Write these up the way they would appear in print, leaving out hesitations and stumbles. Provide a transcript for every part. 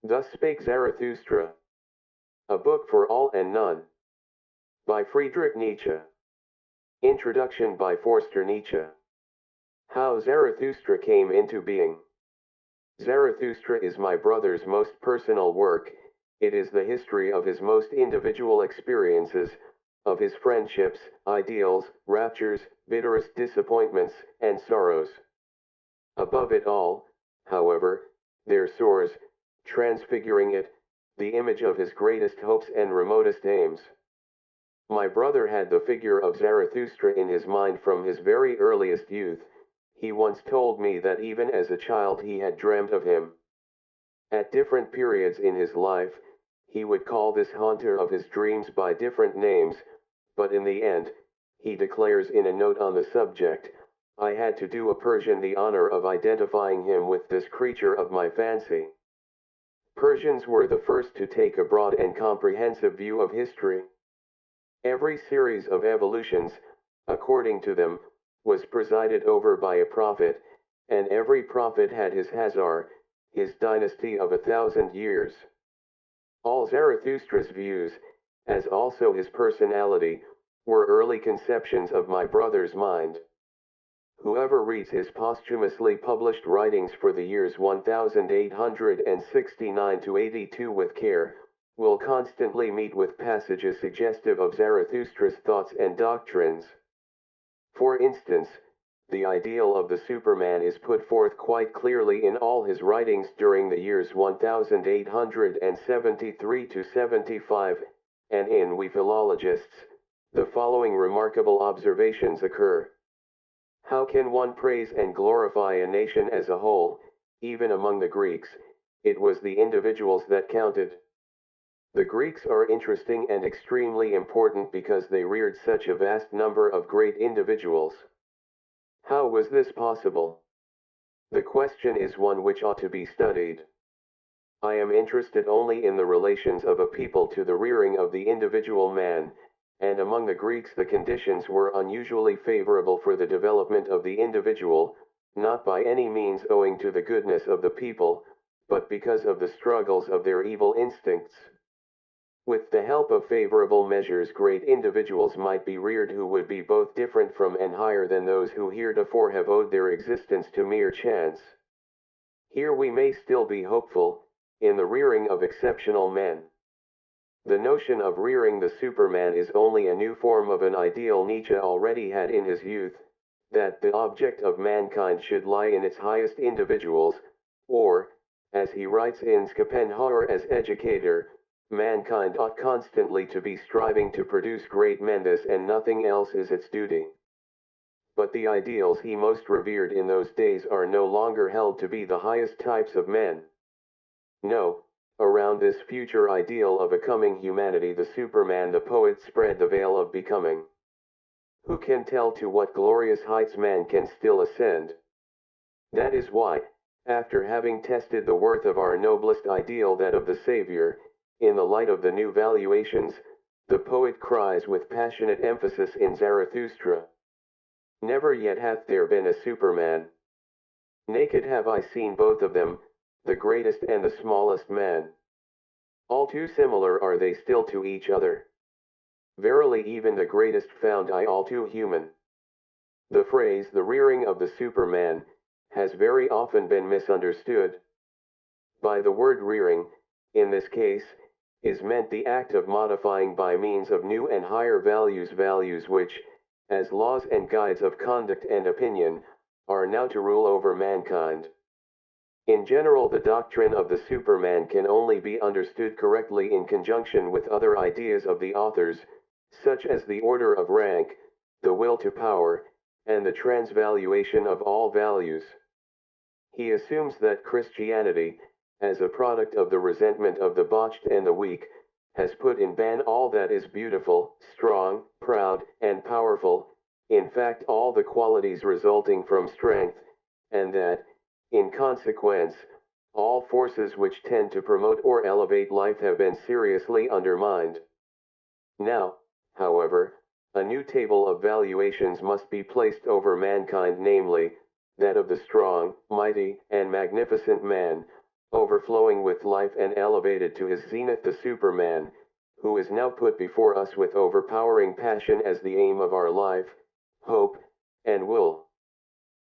Thus Spake Zarathustra, a book for all and none, by Friedrich Nietzsche. Introduction by Forster Nietzsche. How Zarathustra came into being. Zarathustra is my brother's most personal work. It is the history of his most individual experiences, of his friendships, ideals, raptures, bitterest disappointments, and sorrows. Above it all, however, there soars, transfiguring it, the image of his greatest hopes and remotest aims. My brother had the figure of Zarathustra in his mind from his very earliest youth. He once told me that even as a child he had dreamt of him. At different periods in his life, he would call this haunter of his dreams by different names, but in the end, he declares in a note on the subject, I had to do a Persian the honor of identifying him with this creature of my fancy. Persians were the first to take a broad and comprehensive view of history. Every series of evolutions, according to them, was presided over by a prophet, and every prophet had his Hazar, his dynasty of 1,000 years. All Zarathustra's views, as also his personality, were early conceptions of my brother's mind. Whoever reads his posthumously published writings for the years 1869 to 82 with care, will constantly meet with passages suggestive of Zarathustra's thoughts and doctrines. For instance, the ideal of the Superman is put forth quite clearly in all his writings during the years 1873 to 75, and in We Philologists, the following remarkable observations occur. How can one praise and glorify a nation as a whole? Even among the Greeks, it was the individuals that counted. The Greeks are interesting and extremely important because they reared such a vast number of great individuals. How was this possible? The question is one which ought to be studied. I am interested only in the relations of a people to the rearing of the individual man, and among the Greeks the conditions were unusually favorable for the development of the individual, not by any means owing to the goodness of the people, but because of the struggles of their evil instincts. With the help of favorable measures great individuals might be reared who would be both different from and higher than those who heretofore have owed their existence to mere chance. Here we may still be hopeful, in the rearing of exceptional men. The notion of rearing the Superman is only a new form of an ideal Nietzsche already had in his youth, that the object of mankind should lie in its highest individuals, or, as he writes in Schopenhauer as educator, mankind ought constantly to be striving to produce great men. This and nothing else is its duty. But the ideals he most revered in those days are no longer held to be the highest types of men. No, around this future ideal of a coming humanity, the Superman, the poet, spread the veil of becoming. Who can tell to what glorious heights man can still ascend? That is why, after having tested the worth of our noblest ideal, that of the Savior, in the light of the new valuations, the poet cries with passionate emphasis in Zarathustra, never yet hath there been a Superman. Naked have I seen both of them, the greatest and the smallest man. All too similar are they still to each other. Verily even the greatest found I all too human. The phrase the rearing of the Superman has very often been misunderstood. By the word rearing, in this case, is meant the act of modifying by means of new and higher values which, as laws and guides of conduct and opinion, are now to rule over mankind. In general, the doctrine of the Superman can only be understood correctly in conjunction with other ideas of the authors, such as the order of rank, the will to power, and the transvaluation of all values. He assumes that Christianity, as a product of the resentment of the botched and the weak, has put in ban all that is beautiful, strong, proud, and powerful, in fact all the qualities resulting from strength, and that, in consequence, all forces which tend to promote or elevate life have been seriously undermined. Now, however, a new table of valuations must be placed over mankind, namely, that of the strong, mighty, and magnificent man, overflowing with life and elevated to his zenith, the Superman, who is now put before us with overpowering passion as the aim of our life, hope, and will.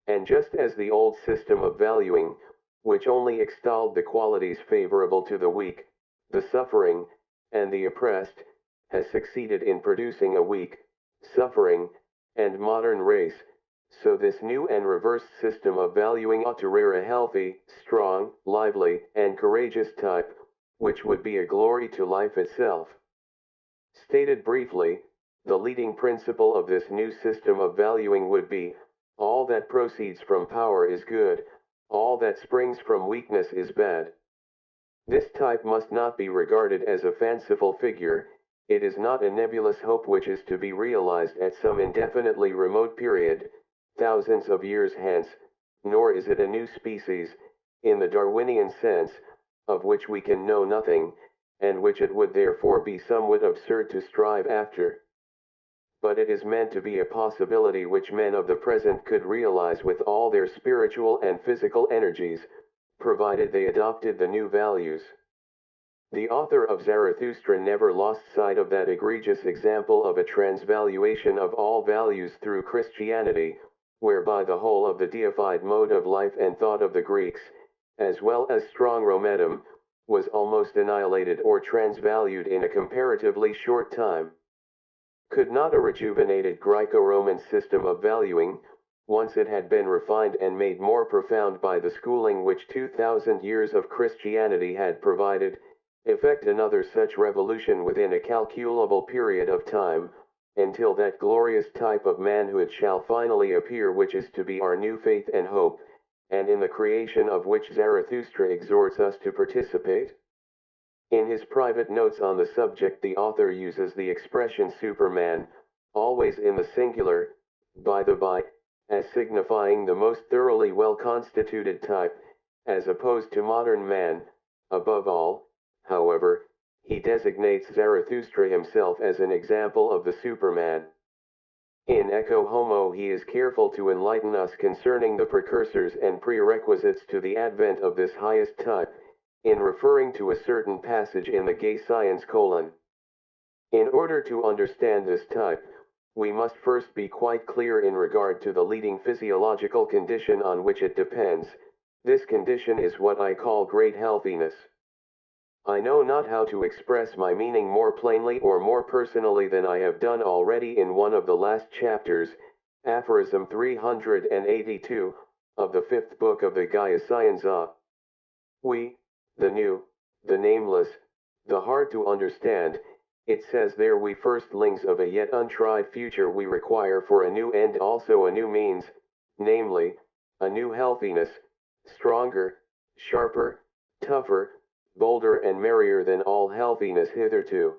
And just as the old system of valuing, which only extolled the qualities favorable to the weak, the suffering, and the oppressed, has succeeded in producing a weak, suffering, and modern race, so this new and reversed system of valuing ought to rear a healthy, strong, lively, and courageous type, which would be a glory to life itself. Stated briefly, the leading principle of this new system of valuing would be, all that proceeds from power is good, all that springs from weakness is bad. This type must not be regarded as a fanciful figure, it is not a nebulous hope which is to be realized at some indefinitely remote period, thousands of years hence, nor is it a new species, in the Darwinian sense, of which we can know nothing, and which it would therefore be somewhat absurd to strive after. But it is meant to be a possibility which men of the present could realize with all their spiritual and physical energies, provided they adopted the new values. The author of Zarathustra never lost sight of that egregious example of a transvaluation of all values through Christianity, whereby the whole of the deified mode of life and thought of the Greeks, as well as strong Rometum, was almost annihilated or transvalued in a comparatively short time. Could not a rejuvenated Greco-Roman system of valuing, once it had been refined and made more profound by the schooling which 2,000 years of Christianity had provided, effect another such revolution within a calculable period of time, until that glorious type of manhood shall finally appear which is to be our new faith and hope, and in the creation of which Zarathustra exhorts us to participate? In his private notes on the subject, the author uses the expression Superman, always in the singular, by the by, as signifying the most thoroughly well-constituted type, as opposed to modern man. Above all, however, he designates Zarathustra himself as an example of the Superman. In Ecce Homo he is careful to enlighten us concerning the precursors and prerequisites to the advent of this highest type, in referring to a certain passage in the Gay Science : in order to understand this type, we must first be quite clear in regard to the leading physiological condition on which it depends. This condition is what I call great healthiness. I know not how to express my meaning more plainly or more personally than I have done already in one of the last chapters, aphorism 382, of the 5th book of the Gaia Scienza. We, the new, the nameless, the hard to understand, it says there, we firstlings of a yet untried future, we require for a new end also a new means, namely, a new healthiness, stronger, sharper, tougher, bolder and merrier than all healthiness hitherto.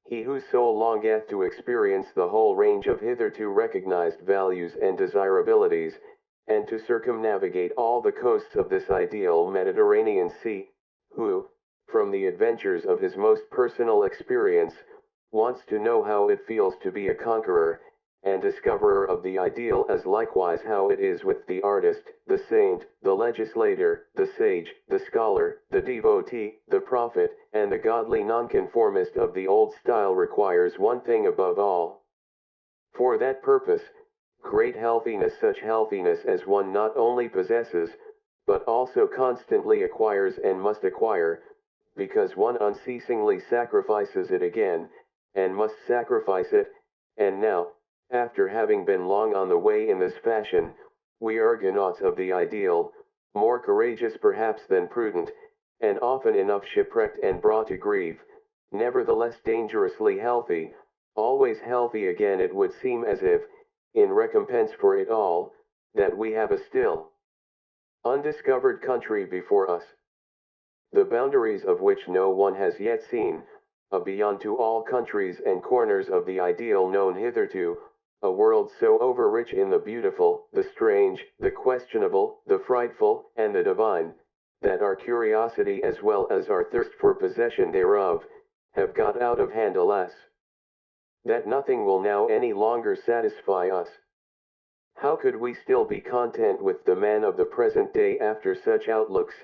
He whose soul longeth to experience the whole range of hitherto recognized values and desirabilities, and to circumnavigate all the coasts of this ideal Mediterranean Sea, who, from the adventures of his most personal experience, wants to know how it feels to be a conqueror, and discoverer of the ideal, as likewise how it is with the artist, the saint, the legislator, the sage, the scholar, the devotee, the prophet, and the godly nonconformist of the old style, requires one thing above all. For that purpose, great healthiness, such healthiness as one not only possesses, but also constantly acquires and must acquire, because one unceasingly sacrifices it again, and must sacrifice it, and now, after having been long on the way in this fashion, we Argonauts of the ideal, more courageous perhaps than prudent, and often enough shipwrecked and brought to grief, nevertheless dangerously healthy, always healthy again, it would seem as if, in recompense for it all, that we have a still undiscovered country before us, the boundaries of which no one has yet seen, a beyond to all countries and corners of the ideal known hitherto, a world so overrich in the beautiful, the strange, the questionable, the frightful, and the divine, that our curiosity as well as our thirst for possession thereof, have got out of hand, alas, that nothing will now any longer satisfy us. How could we still be content with the man of the present day after such outlooks,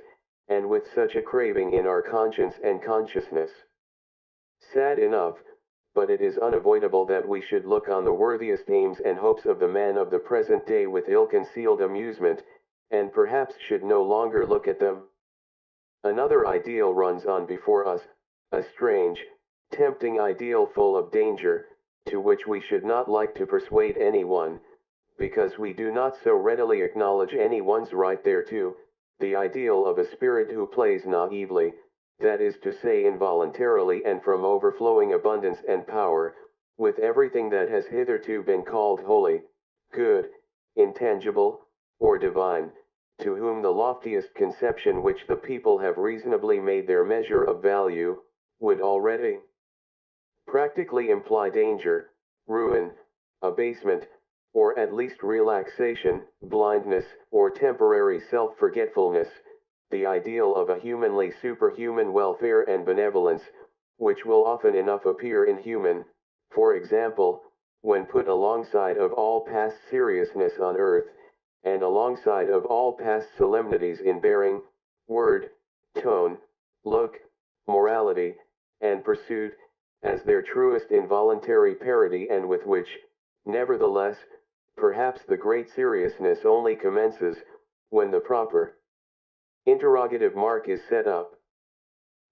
and with such a craving in our conscience and consciousness. Sad enough, but it is unavoidable that we should look on the worthiest aims and hopes of the man of the present day with ill-concealed amusement, and perhaps should no longer look at them. Another ideal runs on before us, a strange, tempting ideal full of danger, to which we should not like to persuade anyone, because we do not so readily acknowledge anyone's right thereto, the ideal of a spirit who plays naively, that is to say involuntarily and from overflowing abundance and power, with everything that has hitherto been called holy, good, intangible, or divine, to whom the loftiest conception which the people have reasonably made their measure of value, would already practically imply danger, ruin, abasement, or at least relaxation, blindness, or temporary self-forgetfulness, the ideal of a humanly superhuman welfare and benevolence, which will often enough appear inhuman, for example, when put alongside of all past seriousness on earth, and alongside of all past solemnities in bearing, word, tone, look, morality, and pursuit, as their truest involuntary parody, and with which, nevertheless, perhaps the great seriousness only commences, when the proper interrogative mark is set up.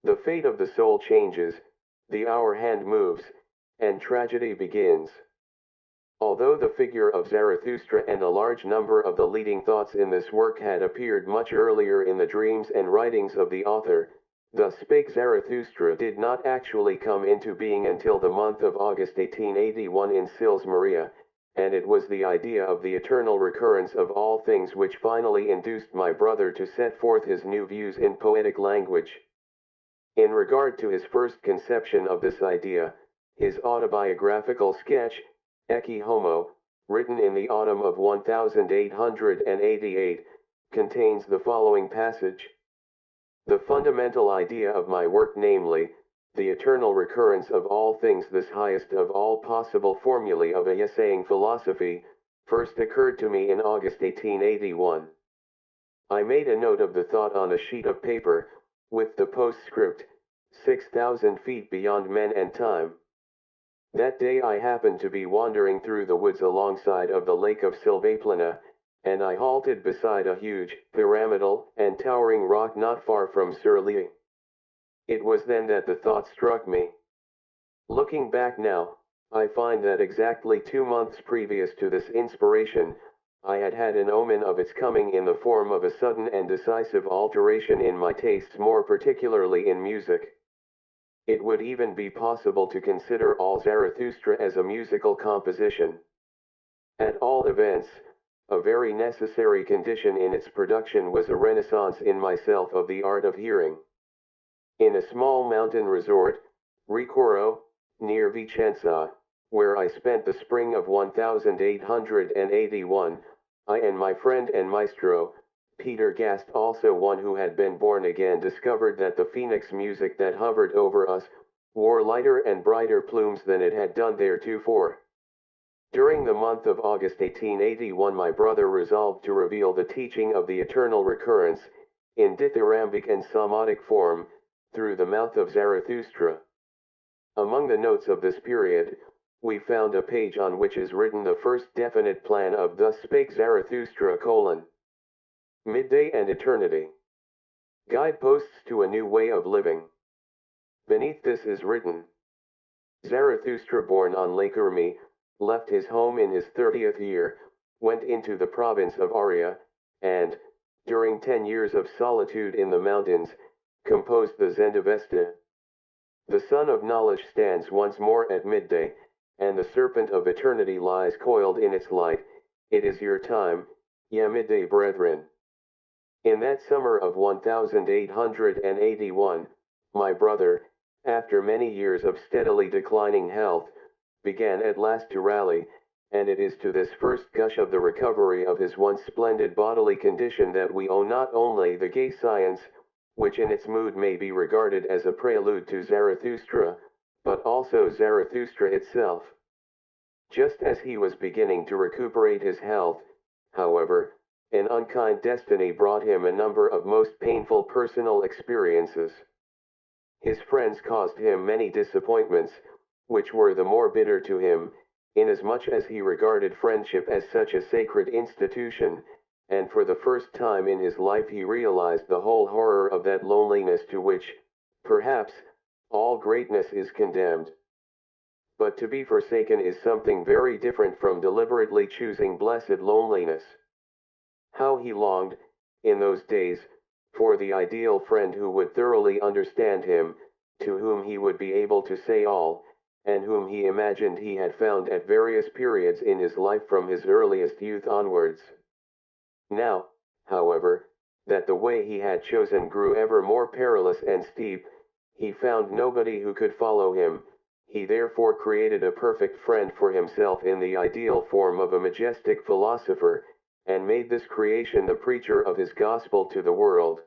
The fate of the soul changes, the hour hand moves, and tragedy begins. Although the figure of Zarathustra and a large number of the leading thoughts in this work had appeared much earlier in the dreams and writings of the author, the Spake Zarathustra did not actually come into being until the month of August 1881 in Sils Maria, and it was the idea of the eternal recurrence of all things which finally induced my brother to set forth his new views in poetic language. In regard to his first conception of this idea, his autobiographical sketch, Ecce Homo, written in the autumn of 1888, contains the following passage. The fundamental idea of my work, namely, the eternal recurrence of all things, this highest of all possible formulae of a essaying philosophy, first occurred to me in August 1881. I made a note of the thought on a sheet of paper, with the postscript, 6,000 feet beyond men and time. That day I happened to be wandering through the woods alongside of the lake of Silvaplana, and I halted beside a huge, pyramidal, and towering rock not far from Surrey. It was then that the thought struck me. Looking back now, I find that exactly 2 months previous to this inspiration, I had had an omen of its coming in the form of a sudden and decisive alteration in my tastes, more particularly in music. It would even be possible to consider all Zarathustra as a musical composition. At all events, a very necessary condition in its production was a renaissance in myself of the art of hearing. In a small mountain resort, Ricoro, near Vicenza, where I spent the spring of 1881, I and my friend and maestro, Peter Gast, also one who had been born again, discovered that the phoenix music that hovered over us wore lighter and brighter plumes than it had done theretofore. During the month of August 1881 my brother resolved to reveal the teaching of the eternal recurrence, in dithyrambic and psalmodic form, through the mouth of Zarathustra. Among the notes of this period, we found a page on which is written the first definite plan of Thus Spake Zarathustra: Midday and Eternity. Guideposts to a New Way of Living. Beneath this is written: Zarathustra, born on Lake Urmi, left his home in his 30th year, went into the province of Arya, and, during 10 years of solitude in the mountains, composed the Zendavesta. The sun of knowledge stands once more at midday, and the serpent of eternity lies coiled in its light. It is your time, ye midday brethren. In that summer of 1881, my brother, after many years of steadily declining health, began at last to rally, and it is to this first gush of the recovery of his once splendid bodily condition that we owe not only the gay science, which in its mood may be regarded as a prelude to Zarathustra, but also Zarathustra itself. Just as he was beginning to recuperate his health, however, an unkind destiny brought him a number of most painful personal experiences. His friends caused him many disappointments, which were the more bitter to him, inasmuch as he regarded friendship as such a sacred institution, and for the first time in his life he realized the whole horror of that loneliness to which, perhaps, all greatness is condemned. But to be forsaken is something very different from deliberately choosing blessed loneliness. How he longed, in those days, for the ideal friend who would thoroughly understand him, to whom he would be able to say all, and whom he imagined he had found at various periods in his life from his earliest youth onwards. Now, however, that the way he had chosen grew ever more perilous and steep, he found nobody who could follow him. He therefore created a perfect friend for himself in the ideal form of a majestic philosopher, and made this creation the preacher of his gospel to the world.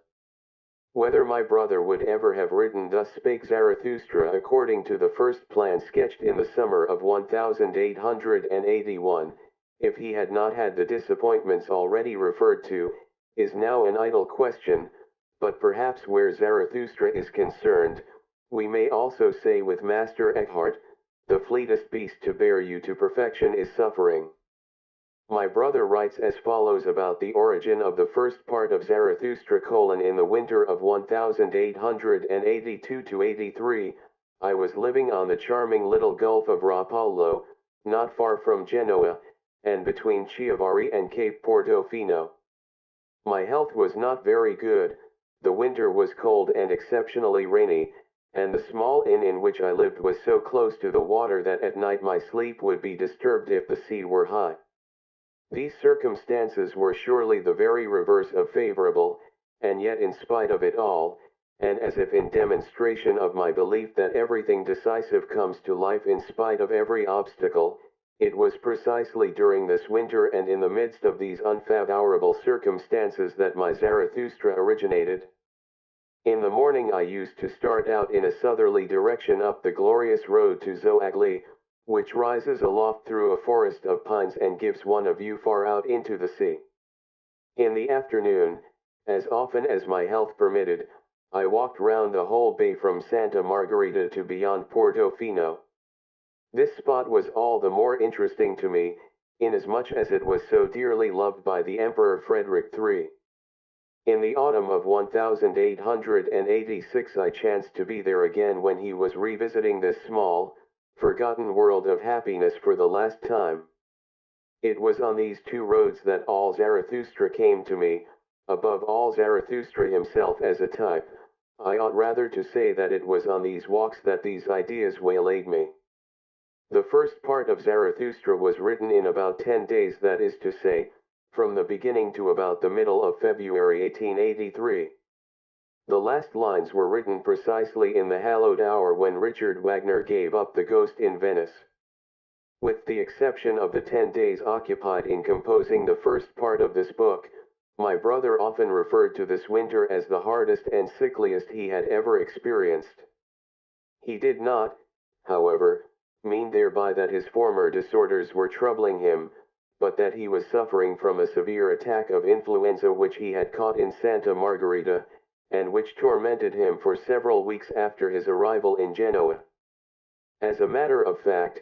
Whether my brother would ever have written Thus Spake Zarathustra according to the first plan sketched in the summer of 1881, if he had not had the disappointments already referred to, is now an idle question, but perhaps where Zarathustra is concerned, we may also say with Master Eckhart, the fleetest beast to bear you to perfection is suffering. My brother writes as follows about the origin of the first part of Zarathustra: in the winter of 1882–83, I was living on the charming little Gulf of Rapallo, not far from Genoa, and between Chiavari and Cape Portofino. My health was not very good, the winter was cold and exceptionally rainy, and the small inn in which I lived was so close to the water that at night my sleep would be disturbed if the sea were high. These circumstances were surely the very reverse of favorable, and yet in spite of it all, and as if in demonstration of my belief that everything decisive comes to life in spite of every obstacle, it was precisely during this winter and in the midst of these unfavorable circumstances that my Zarathustra originated. In the morning I used to start out in a southerly direction up the glorious road to Zoagli, which rises aloft through a forest of pines and gives one a view far out into the sea. In the afternoon, as often as my health permitted, I walked round the whole bay from Santa Margherita to beyond Portofino. This spot was all the more interesting to me, inasmuch as it was so dearly loved by the Emperor Friedrich III. In the autumn of 1886 I chanced to be there again when he was revisiting this small, forgotten world of happiness for the last time. It was on these two roads that all Zarathustra came to me, above all Zarathustra himself as a type. I ought rather to say that it was on these walks that these ideas waylaid me. The first part of Zarathustra was written in about 10 days, that is to say, from the beginning to about the middle of February 1883. The last lines were written precisely in the hallowed hour when Richard Wagner gave up the ghost in Venice. With the exception of the 10 days occupied in composing the first part of this book, my brother often referred to this winter as the hardest and sickliest he had ever experienced. He did not, however, mean thereby that his former disorders were troubling him, but that he was suffering from a severe attack of influenza which he had caught in Santa Margherita, and which tormented him for several weeks after his arrival in Genoa. As a matter of fact,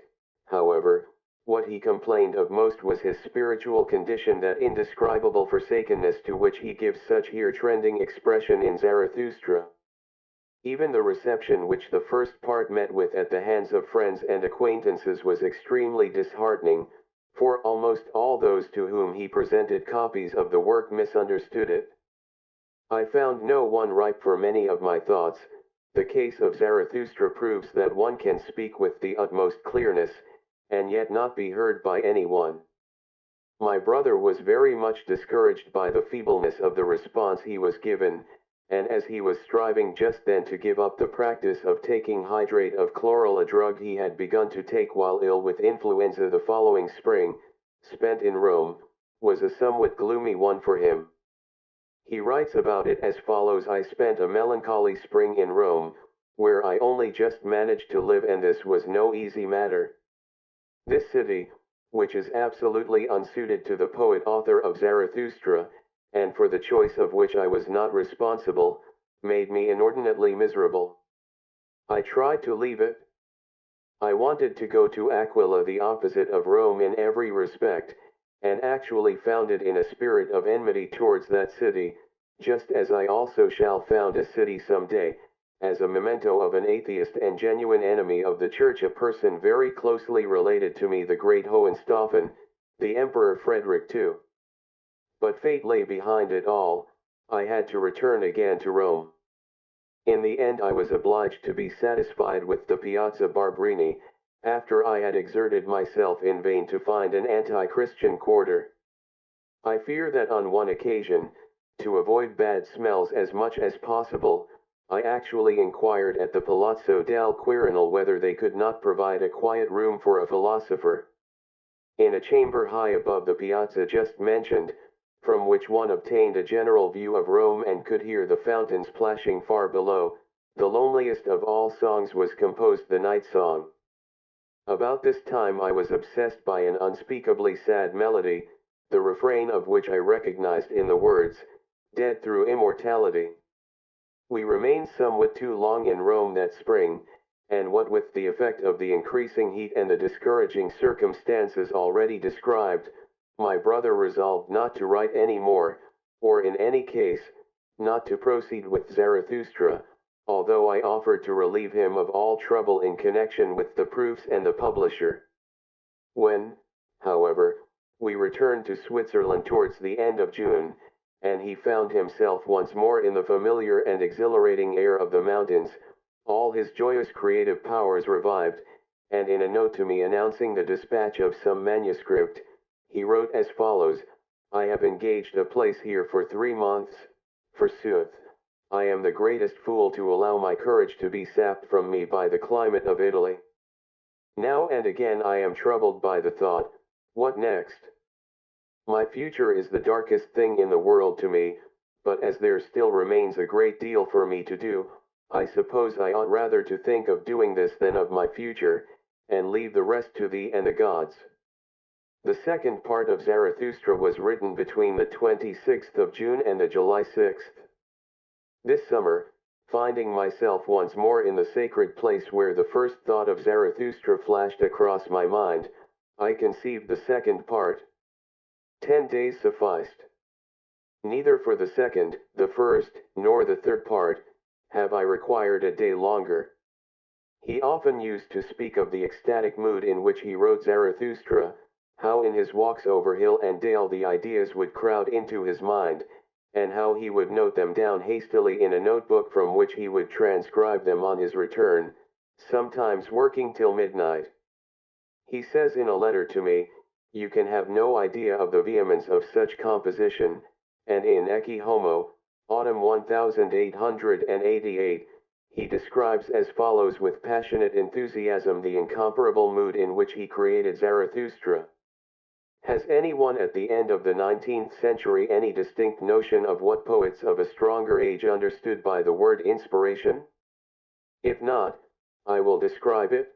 however, what he complained of most was his spiritual condition, that indescribable forsakenness to which he gives such here trending expression in Zarathustra. Even the reception which the first part met with at the hands of friends and acquaintances was extremely disheartening, for almost all those to whom he presented copies of the work misunderstood it. I found no one ripe for many of my thoughts. The case of Zarathustra proves that one can speak with the utmost clearness, and yet not be heard by anyone. My brother was very much discouraged by the feebleness of the response he was given, and as he was striving just then to give up the practice of taking hydrate of chloral, a drug he had begun to take while ill with influenza the following spring, spent in Rome, was a somewhat gloomy one for him. He writes about it as follows: I spent a melancholy spring in Rome, where I only just managed to live, and this was no easy matter. This city, which is absolutely unsuited to the poet-author of Zarathustra, and for the choice of which I was not responsible, made me inordinately miserable. I tried to leave it. I wanted to go to Aquila, the opposite of Rome in every respect, and actually found it in a spirit of enmity towards that city, just as I also shall found a city some day, as a memento of an atheist and genuine enemy of the Church, a person very closely related to me, the great Hohenstaufen, the Emperor Friedrich II. But fate lay behind it all. I had to return again to Rome. In the end I was obliged to be satisfied with the Piazza Barberini, after I had exerted myself in vain to find an anti-Christian quarter. I fear that on one occasion, to avoid bad smells as much as possible, I actually inquired at the Palazzo del Quirinal whether they could not provide a quiet room for a philosopher. In a chamber high above the piazza just mentioned, from which one obtained a general view of Rome and could hear the fountains plashing far below, the loneliest of all songs was composed, the night song. About this time I was obsessed by an unspeakably sad melody, the refrain of which I recognized in the words, "Dead through immortality." We remained somewhat too long in Rome that spring, and what with the effect of the increasing heat and the discouraging circumstances already described, my brother resolved not to write any more, or in any case, not to proceed with Zarathustra, although I offered to relieve him of all trouble in connection with the proofs and the publisher. When, however, we returned to Switzerland towards the end of June, and he found himself once more in the familiar and exhilarating air of the mountains, all his joyous creative powers revived, and in a note to me announcing the dispatch of some manuscript, he wrote as follows: "I have engaged a place here for 3 months. Forsooth, I am the greatest fool to allow my courage to be sapped from me by the climate of Italy. Now and again I am troubled by the thought, what next? My future is the darkest thing in the world to me, but as there still remains a great deal for me to do, I suppose I ought rather to think of doing this than of my future, and leave the rest to thee and the gods." The second part of Zarathustra was written between the 26th of June and the July 6th. This summer, finding myself once more in the sacred place where the first thought of Zarathustra flashed across my mind, I conceived the second part. 10 days sufficed. Neither for the second, the first, nor the third part, have I required a day longer. He often used to speak of the ecstatic mood in which he wrote Zarathustra, how in his walks over hill and dale the ideas would crowd into his mind, and how he would note them down hastily in a notebook from which he would transcribe them on his return, sometimes working till midnight. He says in a letter to me, "You can have no idea of the vehemence of such composition," and in Ecce Homo, autumn 1888, he describes as follows with passionate enthusiasm the incomparable mood in which he created Zarathustra. Has anyone at the end of the 19th century any distinct notion of what poets of a stronger age understood by the word inspiration? If not, I will describe it.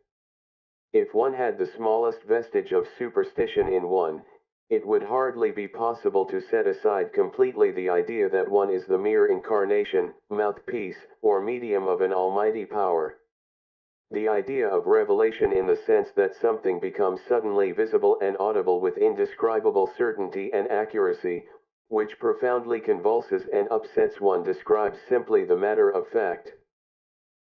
If one had the smallest vestige of superstition in one, it would hardly be possible to set aside completely the idea that one is the mere incarnation, mouthpiece, or medium of an almighty power. The idea of revelation in the sense that something becomes suddenly visible and audible with indescribable certainty and accuracy, which profoundly convulses and upsets one, describes simply the matter of fact.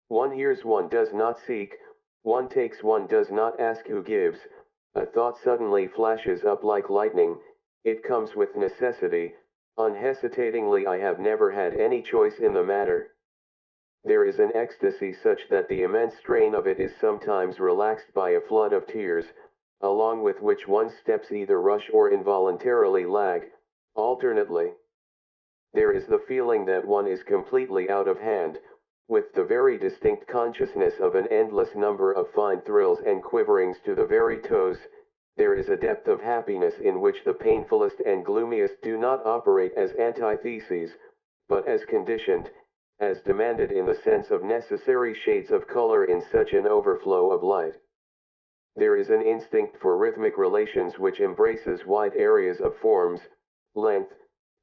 One hears, one does not seek, one takes, one does not ask who gives. A thought suddenly flashes up like lightning, it comes with necessity, unhesitatingly. I have never had any choice in the matter. There is an ecstasy such that the immense strain of it is sometimes relaxed by a flood of tears, along with which one's steps either rush or involuntarily lag, alternately. There is the feeling that one is completely out of hand, with the very distinct consciousness of an endless number of fine thrills and quiverings to the very toes. There is a depth of happiness in which the painfulest and gloomiest do not operate as antitheses, but as conditioned, as demanded in the sense of necessary shades of color in such an overflow of light. There is an instinct for rhythmic relations which embraces wide areas of forms, length.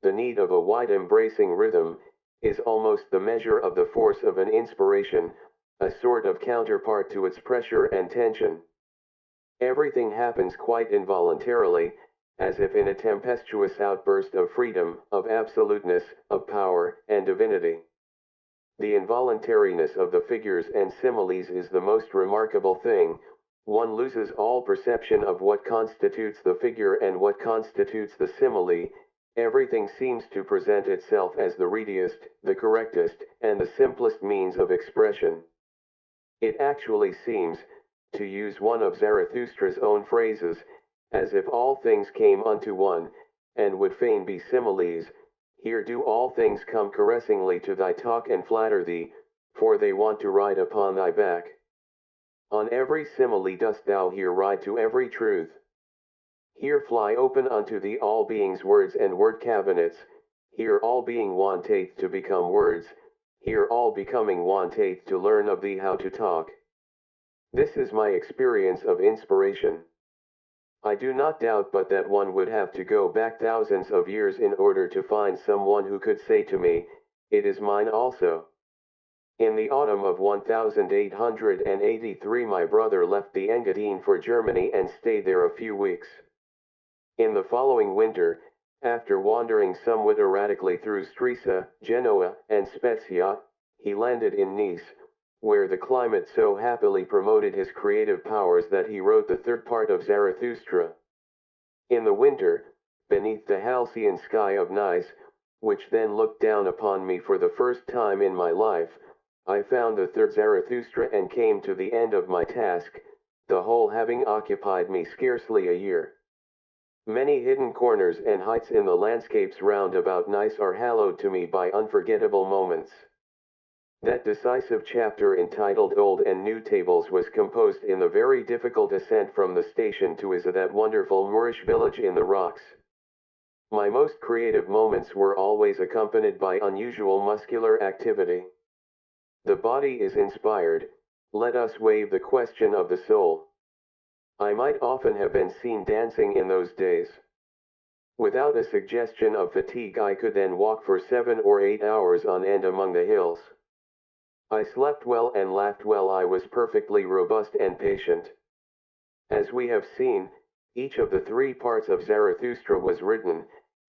The need of a wide embracing rhythm is almost the measure of the force of an inspiration, a sort of counterpart to its pressure and tension. Everything happens quite involuntarily, as if in a tempestuous outburst of freedom, of absoluteness, of power, and divinity. The involuntariness of the figures and similes is the most remarkable thing. One loses all perception of what constitutes the figure and what constitutes the simile. Everything seems to present itself as the readiest, the correctest, and the simplest means of expression. It actually seems, to use one of Zarathustra's own phrases, as if all things came unto one, and would fain be similes. Here do all things come caressingly to thy talk and flatter thee, for they want to ride upon thy back. On every simile dost thou here ride to every truth. Here fly open unto thee all being's words and word cabinets, here all being wanteth to become words, here all becoming wanteth to learn of thee how to talk. This is my experience of inspiration. I do not doubt but that one would have to go back thousands of years in order to find someone who could say to me, it is mine also. In the autumn of 1883 my brother left the Engadine for Germany and stayed there a few weeks. In the following winter, after wandering somewhat erratically through Stresa, Genoa, and Spezia, he landed in Nice, where the climate so happily promoted his creative powers that he wrote the third part of Zarathustra. In the winter, beneath the halcyon sky of Nice, which then looked down upon me for the first time in my life, I found the third Zarathustra and came to the end of my task, the whole having occupied me scarcely a year. Many hidden corners and heights in the landscapes round about Nice are hallowed to me by unforgettable moments. That decisive chapter entitled Old and New Tables was composed in the very difficult ascent from the station to that wonderful Moorish village in the rocks. My most creative moments were always accompanied by unusual muscular activity. The body is inspired, let us waive the question of the soul. I might often have been seen dancing in those days. Without a suggestion of fatigue I could then walk for 7 or 8 hours on end among the hills. I slept well and laughed well. I was perfectly robust and patient. As we have seen, each of the 3 parts of Zarathustra was written,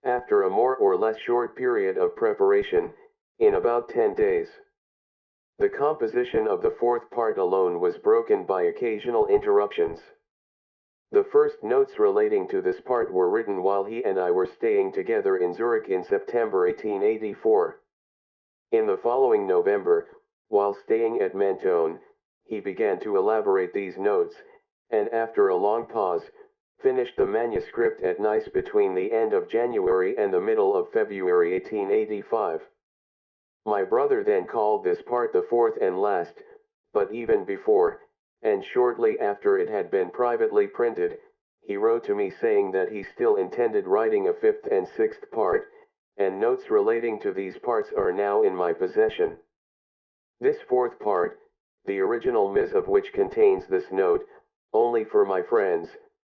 after a more or less short period of preparation, in about 10 days. The composition of the 4th part alone was broken by occasional interruptions. The first notes relating to this part were written while he and I were staying together in Zurich in September 1884. In the following November, while staying at Mentone, he began to elaborate these notes, and after a long pause, finished the manuscript at Nice between the end of January and the middle of February 1885. My brother then called this part the 4th and last, but even before, and shortly after it had been privately printed, he wrote to me saying that he still intended writing a 5th and 6th part, and notes relating to these parts are now in my possession. This 4th part, the original miss of which contains this note, only for my friends,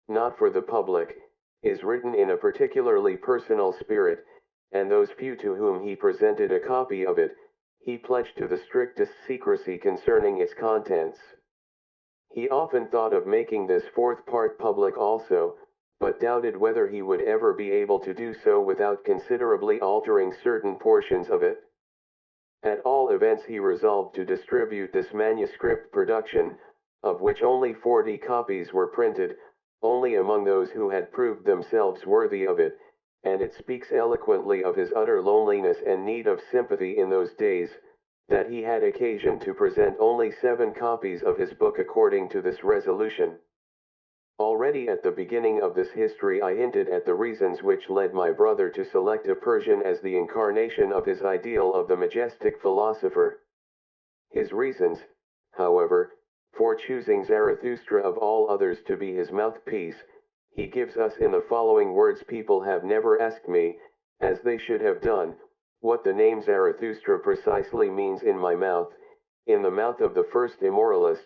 not for the public, is written in a particularly personal spirit, and those few to whom he presented a copy of it, he pledged to the strictest secrecy concerning its contents. He often thought of making this 4th part public also, but doubted whether he would ever be able to do so without considerably altering certain portions of it. At all events he resolved to distribute this manuscript production, of which only 40 copies were printed, only among those who had proved themselves worthy of it, and it speaks eloquently of his utter loneliness and need of sympathy in those days, that he had occasion to present only 7 copies of his book according to this resolution. Already at the beginning of this history I hinted at the reasons which led my brother to select a Persian as the incarnation of his ideal of the majestic philosopher. His reasons, however, for choosing Zarathustra of all others to be his mouthpiece, he gives us in the following words. People have never asked me, as they should have done, what the name Zarathustra precisely means in my mouth, in the mouth of the first immoralist,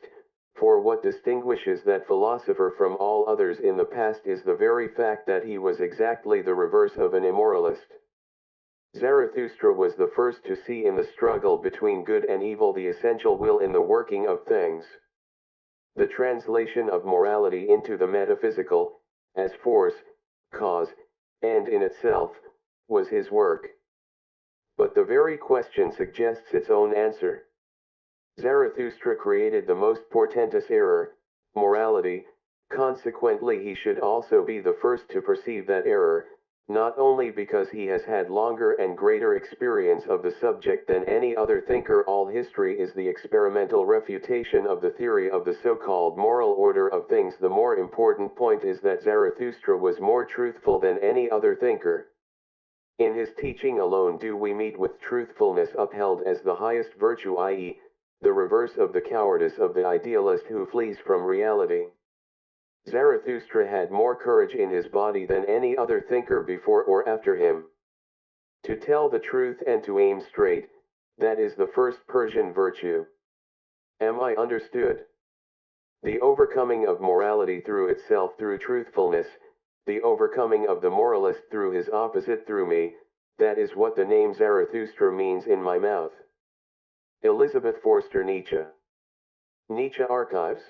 For what distinguishes that philosopher from all others in the past is the very fact that he was exactly the reverse of an immoralist. Zarathustra was the first to see in the struggle between good and evil the essential will in the working of things. The translation of morality into the metaphysical, as force, cause, end in itself, was his work. But the very question suggests its own answer. Zarathustra created the most portentous error, morality, consequently he should also be the first to perceive that error, not only because he has had longer and greater experience of the subject than any other thinker. All history is the experimental refutation of the theory of the so-called moral order of things. The more important point is that Zarathustra was more truthful than any other thinker. In his teaching alone do we meet with truthfulness upheld as the highest virtue, i.e., the reverse of the cowardice of the idealist who flees from reality. Zarathustra had more courage in his body than any other thinker before or after him. To tell the truth and to aim straight, that is the first Persian virtue. Am I understood? The overcoming of morality through itself through truthfulness, the overcoming of the moralist through his opposite through me, that is what the name Zarathustra means in my mouth. Elizabeth Forster Nietzsche. Nietzsche Archives.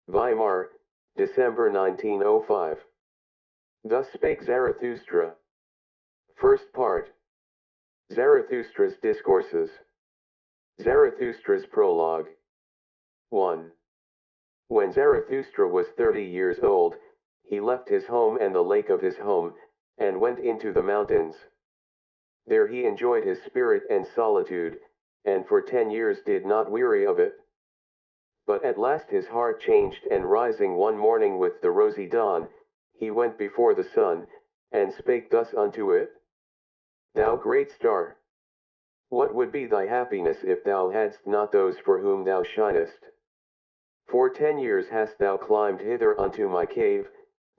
Weimar, December 1905. Thus spake Zarathustra. First part. Zarathustra's Discourses. Zarathustra's Prologue. 1. When Zarathustra was 30 years old, he left his home and the lake of his home, and went into the mountains. There he enjoyed his spirit and solitude, and for 10 years did not weary of it. But at last his heart changed, and rising one morning with the rosy dawn, he went before the sun, and spake thus unto it. Thou great star! What would be thy happiness if thou hadst not those for whom thou shinest? For 10 years hast thou climbed hither unto my cave,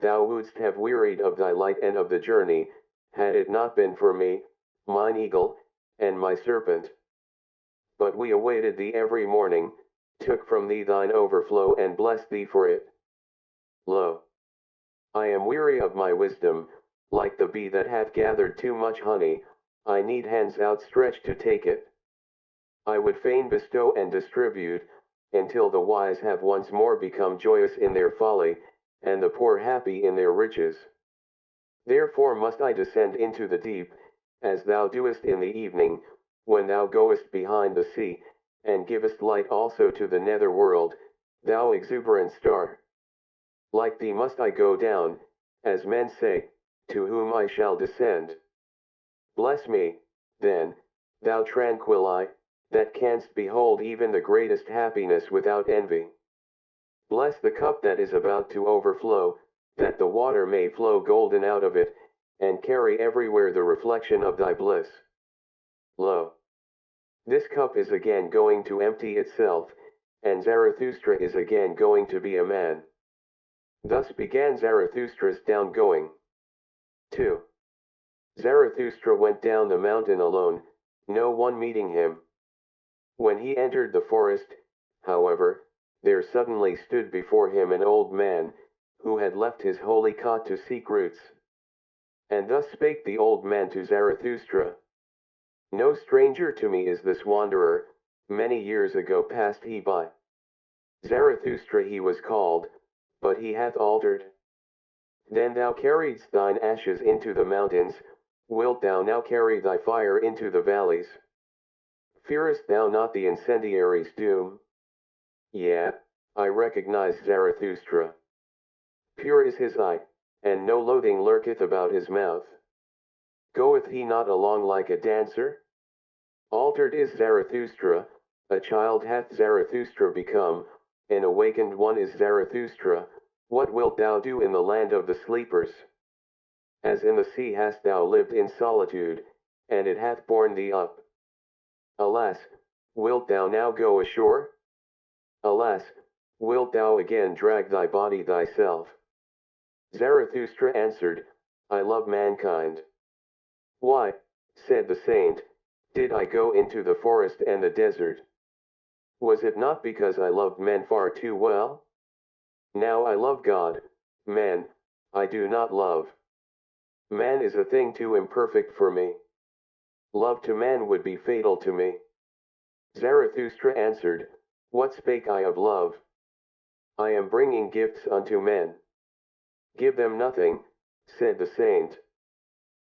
thou wouldst have wearied of thy light and of the journey, had it not been for me, mine eagle, and my serpent. But we awaited thee every morning, took from thee thine overflow and blessed thee for it. Lo! I am weary of my wisdom, like the bee that hath gathered too much honey, I need hands outstretched to take it. I would fain bestow and distribute, until the wise have once more become joyous in their folly, and the poor happy in their riches. Therefore must I descend into the deep, as thou doest in the evening, when thou goest behind the sea, and givest light also to the nether world, thou exuberant star. Like thee must I go down, as men say, to whom I shall descend. Bless me, then, thou tranquil eye, that canst behold even the greatest happiness without envy. Bless the cup that is about to overflow, that the water may flow golden out of it, and carry everywhere the reflection of thy bliss. Lo! This cup is again going to empty itself, and Zarathustra is again going to be a man. Thus began Zarathustra's down-going. 2. Zarathustra went down the mountain alone, no one meeting him. When he entered the forest, however, there suddenly stood before him an old man, who had left his holy cot to seek roots. And thus spake the old man to Zarathustra. No stranger to me is this wanderer, many years ago passed he by. Zarathustra he was called, but he hath altered. Then thou carriedst thine ashes into the mountains, wilt thou now carry thy fire into the valleys? Fearest thou not the incendiary's doom? Yea, I recognize Zarathustra. Pure is his eye, and no loathing lurketh about his mouth. Goeth he not along like a dancer? Altered is Zarathustra, a child hath Zarathustra become, an awakened one is Zarathustra. What wilt thou do in the land of the sleepers? As in the sea hast thou lived in solitude, and it hath borne thee up. Alas, wilt thou now go ashore? Alas, wilt thou again drag thy body thyself? Zarathustra answered, I love mankind. Why, said the saint, did I go into the forest and the desert? Was it not because I loved men far too well? Now I love God. Man, I do not love. Man is a thing too imperfect for me. Love to man would be fatal to me. Zarathustra answered, What spake I of love? I am bringing gifts unto men. Give them nothing, said the saint.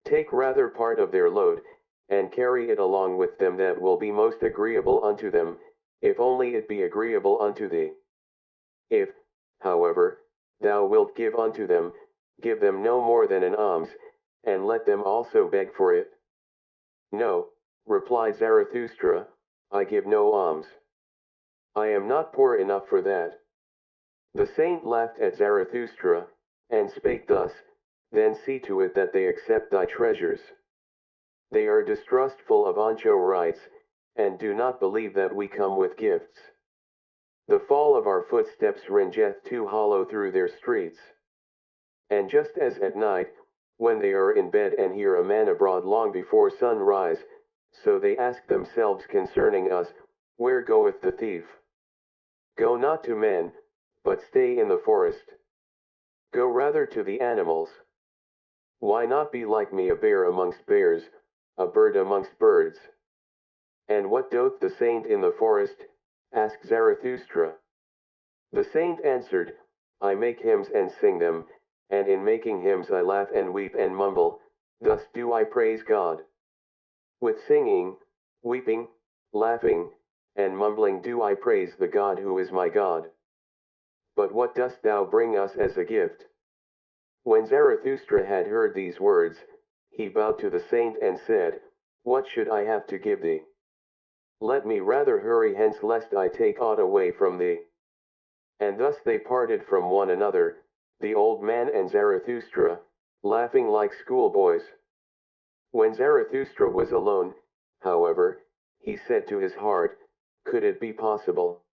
Take rather part of their load, and carry it along with them that will be most agreeable unto them, if only it be agreeable unto thee. If, however, thou wilt give unto them, give them no more than an alms, and let them also beg for it. No, replied Zarathustra, I give no alms. I am not poor enough for that. The saint laughed at Zarathustra, and spake thus, Then see to it that they accept thy treasures. They are distrustful of Ancho rights, and do not believe that we come with gifts. The fall of our footsteps ringeth too hollow through their streets. And just as at night, when they are in bed and hear a man abroad long before sunrise, so they ask themselves concerning us, Where goeth the thief? Go not to men, but stay in the forest. Go rather to the animals. Why not be like me, a bear amongst bears, a bird amongst birds? And what doth the saint in the forest? Asked Zarathustra. The saint answered, I make hymns and sing them, and in making hymns I laugh and weep and mumble, thus do I praise God. With singing, weeping, laughing, and mumbling do I praise the God who is my God. But what dost thou bring us as a gift? When Zarathustra had heard these words, he bowed to the saint and said, What should I have to give thee? Let me rather hurry hence lest I take aught away from thee. And thus they parted from one another, the old man and Zarathustra, laughing like schoolboys. When Zarathustra was alone, however, he said to his heart, Could it be possible?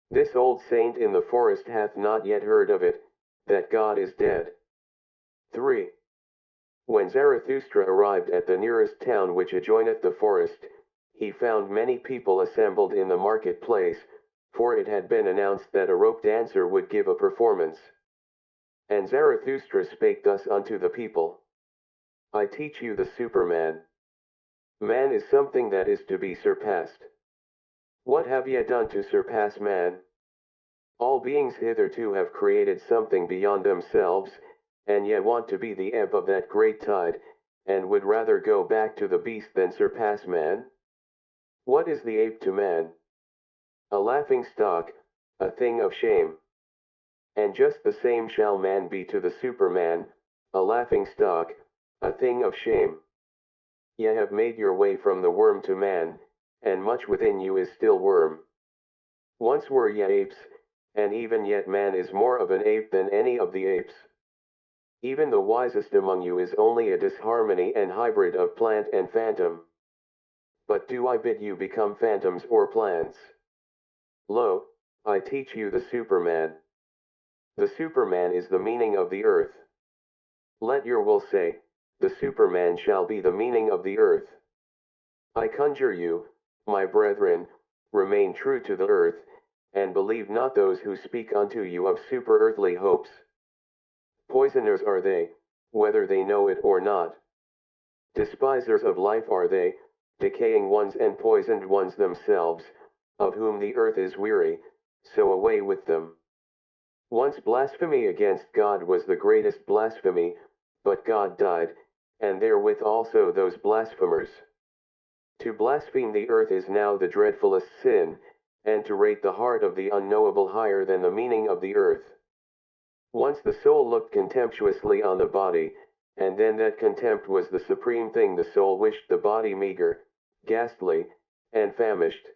This old saint in the forest hath not yet heard of it, that God is dead. 3. When Zarathustra arrived at the nearest town which adjoineth the forest, he found many people assembled in the marketplace, for it had been announced that a rope dancer would give a performance. And Zarathustra spake thus unto the people, I teach you the Superman. Man is something that is to be surpassed. What have ye done to surpass man? All beings hitherto have created something beyond themselves, and yet want to be the ebb of that great tide, and would rather go back to the beast than surpass man? What is the ape to man? A laughing stock, a thing of shame. And just the same shall man be to the Superman, a laughing stock, a thing of shame. Ye have made your way from the worm to man, and much within you is still worm. Once were ye apes, and even yet man is more of an ape than any of the apes. Even the wisest among you is only a disharmony and hybrid of plant and phantom. But do I bid you become phantoms or plants? Lo, I teach you the Superman. The Superman is the meaning of the earth. Let your will say, the Superman shall be the meaning of the earth. I conjure you, my brethren, remain true to the earth, and believe not those who speak unto you of super-earthly hopes. Poisoners are they, whether they know it or not. Despisers of life are they, decaying ones and poisoned ones themselves, of whom the earth is weary, so away with them. Once blasphemy against God was the greatest blasphemy, but God died, and therewith also those blasphemers. To blaspheme the earth is now the dreadfulest sin, and to rate the heart of the unknowable higher than the meaning of the earth. Once the soul looked contemptuously on the body, and then that contempt was the supreme thing the soul wished the body meager, ghastly, and famished.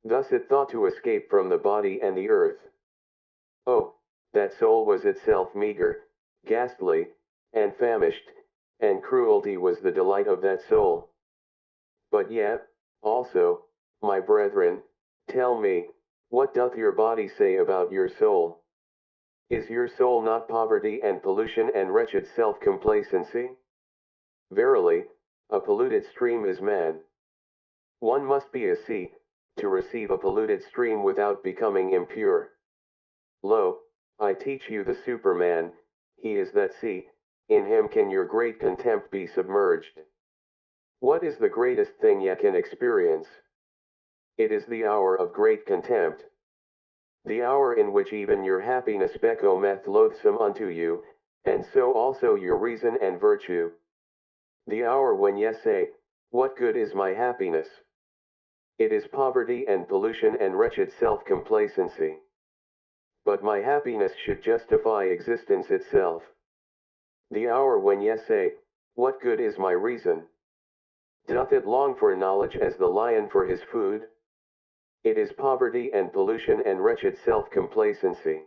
Thus it thought to escape from the body and the earth. Oh, that soul was itself meager, ghastly, and famished, and cruelty was the delight of that soul. But yet, also, my brethren, tell me, what doth your body say about your soul? Is your soul not poverty and pollution and wretched self-complacency? Verily, a polluted stream is man. One must be a sea, to receive a polluted stream without becoming impure. Lo, I teach you the Superman, he is that sea, in him can your great contempt be submerged. What is the greatest thing ye can experience? It is the hour of great contempt. The hour in which even your happiness becometh loathsome unto you, and so also your reason and virtue. The hour when ye say, what good is my happiness? It is poverty and pollution and wretched self-complacency. But my happiness should justify existence itself. The hour when ye say, what good is my reason? Doth it long for knowledge as the lion for his food? It is poverty and pollution and wretched self-complacency.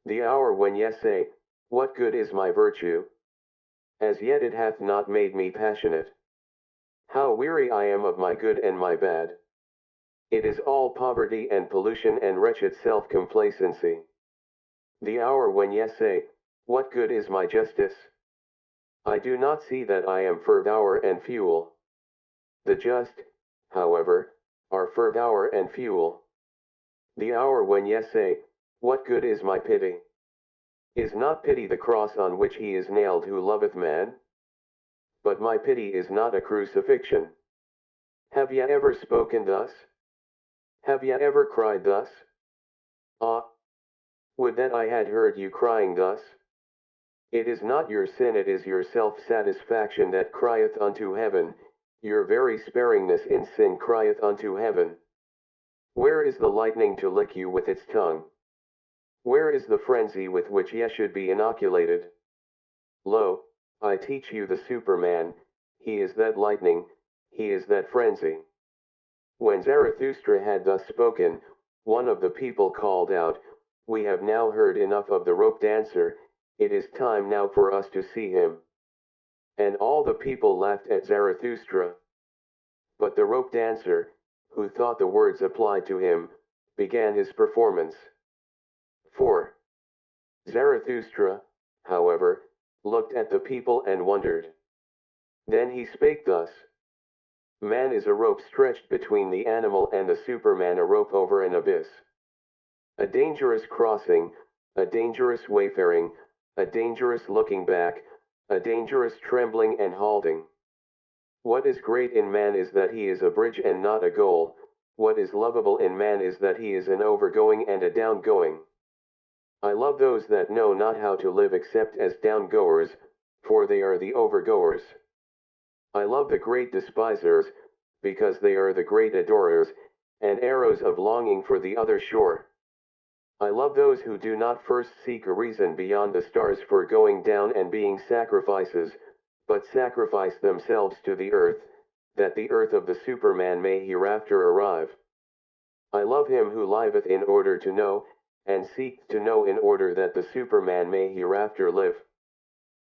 The hour when ye say, what good is my virtue? As yet it hath not made me passionate. How weary I am of my good and my bad. It is all poverty and pollution and wretched self-complacency. The hour when ye say, what good is my justice? I do not see that I am fervour and fuel. The just, however, are fervour and fuel. The hour when ye say, what good is my pity? Is not pity the cross on which he is nailed who loveth man? But my pity is not a crucifixion. Have ye ever spoken thus? Have ye ever cried thus? Ah! Would that I had heard you crying thus. It is not your sin, it is your self-satisfaction that crieth unto heaven, your very sparingness in sin crieth unto heaven. Where is the lightning to lick you with its tongue? Where is the frenzy with which ye should be inoculated? Lo, I teach you the Superman, he is that lightning, he is that frenzy. When Zarathustra had thus spoken, one of the people called out, we have now heard enough of the rope dancer, it is time now for us to see him. And all the people laughed at Zarathustra. But the rope dancer, who thought the words applied to him, began his performance. 4. Zarathustra, however, looked at the people and wondered. Then he spake thus. Man is a rope stretched between the animal and the Superman, a rope over an abyss. A dangerous crossing, a dangerous wayfaring, a dangerous looking back, a dangerous trembling and halting. What is great in man is that he is a bridge and not a goal. What is lovable in man is that he is an overgoing and a downgoing. I love those that know not how to live except as downgoers, for they are the overgoers. I love the great despisers, because they are the great adorers, and arrows of longing for the other shore. I love those who do not first seek a reason beyond the stars for going down and being sacrifices, but sacrifice themselves to the earth, that the earth of the Superman may hereafter arrive. I love him who liveth in order to know, and seeketh to know in order that the Superman may hereafter live.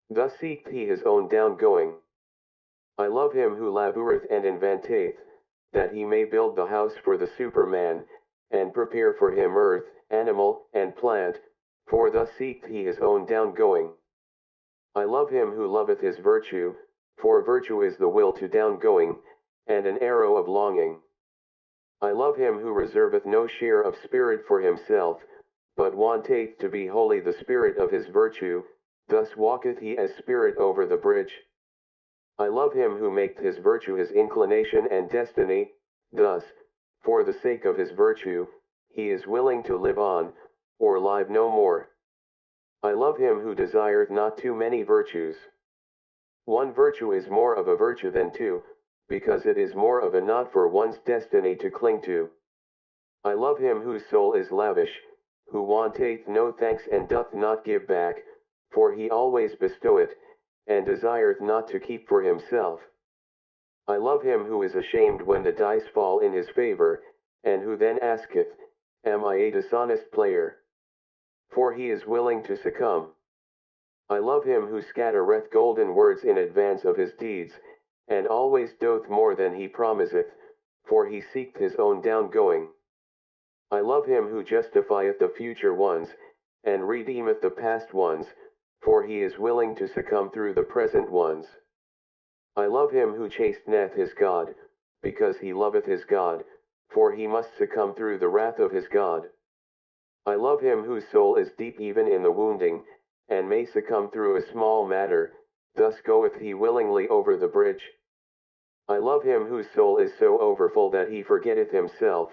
Thus seeketh he his own downgoing. I love him who laboureth and inventeth, that he may build the house for the Superman, and prepare for him earth, animal, and plant, for thus seeketh he his own downgoing. I love him who loveth his virtue, for virtue is the will to downgoing, and an arrow of longing. I love him who reserveth no share of spirit for himself, but wanteth to be wholly the spirit of his virtue, thus walketh he as spirit over the bridge. I love him who maketh his virtue his inclination and destiny, thus, for the sake of his virtue, he is willing to live on, or live no more. I love him who desireth not too many virtues. One virtue is more of a virtue than two, because it is more of a knot for one's destiny to cling to. I love him whose soul is lavish, who wanteth no thanks and doth not give back, for he always bestoweth, and desireth not to keep for himself. I love him who is ashamed when the dice fall in his favor, and who then asketh, am I a dishonest player? For he is willing to succumb. I love him who scattereth golden words in advance of his deeds, and always doth more than he promiseth, for he seeketh his own downgoing. I love him who justifieth the future ones, and redeemeth the past ones, for he is willing to succumb through the present ones. I love him who chasteneth his God, because he loveth his God, for he must succumb through the wrath of his God. I love him whose soul is deep even in the wounding, and may succumb through a small matter, thus goeth he willingly over the bridge. I love him whose soul is so overfull that he forgetteth himself,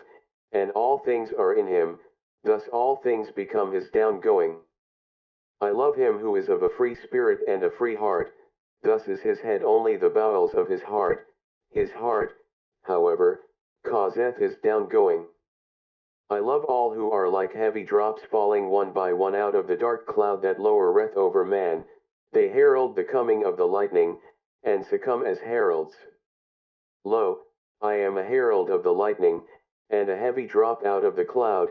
and all things are in him, thus all things become his downgoing. I love him who is of a free spirit and a free heart, thus is his head only the bowels of his heart, however, causeth his downgoing. I love all who are like heavy drops falling one by one out of the dark cloud that lowereth over man, they herald the coming of the lightning, and succumb as heralds. Lo, I am a herald of the lightning, and a heavy drop out of the cloud.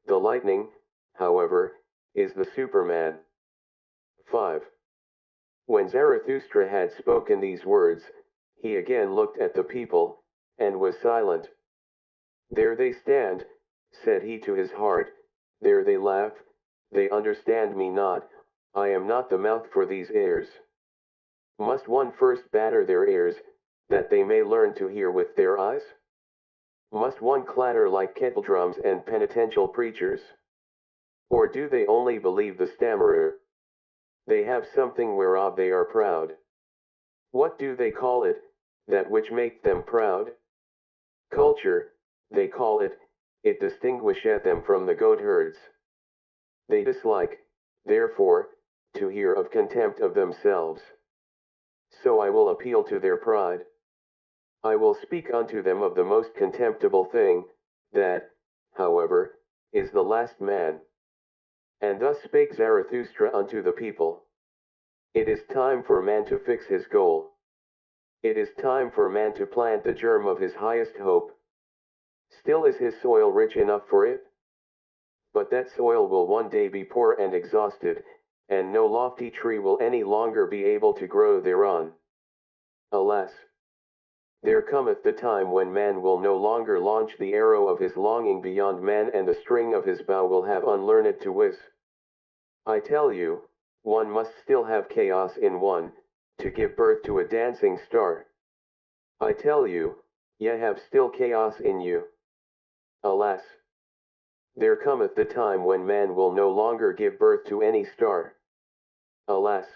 The lightning, however, is the Superman. 5. When Zarathustra had spoken these words, he again looked at the people, and was silent. There they stand, said he to his heart, there they laugh, they understand me not, I am not the mouth for these airs. Must one first batter their ears, that they may learn to hear with their eyes? Must one clatter like kettledrums and penitential preachers? Or do they only believe the stammerer? They have something whereof they are proud. What do they call it, that which maketh them proud? Culture, they call it, it distinguisheth them from the goatherds. They dislike, therefore, to hear of contempt of themselves. So I will appeal to their pride. I will speak unto them of the most contemptible thing, that, however, is the last man. And thus spake Zarathustra unto the people. It is time for man to fix his goal. It is time for man to plant the germ of his highest hope. Still is his soil rich enough for it? But that soil will one day be poor and exhausted, and no lofty tree will any longer be able to grow thereon. Alas! There cometh the time when man will no longer launch the arrow of his longing beyond man, and the string of his bow will have unlearned to whiz. I tell you, one must still have chaos in one, to give birth to a dancing star. I tell you, ye have still chaos in you. Alas! There cometh the time when man will no longer give birth to any star. Alas!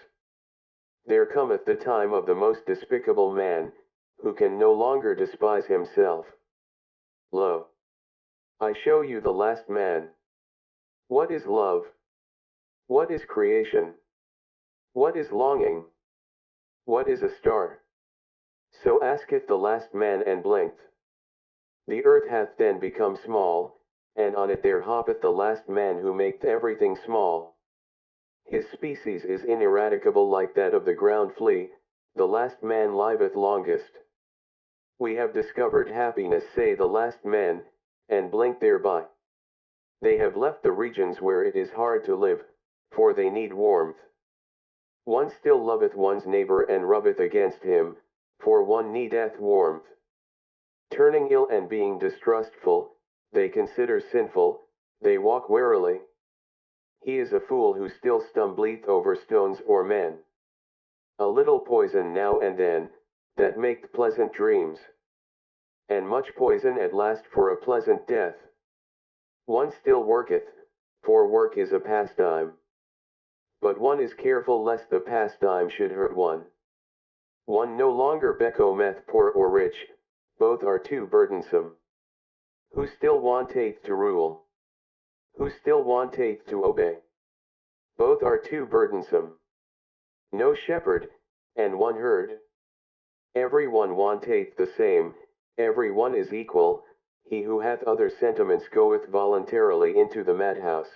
There cometh the time of the most despicable man, who can no longer despise himself. Lo! I show you the last man. What is love? What is creation? What is longing? What is a star? So asketh the last man and blinketh. The earth hath then become small, and on it there hoppeth the last man who maketh everything small. His species is ineradicable like that of the ground flea, the last man liveth longest. We have discovered happiness, say the last men, and blink thereby. They have left the regions where it is hard to live, for they need warmth. One still loveth one's neighbor and rubbeth against him, for one needeth warmth. Turning ill and being distrustful, they consider sinful, they walk warily. He is a fool who still stumbleth over stones or men. A little poison now and then, that maketh pleasant dreams. And much poison at last for a pleasant death. One still worketh, for work is a pastime. But one is careful lest the pastime should hurt one. One no longer becometh poor or rich, both are too burdensome. Who still wanteth to rule? Who still wanteth to obey? Both are too burdensome. No shepherd, and one herd. Every one wanteth the same, every one is equal, he who hath other sentiments goeth voluntarily into the madhouse.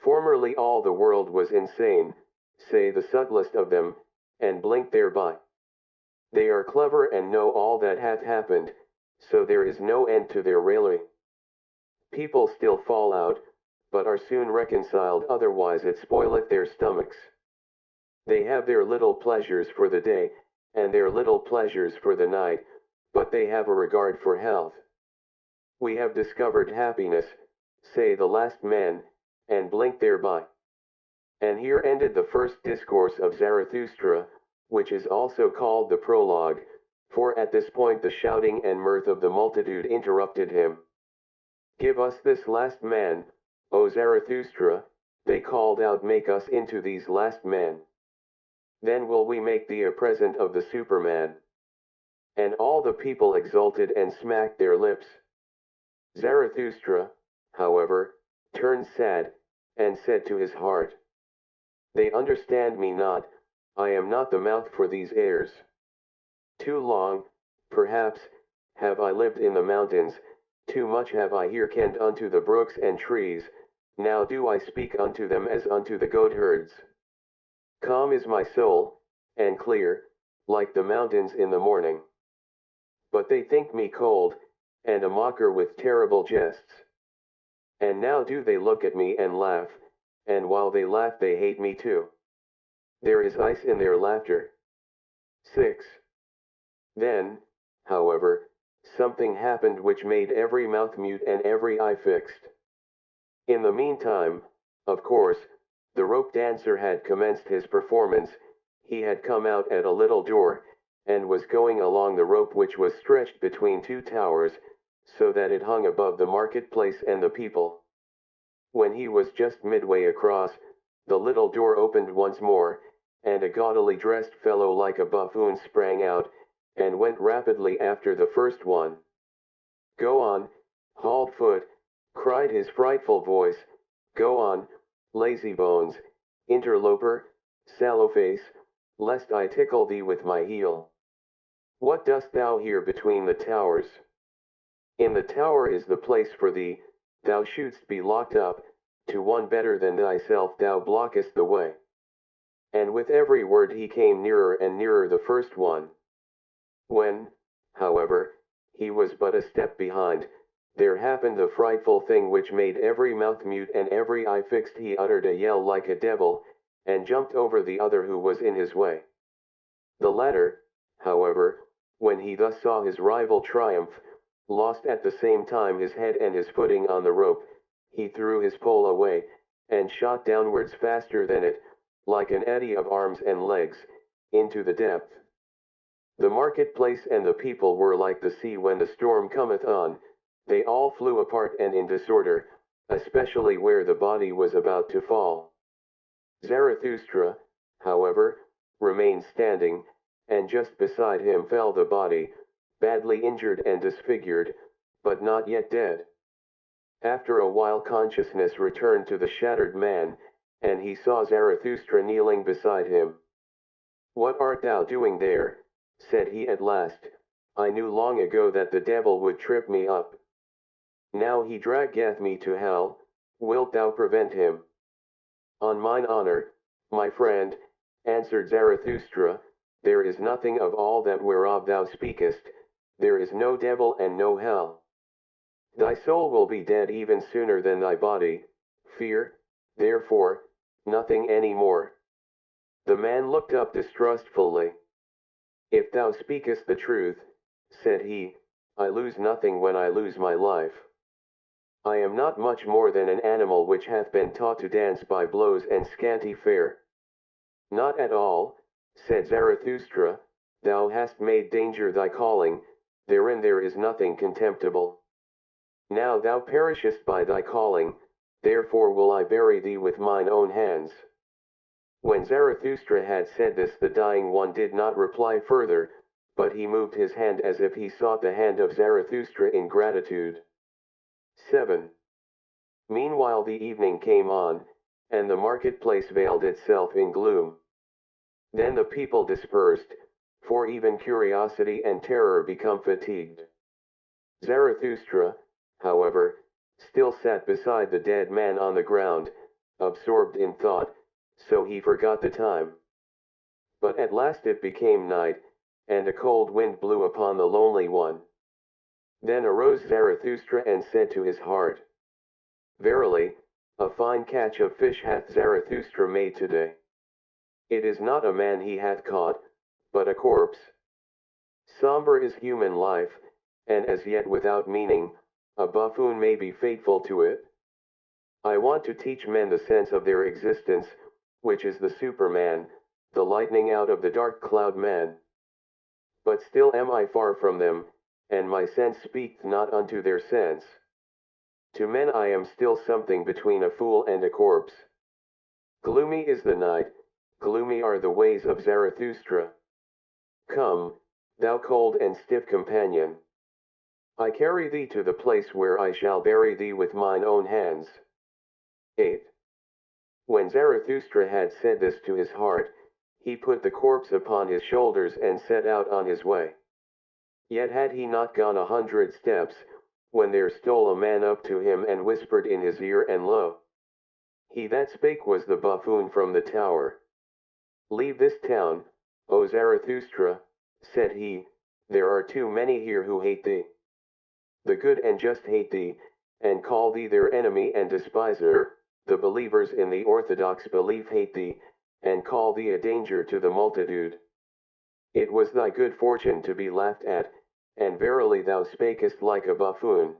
Formerly all the world was insane, say the subtlest of them, and blink thereby. They are clever and know all that hath happened, so there is no end to their raillery. People still fall out, but are soon reconciled, otherwise it spoileth their stomachs. They have their little pleasures for the day, and their little pleasures for the night, but they have a regard for health. We have discovered happiness, say the last men, and blink thereby. And here ended the first discourse of Zarathustra, which is also called the prologue, for at this point the shouting and mirth of the multitude interrupted him. "Give us this last man, O Zarathustra," they called out, "make us into these last men. Then will we make thee a present of the Superman." And all the people exulted and smacked their lips. Zarathustra, however, turned sad, and said to his heart, "They understand me not, I am not the mouth for these airs. Too long, perhaps, have I lived in the mountains, too much have I hearkened unto the brooks and trees, now do I speak unto them as unto the goatherds. Calm is my soul, and clear, like the mountains in the morning. But they think me cold, and a mocker with terrible jests. And now do they look at me and laugh, and while they laugh they hate me too. There is ice in their laughter." 6. Then, however, something happened which made every mouth mute and every eye fixed. In the meantime, of course, the rope dancer had commenced his performance. He had come out at a little door, and was going along the rope which was stretched between two towers, so that it hung above the marketplace and the people. When he was just midway across, the little door opened once more, and a gaudily dressed fellow like a buffoon sprang out, and went rapidly after the first one. "Go on, halt foot," cried his frightful voice, "go on, lazy bones, interloper, sallow face, lest I tickle thee with my heel. What dost thou here between the towers? In the tower is the place for thee, thou shouldst be locked up, to one better than thyself thou blockest the way." And with every word he came nearer and nearer the first one. When, however, he was but a step behind, there happened the frightful thing which made every mouth mute and every eye fixed. He uttered a yell like a devil, and jumped over the other who was in his way. The latter, however, when he thus saw his rival triumph, lost at the same time his head and his footing on the rope. He threw his pole away, and shot downwards faster than it, like an eddy of arms and legs, into the depth. The marketplace and the people were like the sea when the storm cometh on, they all flew apart and in disorder, especially where the body was about to fall. Zarathustra, however, remained standing, and just beside him fell the body, badly injured and disfigured, but not yet dead. After a while consciousness returned to the shattered man, and he saw Zarathustra kneeling beside him. "What art thou doing there?" said he at last. "I knew long ago that the devil would trip me up. Now he draggeth me to hell, wilt thou prevent him?" "On mine honor, my friend," answered Zarathustra, "there is nothing of all that whereof thou speakest, there is no devil and no hell. Thy soul will be dead even sooner than thy body, fear, therefore, nothing any more." The man looked up distrustfully. "If thou speakest the truth," said he, "I lose nothing when I lose my life. I am not much more than an animal which hath been taught to dance by blows and scanty fare." "Not at all," said Zarathustra, "thou hast made danger thy calling, therein there is nothing contemptible. Now thou perishest by thy calling, therefore will I bury thee with mine own hands." When Zarathustra had said this, the dying one did not reply further, but he moved his hand as if he sought the hand of Zarathustra in gratitude. 7. Meanwhile the evening came on, and the marketplace veiled itself in gloom. Then the people dispersed, for even curiosity and terror become fatigued. Zarathustra, however, still sat beside the dead man on the ground, absorbed in thought, so he forgot the time. But at last it became night, and a cold wind blew upon the lonely one. Then arose Zarathustra and said to his heart, "Verily, a fine catch of fish hath Zarathustra made today. It is not a man he hath caught, but a corpse. Somber is human life, and as yet without meaning, a buffoon may be faithful to it. I want to teach men the sense of their existence, which is the Superman, the lightning out of the dark cloud man. But still am I far from them, and my sense speaketh not unto their sense. To men I am still something between a fool and a corpse. Gloomy is the night, gloomy are the ways of Zarathustra. Come, thou cold and stiff companion. I carry thee to the place where I shall bury thee with mine own hands. 8. When Zarathustra had said this to his heart, he put the corpse upon his shoulders and set out on his way. Yet had he not gone 100 steps, when there stole a man up to him and whispered in his ear, and lo! He that spake was the buffoon from the tower. Leave this town, O Zarathustra, said he, there are too many here who hate thee. The good and just hate thee, and call thee their enemy and despiser. The believers in the orthodox belief hate thee, and call thee a danger to the multitude. It was thy good fortune to be laughed at, and verily thou spakest like a buffoon.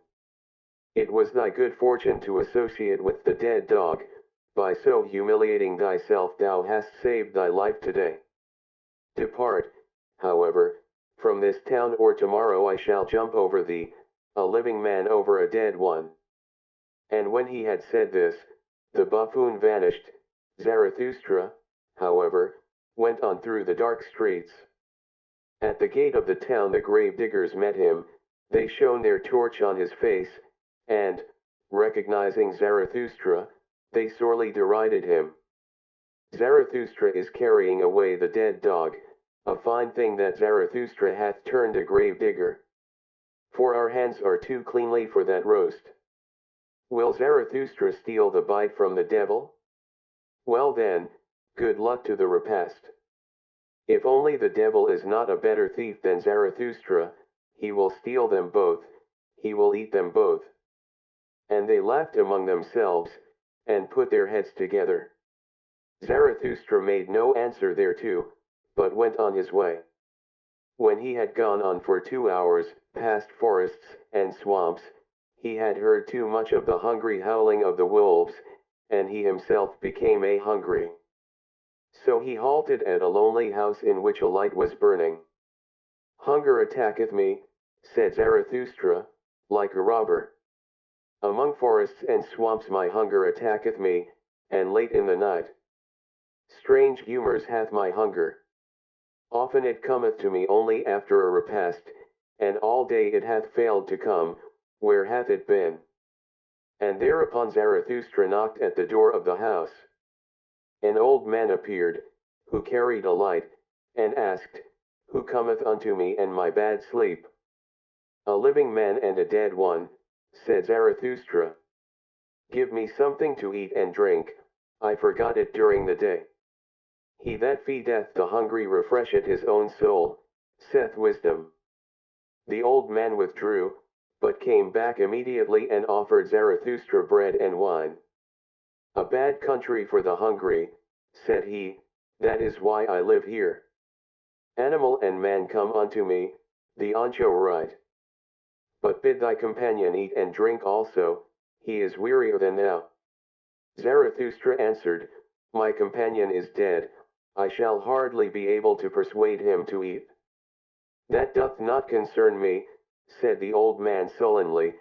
It was thy good fortune to associate with the dead dog, by so humiliating thyself thou hast saved thy life today. Depart, however, from this town, or tomorrow I shall jump over thee, a living man over a dead one. And when he had said this, the buffoon vanished. Zarathustra, however, went on through the dark streets. At the gate of the town the grave diggers met him, they shone their torch on his face, and, recognizing Zarathustra, they sorely derided him. Zarathustra is carrying away the dead dog, a fine thing that Zarathustra hath turned a grave digger. For our hands are too cleanly for that roast. Will Zarathustra steal the bite from the devil? Well then, good luck to the repast. If only the devil is not a better thief than Zarathustra, he will steal them both, he will eat them both. And they laughed among themselves, and put their heads together. Zarathustra made no answer thereto, but went on his way. When he had gone on for 2 hours, past forests and swamps, he had heard too much of the hungry howling of the wolves, and he himself became hungry. So he halted at a lonely house in which a light was burning. Hunger attacketh me, said Zarathustra, like a robber. Among forests and swamps my hunger attacketh me, and late in the night. Strange humours hath my hunger. Often it cometh to me only after a repast, and all day it hath failed to come. Where hath it been? And thereupon Zarathustra knocked at the door of the house. An old man appeared, who carried a light, and asked, Who cometh unto me and my bad sleep? A living man and a dead one, said Zarathustra. Give me something to eat and drink, I forgot it during the day. He that feedeth the hungry refresheth his own soul, saith wisdom. The old man withdrew, but came back immediately and offered Zarathustra bread and wine. A bad country for the hungry, said he, that is why I live here. Animal and man come unto me, the Ancho right. But bid thy companion eat and drink also, he is wearier than thou. Zarathustra answered, My companion is dead, I shall hardly be able to persuade him to eat. That doth not concern me, said the old man sullenly,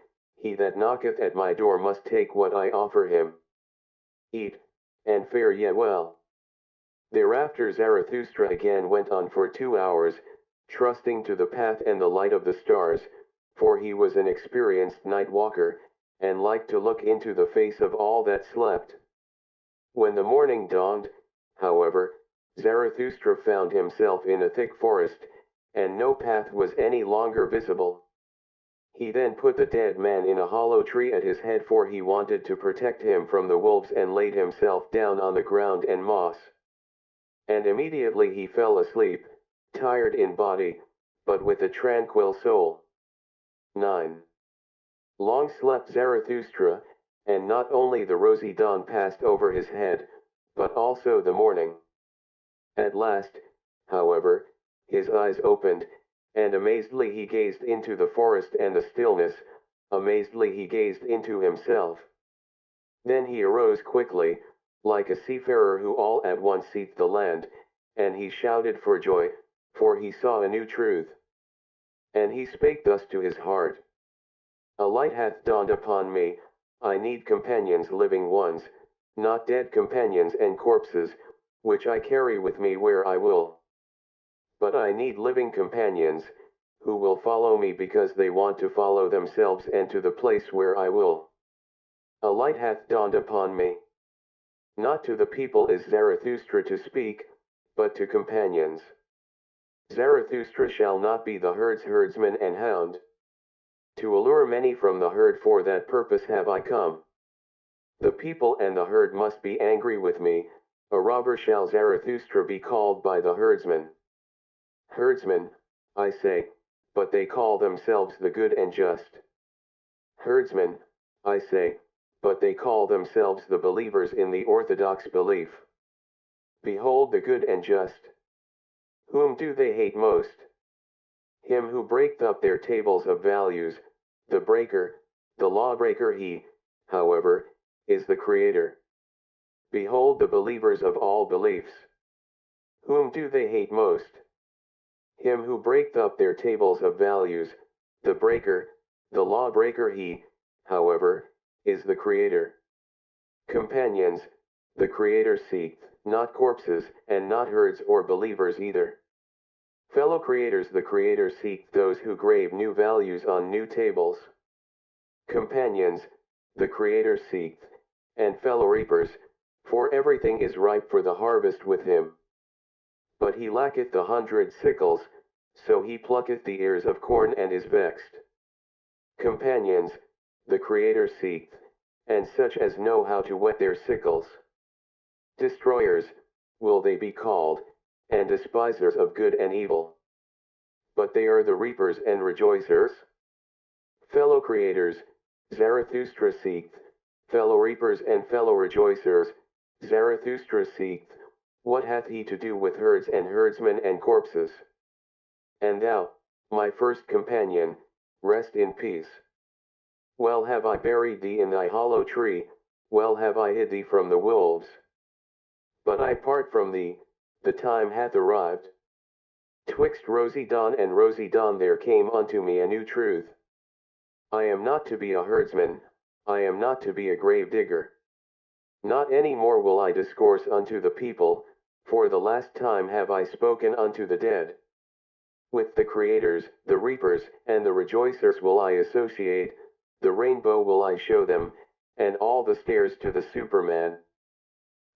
he that knocketh at my door must take what I offer him. Eat, and fare ye well. Thereafter Zarathustra again went on for 2 hours, trusting to the path and the light of the stars, for he was an experienced night walker, and liked to look into the face of all that slept. When the morning dawned, however, Zarathustra found himself in a thick forest, and no path was any longer visible. He then put the dead man in a hollow tree at his head, for he wanted to protect him from the wolves, and laid himself down on the ground and moss. And immediately he fell asleep, tired in body, but with a tranquil soul. 9. Long slept Zarathustra, and not only the rosy dawn passed over his head, but also the morning. At last, however, his eyes opened, and amazedly he gazed into the forest and the stillness, amazedly he gazed into himself. Then he arose quickly, like a seafarer who all at once seeth the land, and he shouted for joy, for he saw a new truth. And he spake thus to his heart: A light hath dawned upon me, I need companions, living ones, not dead companions and corpses, which I carry with me where I will. But I need living companions, who will follow me because they want to follow themselves and to the place where I will. A light hath dawned upon me. Not to the people is Zarathustra to speak, but to companions. Zarathustra shall not be the herd's herdsman and hound. To allure many from the herd, for that purpose have I come. The people and the herd must be angry with me, a robber shall Zarathustra be called by the herdsman. Herdsmen, I say, but they call themselves the good and just. Herdsmen, I say, but they call themselves the believers in the orthodox belief. Behold the good and just. Whom do they hate most? Him who breaketh up their tables of values, the breaker, the lawbreaker. He, however, is the creator. Behold the believers of all beliefs. Whom do they hate most? Him who breaketh up their tables of values, the breaker, the lawbreaker. He, however, is the creator. Companions, the creator seeketh, not corpses, and not herds or believers either. Fellow creators, the creator seeketh those who grave new values on new tables. Companions, the creator seeketh, and fellow reapers, for everything is ripe for the harvest with him. But he lacketh the 100 sickles, so he plucketh the ears of corn and is vexed. Companions, the creator seeketh, and such as know how to whet their sickles. Destroyers, will they be called, and despisers of good and evil. But they are the reapers and rejoicers. Fellow creators, Zarathustra seeketh, fellow reapers and fellow rejoicers, Zarathustra seeketh. What hath he to do with herds and herdsmen and corpses? And thou, my first companion, rest in peace. Well have I buried thee in thy hollow tree, well have I hid thee from the wolves. But I part from thee, the time hath arrived. Twixt rosy dawn and rosy dawn there came unto me a new truth. I am not to be a herdsman, I am not to be a grave digger. Not any more will I discourse unto the people, for the last time have I spoken unto the dead. With the creators, the reapers, and the rejoicers will I associate, the rainbow will I show them, and all the stairs to the Superman.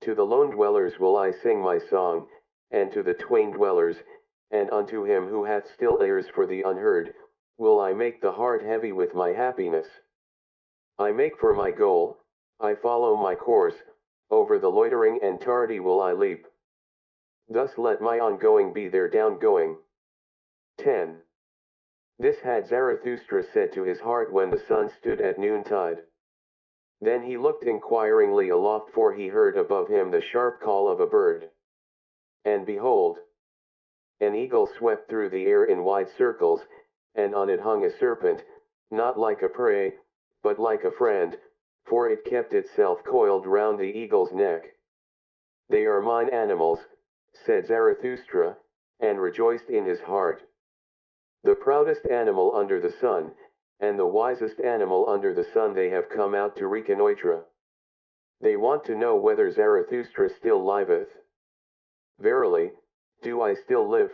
To the lone dwellers will I sing my song, and to the twain dwellers, and unto him who hath still ears for the unheard, will I make the heart heavy with my happiness. I make for my goal, I follow my course, over the loitering and tardy will I leap. Thus let my ongoing be their downgoing. 10. This had Zarathustra said to his heart when the sun stood at noontide. Then he looked inquiringly aloft, for he heard above him the sharp call of a bird. And behold, an eagle swept through the air in wide circles, and on it hung a serpent, not like a prey, but like a friend, for it kept itself coiled round the eagle's neck. They are mine animals, said Zarathustra, and rejoiced in his heart. The proudest animal under the sun, and the wisest animal under the sun, they have come out to reconnoitre. They want to know whether Zarathustra still liveth. Verily, do I still live?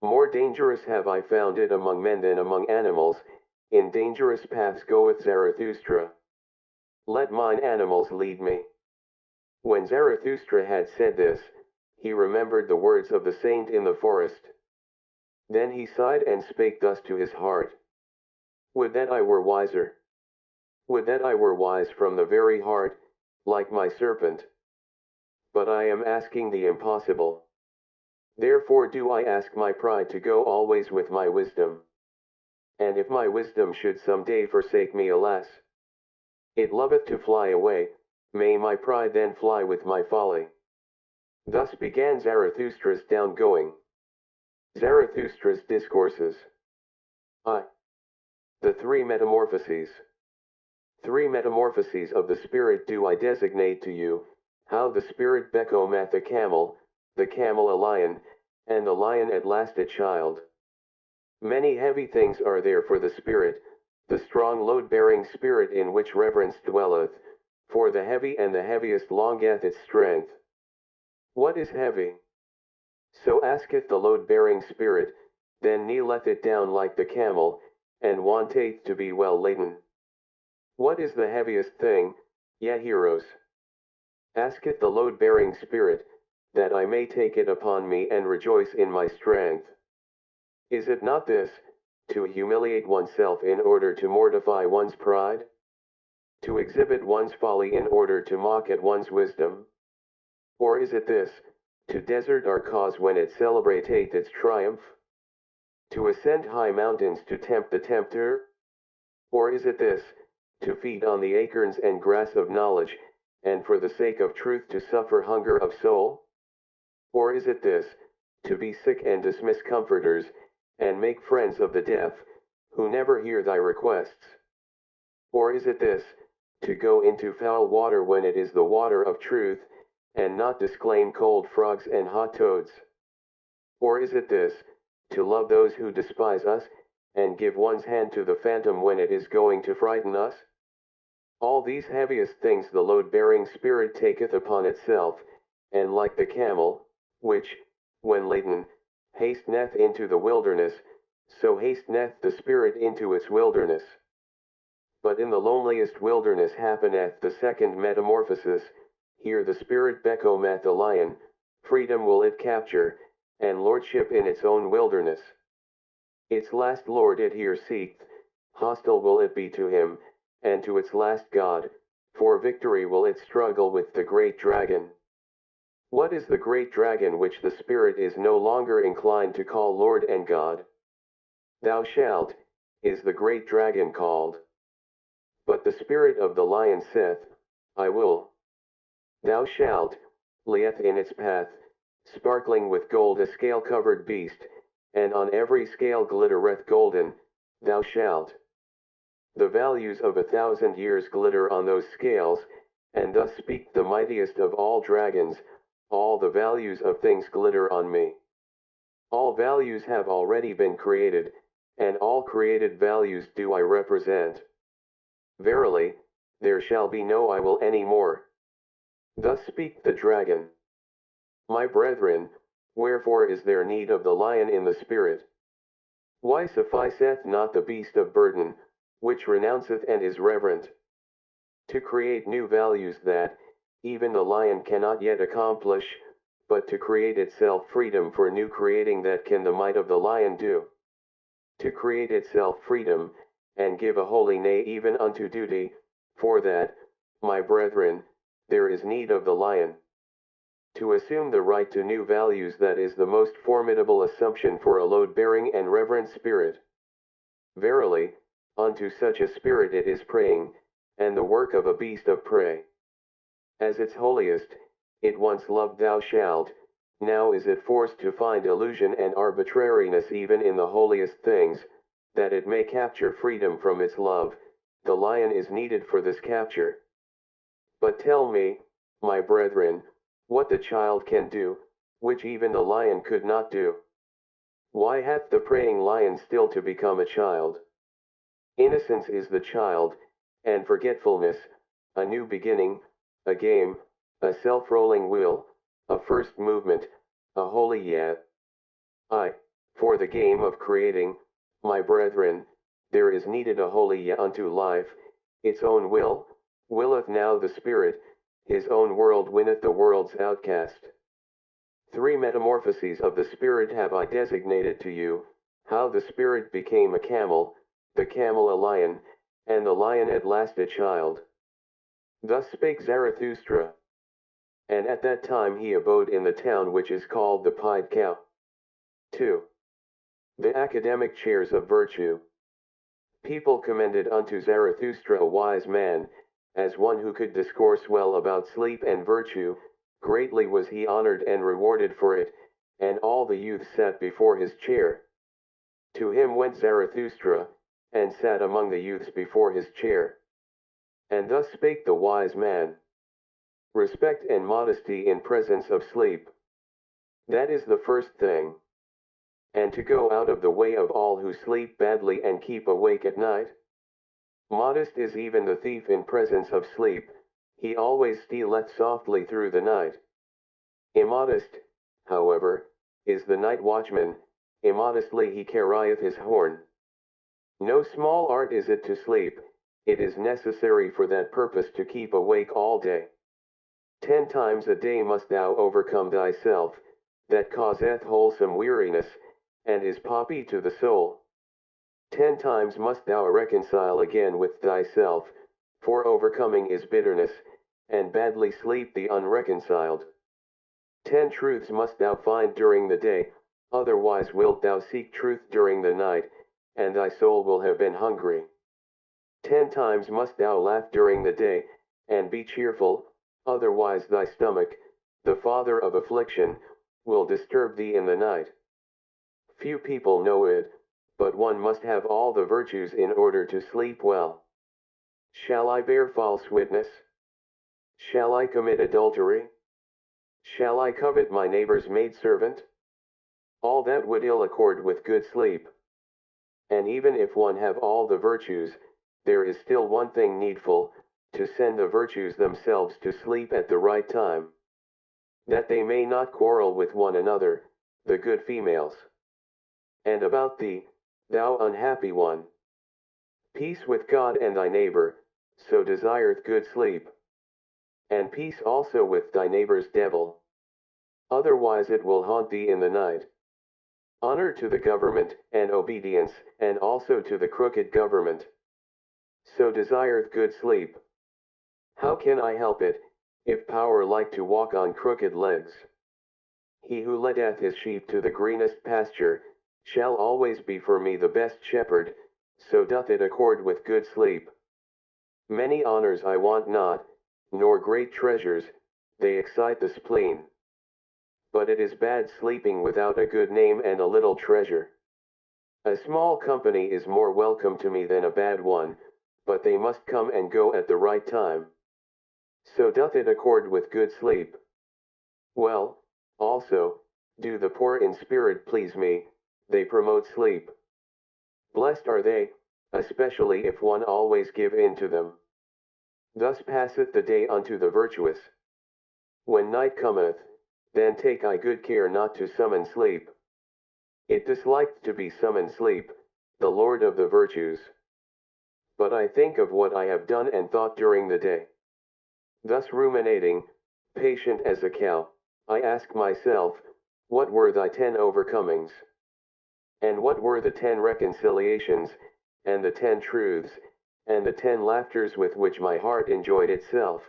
More dangerous have I found it among men than among animals, in dangerous paths goeth Zarathustra. Let mine animals lead me. When Zarathustra had said this, he remembered the words of the saint in the forest. Then he sighed and spake thus to his heart. Would that I were wiser. Would that I were wise from the very heart, like my serpent. But I am asking the impossible. Therefore do I ask my pride to go always with my wisdom. And if my wisdom should some day forsake me, alas, it loveth to fly away, may my pride then fly with my folly. Thus began Zarathustra's downgoing. Zarathustra's discourses. I. The three metamorphoses. Three metamorphoses of the spirit do I designate to you, how the spirit becometh a camel, the camel a lion, and the lion at last a child. Many heavy things are there for the spirit, the strong load-bearing spirit in which reverence dwelleth, for the heavy and the heaviest longeth its strength. What is heavy? So asketh the load-bearing spirit, then kneeleth it down like the camel, and wanteth to be well laden. What is the heaviest thing, ye heroes? Asketh the load-bearing spirit, that I may take it upon me and rejoice in my strength. Is it not this, to humiliate oneself in order to mortify one's pride? To exhibit one's folly in order to mock at one's wisdom? Or is it this, to desert our cause when it celebrateth its triumph? To ascend high mountains to tempt the tempter? Or is it this, to feed on the acorns and grass of knowledge, and for the sake of truth to suffer hunger of soul? Or is it this, to be sick and dismiss comforters, and make friends of the deaf, who never hear thy requests? Or is it this, to go into foul water when it is the water of truth, and not disclaim cold frogs and hot toads? Or is it this, to love those who despise us, and give one's hand to the phantom when it is going to frighten us? All these heaviest things the load-bearing spirit taketh upon itself, and like the camel, which, when laden, hasteneth into the wilderness, so hasteneth the spirit into its wilderness. But in the loneliest wilderness happeneth the second metamorphosis, here the spirit becometh the lion, freedom will it capture, and lordship in its own wilderness. Its last lord it here seeketh, hostile will it be to him, and to its last god, for victory will it struggle with the great dragon. What is the great dragon which the spirit is no longer inclined to call Lord and God? Thou shalt, is the great dragon called. But the spirit of the lion saith, I will. Thou shalt, lieth in its path, sparkling with gold a scale-covered beast, and on every scale glittereth golden, thou shalt. The values of 1,000 years glitter on those scales, and thus speak the mightiest of all dragons, all the values of things glitter on me. All values have already been created, and all created values do I represent. Verily, there shall be no I will any more. Thus speak the dragon. My brethren, wherefore is there need of the lion in the spirit? Why sufficeth not the beast of burden, which renounceth and is reverent? To create new values that, even the lion cannot yet accomplish, but to create itself freedom for new creating that can the might of the lion do. To create itself freedom, and give a holy nay even unto duty, for that, my brethren, there is need of the lion. To assume the right to new values, that is the most formidable assumption for a load-bearing and reverent spirit. Verily, unto such a spirit it is praying, and the work of a beast of prey. As its holiest, it once loved thou shalt, now is it forced to find illusion and arbitrariness even in the holiest things, that it may capture freedom from its love. The lion is needed for this capture. But tell me, my brethren, what the child can do, which even the lion could not do. Why hath the praying lion still to become a child? Innocence is the child, and forgetfulness, a new beginning, a game, a self-rolling wheel, a first movement, a holy yet. Aye, for the game of creating, my brethren, there is needed a holy yet unto life, its own will, willeth now the spirit, his own world winneth the world's outcast. 3 metamorphoses of the spirit have I designated to you, how the spirit became a camel, the camel a lion, and the lion at last a child. Thus spake Zarathustra. And at that time he abode in the town which is called the Pied Cow. 2. The academic chairs of virtue. People commended unto Zarathustra a wise man, as one who could discourse well about sleep and virtue. Greatly was he honored and rewarded for it, and all the youths sat before his chair. To him went Zarathustra, and sat among the youths before his chair. And thus spake the wise man. Respect and modesty in presence of sleep. That is the first thing. And to go out of the way of all who sleep badly and keep awake at night. Modest is even the thief in presence of sleep, he always stealeth softly through the night. Immodest, however, is the night watchman, immodestly he carrieth his horn. No small art is it to sleep, it is necessary for that purpose to keep awake all day. 10 times a day must thou overcome thyself, that causeth wholesome weariness, and is poppy to the soul. 10 times must thou reconcile again with thyself, for overcoming is bitterness, and badly sleep the unreconciled. 10 truths must thou find during the day, otherwise wilt thou seek truth during the night, and thy soul will have been hungry. 10 times must thou laugh during the day, and be cheerful, otherwise thy stomach, the father of affliction, will disturb thee in the night. Few people know it, but one must have all the virtues in order to sleep well. Shall I bear false witness? Shall I commit adultery? Shall I covet my neighbor's maidservant? All that would ill accord with good sleep. And even if one have all the virtues, there is still one thing needful, to send the virtues themselves to sleep at the right time. That they may not quarrel with one another, the good females. And about thee, thou unhappy one. Peace with God and thy neighbor, so desireth good sleep. And peace also with thy neighbor's devil. Otherwise it will haunt thee in the night. Honor to the government, and obedience, and also to the crooked government. So desireth good sleep. How can I help it, if power like to walk on crooked legs? He who leadeth his sheep to the greenest pasture, shall always be for me the best shepherd, so doth it accord with good sleep. Many honors I want not, nor great treasures, they excite the spleen. But it is bad sleeping without a good name and a little treasure. A small company is more welcome to me than a bad one, but they must come and go at the right time. So doth it accord with good sleep. Well, also, do the poor in spirit please me, they promote sleep. Blessed are they, especially if one always give in to them. Thus passeth the day unto the virtuous. When night cometh, then take I good care not to summon sleep. It disliked to be summoned sleep, the lord of the virtues. But I think of what I have done and thought during the day. Thus ruminating, patient as a cow, I ask myself, what were thy 10 overcomings? And what were the 10 reconciliations, and the 10 truths, and the 10 laughters with which my heart enjoyed itself?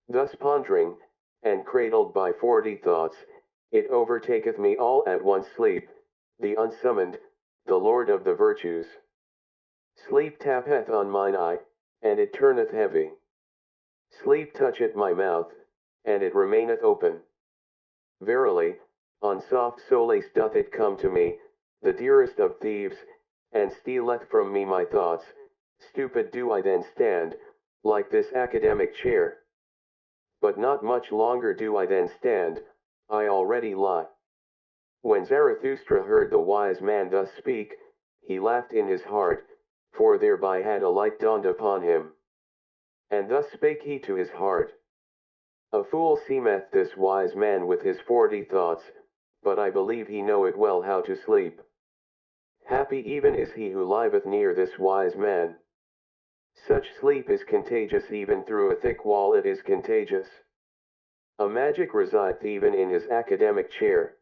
Thus pondering, and cradled by 40 thoughts, it overtaketh me all at once sleep, the unsummoned, the lord of the virtues. Sleep tappeth on mine eye, and it turneth heavy. Sleep toucheth my mouth, and it remaineth open. Verily, on soft solace doth it come to me, the dearest of thieves, and stealeth from me my thoughts. Stupid do I then stand, like this academic chair. But not much longer do I then stand, I already lie. When Zarathustra heard the wise man thus speak, he laughed in his heart, for thereby had a light dawned upon him. And thus spake he to his heart. A fool seemeth this wise man with his 40 thoughts, but I believe he knoweth well how to sleep. Happy even is he who liveth near this wise man. Such sleep is contagious, even through a thick wall it is contagious. A magic resideth even in his academic chair.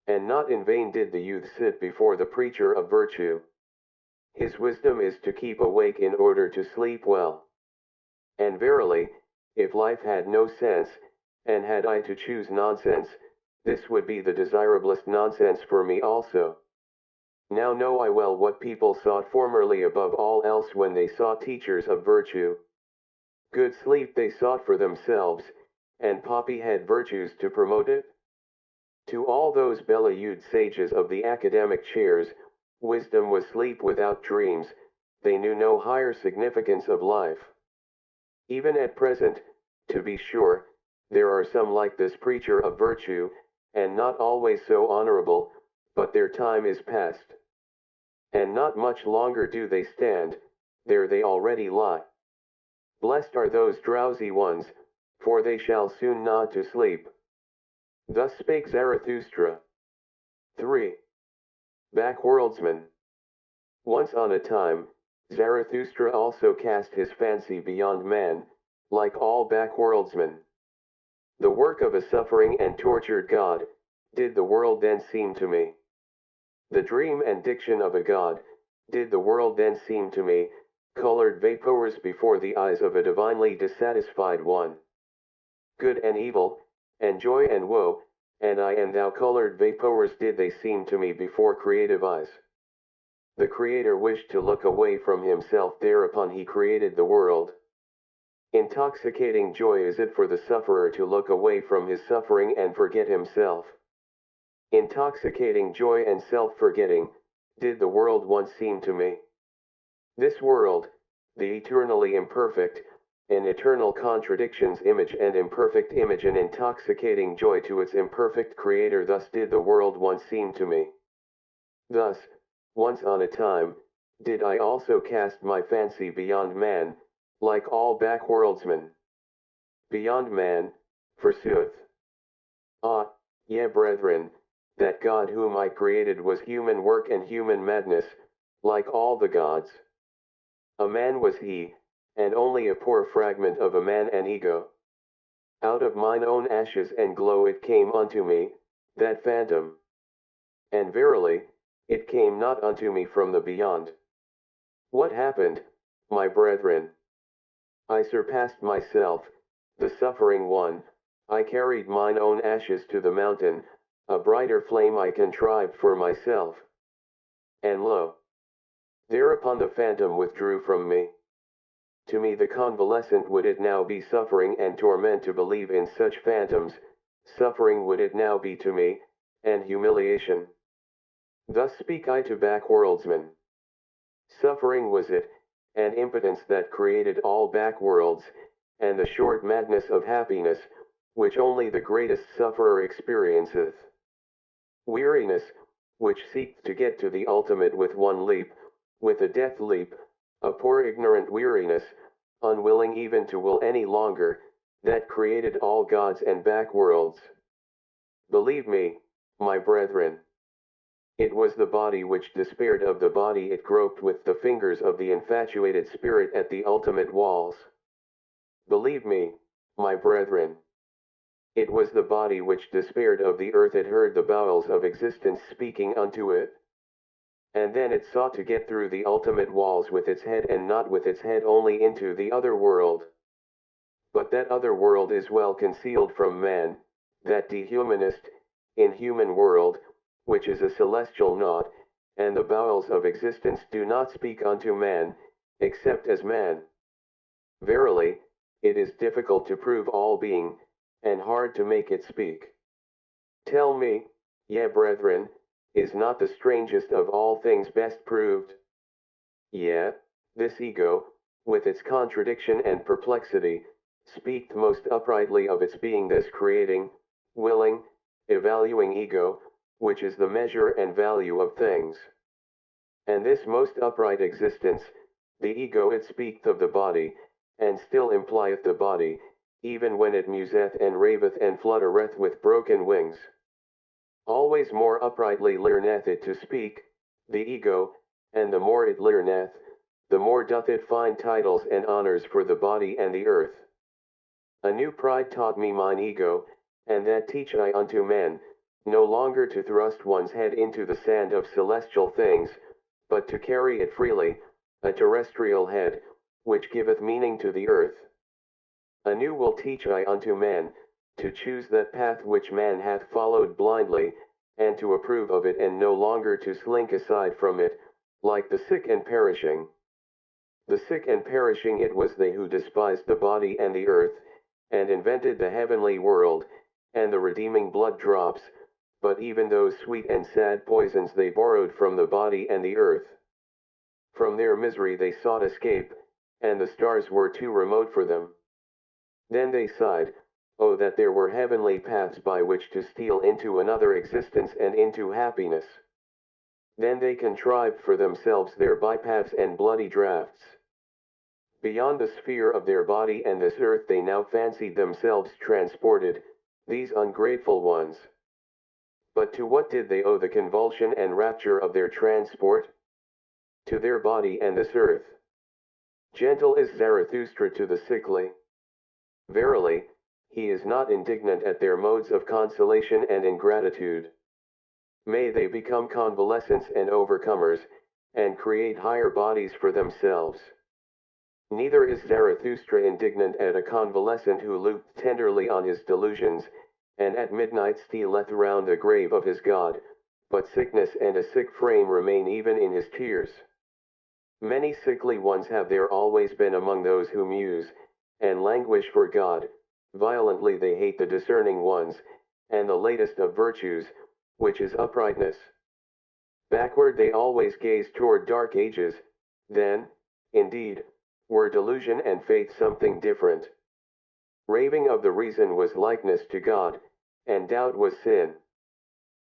And not in vain did the youth sit before the preacher of virtue. His wisdom is to keep awake in order to sleep well. And verily, if life had no sense, and had I to choose nonsense, this would be the desirablest nonsense for me also. Now know I well what people sought formerly above all else when they sought teachers of virtue. Good sleep they sought for themselves, and poppy had virtues to promote it. To all those bellied sages of the academic chairs, wisdom was sleep without dreams, they knew no higher significance of life. Even at present, to be sure, there are some like this preacher of virtue, and not always so honorable, but their time is past. And not much longer do they stand, there they already lie. Blessed are those drowsy ones, for they shall soon nod to sleep. Thus spake Zarathustra. 3. Backworldsman. Once on a time, Zarathustra also cast his fancy beyond man, like all backworldsmen. The work of a suffering and tortured God, did the world then seem to me. The dream and diction of a God, did the world then seem to me, colored vapors before the eyes of a divinely dissatisfied one. Good and evil, and joy and woe, and I and thou colored vapors did they seem to me before creative eyes. The Creator wished to look away from himself, thereupon he created the world. Intoxicating joy is it for the sufferer to look away from his suffering and forget himself. Intoxicating joy and self-forgetting, did the world once seem to me. This world, the eternally imperfect, an eternal contradiction's image and imperfect image, an intoxicating joy to its imperfect creator, thus did the world once seem to me. Thus, once on a time, did I also cast my fancy beyond man, like all backworldsmen. Beyond man, forsooth. Ah, ye brethren, that God whom I created was human work and human madness, like all the gods. A man was he, and only a poor fragment of a man and ego. Out of mine own ashes and glow it came unto me, that phantom. And verily, it came not unto me from the beyond. What happened, my brethren? I surpassed myself, the suffering one, I carried mine own ashes to the mountain, a brighter flame I contrived for myself. And lo! Thereupon the phantom withdrew from me. To me the convalescent would it now be suffering and torment to believe in such phantoms, suffering would it now be to me, and humiliation. Thus speak I to backworldsmen. Suffering was it, and impotence that created all backworlds, and the short madness of happiness, which only the greatest sufferer experienceth. Weariness, which seeketh to get to the ultimate with one leap, with a death leap, a poor ignorant weariness, unwilling even to will any longer, that created all gods and backworlds. Believe me, my brethren. It was the body which despaired of the body, it groped with the fingers of the infatuated spirit at the ultimate walls. Believe me, my brethren. It was the body which despaired of the earth, it heard the bowels of existence speaking unto it. And then it sought to get through the ultimate walls with its head, and not with its head only, into the other world. But that other world is well concealed from man, that dehumanist, inhuman world, which is a celestial naught, and the bowels of existence do not speak unto man, except as man. Verily, it is difficult to prove all being, and hard to make it speak. Tell me, ye brethren, is not the strangest of all things best proved? Yea, this ego, with its contradiction and perplexity, speaketh most uprightly of its being, this creating, willing, evaluing ego, which is the measure and value of things. And this most upright existence, the ego, it speaketh of the body, and still implieth the body, even when it museth and raveth and fluttereth with broken wings. Always more uprightly learneth it to speak, the ego, and the more it learneth, the more doth it find titles and honors for the body and the earth. A new pride taught me mine ego, and that teach I unto men, no longer to thrust one's head into the sand of celestial things, but to carry it freely, a terrestrial head, which giveth meaning to the earth. Anew will teach I unto men, to choose that path which man hath followed blindly, and to approve of it, and no longer to slink aside from it, like the sick and perishing. The sick and perishing, it was they who despised the body and the earth, and invented the heavenly world, and the redeeming blood drops, but even those sweet and sad poisons they borrowed from the body and the earth. From their misery they sought escape, and the stars were too remote for them. Then they sighed, Oh, that there were heavenly paths by which to steal into another existence and into happiness. Then they contrived for themselves their bypaths and bloody drafts. Beyond the sphere of their body and this earth they now fancied themselves transported, these ungrateful ones. But to what did they owe the convulsion and rapture of their transport? To their body and this earth. Gentle is Zarathustra to the sickly. Verily, he is not indignant at their modes of consolation and ingratitude. May they become convalescents and overcomers, and create higher bodies for themselves. Neither is Zarathustra indignant at a convalescent who looped tenderly on his delusions, and at midnight stealeth round the grave of his God, but sickness and a sick frame remain even in his tears. Many sickly ones have there always been among those who muse, and languish for God. Violently they hate the discerning ones, and the latest of virtues, which is uprightness. Backward they always gaze toward dark ages, then, indeed, were delusion and faith something different. Raving of the reason was likeness to God, and doubt was sin.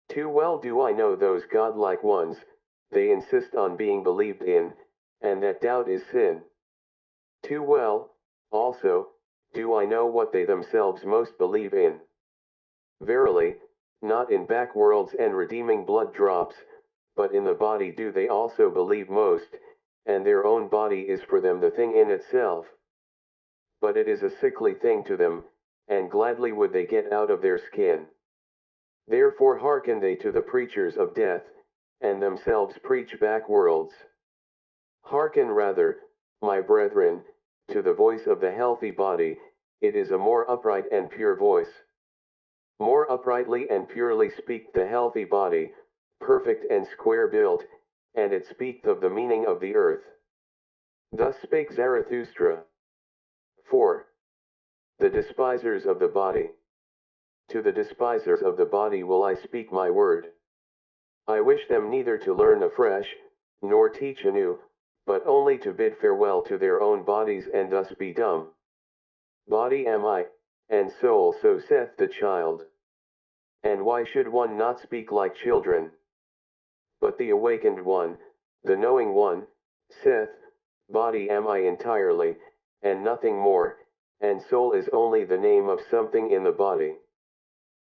Too well do I know those godlike ones, they insist on being believed in, and that doubt is sin. Too well, also, do I know what they themselves most believe in. Verily, not in back worlds and redeeming blood drops, but in the body do they also believe most, and their own body is for them the thing in itself. But it is a sickly thing to them, and gladly would they get out of their skin. Therefore hearken they to the preachers of death, and themselves preach back worlds. Hearken rather, my brethren, to the voice of the healthy body, it is a more upright and pure voice. More uprightly and purely speak the healthy body, perfect and square built, and it speaketh of the meaning of the earth. Thus spake Zarathustra. 4. The despisers of the body. To the despisers of the body will I speak my word. I wish them neither to learn afresh, nor teach anew, but only to bid farewell to their own bodies and thus be dumb. Body am I, and soul, so saith the child. And why should one not speak like children? But the awakened one, the knowing one, saith, Body am I entirely, and nothing more, and soul is only the name of something in the body.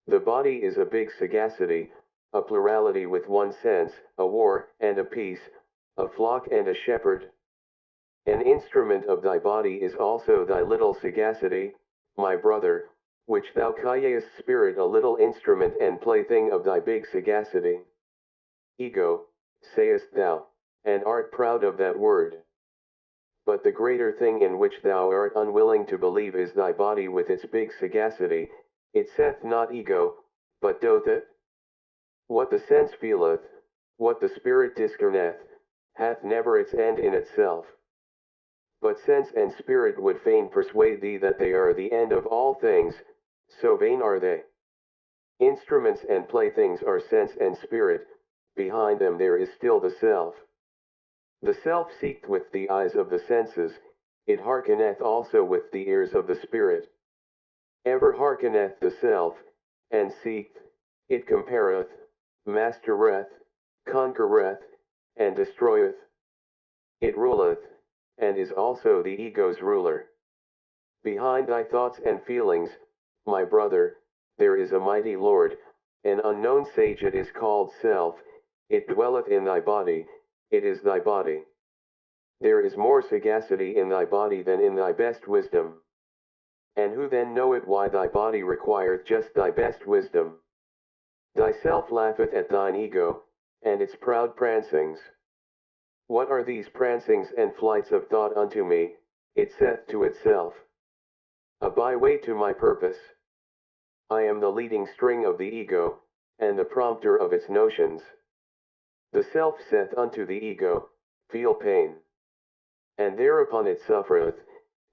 The body is a big sagacity, a plurality with one sense, a war and a peace, a flock and a shepherd. An instrument of thy body is also thy little sagacity, my brother, which thou callest spirit, a little instrument and plaything of thy big sagacity. Ego, sayest thou, and art proud of that word. But the greater thing in which thou art unwilling to believe is thy body with its big sagacity. It saith not ego, but doth it. What the sense feeleth, what the spirit discerneth, hath never its end in itself. But sense and spirit would fain persuade thee that they are the end of all things, so vain are they. Instruments and playthings are sense and spirit, behind them there is still the self. The self seeketh with the eyes of the senses, it hearkeneth also with the ears of the spirit. Ever hearkeneth the self, and seeketh, it compareth, mastereth, conquereth, and destroyeth. It ruleth, and is also the ego's ruler. Behind thy thoughts and feelings, my brother, there is a mighty Lord, an unknown sage, it is called self, it dwelleth in thy body, it is thy body. There is more sagacity in thy body than in thy best wisdom. And who then knoweth why thy body requireth just thy best wisdom? Thyself laugheth at thine ego, and its proud prancings. What are these prancings and flights of thought unto me? It saith to itself. A byway to my purpose. I am the leading string of the ego, and the prompter of its notions. The self saith unto the ego, feel pain. And thereupon it suffereth,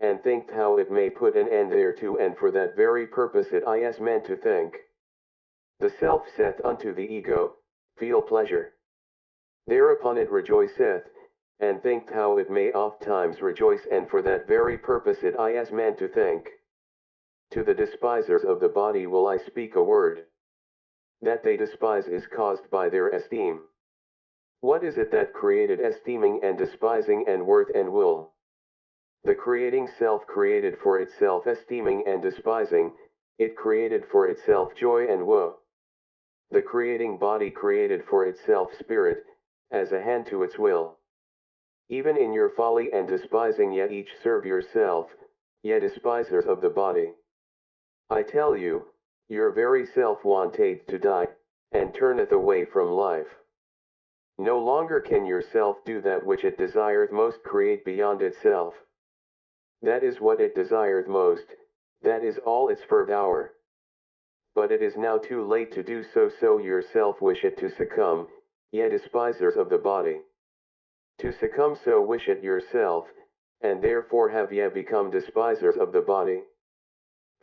and thinketh how it may put an end thereto, and for that very purpose it is meant to think. The self saith unto the ego, feel pleasure. Thereupon it rejoiceth, and thinketh how it may oft times rejoice, and for that very purpose it is meant to think. To the despisers of the body will I speak a word. That they despise is caused by their esteem. What is it that created esteeming and despising and worth and will? The creating self created for itself esteeming and despising, it created for itself joy and woe. The creating body created for itself spirit, as a hand to its will. Even in your folly and despising yet each serve yourself, ye despisers of the body. I tell you, your very self wanteth to die, and turneth away from life. No longer can yourself do that which it desireth most create beyond itself. That is what it desireth most, that is all its fervent hour. But it is now too late to do so, so yourself wish it to succumb, ye despisers of the body. To succumb so wish it yourself, and therefore have ye become despisers of the body.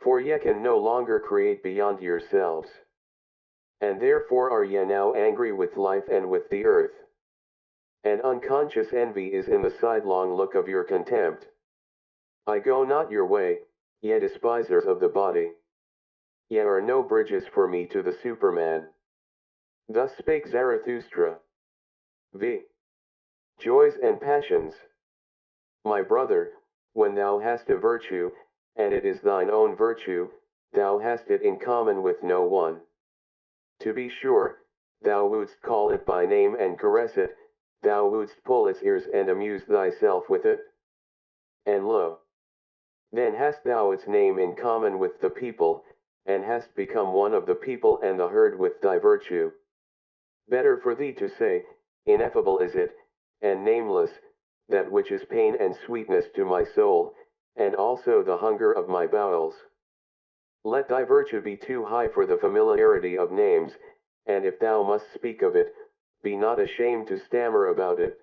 For ye can no longer create beyond yourselves. And therefore are ye now angry with life and with the earth. And unconscious envy is in the sidelong look of your contempt. I go not your way, ye despisers of the body. Ye are no bridges for me to the Superman. Thus spake Zarathustra. V. Joys and passions. My brother, when thou hast a virtue, and it is thine own virtue, thou hast it in common with no one. To be sure, thou wouldst call it by name and caress it, thou wouldst pull its ears and amuse thyself with it. And lo, then hast thou its name in common with the people, and hast become one of the people and the herd with thy virtue. Better for thee to say, ineffable is it, and nameless, that which is pain and sweetness to my soul, and also the hunger of my bowels. Let thy virtue be too high for the familiarity of names, and if thou must speak of it, be not ashamed to stammer about it.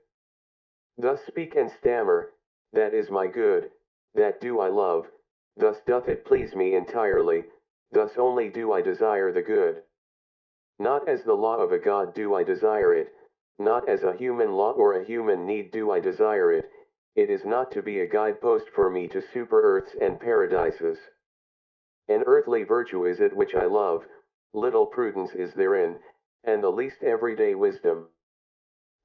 Thus speak and stammer, that is my good, that do I love, thus doth it please me entirely, thus only do I desire the good. Not as the law of a god do I desire it, not as a human law or a human need do I desire it, it is not to be a guidepost for me to super-earths and paradises. An earthly virtue is it which I love, little prudence is therein, and the least everyday wisdom.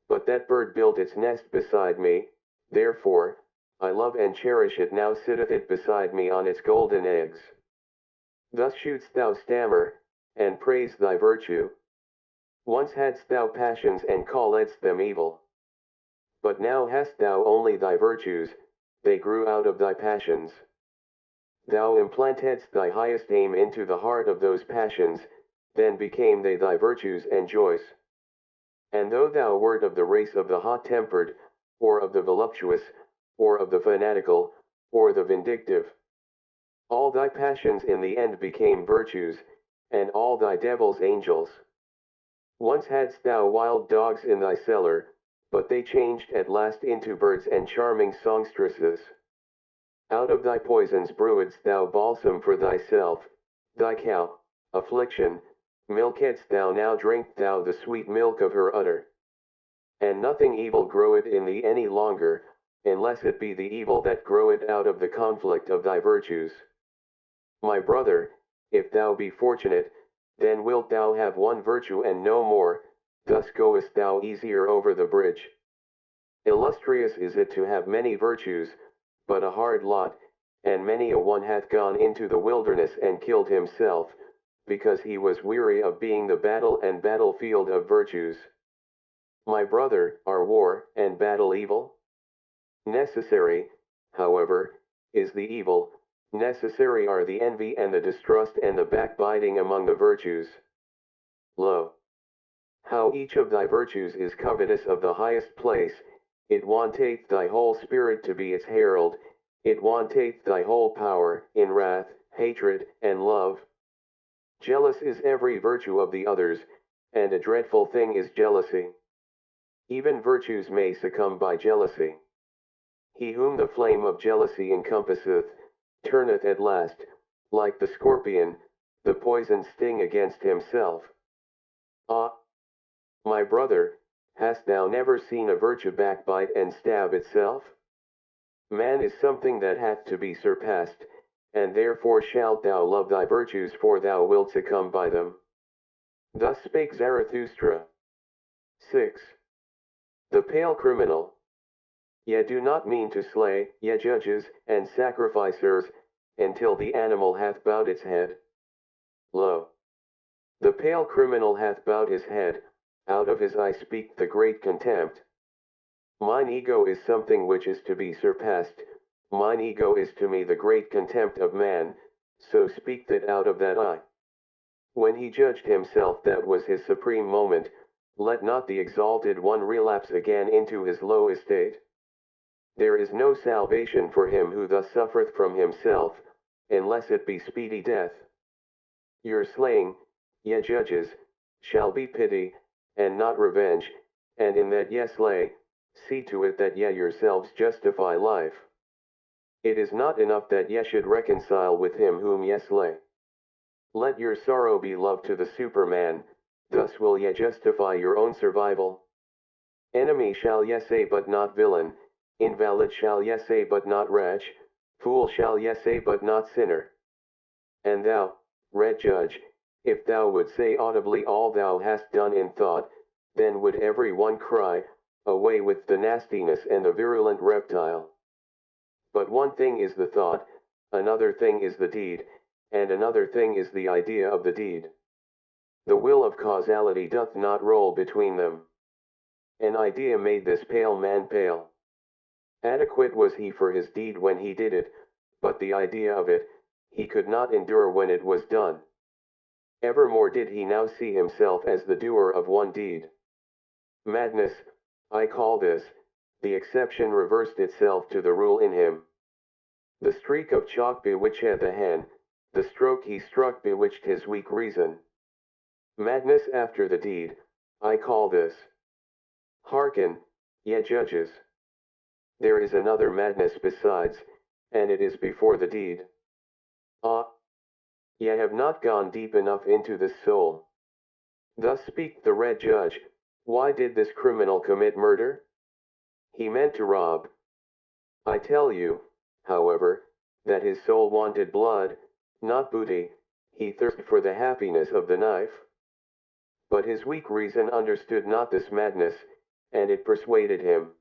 But that bird built its nest beside me, therefore, I love and cherish it, now sitteth it beside me on its golden eggs. Thus shouldst thou stammer, and praise thy virtue. Once hadst thou passions and calledst them evil. But now hast thou only thy virtues, they grew out of thy passions. Thou implantedst thy highest aim into the heart of those passions, then became they thy virtues and joys. And though thou wert of the race of the hot-tempered, or of the voluptuous, or of the fanatical, or the vindictive, all thy passions in the end became virtues, and all thy devils angels. Once hadst thou wild dogs in thy cellar, but they changed at last into birds and charming songstresses. Out of thy poisons brewedst thou balsam for thyself, thy cow, affliction, milkedst thou, now drink thou the sweet milk of her udder. And nothing evil groweth in thee any longer, unless it be the evil that groweth out of the conflict of thy virtues. My brother, if thou be fortunate, then wilt thou have one virtue and no more, thus goest thou easier over the bridge. Illustrious is it to have many virtues, but a hard lot, and many a one hath gone into the wilderness and killed himself, because he was weary of being the battle and battlefield of virtues. My brother, are war and battle evil? Necessary, however, is the evil, necessary are the envy and the distrust and the backbiting among the virtues. Lo, how each of thy virtues is covetous of the highest place, it wanteth thy whole spirit to be its herald, it wanteth thy whole power, in wrath, hatred, and love. Jealous is every virtue of the others, and a dreadful thing is jealousy. Even virtues may succumb by jealousy. He whom the flame of jealousy encompasseth, turneth at last, like the scorpion, the poison sting against himself. Ah, my brother, hast thou never seen a virtue backbite and stab itself? Man is something that hath to be surpassed, and therefore shalt thou love thy virtues, for thou wilt succumb by them. Thus spake Zarathustra. 6. The pale criminal. Ye do not mean to slay, ye judges, and sacrificers, until the animal hath bowed its head. Lo! The pale criminal hath bowed his head, out of his eye speak the great contempt. Mine ego is something which is to be surpassed, mine ego is to me the great contempt of man, so speak that out of that eye. When he judged himself that was his supreme moment, let not the exalted one relapse again into his low estate. There is no salvation for him who thus suffereth from himself, unless it be speedy death. Your slaying, ye judges, shall be pity, and not revenge, and in that ye slay, see to it that ye yourselves justify life. It is not enough that ye should reconcile with him whom ye slay. Let your sorrow be love to the Superman, thus will ye justify your own survival. Enemy shall ye say but not villain, invalid shall ye say but not wretch, fool shall ye say but not sinner. And thou, red judge, if thou would say audibly all thou hast done in thought, then would every one cry, away with the nastiness and the virulent reptile. But one thing is the thought, another thing is the deed, and another thing is the idea of the deed. The will of causality doth not roll between them. An idea made this pale man pale. Adequate was he for his deed when he did it, but the idea of it, he could not endure when it was done. Evermore did he now see himself as the doer of one deed. Madness, I call this, the exception reversed itself to the rule in him. The streak of chalk bewitched the hand, the stroke he struck bewitched his weak reason. Madness after the deed, I call this. Hearken, ye judges. There is another madness besides, and it is before the deed. Ah! Ye have not gone deep enough into this soul. Thus speak the red judge. Why did this criminal commit murder? He meant to rob. I tell you, however, that his soul wanted blood, not booty, he thirsted for the happiness of the knife. But his weak reason understood not this madness, and it persuaded him.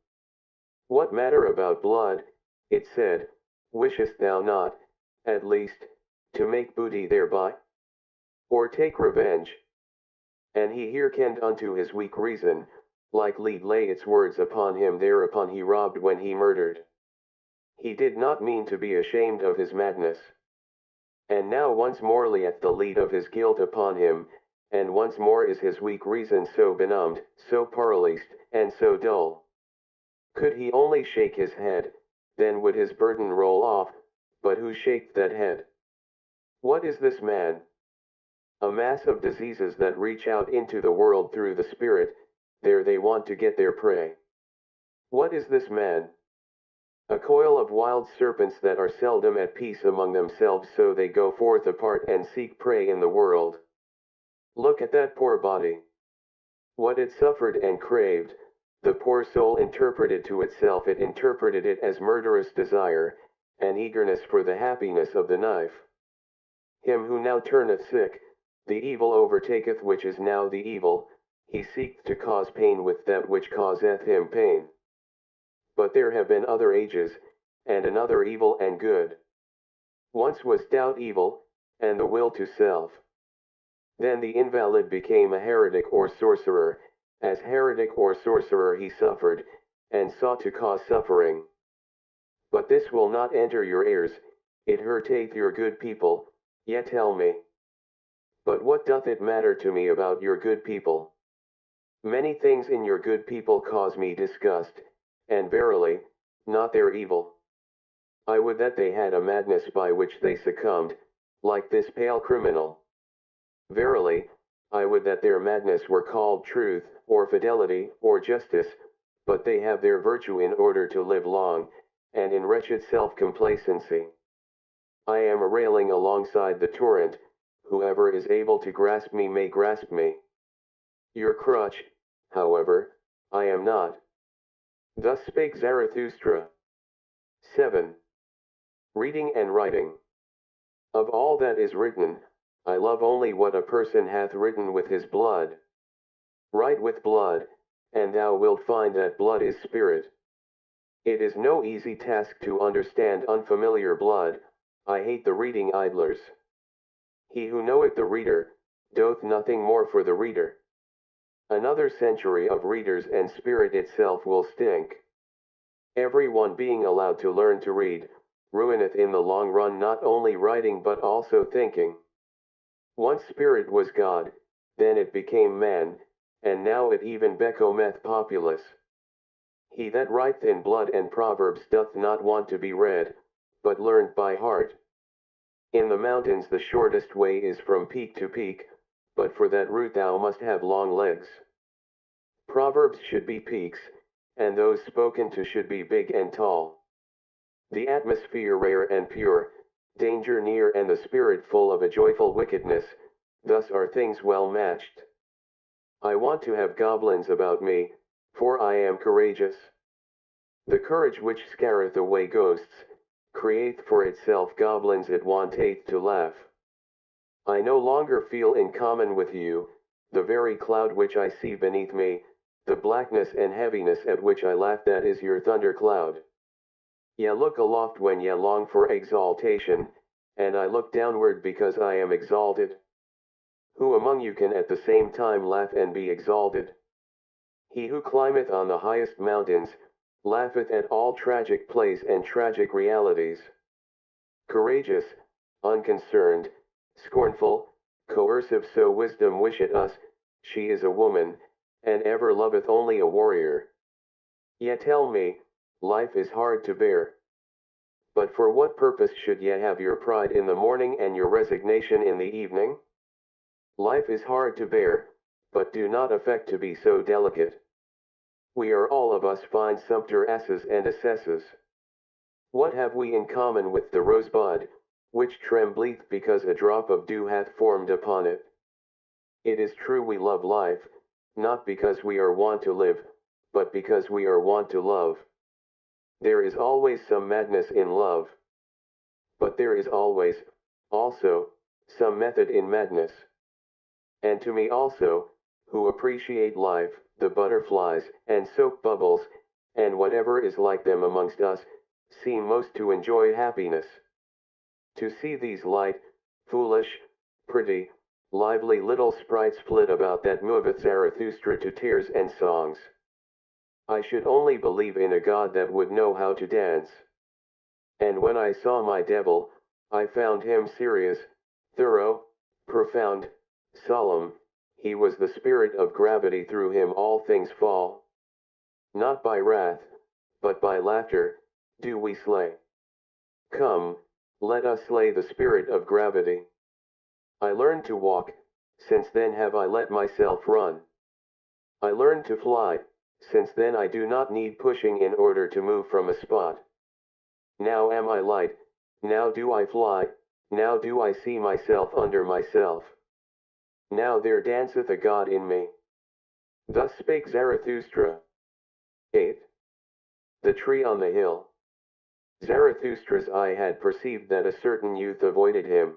What matter about blood, it said, wishest thou not, at least, to make booty thereby? Or take revenge? And he hearkened unto his weak reason, like lead lay its words upon him, thereupon he robbed when he murdered. He did not mean to be ashamed of his madness. And now once more lieth the lead of his guilt upon him, and once more is his weak reason so benumbed, so paralyzed, and so dull. Could he only shake his head, then would his burden roll off, but who shaketh that head? What is this man? A mass of diseases that reach out into the world through the spirit, there they want to get their prey. What is this man? A coil of wild serpents that are seldom at peace among themselves, so they go forth apart and seek prey in the world. Look at that poor body. What it suffered and craved, the poor soul interpreted to itself, it interpreted it as murderous desire, and eagerness for the happiness of the knife. Him who now turneth sick, the evil overtaketh which is now the evil, he seeketh to cause pain with that which causeth him pain. But there have been other ages, and another evil and good. Once was doubt evil, and the will to self. Then the invalid became a heretic or sorcerer, as heretic or sorcerer he suffered, and sought to cause suffering. But this will not enter your ears, it hurteth your good people, yet tell me. But what doth it matter to me about your good people? Many things in your good people cause me disgust, and verily, not their evil. I would that they had a madness by which they succumbed, like this pale criminal. Verily, I would that their madness were called truth, or fidelity, or justice, but they have their virtue in order to live long, and in wretched self-complacency. I am a railing alongside the torrent, whoever is able to grasp me may grasp me. Your crutch, however, I am not. Thus spake Zarathustra. 7. Reading and writing. Of all that is written, I love only what a person hath written with his blood. Write with blood, and thou wilt find that blood is spirit. It is no easy task to understand unfamiliar blood. I hate the reading idlers. He who knoweth the reader, doth nothing more for the reader. Another century of readers and spirit itself will stink. Every one being allowed to learn to read, ruineth in the long run not only writing but also thinking. Once spirit was God, then it became man, and now it even becometh populace. He that writeth in blood and proverbs doth not want to be read, but learned by heart. In the mountains the shortest way is from peak to peak, but for that route thou must have long legs. Proverbs should be peaks, and those spoken to should be big and tall. The atmosphere rare and pure, danger near and the spirit full of a joyful wickedness, thus are things well matched. I want to have goblins about me, for I am courageous. The courage which scareth away ghosts, createth for itself goblins it wanteth to laugh. I no longer feel in common with you, the very cloud which I see beneath me, the blackness and heaviness at which I laugh, that is your thunder cloud. Ye look aloft when ye long for exaltation, and I look downward because I am exalted. Who among you can at the same time laugh and be exalted? He who climbeth on the highest mountains, laugheth at all tragic plays and tragic realities. Courageous, unconcerned, scornful, coercive, so wisdom wisheth us, she is a woman, and ever loveth only a warrior. Ye tell me, life is hard to bear. But for what purpose should ye have your pride in the morning and your resignation in the evening? Life is hard to bear, but do not affect to be so delicate. We are all of us fine sumpter asses and assesses. What have we in common with the rosebud, which trembleth because a drop of dew hath formed upon it? It is true we love life, not because we are wont to live, but because we are wont to love. There is always some madness in love. But there is always, also, some method in madness. And to me also, who appreciate life, the butterflies, and soap bubbles, and whatever is like them amongst us, seem most to enjoy happiness. To see these light, foolish, pretty, lively little sprites flit about that moveth Zarathustra to tears and songs. I should only believe in a God that would know how to dance. And when I saw my devil, I found him serious, thorough, profound, solemn. He was the spirit of gravity, through him all things fall. Not by wrath, but by laughter, do we slay. Come, let us slay the spirit of gravity. I learned to walk, since then have I let myself run. I learned to fly, since then I do not need pushing in order to move from a spot. Now am I light, now do I fly, now do I see myself under myself. Now there danceth a God in me. Thus spake Zarathustra. 8. The tree on the hill. Zarathustra's eye had perceived that a certain youth avoided him.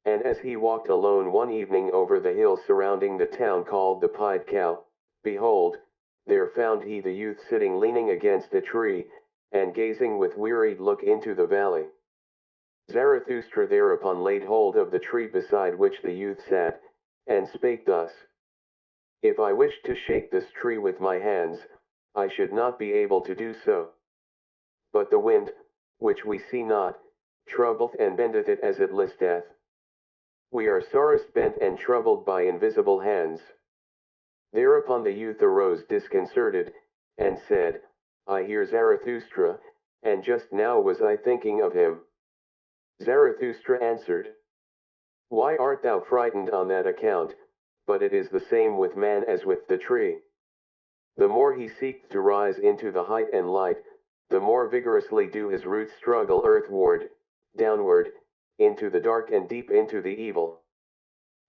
And as he walked alone one evening over the hill surrounding the town called the Pied Cow, behold, there found he the youth sitting leaning against a tree, and gazing with wearied look into the valley. Zarathustra thereupon laid hold of the tree beside which the youth sat, and spake thus. If I wished to shake this tree with my hands, I should not be able to do so. But the wind, which we see not, troubleth and bendeth it as it listeth. We are sorest bent and troubled by invisible hands. Thereupon the youth arose disconcerted, and said, I hear Zarathustra, and just now was I thinking of him. Zarathustra answered, Why art thou frightened on that account? But it is the same with man as with the tree. The more he seeks to rise into the height and light, the more vigorously do his roots struggle earthward, downward, into the dark and deep into the evil.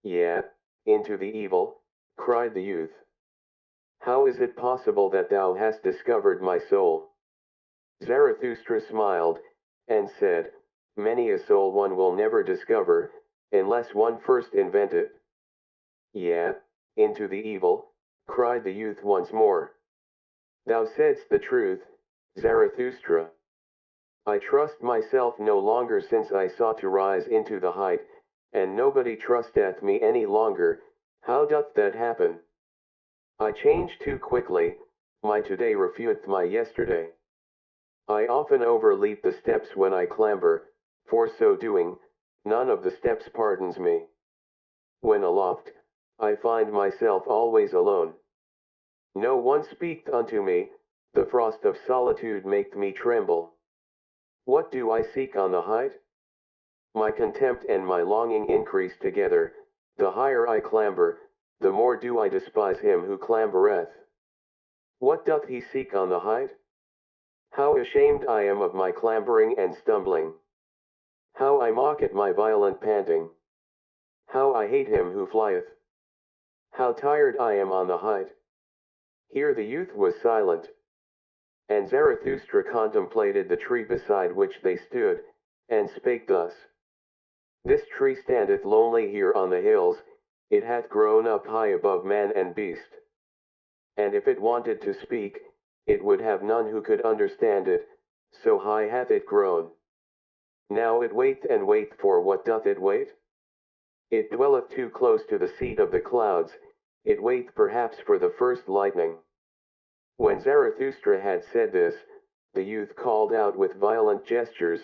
Yeah, into the evil, cried the youth. How is it possible that thou hast discovered my soul? Zarathustra smiled, and said, many a soul one will never discover, unless one first invent it. Yeah, into the evil, cried the youth once more. Thou saidst the truth, Zarathustra. I trust myself no longer since I sought to rise into the height, and nobody trusteth me any longer. How doth that happen? I change too quickly, my today refuteth my yesterday. I often overleap the steps when I clamber, for so doing, none of the steps pardons me. When aloft, I find myself always alone. No one speaketh unto me, the frost of solitude maketh me tremble. What do I seek on the height? My contempt and my longing increase together, the higher I clamber, the more do I despise him who clambereth. What doth he seek on the height? How ashamed I am of my clambering and stumbling. How I mock at my violent panting. How I hate him who flieth. How tired I am on the height. Here the youth was silent, and Zarathustra contemplated the tree beside which they stood, and spake thus. This tree standeth lonely here on the hills, it hath grown up high above man and beast. And if it wanted to speak, it would have none who could understand it, so high hath it grown. Now it waiteth and waiteth, for what doth it wait? It dwelleth too close to the seat of the clouds, it waiteth perhaps for the first lightning. When Zarathustra had said this, the youth called out with violent gestures,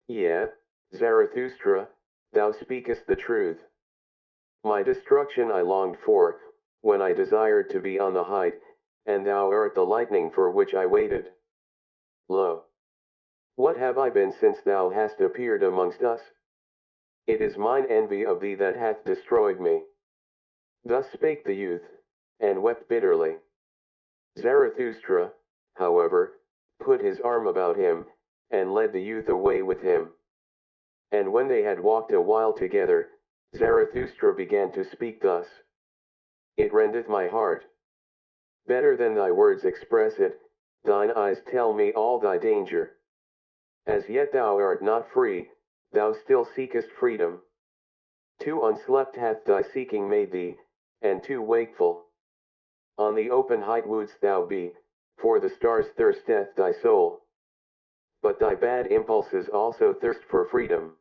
Yea, Zarathustra, thou speakest the truth. My destruction I longed for, when I desired to be on the height, and thou art the lightning for which I waited. Lo! What have I been since thou hast appeared amongst us? It is mine envy of thee that hath destroyed me. Thus spake the youth, and wept bitterly. Zarathustra, however, put his arm about him, and led the youth away with him. And when they had walked a while together, Zarathustra began to speak thus. It rendeth my heart. Better than thy words express it, thine eyes tell me all thy danger. As yet thou art not free, thou still seekest freedom. Too unslept hath thy seeking made thee, and too wakeful. On the open height wouldst thou be, for the stars thirsteth thy soul. But thy bad impulses also thirst for freedom.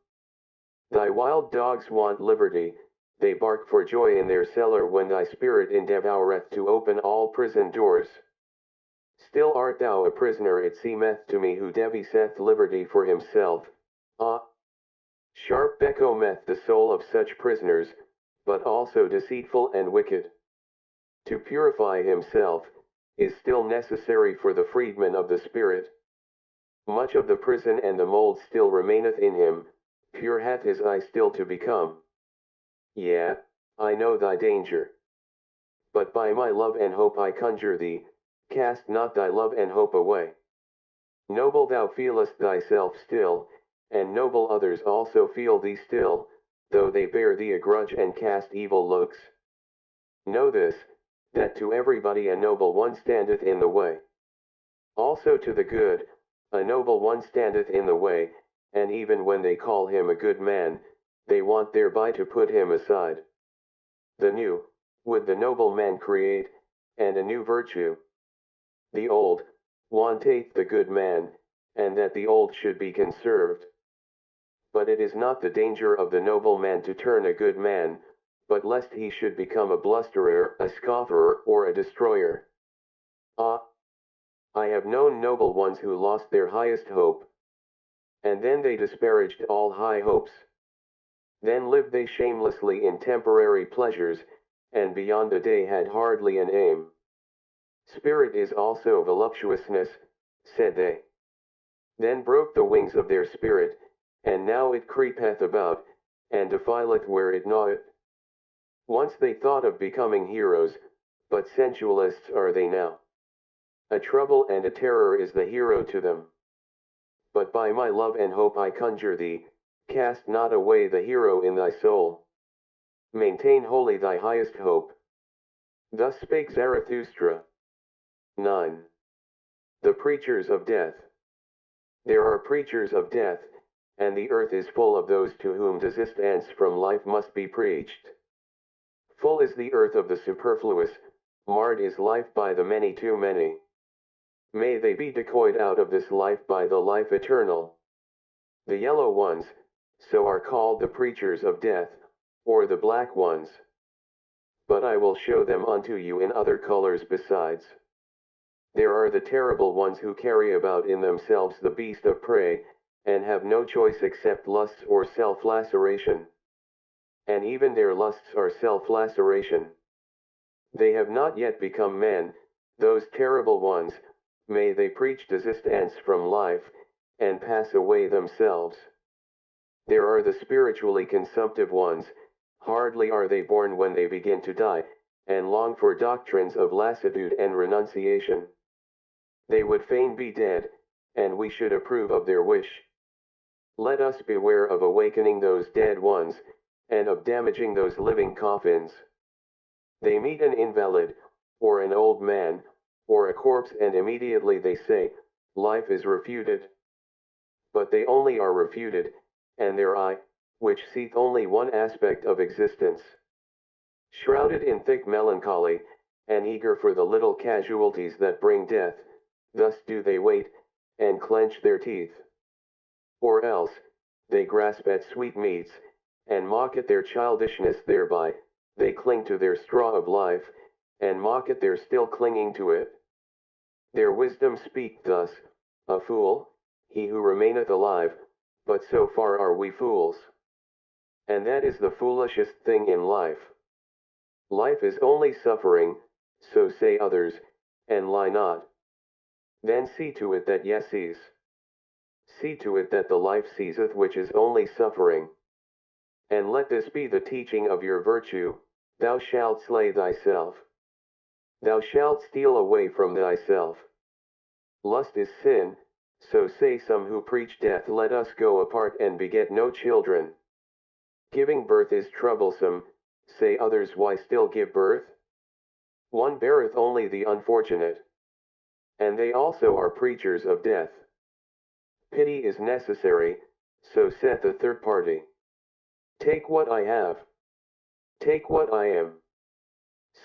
Thy wild dogs want liberty, they bark for joy in their cellar when thy spirit endeavoureth to open all prison doors. Still art thou a prisoner, it seemeth to me, who deviseth liberty for himself. Ah! Sharp becomethe the soul of such prisoners, but also deceitful and wicked. To purify himself, is still necessary for the freedman of the spirit. Much of the prison and the mould still remaineth in him, pure hath his eye still to become. Yea, I know thy danger. But by my love and hope I conjure thee, cast not thy love and hope away. Noble thou feelest thyself still, and noble others also feel thee still, though they bear thee a grudge and cast evil looks. Know this, that to everybody a noble one standeth in the way. Also to the good, a noble one standeth in the way, and even when they call him a good man, they want thereby to put him aside. The new, would the noble man create, and a new virtue. The old, wanteth the good man, and that the old should be conserved. But it is not the danger of the noble man to turn a good man, but lest he should become a blusterer, a scoffer, or a destroyer. Ah! I have known noble ones who lost their highest hope. And then they disparaged all high hopes. Then lived they shamelessly in temporary pleasures, and beyond the day had hardly an aim. Spirit is also voluptuousness, said they. Then broke the wings of their spirit, and now it creepeth about, and defileth where it gnaweth. Once they thought of becoming heroes, but sensualists are they now. A trouble and a terror is the hero to them. But by my love and hope I conjure thee, cast not away the hero in thy soul. Maintain wholly thy highest hope. Thus spake Zarathustra. 9. The preachers of death. There are preachers of death, and the earth is full of those to whom desistance from life must be preached. Full is the earth of the superfluous, marred is life by the many too many. May they be decoyed out of this life by the life eternal. The yellow ones, so are called the preachers of death, or the black ones. But I will show them unto you in other colors besides. There are the terrible ones who carry about in themselves the beast of prey, and have no choice except lusts or self-laceration. And even their lusts are self-laceration. They have not yet become men, those terrible ones, may they preach desistance from life, and pass away themselves. There are the spiritually consumptive ones, hardly are they born when they begin to die, and long for doctrines of lassitude and renunciation. They would fain be dead, and we should approve of their wish. Let us beware of awakening those dead ones, and of damaging those living coffins. They meet an invalid, or an old man, or a corpse, and immediately they say, life is refuted. But they only are refuted, and their eye, which seeth only one aspect of existence. Shrouded in thick melancholy, and eager for the little casualties that bring death, thus do they wait, and clench their teeth. Or else, they grasp at sweetmeats, and mock at their childishness thereby, they cling to their straw of life, and mock at their still clinging to it. Their wisdom speak thus, a fool, he who remaineth alive, but so far are we fools. And that is the foolishest thing in life. Life is only suffering, so say others, and lie not. Then see to it that ye cease. See to it that the life ceaseth which is only suffering. And let this be the teaching of your virtue, thou shalt slay thyself. Thou shalt steal away from thyself. Lust is sin, so say some who preach death. Let us go apart and beget no children. Giving birth is troublesome, say others. Why still give birth? One beareth only the unfortunate. And they also are preachers of death. Pity is necessary, so saith the third party. Take what I have. Take what I am.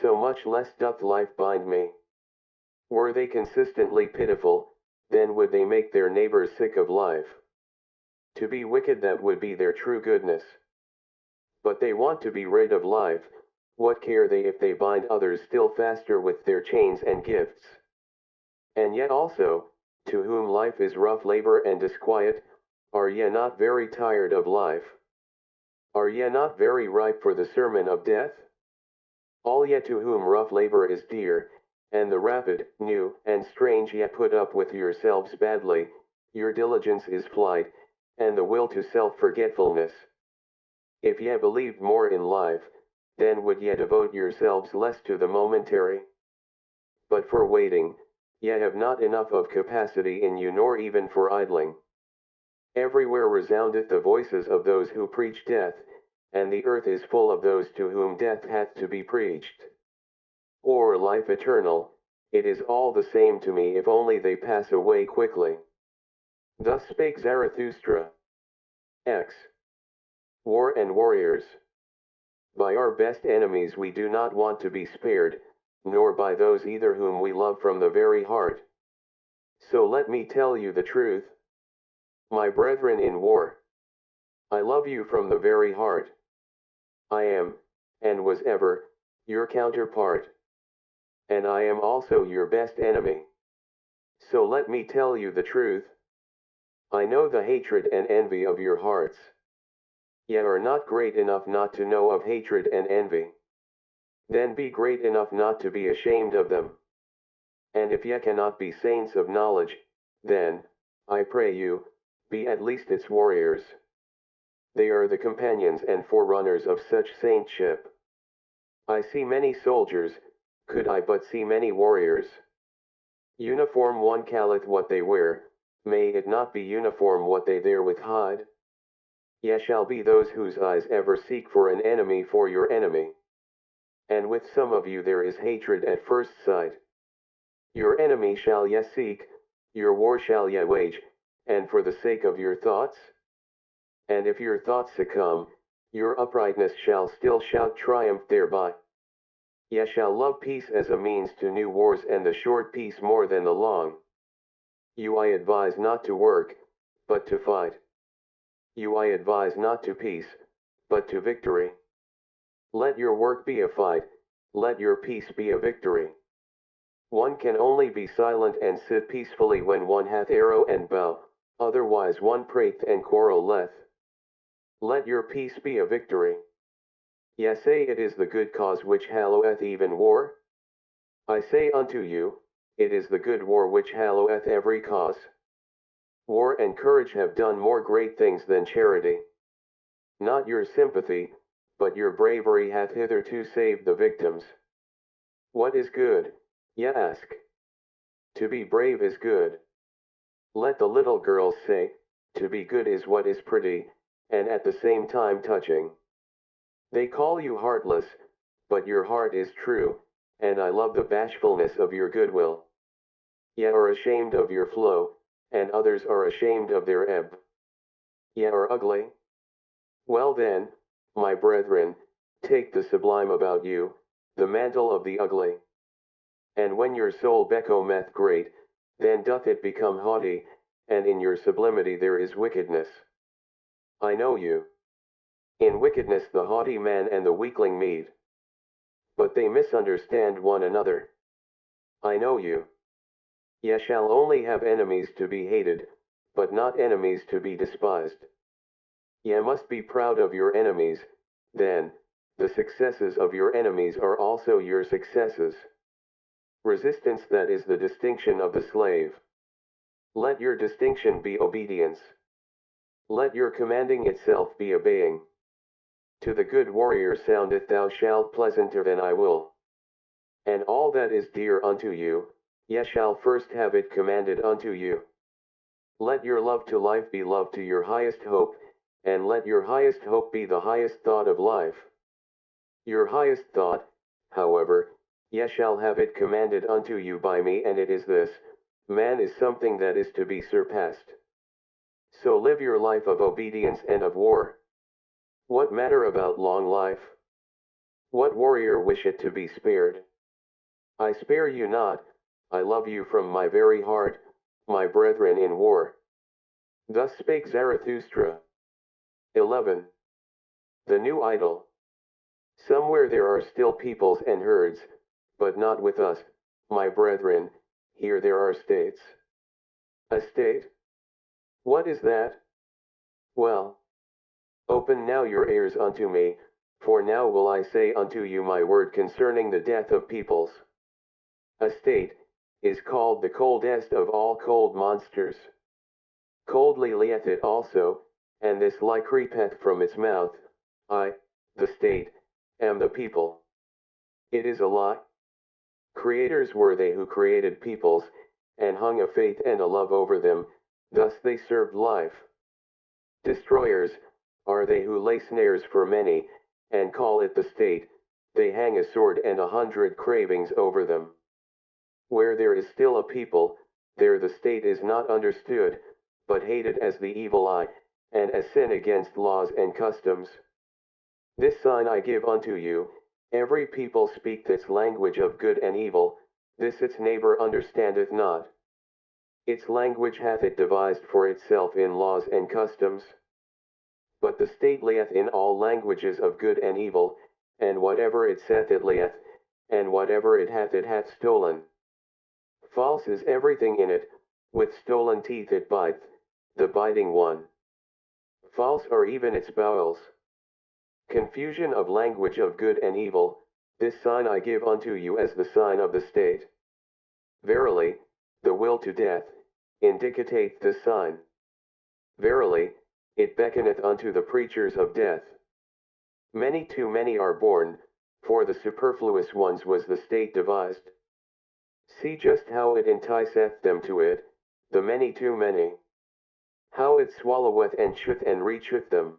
So much less doth life bind me. Were they consistently pitiful, then would they make their neighbors sick of life. To be wicked, that would be their true goodness. But they want to be rid of life, what care they if they bind others still faster with their chains and gifts? And yet also, to whom life is rough labor and disquiet, are ye not very tired of life? Are ye not very ripe for the sermon of death? All ye to whom rough labor is dear, and the rapid, new, and strange, ye put up with yourselves badly, your diligence is flight, and the will to self-forgetfulness. If ye believed more in life, then would ye devote yourselves less to the momentary. But for waiting, ye have not enough of capacity in you, nor even for idling. Everywhere resoundeth the voices of those who preach death, and the earth is full of those to whom death hath to be preached. Or life eternal, it is all the same to me if only they pass away quickly. Thus spake Zarathustra. X. War and warriors. By our best enemies we do not want to be spared, nor by those either whom we love from the very heart. So let me tell you the truth. My brethren in war, I love you from the very heart. I am, and was ever, your counterpart. And I am also your best enemy. So let me tell you the truth. I know the hatred and envy of your hearts. Ye are not great enough not to know of hatred and envy. Then be great enough not to be ashamed of them. And if ye cannot be saints of knowledge, then, I pray you, be at least its warriors. They are the companions and forerunners of such saintship. I see many soldiers, could I but see many warriors. Uniform one calleth what they wear, may it not be uniform what they therewith hide? Ye shall be those whose eyes ever seek for an enemy for your enemy. And with some of you there is hatred at first sight. Your enemy shall ye seek, your war shall ye wage, and for the sake of your thoughts? And if your thoughts succumb, your uprightness shall still shout triumph thereby. Ye shall love peace as a means to new wars, and the short peace more than the long. You I advise not to work, but to fight. You I advise not to peace, but to victory. Let your work be a fight, let your peace be a victory. One can only be silent and sit peacefully when one hath arrow and bow, otherwise one prateth and quarreleth. Let your peace be a victory. Ye say it is the good cause which halloweth even war? I say unto you, it is the good war which halloweth every cause. War and courage have done more great things than charity. Not your sympathy, but your bravery hath hitherto saved the victims. What is good? Ye ask. To be brave is good. Let the little girls say, to be good is what is pretty, and at the same time touching. They call you heartless, but your heart is true, and I love the bashfulness of your goodwill. Ye are ashamed of your flow, and others are ashamed of their ebb. Ye are ugly? Well then, my brethren, take the sublime about you, the mantle of the ugly. And when your soul becometh great, then doth it become haughty, and in your sublimity there is wickedness. I know you. In wickedness the haughty man and the weakling meet. But they misunderstand one another. I know you. Ye shall only have enemies to be hated, but not enemies to be despised. Ye must be proud of your enemies, then, the successes of your enemies are also your successes. Resistance, that is the distinction of the slave. Let your distinction be obedience. Let your commanding itself be obeying. To the good warrior soundeth thou shalt pleasanter than I will. And all that is dear unto you, ye shall first have it commanded unto you. Let your love to life be love to your highest hope, and let your highest hope be the highest thought of life. Your highest thought, however, ye shall have it commanded unto you by me, and it is this: man is something that is to be surpassed. So live your life of obedience and of war. What matter about long life? What warrior wisheth to be spared? I spare you not, I love you from my very heart, my brethren in war. Thus spake Zarathustra. 11. The new idol. Somewhere there are still peoples and herds, but not with us, my brethren. Here there are states. A state? What is that? Well, open now your ears unto me, for now will I say unto you my word concerning the death of peoples. A state is called the coldest of all cold monsters. Coldly lieth it also, and this lie creepeth from its mouth: I, the state, am the people. It is a lie. Creators were they who created peoples, and hung a faith and a love over them, thus they served life. Destroyers are they who lay snares for many, and call it the state, they hang a sword and 100 cravings over them. Where there is still a people, there the state is not understood, but hated as the evil eye, and as sin against laws and customs. This sign I give unto you: every people speaketh its language of good and evil, this its neighbor understandeth not. Its language hath it devised for itself in laws and customs. But the state lieth in all languages of good and evil, and whatever it saith it lieth, and whatever it hath stolen. False is everything in it, with stolen teeth it biteth, the biting one. False are even its bowels. Confusion of language of good and evil, this sign I give unto you as the sign of the state. Verily, the will to death indicateth this sign. Verily, it beckoneth unto the preachers of death. Many too many are born, for the superfluous ones was the state devised. See just how it enticeth them to it, the many too many. How it swalloweth and cheweth and recheweth them.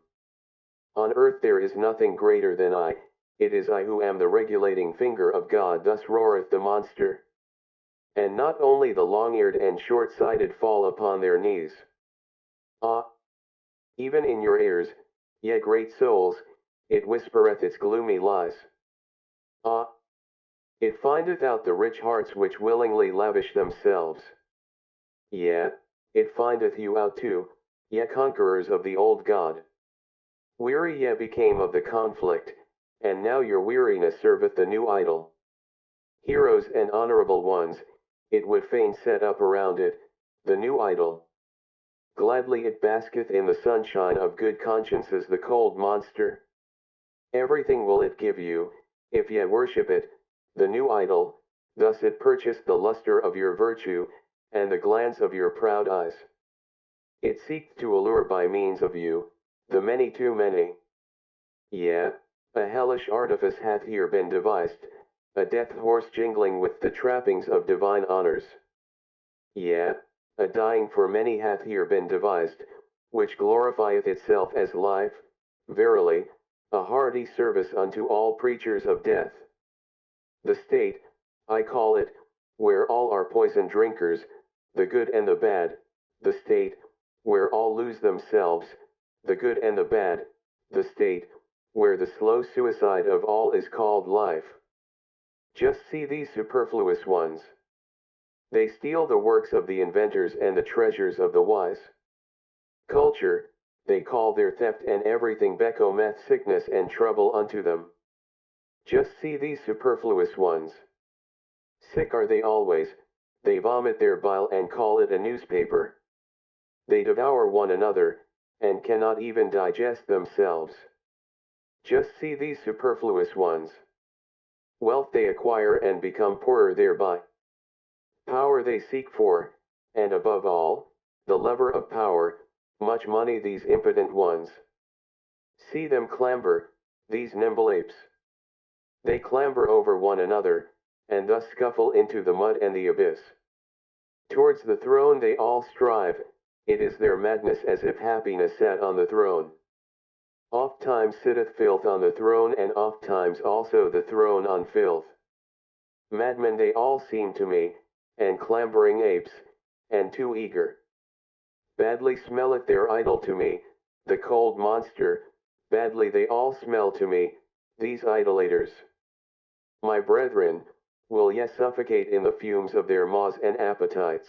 On earth there is nothing greater than I, it is I who am the regulating finger of God, thus roareth the monster. And not only the long-eared and short-sighted fall upon their knees. Ah! Even in your ears, ye great souls, it whispereth its gloomy lies. Ah! It findeth out the rich hearts which willingly lavish themselves. Yea, it findeth you out too, ye conquerors of the old God. Weary ye became of the conflict, and now your weariness serveth the new idol. Heroes and honorable ones, it would fain set up around it, the new idol. Gladly it basketh in the sunshine of good consciences the cold monster. Everything will it give you, if ye worship it, the new idol, thus it purchased the luster of your virtue, and the glance of your proud eyes. It seeketh to allure by means of you, the many too many. Yea, a hellish artifice hath here been devised, a death horse jingling with the trappings of divine honors. Yea, a dying for many hath here been devised, which glorifieth itself as life, verily, a hearty service unto all preachers of death. The state, I call it, where all are poison drinkers, the good and the bad, the state, where all lose themselves, the good and the bad, the state, where the slow suicide of all is called life. Just see these superfluous ones. They steal the works of the inventors and the treasures of the wise. Culture, they call their theft, and everything becomes sickness and trouble unto them. Just see these superfluous ones. Sick are they always, they vomit their bile and call it a newspaper. They devour one another, and cannot even digest themselves. Just see these superfluous ones. Wealth they acquire and become poorer thereby. Power they seek for, and above all, the lover of power, much money these impotent ones. See them clamber, these nimble apes. They clamber over one another, and thus scuffle into the mud and the abyss. Towards the throne they all strive, it is their madness as if happiness sat on the throne. Oft-times sitteth filth on the throne, and oft-times also the throne on filth. Madmen they all seem to me, and clambering apes, and too eager. Badly smelleth their idol to me, the cold monster, badly they all smell to me, these idolaters. My brethren, will ye suffocate in the fumes of their maws and appetites?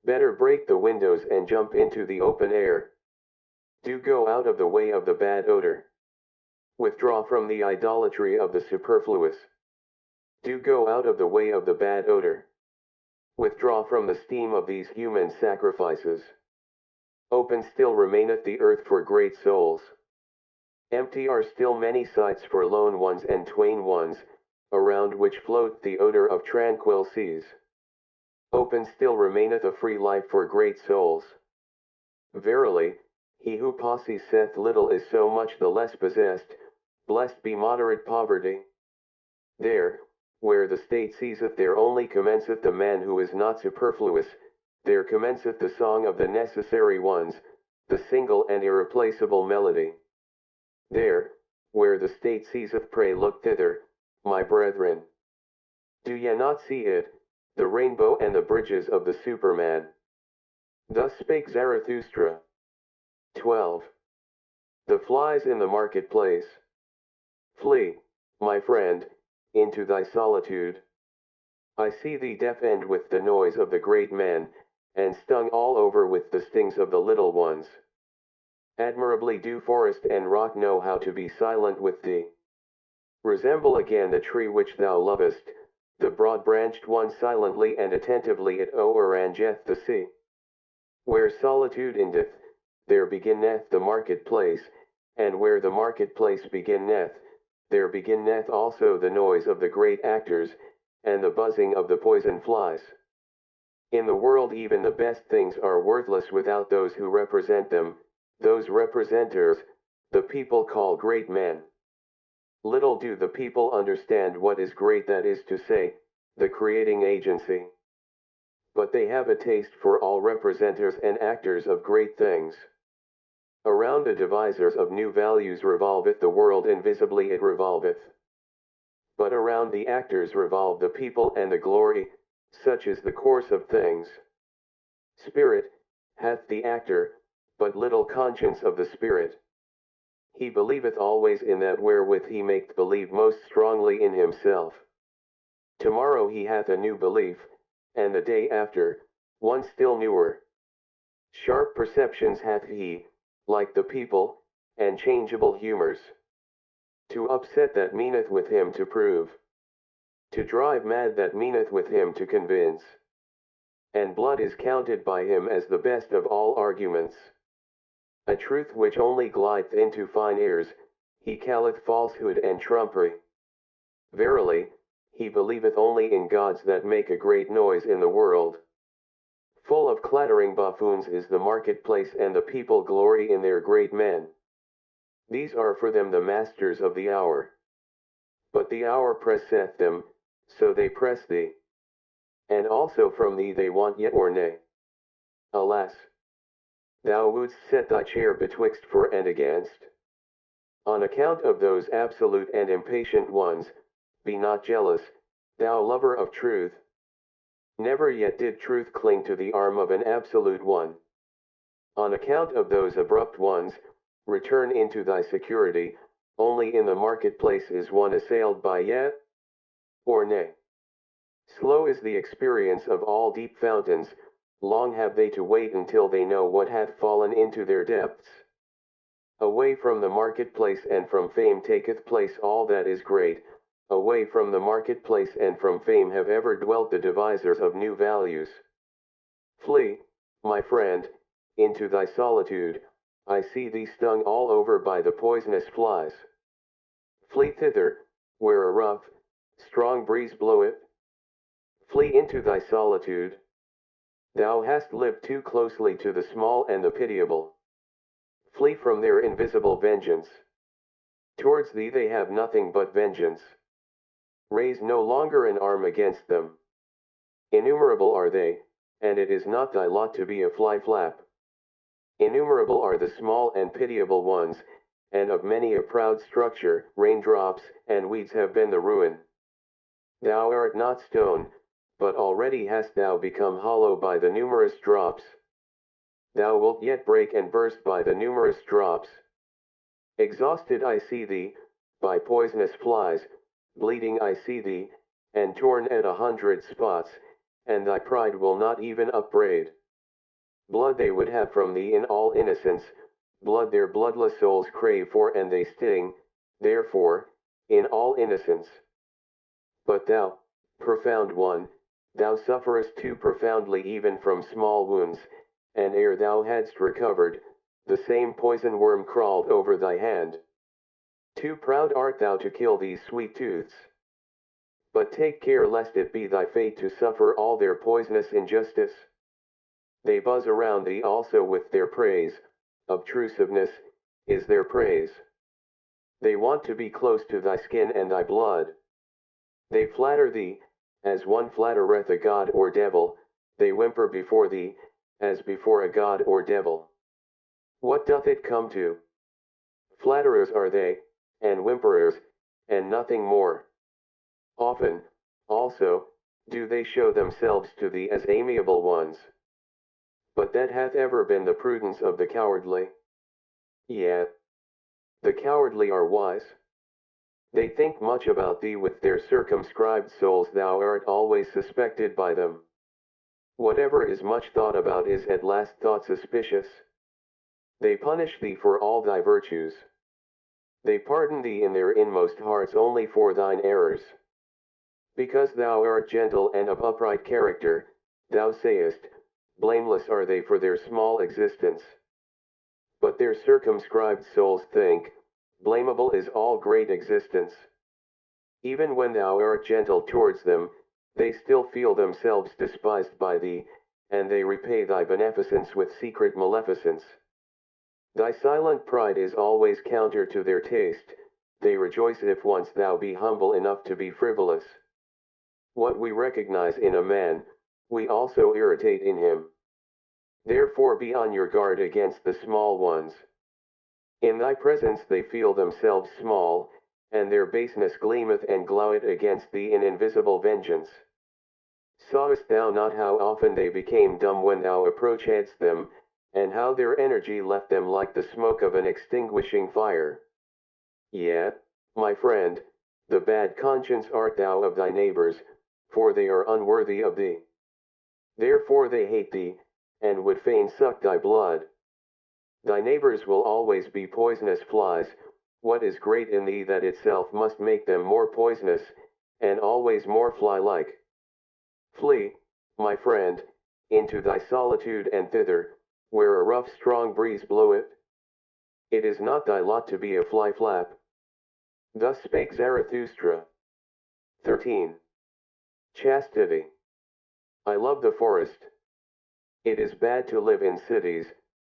Better break the windows and jump into the open air. Do go out of the way of the bad odor. Withdraw from the idolatry of the superfluous. Do go out of the way of the bad odor. Withdraw from the steam of these human sacrifices. Open still remaineth the earth for great souls. Empty are still many sites for lone ones and twain ones, around which float the odor of tranquil seas. Open still remaineth a free life for great souls. Verily, he who possesseth little is so much the less possessed, blessed be moderate poverty. There, where the state seizeth, there only commenceth the man who is not superfluous, there commenceth the song of the necessary ones, the single and irreplaceable melody. There, where the state seizeth, pray look thither, my brethren. Do ye not see it, the rainbow and the bridges of the Superman? Thus spake Zarathustra. 12. The flies in the marketplace. Flee, my friend, into thy solitude. I see thee deafened with the noise of the great man, and stung all over with the stings of the little ones. Admirably do forest and rock know how to be silent with thee. Resemble again the tree which thou lovest, the broad-branched one silently and attentively it o'errangeth the sea. Where solitude endeth, there beginneth the marketplace, and where the marketplace beginneth, there beginneth also the noise of the great actors, and the buzzing of the poison flies. In the world even the best things are worthless without those who represent them, those representers, the people call great men. Little do the people understand what is great, that is to say, the creating agency. But they have a taste for all representers and actors of great things. Around the devisers of new values revolveth the world, invisibly it revolveth. But around the actors revolve the people and the glory, such is the course of things. Spirit hath the actor, but little conscience of the spirit. He believeth always in that wherewith he maketh believe most strongly in himself. Tomorrow he hath a new belief, and the day after, one still newer. Sharp perceptions hath he, like the people, and changeable humors. To upset that meaneth with him to prove. To drive mad that meaneth with him to convince. And blood is counted by him as the best of all arguments. A truth which only glideth into fine ears, he calleth falsehood and trumpery. Verily, he believeth only in gods that make a great noise in the world. Full of clattering buffoons is the marketplace, and the people glory in their great men. These are for them the masters of the hour. But the hour presseth them, so they press thee. And also from thee they want yet or nay. Alas! Thou wouldst set thy chair betwixt for and against. On account of those absolute and impatient ones, be not jealous, thou lover of truth. Never yet did truth cling to the arm of an absolute one. On account of those abrupt ones, return into thy security, only in the marketplace is one assailed by yet or nay. Slow is the experience of all deep fountains, long have they to wait until they know what hath fallen into their depths. Away from the marketplace and from fame taketh place all that is great, away from the marketplace and from fame have ever dwelt the devisers of new values. Flee, my friend, into thy solitude, I see thee stung all over by the poisonous flies. Flee thither, where a rough, strong breeze bloweth. Flee into thy solitude. Thou hast lived too closely to the small and the pitiable. Flee from their invisible vengeance. Towards thee they have nothing but vengeance. Raise no longer an arm against them. Innumerable are they, and it is not thy lot to be a fly-flap. Innumerable are the small and pitiable ones, and of many a proud structure, raindrops and weeds have been the ruin. Thou art not stone, but already hast thou become hollow by the numerous drops. Thou wilt yet break and burst by the numerous drops. Exhausted I see thee, by poisonous flies, bleeding I see thee, and torn at 100 spots, and thy pride will not even upbraid. Blood they would have from thee in all innocence, blood their bloodless souls crave for, and they sting, therefore, in all innocence. But thou, profound one, thou sufferest too profoundly even from small wounds, and ere thou hadst recovered, the same poison worm crawled over thy hand. Too proud art thou to kill these sweet tooths. But take care lest it be thy fate to suffer all their poisonous injustice. They buzz around thee also with their praise, obtrusiveness is their praise. They want to be close to thy skin and thy blood. They flatter thee, as one flattereth a god or devil, they whimper before thee, as before a god or devil. What doth it come to? Flatterers are they, and whimperers, and nothing more. Often, also, do they show themselves to thee as amiable ones. But that hath ever been the prudence of the cowardly. Yet, the cowardly are wise. They think much about thee with their circumscribed souls, thou art always suspected by them. Whatever is much thought about is at last thought suspicious. They punish thee for all thy virtues. They pardon thee in their inmost hearts only for thine errors. Because thou art gentle and of upright character, thou sayest, blameless are they for their small existence. But their circumscribed souls think, blamable is all great existence. Even when thou art gentle towards them, they still feel themselves despised by thee, and they repay thy beneficence with secret maleficence. Thy silent pride is always counter to their taste, they rejoice if once thou be humble enough to be frivolous. What we recognize in a man, we also irritate in him. Therefore be on your guard against the small ones. In thy presence they feel themselves small, and their baseness gleameth and gloweth against thee in invisible vengeance. Sawest thou not how often they became dumb when thou approachedst them, and how their energy left them like the smoke of an extinguishing fire. Yet, my friend, the bad conscience art thou of thy neighbors, for they are unworthy of thee. Therefore they hate thee, and would fain suck thy blood. Thy neighbors will always be poisonous flies. What is great in thee that itself must make them more poisonous, and always more fly-like? Flee, my friend, into thy solitude and thither, where a rough strong breeze bloweth. It is not thy lot to be a fly-flap. Thus spake Zarathustra. 13. Chastity. I love the forest. It is bad to live in cities.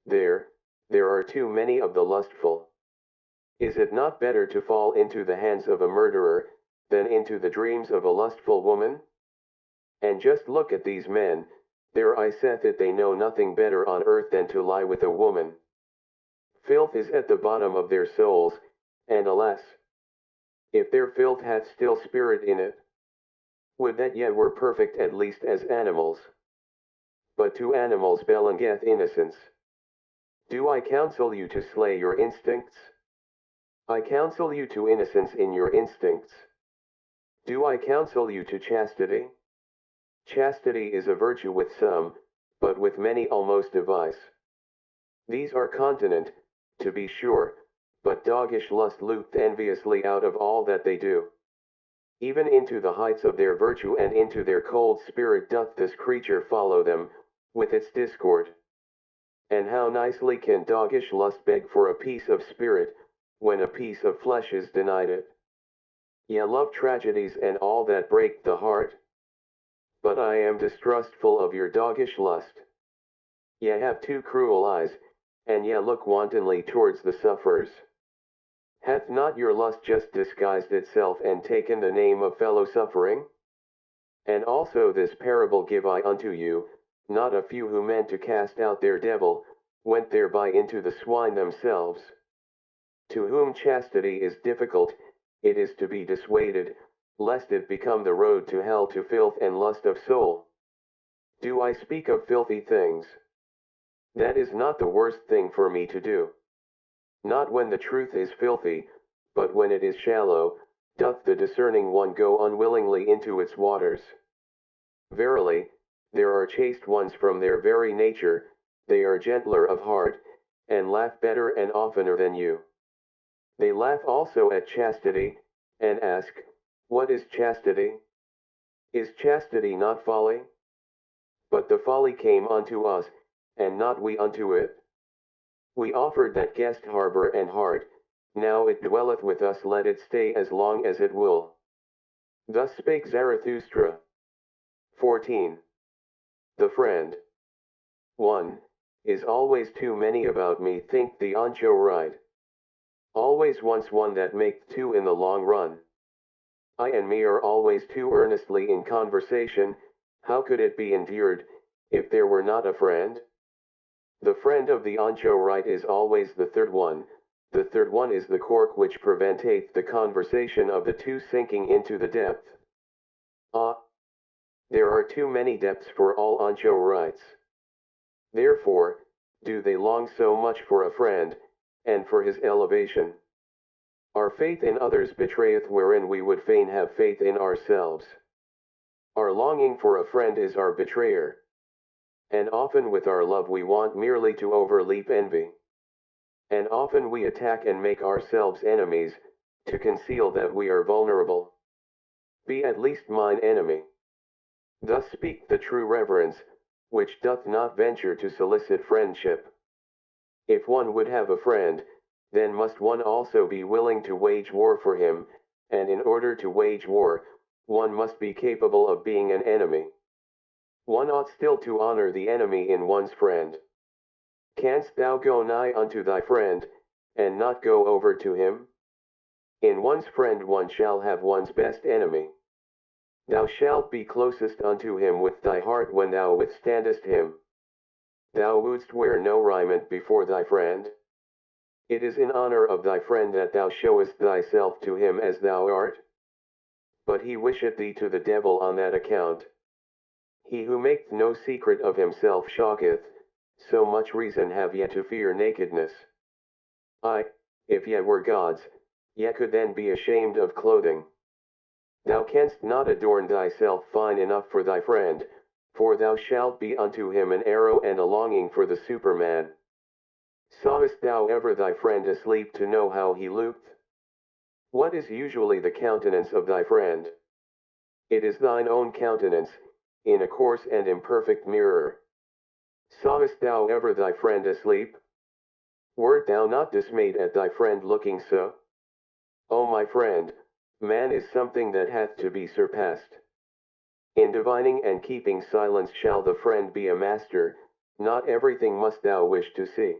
There are too many of the lustful. Is it not better to fall into the hands of a murderer, than into the dreams of a lustful woman? And just look at these men, there I saith it, they know nothing better on earth than to lie with a woman. Filth is at the bottom of their souls, and alas, if their filth hath still spirit in it, would that ye were perfect at least as animals. But to animals belongeth innocence. Do I counsel you to slay your instincts? I counsel you to innocence in your instincts. Do I counsel you to chastity? Chastity is a virtue with some, but with many almost a vice. These are continent, to be sure, but doggish lust looketh enviously out of all that they do. Even into the heights of their virtue and into their cold spirit doth this creature follow them, with its discord. And how nicely can doggish lust beg for a piece of spirit, when a piece of flesh is denied it? Ye love tragedies and all that break the heart. But I am distrustful of your doggish lust. Ye have too cruel eyes, and ye look wantonly towards the sufferers. Hath not your lust just disguised itself and taken the name of fellow suffering? And also this parable give I unto you, not a few who meant to cast out their devil, went thereby into the swine themselves. To whom chastity is difficult, it is to be dissuaded, lest it become the road to hell, to filth and lust of soul. Do I speak of filthy things? That is not the worst thing for me to do. Not when the truth is filthy, but when it is shallow, doth the discerning one go unwillingly into its waters. Verily, there are chaste ones from their very nature, they are gentler of heart, and laugh better and oftener than you. They laugh also at chastity, and ask, what is chastity? Is chastity not folly? But the folly came unto us, and not we unto it. We offered that guest harbor and heart, now it dwelleth with us, let it stay as long as it will. Thus spake Zarathustra. 14. The friend. 1. Is always too many about me, think the Ancho right. Always wants one that maketh two in the long run. I and me are always too earnestly in conversation, how could it be endured, if there were not a friend? The friend of the Ancho right is always the third one. The third one is the cork which preventeth the conversation of the two sinking into the depth. Ah! There are too many depths for all Ancho rights. Therefore, do they long so much for a friend, and for his elevation. Our faith in others betrayeth wherein we would fain have faith in ourselves. Our longing for a friend is our betrayer. And often with our love we want merely to overleap envy. And often we attack and make ourselves enemies, to conceal that we are vulnerable. Be at least mine enemy. Thus speak the true reverence, which doth not venture to solicit friendship. If one would have a friend, then must one also be willing to wage war for him, and in order to wage war, one must be capable of being an enemy. One ought still to honor the enemy in one's friend. Canst thou go nigh unto thy friend, and not go over to him? In one's friend one shall have one's best enemy. Thou shalt be closest unto him with thy heart when thou withstandest him. Thou wouldst wear no raiment before thy friend. It is in honor of thy friend that thou showest thyself to him as thou art. But he wisheth thee to the devil on that account. He who maketh no secret of himself shocketh, so much reason have ye to fear nakedness. I, if ye were gods, ye could then be ashamed of clothing. Thou canst not adorn thyself fine enough for thy friend, for thou shalt be unto him an arrow and a longing for the Superman. Sawest thou ever thy friend asleep to know how he looked? What is usually the countenance of thy friend? It is thine own countenance, in a coarse and imperfect mirror. Sawest thou ever thy friend asleep? Wert thou not dismayed at thy friend looking so? O my friend, man is something that hath to be surpassed. In divining and keeping silence shall the friend be a master, not everything must thou wish to see.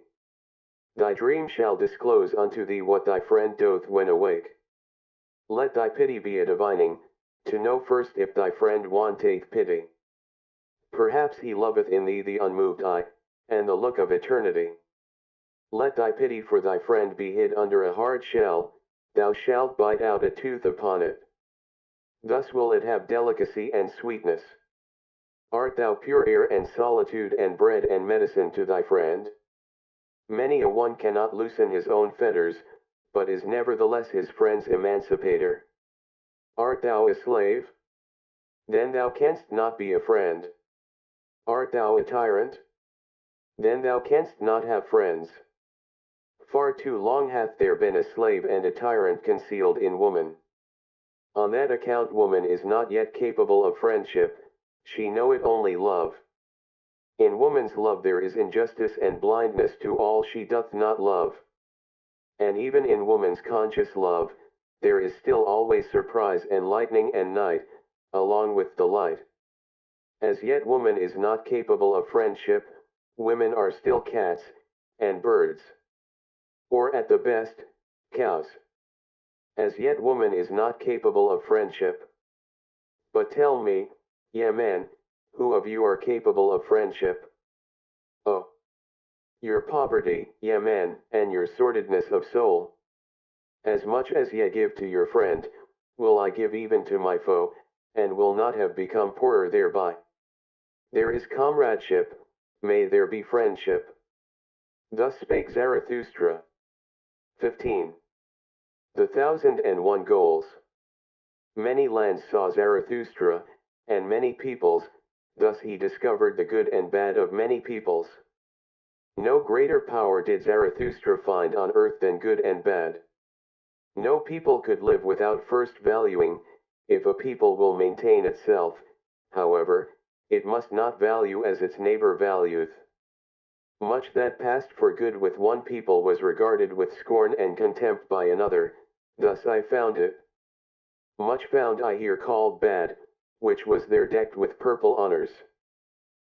Thy dream shall disclose unto thee what thy friend doth when awake. Let thy pity be a divining, to know first if thy friend wanteth pity. Perhaps he loveth in thee the unmoved eye, and the look of eternity. Let thy pity for thy friend be hid under a hard shell, thou shalt bite out a tooth upon it. Thus will it have delicacy and sweetness. Art thou pure air and solitude and bread and medicine to thy friend? Many a one cannot loosen his own fetters, but is nevertheless his friend's emancipator. Art thou a slave? Then thou canst not be a friend. Art thou a tyrant? Then thou canst not have friends. Far too long hath there been a slave and a tyrant concealed in woman. On that account woman is not yet capable of friendship, she knoweth only love. In woman's love there is injustice and blindness to all she doth not love. And even in woman's conscious love, there is still always surprise and lightning and night, along with the light. As yet woman is not capable of friendship, women are still cats, and birds. Or at the best, cows. As yet woman is not capable of friendship. But tell me, ye men, who of you are capable of friendship? Oh, your poverty, ye men, and your sordidness of soul. As much as ye give to your friend, will I give even to my foe, and will not have become poorer thereby. There is comradeship, may there be friendship. Thus spake Zarathustra. 15. The 1001 Goals. Many lands saw Zarathustra, and many peoples, thus he discovered the good and bad of many peoples. No greater power did Zarathustra find on earth than good and bad. No people could live without first valuing. If a people will maintain itself, however, it must not value as its neighbor valueth. Much that passed for good with one people was regarded with scorn and contempt by another, thus I found it. Much found I here called bad, which was there decked with purple honors.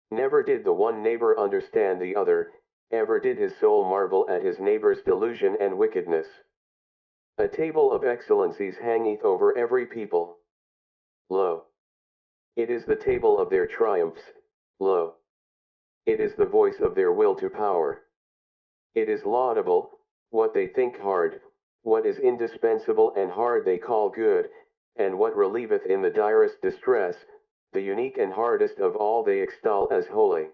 Never did the one neighbor understand the other, ever did his soul marvel at his neighbor's delusion and wickedness. A table of excellencies hangeth over every people. Lo! It is the table of their triumphs, lo! It is the voice of their will to power. It is laudable, what they think hard, what is indispensable and hard they call good, and what relieveth in the direst distress, the unique and hardest of all they extol as holy.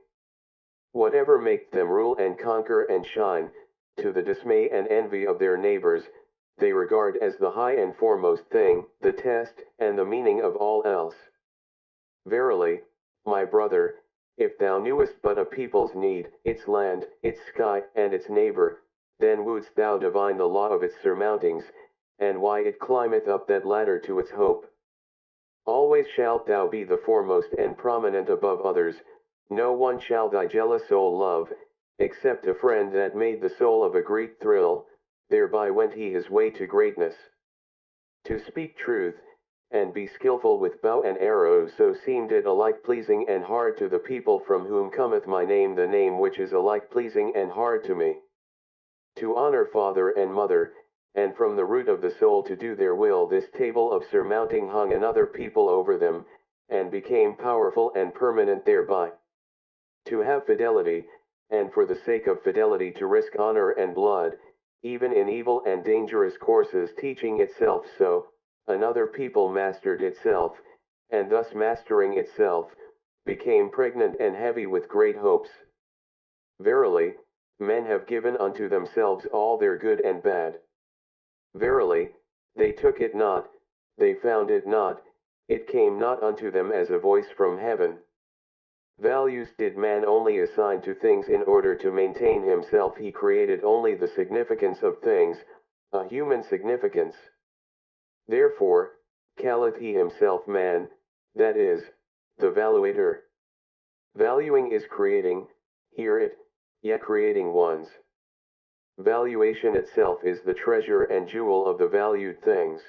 Whatever maketh them rule and conquer and shine, to the dismay and envy of their neighbors, they regard as the high and foremost thing, the test, and the meaning of all else. Verily, my brother, if thou knewest but a people's need, its land, its sky, and its neighbor, then wouldst thou divine the law of its surmountings, and why it climbeth up that ladder to its hope. Always shalt thou be the foremost and prominent above others, no one shall thy jealous soul love, except a friend that made the soul of a Greek thrill, thereby went he his way to greatness. To speak truth, and be skillful with bow and arrow, so seemed it alike pleasing and hard to the people from whom cometh my name, the name which is alike pleasing and hard to me. To honor father and mother, and from the root of the soul to do their will, this table of surmounting hung another people over them, and became powerful and permanent thereby. To have fidelity, and for the sake of fidelity to risk honor and blood, even in evil and dangerous courses, teaching itself so, another people mastered itself, and thus mastering itself, became pregnant and heavy with great hopes. Verily, men have given unto themselves all their good and bad. Verily, they took it not, they found it not, it came not unto them as a voice from heaven. Values did man only assign to things in order to maintain himself. He created only the significance of things, a human significance. Therefore, calleth he himself man, that is, the valuator. Valuing is creating, hear it, yet creating ones. Valuation itself is the treasure and jewel of the valued things.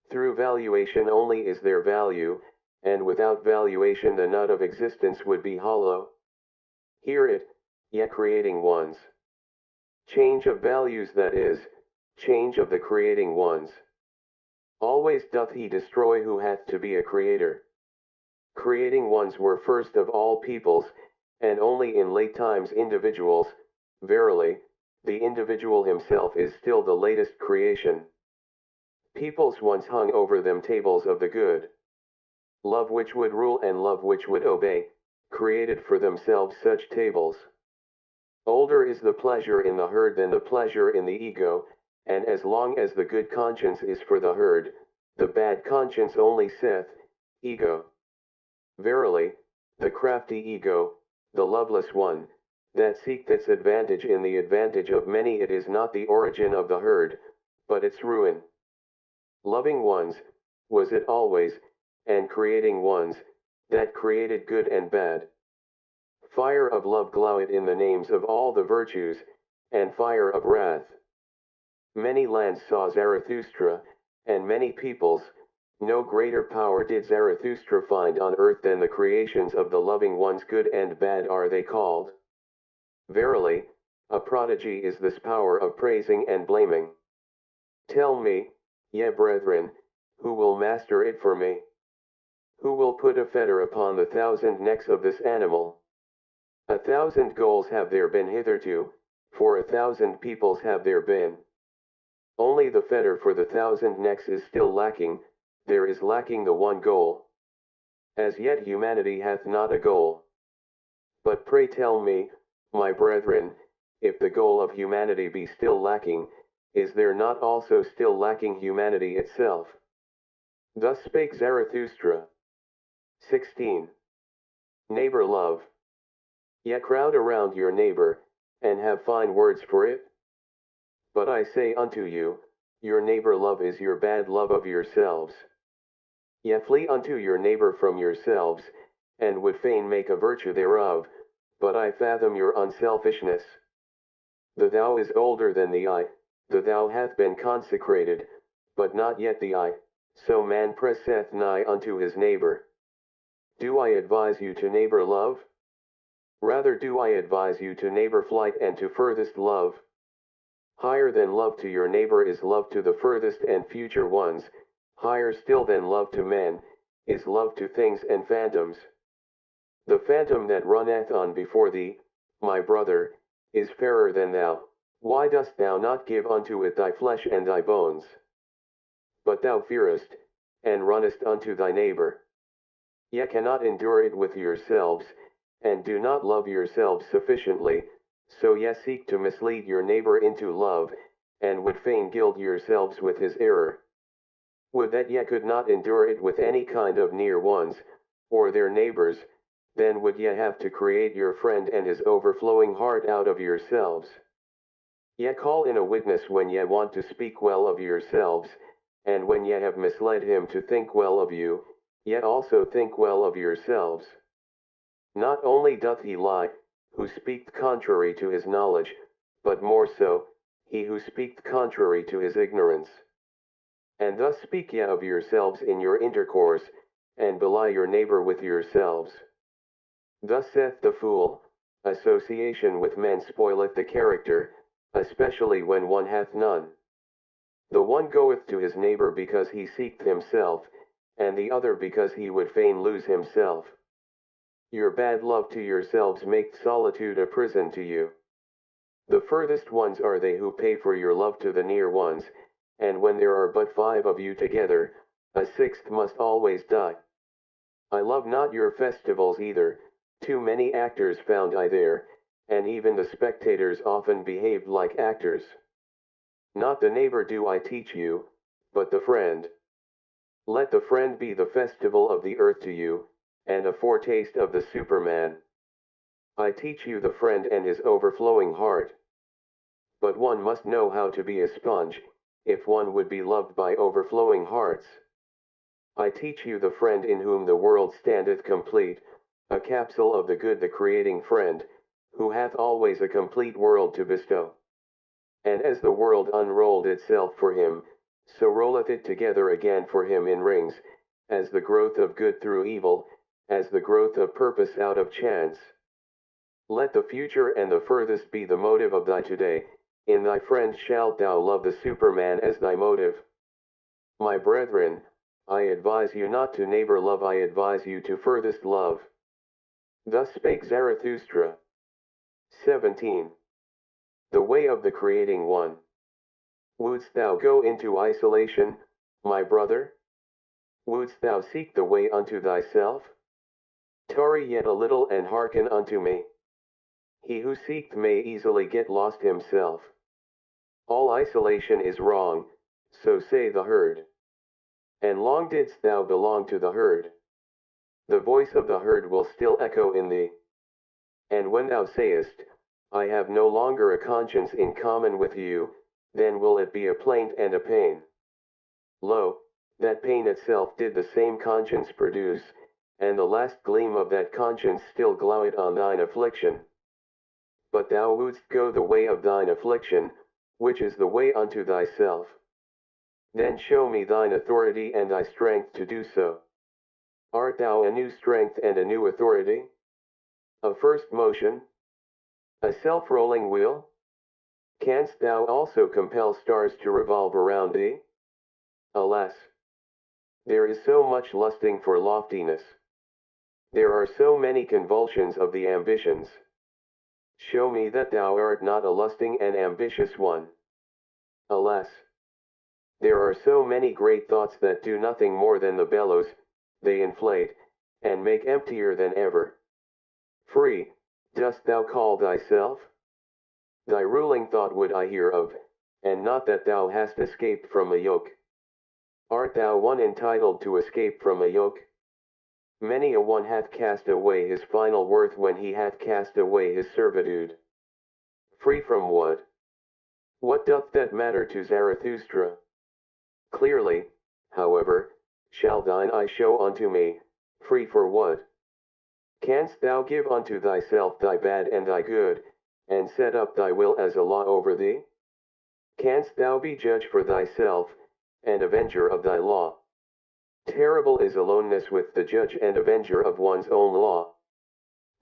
Through valuation only is there value, and without valuation the nut of existence would be hollow. Hear it, yet creating ones. Change of values, that is, change of the creating ones. Always doth he destroy who hath to be a creator. Creating ones were first of all peoples, and only in late times individuals. Verily, the individual himself is still the latest creation. Peoples once hung over them tables of the good. Love which would rule and love which would obey, created for themselves such tables. Older is the pleasure in the herd than the pleasure in the ego, and as long as the good conscience is for the herd, the bad conscience only saith, ego. Verily, the crafty ego, the loveless one, that seeketh its advantage in the advantage of many, it is not the origin of the herd, but its ruin. Loving ones, was it always, and creating ones, that created good and bad. Fire of love glowed in the names of all the virtues, and fire of wrath. Many lands saw Zarathustra, and many peoples. No greater power did Zarathustra find on earth than the creations of the loving ones. Good and bad are they called. Verily, a prodigy is this power of praising and blaming. Tell me, ye brethren, who will master it for me? Who will put a fetter upon the 1,000 necks of this animal? 1,000 goals have there been hitherto, for 1,000 peoples have there been. Only the fetter for the 1,000 necks is still lacking, there is lacking the one goal. As yet humanity hath not a goal. But pray tell me, my brethren, if the goal of humanity be still lacking, is there not also still lacking humanity itself? Thus spake Zarathustra. 16. Neighbor love. Yet crowd around your neighbor, and have fine words for it. But I say unto you, your neighbor love is your bad love of yourselves. Ye flee unto your neighbor from yourselves, and would fain make a virtue thereof, but I fathom your unselfishness. The thou is older than the I, the thou hath been consecrated, but not yet the I, so man presseth nigh unto his neighbor. Do I advise you to neighbor love? Rather do I advise you to neighbor flight and to furthest love. Higher than love to your neighbor is love to the furthest and future ones, higher still than love to men, is love to things and phantoms. The phantom that runneth on before thee, my brother, is fairer than thou. Why dost thou not give unto it thy flesh and thy bones? But thou fearest, and runnest unto thy neighbor. Ye cannot endure it with yourselves, and do not love yourselves sufficiently, so ye seek to mislead your neighbor into love, and would fain gild yourselves with his error. Would that ye could not endure it with any kind of near ones, or their neighbors, then would ye have to create your friend and his overflowing heart out of yourselves. Ye call in a witness when ye want to speak well of yourselves, and when ye have misled him to think well of you, ye also think well of yourselves. Not only doth he lie, who speaketh contrary to his knowledge, but more so, he who speaketh contrary to his ignorance. And thus speak ye of yourselves in your intercourse, and belie your neighbor with yourselves. Thus saith the fool, association with men spoileth the character, especially when one hath none. The one goeth to his neighbor because he seeketh himself, and the other because he would fain lose himself. Your bad love to yourselves maketh solitude a prison to you. The furthest ones are they who pay for your love to the near ones, and when there are but 5 of you together, a 6th must always die. I love not your festivals either, too many actors found I there, and even the spectators often behaved like actors. Not the neighbor do I teach you, but the friend. Let the friend be the festival of the earth to you, and a foretaste of the Superman. I teach you the friend and his overflowing heart. But one must know how to be a sponge, if one would be loved by overflowing hearts. I teach you the friend in whom the world standeth complete, a capsule of the good the creating friend, who hath always a complete world to bestow. And as the world unrolled itself for him, so rolleth it together again for him in rings, as the growth of good through evil, as the growth of purpose out of chance. Let the future and the furthest be the motive of thy today, in thy friend shalt thou love the Superman as thy motive. My brethren, I advise you not to neighbor love, I advise you to furthest love. Thus spake Zarathustra. 17. The way of the creating one. Wouldst thou go into isolation, my brother? Wouldst thou seek the way unto thyself? Tarry yet a little and hearken unto me. He who seeketh may easily get lost himself. All isolation is wrong, so say the herd. And long didst thou belong to the herd. The voice of the herd will still echo in thee. And when thou sayest, I have no longer a conscience in common with you, then will it be a plaint and a pain. Lo, that pain itself did the same conscience produce, and the last gleam of that conscience still glowed on thine affliction. But thou wouldst go the way of thine affliction, which is the way unto thyself. Then show me thine authority and thy strength to do so. Art thou a new strength and a new authority? A first motion? A self-rolling wheel? Canst thou also compel stars to revolve around thee? Alas! There is so much lusting for loftiness. There are so many convulsions of the ambitions. Show me that thou art not a lusting and ambitious one. Alas! There are so many great thoughts that do nothing more than the bellows, they inflate, and make emptier than ever. Free, dost thou call thyself? Thy ruling thought would I hear of, and not that thou hast escaped from a yoke. Art thou one entitled to escape from a yoke? Many a one hath cast away his final worth when he hath cast away his servitude. Free from what? What doth that matter to Zarathustra? Clearly, however, shall thine eye show unto me, free for what? Canst thou give unto thyself thy bad and thy good, and set up thy will as a law over thee? Canst thou be judge for thyself, and avenger of thy law? Terrible is aloneness with the judge and avenger of one's own law.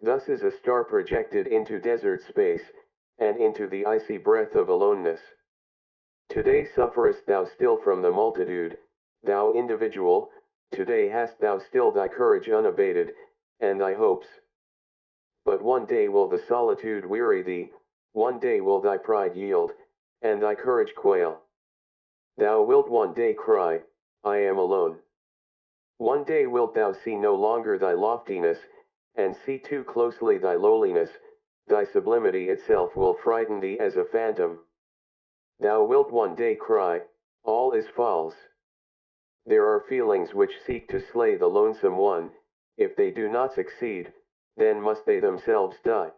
Thus is a star projected into desert space, and into the icy breath of aloneness. Today sufferest thou still from the multitude, thou individual, today hast thou still thy courage unabated, and thy hopes. But one day will the solitude weary thee, one day will thy pride yield, and thy courage quail. Thou wilt one day cry, I am alone. One day wilt thou see no longer thy loftiness, and see too closely thy lowliness, thy sublimity itself will frighten thee as a phantom. Thou wilt one day cry, all is false. There are feelings which seek to slay the lonesome one, if they do not succeed, then must they themselves die.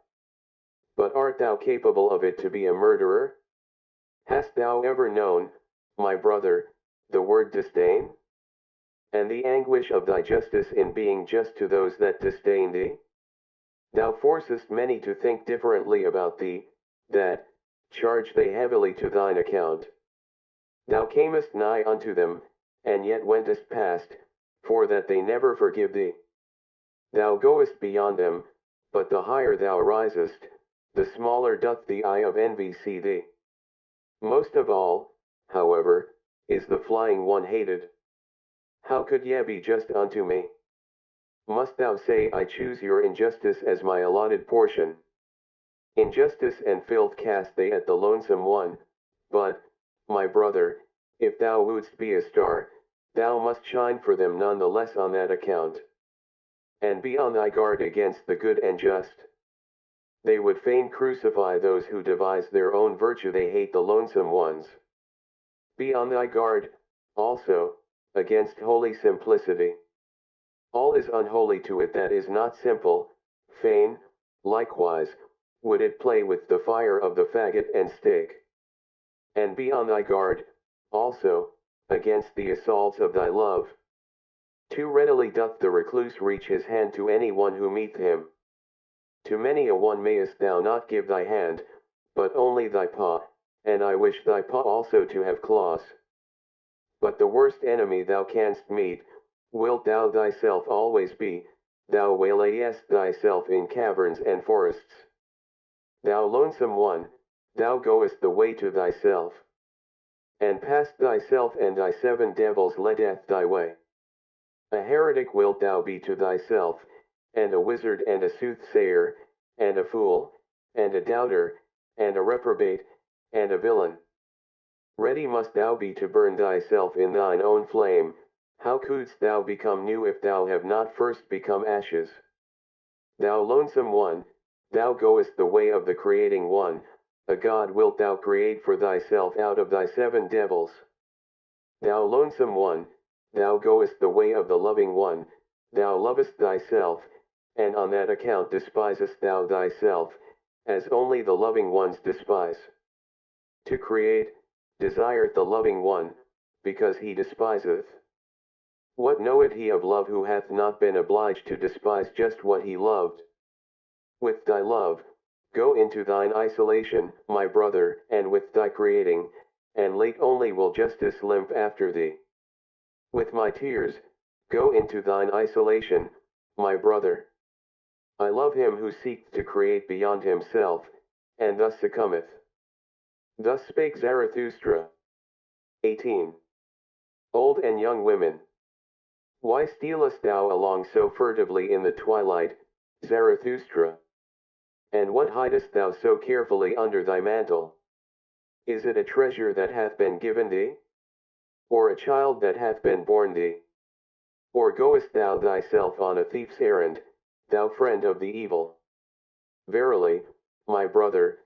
But art thou capable of it to be a murderer? Hast thou ever known, my brother, the word disdain? And the anguish of thy justice in being just to those that disdain thee? Thou forcest many to think differently about thee, that, charge they heavily to thine account. Thou camest nigh unto them, and yet wentest past, for that they never forgive thee. Thou goest beyond them, but the higher thou risest, the smaller doth the eye of envy see thee. Most of all, however, is the flying one hated. How could ye be just unto me? Must thou say I choose your injustice as my allotted portion? Injustice and filth cast they at the lonesome one, but, my brother, if thou wouldst be a star, thou must shine for them none the less on that account. And be on thy guard against the good and just. They would fain crucify those who devise their own virtue. They hate the lonesome ones. Be on thy guard, also, against holy simplicity. All is unholy to it that is not simple. Fain, likewise, would it play with the fire of the faggot and stick. And be on thy guard, also, against the assaults of thy love. Too readily doth the recluse reach his hand to any one who meet him. To many a one mayest thou not give thy hand, but only thy paw, and I wish thy paw also to have claws. But the worst enemy thou canst meet, wilt thou thyself always be. Thou waylayest thyself in caverns and forests. Thou lonesome one, thou goest the way to thyself. And past thyself and thy 7 devils leadeth thy way. A heretic wilt thou be to thyself, and a wizard and a soothsayer, and a fool, and a doubter, and a reprobate, and a villain. Ready must thou be to burn thyself in thine own flame. How couldst thou become new if thou have not first become ashes? Thou lonesome one, thou goest the way of the creating one. A god wilt thou create for thyself out of thy 7 devils. Thou lonesome one, thou goest the way of the loving one. Thou lovest thyself, and on that account despisest thou thyself, as only the loving ones despise. To create, desireth the loving one, because he despiseth. What knoweth he of love who hath not been obliged to despise just what he loved? With thy love, go into thine isolation, my brother, and with thy creating, and late only will justice limp after thee. With my tears, go into thine isolation, my brother. I love him who seeketh to create beyond himself, and thus succumbeth. Thus spake Zarathustra. 18. Old and young women. Why stealest thou along so furtively in the twilight, Zarathustra? And what hidest thou so carefully under thy mantle? Is it a treasure that hath been given thee? Or a child that hath been born thee? Or goest thou thyself on a thief's errand, thou friend of the evil? Verily, my brother,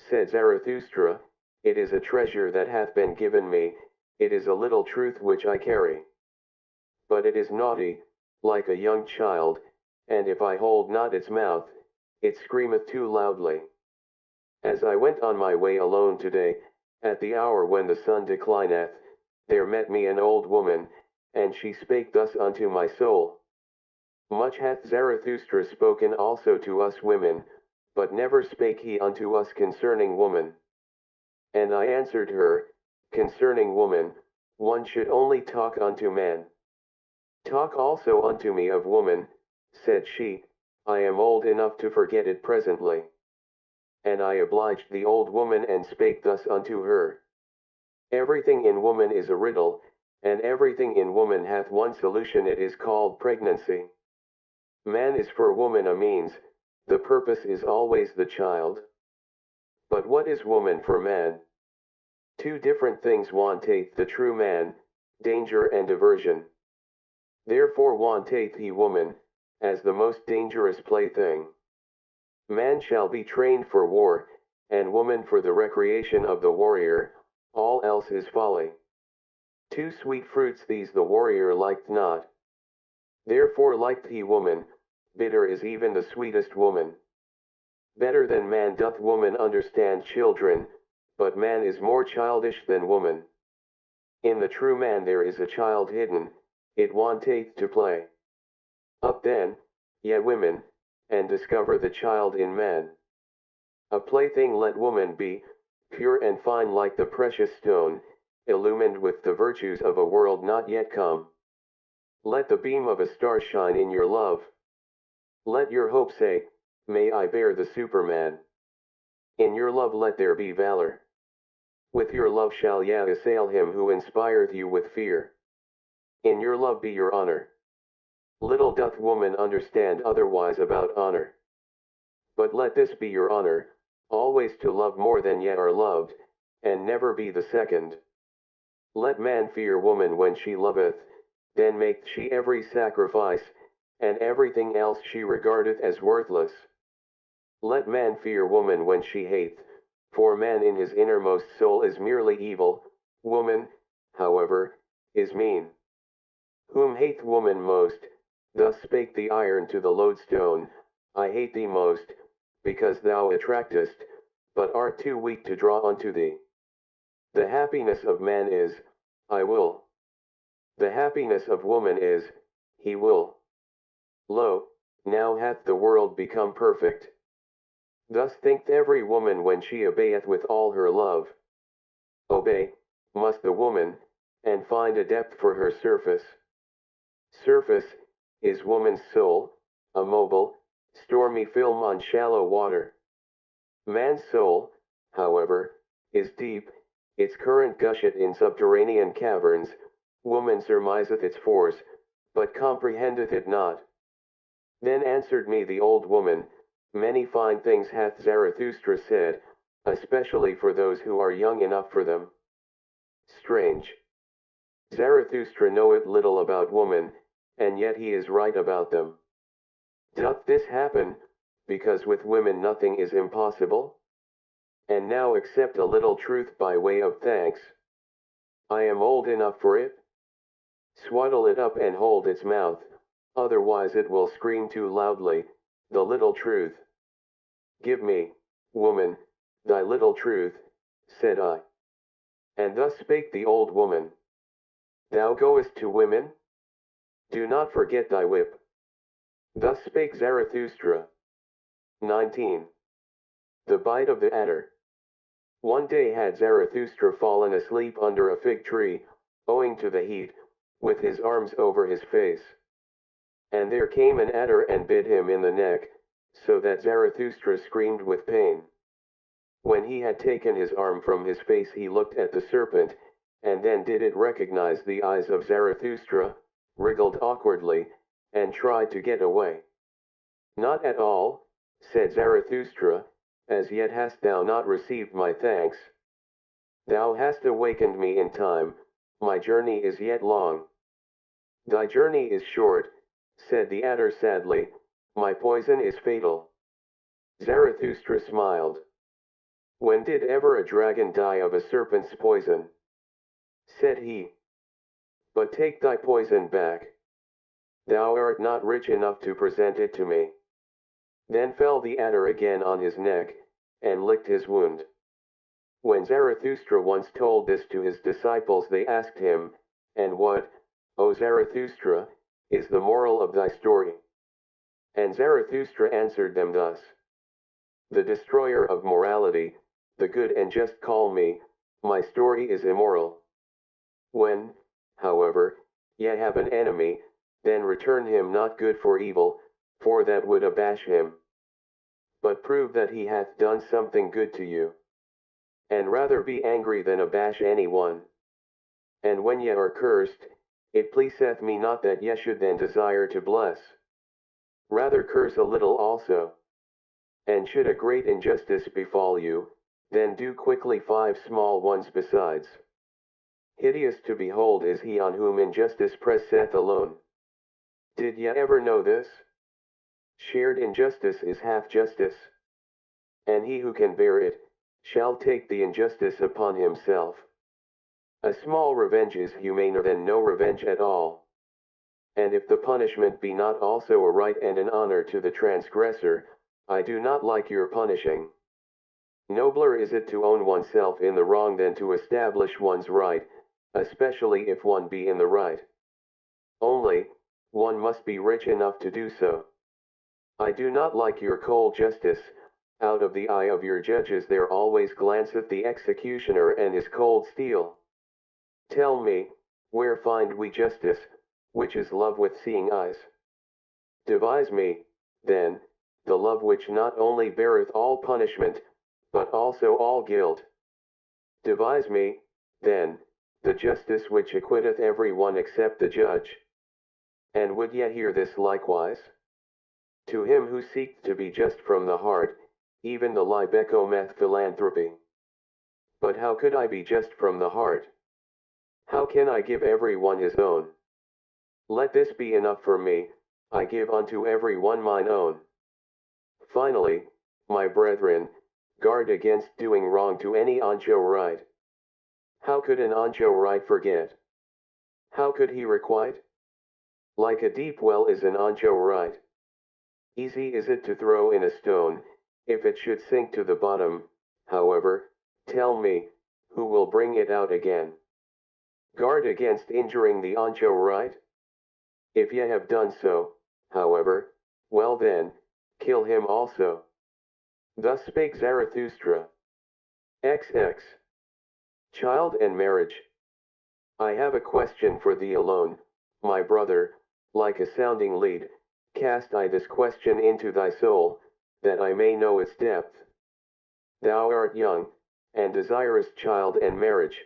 said Zarathustra, it is a treasure that hath been given me, it is a little truth which I carry. But it is naughty, like a young child, and if I hold not its mouth, it screameth too loudly. As I went on my way alone today, at the hour when the sun declineth, there met me an old woman, and she spake thus unto my soul. Much hath Zarathustra spoken also to us women, but never spake he unto us concerning woman. And I answered her, concerning woman, one should only talk unto man. Talk also unto me of woman, said she, I am old enough to forget it presently. And I obliged the old woman and spake thus unto her. Everything in woman is a riddle, and everything in woman hath one solution, it is called pregnancy. Man is for woman a means, the purpose is always the child. But what is woman for man? 2 different things wanteth the true man, danger and diversion. Therefore wanteth he woman, as the most dangerous plaything. Man shall be trained for war, and woman for the recreation of the warrior, all else is folly. 2 sweet fruits these the warrior liked not. Therefore liked he woman, bitter is even the sweetest woman. Better than man doth woman understand children, but man is more childish than woman. In the true man there is a child hidden, it wanteth to play. Up then, ye women, and discover the child in man. A plaything let woman be, pure and fine like the precious stone, illumined with the virtues of a world not yet come. Let the beam of a star shine in your love. Let your hope say, may I bear the Superman. In your love let there be valor. With your love shall ye assail him who inspireth you with fear. In your love be your honor. Little doth woman understand otherwise about honor. But let this be your honor, always to love more than ye are loved, and never be the second. Let man fear woman when she loveth, then maketh she every sacrifice, and everything else she regardeth as worthless. Let man fear woman when she hateth, for man in his innermost soul is merely evil, woman, however, is mean. Whom hateth woman most, thus spake the iron to the lodestone, I hate thee most, because thou attractest, but art too weak to draw unto thee. The happiness of man is, I will. The happiness of woman is, he will. Lo, now hath the world become perfect. Thus thinketh every woman when she obeyeth with all her love. Obey, must the woman, and find a depth for her surface. Surface, is woman's soul, a mobile, stormy film on shallow water. Man's soul, however, is deep, its current gusheth in subterranean caverns, woman surmiseth its force, but comprehendeth it not. Then answered me the old woman, many fine things hath Zarathustra said, especially for those who are young enough for them. Strange. Zarathustra knoweth little about woman, and yet he is right about them. Doth this happen, because with women nothing is impossible? And now accept a little truth by way of thanks. I am old enough for it. Swaddle it up and hold its mouth, otherwise it will scream too loudly, the little truth. Give me, woman, thy little truth, said I. And thus spake the old woman. Thou goest to women? Do not forget thy whip. Thus spake Zarathustra. 19. The bite of the adder. One day had Zarathustra fallen asleep under a fig tree, owing to the heat, with his arms over his face. And there came an adder and bit him in the neck, so that Zarathustra screamed with pain. When he had taken his arm from his face he looked at the serpent, and then did it recognize the eyes of Zarathustra, wriggled awkwardly, and tried to get away. Not at all, said Zarathustra, as yet hast thou not received my thanks. Thou hast awakened me in time, my journey is yet long. Thy journey is short, said the adder sadly, my poison is fatal. Zarathustra smiled. When did ever a dragon die of a serpent's poison? Said he. But take thy poison back. Thou art not rich enough to present it to me. Then fell the adder again on his neck, and licked his wound. When Zarathustra once told this to his disciples they asked him, and what, O Zarathustra, is the moral of thy story? And Zarathustra answered them thus. The destroyer of morality, the good and just call me, my story is immoral. When, however, ye have an enemy, then return him not good for evil, for that would abash him. But prove that he hath done something good to you. And rather be angry than abash any one. And when ye are cursed, it pleaseth me not that ye should then desire to bless. Rather curse a little also. And should a great injustice befall you, then do quickly 5 small ones besides. Hideous to behold is he on whom injustice presseth alone. Did ye ever know this? Shared injustice is half justice. And he who can bear it, shall take the injustice upon himself. A small revenge is humaner than no revenge at all. And if the punishment be not also a right and an honor to the transgressor, I do not like your punishing. Nobler is it to own oneself in the wrong than to establish one's right, especially if one be in the right. Only, one must be rich enough to do so. I do not like your cold justice. Out of the eye of your judges there always glanceth the executioner and his cold steel. Tell me, where find we justice, which is love with seeing eyes? Devise me, then, the love which not only beareth all punishment, but also all guilt. Devise me, then, the justice which acquitteth every one except the judge. And would ye hear this likewise? To him who seeketh to be just from the heart, even the lie becometh philanthropy. But how could I be just from the heart? How can I give every one his own? Let this be enough for me, I give unto every one mine own. Finally, my brethren, guard against doing wrong to any anchorite. How could an anchorite forget? How could he requite? Like a deep well is an anchorite. Easy is it to throw in a stone, if it should sink to the bottom, however, tell me, who will bring it out again? Guard against injuring the anchorite? If ye have done so, however, well then, kill him also. Thus spake Zarathustra. XX. Child and marriage. I have a question for thee alone, my brother, like a sounding lead, cast I this question into thy soul, that I may know its depth. Thou art young, and desirest child and marriage.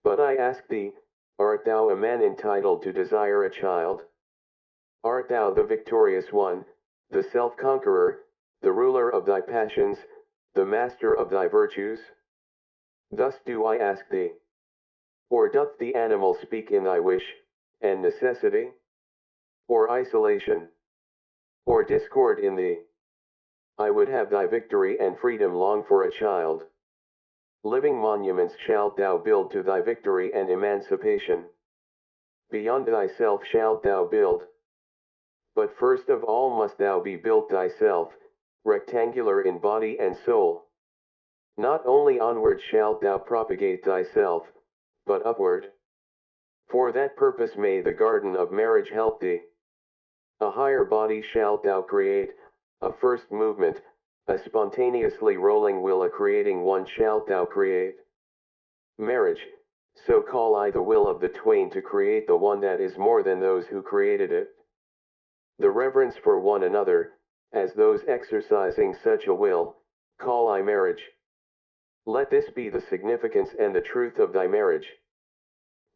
But I ask thee, art thou a man entitled to desire a child? Art thou the victorious one, the self-conqueror, the ruler of thy passions, the master of thy virtues? Thus do I ask thee. Or doth the animal speak in thy wish, and necessity? Or isolation? Or discord in thee? I would have thy victory and freedom long for a child. Living monuments shalt thou build to thy victory and emancipation. Beyond thyself shalt thou build. But first of all must thou be built thyself, rectangular in body and soul. Not only onward shalt thou propagate thyself, but upward. For that purpose may the garden of marriage help thee. A higher body shalt thou create, a first movement, a spontaneously rolling will a creating one shalt thou create. Marriage, so call I the will of the twain to create the one that is more than those who created it. The reverence for one another, as those exercising such a will, call I marriage. Let this be the significance and the truth of thy marriage.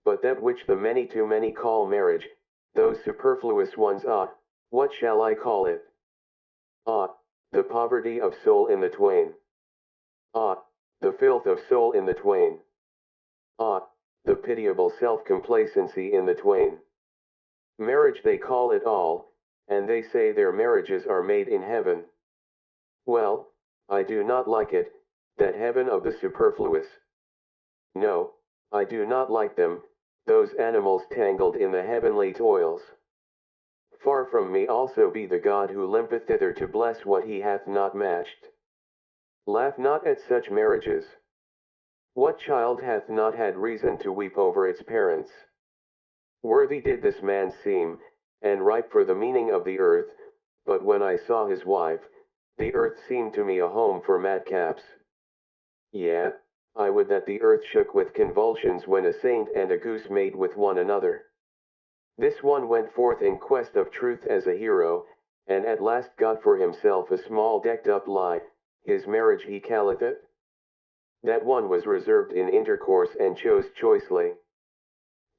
But that which the many to many call marriage, those superfluous ones, what shall I call it? The poverty of soul in the twain. The filth of soul in the twain. The pitiable self-complacency in the twain. Marriage they call it all, and they say their marriages are made in heaven. Well, I do not like it, that heaven of the superfluous. No, I do not like them, those animals tangled in the heavenly toils. Far from me also be the God who limpeth thither to bless what he hath not matched. Laugh not at such marriages. What child hath not had reason to weep over its parents? Worthy did this man seem, and ripe for the meaning of the earth, but when I saw his wife, the earth seemed to me a home for madcaps. Yea, I would that the earth shook with convulsions when a saint and a goose mate with one another. This one went forth in quest of truth as a hero, and at last got for himself a small decked-up lie, his marriage he calleth it. That one was reserved in intercourse and chose choicely.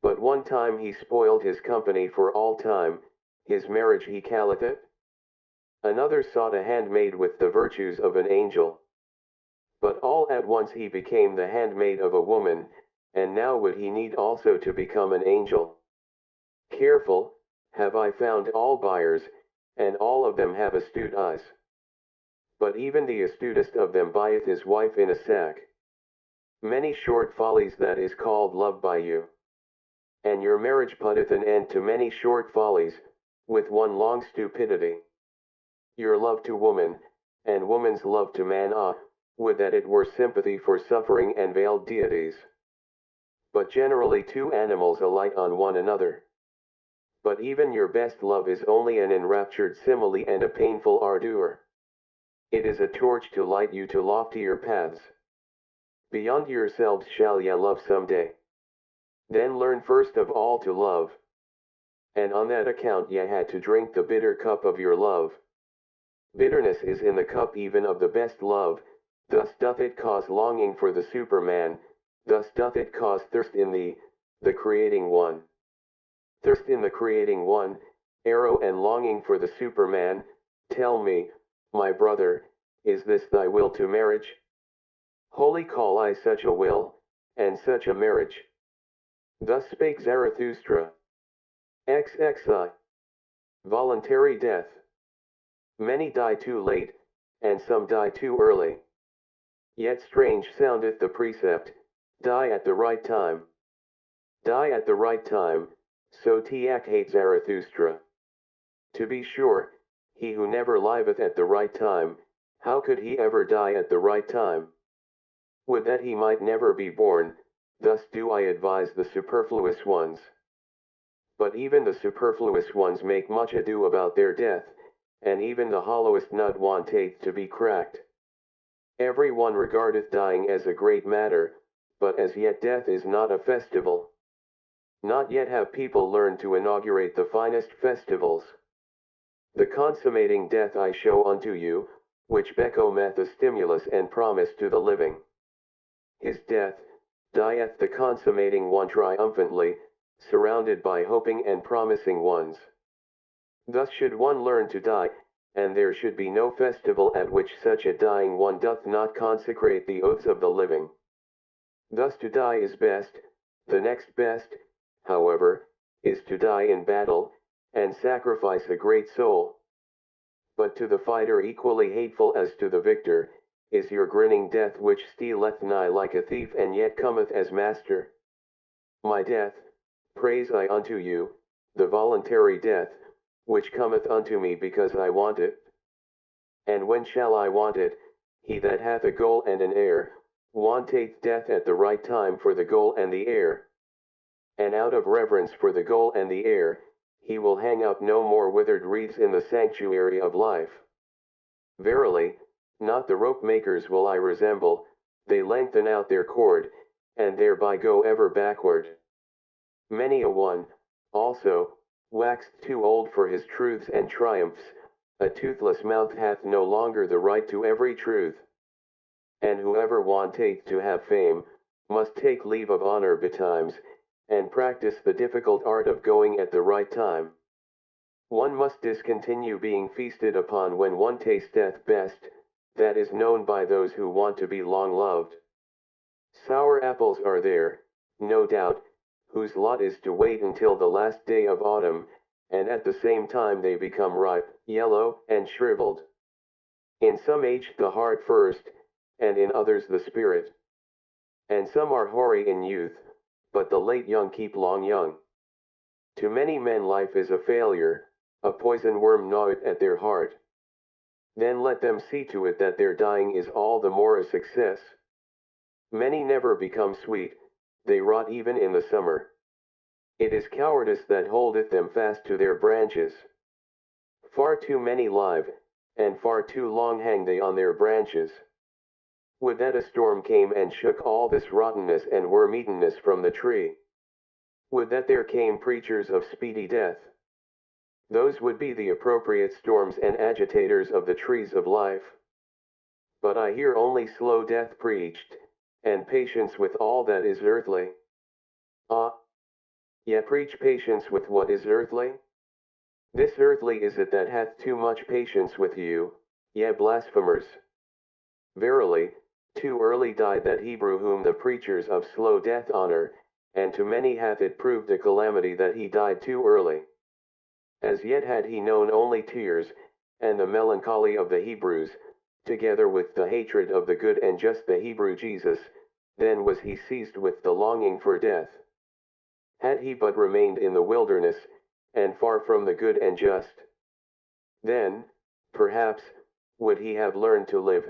But one time he spoiled his company for all time, his marriage he calleth it. Another sought a handmaid with the virtues of an angel. But all at once he became the handmaid of a woman, and now would he need also to become an angel. Careful, have I found all buyers, and all of them have astute eyes. But even the astutest of them buyeth his wife in a sack. Many short follies that is called love by you. And your marriage putteth an end to many short follies, with one long stupidity. Your love to woman, and woman's love to man, would that it were sympathy for suffering and veiled deities. But generally two animals alight on one another. But even your best love is only an enraptured simile and a painful ardour. It is a torch to light you to loftier paths. Beyond yourselves shall ye love some day. Then learn first of all to love. And on that account ye had to drink the bitter cup of your love. Bitterness is in the cup even of the best love, thus doth it cause longing for the Superman, thus doth it cause thirst in the creating one. Thirst in the creating one, arrow and longing for the Superman. Tell me, my brother, is this thy will to marriage? Wholly call I such a will, and such a marriage. Thus spake Zarathustra. XXI. Voluntary death. Many die too late, and some die too early. Yet strange soundeth the precept, die at the right time. Die at the right time, so Spoke Zarathustra. To be sure, he who never liveth at the right time, how could he ever die at the right time? Would that he might never be born, thus do I advise the superfluous ones. But even the superfluous ones make much ado about their death, and even the hollowest nut wanteth to be cracked. Every one regardeth dying as a great matter, but as yet death is not a festival. Not yet have people learned to inaugurate the finest festivals. The consummating death I show unto you, which becometh a stimulus and promise to the living. His death, dieth the consummating one triumphantly, surrounded by hoping and promising ones. Thus should one learn to die, and there should be no festival at which such a dying one doth not consecrate the oaths of the living. Thus to die is best. The next best, however, is to die in battle, and sacrifice a great soul. But to the fighter equally hateful as to the victor, is your grinning death which stealeth nigh like a thief and yet cometh as master. My death, praise I unto you, the voluntary death, which cometh unto me because I want it. And when shall I want it? He that hath a goal and an heir, wanteth death at the right time for the goal and the heir. And out of reverence for the goal and the heir, he will hang up no more withered wreaths in the sanctuary of life. Verily, not the rope makers will I resemble, they lengthen out their cord, and thereby go ever backward. Many a one, also, waxed too old for his truths and triumphs, a toothless mouth hath no longer the right to every truth. And whoever wanteth to have fame, must take leave of honor betimes, and practice the difficult art of going at the right time. One must discontinue being feasted upon when one tasteth best, that is known by those who want to be long loved. Sour apples are there, no doubt, whose lot is to wait until the last day of autumn, and at the same time they become ripe, yellow, and shriveled. In some age the heart first, and in others the spirit. And some are hoary in youth, but the late young keep long young. To many men life is a failure, a poison worm gnaweth at their heart. Then let them see to it that their dying is all the more a success. Many never become sweet, they rot even in the summer. It is cowardice that holdeth them fast to their branches. Far too many live, and far too long hang they on their branches. Would that a storm came and shook all this rottenness and worm-eatenness from the tree. Would that there came preachers of speedy death. Those would be the appropriate storms and agitators of the trees of life. But I hear only slow death preached, and patience with all that is earthly. Ah! Yet preach patience with what is earthly? This earthly is it that hath too much patience with you, ye blasphemers. Verily, too early died that Hebrew whom the preachers of slow death honor, and to many hath it proved a calamity that he died too early. As yet had he known only tears, and the melancholy of the Hebrews, together with the hatred of the good and just the Hebrew Jesus, then was he seized with the longing for death. Had he but remained in the wilderness, and far from the good and just, then, perhaps, would he have learned to live,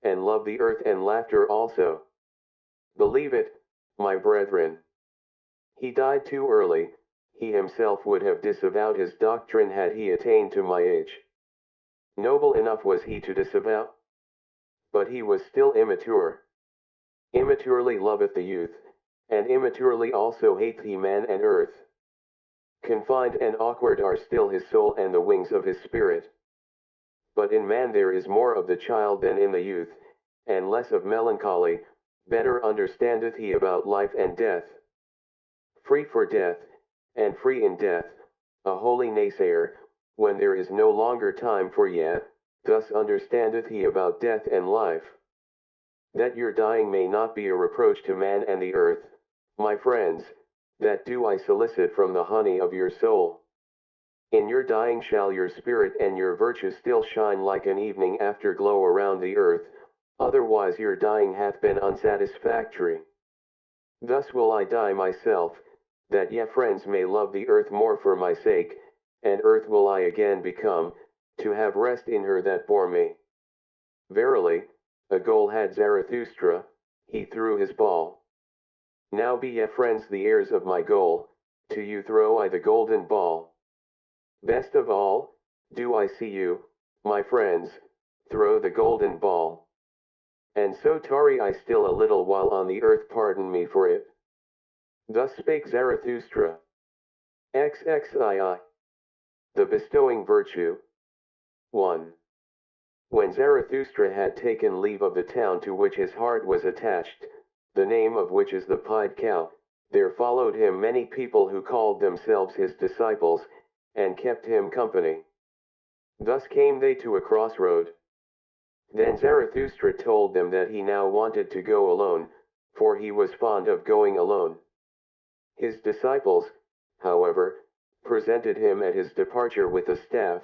and love the earth and laughter also. Believe it, my brethren. He died too early. He himself would have disavowed his doctrine had he attained to my age. Noble enough was he to disavow. But he was still immature. Immaturely loveth the youth, and immaturely also hateth he man and earth. Confined and awkward are still his soul and the wings of his spirit. But in man there is more of the child than in the youth, and less of melancholy, better understandeth he about life and death. Free for death, and free in death, a holy naysayer, when there is no longer time for yet, thus understandeth he about death and life. That your dying may not be a reproach to man and the earth, my friends, that do I solicit from the honey of your soul. In your dying shall your spirit and your virtue still shine like an evening after glow around the earth, otherwise your dying hath been unsatisfactory. Thus will I die myself, that ye friends may love the earth more for my sake, and earth will I again become, to have rest in her that bore me. Verily, a goal had Zarathustra, he threw his ball. Now be ye friends the heirs of my goal, to you throw I the golden ball. Best of all, do I see you, my friends, throw the golden ball. And so tarry I still a little while on the earth, pardon me for it. Thus spake Zarathustra. XXII. The bestowing virtue. 1. When Zarathustra had taken leave of the town to which his heart was attached, the name of which is the pied cow, there followed him many people who called themselves his disciples, and kept him company. Thus came they to a crossroad. Then Zarathustra told them that he now wanted to go alone, for he was fond of going alone. His disciples, however, presented him at his departure with a staff,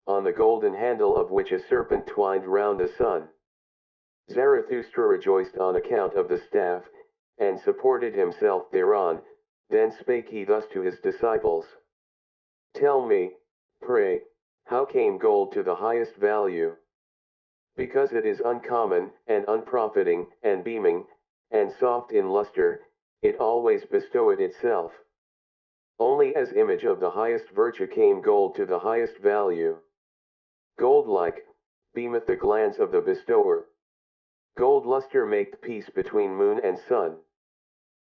on the golden handle of which a serpent twined round the sun. Zarathustra rejoiced on account of the staff, and supported himself thereon. Then spake he thus to his disciples. Tell me, pray, how came gold to the highest value? Because it is uncommon, and unprofiting, and beaming, and soft in luster, it always bestoweth itself. Only as image of the highest virtue came gold to the highest value. Gold-like, beameth the glance of the bestower. Gold luster maketh peace between moon and sun.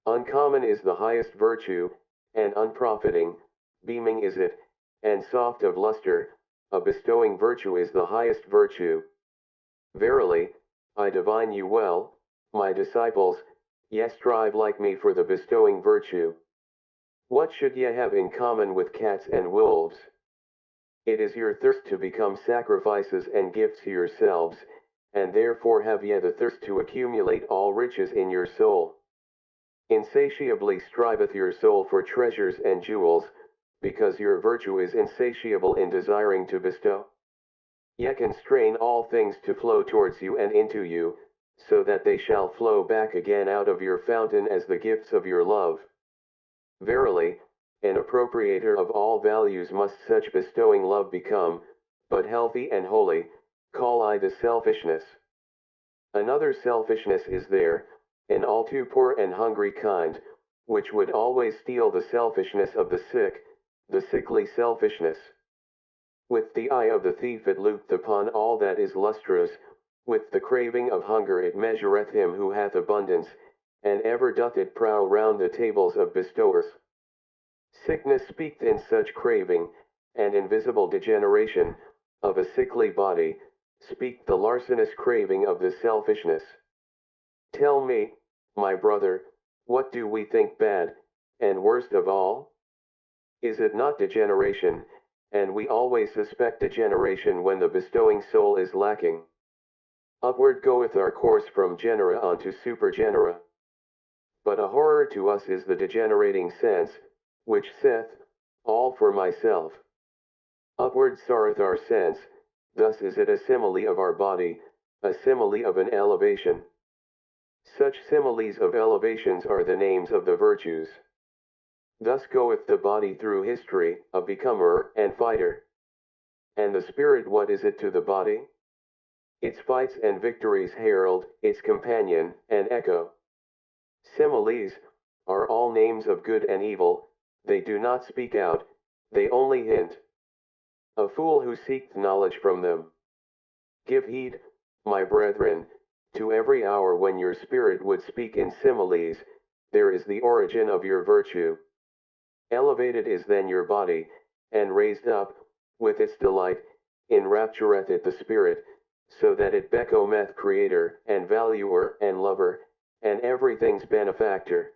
Uncommon is the highest virtue, and unprofiting, beaming is it, and soft of luster, a bestowing virtue is the highest virtue. Verily, I divine you well, my disciples, ye strive like me for the bestowing virtue. What should ye have in common with cats and wolves? It is your thirst to become sacrifices and gifts to yourselves, and therefore have ye the thirst to accumulate all riches in your soul. Insatiably striveth your soul for treasures and jewels, because your virtue is insatiable in desiring to bestow. Ye constrain all things to flow towards you and into you, so that they shall flow back again out of your fountain as the gifts of your love. Verily, an appropriator of all values must such bestowing love become, but healthy and holy, call I the selfishness. Another selfishness is there, an all too poor and hungry kind, which would always steal the selfishness of the sick, the sickly selfishness. With the eye of the thief it looketh upon all that is lustrous, with the craving of hunger it measureth him who hath abundance, and ever doth it prowl round the tables of bestowers. Sickness speaketh in such craving, and invisible degeneration, of a sickly body, speak the larcenous craving of the selfishness. Tell me, my brother, what do we think bad, and worst of all? Is it not degeneration? And we always suspect degeneration when the bestowing soul is lacking. Upward goeth our course from genera unto supergenera. But a horror to us is the degenerating sense, which saith, all for myself. Upward soareth our sense, thus is it a simile of our body, a simile of an elevation. Such similes of elevations are the names of the virtues. Thus goeth the body through history, a becomer and fighter. And the spirit, what is it to the body? Its fights and victories herald, its companion, and echo. Similes are all names of good and evil, they do not speak out, they only hint. A fool who seeketh knowledge from them. Give heed, my brethren, to every hour when your spirit would speak in similes, there is the origin of your virtue. Elevated is then your body, and raised up, with its delight, enraptureth it the spirit, so that it becometh creator, and valuer, and lover, and everything's benefactor.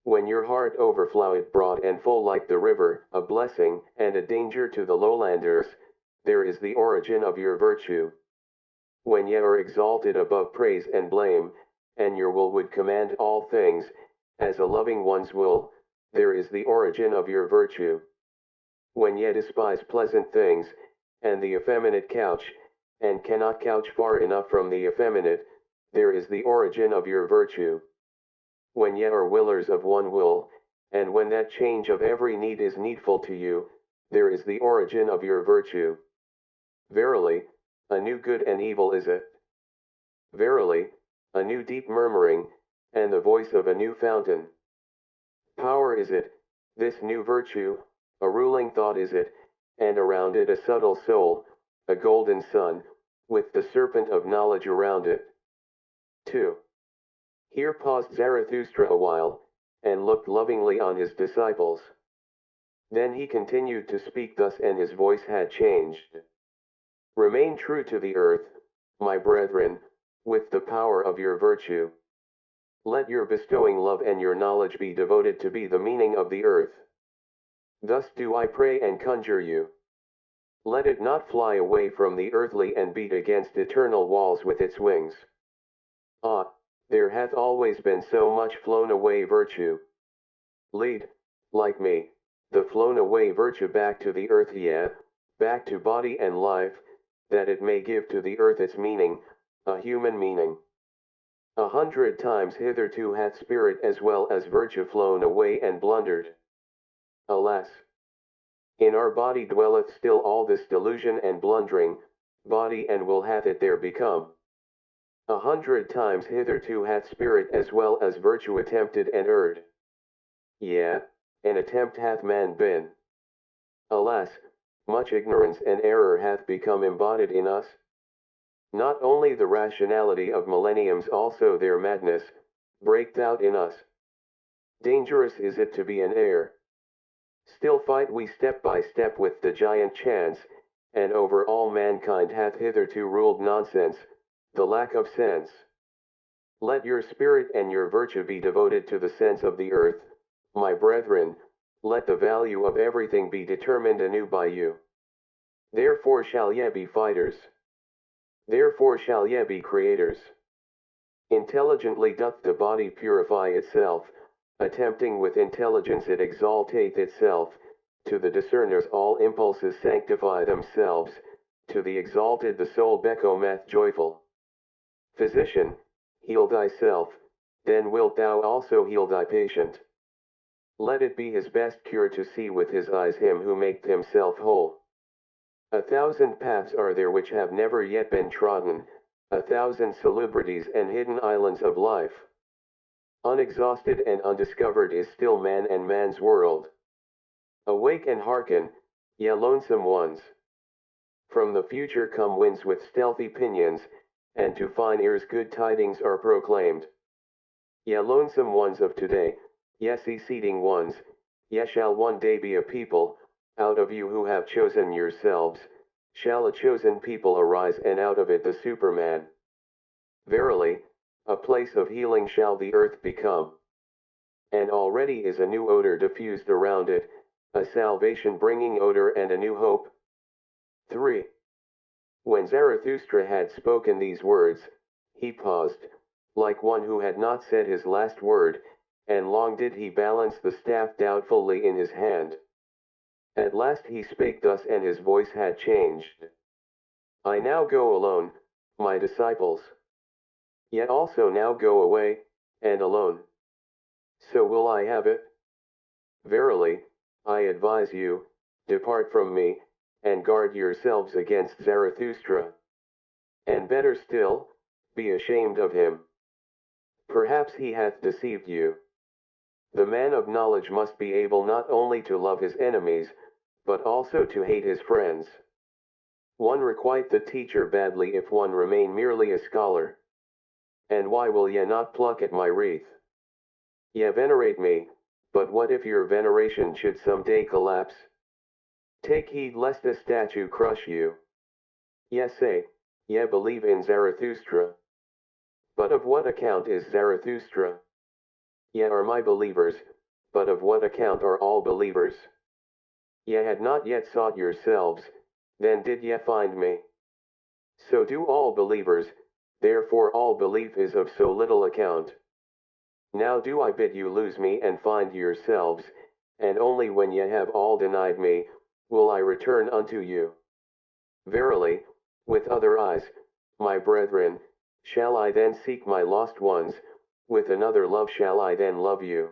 When your heart overfloweth broad and full like the river, a blessing, and a danger to the lowlanders, there is the origin of your virtue. When ye are exalted above praise and blame, and your will would command all things, as a loving one's will, there is the origin of your virtue. When ye despise pleasant things, and the effeminate couch, and cannot couch far enough from the effeminate, there is the origin of your virtue. When ye are willers of one will, and when that change of every need is needful to you, there is the origin of your virtue. Verily, a new good and evil is it. Verily, a new deep murmuring, and the voice of a new fountain. Power is it, this new virtue, a ruling thought is it, and around it a subtle soul, a golden sun, with the serpent of knowledge around it. 2. Here paused Zarathustra a while, and looked lovingly on his disciples. Then he continued to speak thus, and his voice had changed. Remain true to the earth, my brethren, with the power of your virtue. Let your bestowing love and your knowledge be devoted to be the meaning of the earth. Thus do I pray and conjure you. Let it not fly away from the earthly and beat against eternal walls with its wings. Ah, there hath always been so much flown away virtue. Lead, like me, the flown away virtue back to the earth, yet, back to body and life, that it may give to the earth its meaning, a human meaning. 100 times hitherto hath spirit as well as virtue flown away and blundered. Alas! In our body dwelleth still all this delusion and blundering, body and will hath it there become. 100 times hitherto hath spirit as well as virtue attempted and erred. Yea, an attempt hath man been. Alas, much ignorance and error hath become embodied in us. Not only the rationality of millenniums, also their madness, breaketh out in us. Dangerous is it to be an heir. Still fight we step by step with the giant chance, and over all mankind hath hitherto ruled nonsense, the lack of sense. Let your spirit and your virtue be devoted to the sense of the earth, my brethren, let the value of everything be determined anew by you. Therefore shall ye be fighters. Therefore shall ye be creators. Intelligently doth the body purify itself, attempting with intelligence it exalteth itself, to the discerners all impulses sanctify themselves, to the exalted the soul becometh joyful. Physician, heal thyself, then wilt thou also heal thy patient. Let it be his best cure to see with his eyes him who maketh himself whole. 1,000 paths are there which have never yet been trodden, 1,000 salubrities and hidden islands of life. Unexhausted and undiscovered is still man and man's world. Awake and hearken, ye lonesome ones. From the future come winds with stealthy pinions, and to fine ears good tidings are proclaimed. Ye lonesome ones of today, ye seceding ones, ye shall one day be a people. Out of you who have chosen yourselves, shall a chosen people arise, and out of it the Superman. Verily, a place of healing shall the earth become. And already is a new odor diffused around it, a salvation-bringing odor and a new hope. 3. When Zarathustra had spoken these words, he paused, like one who had not said his last word, and long did he balance the staff doubtfully in his hand. At last he spake thus, and his voice had changed. I now go alone, my disciples. Yet also now go away, and alone. So will I have it. Verily, I advise you, depart from me, and guard yourselves against Zarathustra. And better still, be ashamed of him. Perhaps he hath deceived you. The man of knowledge must be able not only to love his enemies, but also to hate his friends. One requite the teacher badly if one remain merely a scholar. And why will ye not pluck at my wreath? Ye venerate me, but what if your veneration should some day collapse? Take heed lest a statue crush you. Ye say, ye believe in Zarathustra. But of what account is Zarathustra? Ye are my believers, but of what account are all believers? Ye had not yet sought yourselves, then did ye find me. So do all believers, therefore all belief is of so little account. Now do I bid you lose me and find yourselves, and only when ye have all denied me, will I return unto you. Verily, with other eyes, my brethren, shall I then seek my lost ones, with another love shall I then love you.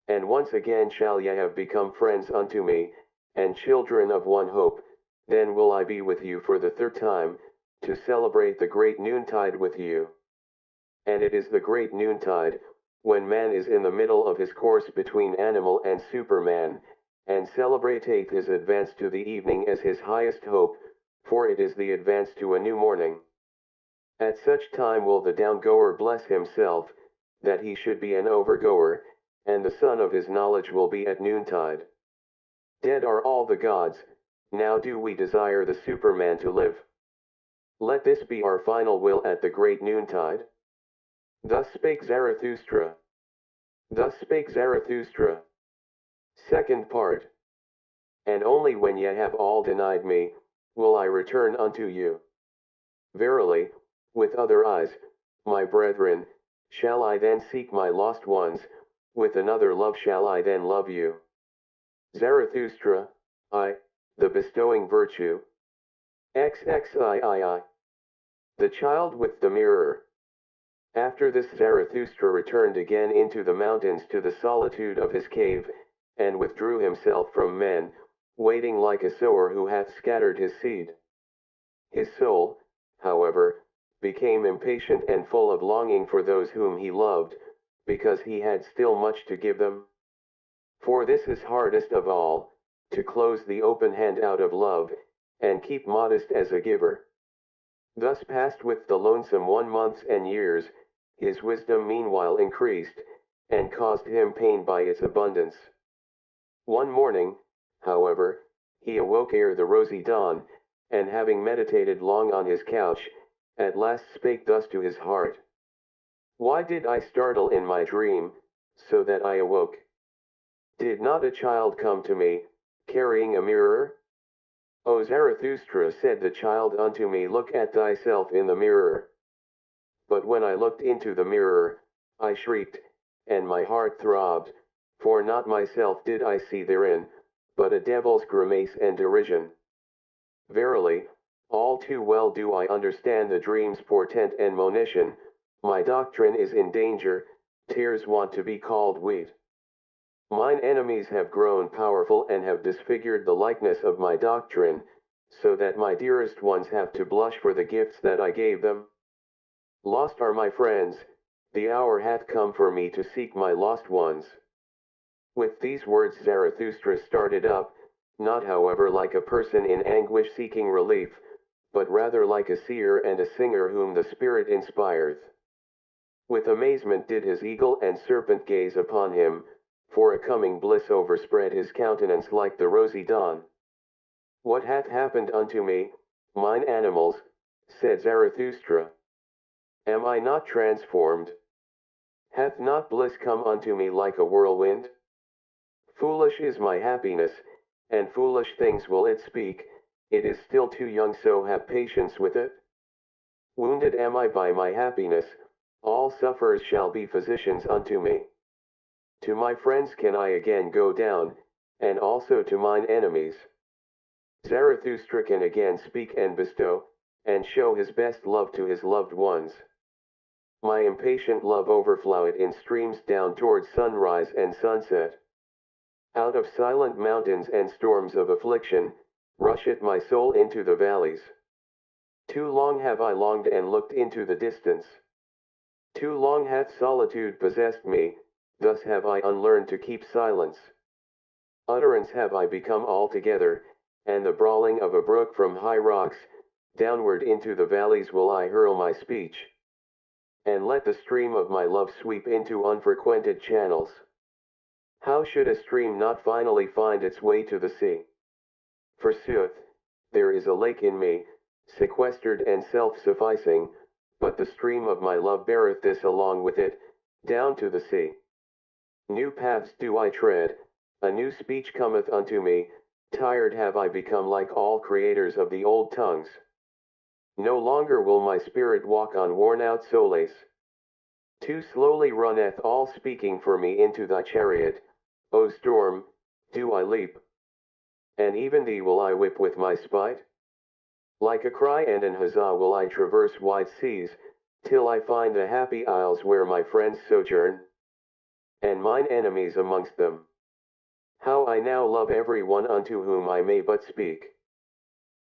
And once again shall ye have become friends unto me, and children of one hope, then will I be with you for the third time, to celebrate the great noontide with you. And it is the great noontide, when man is in the middle of his course between animal and superman, and celebrateth his advance to the evening as his highest hope, for it is the advance to a new morning. At such time will the downgoer bless himself, that he should be an overgoer, and the sun of his knowledge will be at noontide. Dead are all the gods, now do we desire the superman to live. Let this be our final will at the great noontide. Thus spake Zarathustra. Thus spake Zarathustra. Second part. And only when ye have all denied me, will I return unto you. Verily, with other eyes, my brethren, shall I then seek my lost ones, with another love shall I then love you. Zarathustra, I, the bestowing virtue. XXIII. The child with the mirror. After this Zarathustra returned again into the mountains to the solitude of his cave, and withdrew himself from men, waiting like a sower who hath scattered his seed. His soul, however, became impatient and full of longing for those whom he loved, because he had still much to give them. For this is hardest of all, to close the open hand out of love, and keep modest as a giver. Thus passed with the lonesome 1 months and years, his wisdom meanwhile increased, and caused him pain by its abundance. One morning, however, he awoke ere the rosy dawn, and having meditated long on his couch, at last spake thus to his heart. Why did I startle in my dream, so that I awoke? Did not a child come to me, carrying a mirror? O Zarathustra, said the child unto me, look at thyself in the mirror. But when I looked into the mirror, I shrieked, and my heart throbbed, for not myself did I see therein, but a devil's grimace and derision. Verily, all too well do I understand the dream's portent and monition, my doctrine is in danger, tares want to be called wheat. Mine enemies have grown powerful and have disfigured the likeness of my doctrine, so that my dearest ones have to blush for the gifts that I gave them. Lost are my friends, the hour hath come for me to seek my lost ones. With these words Zarathustra started up, not however like a person in anguish seeking relief, but rather like a seer and a singer whom the Spirit inspireth. With amazement did his eagle and serpent gaze upon him, for a coming bliss overspread his countenance like the rosy dawn. What hath happened unto me, mine animals, said Zarathustra. Am I not transformed? Hath not bliss come unto me like a whirlwind? Foolish is my happiness, and foolish things will it speak, it is still too young, so have patience with it. Wounded am I by my happiness, all sufferers shall be physicians unto me. To my friends can I again go down, and also to mine enemies. Zarathustra can again speak and bestow, and show his best love to his loved ones. My impatient love overfloweth in streams down towards sunrise and sunset. Out of silent mountains and storms of affliction, rusheth my soul into the valleys. Too long have I longed and looked into the distance. Too long hath solitude possessed me, thus have I unlearned to keep silence. Utterance have I become altogether, and the brawling of a brook from high rocks, downward into the valleys will I hurl my speech. And let the stream of my love sweep into unfrequented channels. How should a stream not finally find its way to the sea? Forsooth, there is a lake in me, sequestered and self-sufficing, but the stream of my love beareth this along with it, down to the sea. New paths do I tread, a new speech cometh unto me, tired have I become like all creators of the old tongues. No longer will my spirit walk on worn-out soles. Too slowly runneth all speaking for me into thy chariot, O storm, do I leap. and even thee will I whip with my spite? Like a cry and an huzzah will I traverse wide seas, till I find the happy isles where my friends sojourn, and mine enemies amongst them. How I now love every one unto whom I may but speak.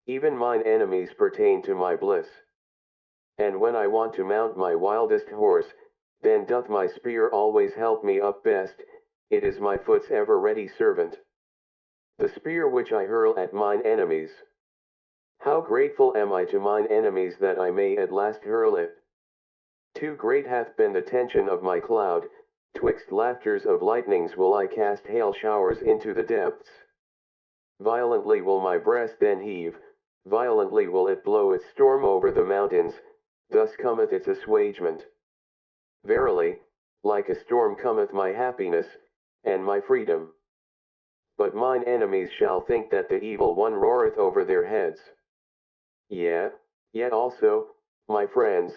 Even mine enemies pertain to my bliss. And when I want to mount my wildest horse, then doth my spear always help me up best, it is my foot's ever ready servant. The spear which I hurl at mine enemies. How grateful am I to mine enemies that I may at last hurl it. Too great hath been the tension of my cloud, twixt laughters of lightnings will I cast hail showers into the depths. Violently will my breast then heave, violently will it blow its storm over the mountains, thus cometh its assuagement. Verily, like a storm cometh my happiness, and my freedom. But mine enemies shall think that the evil one roareth over their heads. Yet also, my friends,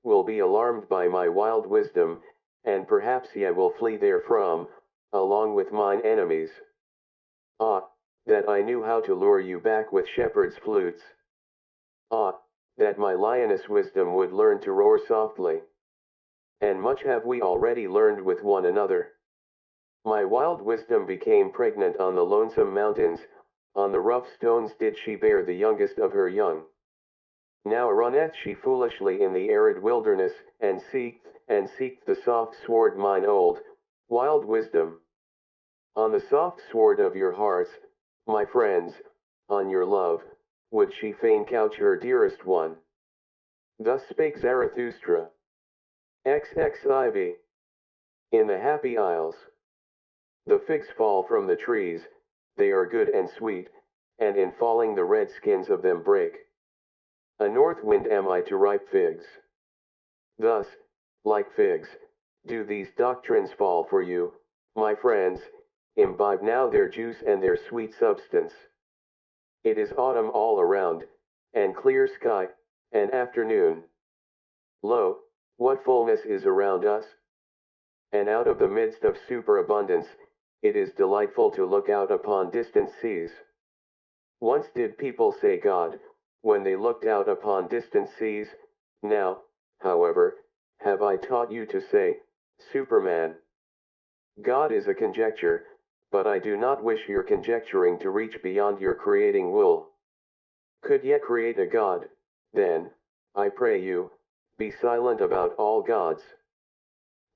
will be alarmed by my wild wisdom, and perhaps ye will flee therefrom, along with mine enemies. Ah, that I knew how to lure you back with shepherds' flutes. Ah, that my lioness wisdom would learn to roar softly. And much have we already learned with one another. My wild wisdom became pregnant on the lonesome mountains, on the rough stones did she bear the youngest of her young. Now runneth she foolishly in the arid wilderness, and seeketh the soft sward mine old, wild wisdom. On the soft sward of your hearts, my friends, on your love, would she fain couch her dearest one. Thus spake Zarathustra. XXIV. In the happy isles. The figs fall from the trees, they are good and sweet, and in falling the red skins of them break. A north wind am I to ripe figs. Thus, like figs, do these doctrines fall for you, my friends, imbibe now their juice and their sweet substance. It is autumn all around, and clear sky, and afternoon. Lo, what fullness is around us? And out of the midst of superabundance, it is delightful to look out upon distant seas. Once did people say God, when they looked out upon distant seas, now, however, have I taught you to say, Superman. God is a conjecture, but I do not wish your conjecturing to reach beyond your creating will. Could ye create a God, then, I pray you, be silent about all gods.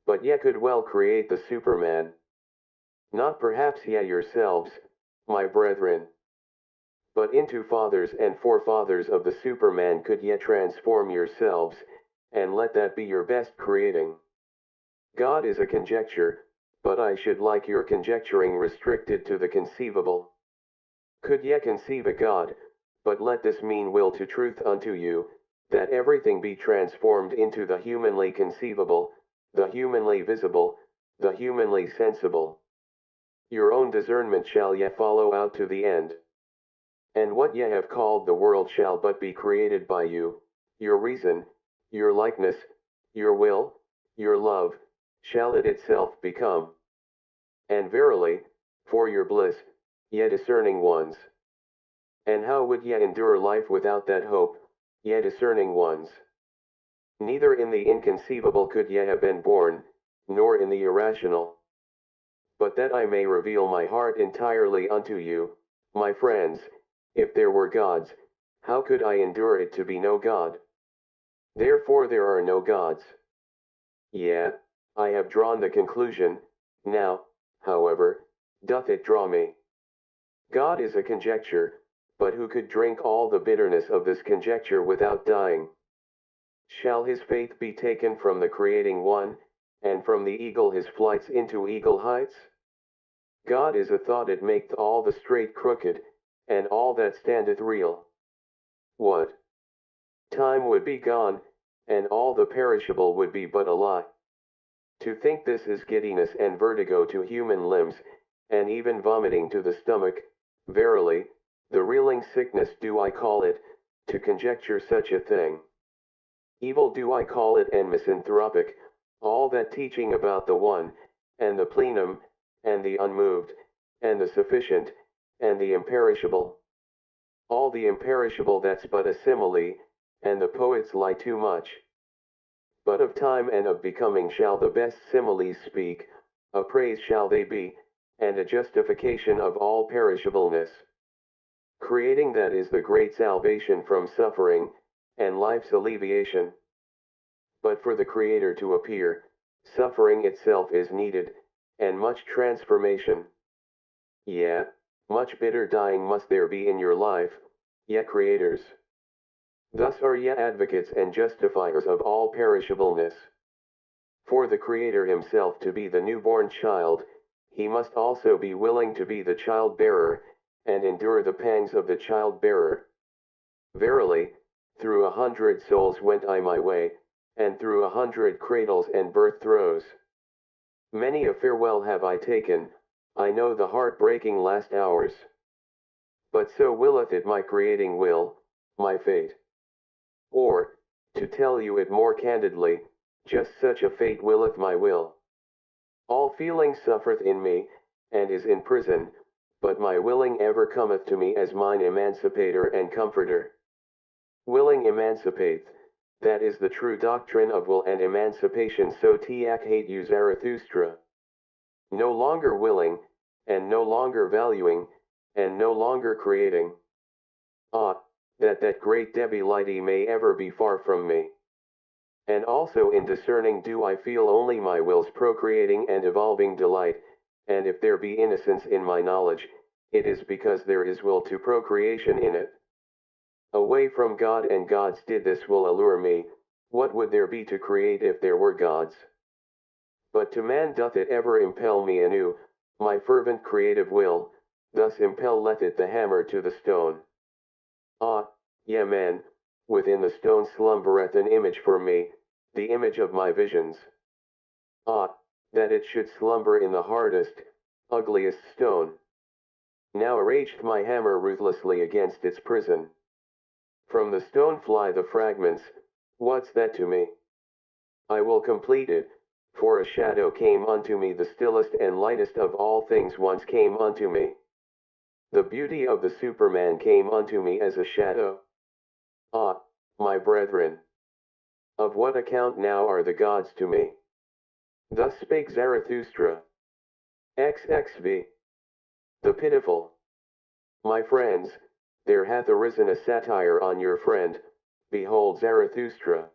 But ye could well create the Superman. Not perhaps ye yourselves, my brethren. But into fathers and forefathers of the Superman could ye transform yourselves, and let that be your best creating. God is a conjecture, but I should like your conjecturing restricted to the conceivable. Could ye conceive a God, but let this mean will to truth unto you, that everything be transformed into the humanly conceivable, the humanly visible, the humanly sensible. Your own discernment shall ye follow out to the end. And what ye have called the world shall but be created by you, your reason, your likeness, your will, your love, shall it itself become. And verily, for your bliss, ye discerning ones. And how would ye endure life without that hope, ye discerning ones? Neither in the inconceivable could ye have been born, nor in the irrational. But that I may reveal my heart entirely unto you, my friends, if there were gods, how could I endure it to be no God? Therefore there are no gods. I have drawn the conclusion, now, however, doth it draw me. God is a conjecture, but who could drink all the bitterness of this conjecture without dying? Shall his faith be taken from the creating one, and from the eagle his flights into eagle heights? God is a thought, it maketh all the straight crooked, and all that standeth real. What? Time would be gone, and all the perishable would be but a lie. To think this is giddiness and vertigo to human limbs, and even vomiting to the stomach, verily, the reeling sickness do I call it, to conjecture such a thing. Evil do I call it, and misanthropic, all that teaching about the one, and the plenum, and the unmoved, and the sufficient, and the imperishable. All the imperishable that's but a simile, and the poets lie too much. But of time and of becoming shall the best similes speak, a praise shall they be, and a justification of all perishableness. Creating that is the great salvation from suffering, and life's alleviation. But for the Creator to appear, suffering itself is needed, and much transformation. Yeah, much bitter dying must there be in your life, ye creators. Thus are ye advocates and justifiers of all perishableness. For the Creator himself to be the newborn child, he must also be willing to be the child-bearer, and endure the pangs of the child-bearer. Verily, through 100 souls went I my way, and through 100 cradles and birth throes. Many a farewell have I taken, I know the heart-breaking last hours. But so willeth it my creating will, my fate. Or, to tell you it more candidly, just such a fate willeth my will. All feeling suffereth in me, and is in prison, but my willing ever cometh to me as mine emancipator and comforter. Willing emancipateth, that is the true doctrine of will and emancipation, so hate you Zarathustra. No longer willing, and no longer valuing, and no longer creating. Ah, that great debility may ever be far from me. And also in discerning do I feel only my will's procreating and evolving delight, and if there be innocence in my knowledge, it is because there is will to procreation in it. Away from God and God's did this will allure me, what would there be to create if there were gods? But to man doth it ever impel me anew, my fervent creative will, thus impelleth it the hammer to the stone. Ah, ye man, within the stone slumbereth an image for me, the image of my visions. Ah, that it should slumber in the hardest, ugliest stone. Now rageth my hammer ruthlessly against its prison. From the stone fly the fragments, what's that to me? I will complete it, for a shadow came unto me, the stillest and lightest of all things once came unto me. The beauty of the Superman came unto me as a shadow. Ah, my brethren! Of what account now are the gods to me? Thus spake Zarathustra. XXV. The pitiful. My friends, there hath arisen a satire on your friend, behold Zarathustra.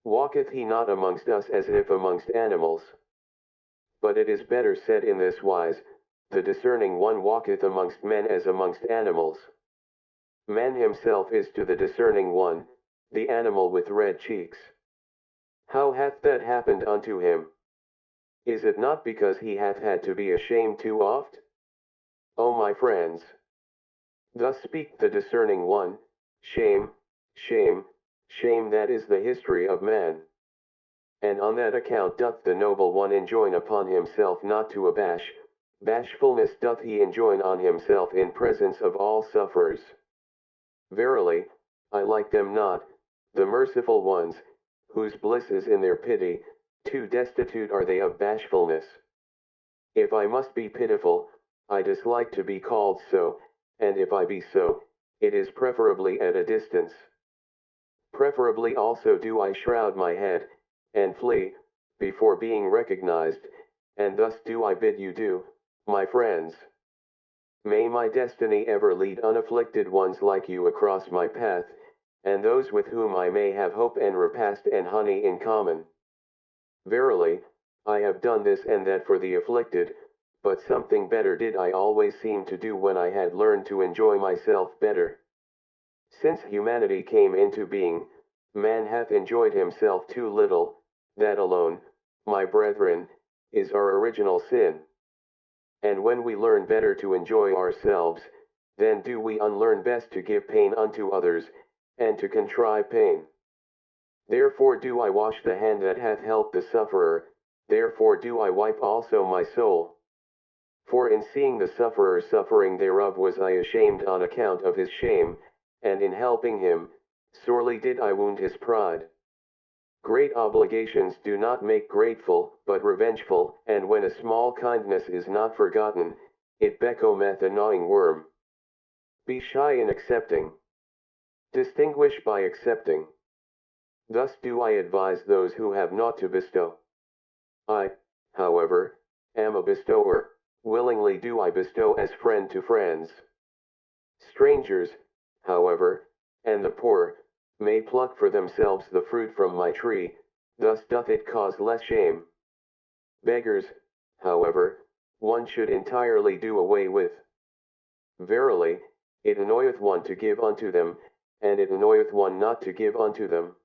Walketh he not amongst us as if amongst animals? But it is better said in this wise, the discerning one walketh amongst men as amongst animals. Man himself is to the discerning one, the animal with red cheeks. How hath that happened unto him? Is it not because he hath had to be ashamed too oft? O my friends! Thus speak the discerning one, shame, shame, shame, that is the history of man. And on that account doth the noble one enjoin upon himself not to abash, bashfulness doth he enjoin on himself in presence of all sufferers. Verily, I like them not, the merciful ones, whose bliss is in their pity, too destitute are they of bashfulness. If I must be pitiful, I dislike to be called so, and if I be so, it is preferably at a distance. Preferably also do I shroud my head, and flee, before being recognized, and thus do I bid you do, my friends. May my destiny ever lead unafflicted ones like you across my path, and those with whom I may have hope and repast and honey in common. Verily, I have done this and that for the afflicted, but something better did I always seem to do when I had learned to enjoy myself better. Since humanity came into being, man hath enjoyed himself too little, that alone, my brethren, is our original sin. And when we learn better to enjoy ourselves, then do we unlearn best to give pain unto others, and to contrive pain. Therefore do I wash the hand that hath helped the sufferer, therefore do I wipe also my soul. For in seeing the sufferer suffering thereof was I ashamed on account of his shame, and in helping him, sorely did I wound his pride. Great obligations do not make grateful, but revengeful, and when a small kindness is not forgotten, it becometh a gnawing worm. Be shy in accepting. Distinguish by accepting. Thus do I advise those who have naught to bestow. I, however, am a bestower, willingly do I bestow as friend to friends. Strangers, however, and the poor, may pluck for themselves the fruit from my tree, thus doth it cause less shame. Beggars, however, one should entirely do away with. Verily, it annoyeth one to give unto them, and it annoyeth one not to give unto them.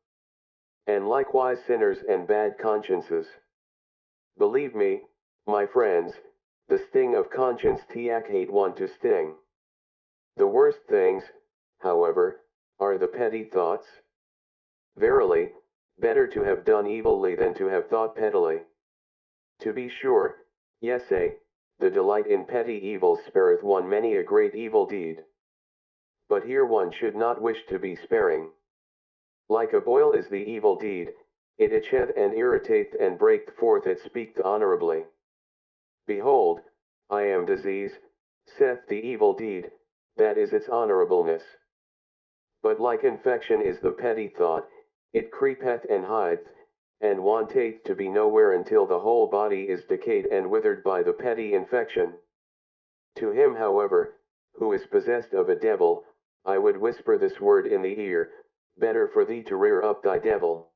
And likewise sinners and bad consciences. Believe me, my friends, the sting of conscience hate one to sting. The worst things, however, are the petty thoughts. Verily, better to have done evilly than to have thought pettily. To be sure, yea, the delight in petty evils spareth one many a great evil deed. But here one should not wish to be sparing. Like a boil is the evil deed, it itcheth and irritateth and breaketh forth it speaketh honorably. Behold, I am disease, saith the evil deed, that is its honorableness. But like infection is the petty thought, it creepeth and hideth, and wanteth to be nowhere until the whole body is decayed and withered by the petty infection. To him, however, who is possessed of a devil, I would whisper this word in the ear, better for thee to rear up thy devil.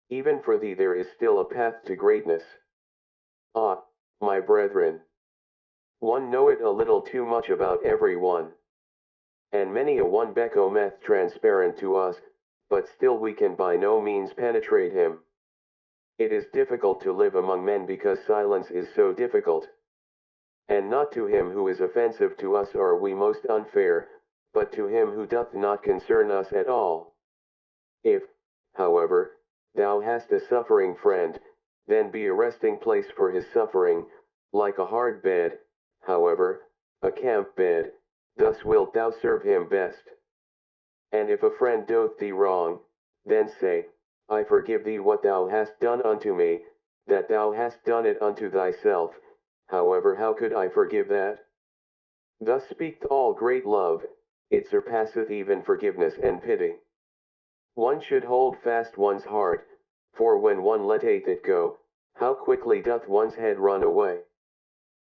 Even for thee there is still a path to greatness. Ah, my brethren, one knoweth a little too much about every one. And many a one becometh transparent to us, but still we can by no means penetrate him. It is difficult to live among men because silence is so difficult. And not to him who is offensive to us are we most unfair, but to him who doth not concern us at all. If, however, thou hast a suffering friend, then be a resting place for his suffering, like a hard bed, however, a camp bed, thus wilt thou serve him best. And if a friend doth thee wrong, then say, I forgive thee what thou hast done unto me, that thou hast done it unto thyself, however how could I forgive that? Thus speaketh all great love, it surpasseth even forgiveness and pity. One should hold fast one's heart, for when one letteth it go, how quickly doth one's head run away.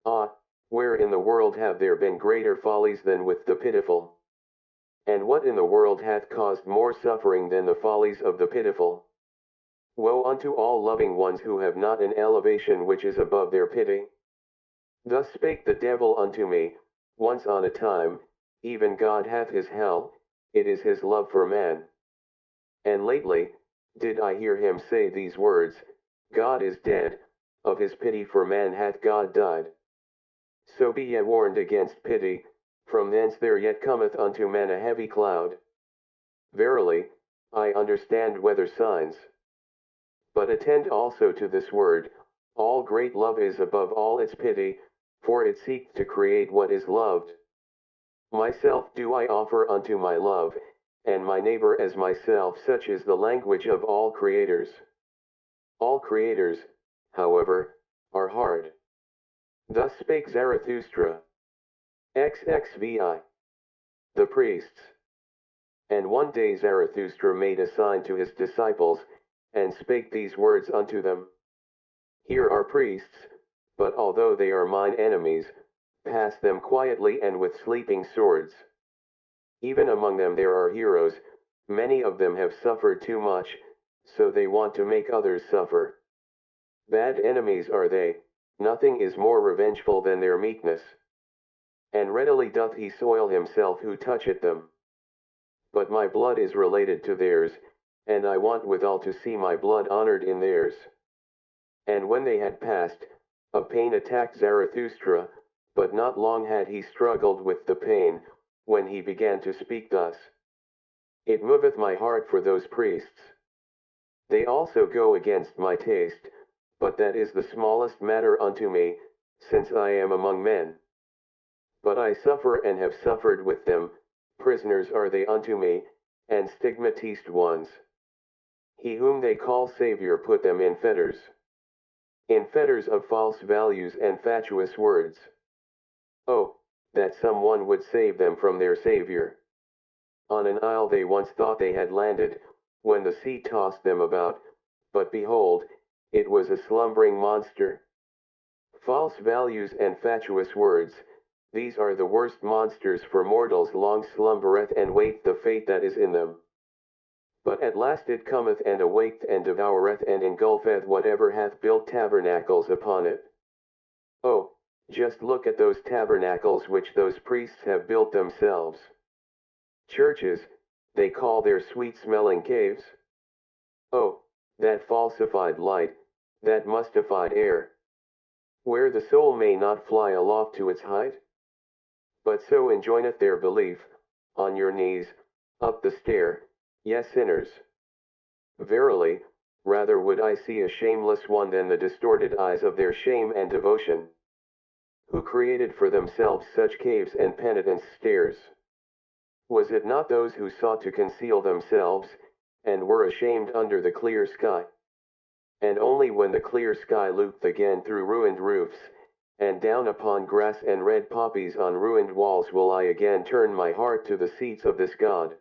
Ah, where in the world have there been greater follies than with the pitiful? And what in the world hath caused more suffering than the follies of the pitiful? Woe unto all loving ones who have not an elevation which is above their pity. Thus spake the devil unto me, once on a time, even God hath his hell, it is his love for man. And lately, did I hear him say these words, God is dead, of his pity for man hath God died. So be ye warned against pity, from thence there yet cometh unto men a heavy cloud. Verily, I understand weather signs. But attend also to this word, all great love is above all its pity, for it seeketh to create what is loved. Myself do I offer unto my love, and my neighbor as myself, such is the language of all creators. All creators, however, are hard. Thus spake Zarathustra. XXVI. The priests. And one day Zarathustra made a sign to his disciples, and spake these words unto them. Here are priests, but although they are mine enemies, pass them quietly and with sleeping swords. Even among them there are heroes, many of them have suffered too much, so they want to make others suffer. Bad enemies are they, nothing is more revengeful than their meekness. And readily doth he soil himself who toucheth them. But my blood is related to theirs, and I want withal to see my blood honored in theirs. And when they had passed, a pain attacked Zarathustra, but not long had he struggled with the pain, when he began to speak thus. It moveth my heart for those priests. They also go against my taste, but that is the smallest matter unto me, since I am among men. But I suffer and have suffered with them, prisoners are they unto me, and stigmatized ones. He whom they call Savior put them in fetters of false values and fatuous words. Oh, that someone would save them from their savior. On an isle they once thought they had landed, when the sea tossed them about, but behold, it was a slumbering monster. False values and fatuous words, these are the worst monsters, for mortals long slumbereth and wait the fate that is in them. But at last it cometh and awaketh and devoureth and engulfeth whatever hath built tabernacles upon it. Oh, just look at those tabernacles which those priests have built themselves. Churches, they call their sweet-smelling caves. Oh, that falsified light, that mustified air, where the soul may not fly aloft to its height? But so enjoineth their belief, on your knees, up the stair, yes sinners. Verily, rather would I see a shameless one than the distorted eyes of their shame and devotion. Who created for themselves such caves and penitence stairs? Was it not those who sought to conceal themselves, and were ashamed under the clear sky? And only when the clear sky looked again through ruined roofs, and down upon grass and red poppies on ruined walls, will I again turn my heart to the seats of this God.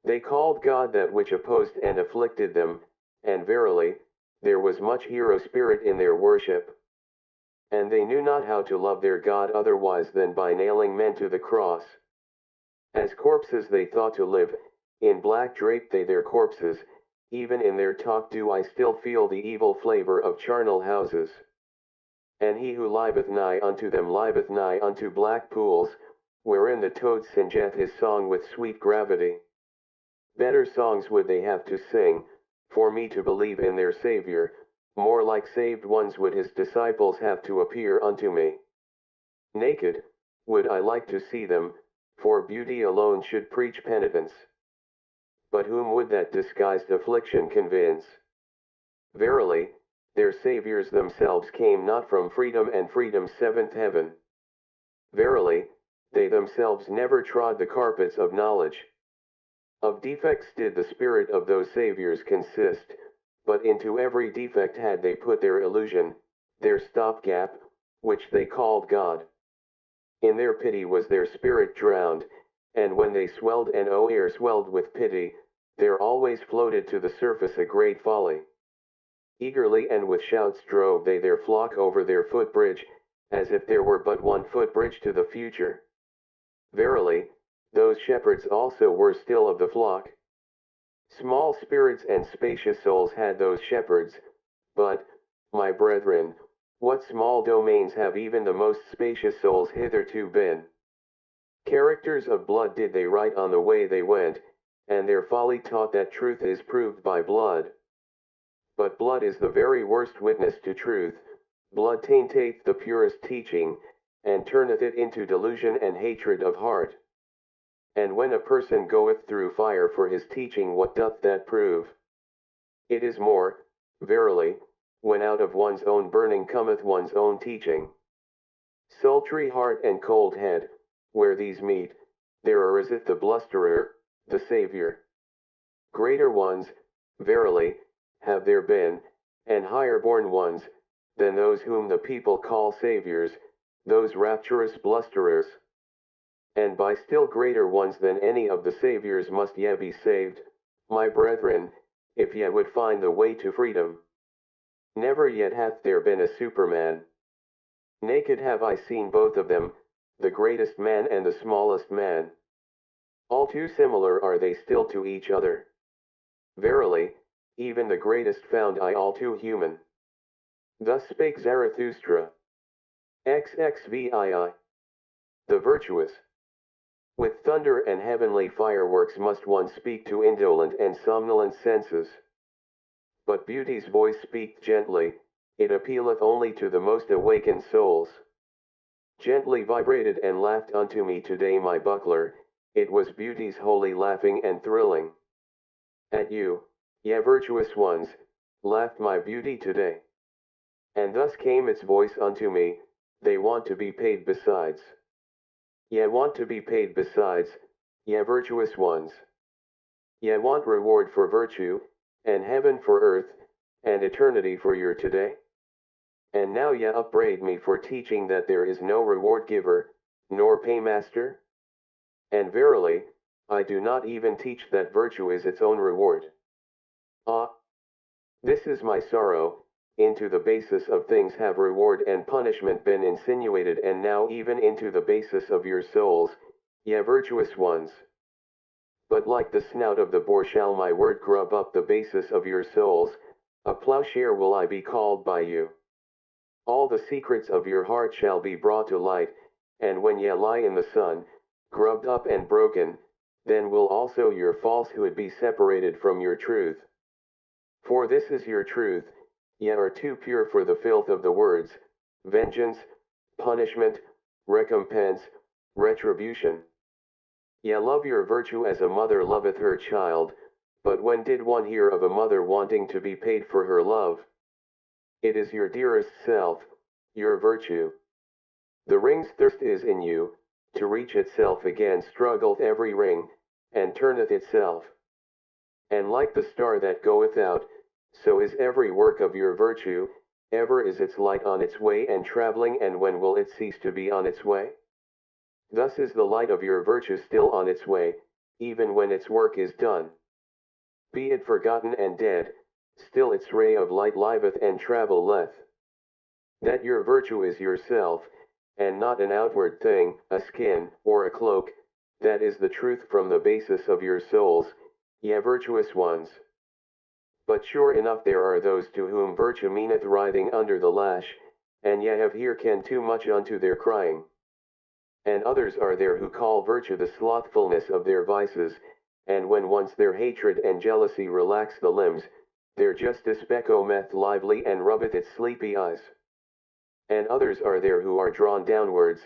They called God that which opposed and afflicted them, and verily, there was much hero spirit in their worship. And they knew not how to love their God otherwise than by nailing men to the cross. As corpses they thought to live, in black draped they their corpses, even in their talk do I still feel the evil flavor of charnel houses. And he who liveth nigh unto them liveth nigh unto black pools, wherein the toad singeth his song with sweet gravity. Better songs would they have to sing, for me to believe in their Savior, more like saved ones would his disciples have to appear unto me. Naked, would I like to see them, for beauty alone should preach penitence. But whom would that disguised affliction convince? Verily, their Saviors themselves came not from freedom and freedom's seventh heaven. Verily, they themselves never trod the carpets of knowledge. Of defects did the spirit of those Saviors consist, but into every defect had they put their illusion, their stopgap, which they called God. In their pity was their spirit drowned, and when they swelled and air swelled with pity, there always floated to the surface a great folly. Eagerly and with shouts drove they their flock over their footbridge, as if there were but one footbridge to the future. Verily, those shepherds also were still of the flock. Small spirits and spacious souls had those shepherds, but, my brethren, what small domains have even the most spacious souls hitherto been? Characters of blood did they write on the way they went, and their folly taught that truth is proved by blood. But blood is the very worst witness to truth, blood tainteth the purest teaching, and turneth it into delusion and hatred of heart. And when a person goeth through fire for his teaching, what doth that prove? It is more, verily, when out of one's own burning cometh one's own teaching. Sultry heart and cold head, where these meet, there ariseth the blusterer, the Savior. Greater ones, verily, have there been, and higher born ones, than those whom the people call saviors, those rapturous blusterers. And by still greater ones than any of the saviors must ye be saved, my brethren, if ye would find the way to freedom. Never yet hath there been a superman. Naked have I seen both of them, the greatest man and the smallest man. All too similar are they still to each other. Verily, even the greatest found I all too human. Thus spake Zarathustra. XXVII. The virtuous. With thunder and heavenly fireworks must one speak to indolent and somnolent senses. But beauty's voice speaketh gently, it appealeth only to the most awakened souls. Gently vibrated and laughed unto me today my buckler, it was beauty's holy laughing and thrilling. At you, ye virtuous ones, laughed my beauty today. And thus came its voice unto me, they want to be paid besides. Ye want to be paid besides, ye virtuous ones. Ye want reward for virtue, and heaven for earth, and eternity for your today? And now ye upbraid me for teaching that there is no reward giver, nor paymaster? And verily, I do not even teach that virtue is its own reward. Ah, this is my sorrow. Into the basis of things have reward and punishment been insinuated, and now even into the basis of your souls, ye virtuous ones. But like the snout of the boar shall my word grub up the basis of your souls, a plowshare will I be called by you. All the secrets of your heart shall be brought to light, and when ye lie in the sun, grubbed up and broken, then will also your falsehood be separated from your truth. For this is your truth, ye are too pure for the filth of the words, vengeance, punishment, recompense, retribution. Ye love your virtue as a mother loveth her child, but when did one hear of a mother wanting to be paid for her love? It is your dearest self, your virtue. The ring's thirst is in you, to reach itself again struggleth every ring, and turneth itself. And like the star that goeth out, so is every work of your virtue, ever is its light on its way and traveling, and when will it cease to be on its way? Thus is the light of your virtue still on its way, even when its work is done. Be it forgotten and dead, still its ray of light liveth and travelleth. That your virtue is yourself, and not an outward thing, a skin, or a cloak, that is the truth from the basis of your souls, ye virtuous ones. But sure enough there are those to whom virtue meaneth writhing under the lash, and ye have hearkened too much unto their crying. And others are there who call virtue the slothfulness of their vices, and when once their hatred and jealousy relax the limbs, their justice becometh lively and rubbeth its sleepy eyes. And others are there who are drawn downwards,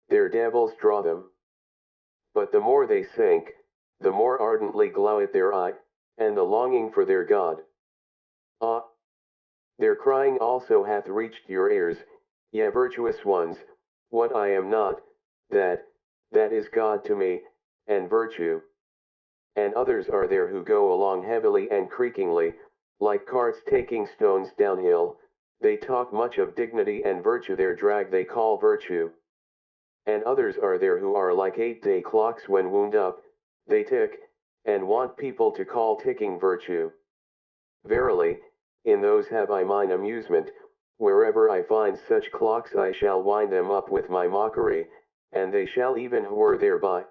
their devils draw them. But the more they sink, the more ardently gloweth their eye, and the longing for their God. Ah! Their crying also hath reached your ears, ye virtuous ones, what I am not, that is God to me, and virtue. And others are there who go along heavily and creakingly, like carts taking stones downhill, they talk much of dignity and virtue, their drag they call virtue. And others are there who are like 8-day clocks when wound up, they tick, and want people to call ticking virtue. Verily, in those have I mine amusement, wherever I find such clocks I shall wind them up with my mockery, and they shall even whir thereby.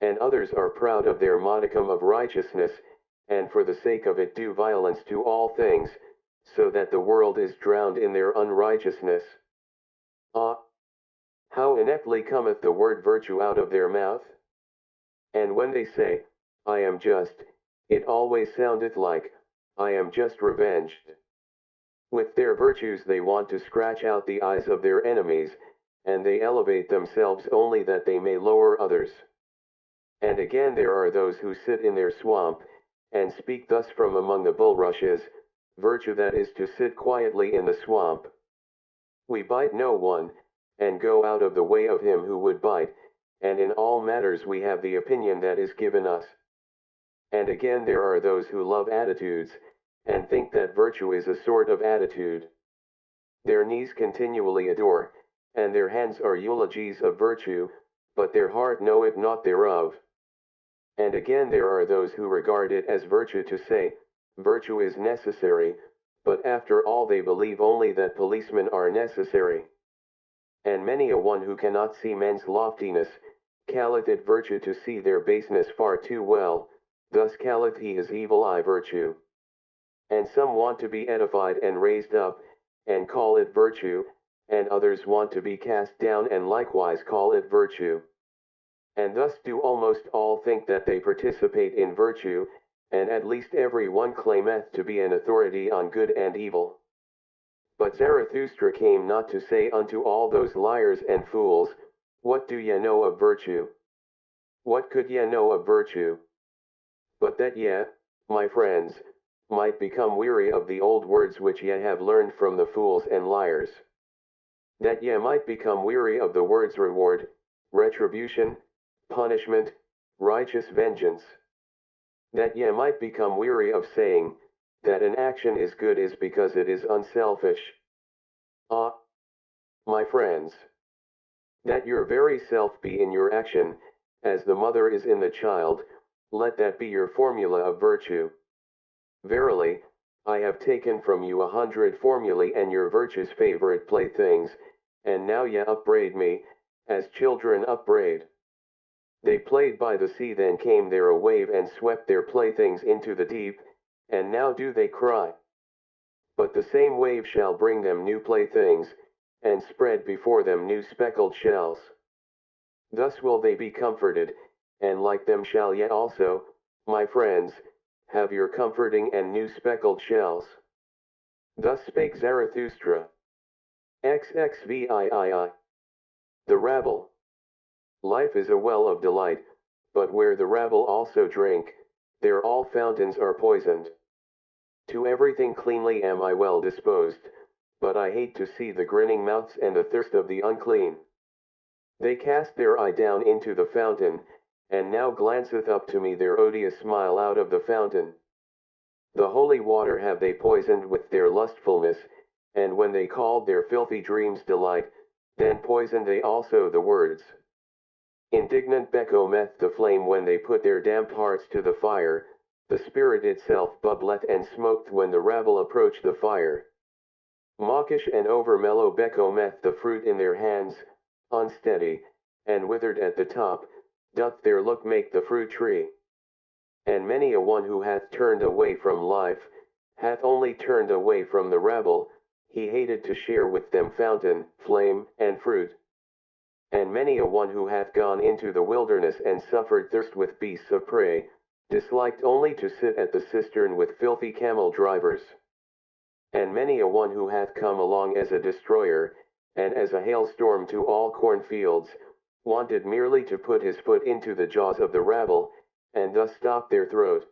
And others are proud of their modicum of righteousness, and for the sake of it do violence to all things, so that the world is drowned in their unrighteousness. Ah! How ineptly cometh the word virtue out of their mouth? And when they say, I am just, it always soundeth like, I am just revenged. With their virtues they want to scratch out the eyes of their enemies, and they elevate themselves only that they may lower others. And again there are those who sit in their swamp, and speak thus from among the bulrushes, virtue that is to sit quietly in the swamp. We bite no one, and go out of the way of him who would bite, and in all matters we have the opinion that is given us. And again there are those who love attitudes, and think that virtue is a sort of attitude. Their knees continually adore, and their hands are eulogies of virtue, but their heart knoweth naught thereof. And again there are those who regard it as virtue to say, virtue is necessary, but after all they believe only that policemen are necessary. And many a one who cannot see men's loftiness, calleth it virtue to see their baseness far too well, thus calleth he his evil eye virtue. And some want to be edified and raised up, and call it virtue, and others want to be cast down and likewise call it virtue. And thus do almost all think that they participate in virtue, and at least every one claimeth to be an authority on good and evil. But Zarathustra came not to say unto all those liars and fools, what do ye know of virtue? What could ye know of virtue? But that ye, my friends, might become weary of the old words which ye have learned from the fools and liars. That ye might become weary of the words reward, retribution, punishment, righteous vengeance. That ye might become weary of saying, that an action is good is because it is unselfish. Ah, my friends, that your very self be in your action, as the mother is in the child, let that be your formula of virtue. Verily, I have taken from you 100 formulae and your virtue's favorite playthings, and now ye upbraid me, as children upbraid. They played by the sea, then came there a wave and swept their playthings into the deep, and now do they cry. But the same wave shall bring them new playthings, and spread before them new speckled shells. Thus will they be comforted, and like them shall ye also, my friends, have your comforting and new speckled shells. Thus spake Zarathustra. XXVIII. The rabble. Life is a well of delight, but where the rabble also drink, there all fountains are poisoned. To everything cleanly am I well disposed, but I hate to see the grinning mouths and the thirst of the unclean. They cast their eye down into the fountain, and now glanceth up to me their odious smile out of the fountain. The holy water have they poisoned with their lustfulness, and when they called their filthy dreams delight, then poisoned they also the words. Indignant becometh the flame when they put their damp hearts to the fire, the spirit itself bubbleth and smoketh when the rabble approach the fire. Mawkish and over-mellow becometh the fruit in their hands, unsteady, and withered at the top, doth their look make the fruit tree. And many a one who hath turned away from life, hath only turned away from the rabble, he hated to share with them fountain, flame, and fruit. And many a one who hath gone into the wilderness and suffered thirst with beasts of prey, disliked only to sit at the cistern with filthy camel drivers. And many a one who hath come along as a destroyer, and as a hailstorm to all cornfields, wanted merely to put his foot into the jaws of the rabble, and thus stop their throat.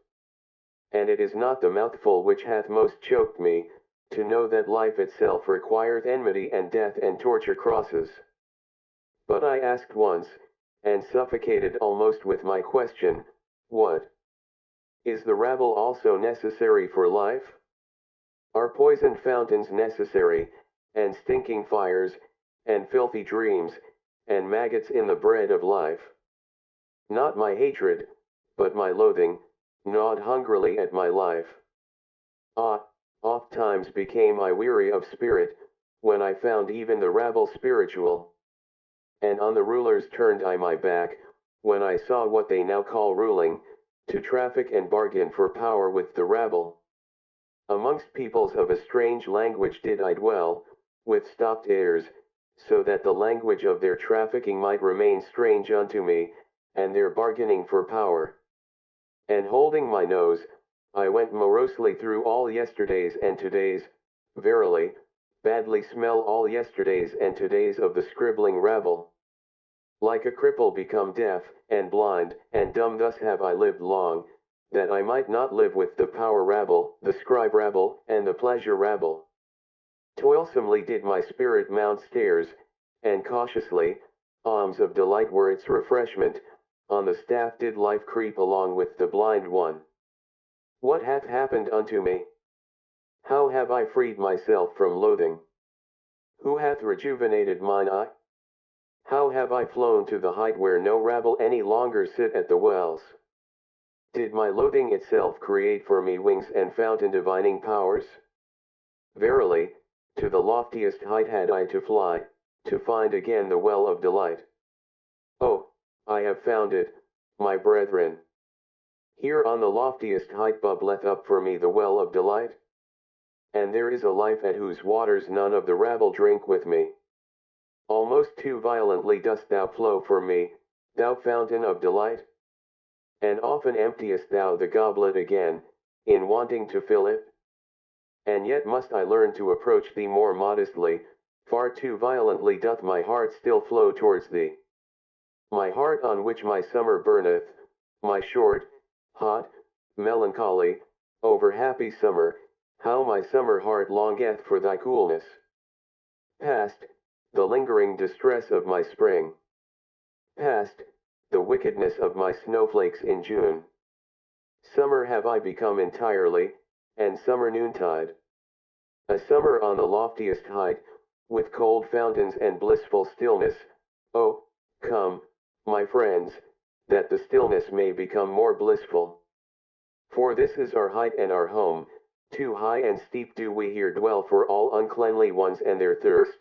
And it is not the mouthful which hath most choked me, to know that life itself requireth enmity and death and torture crosses. But I asked once, and suffocated almost with my question, what? Is the rabble also necessary for life? Are poisoned fountains necessary, and stinking fires, and filthy dreams, and maggots in the bread of life? Not my hatred, but my loathing, gnawed hungrily at my life. Ah, oft times became I weary of spirit, when I found even the rabble spiritual. And on the rulers turned I my back, when I saw what they now call ruling, to traffic and bargain for power with the rabble. Amongst peoples of a strange language did I dwell, with stopped ears, so that the language of their trafficking might remain strange unto me, and their bargaining for power. And holding my nose, I went morosely through all yesterdays and todays, verily, badly smell all yesterdays and todays of the scribbling rabble. Like a cripple become deaf, and blind, and dumb, thus have I lived long, that I might not live with the power rabble, the scribe rabble, and the pleasure rabble. Toilsomely did my spirit mount stairs, and cautiously, alms of delight were its refreshment, on the staff did life creep along with the blind one. What hath happened unto me? How have I freed myself from loathing? Who hath rejuvenated mine eye? How have I flown to the height where no rabble any longer sit at the wells? Did my loathing itself create for me wings and fountain divining powers? Verily, to the loftiest height had I to fly, to find again the well of delight. Oh, I have found it, my brethren. Here on the loftiest height bubbleth up for me the well of delight. And there is a life at whose waters none of the rabble drink with me. Almost too violently dost thou flow for me, thou fountain of delight. And often emptiest thou the goblet again, in wanting to fill it. And yet must I learn to approach thee more modestly, far too violently doth my heart still flow towards thee. My heart on which my summer burneth, my short, hot, melancholy, over-happy summer, how my summer heart longeth for thy coolness. Past, the lingering distress of my spring. Past, the wickedness of my snowflakes in June. Summer have I become entirely, and summer noontide. A summer on the loftiest height, with cold fountains and blissful stillness. Oh, come, my friends, that the stillness may become more blissful. For this is our height and our home, too high and steep do we here dwell for all uncleanly ones and their thirst.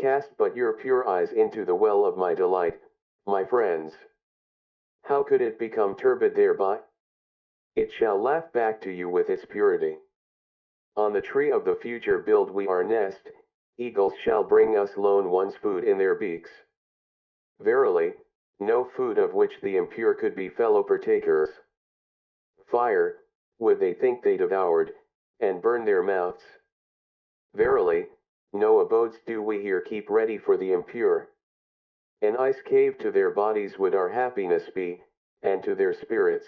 Cast but your pure eyes into the well of my delight, my friends. How could it become turbid thereby? It shall laugh back to you with its purity. On the tree of the future build we our nest, eagles shall bring us lone ones food in their beaks. Verily, no food of which the impure could be fellow partakers. Fire, would they think they devoured, and burn their mouths. Verily, no abodes do we here keep ready for the impure. An ice cave to their bodies would our happiness be, and to their spirits.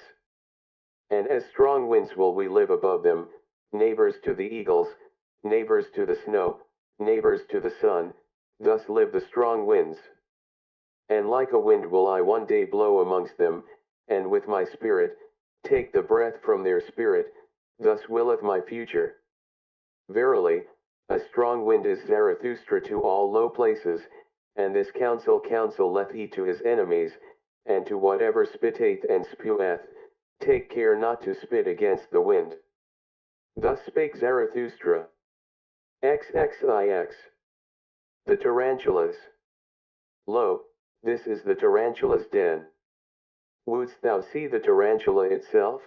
And as strong winds will we live above them, neighbors to the eagles, neighbors to the snow, neighbors to the sun, thus live the strong winds. And like a wind will I one day blow amongst them, and with my spirit, take the breath from their spirit, thus willeth my future. Verily, a strong wind is Zarathustra to all low places, and this counselleth he to his enemies, and to whatever spitteth and speweth, take care not to spit against the wind. Thus spake Zarathustra. XXIX. The tarantulas. Lo, this is the tarantula's den. Wouldst thou see the tarantula itself?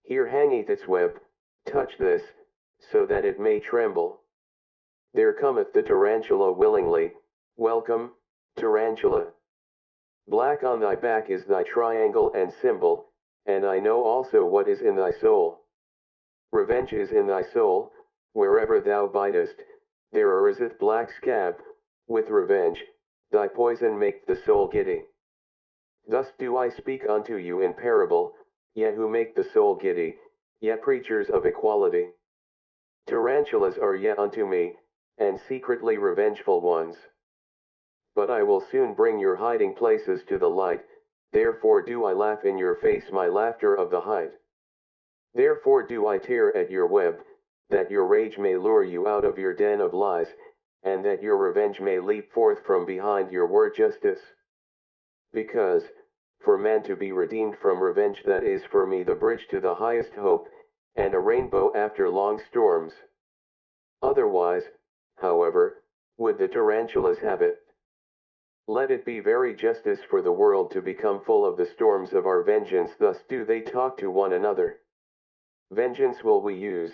Here hangeth its web, touch this, so that it may tremble. There cometh the tarantula willingly, welcome, tarantula. Black on thy back is thy triangle and symbol, and I know also what is in thy soul. Revenge is in thy soul, wherever thou bitest, there ariseth black scab, with revenge, thy poison maketh the soul giddy. Thus do I speak unto you in parable, ye who make the soul giddy, ye preachers of equality. Tarantulas are ye unto me, and secretly revengeful ones. But I will soon bring your hiding places to the light, therefore do I laugh in your face my laughter of the height. Therefore do I tear at your web, that your rage may lure you out of your den of lies, and that your revenge may leap forth from behind your word justice. Because, for man to be redeemed from revenge, that is for me the bridge to the highest hope, and a rainbow after long storms. Otherwise, however, would the tarantulas have it. Let it be very justice for the world to become full of the storms of our vengeance, thus do they talk to one another. Vengeance will we use,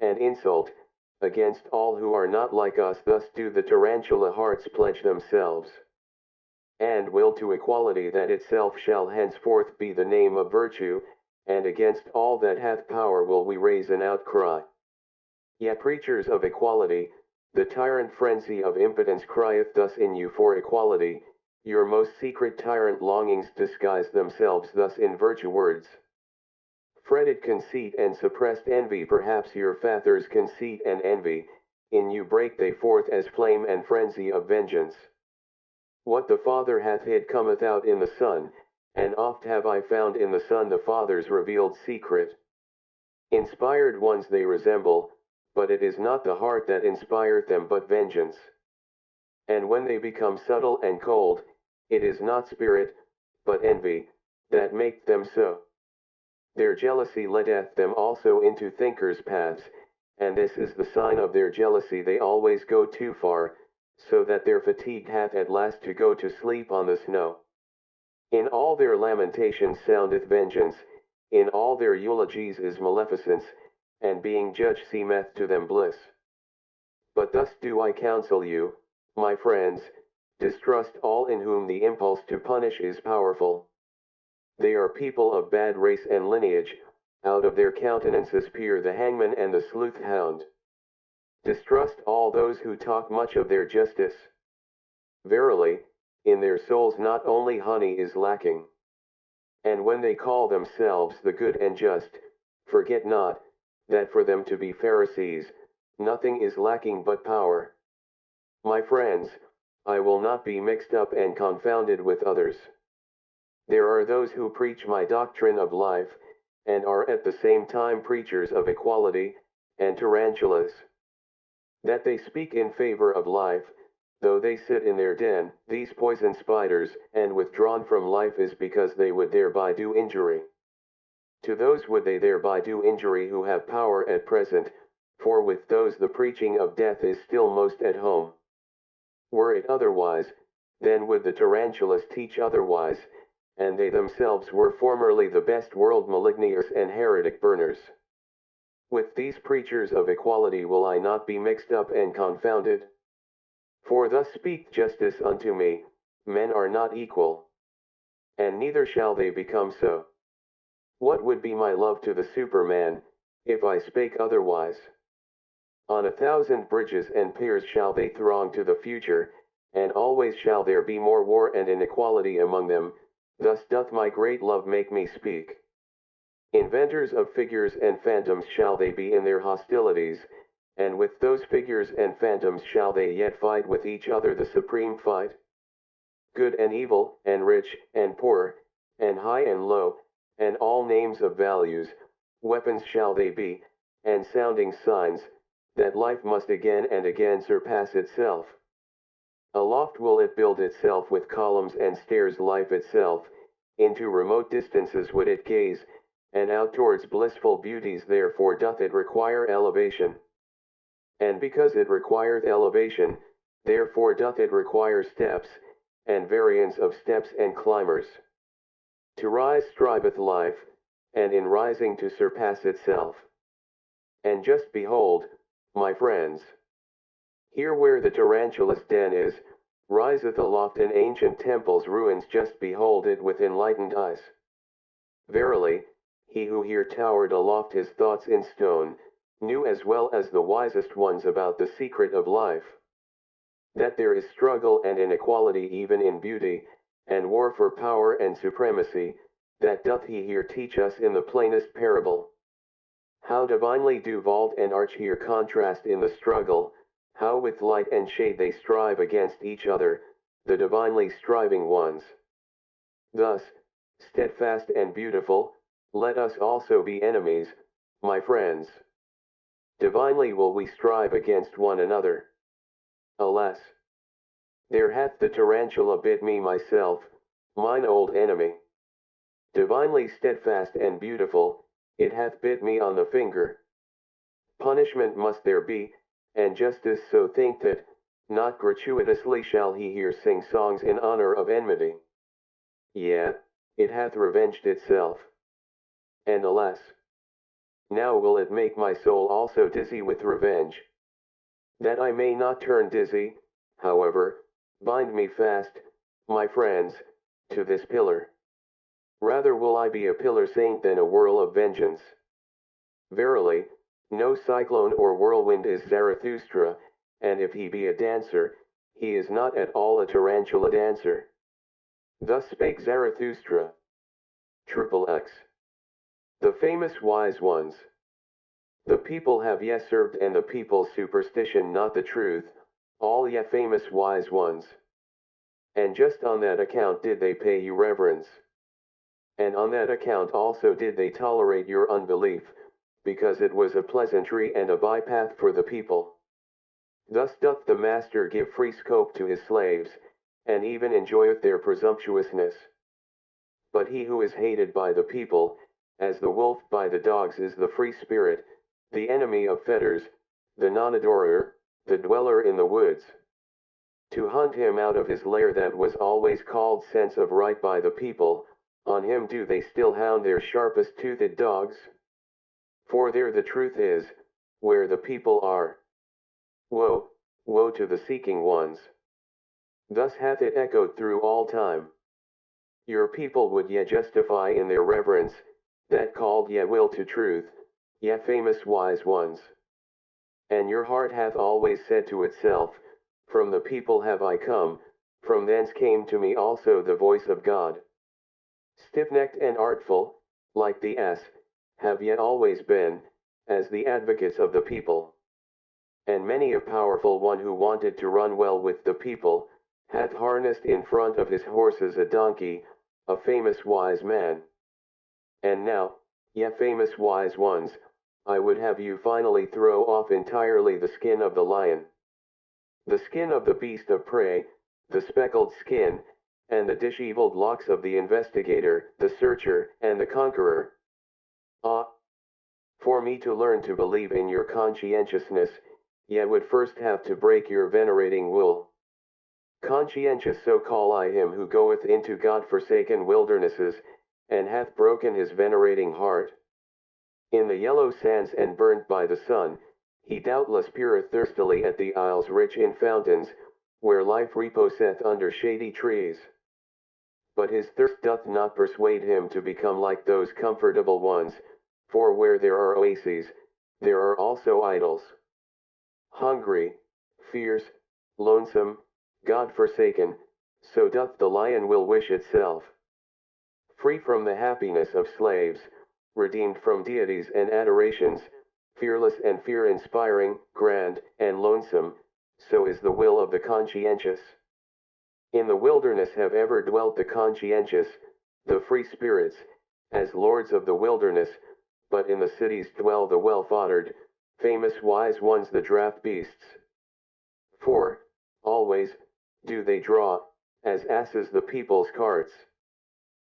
and insult, against all who are not like us, thus do the tarantula hearts pledge themselves. And will to equality, that itself shall henceforth be the name of virtue, and against all that hath power will we raise an outcry. Ye preachers of equality, the tyrant frenzy of impotence crieth thus in you for equality, your most secret tyrant longings disguise themselves thus in virtue words. Fretted conceit and suppressed envy, perhaps your father's conceit and envy, in you break they forth as flame and frenzy of vengeance. What the Father hath hid cometh out in the Son, and oft have I found in the Son the Father's revealed secret. Inspired ones they resemble, but it is not the heart that inspireth them but vengeance. And when they become subtle and cold, it is not spirit, but envy, that maketh them so. Their jealousy leadeth them also into thinkers' paths, and this is the sign of their jealousy, they always go too far, so that their fatigue hath at last to go to sleep on the snow. In all their lamentations soundeth vengeance, in all their eulogies is maleficence, and being judged seemeth to them bliss. But thus do I counsel you, my friends, distrust all in whom the impulse to punish is powerful. They are people of bad race and lineage, out of their countenances peer the hangman and the sleuth hound. Distrust all those who talk much of their justice. Verily, in their souls not only honey is lacking. And when they call themselves the good and just, forget not, that for them to be Pharisees, nothing is lacking but power. My friends, I will not be mixed up and confounded with others. There are those who preach my doctrine of life, and are at the same time preachers of equality, and tarantulas. That they speak in favor of life, though they sit in their den, these poison spiders, and withdrawn from life is because they would thereby do injury. To those would they thereby do injury who have power at present, for with those the preaching of death is still most at home. Were it otherwise, then would the tarantulas teach otherwise, and they themselves were formerly the best world maligners and heretic burners. With these preachers of equality will I not be mixed up and confounded. For thus speak justice unto me, men are not equal, and neither shall they become so. What would be my love to the Superman, if I spake otherwise? On 1,000 bridges and piers shall they throng to the future, and always shall there be more war and inequality among them, thus doth my great love make me speak. Inventors of figures and phantoms shall they be in their hostilities, and with those figures and phantoms shall they yet fight with each other the supreme fight. Good and evil, and rich, and poor, and high and low, and all names of values, weapons shall they be, and sounding signs, that life must again and again surpass itself. Aloft will it build itself with columns and stairs, life itself, into remote distances would it gaze, and out towards blissful beauties, therefore doth it require elevation. And because it requireth elevation, therefore doth it require steps, and variance of steps and climbers. To rise striveth life, and in rising to surpass itself. And just behold, my friends, here where the tarantula's den is, riseth aloft an ancient temple's ruins, just behold it with enlightened eyes. Verily, he who here towered aloft his thoughts in stone, knew as well as the wisest ones about the secret of life, that there is struggle and inequality even in beauty, and war for power and supremacy, that doth he here teach us in the plainest parable. How divinely do vault and arch here contrast in the struggle, how with light and shade they strive against each other, the divinely striving ones. Thus, steadfast and beautiful, let us also be enemies, my friends. Divinely will we strive against one another. Alas! There hath the tarantula bit me myself, mine old enemy. Divinely steadfast and beautiful, it hath bit me on the finger. Punishment must there be, and justice so think that, not gratuitously shall he here sing songs in honor of enmity. Yea, it hath revenged itself. And alas! Now will it make my soul also dizzy with revenge. That I may not turn dizzy, however, bind me fast, my friends, to this pillar. Rather will I be a pillar saint than a whirl of vengeance. Verily, no cyclone or whirlwind is Zarathustra, and if he be a dancer, he is not at all a tarantula dancer. Thus spake Zarathustra. XXX. The famous wise ones. The people have ye served, and the people's superstition not the truth, all ye famous wise ones. And just on that account did they pay you reverence. And on that account also did they tolerate your unbelief, because it was a pleasantry and a bypath for the people. Thus doth the master give free scope to his slaves, and even enjoyeth their presumptuousness. But he who is hated by the people, as the wolf by the dogs, is the free spirit, the enemy of fetters, the non-adorer, the dweller in the woods. To hunt him out of his lair that was always called sense of right by the people, on him do they still hound their sharpest-toothed dogs? For there the truth is, where the people are. Woe, woe to the seeking ones. Thus hath it echoed through all time. Your people would ye justify in their reverence, that called ye will to truth, ye famous wise ones. And your heart hath always said to itself, from the people have I come, from thence came to me also the voice of God. Stiff-necked and artful, like the ass, have ye always been, as the advocates of the people. And many a powerful one who wanted to run well with the people, hath harnessed in front of his horses a donkey, a famous wise man. And now, ye famous wise ones, I would have you finally throw off entirely the skin of the lion. The skin of the beast of prey, the speckled skin, and the disheveled locks of the investigator, the searcher, and the conqueror. Ah! For me to learn to believe in your conscientiousness, ye would first have to break your venerating wool. Conscientious so call I him who goeth into God-forsaken wildernesses, and hath broken his venerating heart. In the yellow sands and burnt by the sun, he doubtless peereth thirstily at the isles rich in fountains, where life reposeth under shady trees. But his thirst doth not persuade him to become like those comfortable ones, for where there are oases, there are also idols. Hungry, fierce, lonesome, God-forsaken, so doth the lion will wish itself. Free from the happiness of slaves, redeemed from deities and adorations, fearless and fear-inspiring, grand, and lonesome, so is the will of the conscientious. In the wilderness have ever dwelt the conscientious, the free spirits, as lords of the wilderness, but in the cities dwell the well-foddered, famous wise ones, the draft beasts. For, always, do they draw, as asses the people's carts.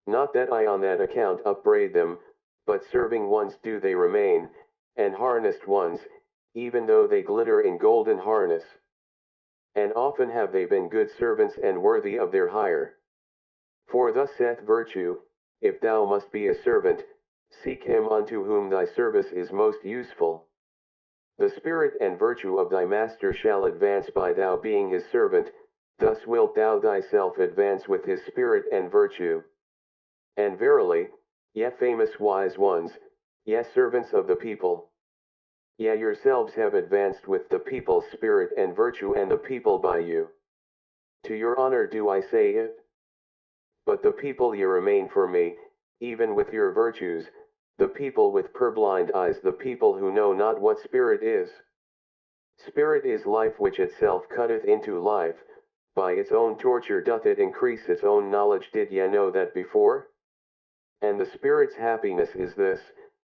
Not that I on that account upbraid them, but serving ones do they remain, and harnessed ones, even though they glitter in golden harness. And often have they been good servants and worthy of their hire. For thus saith virtue, if thou must be a servant, seek him unto whom thy service is most useful. The spirit and virtue of thy master shall advance by thou being his servant, thus wilt thou thyself advance with his spirit and virtue. And verily, ye famous wise ones, ye servants of the people, ye yourselves have advanced with the people's spirit and virtue, and the people by you. To your honor do I say it. But the people ye remain for me, even with your virtues, the people with purblind eyes, the people who know not what spirit is. Spirit is life which itself cutteth into life, by its own torture doth it increase its own knowledge. Did ye know that before? And the spirit's happiness is this,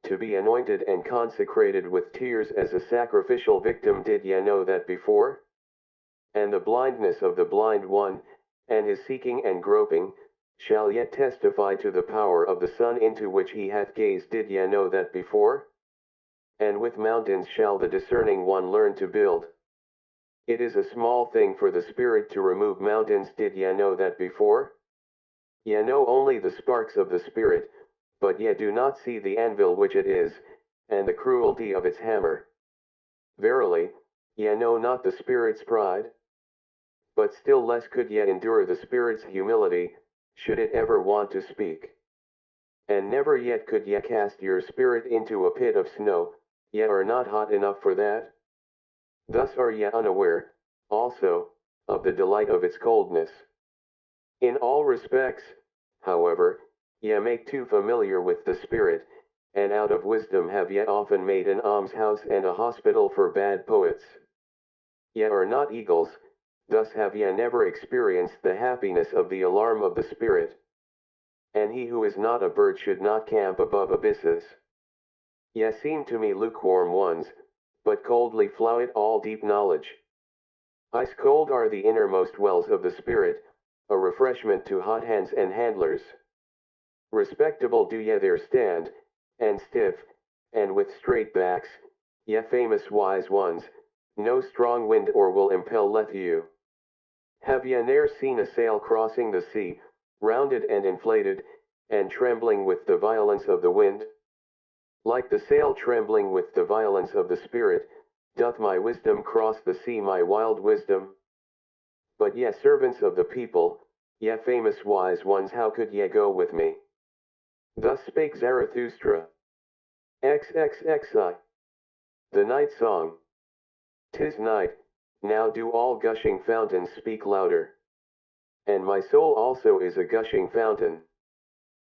to be anointed and consecrated with tears as a sacrificial victim. Did ye know that before? And the blindness of the blind one, and his seeking and groping, shall yet testify to the power of the sun into which he hath gazed. Did ye know that before? And with mountains shall the discerning one learn to build. It is a small thing for the spirit to remove mountains. Did ye know that before? Ye know only the sparks of the spirit, but ye do not see the anvil which it is, and the cruelty of its hammer. Verily, ye know not the spirit's pride. But still less could ye endure the spirit's humility, should it ever want to speak. And never yet could ye cast your spirit into a pit of snow, ye are not hot enough for that. Thus are ye unaware, also, of the delight of its coldness. In all respects, however, ye make too familiar with the spirit, and out of wisdom have ye often made an almshouse and a hospital for bad poets. Ye are not eagles, thus have ye never experienced the happiness of the alarm of the spirit. And he who is not a bird should not camp above abysses. Ye seem to me lukewarm ones, but coldly flout all deep knowledge. Ice cold are the innermost wells of the spirit, a refreshment to hot hands and handlers. Respectable do ye there stand, and stiff, and with straight backs, ye famous wise ones, no strong wind or will impelleth you. Have ye ne'er seen a sail crossing the sea, rounded and inflated, and trembling with the violence of the wind? Like the sail trembling with the violence of the spirit, doth my wisdom cross the sea, my wild wisdom? But ye servants of the people, ye famous wise ones, how could ye go with me? Thus spake Zarathustra. XXXI. The Night Song. 'Tis night, now do all gushing fountains speak louder. And my soul also is a gushing fountain.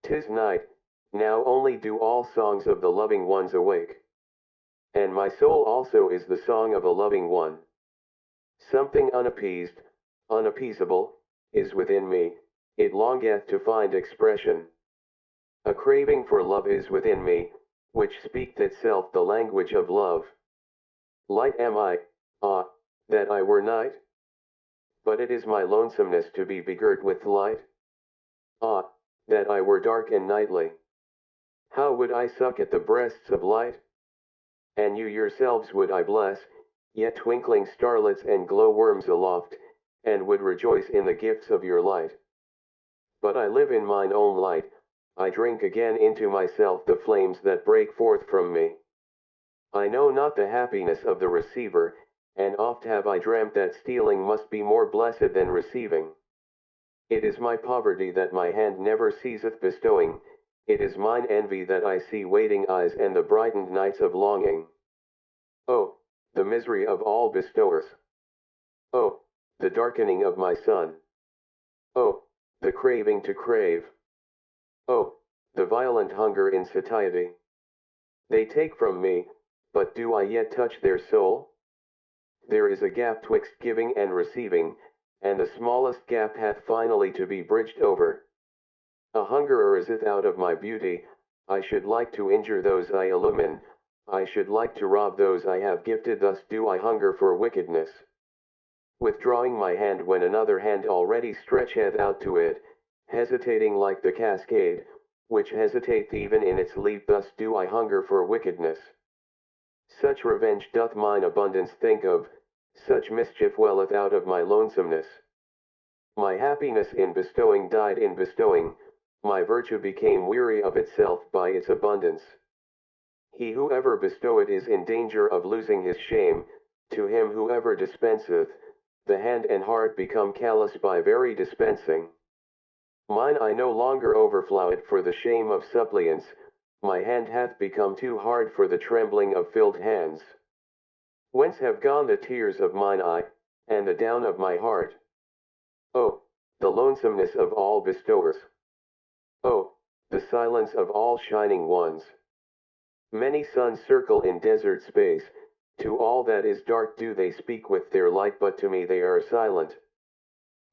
'Tis night, now only do all songs of the loving ones awake. And my soul also is the song of a loving one. Something unappeased, unappeasable, is within me, it longeth to find expression. A craving for love is within me, which speaketh itself the language of love. Light am I, ah, that I were night? But it is my lonesomeness to be begirt with light. Ah, that I were dark and nightly. How would I suck at the breasts of light? And you yourselves would I bless, yet twinkling starlets and glow-worms aloft, and would rejoice in the gifts of your light. But I live in mine own light, I drink again into myself the flames that break forth from me. I know not the happiness of the receiver, and oft have I dreamt that stealing must be more blessed than receiving. It is my poverty that my hand never ceaseth bestowing, it is mine envy that I see waiting eyes and the brightened nights of longing. Oh, the misery of all bestowers! Oh, the darkening of my sun! Oh, the craving to crave! Oh, the violent hunger in satiety! They take from me, but do I yet touch their soul? There is a gap twixt giving and receiving, and the smallest gap hath finally to be bridged over. A hunger ariseth out of my beauty, I should like to injure those I illumine, I should like to rob those I have gifted, thus do I hunger for wickedness. Withdrawing my hand when another hand already stretcheth out to it, hesitating like the cascade, which hesitateth even in its leap, thus do I hunger for wickedness. Such revenge doth mine abundance think of, such mischief welleth out of my lonesomeness. My happiness in bestowing died in bestowing, my virtue became weary of itself by its abundance. He who ever bestoweth is in danger of losing his shame, to him who ever dispenseth, the hand and heart become callous by very dispensing. Mine eye no longer overfloweth for the shame of suppliants, my hand hath become too hard for the trembling of filled hands. Whence have gone the tears of mine eye, and the down of my heart? Oh, the lonesomeness of all bestowers! Oh, the silence of all shining ones! Many suns circle in desert space, to all that is dark do they speak with their light, but to me they are silent.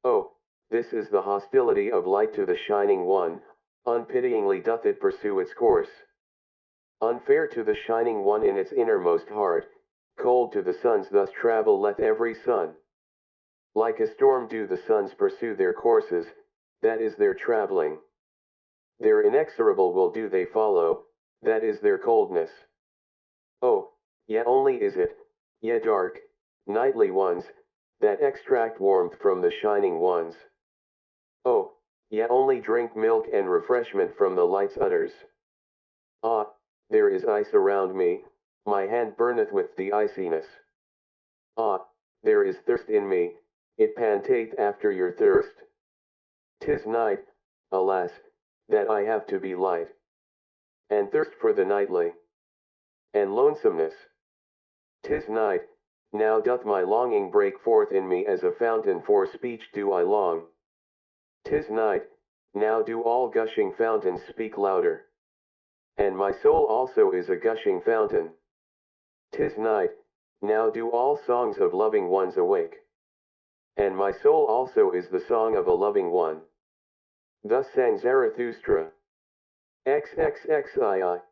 Oh, this is the hostility of light to the shining one, unpityingly doth it pursue its course. Unfair to the shining one in its innermost heart, cold to the suns thus traveleth every sun. Like a storm do the suns pursue their courses, that is their traveling. Their inexorable will do they follow, that is their coldness. Oh, yet only is it, yet dark, nightly ones, that extract warmth from the shining ones. Oh, yet only drink milk and refreshment from the light's udders. Ah, there is ice around me, my hand burneth with the iciness. Ah, there is thirst in me, it panteth after your thirst. 'Tis night, alas, that I have to be light, and thirst for the nightly, and lonesomeness. 'Tis night, now doth my longing break forth in me as a fountain, for speech do I long. 'Tis night, now do all gushing fountains speak louder, and my soul also is a gushing fountain. 'Tis night, now do all songs of loving ones awake, and my soul also is the song of a loving one. Thus sang Zarathustra. XXXII.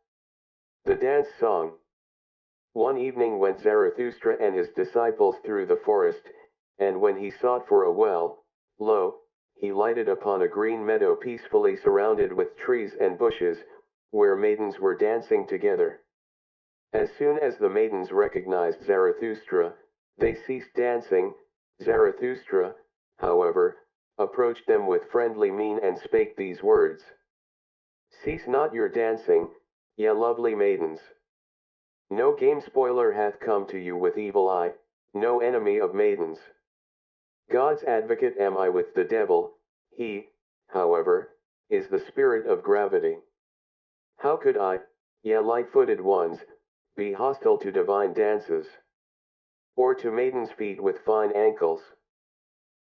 The Dance Song. One evening went Zarathustra and his disciples through the forest, and when he sought for a well, lo, he lighted upon a green meadow peacefully surrounded with trees and bushes, where maidens were dancing together. As soon as the maidens recognized Zarathustra, they ceased dancing. Zarathustra, however, approached them with friendly mien and spake these words. Cease not your dancing, ye lovely maidens. No game spoiler hath come to you with evil eye, no enemy of maidens. God's advocate am I with the devil, he, however, is the spirit of gravity. How could I, ye light-footed ones, be hostile to divine dances, or to maidens' feet with fine ankles?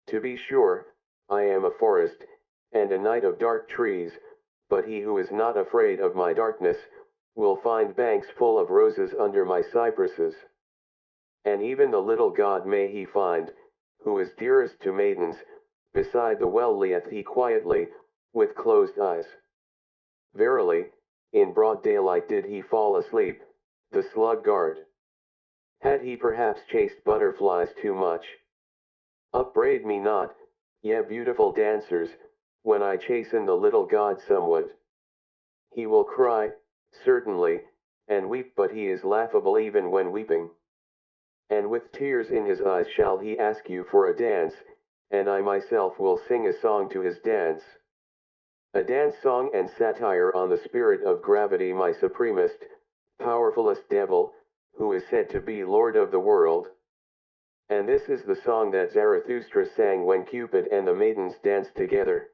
To be sure, I am a forest, and a night of dark trees, but he who is not afraid of my darkness, will find banks full of roses under my cypresses. And even the little god may he find, who is dearest to maidens, beside the well lieth he quietly, with closed eyes. Verily, in broad daylight did he fall asleep, the sluggard. Had he perhaps chased butterflies too much? Upbraid me not, ye beautiful dancers, when I chasten the little god somewhat. He will cry, certainly, and weep, but he is laughable even when weeping. And with tears in his eyes shall he ask you for a dance, and I myself will sing a song to his dance. A dance song and satire on the spirit of gravity, my supremest, powerfulest devil, who is said to be Lord of the world. And this is the song that Zarathustra sang when Cupid and the maidens danced together.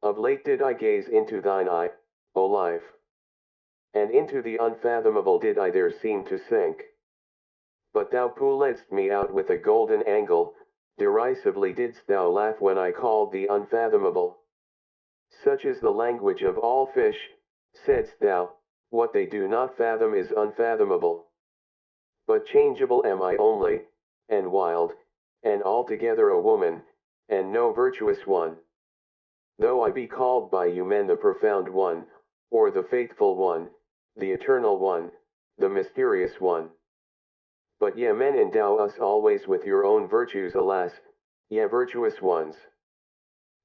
Of late did I gaze into thine eye, O life. And into the unfathomable did I there seem to sink. But thou pulledst me out with a golden angle, derisively didst thou laugh when I called thee unfathomable. Such is the language of all fish, saidst thou, what they do not fathom is unfathomable. But changeable am I only, and wild, and altogether a woman, and no virtuous one. Though I be called by you men the profound one, or the faithful one, the eternal one, the mysterious one. But ye men endow us always with your own virtues, alas, ye virtuous ones.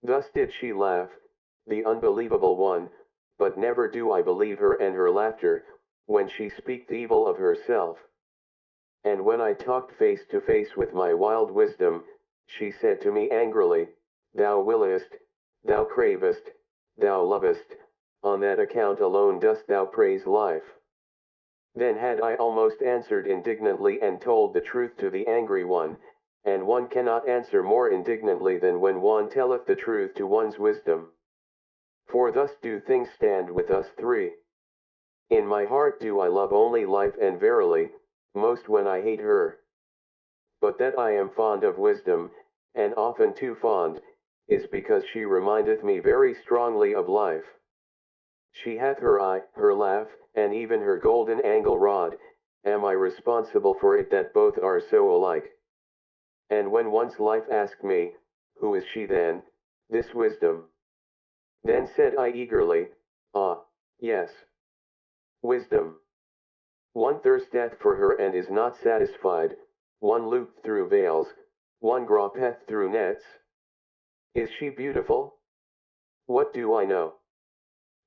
Thus did she laugh, the unbelievable one, but never do I believe her and her laughter, when she speaked evil of herself. And when I talked face to face with my wild wisdom, she said to me angrily, thou willest, thou cravest, thou lovest, on that account alone dost thou praise life. Then had I almost answered indignantly and told the truth to the angry one, and one cannot answer more indignantly than when one telleth the truth to one's wisdom. For thus do things stand with us three. In my heart do I love only life, and verily, most when I hate her. But that I am fond of wisdom, and often too fond, is because she remindeth me very strongly of life. She hath her eye, her laugh, and even her golden angle rod. Am I responsible for it that both are so alike? And when once life asked me, who is she then, this wisdom? Then said I eagerly, ah, yes. Wisdom. One thirsteth for her and is not satisfied, one loopeth through veils, one gropeth through nets. Is she beautiful? What do I know?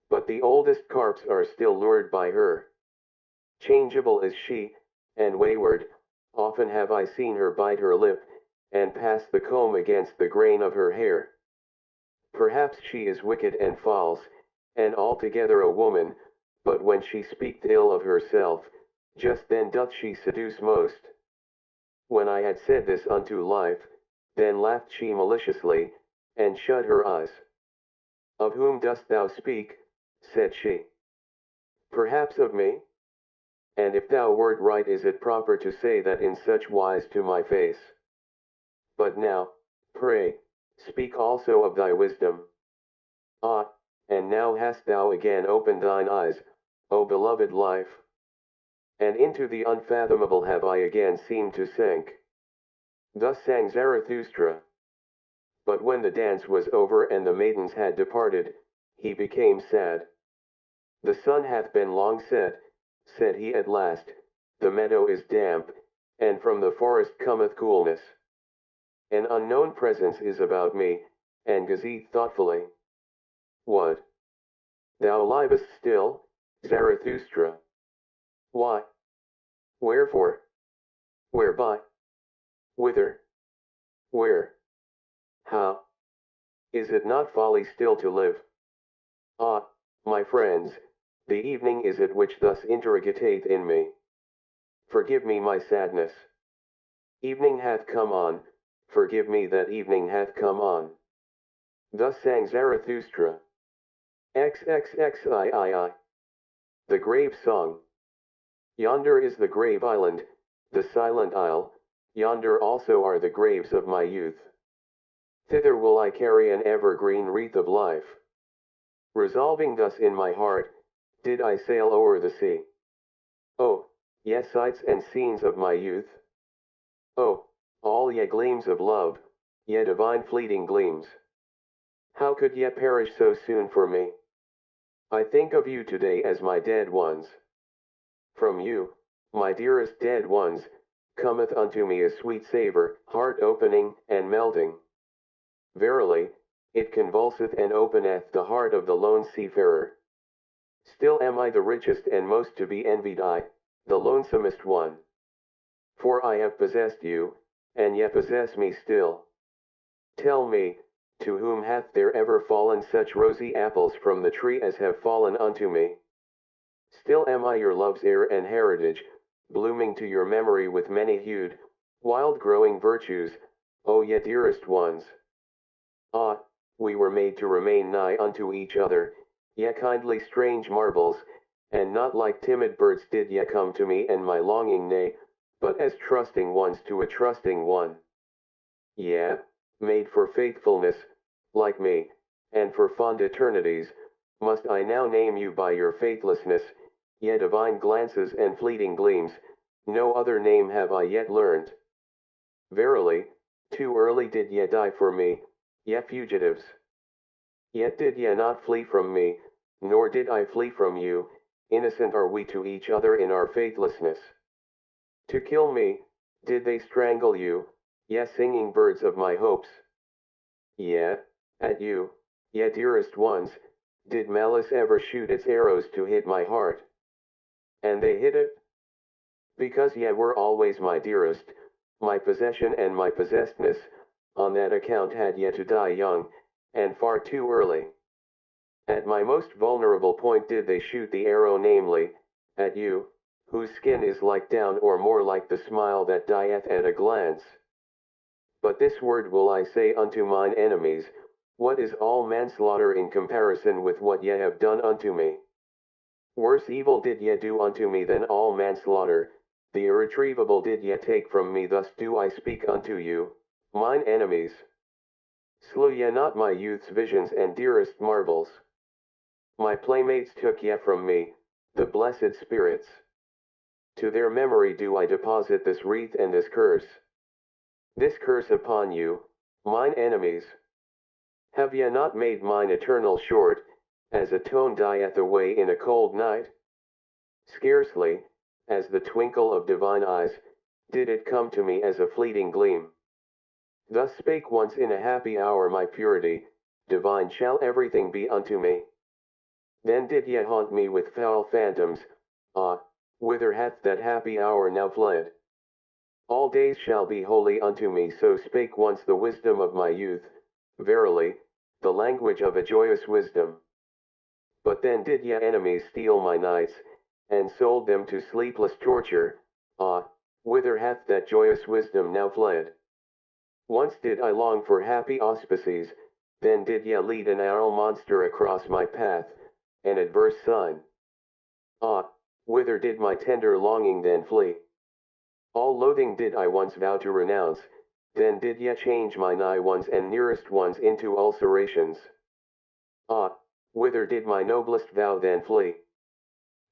But the oldest carps are still lured by her. Changeable is she, and wayward, often have I seen her bite her lip, and pass the comb against the grain of her hair. Perhaps she is wicked and false, and altogether a woman, but when she speaketh ill of herself, just then doth she seduce most. When I had said this unto life, then laughed she maliciously, and shut her eyes. Of whom dost thou speak? Said she. Perhaps of me? And if thou wert right, is it proper to say that in such wise to my face? But now, pray, speak also of thy wisdom. Ah, and now hast thou again opened thine eyes, O beloved life. And into the unfathomable have I again seemed to sink. Thus sang Zarathustra. But when the dance was over and the maidens had departed, he became sad. The sun hath been long set, said he at last, the meadow is damp, and from the forest cometh coolness. An unknown presence is about me, and gazeth thoughtfully. What? Thou livest still, Zarathustra? Why? Wherefore? Whereby? Whither? Where? How? Is it not folly still to live? Ah, my friends, the evening is it which thus interrogateth in me. Forgive me my sadness. Evening hath come on, forgive me that evening hath come on. Thus sang Zarathustra. XXXIII. The Grave Song. Yonder is the grave island, the silent isle, yonder also are the graves of my youth. Thither will I carry an evergreen wreath of life. Resolving thus in my heart, did I sail o'er the sea. Oh, ye sights and scenes of my youth. Oh, all ye gleams of love, ye divine fleeting gleams. How could ye perish so soon for me? I think of you today as my dead ones. From you, my dearest dead ones, cometh unto me a sweet savour, heart-opening and melting. Verily, it convulseth and openeth the heart of the lone seafarer. Still am I the richest and most to be envied, I, the lonesomest one. For I have possessed you, and yet possess me still. Tell me, to whom hath there ever fallen such rosy apples from the tree as have fallen unto me? Still am I your love's heir and heritage, blooming to your memory with many-hued, wild-growing virtues, O ye dearest ones. Ah, we were made to remain nigh unto each other, ye kindly strange marvels, and not like timid birds did ye come to me and my longing neigh, but as trusting ones to a trusting one. Yea, made for faithfulness, like me, and for fond eternities, must I now name you by your faithlessness, ye divine glances and fleeting gleams, no other name have I yet learned. Verily, too early did ye die for me, ye fugitives. Yet did ye not flee from me, nor did I flee from you, innocent are we to each other in our faithlessness. To kill me, did they strangle you, ye singing birds of my hopes? Yea, at you, ye dearest ones, did malice ever shoot its arrows to hit my heart? And they hit it? Because ye were always my dearest, my possession and my possessedness, on that account had ye to die young, and far too early. At my most vulnerable point did they shoot the arrow, namely, at you, whose skin is like down or more like the smile that dieth at a glance. But this word will I say unto mine enemies, what is all manslaughter in comparison with what ye have done unto me? Worse evil did ye do unto me than all manslaughter, the irretrievable did ye take from me, thus do I speak unto you, mine enemies. Slew ye not my youth's visions and dearest marvels? My playmates took ye from me, the blessed spirits. To their memory do I deposit this wreath and this curse. This curse upon you, mine enemies. Have ye not made mine eternal short, as a tone dieth away in a cold night? Scarcely, as the twinkle of divine eyes, did it come to me as a fleeting gleam. Thus spake once in a happy hour my purity, divine shall everything be unto me. Then did ye haunt me with foul phantoms, ah, whither hath that happy hour now fled? All days shall be holy unto me, so spake once the wisdom of my youth, verily, the language of a joyous wisdom. But then did ye enemies steal my nights, and sold them to sleepless torture, ah, whither hath that joyous wisdom now fled? Once did I long for happy auspices, then did ye lead an arrow monster across my path, an adverse sign. Ah, whither did my tender longing then flee? All loathing did I once vow to renounce, then did ye change my nigh ones and nearest ones into ulcerations. Ah, whither did my noblest vow then flee?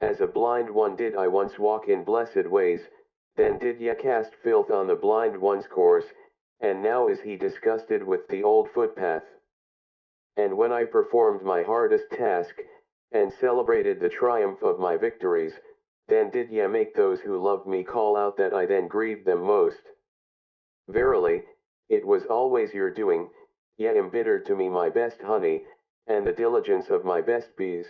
As a blind one did I once walk in blessed ways, then did ye cast filth on the blind one's course, and now is he disgusted with the old footpath. And when I performed my hardest task, and celebrated the triumph of my victories, then did ye make those who loved me call out that I then grieved them most. Verily, it was always your doing, ye embittered to me my best honey, and the diligence of my best bees.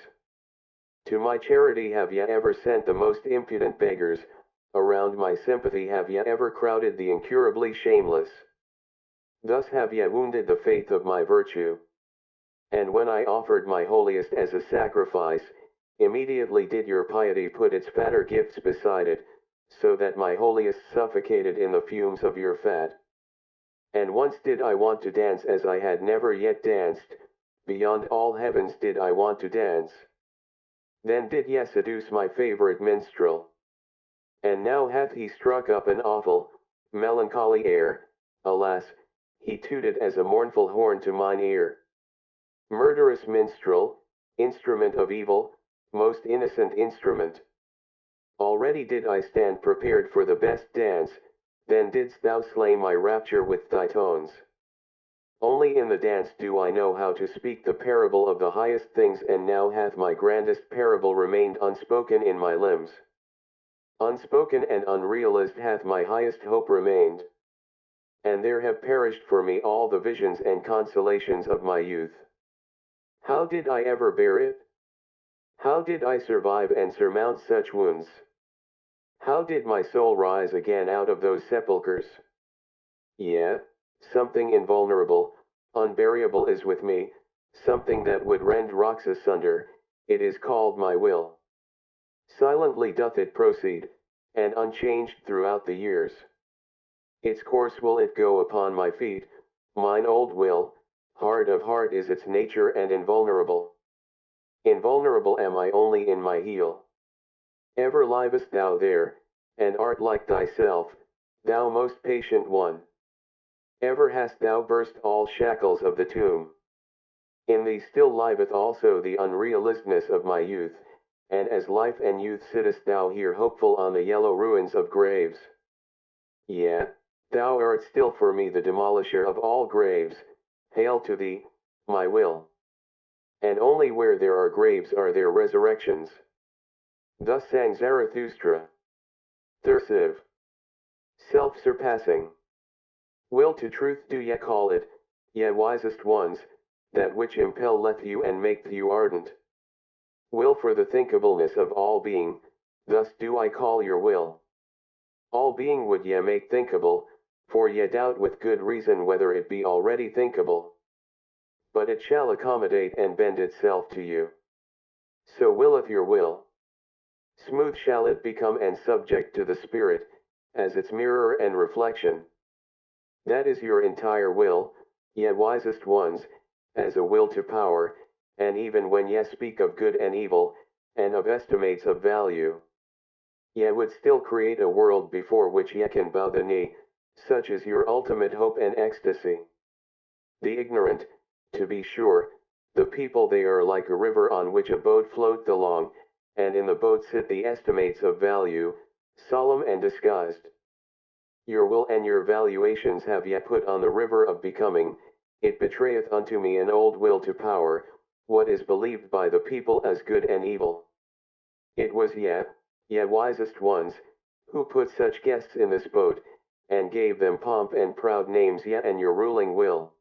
To my charity have ye ever sent the most impudent beggars, around my sympathy have ye ever crowded the incurably shameless. Thus have ye wounded the faith of my virtue. And when I offered my holiest as a sacrifice, immediately did your piety put its fatter gifts beside it, so that my holiest suffocated in the fumes of your fat. And once did I want to dance as I had never yet danced, beyond all heavens did I want to dance. Then did ye seduce my favorite minstrel. And now hath he struck up an awful, melancholy air, alas, he tooted as a mournful horn to mine ear. Murderous minstrel, instrument of evil, most innocent instrument. Already did I stand prepared for the best dance, then didst thou slay my rapture with thy tones. Only in the dance do I know how to speak the parable of the highest things, and now hath my grandest parable remained unspoken in my limbs. Unspoken and unrealized hath my highest hope remained. And there have perished for me all the visions and consolations of my youth. How did I ever bear it? How did I survive and surmount such wounds? How did my soul rise again out of those sepulchres? Yeah, something invulnerable, unburiable is with me, something that would rend rocks asunder, it is called my will. Silently doth it proceed, and unchanged throughout the years. Its course will it go upon my feet, mine old will, hard of heart is its nature and invulnerable. Invulnerable am I only in my heel. Ever livest thou there, and art like thyself, thou most patient one. Ever hast thou burst all shackles of the tomb. In thee still liveth also the unrealistness of my youth, and as life and youth sittest thou here hopeful on the yellow ruins of graves. Yea, thou art still for me the demolisher of all graves. Hail to thee, my will. And only where there are graves are there resurrections. Thus sang Zarathustra. Thirsive. Self-surpassing. Will to truth do ye call it, ye wisest ones, that which impelleth you and maketh you ardent. Will for the thinkableness of all being, thus do I call your will. All being would ye make thinkable, for ye doubt with good reason whether it be already thinkable. But it shall accommodate and bend itself to you. So willeth your will. Smooth shall it become and subject to the Spirit, as its mirror and reflection. That is your entire will, ye wisest ones, as a will to power, and even when ye speak of good and evil, and of estimates of value, ye would still create a world before which ye can bow the knee, such is your ultimate hope and ecstasy. The ignorant, to be sure, the people they are like a river on which a boat floats along, and in the boat sit the estimates of value, solemn and disguised. Your will and your valuations have yet put on the river of becoming, it betrayeth unto me an old will to power, what is believed by the people as good and evil. It was ye wisest ones, who put such guests in this boat, and gave them pomp and proud names ye and your ruling will.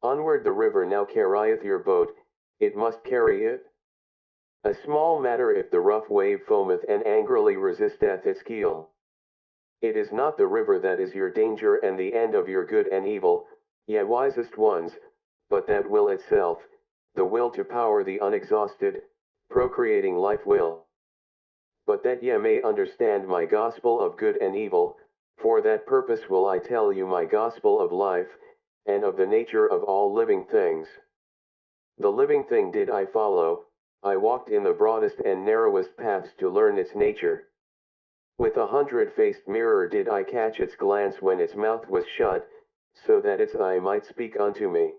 Onward the river now carrieth your boat, it must carry it. A small matter if the rough wave foameth and angrily resisteth its keel. It is not the river that is your danger and the end of your good and evil, ye wisest ones, but that will itself, the will to power the unexhausted, procreating life will. But that ye may understand my gospel of good and evil, for that purpose will I tell you my gospel of life, and of the nature of all living things. The living thing did I follow, I walked in the broadest and narrowest paths to learn its nature. With a hundred-faced mirror did I catch its glance when its mouth was shut, so that its eye might speak unto me.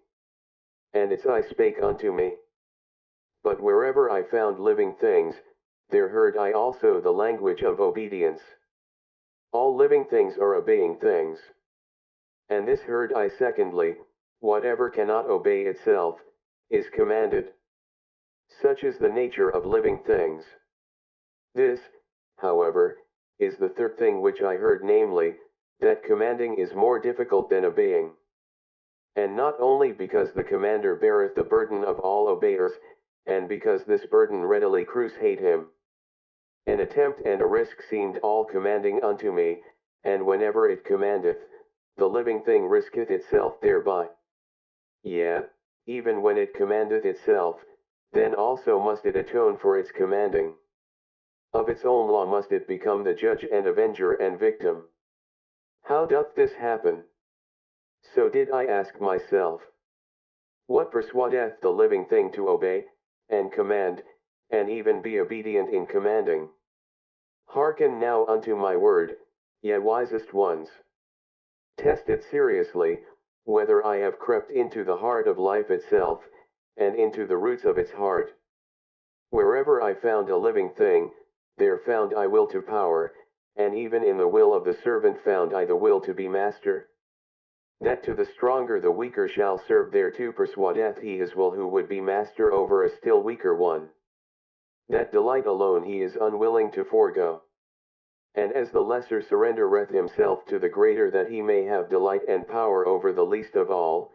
And its eye spake unto me. But wherever I found living things, there heard I also the language of obedience. All living things are obeying things. And this heard I secondly, whatever cannot obey itself, is commanded. Such is the nature of living things. This, however, is the third thing which I heard, namely, that commanding is more difficult than obeying. And not only because the commander beareth the burden of all obeyers, and because this burden readily cruciate him. An attempt and a risk seemed all commanding unto me, and whenever it commandeth, the living thing risketh itself thereby. Yea, even when it commandeth itself, then also must it atone for its commanding. Of its own law must it become the judge and avenger and victim. How doth this happen? So did I ask myself. What persuadeth the living thing to obey, and command, and even be obedient in commanding? Hearken now unto my word, ye wisest ones. Test it seriously, whether I have crept into the heart of life itself, and into the roots of its heart. Wherever I found a living thing, there found I will to power, and even in the will of the servant found I the will to be master. that to the stronger the weaker shall serve thereto persuadeth he his will who would be master over a still weaker one. That delight alone he is unwilling to forego. And as the lesser surrendereth himself to the greater that he may have delight and power over the least of all,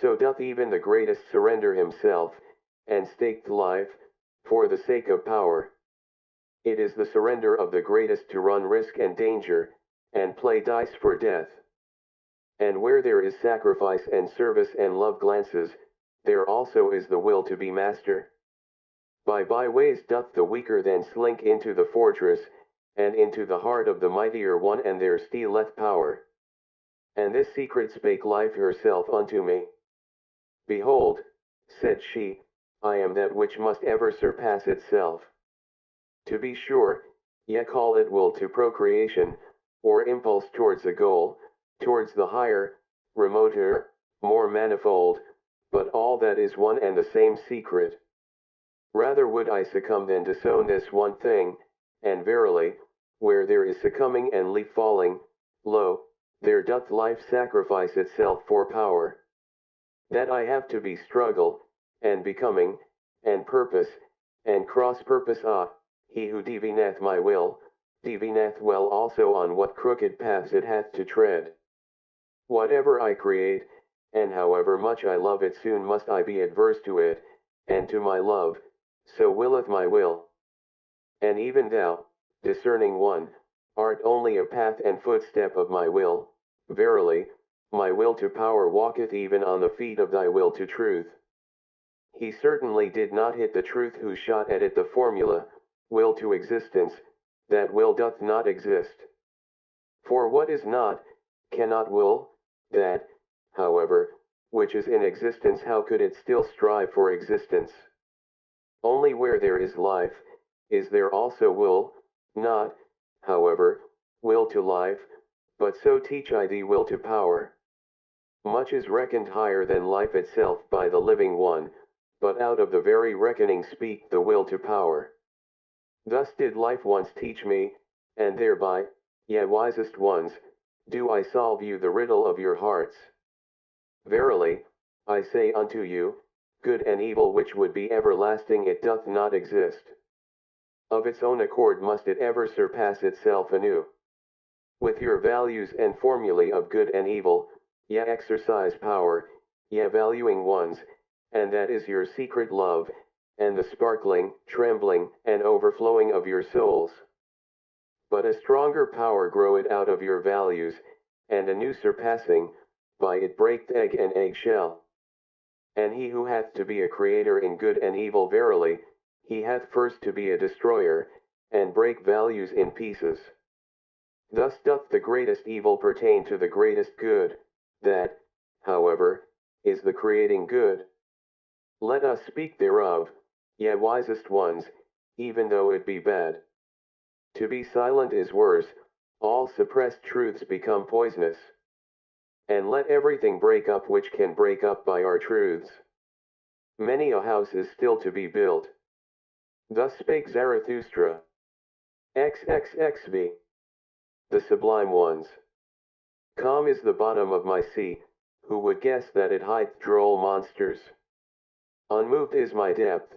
so doth even the greatest surrender himself, and stake life, for the sake of power. It is the surrender of the greatest to run risk and danger, and play dice for death. And where there is sacrifice and service and love glances, there also is the will to be master. By byways doth the weaker then slink into the fortress, and into the heart of the mightier one, and there stealeth power. And this secret spake life herself unto me. Behold, said she, I am that which must ever surpass itself. To be sure, ye call it will to procreation, or impulse towards a goal, towards the higher, remoter, more manifold, but all that is one and the same secret. Rather would I succumb than disown this one thing, and verily, where there is succumbing and leaf falling, lo, there doth life sacrifice itself for power. That I have to be struggle, and becoming, and purpose, and cross-purpose he who divineth my will, divineth well also on what crooked paths it hath to tread. Whatever I create, and however much I love it, soon must I be adverse to it, and to my love, so willeth my will. And even thou, discerning one, art only a path and footstep of my will. Verily, my will to power walketh even on the feet of thy will to truth. He certainly did not hit the truth who shot at it the formula, will to existence, that will doth not exist. For what is not, cannot will, that, however, which is in existence, how could it still strive for existence? Only where there is life, is there also will, not, however, will to life, but so teach I thee will to power. Much is reckoned higher than life itself by the living one, but out of the very reckoning speak the will to power. Thus did life once teach me, and thereby, ye wisest ones, do I solve you the riddle of your hearts. Verily, I say unto you, good and evil which would be everlasting it doth not exist. Of its own accord must it ever surpass itself anew. With your values and formulae of good and evil, ye exercise power, ye valuing ones, and that is your secret love, and the sparkling, trembling, and overflowing of your souls. But a stronger power groweth out of your values, and a new surpassing, by it break egg and eggshell. And he who hath to be a creator in good and evil, verily, he hath first to be a destroyer, and break values in pieces. Thus doth the greatest evil pertain to the greatest good, that, however, is the creating good. Let us speak thereof, ye wisest ones, even though it be bad. To be silent is worse, all suppressed truths become poisonous. And let everything break up which can break up by our truths. Many a house is still to be built. Thus spake Zarathustra. XXXV. The sublime ones. Calm is the bottom of my sea, who would guess that it hideth droll monsters? Unmoved is my depth,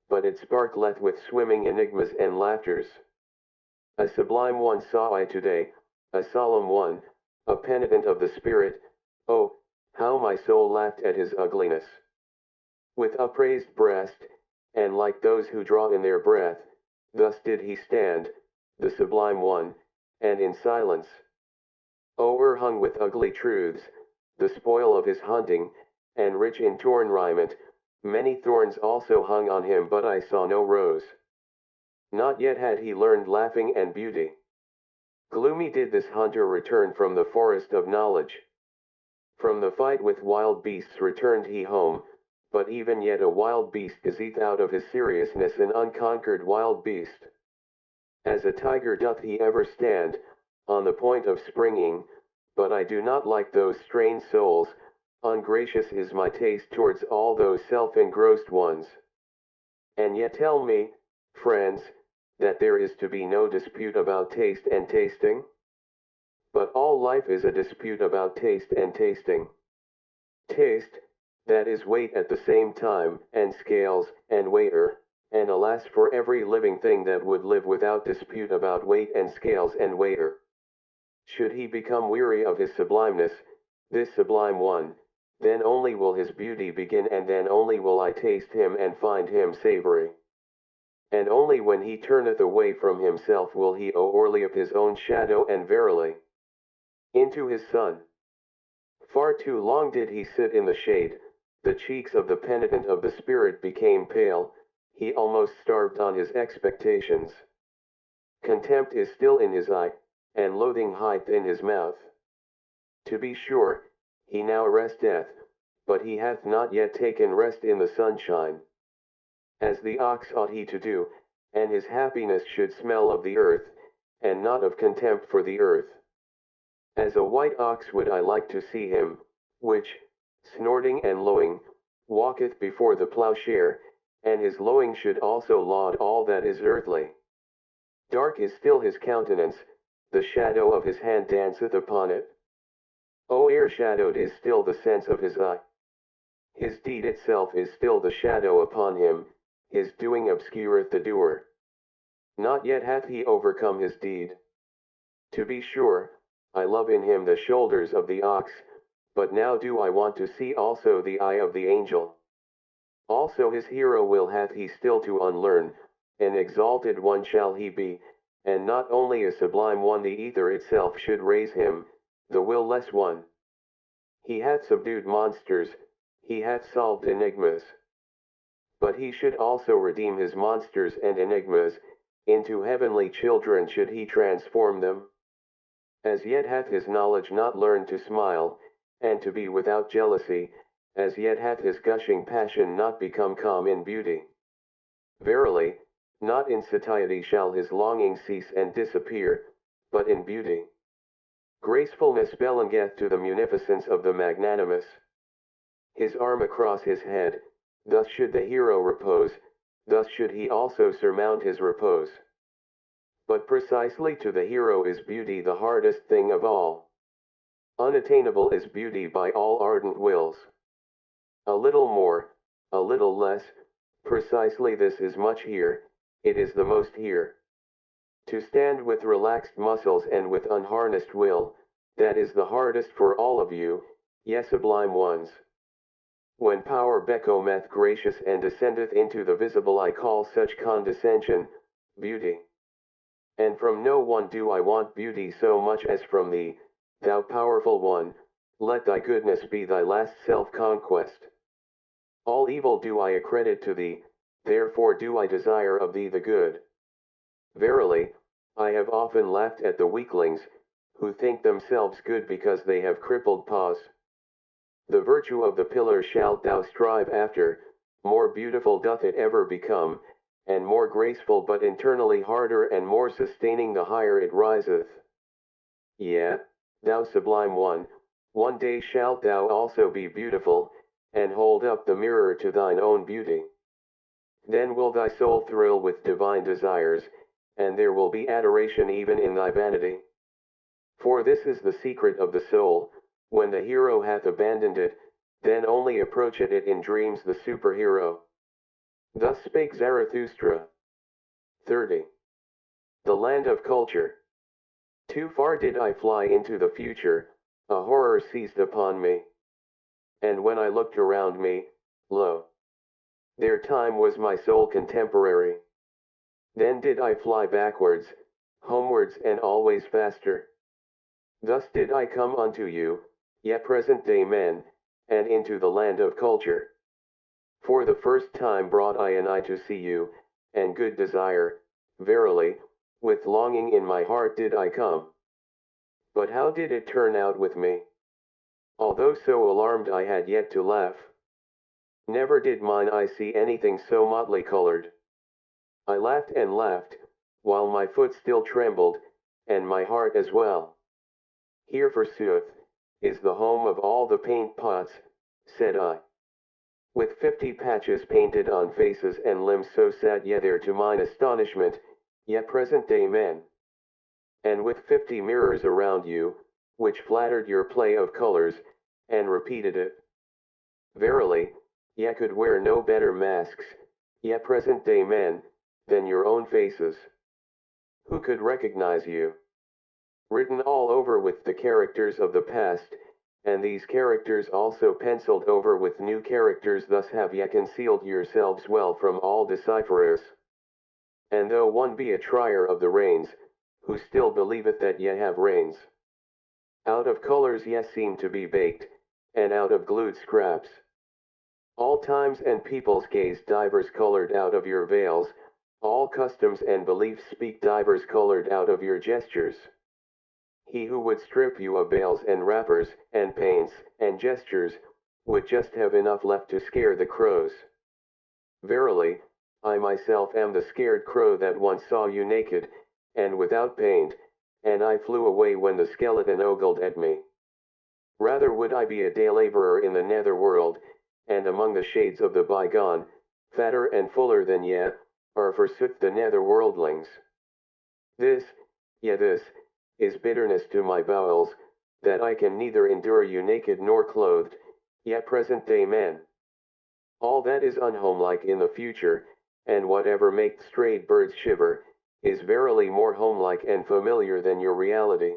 but it sparkleth with swimming enigmas and laughters. A sublime one saw I today, a solemn one, a penitent of the spirit. Oh, how my soul laughed at his ugliness. With upraised breast, and like those who draw in their breath, thus did he stand, the sublime one, and in silence. O'erhung with ugly truths, the spoil of his hunting, and rich in torn raiment, many thorns also hung on him, but I saw no rose. Not yet had he learned laughing and beauty. Gloomy did this hunter return from the forest of knowledge. From the fight with wild beasts returned he home, but even yet a wild beast gazeth out of his seriousness, an unconquered wild beast. As a tiger doth he ever stand, on the point of springing, but I do not like those strained souls, ungracious is my taste towards all those self-engrossed ones. And yet tell me, friends, that there is to be no dispute about taste and tasting? But all life is a dispute about taste and tasting. Taste, that is weight at the same time, and scales, and waiter, and alas for every living thing that would live without dispute about weight and scales and waiter. Should he become weary of his sublimeness, this sublime one, then only will his beauty begin, and then only will I taste him and find him savory. And only when he turneth away from himself will he o'erleap of his own shadow, and verily into his sun. Far too long did he sit in the shade, the cheeks of the penitent of the spirit became pale, he almost starved on his expectations. Contempt is still in his eye, and loathing hight in his mouth. To be sure, he now resteth, but he hath not yet taken rest in the sunshine. As the ox ought he to do, and his happiness should smell of the earth, and not of contempt for the earth. As a white ox would I like to see him, which, snorting and lowing, walketh before the plowshare, and his lowing should also laud all that is earthly. Dark is still his countenance, the shadow of his hand danceth upon it. Air shadowed is still the sense of his eye. His deed itself is still the shadow upon him, his doing obscureth the doer. Not yet hath he overcome his deed. To be sure, I love in him the shoulders of the ox, but now do I want to see also the eye of the angel. Also his hero will hath he still to unlearn, an exalted one shall he be, and not only a sublime one, the ether itself should raise him, the will-less one. He hath subdued monsters, he hath solved enigmas. But he should also redeem his monsters and enigmas, into heavenly children should he transform them. As yet hath his knowledge not learned to smile, and to be without jealousy, as yet hath his gushing passion not become calm in beauty. Verily, not in satiety shall his longing cease and disappear, but in beauty. Gracefulness belongeth to the munificence of the magnanimous. His arm across his head, thus should the hero repose, thus should he also surmount his repose. But precisely to the hero is beauty the hardest thing of all. Unattainable is beauty by all ardent wills. A little more, a little less, precisely this is much here, it is the most here. To stand with relaxed muscles and with unharnessed will, that is the hardest for all of you, ye sublime ones. When power becometh gracious and descendeth into the visible, I call such condescension, beauty. And from no one do I want beauty so much as from thee, thou powerful one, let thy goodness be thy last self-conquest. All evil do I accredit to thee, therefore do I desire of thee the good. Verily, I have often laughed at the weaklings, who think themselves good because they have crippled paws. The virtue of the pillar shalt thou strive after, more beautiful doth it ever become, and more graceful, but internally harder and more sustaining the higher it riseth. Yea, thou sublime one day shalt thou also be beautiful, and hold up the mirror to thine own beauty. Then will thy soul thrill with divine desires, and there will be adoration even in thy vanity. For this is the secret of the soul, when the hero hath abandoned it, then only approacheth it in dreams the superhero. Thus spake Zarathustra. 30. The land of culture. Too far did I fly into the future, a horror seized upon me. And when I looked around me, lo, there time was my sole contemporary. Then did I fly backwards, homewards, and always faster. Thus did I come unto you, ye present-day men, and into the land of culture. For the first time brought I an eye to see you, and good desire, verily, with longing in my heart did I come. But how did it turn out with me? Although so alarmed I had yet to laugh. Never did mine eye see anything so motley colored. I laughed and laughed, while my foot still trembled, and my heart as well. Here forsooth, is the home of all the paint pots, said I. With 50 patches painted on faces and limbs, so sat ye there to mine astonishment, ye present-day men. and with 50 mirrors around you, which flattered your play of colors, and repeated it. Verily, ye could wear no better masks, ye present-day men, than your own faces. Who could recognize you? Written all over with the characters of the past, and these characters also penciled over with new characters, thus have ye concealed yourselves well from all decipherers. And though one be a trier of the reins, who still believeth that ye have reins? Out of colors ye seem to be baked, and out of glued scraps. All times and peoples gaze divers colored out of your veils, all customs and beliefs speak divers colored out of your gestures. He who would strip you of veils and wrappers, and paints, and gestures, would just have enough left to scare the crows. Verily, I myself am the scared crow that once saw you naked, and without paint, and I flew away when the skeleton ogled at me. Rather would I be a day laborer in the nether world, and among the shades of the bygone, fatter and fuller than ye, are forsooth the nether worldlings. This, this, is bitterness to my bowels, that I can neither endure you naked nor clothed, yet present-day men. All that is unhomelike in the future, and whatever makes strayed birds shiver, is verily more homelike and familiar than your reality.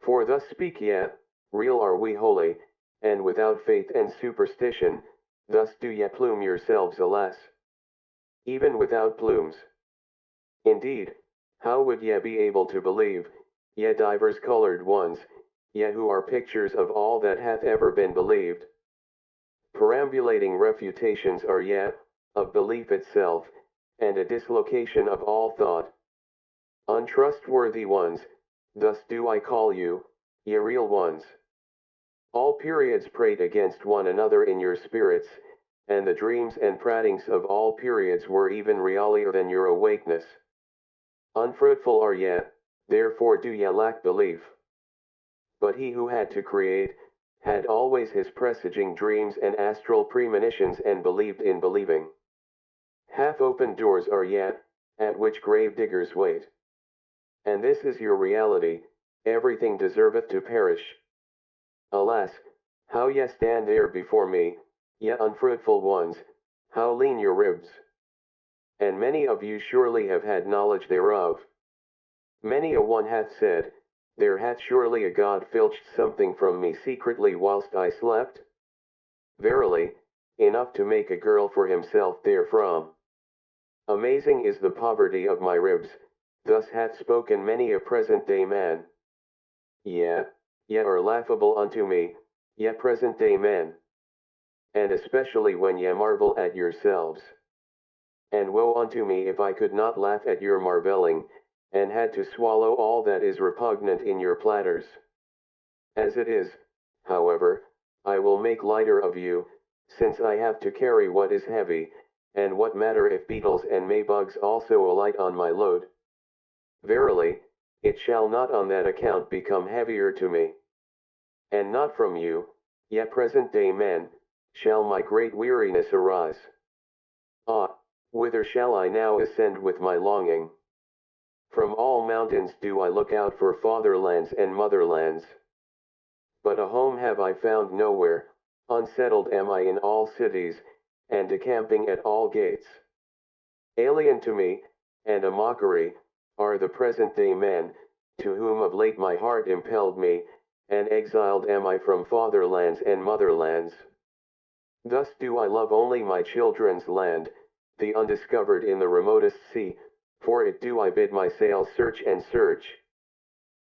For thus speak ye, real are we wholly, and without faith and superstition, thus do ye plume yourselves, alas. Even without plumes. Indeed, how would ye be able to believe, ye divers colored ones, ye who are pictures of all that hath ever been believed? Perambulating refutations are ye, of belief itself, and a dislocation of all thought. Untrustworthy ones, thus do I call you, ye real ones. All periods prate against one another in your spirits, and the dreams and pratings of all periods were even realier than your awakeness. Unfruitful are ye, therefore do ye lack belief. But he who had to create, had always his presaging dreams and astral premonitions, and believed in believing. Half-open doors are ye, at which grave diggers wait. And this is your reality, everything deserveth to perish. Alas, how ye stand there before me, ye unfruitful ones, how lean your ribs! And many of you surely have had knowledge thereof. Many a one hath said, there hath surely a God filched something from me secretly whilst I slept? Verily, enough to make a girl for himself therefrom. Amazing is the poverty of my ribs, thus hath spoken many a present-day man. Ye are laughable unto me, ye present-day men. And especially when ye marvel at yourselves. And woe unto me if I could not laugh at your marvelling, and had to swallow all that is repugnant in your platters. As it is, however, I will make lighter of you, since I have to carry what is heavy, and what matter if beetles and maybugs also alight on my load? Verily, it shall not on that account become heavier to me. And not from you, ye present-day men, shall my great weariness arise. Ah, whither shall I now ascend with my longing? From all mountains do I look out for fatherlands and motherlands. But a home have I found nowhere, unsettled am I in all cities, and decamping at all gates. Alien to me, and a mockery, are the present-day men, to whom of late my heart impelled me, and exiled am I from fatherlands and motherlands. Thus do I love only my children's land, the undiscovered in the remotest sea, for it do I bid my sails search and search.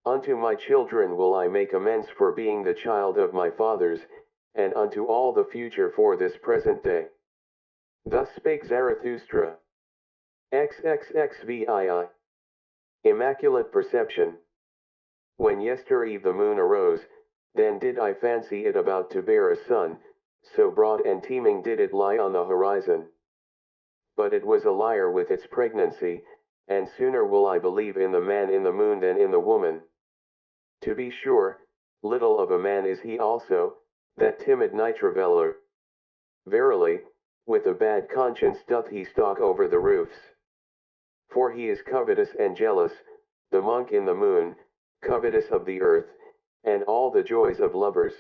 Unto my children will I make amends for being the child of my fathers, and unto all the future for this present day. Thus spake Zarathustra. XXXVII. Immaculate Perception. When yestereve the moon arose, then did I fancy it about to bear a son, so broad and teeming did it lie on the horizon. But it was a liar with its pregnancy, and sooner will I believe in the man in the moon than in the woman. To be sure, little of a man is he also, that timid night traveller. Verily, with a bad conscience doth he stalk over the roofs. For he is covetous and jealous, the monk in the moon, covetous of the earth, and all the joys of lovers.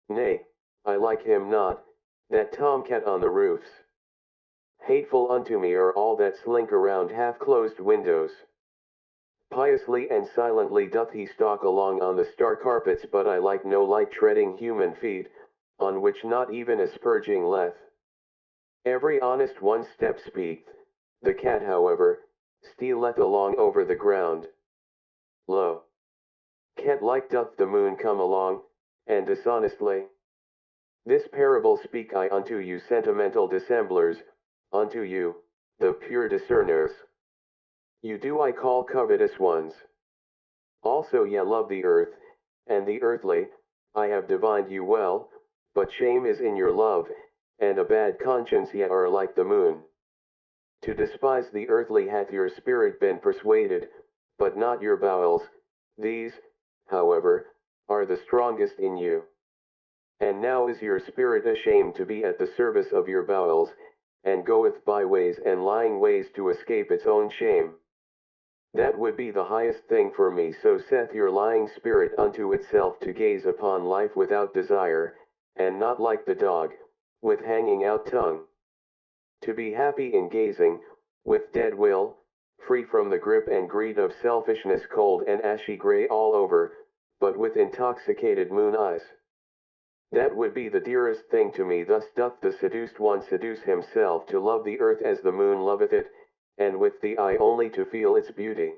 Nay, I like him not, that tomcat on the roofs. Hateful unto me are all that slink around half-closed windows. Piously and silently doth he stalk along on the star carpets, but I like no light-treading human feet, on which not even a spurging leth. Every honest one step speaketh, the cat, however, stealeth along over the ground. Lo! Cat-like doth the moon come along, and dishonestly. This parable speak I unto you sentimental dissemblers, unto you, the pure discerners. You do I call covetous ones. Also ye love the earth, and the earthly, I have divined you well, but shame is in your love, and a bad conscience ye are like the moon. To despise the earthly hath your spirit been persuaded, but not your bowels, these, however, are the strongest in you. And now is your spirit ashamed to be at the service of your bowels, and goeth by ways and lying ways to escape its own shame. That would be the highest thing for me, so saith your lying spirit unto itself, to gaze upon life without desire, and not like the dog, with hanging out tongue. To be happy in gazing, with dead will, free from the grip and greed of selfishness, cold and ashy gray all over, but with intoxicated moon eyes. That would be the dearest thing to me. Thus doth the seduced one seduce himself, to love the earth as the moon loveth it, and with the eye only to feel its beauty.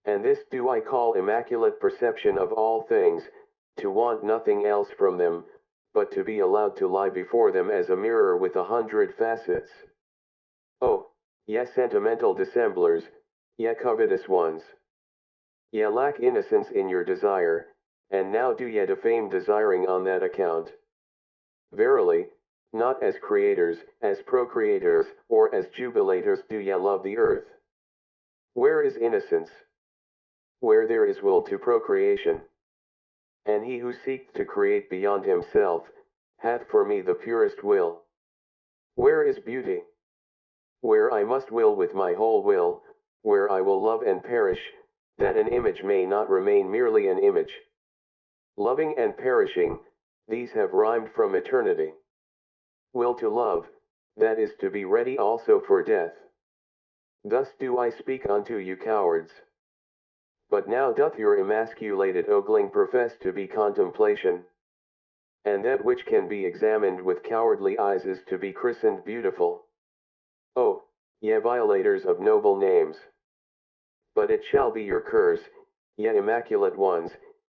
And this do I call immaculate perception of all things, to want nothing else from them, but to be allowed to lie before them as a mirror with 100 facets. Oh, ye sentimental dissemblers, ye covetous ones! Ye lack innocence in your desire, and now do ye defame desiring on that account. Verily, not as creators, as procreators, or as jubilators do ye love the earth. Where is innocence? Where there is will to procreation. And he who seeketh to create beyond himself, hath for me the purest will. Where is beauty? Where I must will with my whole will, where I will love and perish, that an image may not remain merely an image. Loving and perishing, these have rhymed from eternity. Will to love, that is to be ready also for death. Thus do I speak unto you cowards. But now doth your emasculated ogling profess to be contemplation. And that which can be examined with cowardly eyes is to be christened beautiful. Oh, ye violators of noble names! But it shall be your curse, ye immaculate ones,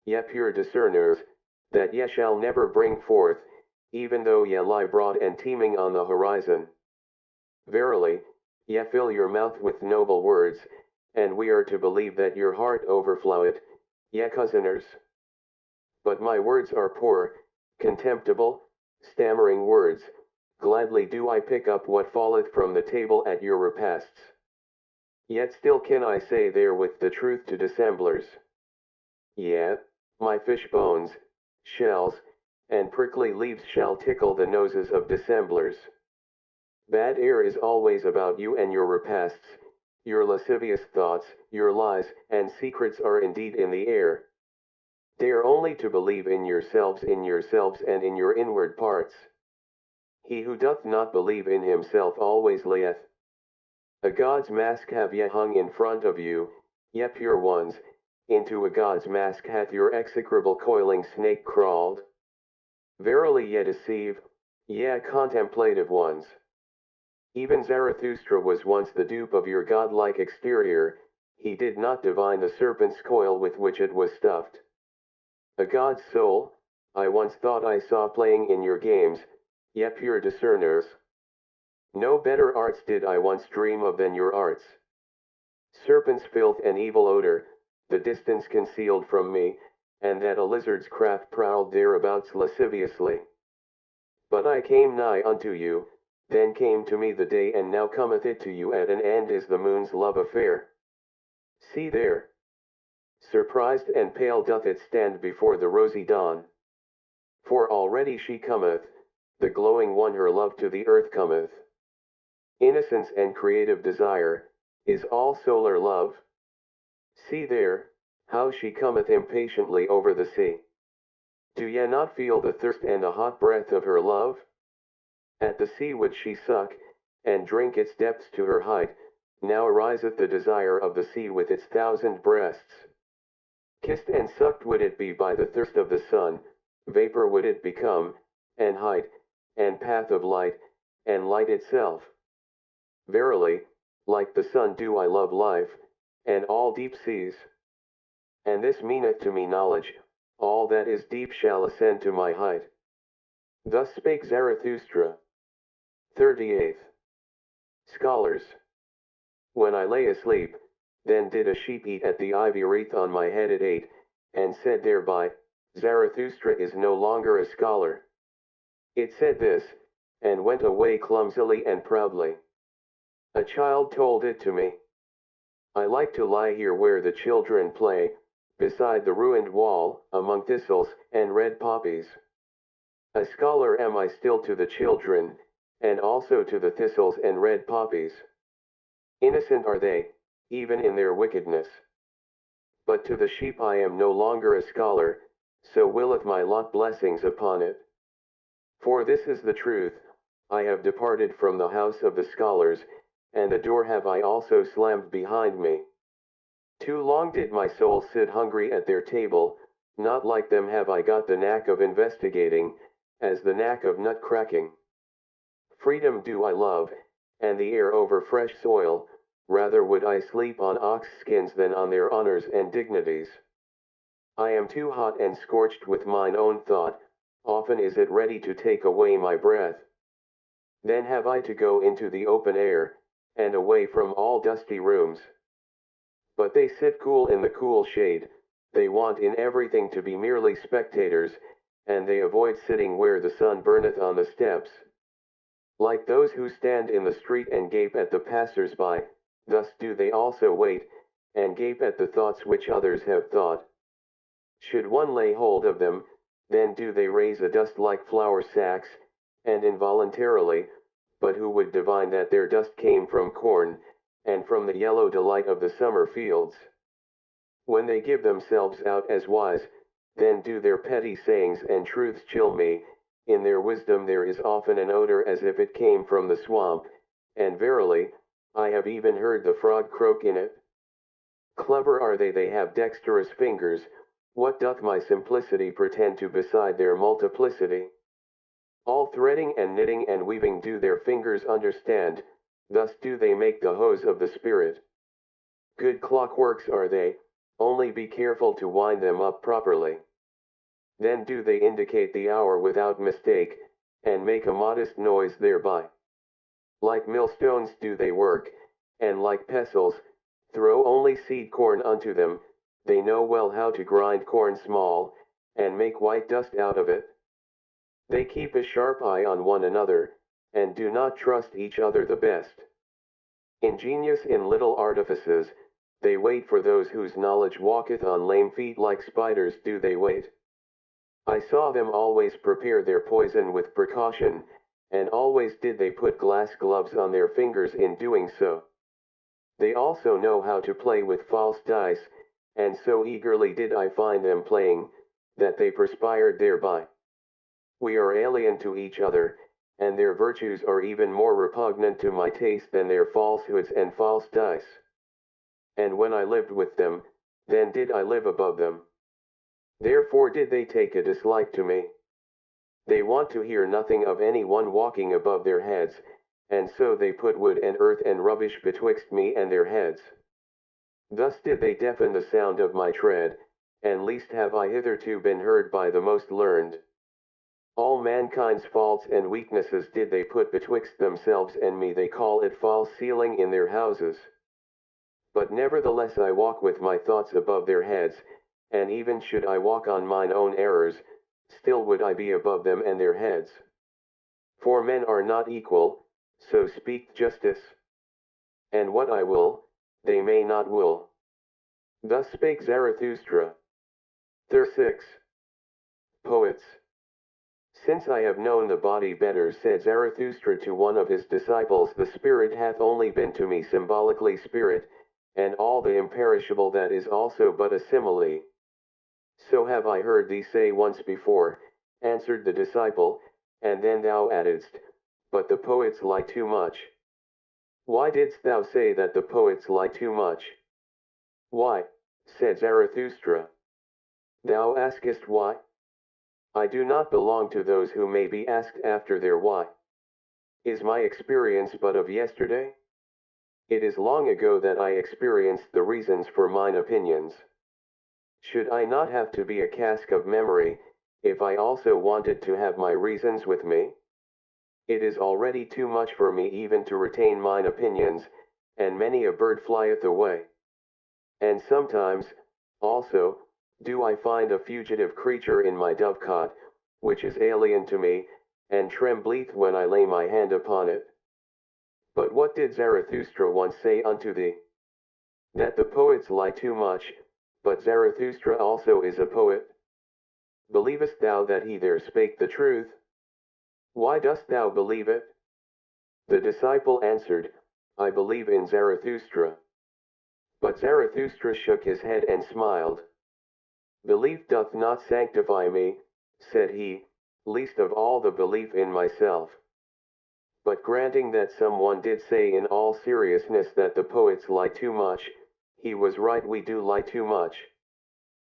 ye pure discerners, that ye shall never bring forth, even though ye lie broad and teeming on the horizon. Verily, ye fill your mouth with noble words, and we are to believe that your heart overfloweth, ye cousiners. But my words are poor, contemptible, stammering words. Gladly do I pick up what falleth from the table at your repasts. Yet still can I say therewith the truth to dissemblers. Yea, my fish bones, shells, and prickly leaves shall tickle the noses of dissemblers. Bad air is always about you and your repasts, your lascivious thoughts, your lies, and secrets are indeed in the air. Dare only to believe in yourselves and in your inward parts. He who doth not believe in himself always lieth. A god's mask have ye hung in front of you, ye pure ones, into a god's mask hath your execrable coiling snake crawled. Verily ye deceive, ye contemplative ones. Even Zarathustra was once the dupe of your godlike exterior, he did not divine the serpent's coil with which it was stuffed. A god's soul, I once thought I saw playing in your games, ye pure discerners. No better arts did I once dream of than your arts. Serpent's filth and evil odor, the distance concealed from me, and that a lizard's craft prowled thereabouts lasciviously. But I came nigh unto you, then came to me the day, and now cometh it to you at an end is the moon's love affair. See there! Surprised and pale doth it stand before the rosy dawn. For already she cometh, the glowing one her love to the earth cometh. Innocence and creative desire, is all solar love? See there, how she cometh impatiently over the sea. Do ye not feel the thirst and the hot breath of her love? At the sea would she suck, and drink its depths to her height. Now ariseth the desire of the sea with its 1,000 breasts. Kissed and sucked would it be by the thirst of the sun, vapor would it become, and height, and path of light, and light itself. Verily, like the sun do I love life, and all deep seas. And this meaneth to me knowledge, all that is deep shall ascend to my height. Thus spake Zarathustra. 38th. Scholars. When I lay asleep, then did a sheep eat at the ivy wreath on my head at 8, and said thereby, Zarathustra is no longer a scholar. It said this, and went away clumsily and proudly. A child told it to me. I like to lie here where the children play, beside the ruined wall, among thistles and red poppies. A scholar am I still to the children, and also to the thistles and red poppies. Innocent are they, even in their wickedness. But to the sheep I am no longer a scholar, so willeth my lot blessings upon it. For this is the truth, I have departed from the house of the scholars, and the door have I also slammed behind me. Too long did my soul sit hungry at their table, not like them have I got the knack of investigating, as the knack of nut cracking. Freedom do I love, and the air over fresh soil, rather would I sleep on ox skins than on their honors and dignities. I am too hot and scorched with mine own thought, often is it ready to take away my breath. Then have I to go into the open air, and away from all dusty rooms. But they sit cool in the cool shade, they want in everything to be merely spectators, and they avoid sitting where the sun burneth on the steps. Like those who stand in the street and gape at the passers-by, thus do they also wait, and gape at the thoughts which others have thought. Should one lay hold of them, then do they raise a dust like flour sacks, and involuntarily, but who would divine that their dust came from corn, and from the yellow delight of the summer fields? When they give themselves out as wise, then do their petty sayings and truths chill me. In their wisdom there is often an odor as if it came from the swamp, and verily, I have even heard the frog croak in it. Clever are they have dexterous fingers, what doth my simplicity pretend to beside their multiplicity? All threading and knitting and weaving do their fingers understand, thus do they make the hose of the spirit. Good clockworks are they, only be careful to wind them up properly. Then do they indicate the hour without mistake, and make a modest noise thereby. Like millstones do they work, and like pestles, throw only seed corn unto them, they know well how to grind corn small, and make white dust out of it. They keep a sharp eye on one another, and do not trust each other the best. Ingenious in little artifices, they wait for those whose knowledge walketh on lame feet like spiders do they wait. I saw them always prepare their poison with precaution, and always did they put glass gloves on their fingers in doing so. They also know how to play with false dice, and so eagerly did I find them playing, that they perspired thereby. We are alien to each other, and their virtues are even more repugnant to my taste than their falsehoods and false dice. And when I lived with them, then did I live above them. Therefore did they take a dislike to me. They want to hear nothing of any one walking above their heads, and so they put wood and earth and rubbish betwixt me and their heads. Thus did they deafen the sound of my tread, and least have I hitherto been heard by the most learned. All mankind's faults and weaknesses did they put betwixt themselves and me, they call it false ceiling in their houses. But nevertheless I walk with my thoughts above their heads, and even should I walk on mine own errors, still would I be above them and their heads. For men are not equal, so speak justice. And what I will, they may not will. Thus spake Zarathustra. 36. Poets. Since I have known the body better, said Zarathustra to one of his disciples, the spirit hath only been to me symbolically spirit, and all the imperishable that is also but a simile. So have I heard thee say once before, answered the disciple, and then thou addedst, but the poets lie too much. Why didst thou say that the poets lie too much? Why, said Zarathustra. Thou askest why? I do not belong to those who may be asked after their why. Is my experience but of yesterday? It is long ago that I experienced the reasons for mine opinions. Should I not have to be a cask of memory, if I also wanted to have my reasons with me? It is already too much for me even to retain mine opinions, and many a bird flieth away. And sometimes, also, do I find a fugitive creature in my dovecot, which is alien to me, and trembleth when I lay my hand upon it. But what did Zarathustra once say unto thee? That the poets lie too much, but Zarathustra also is a poet. Believest thou that he there spake the truth? Why dost thou believe it? The disciple answered, I believe in Zarathustra. But Zarathustra shook his head and smiled. Belief doth not sanctify me, said he, least of all the belief in myself. But granting that someone did say in all seriousness that the poets lie too much, he was right, we do lie too much.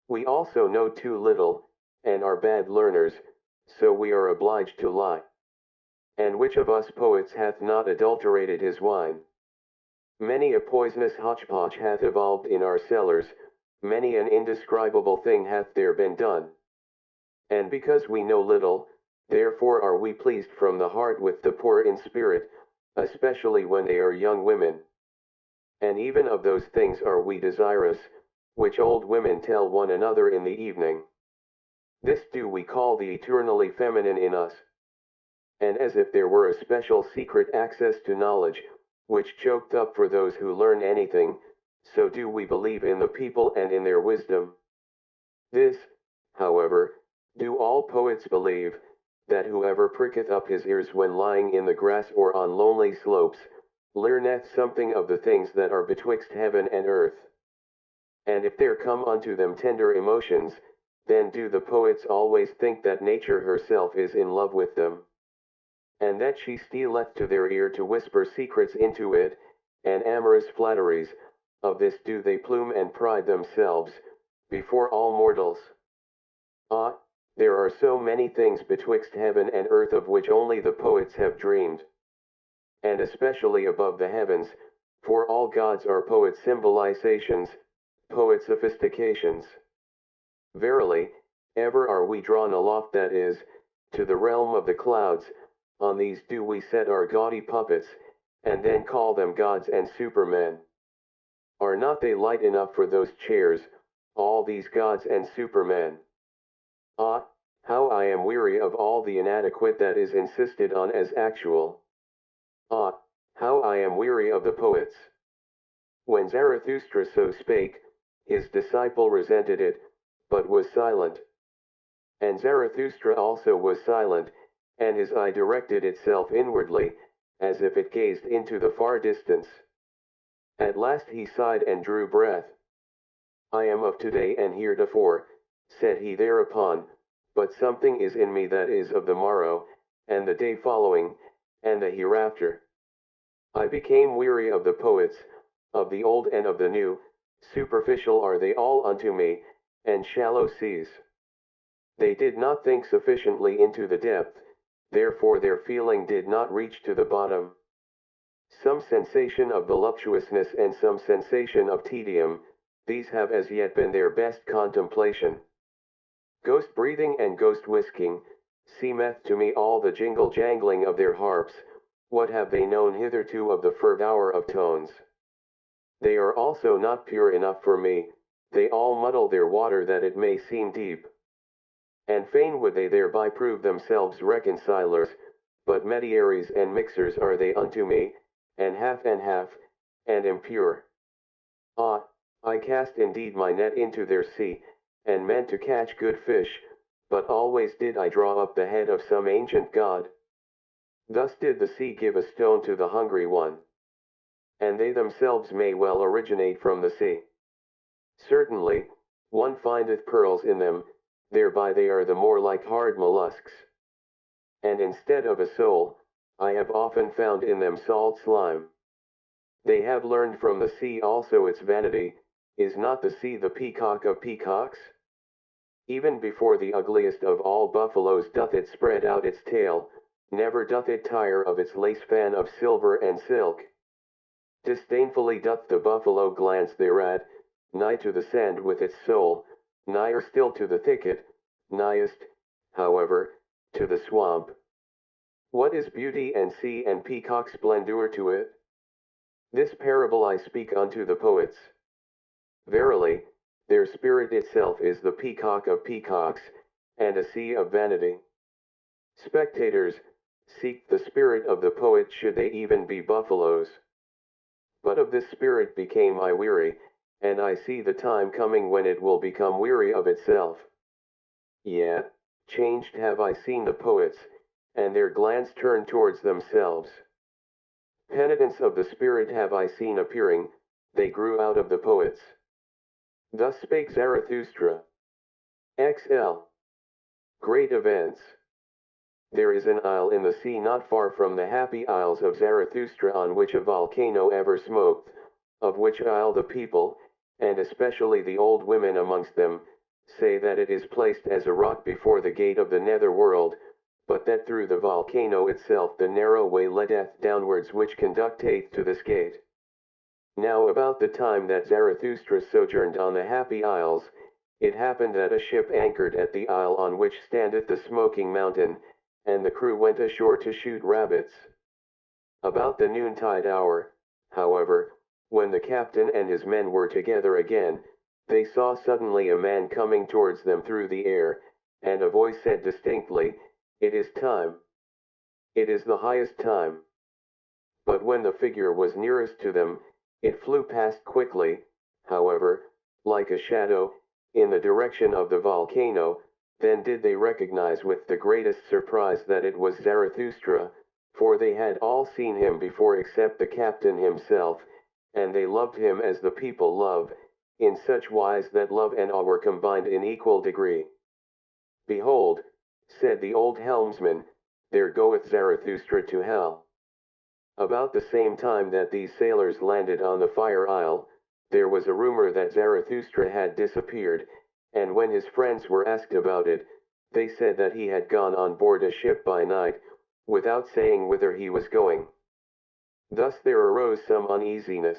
We also know too little, and are bad learners, so we are obliged to lie. And which of us poets hath not adulterated his wine? Many a poisonous hotchpotch hath evolved in our cellars, many an indescribable thing hath there been done. And because we know little, therefore are we pleased from the heart with the poor in spirit, especially when they are young women. And even of those things are we desirous, which old women tell one another in the evening. This do we call the eternally feminine in us. And as if there were a special secret access to knowledge, which choked up for those who learn anything, so do we believe in the people and in their wisdom. This, however, do all poets believe, that whoever pricketh up his ears when lying in the grass or on lonely slopes, learneth something of the things that are betwixt heaven and earth. And if there come unto them tender emotions, then do the poets always think that nature herself is in love with them, and that she stealeth to their ear to whisper secrets into it, and amorous flatteries, of this do they plume and pride themselves, before all mortals. Ah, there are so many things betwixt heaven and earth of which only the poets have dreamed. And especially above the heavens, for all gods are poet symbolizations, poet sophistications. Verily, ever are we drawn aloft, that is, to the realm of the clouds, on these do we set our gaudy puppets, and then call them gods and supermen. Are not they light enough for those chairs, all these gods and supermen? Ah, how I am weary of all the inadequate that is insisted on as actual. Ah, how I am weary of the poets. When Zarathustra so spake, his disciple resented it, but was silent. And Zarathustra also was silent, and his eye directed itself inwardly, as if it gazed into the far distance. At last he sighed and drew breath. I am of today and heretofore, said he thereupon, but something is in me that is of the morrow, and the day following, and the hereafter. I became weary of the poets, of the old and of the new, superficial are they all unto me, and shallow seas. They did not think sufficiently into the depth, therefore their feeling did not reach to the bottom. Some sensation of voluptuousness and some sensation of tedium, these have as yet been their best contemplation. Ghost breathing and ghost whisking, seemeth to me all the jingle jangling of their harps, what have they known hitherto of the fervour of tones? They are also not pure enough for me, they all muddle their water that it may seem deep. And fain would they thereby prove themselves reconcilers, but mediaries and mixers are they unto me, and half, and impure. Ah, I cast indeed my net into their sea, and meant to catch good fish, but always did I draw up the head of some ancient god. Thus did the sea give a stone to the hungry one. and they themselves may well originate from the sea. Certainly, one findeth pearls in them, thereby they are the more like hard mollusks. And instead of a soul, I have often found in them salt slime. They have learned from the sea also its vanity. Is not the sea the peacock of peacocks? Even before the ugliest of all buffaloes doth it spread out its tail, never doth it tire of its lace fan of silver and silk. Disdainfully doth the buffalo glance thereat, nigh to the sand with its soul, nigher still to the thicket, nighest, however, to the swamp. What is beauty and sea and peacock splendor to it? This parable I speak unto the poets. Verily, their spirit itself is the peacock of peacocks, and a sea of vanity. Spectators, seek the spirit of the poet should they even be buffaloes. But of this spirit became I weary, and I see the time coming when it will become weary of itself. Yea, changed have I seen the poets, and their glance turned towards themselves. Penitents of the spirit have I seen appearing, they grew out of the poets. Thus spake Zarathustra. XL. Great events. There is an isle in the sea not far from the happy isles of Zarathustra on which a volcano ever smoked, of which isle the people, and especially the old women amongst them, say that it is placed as a rock before the gate of the nether world, but that through the volcano itself the narrow way leadeth downwards which conducteth to this gate. Now about the time that Zarathustra sojourned on the Happy Isles, it happened that a ship anchored at the isle on which standeth the smoking mountain, and the crew went ashore to shoot rabbits. About the noontide hour, however, when the captain and his men were together again, they saw suddenly a man coming towards them through the air, and a voice said distinctly, "It is time. It is the highest time." But when the figure was nearest to them, it flew past quickly, however, like a shadow, in the direction of the volcano. Then did they recognize with the greatest surprise that it was Zarathustra, for they had all seen him before except the captain himself, and they loved him as the people love, in such wise that love and awe were combined in equal degree. "Behold," said the old helmsman, "there goeth Zarathustra to hell." About the same time that these sailors landed on the Fire Isle, there was a rumor that Zarathustra had disappeared, and when his friends were asked about it, they said that he had gone on board a ship by night, without saying whither he was going. Thus there arose some uneasiness.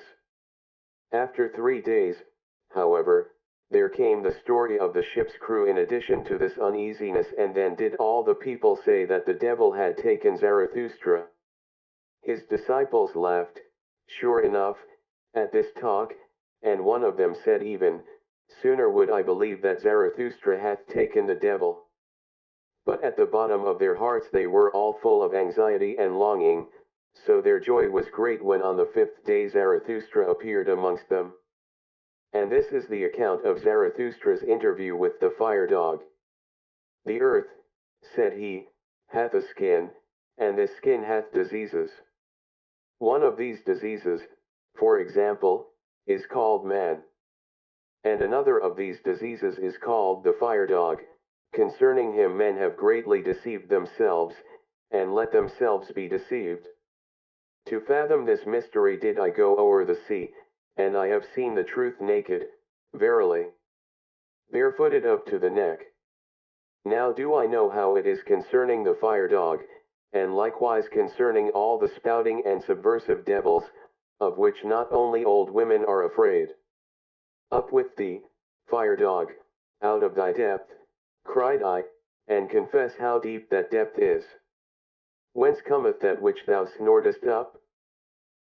After 3 days, however, there came the story of the ship's crew in addition to this uneasiness, and then did all the people say that the devil had taken Zarathustra. His disciples laughed, sure enough, at this talk, and one of them said even, "Sooner would I believe that Zarathustra hath taken the devil." But at the bottom of their hearts they were all full of anxiety and longing, so their joy was great when on the 5th day Zarathustra appeared amongst them. And this is the account of Zarathustra's interview with the fire dog. "The earth," said he, "hath a skin, and this skin hath diseases. One of these diseases, for example, is called man. And another of these diseases is called the fire dog. Concerning him men have greatly deceived themselves, and let themselves be deceived. To fathom this mystery did I go o'er the sea, and I have seen the truth naked, verily, barefooted up to the neck. Now do I know how it is concerning the fire dog, and likewise concerning all the spouting and subversive devils, of which not only old women are afraid. Up with thee, fire dog, out of thy depth, cried I, and confess how deep that depth is. Whence cometh that which thou snortest up?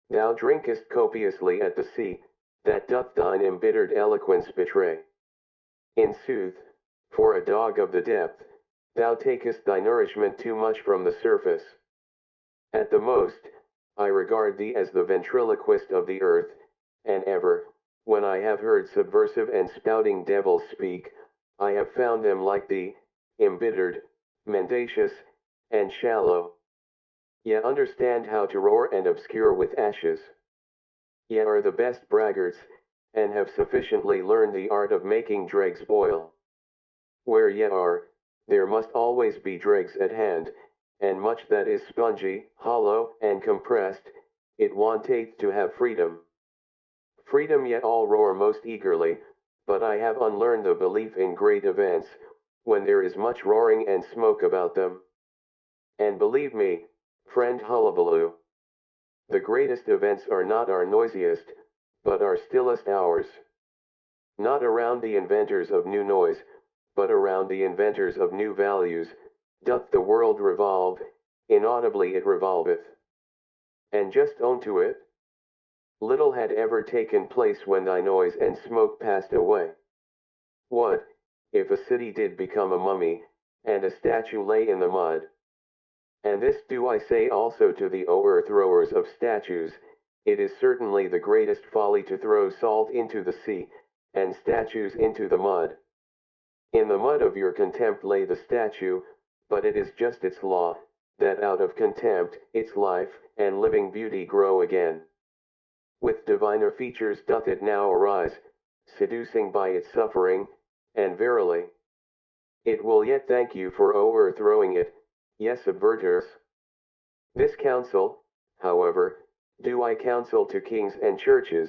Thou drinkest copiously at the sea, that doth thine embittered eloquence betray. In sooth, for a dog of the depth, thou takest thy nourishment too much from the surface. At the most, I regard thee as the ventriloquist of the earth, and ever, when I have heard subversive and spouting devils speak, I have found them like thee, embittered, mendacious, and shallow. Yet understand how to roar and obscure with ashes. ye are the best braggarts, and have sufficiently learned the art of making dregs boil. Where ye are, there must always be dregs at hand, and much that is spongy, hollow, and compressed, it wanteth to have freedom. Freedom yet all roar most eagerly, but I have unlearned the belief in great events, when there is much roaring and smoke about them. And believe me, friend Hullabaloo, the greatest events are not our noisiest, but our stillest hours. Not around the inventors of new noise, but around the inventors of new values, doth the world revolve, inaudibly it revolveth. And just own to it. Little had ever taken place when thy noise and smoke passed away. What, if a city did become a mummy, and a statue lay in the mud? And this do I say also to the overthrowers of statues, it is certainly the greatest folly to throw salt into the sea, and statues into the mud. In the mud of your contempt lay the statue, but it is just its law, that out of contempt, its life, and living beauty grow again. With diviner features doth it now arise, seducing by its suffering, and verily, it will yet thank you for overthrowing it, ye subverters. This counsel, however, do I counsel to kings and churches,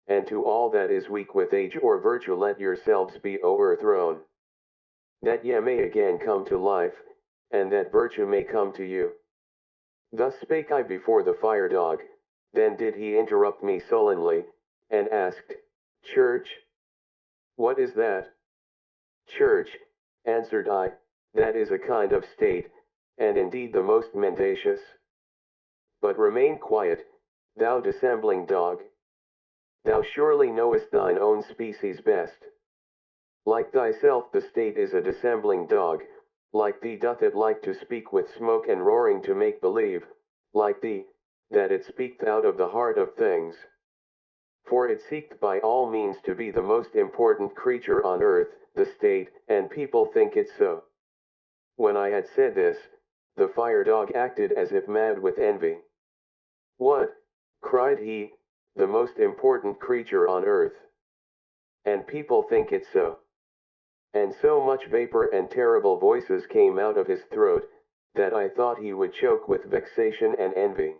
and to all that is weak with age or virtue, let yourselves be overthrown, that ye may again come to life, and that virtue may come to you. Thus spake I before the fire dog. Then did he interrupt me sullenly, and asked, Church? What is that? Church, answered I, that is a kind of state, and indeed the most mendacious. But remain quiet, thou dissembling dog. Thou surely knowest thine own species best. Like thyself the state is a dissembling dog, like thee doth it like to speak with smoke and roaring to make believe, like thee, that it speaketh out of the heart of things. For it seeketh by all means to be the most important creature on earth, the state, and people think it so. When I had said this, the fire dog acted as if mad with envy. What, cried he, the most important creature on earth? And people think it so. And so much vapor and terrible voices came out of his throat, that I thought he would choke with vexation and envy.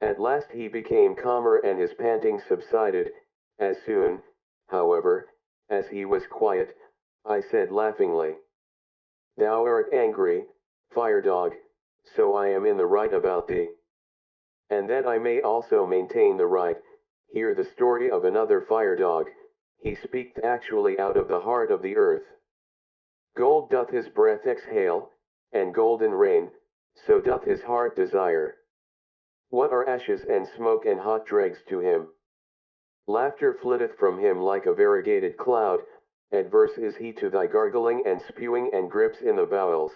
At last he became calmer and his panting subsided. As soon, however, as he was quiet, I said laughingly, Thou art angry, fire dog, so I am in the right about thee. And that I may also maintain the right, hear the story of another fire dog, he speaketh actually out of the heart of the earth. Gold doth his breath exhale, and golden rain, so doth his heart desire. What are ashes and smoke and hot dregs to him? Laughter flitteth from him like a variegated cloud, adverse is he to thy gargling and spewing and grips in the bowels.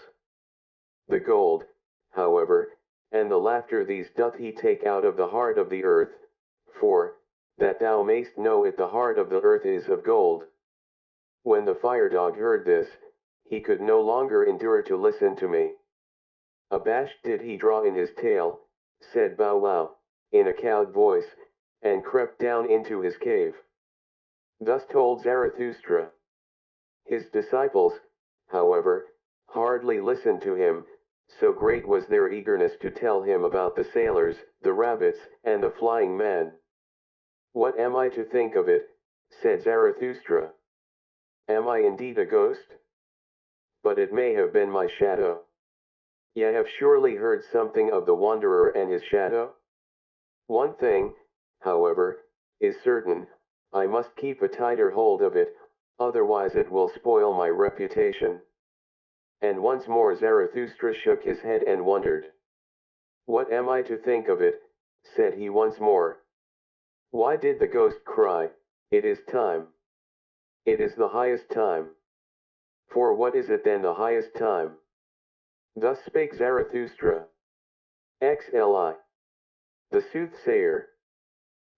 The gold, however, and the laughter these doth he take out of the heart of the earth, for, that thou mayst know it, the heart of the earth is of gold. When the fire dog heard this, he could no longer endure to listen to me. Abashed did he draw in his tail, said bow wow, in a cowed voice, and crept down into his cave. Thus told Zarathustra. His disciples, however, hardly listened to him, so great was their eagerness to tell him about the sailors, the rabbits, and the flying man. What am I to think of it? Said Zarathustra. Am I indeed a ghost? But it may have been my shadow. Ye have surely heard something of the wanderer and his shadow? One thing, however, is certain, I must keep a tighter hold of it, otherwise it will spoil my reputation. And once more Zarathustra shook his head and wondered. What am I to think of it? Said he once more. Why did the ghost cry, It is time. It is the highest time. For what is it then the highest time? Thus spake Zarathustra. XLI. The soothsayer.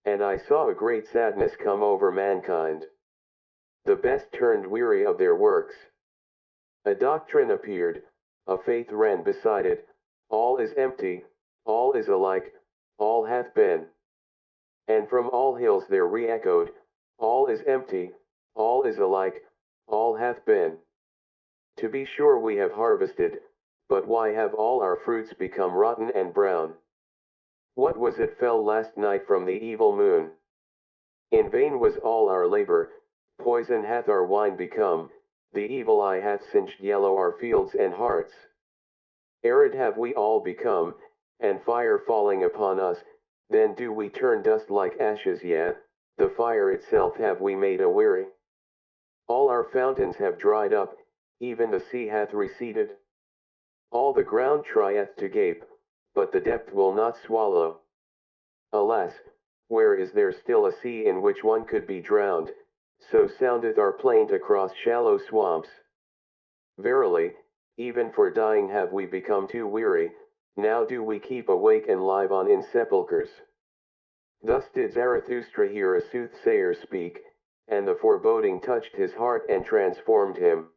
And I saw a great sadness come over mankind. The best turned weary of their works. A doctrine appeared, a faith ran beside it, all is empty, all is alike, all hath been. And from all hills there re-echoed, all is empty, all is alike, all hath been. To be sure we have harvested, but why have all our fruits become rotten and brown? What was it fell last night from the evil moon? In vain was all our labor, poison hath our wine become, the evil eye hath singed yellow our fields and hearts. Arid have we all become, and fire falling upon us, then do we turn dust like ashes, yea, the fire itself have we made aweary. All our fountains have dried up, even the sea hath receded. All the ground trieth to gape, but the depth will not swallow. Alas, where is there still a sea in which one could be drowned? So soundeth our plaint across shallow swamps. Verily, even for dying have we become too weary, now do we keep awake and live on in sepulchres. Thus did Zarathustra hear a soothsayer speak, and the foreboding touched his heart and transformed him.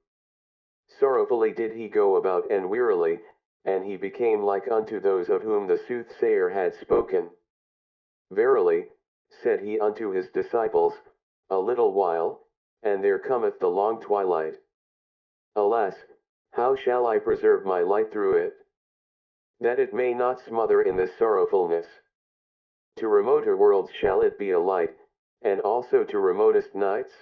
Sorrowfully did he go about and wearily, and he became like unto those of whom the soothsayer had spoken. Verily, said he unto his disciples, a little while, and there cometh the long twilight. Alas, how shall I preserve my light through it? That it may not smother in this sorrowfulness. To remoter worlds shall it be a light, and also to remotest nights?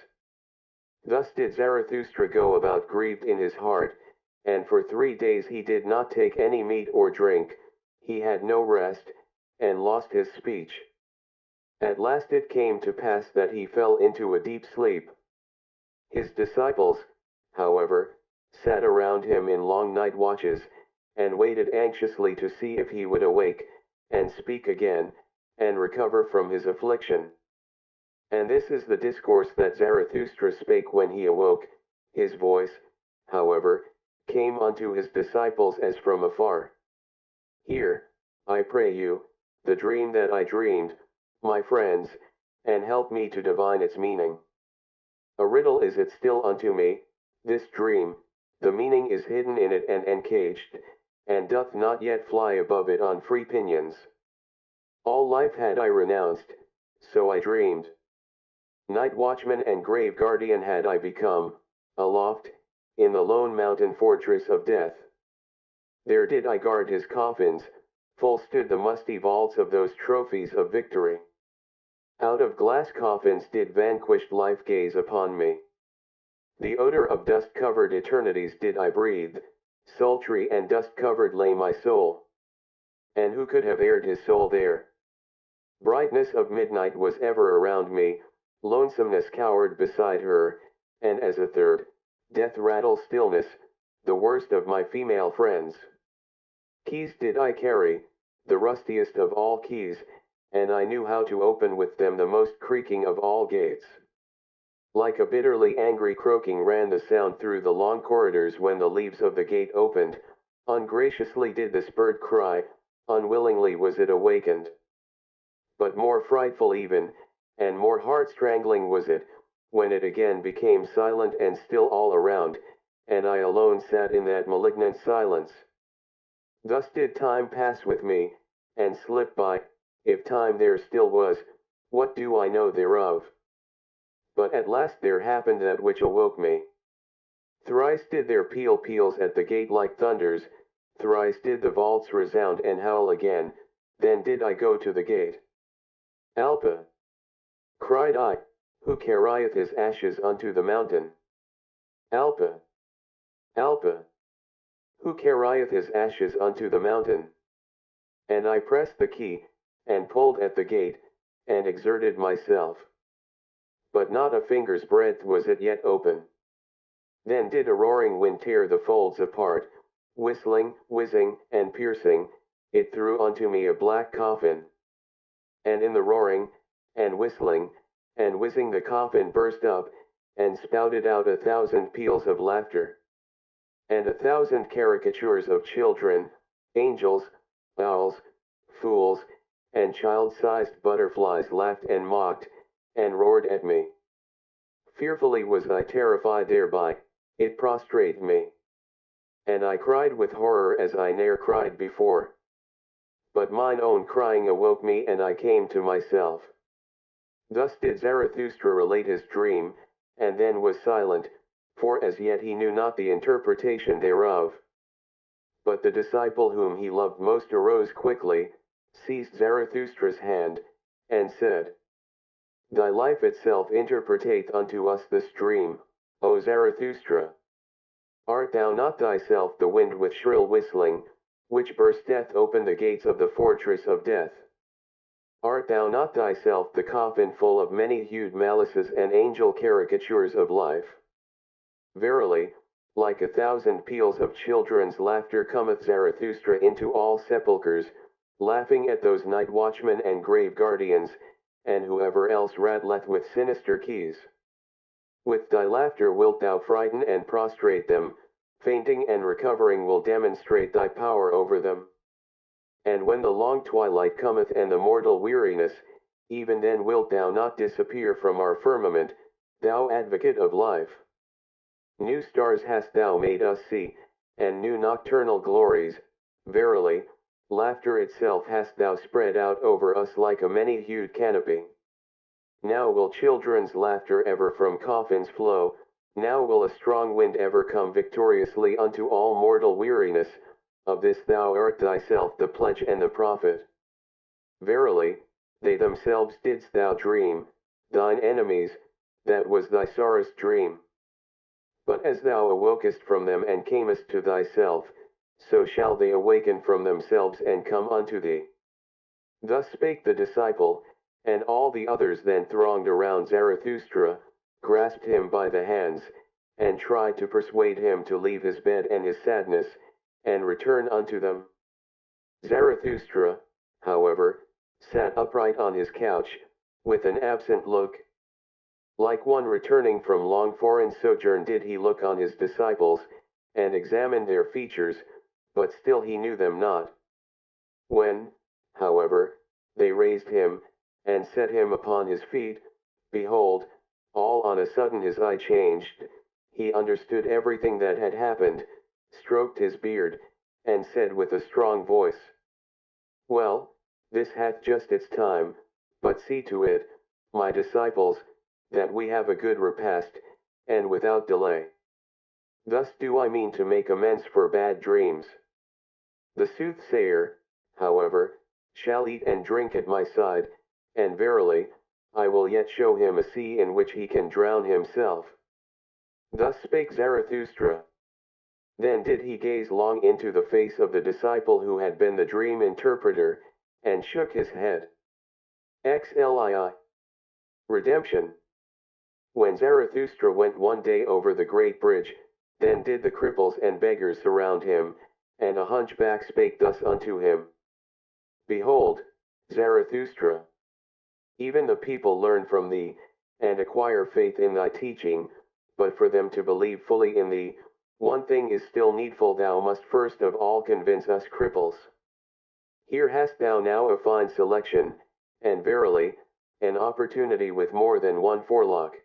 Thus did Zarathustra go about grieved in his heart, and for 3 days he did not take any meat or drink, he had no rest, and lost his speech. At last it came to pass that he fell into a deep sleep. His disciples, however, sat around him in long night watches, and waited anxiously to see if he would awake, and speak again, and recover from his affliction. And this is the discourse that Zarathustra spake when he awoke. His voice, however, came unto his disciples as from afar. Hear, I pray you, the dream that I dreamed, my friends, and help me to divine its meaning. A riddle is it still unto me, this dream, the meaning is hidden in it and encaged, and doth not yet fly above it on free pinions. All life had I renounced, so I dreamed. Night watchman and grave guardian had I become, aloft, in the lone mountain fortress of death. There did I guard his coffins, full stood the musty vaults of those trophies of victory. Out of glass coffins did vanquished life gaze upon me. The odor of dust-covered eternities did I breathe, sultry and dust-covered lay my soul. And who could have aired his soul there? Brightness of midnight was ever around me, lonesomeness cowered beside her, and as a third, death rattled stillness, the worst of my female friends. Keys did I carry, the rustiest of all keys, and I knew how to open with them the most creaking of all gates. Like a bitterly angry croaking ran the sound through the long corridors when the leaves of the gate opened, ungraciously did the spurred cry, unwillingly was it awakened. But more frightful even, and more heart-strangling was it, when it again became silent and still all around, and I alone sat in that malignant silence. Thus did time pass with me, and slip by, if time there still was, what do I know thereof? But at last there happened that which awoke me. Thrice did their peals at the gate like thunders, thrice did the vaults resound and howl again, then did I go to the gate. Alpa! Cried I, who carrieth his ashes unto the mountain? Alpa! Alpa! Who carrieth his ashes unto the mountain? And I pressed the key, and pulled at the gate, and exerted myself. But not a finger's breadth was it yet open. Then did a roaring wind tear the folds apart, whistling, whizzing, and piercing, it threw unto me a black coffin. And in the roaring, and whistling, and whizzing the coffin burst up, and spouted out 1,000 peals of laughter. And 1,000 caricatures of children, angels, owls, fools, and child-sized butterflies laughed and mocked, and roared at me. Fearfully was I terrified thereby, it prostrate me. And I cried with horror as I ne'er cried before. But mine own crying awoke me and I came to myself. Thus did Zarathustra relate his dream, and then was silent, for as yet he knew not the interpretation thereof. But the disciple whom he loved most arose quickly, seized Zarathustra's hand, and said, Thy life itself interpreteth unto us this dream, O Zarathustra. Art thou not thyself the wind with shrill whistling, which bursteth open the gates of the fortress of death? Art thou not thyself the coffin full of many-hued malices and angel caricatures of life? Verily, like 1,000 peals of children's laughter cometh Zarathustra into all sepulchres, laughing at those night watchmen and grave guardians, and whoever else rattleth with sinister keys. With thy laughter wilt thou frighten and prostrate them, fainting and recovering will demonstrate thy power over them. And when the long twilight cometh and the mortal weariness, even then wilt thou not disappear from our firmament, thou advocate of life. New stars hast thou made us see, and new nocturnal glories, verily, laughter itself hast thou spread out over us like a many-hued canopy. Now will children's laughter ever from coffins flow, now will a strong wind ever come victoriously unto all mortal weariness, of this thou art thyself the pledge and the prophet. Verily, they themselves didst thou dream, thine enemies, that was thy sorest dream. But as thou awokest from them and camest to thyself, so shall they awaken from themselves and come unto thee. Thus spake the disciple, and all the others then thronged around Zarathustra, grasped him by the hands, and tried to persuade him to leave his bed and his sadness, and return unto them. Zarathustra, however, sat upright on his couch, with an absent look. Like one returning from long foreign sojourn did he look on his disciples, and examine their features, but still he knew them not. When, however, they raised him, and set him upon his feet, behold, all on a sudden his eye changed, he understood everything that had happened, stroked his beard, and said with a strong voice, Well, this hath just its time, but see to it, my disciples, that we have a good repast, and without delay. Thus do I mean to make amends for bad dreams. The soothsayer, however, shall eat and drink at my side, and verily, I will yet show him a sea in which he can drown himself. Thus spake Zarathustra. Then did he gaze long into the face of the disciple who had been the dream interpreter, and shook his head. XLII. Redemption. When Zarathustra went one day over the great bridge, then did the cripples and beggars surround him, and a hunchback spake thus unto him. Behold, Zarathustra, even the people learn from thee, and acquire faith in thy teaching, but for them to believe fully in thee, one thing is still needful: thou must first of all convince us cripples. Here hast thou now a fine selection, and verily, an opportunity with more than one forelock.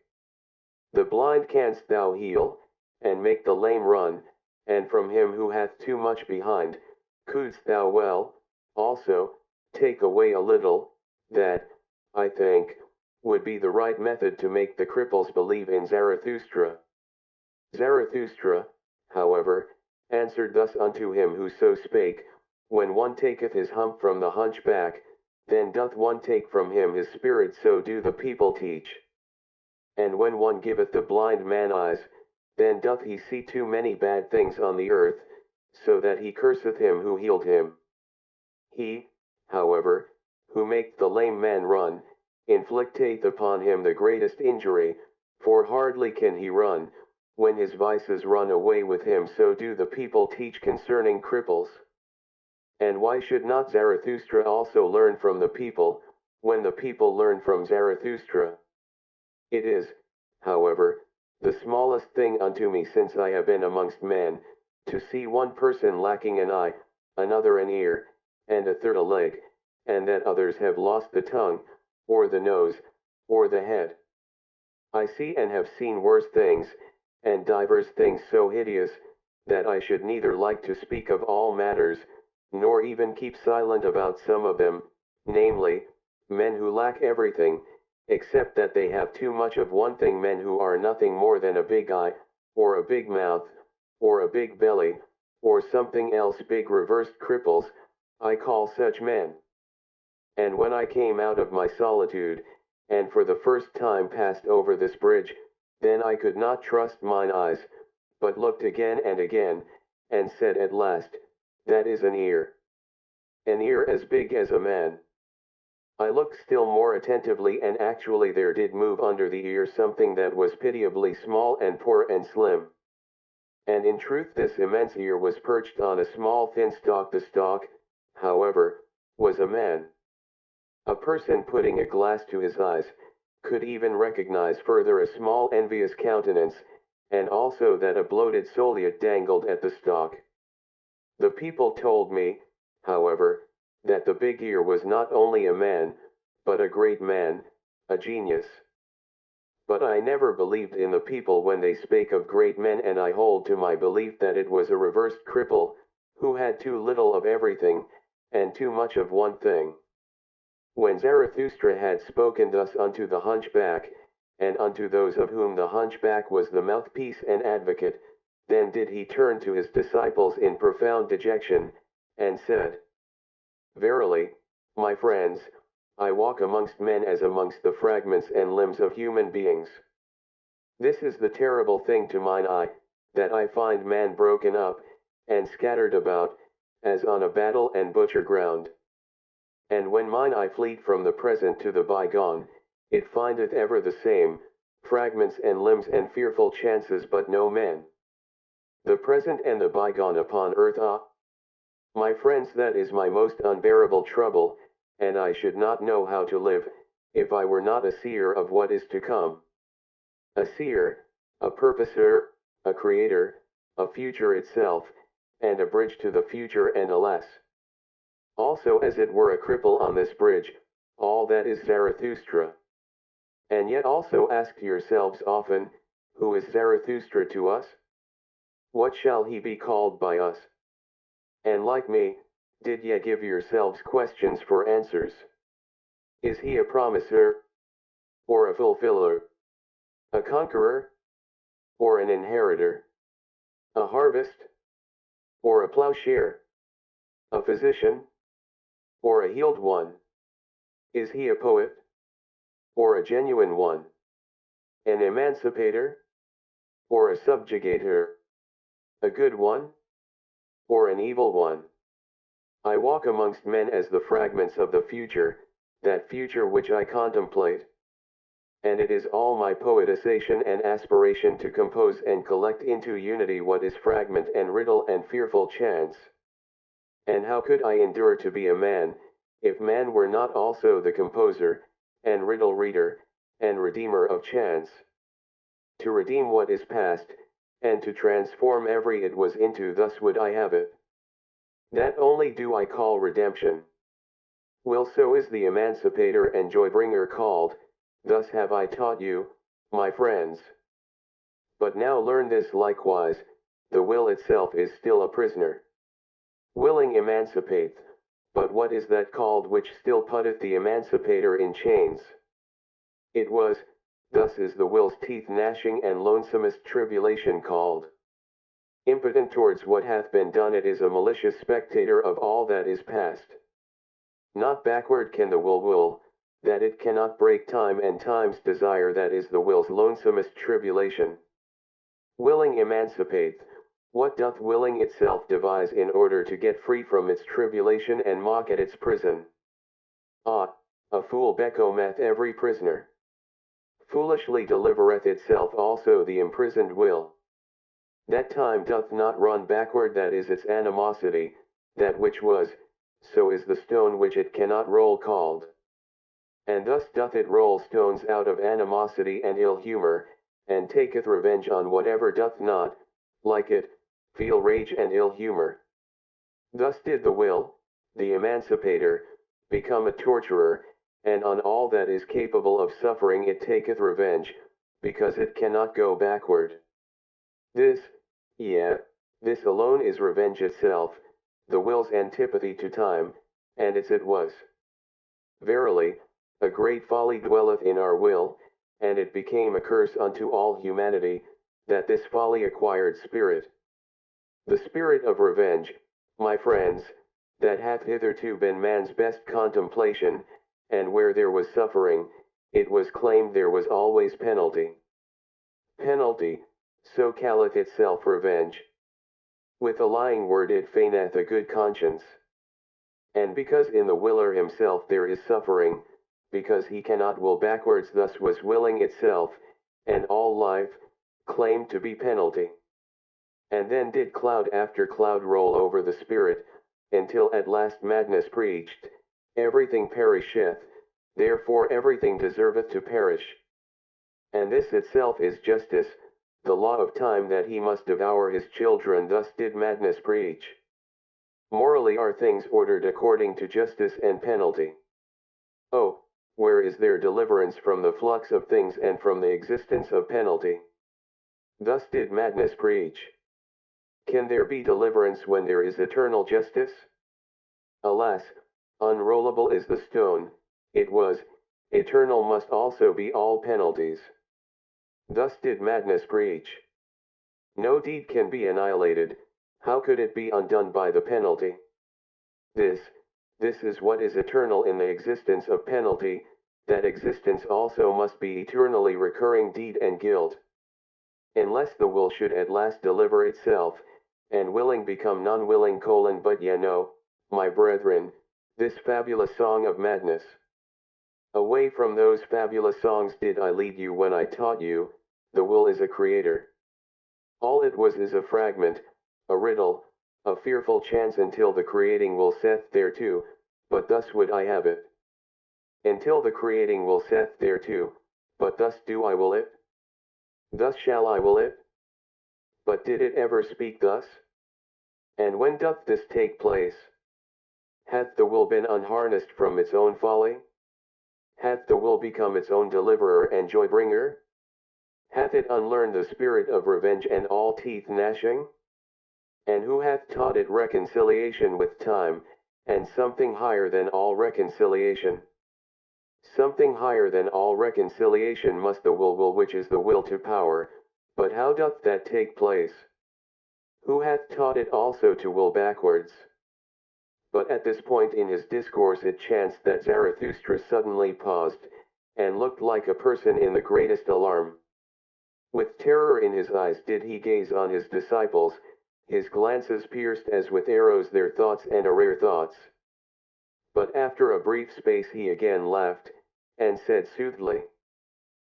The blind canst thou heal, and make the lame run, and from him who hath too much behind, couldst thou well, also, take away a little, that, I think, would be the right method to make the cripples believe in Zarathustra. Zarathustra, however, answered thus unto him who so spake, When one taketh his hump from the hunchback, then doth one take from him his spirit, so do the people teach. And when one giveth the blind man eyes, then doth he see too many bad things on the earth, so that he curseth him who healed him. He, however, who maketh the lame man run, inflicteth upon him the greatest injury, for hardly can he run, when his vices run away with him. So do the people teach concerning cripples. And why should not Zarathustra also learn from the people, when the people learn from Zarathustra? It is, however, the smallest thing unto me since I have been amongst men, to see one person lacking an eye, another an ear, and a third a leg, and that others have lost the tongue, or the nose, or the head. I see and have seen worse things, and divers things so hideous, that I should neither like to speak of all matters, nor even keep silent about some of them, namely, men who lack everything, except that they have too much of one thing. Men who are nothing more than a big eye, or a big mouth, or a big belly, or something else big, reversed cripples, I call such men. And when I came out of my solitude, and for the first time passed over this bridge, then I could not trust mine eyes, but looked again and again, and said at last, that is an ear. An ear as big as a man. I looked still more attentively, and actually there did move under the ear something that was pitiably small and poor and slim. And in truth this immense ear was perched on a small thin stalk. The stalk, however, was a man. A person putting a glass to his eyes could even recognize further a small envious countenance, and also that a bloated soleate dangled at the stalk. The people told me, however, that the big ear was not only a man, but a great man, a genius. But I never believed in the people when they spake of great men, and I hold to my belief that it was a reversed cripple, who had too little of everything, and too much of one thing. When Zarathustra had spoken thus unto the hunchback, and unto those of whom the hunchback was the mouthpiece and advocate, then did he turn to his disciples in profound dejection, and said, Verily, my friends, I walk amongst men as amongst the fragments and limbs of human beings. This is the terrible thing to mine eye, that I find man broken up, and scattered about, as on a battle and butcher ground. And when mine eye fleet from the present to the bygone, it findeth ever the same, fragments and limbs and fearful chances, but no men. The present and the bygone upon earth, my friends, that is my most unbearable trouble, and I should not know how to live, if I were not a seer of what is to come. A seer, a purposer, a creator, a future itself, and a bridge to the future, and alas, also as it were a cripple on this bridge, all that is Zarathustra. And yet also ask yourselves often, who is Zarathustra to us? What shall he be called by us? And like me, did ye give yourselves questions for answers? Is he a promiser? Or a fulfiller? A conqueror? Or an inheritor? A harvest? Or a plowshare? A physician? Or a healed one? Is he a poet? Or a genuine one? An emancipator? Or a subjugator? A good one? Or an evil one? I walk amongst men as the fragments of the future, that future which I contemplate. And it is all my poetization and aspiration to compose and collect into unity what is fragment and riddle and fearful chance. And how could I endure to be a man, if man were not also the composer, and riddle reader, and redeemer of chance? To redeem what is past, and to transform every it was into, thus would I have it. That only do I call redemption. Well, so is the emancipator and joy-bringer called, thus have I taught you, my friends. But now learn this likewise, the will itself is still a prisoner. Willing emancipateth, but what is that called which still putteth the emancipator in chains? It was, thus is the will's teeth gnashing and lonesomest tribulation called. Impotent towards what hath been done, it is a malicious spectator of all that is past. Not backward can the will, that it cannot break time and time's desire, that is the will's lonesomest tribulation. Willing emancipateth, what doth willing itself devise in order to get free from its tribulation and mock at its prison? Ah, a fool becometh every prisoner. Foolishly delivereth itself also the imprisoned will. That time doth not run backward, that is its animosity, that which was, so is the stone which it cannot roll called. And thus doth it roll stones out of animosity and ill humor, and taketh revenge on whatever doth not, like it, feel rage and ill humor. Thus did the will, the emancipator, become a torturer, and on all that is capable of suffering it taketh revenge, because it cannot go backward. This alone is revenge itself, the will's antipathy to time, and its it was. Verily, a great folly dwelleth in our will, and it became a curse unto all humanity, that this folly acquired spirit. The spirit of revenge, my friends, that hath hitherto been man's best contemplation, and where there was suffering, it was claimed there was always penalty. Penalty, so calleth itself revenge. With a lying word it feigneth a good conscience. And because in the willer himself there is suffering, because he cannot will backwards, thus was willing itself, and all life, claimed to be penalty. And then did cloud after cloud roll over the spirit, until at last madness preached, everything perisheth, therefore everything deserveth to perish. And this itself is justice, the law of time, that he must devour his children, thus did madness preach. Morally are things ordered according to justice and penalty. Oh, where is there deliverance from the flux of things and from the existence of penalty? Thus did madness preach. Can there be deliverance when there is eternal justice? Alas, unrollable is the stone, it was, eternal must also be all penalties. Thus did madness preach. No deed can be annihilated, how could it be undone by the penalty? This is what is eternal in the existence of penalty, that existence also must be eternally recurring deed and guilt. Unless the will should at last deliver itself, and willing become non-willing : but ye know, my brethren, this fabulous song of madness. Away from those fabulous songs did I lead you when I taught you, the will is a creator. All it was is a fragment, a riddle, a fearful chance until the creating will saith thereto, but thus would I have it. Until the creating will saith thereto, but thus do I will it. Thus shall I will it. But did it ever speak thus? And when doth this take place? Hath the will been unharnessed from its own folly? Hath the will become its own deliverer and joy-bringer? Hath it unlearned the spirit of revenge and all teeth gnashing? And who hath taught it reconciliation with time, and something higher than all reconciliation? Something higher than all reconciliation must the will, which is the will to power, but how doth that take place? Who hath taught it also to will backwards? But at this point in his discourse it chanced that Zarathustra suddenly paused, and looked like a person in the greatest alarm. With terror in his eyes did he gaze on his disciples, his glances pierced as with arrows their thoughts and rare thoughts. But after a brief space he again laughed, and said soothingly,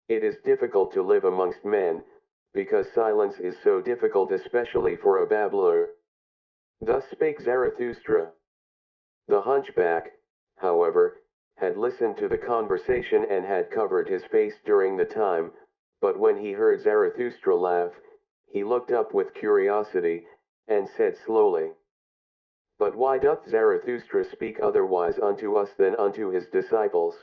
"It is difficult to live amongst men, because silence is so difficult, especially for a babbler." Thus spake Zarathustra. The hunchback, however, had listened to the conversation and had covered his face during the time, but when he heard Zarathustra laugh, he looked up with curiosity, and said slowly, "But why doth Zarathustra speak otherwise unto us than unto his disciples?"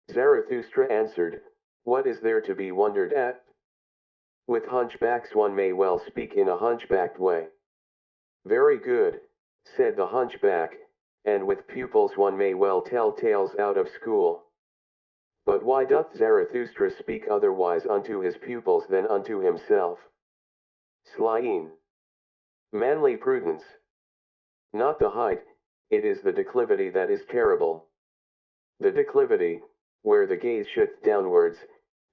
Zarathustra answered, "What is there to be wondered at? With hunchbacks one may well speak in a hunchbacked way." "Very good," said the hunchback, "and with pupils one may well tell tales out of school. But why doth Zarathustra speak otherwise unto his pupils than unto himself?" Slyine. Manly prudence. Not the height, it is the declivity that is terrible. The declivity, where the gaze shooteth downwards,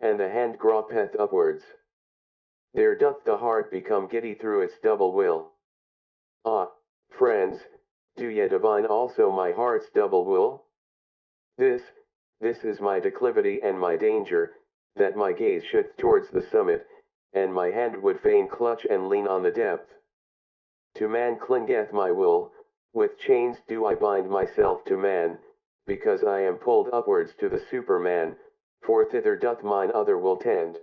and the hand gropeth upwards. There doth the heart become giddy through its double will. Ah, friends, do ye divine also my heart's double will? This is my declivity and my danger, that my gaze shooteth towards the summit, and my hand would fain clutch and lean on the depth. To man clingeth my will, with chains do I bind myself to man, because I am pulled upwards to the Superman, for thither doth mine other will tend.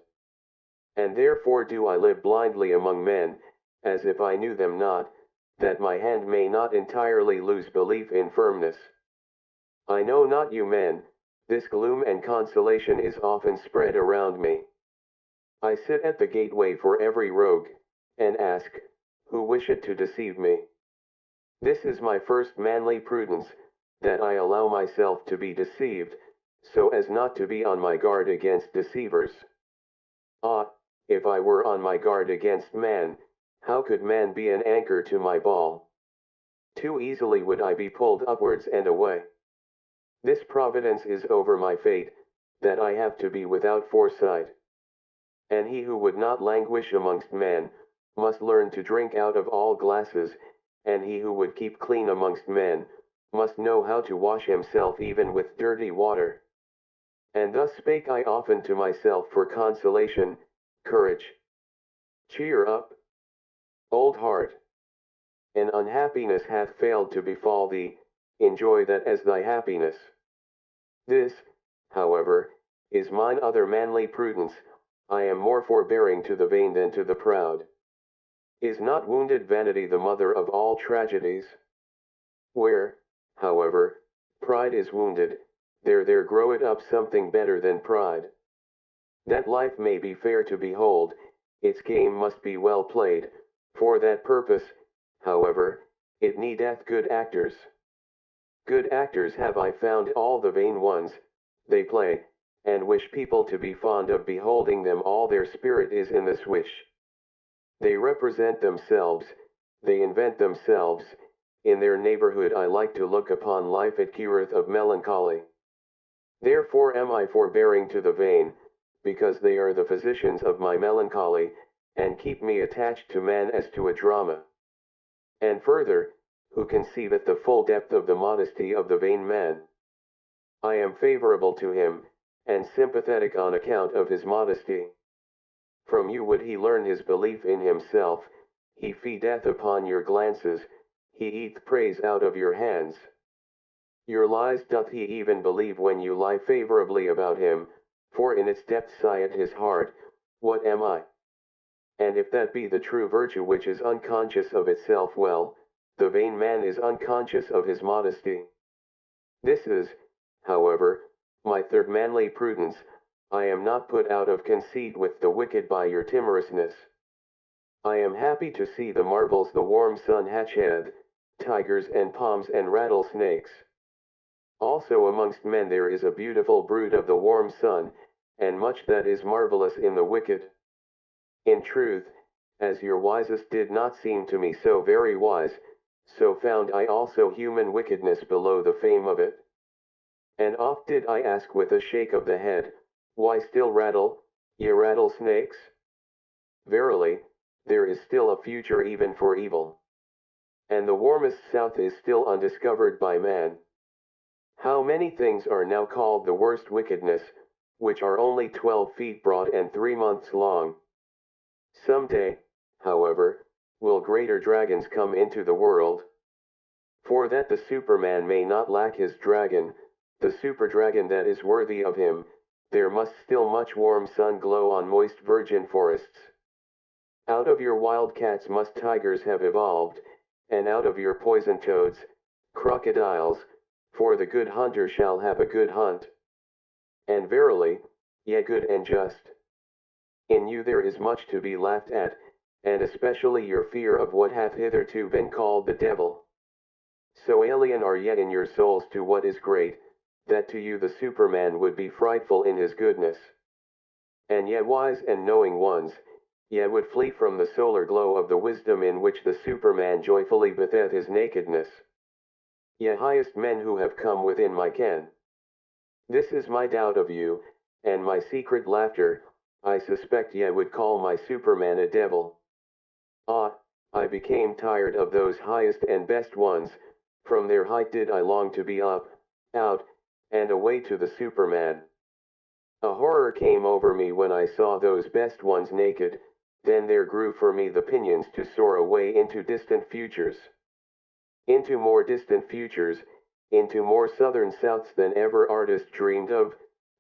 And therefore do I live blindly among men, as if I knew them not, that my hand may not entirely lose belief in firmness. I know not you men, this gloom and consolation is often spread around me. I sit at the gateway for every rogue, and ask, who wisheth to deceive me? This is my first manly prudence, that I allow myself to be deceived, so as not to be on my guard against deceivers. Ah, if I were on my guard against man, how could man be an anchor to my ball? Too easily would I be pulled upwards and away. This providence is over my fate, that I have to be without foresight. And he who would not languish amongst men, must learn to drink out of all glasses, and he who would keep clean amongst men, must know how to wash himself even with dirty water. And thus spake I often to myself for consolation, courage. Cheer up, old heart. An unhappiness hath failed to befall thee, enjoy that as thy happiness. This, however, is mine other manly prudence, I am more forbearing to the vain than to the proud. Is not wounded vanity the mother of all tragedies? Where, however, pride is wounded, there groweth up something better than pride. That life may be fair to behold, its game must be well played, for that purpose, however, it needeth good actors. Good actors have I found all the vain ones, they play, and wish people to be fond of beholding them, all their spirit is in this wish. They represent themselves, they invent themselves, in their neighborhood I like to look upon life, it cureth of melancholy. Therefore am I forbearing to the vain, because they are the physicians of my melancholy, and keep me attached to man as to a drama. And further, who conceiveth the full depth of the modesty of the vain man? I am favorable to him, and sympathetic on account of his modesty. From you would he learn his belief in himself, he feedeth upon your glances, he eateth praise out of your hands. Your lies doth he even believe when you lie favorably about him, for in its depth sigheth his heart, what am I? And if that be the true virtue which is unconscious of itself, well, the vain man is unconscious of his modesty. This is, however, my third manly prudence, I am not put out of conceit with the wicked by your timorousness. I am happy to see the marvels the warm sun hatcheth, tigers and palms and rattlesnakes. Also amongst men there is a beautiful brood of the warm sun, and much that is marvelous in the wicked. In truth, as your wisest did not seem to me so very wise, so found I also human wickedness below the fame of it. And oft did I ask with a shake of the head, why still rattle, ye rattlesnakes? Verily, there is still a future even for evil. And the warmest south is still undiscovered by man. How many things are now called the worst wickedness, which are only 12 feet broad and 3 months long? Some day, however, will greater dragons come into the world. For that the Superman may not lack his dragon, the super-dragon that is worthy of him, there must still much warm sun glow on moist virgin forests. Out of your wildcats must tigers have evolved, and out of your poison toads, crocodiles, for the good hunter shall have a good hunt. And verily, yea good and just. In you there is much to be laughed at, and especially your fear of what hath hitherto been called the devil. So alien are yet in your souls to what is great, that to you the Superman would be frightful in his goodness. And yet wise and knowing ones, yet would flee from the solar glow of the wisdom in which the Superman joyfully batheth his nakedness. Ye highest men who have come within my ken. This is my doubt of you, and my secret laughter, I suspect ye would call my Superman a devil. Ah, I became tired of those highest and best ones, from their height did I long to be up, out, and away to the Superman. A horror came over me when I saw those best ones naked, then there grew for me the pinions to soar away into distant futures. Into more distant futures, into more southern souths than ever artist dreamed of,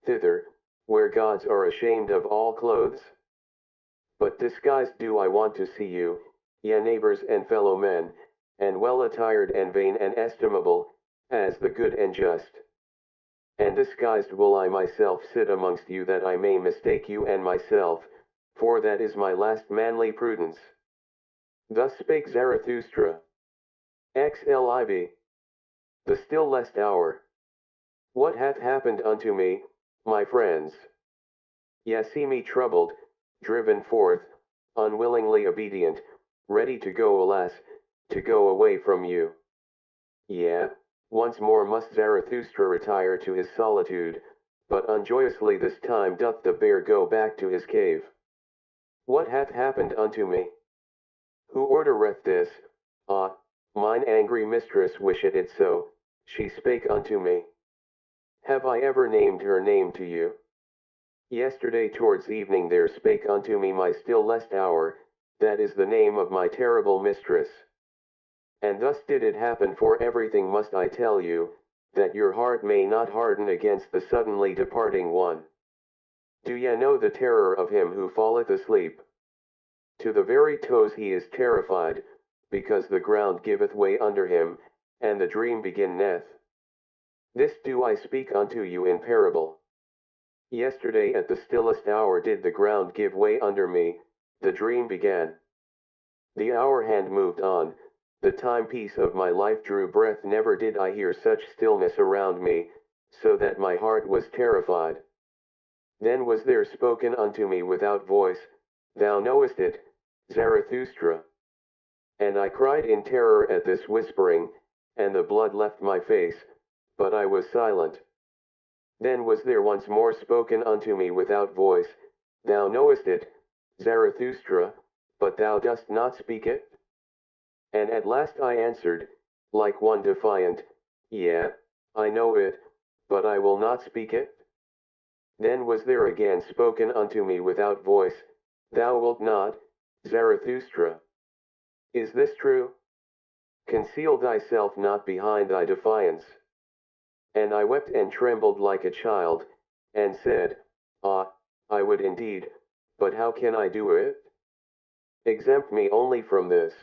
thither, where gods are ashamed of all clothes. But disguised do I want to see you, ye neighbors and fellow men, and well attired and vain and estimable, as the good and just. And disguised will I myself sit amongst you that I may mistake you and myself, for that is my last manly prudence. Thus spake Zarathustra. XLIV. The still lest hour. What hath happened unto me, my friends? Ye see me troubled, driven forth, unwillingly obedient, ready to go, alas, to go away from you. Yea, once more must Zarathustra retire to his solitude, but unjoyously this time doth the bear go back to his cave. What hath happened unto me? Who ordereth this? Ah, mine angry mistress wisheth it so, she spake unto me. Have I ever named her name to you? Yesterday towards evening there spake unto me my still lest hour, that is the name of my terrible mistress. And thus did it happen, for everything must I tell you, that your heart may not harden against the suddenly departing one. Do ye know the terror of him who falleth asleep? To the very toes he is terrified, because the ground giveth way under him, and the dream beginneth. This do I speak unto you in parable. Yesterday at the stillest hour did the ground give way under me, the dream began. The hour hand moved on, the timepiece of my life drew breath, never did I hear such stillness around me, so that my heart was terrified. Then was there spoken unto me without voice, Thou knowest it, Zarathustra. And I cried in terror at this whispering, and the blood left my face, but I was silent. Then was there once more spoken unto me without voice, Thou knowest it, Zarathustra, but thou dost not speak it? And at last I answered, like one defiant, Yea, I know it, but I will not speak it. Then was there again spoken unto me without voice, Thou wilt not, Zarathustra. Is this true? Conceal thyself not behind thy defiance. And I wept and trembled like a child, and said, Ah, I would indeed, but how can I do it? Exempt me only from this.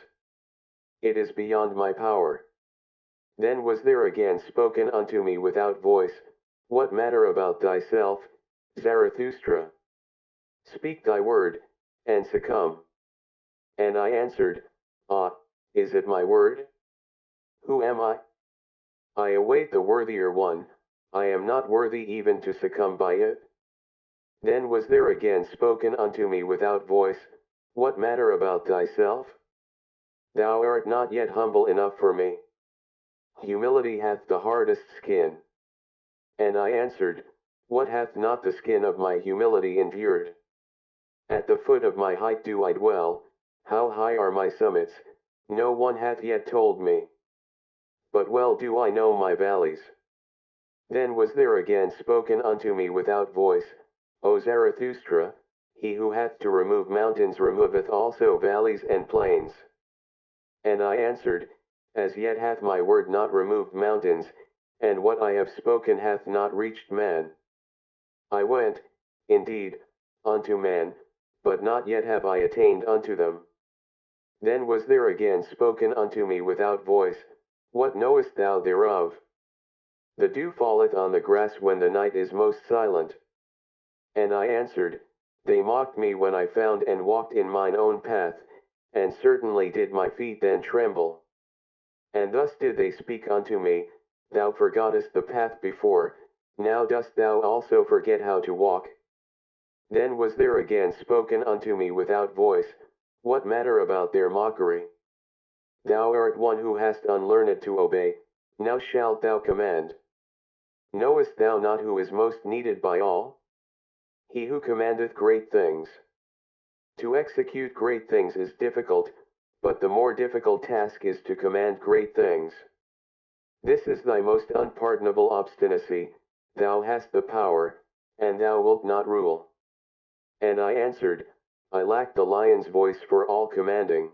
It is beyond my power. Then was there again spoken unto me without voice, What matter about thyself, Zarathustra? Speak thy word, and succumb. And I answered, Ah, is it my word? Who am I? I await the worthier one, I am not worthy even to succumb by it. Then was there again spoken unto me without voice, What matter about thyself? Thou art not yet humble enough for me. Humility hath the hardest skin. And I answered, What hath not the skin of my humility endured? At the foot of my height do I dwell, how high are my summits, no one hath yet told me. But well do I know my valleys. Then was there again spoken unto me without voice, O Zarathustra, he who hath to remove mountains removeth also valleys and plains. And I answered, As yet hath my word not removed mountains, and what I have spoken hath not reached man. I went, indeed, unto man, but not yet have I attained unto them. Then was there again spoken unto me without voice, What knowest thou thereof? The dew falleth on the grass when the night is most silent. And I answered, They mocked me when I found and walked in mine own path, and certainly did my feet then tremble. And thus did they speak unto me, Thou forgottest the path before, now dost thou also forget how to walk. Then was there again spoken unto me without voice, What matter about their mockery? Thou art one who hast unlearned to obey, now shalt thou command. Knowest thou not who is most needed by all? He who commandeth great things. To execute great things is difficult, but the more difficult task is to command great things. This is thy most unpardonable obstinacy, thou hast the power, and thou wilt not rule. And I answered, I lack the lion's voice for all commanding.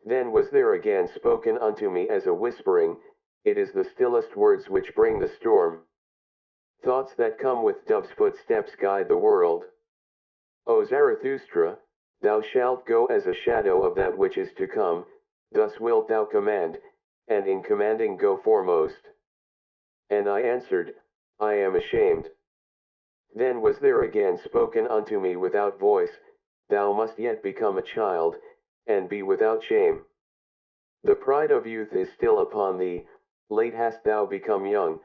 Then was there again spoken unto me as a whispering, It is the stillest words which bring the storm. Thoughts that come with dove's footsteps guide the world. O Zarathustra, thou shalt go as a shadow of that which is to come, thus wilt thou command, and in commanding go foremost. And I answered, I am ashamed. Then was there again spoken unto me without voice, Thou must yet become a child, and be without shame. The pride of youth is still upon thee, late hast thou become young,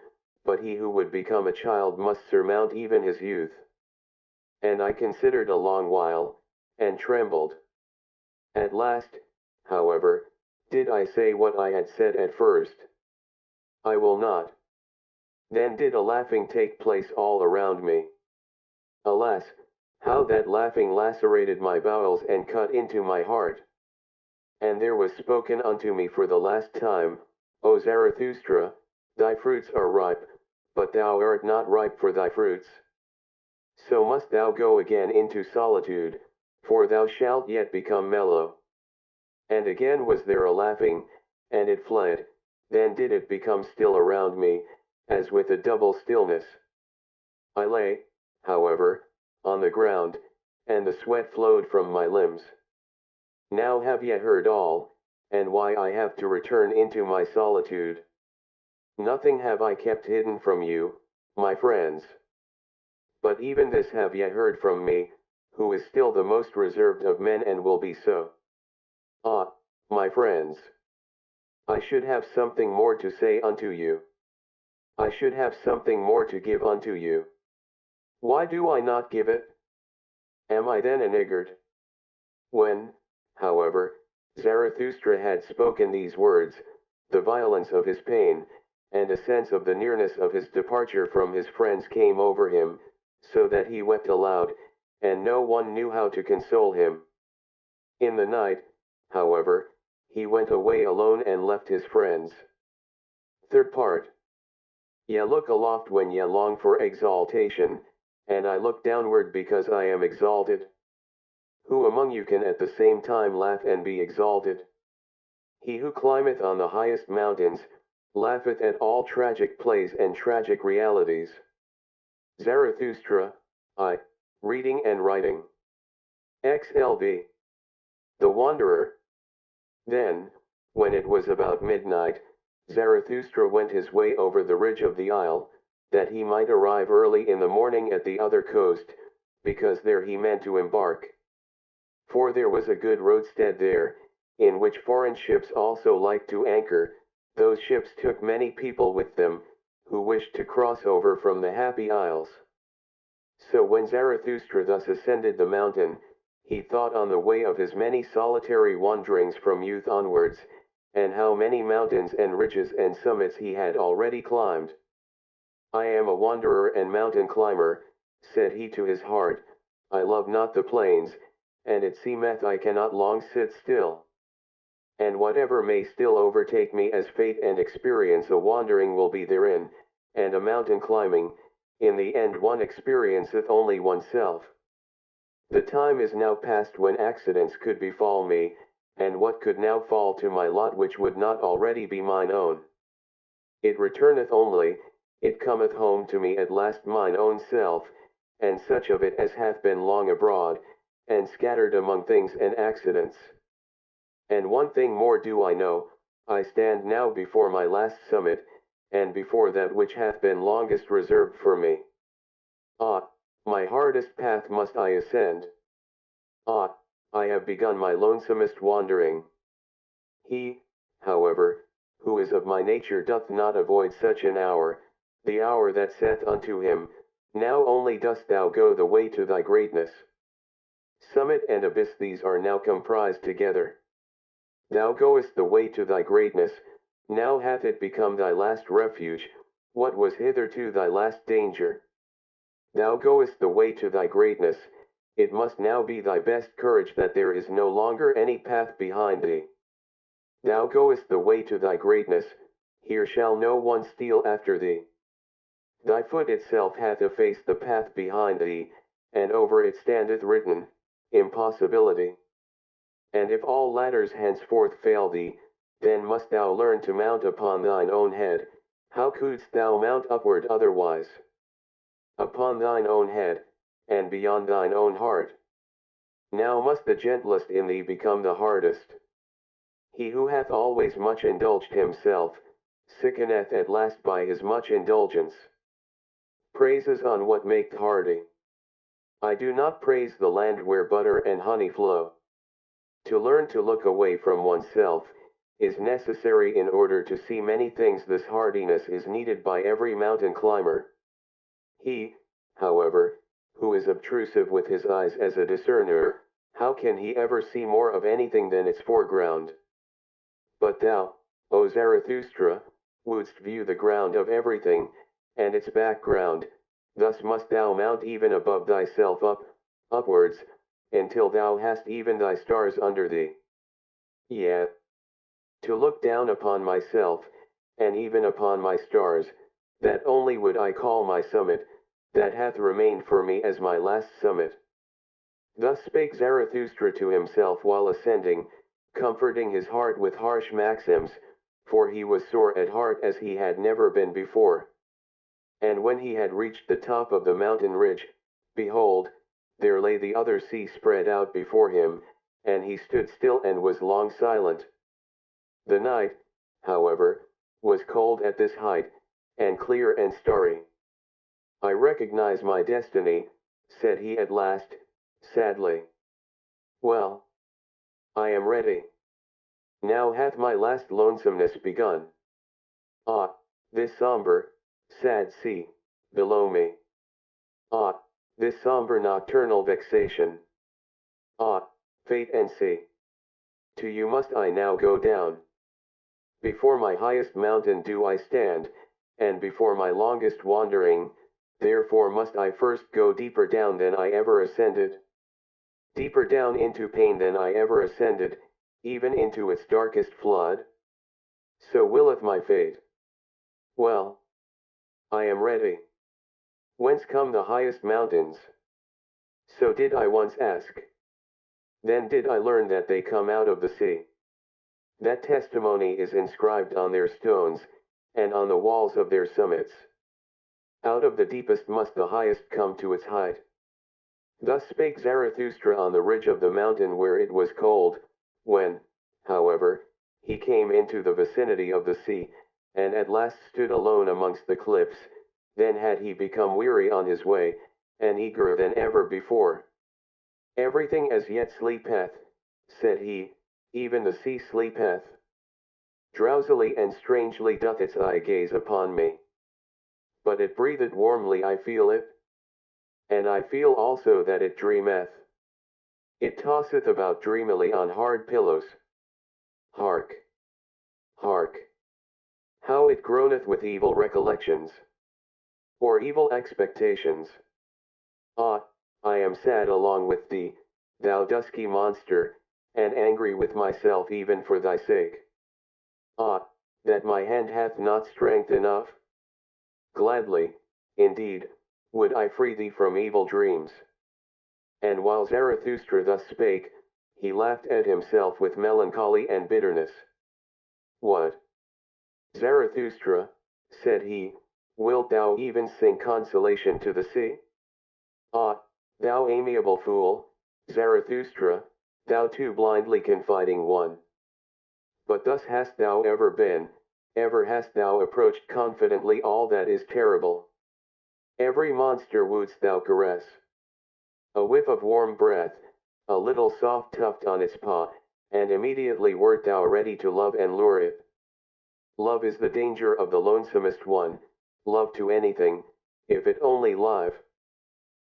but he who would become a child must surmount even his youth. And I considered a long while, and trembled. At last, however, did I say what I had said at first. I will not. Then did a laughing take place all around me. Alas, how that laughing lacerated my bowels and cut into my heart. And there was spoken unto me for the last time, O Zarathustra, thy fruits are ripe, but thou art not ripe for thy fruits. So must thou go again into solitude, for thou shalt yet become mellow. And again was there a laughing, and it fled, then did it become still around me, as with a double stillness. I lay, however, on the ground, and the sweat flowed from my limbs. Now have ye heard all, and why I have to return into my solitude. Nothing have I kept hidden from you, my friends. But even this have ye heard from me, who is still the most reserved of men and will be so. Ah, my friends! I should have something more to say unto you. I should have something more to give unto you. Why do I not give it? Am I then a niggard? When, however, Zarathustra had spoken these words, the violence of his pain, and a sense of the nearness of his departure from his friends came over him, so that he wept aloud, and no one knew how to console him. In the night, however, he went away alone and left his friends. Third part. Ye look aloft when ye long for exaltation, and I look downward because I am exalted. Who among you can at the same time laugh and be exalted? He who climbeth on the highest mountains, laugheth at all tragic plays and tragic realities. Zarathustra, I, reading and writing. XLV. The Wanderer. Then, when it was about midnight, Zarathustra went his way over the ridge of the isle, that he might arrive early in the morning at the other coast, because there he meant to embark. For there was a good roadstead there, in which foreign ships also liked to anchor. Those ships took many people with them, who wished to cross over from the Happy Isles. So when Zarathustra thus ascended the mountain, he thought on the way of his many solitary wanderings from youth onwards, and how many mountains and ridges and summits he had already climbed. I am a wanderer and mountain climber, said he to his heart, I love not the plains, and it seemeth I cannot long sit still. And whatever may still overtake me as fate and experience a wandering will be therein, and a mountain climbing, in the end one experienceth only oneself. The time is now past when accidents could befall me, and what could now fall to my lot which would not already be mine own. It returneth only, it cometh home to me at last mine own self, and such of it as hath been long abroad, and scattered among things and accidents. And one thing more do I know, I stand now before my last summit, and before that which hath been longest reserved for me. Ah, my hardest path must I ascend. Ah, I have begun my lonesomest wandering. He, however, who is of my nature doth not avoid such an hour, the hour that saith unto him, Now only dost thou go the way to thy greatness. Summit and abyss these are now comprised together. Thou goest the way to thy greatness, now hath it become thy last refuge, what was hitherto thy last danger. Thou goest the way to thy greatness, it must now be thy best courage that there is no longer any path behind thee. Thou goest the way to thy greatness, here shall no one steal after thee. Thy foot itself hath effaced the path behind thee, and over it standeth written, Impossibility. And if all ladders henceforth fail thee, then must thou learn to mount upon thine own head. How couldst thou mount upward otherwise? Upon thine own head, and beyond thine own heart. Now must the gentlest in thee become the hardest. He who hath always much indulged himself, sickeneth at last by his much indulgence. Praises on what maketh hardy. I do not praise the land where butter and honey flow. To learn to look away from oneself, is necessary in order to see many things. This hardiness is needed by every mountain climber. He, however, who is obtrusive with his eyes as a discerner, how can he ever see more of anything than its foreground? But thou, O Zarathustra, wouldst view the ground of everything, and its background. Thus must thou mount even above thyself upwards, until thou hast even thy stars under thee. Yet, to look down upon myself, and even upon my stars, that only would I call my summit, that hath remained for me as my last summit. Thus spake Zarathustra to himself while ascending, comforting his heart with harsh maxims, for he was sore at heart as he had never been before. And when he had reached the top of the mountain ridge, behold, there lay the other sea spread out before him, and he stood still and was long silent. The night, however, was cold at this height, and clear and starry. I recognize my destiny, said he at last, sadly. Well, I am ready. Now hath my last lonesomeness begun. Ah, this somber, sad sea, below me. Ah, this somber nocturnal vexation. Ah, fate and sea. To you must I now go down. Before my highest mountain do I stand, and before my longest wandering, therefore must I first go deeper down than I ever ascended. Deeper down into pain than I ever ascended, even into its darkest flood. So willeth my fate. Well, I am ready. Whence come the highest mountains? So did I once ask. Then did I learn that they come out of the sea. That testimony is inscribed on their stones, and on the walls of their summits. Out of the deepest must the highest come to its height. Thus spake Zarathustra on the ridge of the mountain where it was cold, when, however, he came into the vicinity of the sea, and at last stood alone amongst the cliffs. Then had he become weary on his way, and eager than ever before. Everything as yet sleepeth, said he, even the sea sleepeth. Drowsily and strangely doth its eye gaze upon me. But it breatheth warmly, I feel it. And I feel also that it dreameth. It tosseth about dreamily on hard pillows. Hark! Hark! How it groaneth with evil recollections. Or evil expectations. Ah, I am sad along with thee, thou dusky monster, and angry with myself even for thy sake. Ah, that my hand hath not strength enough. Gladly, indeed, would I free thee from evil dreams. And while Zarathustra thus spake, he laughed at himself with melancholy and bitterness. What? Zarathustra, said he, wilt thou even sing consolation to the sea? Ah, thou amiable fool, Zarathustra, thou too blindly confiding one. But thus hast thou ever been, ever hast thou approached confidently all that is terrible. Every monster wouldst thou caress. A whiff of warm breath, a little soft tuft on its paw, and immediately wert thou ready to love and lure it. Love is the danger of the lonesomest one, love to anything, if it only live.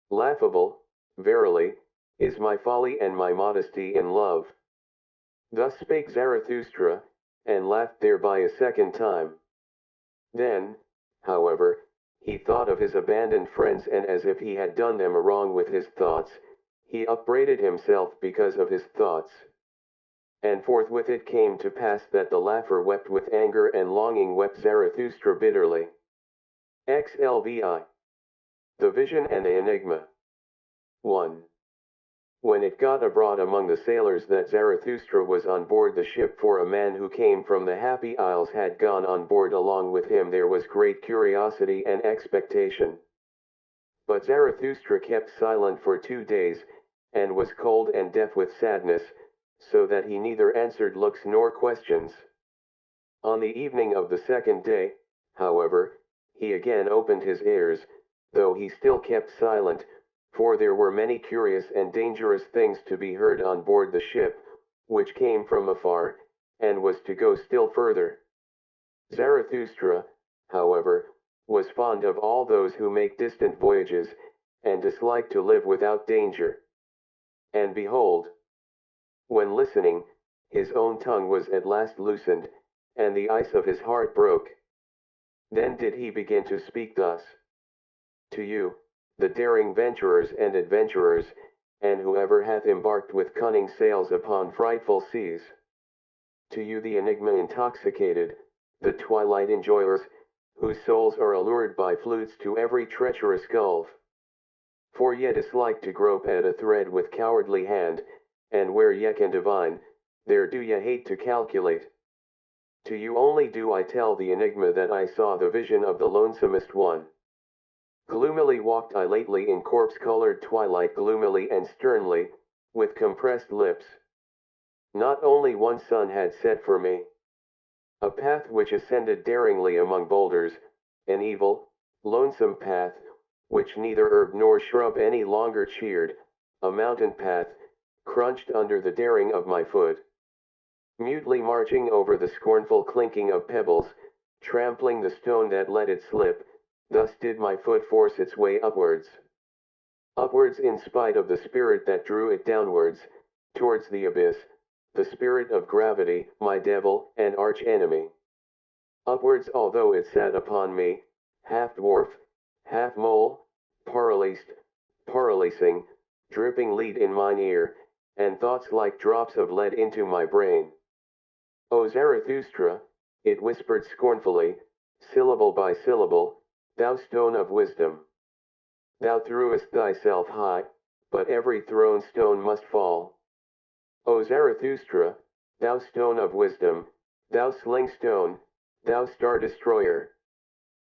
Laughable, verily, is my folly and my modesty in love. Thus spake Zarathustra, and laughed thereby a second time. Then, however, he thought of his abandoned friends, and as if he had done them a wrong with his thoughts, he upbraided himself because of his thoughts. And forthwith it came to pass that the laugher wept with anger, and longing wept Zarathustra bitterly. XLVI. The Vision and the Enigma. 1. When it got abroad among the sailors that Zarathustra was on board the ship, for a man who came from the Happy Isles had gone on board along with him, there was great curiosity and expectation. But Zarathustra kept silent for 2 days, and was cold and deaf with sadness, so that he neither answered looks nor questions. On the evening of the second day, however, he again opened his ears, though he still kept silent, for there were many curious and dangerous things to be heard on board the ship, which came from afar, and was to go still further. Zarathustra, however, was fond of all those who make distant voyages, and disliked to live without danger. And behold, when listening, his own tongue was at last loosened, and the ice of his heart broke. Then did he begin to speak thus: To you, the daring venturers and adventurers, and whoever hath embarked with cunning sails upon frightful seas. To you the enigma intoxicated, the twilight enjoyers, whose souls are allured by flutes to every treacherous gulf. For yet is like to grope at a thread with cowardly hand, and where ye can divine, there do ye hate to calculate. To you only do I tell the enigma that I saw the vision of the lonesomest one. Gloomily walked I lately in corpse-colored twilight, gloomily and sternly, with compressed lips. Not only one sun had set for me a path which ascended daringly among boulders, an evil, lonesome path, which neither herb nor shrub any longer cheered, a mountain path, crunched under the daring of my foot. Mutely marching over the scornful clinking of pebbles, trampling the stone that let it slip, thus did my foot force its way upwards. Upwards in spite of the spirit that drew it downwards, towards the abyss, the spirit of gravity, my devil and arch-enemy. Upwards although it sat upon me, half dwarf, half mole, paralysing, dripping lead in mine ear, and thoughts like drops of lead into my brain. O Zarathustra, it whispered scornfully, syllable by syllable, thou stone of wisdom. Thou threwest thyself high, but every thrown stone must fall. O Zarathustra, thou stone of wisdom, thou sling stone, thou star destroyer.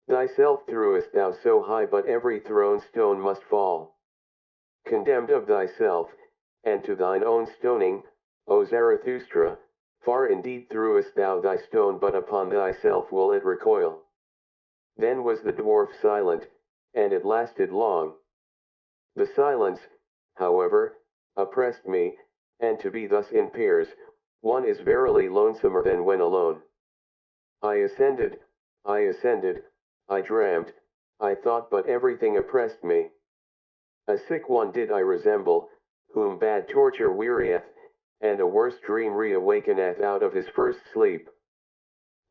Thyself threwest thou so high, but every thrown stone must fall. Condemned of thyself, and to thine own stoning, O Zarathustra, far indeed threwest thou thy stone, but upon thyself will it recoil. Then was the dwarf silent, and it lasted long. The silence, however, oppressed me, and to be thus in pairs, one is verily lonesomer than when alone. I ascended, I dreamt, I thought, but everything oppressed me. A sick one did I resemble, whom bad torture wearieth, and a worse dream reawakeneth out of his first sleep.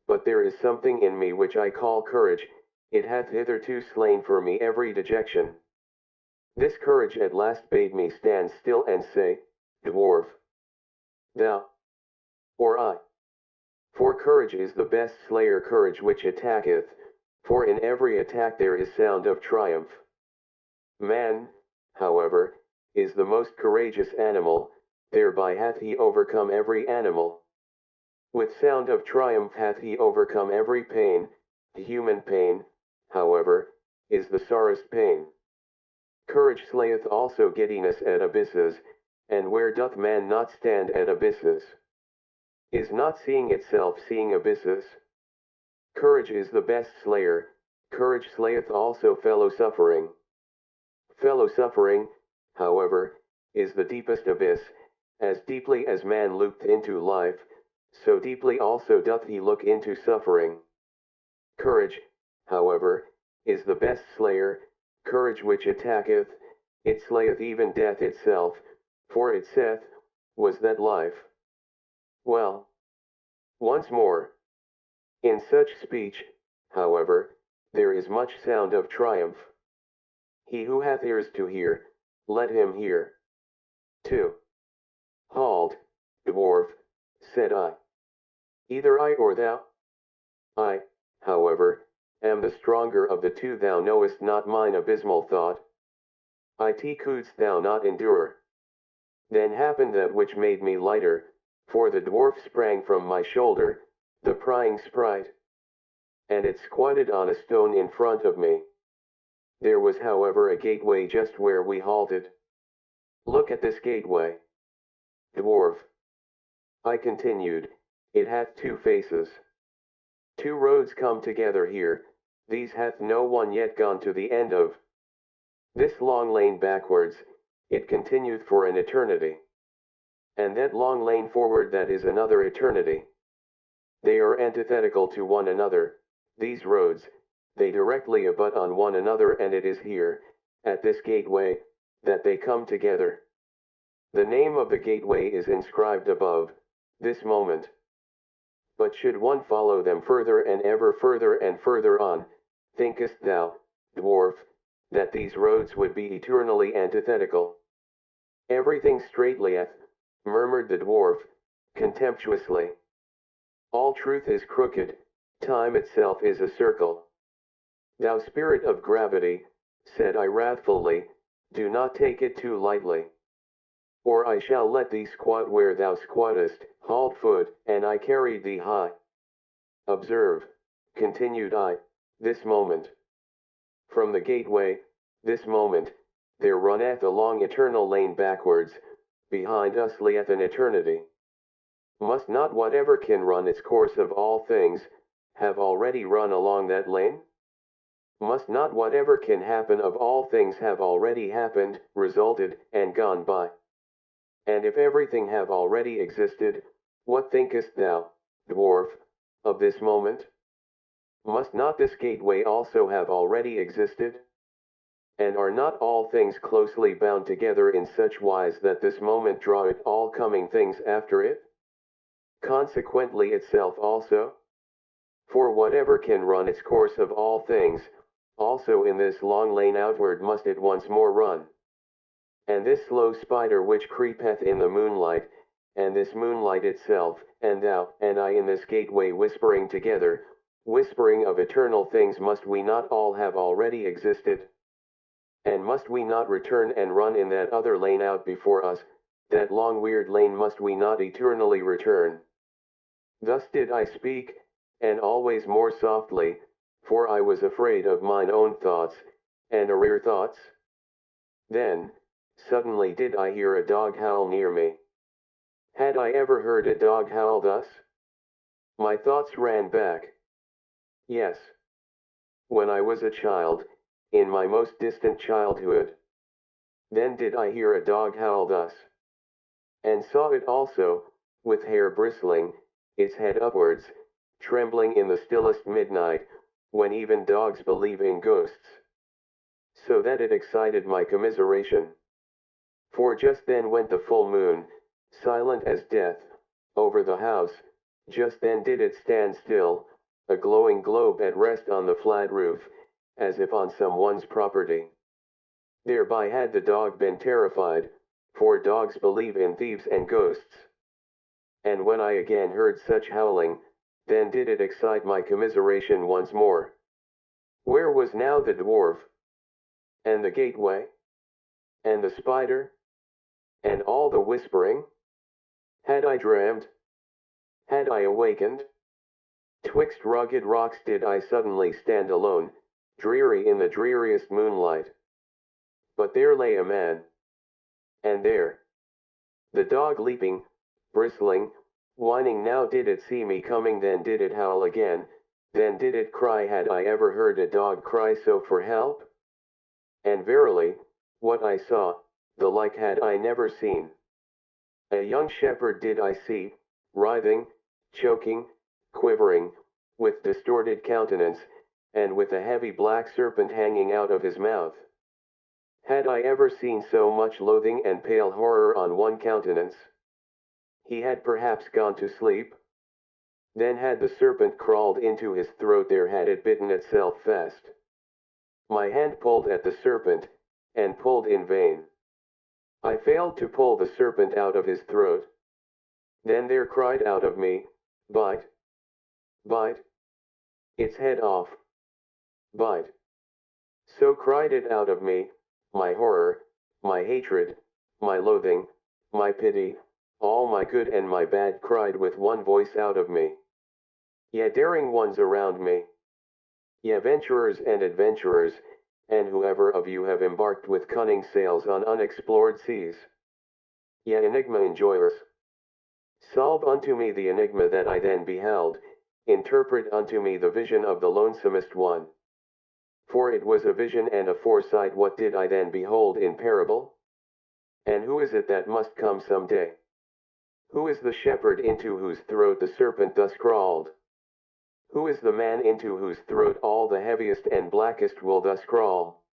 But there is something in me which I call courage, it hath hitherto slain for me every dejection. This courage at last bade me stand still and say, Dwarf, thou, or I. For courage is the best slayer, courage which attacketh, for in every attack there is sound of triumph. Man, however, is the most courageous animal, thereby hath he overcome every animal. With sound of triumph hath he overcome every pain, the human pain, however, is the sorest pain. Courage slayeth also giddiness at abysses, and where doth man not stand at abysses? Is not seeing itself seeing abysses? Courage is the best slayer, courage slayeth also fellow suffering. Fellow suffering, however, is the deepest abyss, as deeply as man looked into life, so deeply also doth he look into suffering. Courage, however, is the best slayer, courage which attacketh, it slayeth even death itself, for it saith, was that life? Well, once more. In such speech, however, there is much sound of triumph. He who hath ears to hear, let him hear. 2. Halt, dwarf, said I. Either I or thou. I, however, am the stronger of the two, thou knowest not mine abysmal thought. It couldst thou not endure. Then happened that which made me lighter, for the dwarf sprang from my shoulder, the prying sprite, and it squatted on a stone in front of me. There was, however, a gateway just where we halted. Look at this gateway. Dwarf, I continued, it hath two faces. Two roads come together here, these hath no one yet gone to the end of. This long lane backwards, it continueth for an eternity. And that long lane forward, that is another eternity. They are antithetical to one another, these roads, they directly abut on one another, and it is here, at this gateway, that they come together. The name of the gateway is inscribed above, this moment. But should one follow them further and ever further and further on, thinkest thou, dwarf, that these roads would be eternally antithetical? Everything straight lieth, murmured the dwarf, contemptuously. All truth is crooked, time itself is a circle. Thou spirit of gravity, said I wrathfully, do not take it too lightly. Or I shall let thee squat where thou squattest, halt foot, and I carried thee high. Observe, continued I, this moment. From the gateway, this moment, there runneth a long eternal lane backwards, behind us lieth an eternity. Must not whatever can run its course of all things, have already run along that lane? Must not whatever can happen of all things have already happened, resulted, and gone by? And if everything have already existed, what thinkest thou, dwarf, of this moment? Must not this gateway also have already existed? And are not all things closely bound together in such wise that this moment draweth all coming things after it? Consequently itself also? For whatever can run its course of all things, also in this long lane outward must it once more run. And this slow spider which creepeth in the moonlight, and this moonlight itself, and thou, and I in this gateway whispering together, whispering of eternal things, must we not all have already existed? And must we not return and run in that other lane out before us, that long weird lane must we not eternally return? Thus did I speak, and always more softly, for I was afraid of mine own thoughts, and arrear thoughts. Then, suddenly did I hear a dog howl near me. Had I ever heard a dog howl thus? My thoughts ran back. Yes. When I was a child, in my most distant childhood. Then did I hear a dog howl thus. And saw it also, with hair bristling, its head upwards, trembling in the stillest midnight, when even dogs believe in ghosts. So that it excited my commiseration. For just then went the full moon, silent as death, over the house, just then did it stand still, a glowing globe at rest on the flat roof, as if on some one's property. Thereby had the dog been terrified, for dogs believe in thieves and ghosts. And when I again heard such howling, then did it excite my commiseration once more. Where was now the dwarf? And the gateway? And the spider? And all the whispering? Had I dreamed? Had I awakened? Twixt rugged rocks did I suddenly stand alone, dreary in the dreariest moonlight. But there lay a man. And there, the dog leaping, bristling, whining. Now did it see me coming, then did it howl again, then did it cry. Had I ever heard a dog cry so for help? And verily, what I saw, the like had I never seen. A young shepherd did I see, writhing, choking, quivering, with distorted countenance, and with a heavy black serpent hanging out of his mouth. Had I ever seen so much loathing and pale horror on one countenance? He had perhaps gone to sleep. Then had the serpent crawled into his throat, there had it bitten itself fast. My hand pulled at the serpent, and pulled in vain. I failed to pull the serpent out of his throat. Then there cried out of me, bite, bite, its head off, bite. So cried it out of me, my horror, my hatred, my loathing, my pity, all my good and my bad cried with one voice out of me. Ye daring ones around me, ye venturers and adventurers, and whoever of you have embarked with cunning sails on unexplored seas, ye enigma enjoyers, solve unto me the enigma that I then beheld, interpret unto me the vision of the lonesomest one. For it was a vision and a foresight. What did I then behold in parable? And who is it that must come some day? Who is the shepherd into whose throat the serpent thus crawled? Who is the man into whose throat all the heaviest and blackest will thus crawl?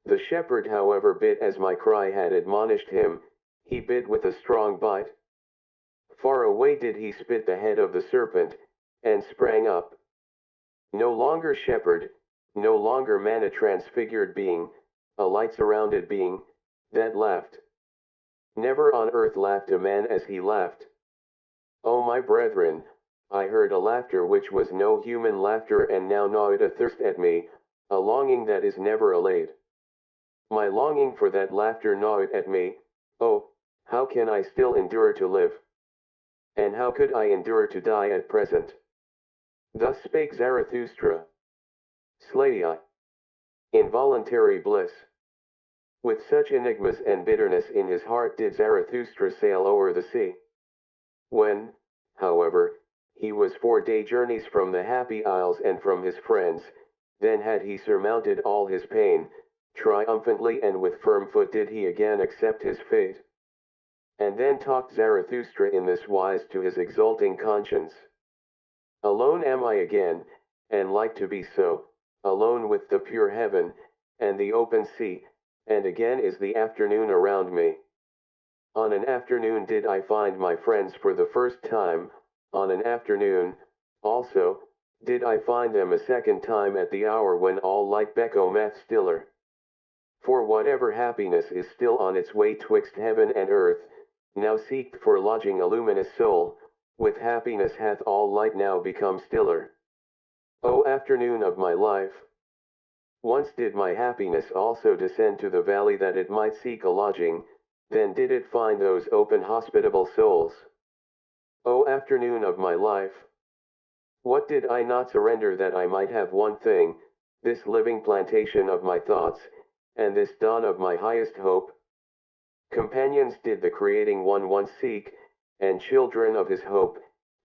The shepherd, however, bit as my cry had admonished him, he bit with a strong bite. Far away did he spit the head of the serpent, and sprang up. No longer shepherd, no longer man, a transfigured being, a light-surrounded being, that laughed. Never on earth laughed a man as he laughed. O my brethren, I heard a laughter which was no human laughter, and now gnawed a thirst at me, a longing that is never allayed. My longing for that laughter gnawed at me. Oh, how can I still endure to live? And how could I endure to die at present? Thus spake Zarathustra. Slay I. Involuntary bliss. With such enigmas and bitterness in his heart did Zarathustra sail o'er the sea. When, however, he was 4-day journeys from the happy isles and from his friends, then had he surmounted all his pain, triumphantly and with firm foot did he again accept his fate. And then talked Zarathustra in this wise to his exulting conscience. Alone am I again, and like to be so, alone with the pure heaven, and the open sea, and again is the afternoon around me. On an afternoon did I find my friends for the first time, on an afternoon, also, did I find them a second time at the hour when all light becometh stiller. For whatever happiness is still on its way twixt heaven and earth, now seeked for lodging a luminous soul, with happiness hath all light now become stiller. O afternoon of my life! Once did my happiness also descend to the valley that it might seek a lodging, then did it find those open hospitable souls. O afternoon of my life! What did I not surrender that I might have one thing, this living plantation of my thoughts, and this dawn of my highest hope? Companions did the creating one once seek, and children of his hope,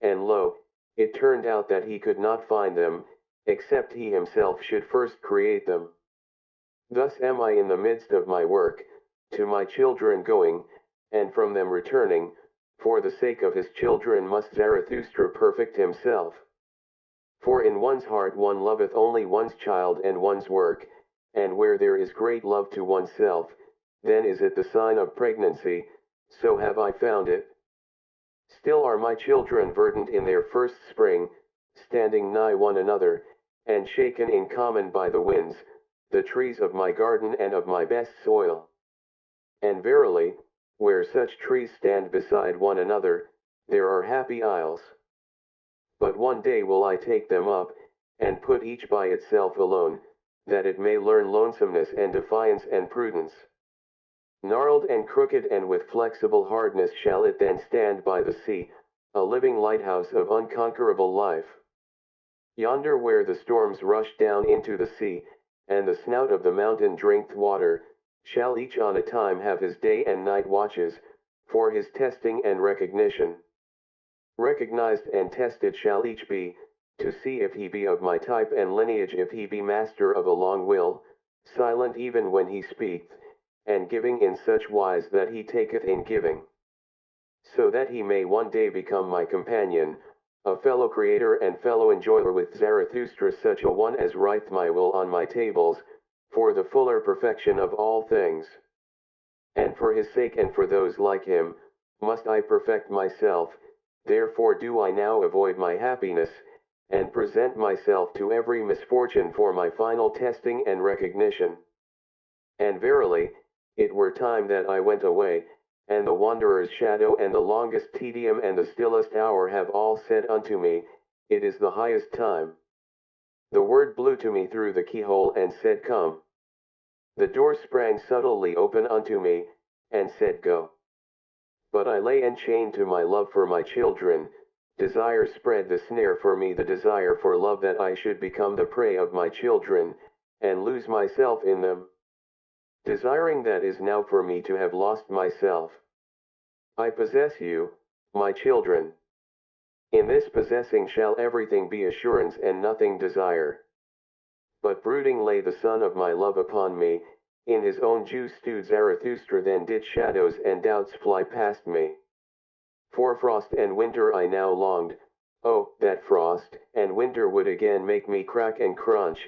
and lo, it turned out that he could not find them, except he himself should first create them. Thus am I in the midst of my work, to my children going, and from them returning, for the sake of his children must Zarathustra perfect himself. For in one's heart one loveth only one's child and one's work, and where there is great love to oneself, then is it the sign of pregnancy, so have I found it. Still are my children verdant in their first spring, standing nigh one another, and shaken in common by the winds, the trees of my garden and of my best soil. And verily, where such trees stand beside one another, there are happy isles. But one day will I take them up, and put each by itself alone, that it may learn lonesomeness and defiance and prudence. Gnarled and crooked and with flexible hardness shall it then stand by the sea, a living lighthouse of unconquerable life. Yonder where the storms rush down into the sea, and the snout of the mountain drinketh water, shall each on a time have his day and night watches, for his testing and recognition. Recognized and tested shall each be, to see if he be of my type and lineage, if he be master of a long will, silent even when he speaketh, and giving in such wise that he taketh in giving. So that he may one day become my companion, a fellow creator and fellow enjoyer with Zarathustra, such a one as writeth my will on my tables, for the fuller perfection of all things. And for his sake and for those like him, must I perfect myself, therefore do I now avoid my happiness, and present myself to every misfortune for my final testing and recognition. And verily, it were time that I went away, and the wanderer's shadow and the longest tedium and the stillest hour have all said unto me, it is the highest time. The word blew to me through the keyhole and said, come. The door sprang subtly open unto me, and said, go. But I lay enchained to my love for my children. Desire spread the snare for me, the desire for love, that I should become the prey of my children, and lose myself in them. Desiring that is now for me to have lost myself. I possess you, my children. In this possessing shall everything be assurance and nothing desire. But brooding lay the sun of my love upon me, in his own juice stewed Zarathustra then did shadows and doubts fly past me. For frost and winter I now longed. Oh, that frost and winter would again make me crack and crunch.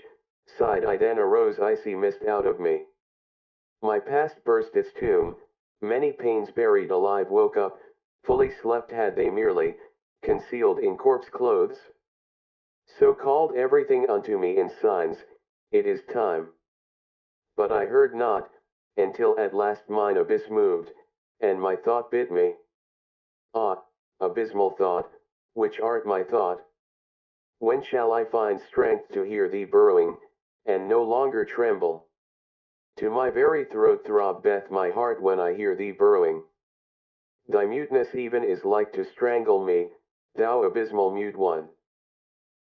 Sighed I, then arose icy mist out of me. My past burst its tomb. Many pains buried alive woke up. Fully slept had they merely, concealed in corpse clothes. So called everything unto me in signs, it is time. But I heard not, until at last mine abyss moved, and my thought bit me. Ah, abysmal thought, which art my thought. When shall I find strength to hear thee burrowing, and no longer tremble? To my very throat throbbeth my heart when I hear thee burrowing. Thy muteness even is like to strangle me, thou abysmal mute one.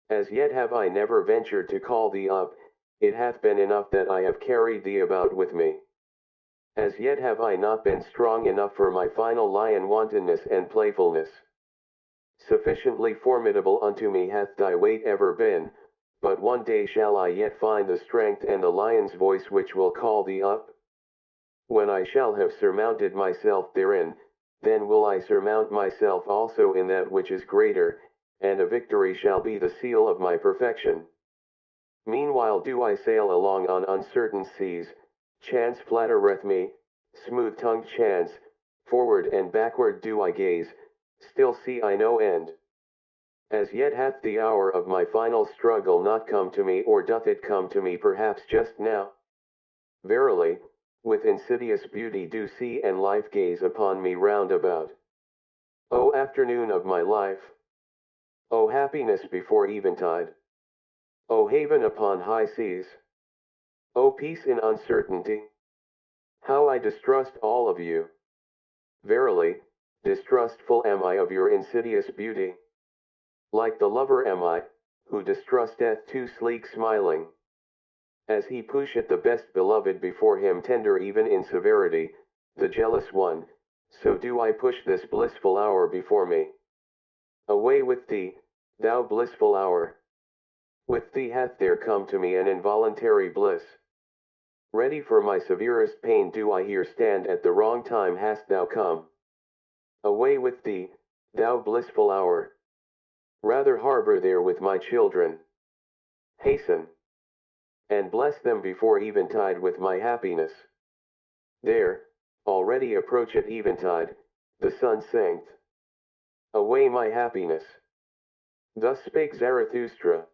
As yet have I never ventured to call thee up, it hath been enough that I have carried thee about with me. As yet have I not been strong enough for my final lion wantonness and playfulness. Sufficiently formidable unto me hath thy weight ever been, but one day shall I yet find the strength and the lion's voice which will call thee up. When I shall have surmounted myself therein, then will I surmount myself also in that which is greater, and a victory shall be the seal of my perfection. Meanwhile do I sail along on uncertain seas, chance flattereth me, smooth-tongued chance, forward and backward do I gaze, still see I no end. As yet hath the hour of my final struggle not come to me, or doth it come to me perhaps just now? Verily, with insidious beauty do sea and life gaze upon me round about. O afternoon of my life! O happiness before eventide! O haven upon high seas! O peace in uncertainty! How I distrust all of you! Verily, distrustful am I of your insidious beauty. Like the lover am I, who distrusteth too sleek smiling. As he pusheth the best beloved before him tender even in severity, the jealous one, so do I push this blissful hour before me. Away with thee, thou blissful hour! With thee hath there come to me an involuntary bliss. Ready for my severest pain do I here stand, at the wrong time hast thou come. Away with thee, thou blissful hour! Rather harbor there with my children. Hasten, and bless them before eventide with my happiness. There, already approacheth eventide, the sun sinketh. Away my happiness! Thus spake Zarathustra.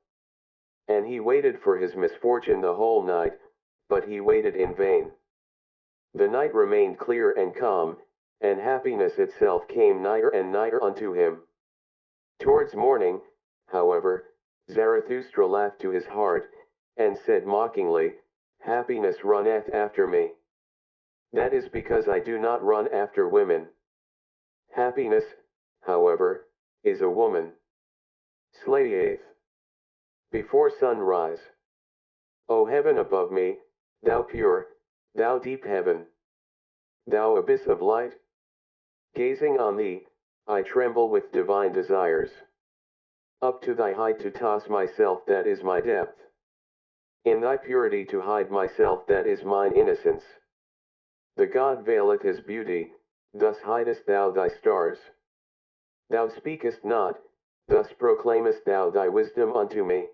And he waited for his misfortune the whole night, but he waited in vain. The night remained clear and calm, and happiness itself came nigher and nigher unto him. Towards morning, however, Zarathustra laughed to his heart, and said mockingly, Happiness runneth after me. That is because I do not run after women. Happiness, however, is a woman. Slayeth. Before sunrise. O heaven above me, thou pure, thou deep heaven! Thou abyss of light! Gazing on thee, I tremble with divine desires. Up to thy height to toss myself, that is my depth. In thy purity to hide myself, that is mine innocence. The god veileth his beauty, thus hidest thou thy stars. Thou speakest not, thus proclaimest thou thy wisdom unto me.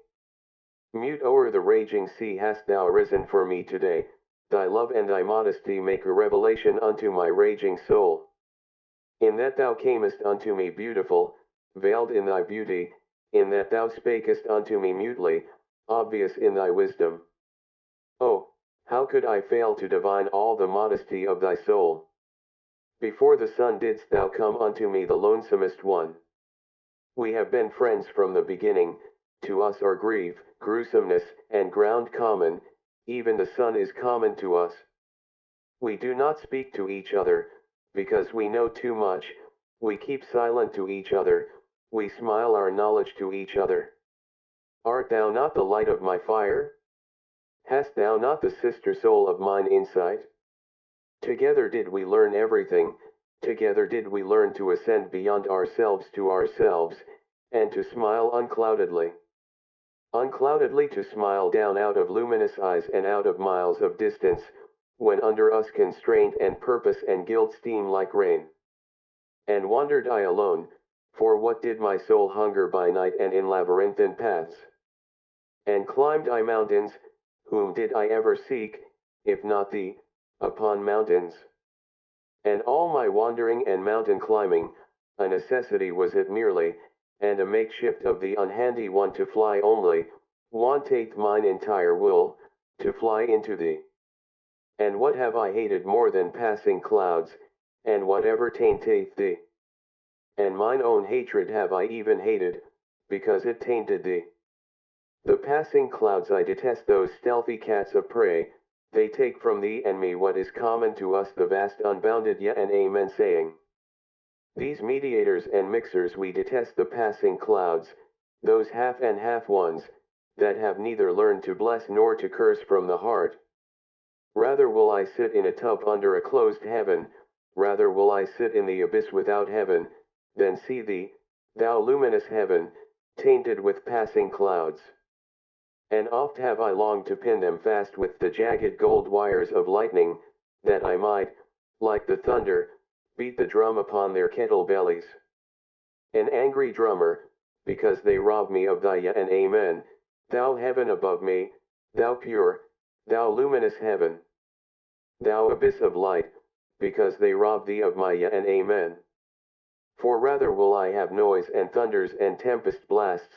Mute o'er the raging sea hast thou risen for me today, thy love and thy modesty make a revelation unto my raging soul. In that thou camest unto me beautiful, veiled in thy beauty, in that thou spakest unto me mutely, obvious in thy wisdom. Oh, how could I fail to divine all the modesty of thy soul? Before the sun didst thou come unto me the lonesomest one. We have been friends from the beginning, to us are grief, gruesomeness, and ground common, even the sun is common to us. We do not speak to each other, because we know too much, we keep silent to each other, we smile our knowledge to each other. Art thou not the light of my fire? Hast thou not the sister soul of mine insight? Together did we learn everything, together did we learn to ascend beyond ourselves to ourselves, and to smile uncloudedly. Uncloudedly to smile down out of luminous eyes and out of miles of distance, when under us constraint and purpose and guilt steam like rain. And wandered I alone, for what did my soul hunger by night and in labyrinthine paths? And climbed I mountains, whom did I ever seek, if not thee, upon mountains? And all my wandering and mountain climbing, a necessity was it merely, and a makeshift of the unhandy one to fly only, wanteth mine entire will, to fly into thee. And what have I hated more than passing clouds, and whatever tainteth thee? And mine own hatred have I even hated, because it tainted thee. The passing clouds I detest, those stealthy cats of prey, they take from thee and me what is common to us, the vast unbounded yea and amen saying. These mediators and mixers we detest, the passing clouds, those half and half ones, that have neither learned to bless nor to curse from the heart. Rather will I sit in a tub under a closed heaven, rather will I sit in the abyss without heaven, than see thee, thou luminous heaven, tainted with passing clouds. And oft have I longed to pin them fast with the jagged gold wires of lightning, that I might, like the thunder, beat the drum upon their kettle bellies. An angry drummer, because they rob me of thy yea and amen, thou heaven above me, thou pure, thou luminous heaven. Thou abyss of light, because they rob thee of my yea and amen. For rather will I have noise and thunders and tempest blasts,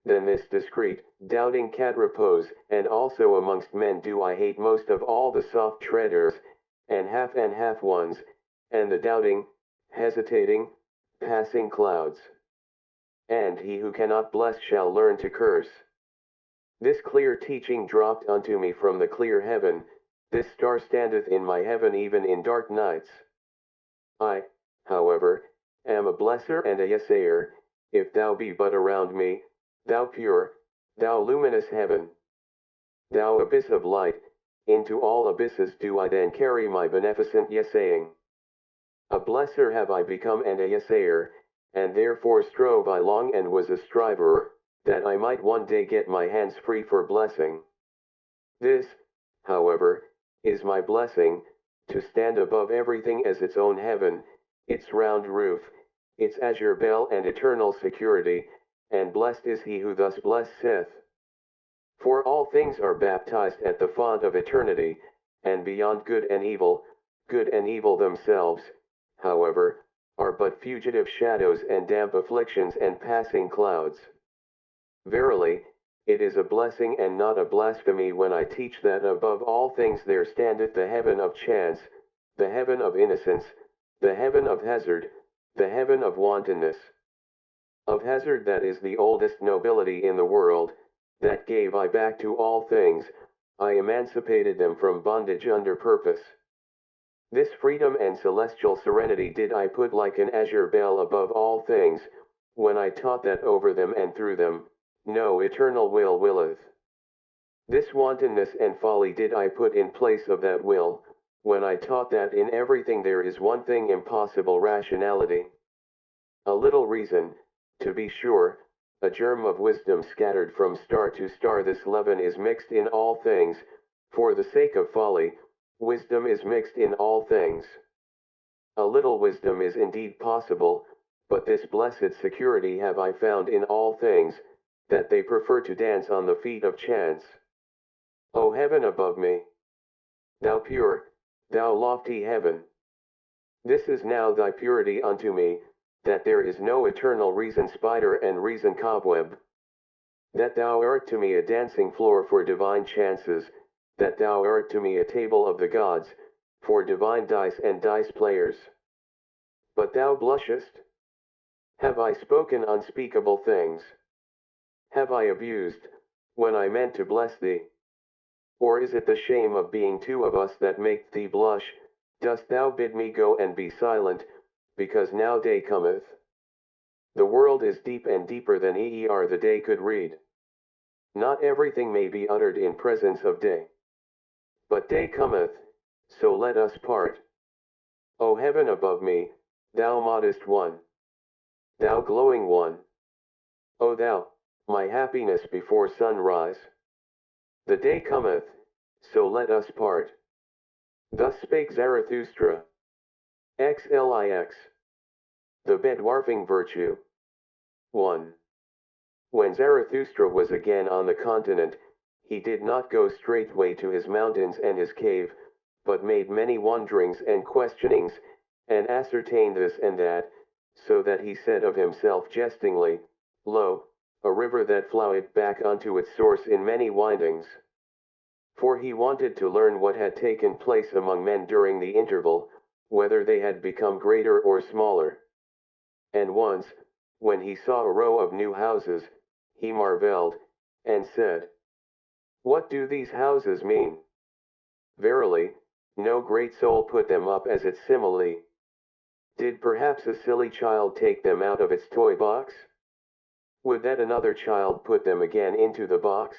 than this discreet, doubting cat repose, and also amongst men do I hate most of all the soft treaders, and half ones, and the doubting, hesitating, passing clouds. And he who cannot bless shall learn to curse. This clear teaching dropped unto me from the clear heaven, this star standeth in my heaven even in dark nights. I, however, am a blesser and a yesayer, if thou be but around me, thou pure, thou luminous heaven. Thou abyss of light, into all abysses do I then carry my beneficent yesaying. A blesser have I become and a yesayer, and therefore strove I long and was a striver, that I might one day get my hands free for blessing. This, however, is my blessing, to stand above everything as its own heaven, its round roof, its azure bell and eternal security, and blessed is he who thus blesseth. For all things are baptized at the font of eternity, and beyond good and evil themselves, however, are but fugitive shadows and damp afflictions and passing clouds. Verily, it is a blessing and not a blasphemy when I teach that above all things there standeth the heaven of chance, the heaven of innocence, the heaven of hazard, the heaven of wantonness. Of hazard, that is the oldest nobility in the world, that gave I back to all things, I emancipated them from bondage under purpose. This freedom and celestial serenity did I put like an azure bell above all things, when I taught that over them and through them, no eternal will willeth. This wantonness and folly did I put in place of that will, when I taught that in everything there is one thing impossible, rationality. A little reason, to be sure, a germ of wisdom scattered from star to star, this leaven is mixed in all things, for the sake of folly, wisdom is mixed in all things. A little wisdom is indeed possible, but this blessed security have I found in all things, that they prefer to dance on the feet of chance. O heaven above me! Thou pure, thou lofty heaven! This is now thy purity unto me, that there is no eternal reason spider and reason cobweb. That thou art to me a dancing floor for divine chances, that thou art to me a table of the gods, for divine dice and dice players. But thou blushest? Have I spoken unspeakable things? Have I abused, when I meant to bless thee? Or is it the shame of being two of us that make thee blush? Dost thou bid me go and be silent, because now day cometh? The world is deep and deeper than the day could read. Not everything may be uttered in presence of day. But day cometh, so let us part. O heaven above me, thou modest one! Thou glowing one! O thou, my happiness before sunrise! The day cometh, so let us part. Thus spake Zarathustra. XLIX. The Bedwarfing Virtue. 1. When Zarathustra was again on the continent, he did not go straightway to his mountains and his cave, but made many wanderings and questionings, and ascertained this and that, so that he said of himself jestingly, Lo, a river that floweth back unto its source in many windings. For he wanted to learn what had taken place among men during the interval, whether they had become greater or smaller. And once, when he saw a row of new houses, he marveled, and said, What do these houses mean? Verily, no great soul put them up as its simile. Did perhaps a silly child take them out of its toy box? Would that another child put them again into the box?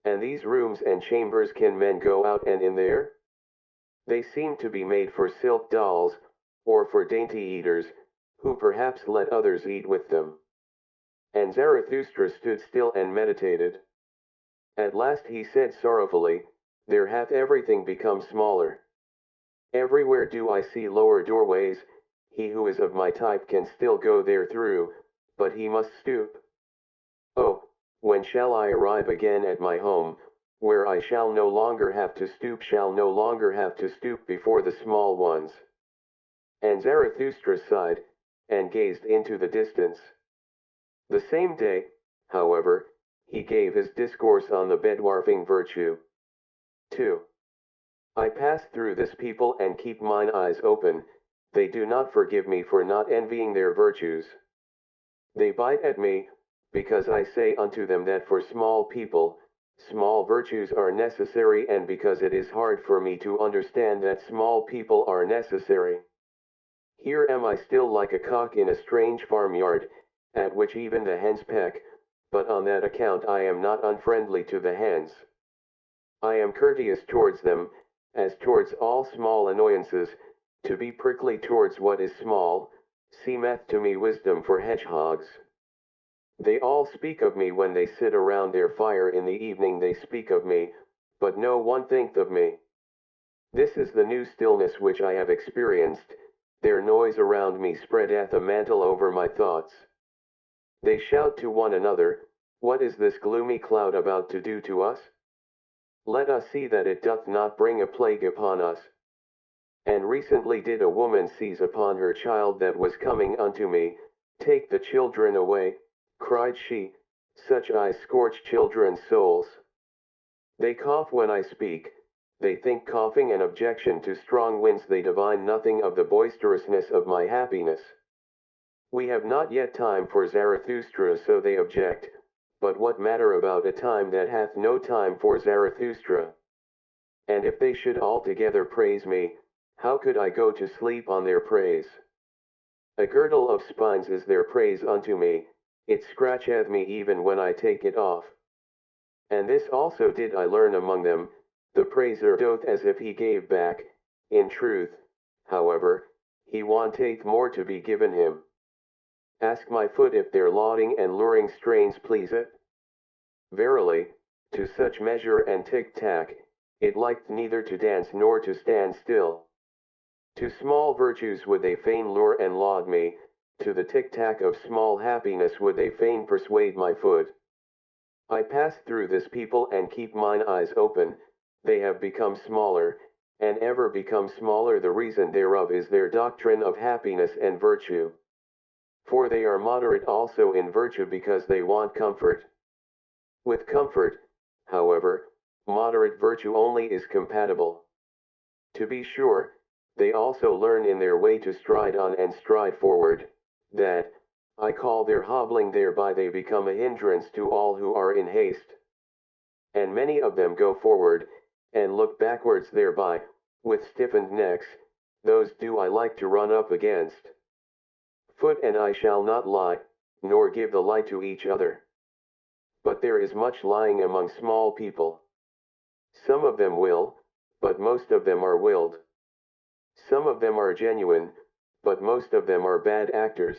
And these rooms and chambers, can men go out and in there? They seem to be made for silk dolls, or for dainty eaters, who perhaps let others eat with them. And Zarathustra stood still and meditated. At last he said sorrowfully, There hath everything become smaller. Everywhere do I see lower doorways, he who is of my type can still go there through, but he must stoop. Oh, when shall I arrive again at my home, where I shall no longer have to stoop before the small ones? And Zarathustra sighed, and gazed into the distance. The same day, however, he gave his discourse on the Bedwarfing Virtue. 2. I pass through this people and keep mine eyes open, they do not forgive me for not envying their virtues. They bite at me, because I say unto them that for small people, small virtues are necessary, and because it is hard for me to understand that small people are necessary. Here am I still like a cock in a strange farmyard, at which even the hens peck, but on that account I am not unfriendly to the hens. I am courteous towards them, as towards all small annoyances. To be prickly towards what is small, seemeth to me wisdom for hedgehogs. They all speak of me when they sit around their fire in the evening, they speak of me, but no one thinketh of me. This is the new stillness which I have experienced, their noise around me spreadeth a mantle over my thoughts. They shout to one another, What is this gloomy cloud about to do to us? Let us see that it doth not bring a plague upon us. And recently did a woman seize upon her child that was coming unto me, Take the children away, cried she, such eyes scorch children's souls. They cough when I speak, they think coughing an objection to strong winds, they divine nothing of the boisterousness of my happiness. We have not yet time for Zarathustra, so they object, but what matter about a time that hath no time for Zarathustra? And if they should altogether praise me, how could I go to sleep on their praise? A girdle of spines is their praise unto me, it scratcheth me even when I take it off. And this also did I learn among them, the praiser doth as if he gave back, in truth, however, he wanteth more to be given him. Ask my foot if their lauding and luring strains please it? Verily, to such measure and tick-tack, it liked neither to dance nor to stand still. To small virtues would they fain lure and laud me, to the tick-tack of small happiness would they fain persuade my foot. I pass through this people and keep mine eyes open, they have become smaller, and ever become smaller. The reason thereof is their doctrine of happiness and virtue. For they are moderate also in virtue because they want comfort. With comfort, however, moderate virtue only is compatible. To be sure, they also learn in their way to stride on and stride forward, that, I call their hobbling, thereby they become a hindrance to all who are in haste. And many of them go forward, and look backwards thereby, with stiffened necks, those do I like to run up against. Foot and I shall not lie, nor give the lie to each other. But there is much lying among small people. Some of them will, but most of them are willed. Some of them are genuine, but most of them are bad actors.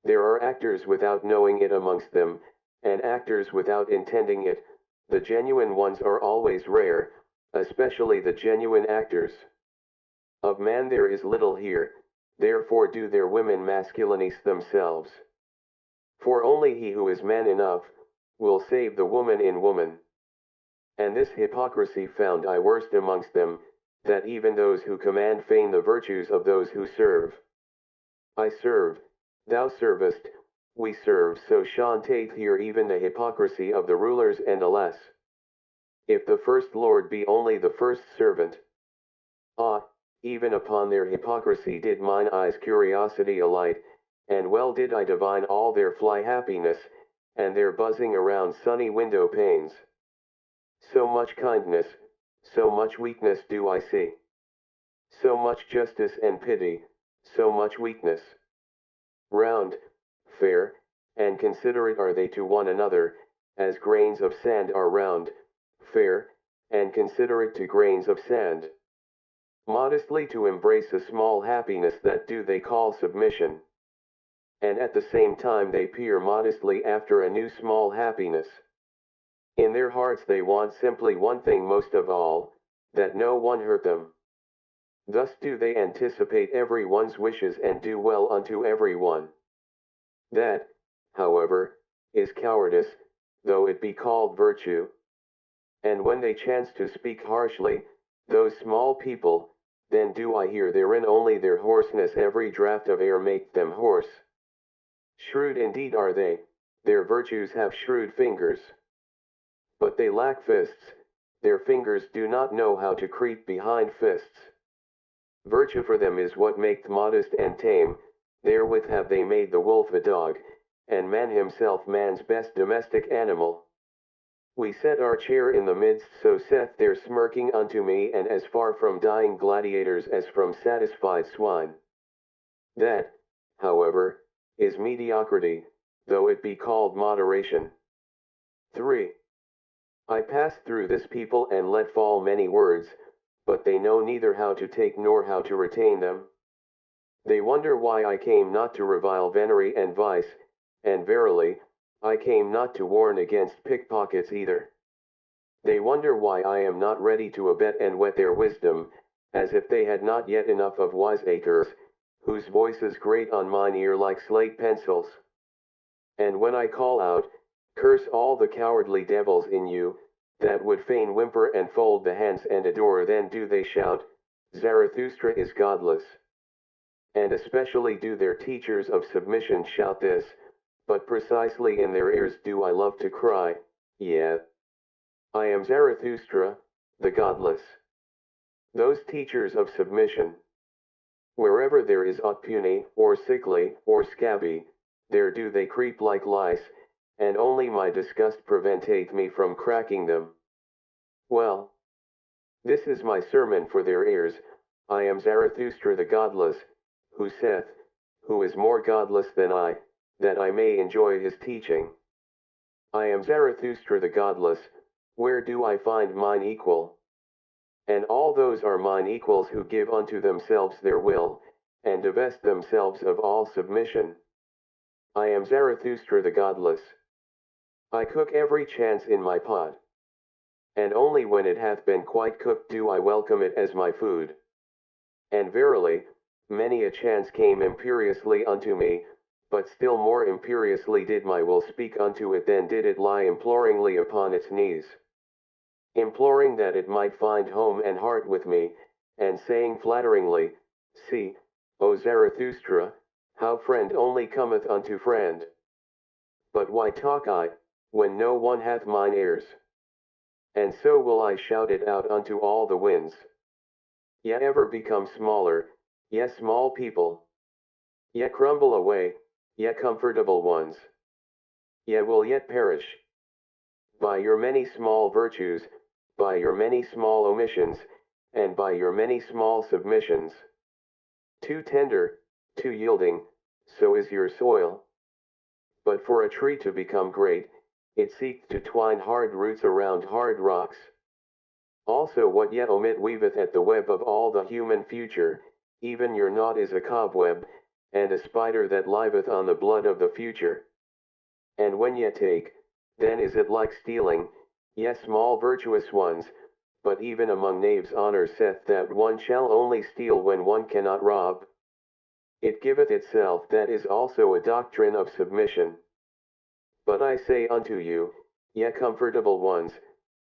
There are actors without knowing it amongst them, and actors without intending it. The genuine ones are always rare, especially the genuine actors. Of man there is little here, therefore do their women masculinize themselves. For only he who is man enough, will save the woman in woman. And this hypocrisy found I worst amongst them, that even those who command feign the virtues of those who serve. I serve, thou servest, we serve, so chanteth here even the hypocrisy of the rulers, and alas, if the first lord be only the first servant. Ah, even upon their hypocrisy did mine eyes curiosity alight, and well did I divine all their fly happiness, and their buzzing around sunny window panes. So much kindness, so much weakness do I see. So much justice and pity, so much weakness. Round, fair, and considerate are they to one another, as grains of sand are round, fair, and considerate to grains of sand. Modestly to embrace a small happiness that do they call submission. And at the same time they peer modestly after a new small happiness. In their hearts they want simply one thing most of all, that no one hurt them. Thus do they anticipate every one's wishes and do well unto every one. That, however, is cowardice, though it be called virtue. And when they chance to speak harshly, those small people, then do I hear therein only their hoarseness, every draught of air make them hoarse. Shrewd indeed are they, their virtues have shrewd fingers. But they lack fists, their fingers do not know how to creep behind fists. Virtue for them is what maketh modest and tame, therewith have they made the wolf a dog, and man himself man's best domestic animal. We set our chair in the midst, so saith their smirking unto me, and as far from dying gladiators as from satisfied swine. That, however, is mediocrity, though it be called moderation. 3. I passed through this people and let fall many words, but they know neither how to take nor how to retain them. They wonder why I came not to revile venery and vice, and verily, I came not to warn against pickpockets either. They wonder why I am not ready to abet and whet their wisdom, as if they had not yet enough of wiseacres, whose voices grate on mine ear like slate pencils. And when I call out, curse all the cowardly devils in you, that would fain whimper and fold the hands and adore, then do they shout, Zarathustra is godless. And especially do their teachers of submission shout this, but precisely in their ears do I love to cry, yeah, I am Zarathustra, the godless. Those teachers of submission. Wherever there is aught puny, or sickly, or scabby, there do they creep like lice, and only my disgust preventeth me from cracking them. Well, this is my sermon for their ears. I am Zarathustra the godless, who saith, who is more godless than I, that I may enjoy his teaching. I am Zarathustra the godless, where do I find mine equal? And all those are mine equals who give unto themselves their will, and divest themselves of all submission. I am Zarathustra the godless. I cook every chance in my pot, and only when it hath been quite cooked do I welcome it as my food. And verily, many a chance came imperiously unto me, but still more imperiously did my will speak unto it than did it lie imploringly upon its knees. Imploring that it might find home and heart with me, and saying flatteringly, see, O Zarathustra, how friend only cometh unto friend. But why talk I, when no one hath mine ears? And so will I shout it out unto all the winds. Yet ever become smaller, ye small people. Ye crumble away, ye comfortable ones. Ye will yet perish. By your many small virtues, by your many small omissions, and by your many small submissions. Too tender, too yielding, so is your soil. But for a tree to become great, it seeks to twine hard roots around hard rocks. Also what ye omit weaveth at the web of all the human future, even your knot is a cobweb, and a spider that liveth on the blood of the future. And when ye take, then is it like stealing, ye small virtuous ones, but even among knaves honor saith that one shall only steal when one cannot rob. It giveth itself, that is also a doctrine of submission. But I say unto you, ye comfortable ones,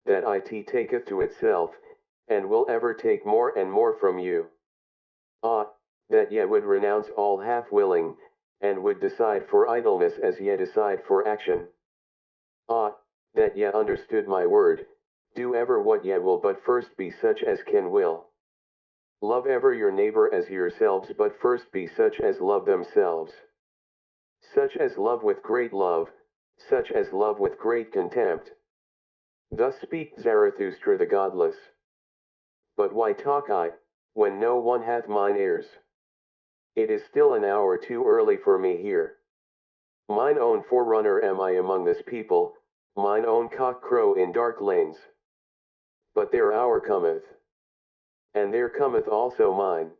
that it taketh to itself, and will ever take more and more from you. Ah, that ye would renounce all half-willing, and would decide for idleness as ye decide for action. Ah, that ye understood my word, do ever what ye will, but first be such as can will. Love ever your neighbor as yourselves, but first be such as love themselves. Such as love with great love, such as love with great contempt. Thus speak Zarathustra the godless. But why talk I, when no one hath mine ears? It is still an hour too early for me here. Mine own forerunner am I among this people, mine own cock crow in dark lanes. But their hour cometh. And there cometh also mine.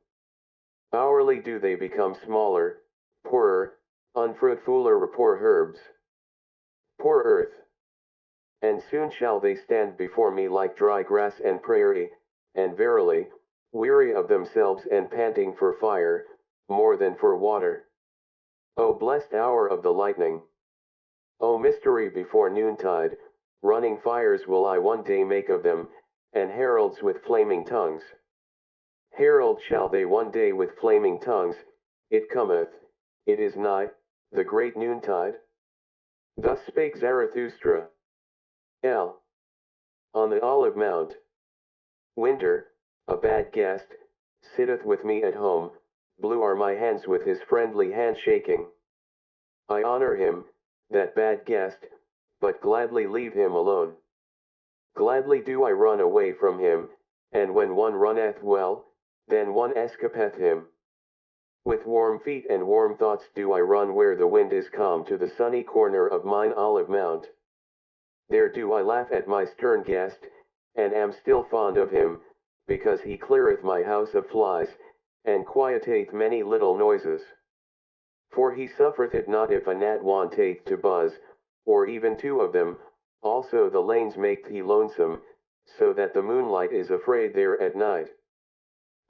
Hourly do they become smaller, poorer, unfruitfuler poor herbs. Poor earth. And soon shall they stand before me like dry grass and prairie, and verily, weary of themselves and panting for fire, more than for water. O blessed hour of the lightning! O mystery before noontide, running fires will I one day make of them, and heralds with flaming tongues. Herald shall they one day with flaming tongues, it cometh, it is nigh, the great noontide. Thus spake Zarathustra. L. On the Olive Mount. Winter, a bad guest, sitteth with me at home, blue are my hands with his friendly handshaking. I honor him, that bad guest, but gladly leave him alone. Gladly do I run away from him, and when one runneth well, then one escapeth him. With warm feet and warm thoughts do I run where the wind is calm to the sunny corner of mine olive mount. There do I laugh at my stern guest, and am still fond of him, because he cleareth my house of flies, and quieteth many little noises. For he suffereth it not if a gnat wanteth to buzz, or even two of them, also the lanes make he lonesome, so that the moonlight is afraid there at night.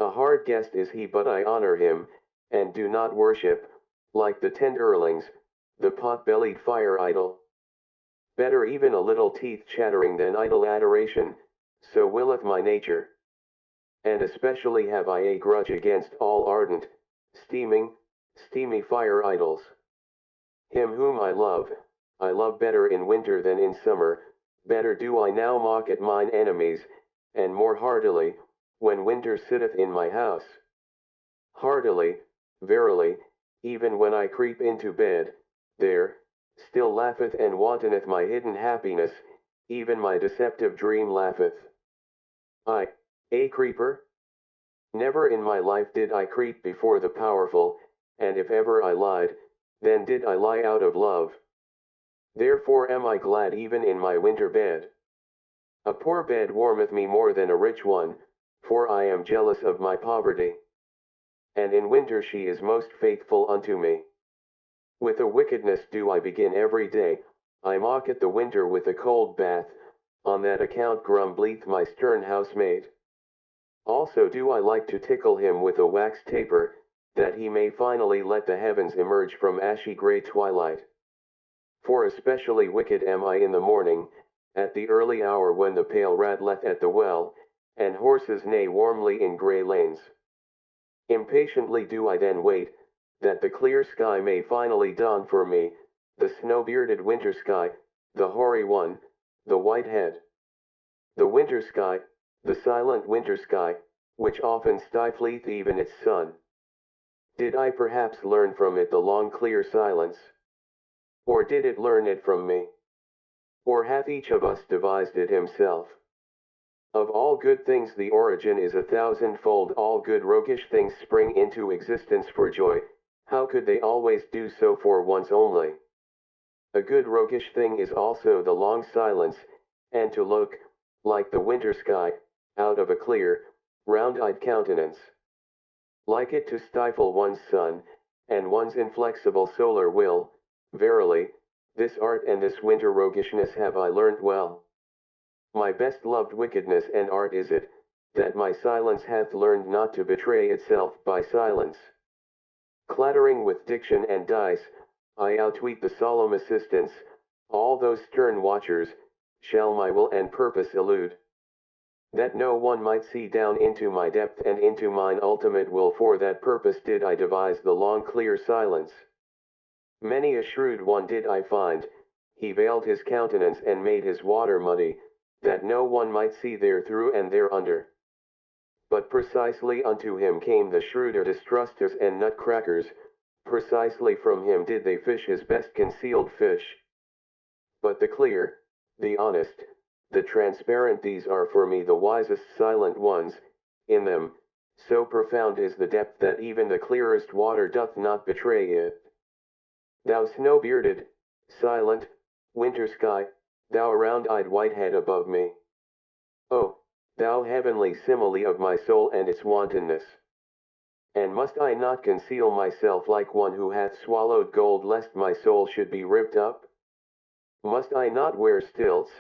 A hard guest is he, but I honor him, and do not worship, like the tenderlings, the pot-bellied fire idol. Better even a little teeth chattering than idle adoration, so willeth my nature. And especially have I a grudge against all ardent, steamy fire idols. Him whom I love better in winter than in summer, better do I now mock at mine enemies, and more heartily, when winter sitteth in my house. Heartily, verily, even when I creep into bed, there, still laugheth and wantoneth my hidden happiness, even my deceptive dream laugheth. I, a creeper? Never in my life did I creep before the powerful, and if ever I lied, then did I lie out of love. Therefore am I glad even in my winter bed. A poor bed warmeth me more than a rich one, for I am jealous of my poverty. And in winter she is most faithful unto me. With a wickedness do I begin every day, I mock at the winter with a cold bath, on that account grumbleth my stern housemaid. Also do I like to tickle him with a wax taper, that he may finally let the heavens emerge from ashy gray twilight. For especially wicked am I in the morning, at the early hour when the pail rattleth at the well, and horses neigh warmly in grey lanes. Impatiently do I then wait, that the clear sky may finally dawn for me, the snow-bearded winter sky, the hoary one, the white head. The winter sky, the silent winter sky, which often stifleth even its sun. Did I perhaps learn from it the long clear silence? Or did it learn it from me? Or hath each of us devised it himself? Of all good things the origin is 1,000-fold. All good roguish things spring into existence for joy, how could they always do so for once only? A good roguish thing is also the long silence, and to look, like the winter sky, out of a clear, round-eyed countenance. Like it to stifle one's sun, and one's inflexible solar will, verily, this art and this winter roguishness have I learnt well. My best loved wickedness and art is it, that my silence hath learned not to betray itself by silence. Clattering with diction and dice, I outweep the solemn assistants, all those stern watchers, shall my will and purpose elude. That no one might see down into my depth and into mine ultimate will, for that purpose did I devise the long clear silence. Many a shrewd one did I find, he veiled his countenance and made his water muddy, that no one might see therethrough and thereunder. But precisely unto him came the shrewder distrusters and nutcrackers, precisely from him did they fish his best concealed fish. But the clear, the honest, the transparent, these are for me the wisest silent ones, in them, so profound is the depth that even the clearest water doth not betray it. Thou snow-bearded, silent, winter sky, thou round-eyed whitehead above me. Oh, thou heavenly simile of my soul and its wantonness. And must I not conceal myself like one who hath swallowed gold, lest my soul should be ripped up? Must I not wear stilts,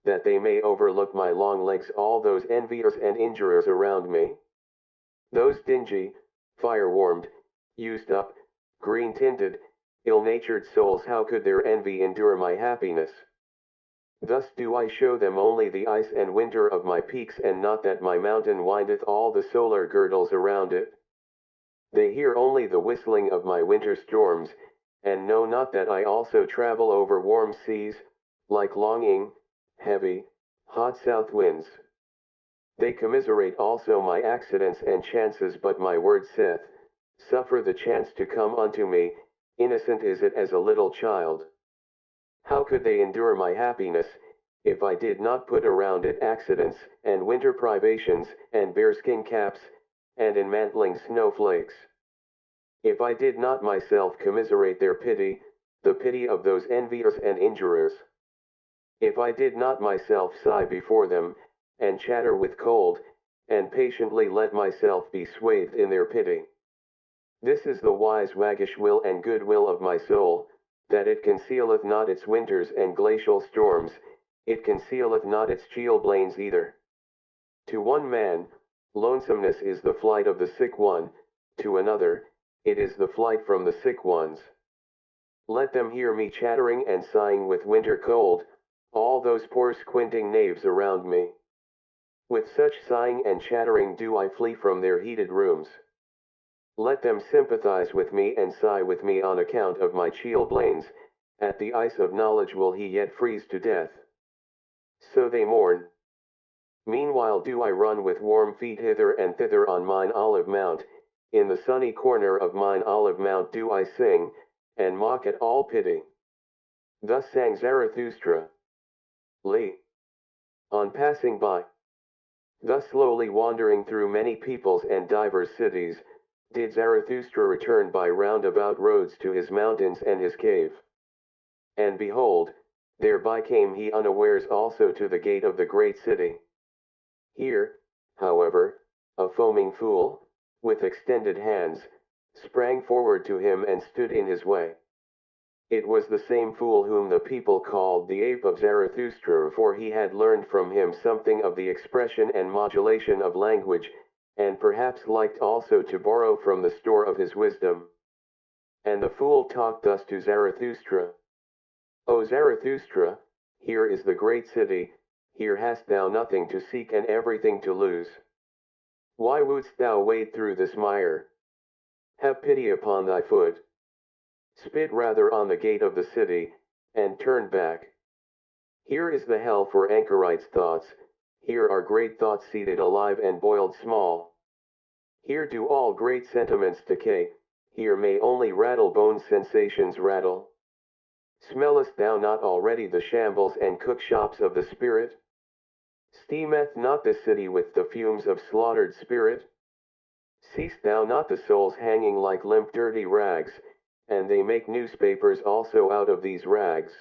that they may overlook my long legs all those enviers and injurers around me? Those dingy, fire-warmed, used-up, green-tinted, ill-natured souls, how could their envy endure my happiness? Thus do I show them only the ice and winter of my peaks, and not that my mountain windeth all the solar girdles around it. They hear only the whistling of my winter storms, and know not that I also travel over warm seas, like longing, heavy, hot south winds. They commiserate also my accidents and chances, but my word saith, suffer the chance to come unto me, innocent is it as a little child. How could they endure my happiness, if I did not put around it accidents, and winter privations, and bearskin caps, and enmantling snowflakes? If I did not myself commiserate their pity, the pity of those enviers and injurers? If I did not myself sigh before them, and chatter with cold, and patiently let myself be swathed in their pity? This is the wise waggish will and good will of my soul, that it concealeth not its winters and glacial storms, it concealeth not its chilblains either. To one man, lonesomeness is the flight of the sick one, to another, it is the flight from the sick ones. Let them hear me chattering and sighing with winter cold, all those poor squinting knaves around me. With such sighing and chattering do I flee from their heated rooms. Let them sympathize with me and sigh with me on account of my chilblains, at the ice of knowledge will he yet freeze to death. So they mourn. Meanwhile do I run with warm feet hither and thither on mine olive mount, in the sunny corner of mine olive mount do I sing, and mock at all pity. Thus sang Zarathustra. Lee. On passing by. Thus slowly wandering through many peoples and divers cities, did Zarathustra return by roundabout roads to his mountains and his cave. And behold, thereby came he unawares also to the gate of the great city. Here, however, a foaming fool, with extended hands, sprang forward to him and stood in his way. It was the same fool whom the people called the ape of Zarathustra, for he had learned from him something of the expression and modulation of language, and perhaps liked also to borrow from the store of his wisdom. And the fool talked thus to Zarathustra. O Zarathustra, here is the great city, here hast thou nothing to seek and everything to lose. Why wouldst thou wade through this mire? Have pity upon thy foot. Spit rather on the gate of the city, and turn back. Here is the hell for anchorites' thoughts, here are great thoughts seated alive and boiled small. Here do all great sentiments decay, here may only rattle-bone sensations rattle. Smellest thou not already the shambles and cookshops of the spirit? Steameth not the city with the fumes of slaughtered spirit? Seest thou not the souls hanging like limp dirty rags, and they make newspapers also out of these rags?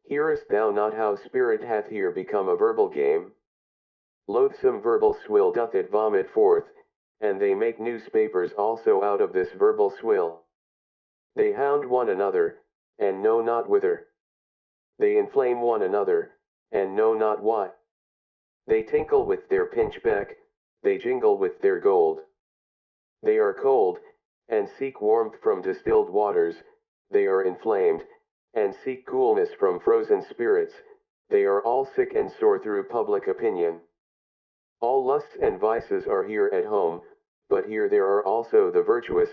Hearest thou not how spirit hath here become a verbal game? Loathsome verbal swill doth it vomit forth, and they make newspapers also out of this verbal swill. They hound one another, and know not whither. They inflame one another, and know not why. They tinkle with their pinchbeck, they jingle with their gold. They are cold, and seek warmth from distilled waters, they are inflamed, and seek coolness from frozen spirits, they are all sick and sore through public opinion. All lusts and vices are here at home, but here there are also the virtuous,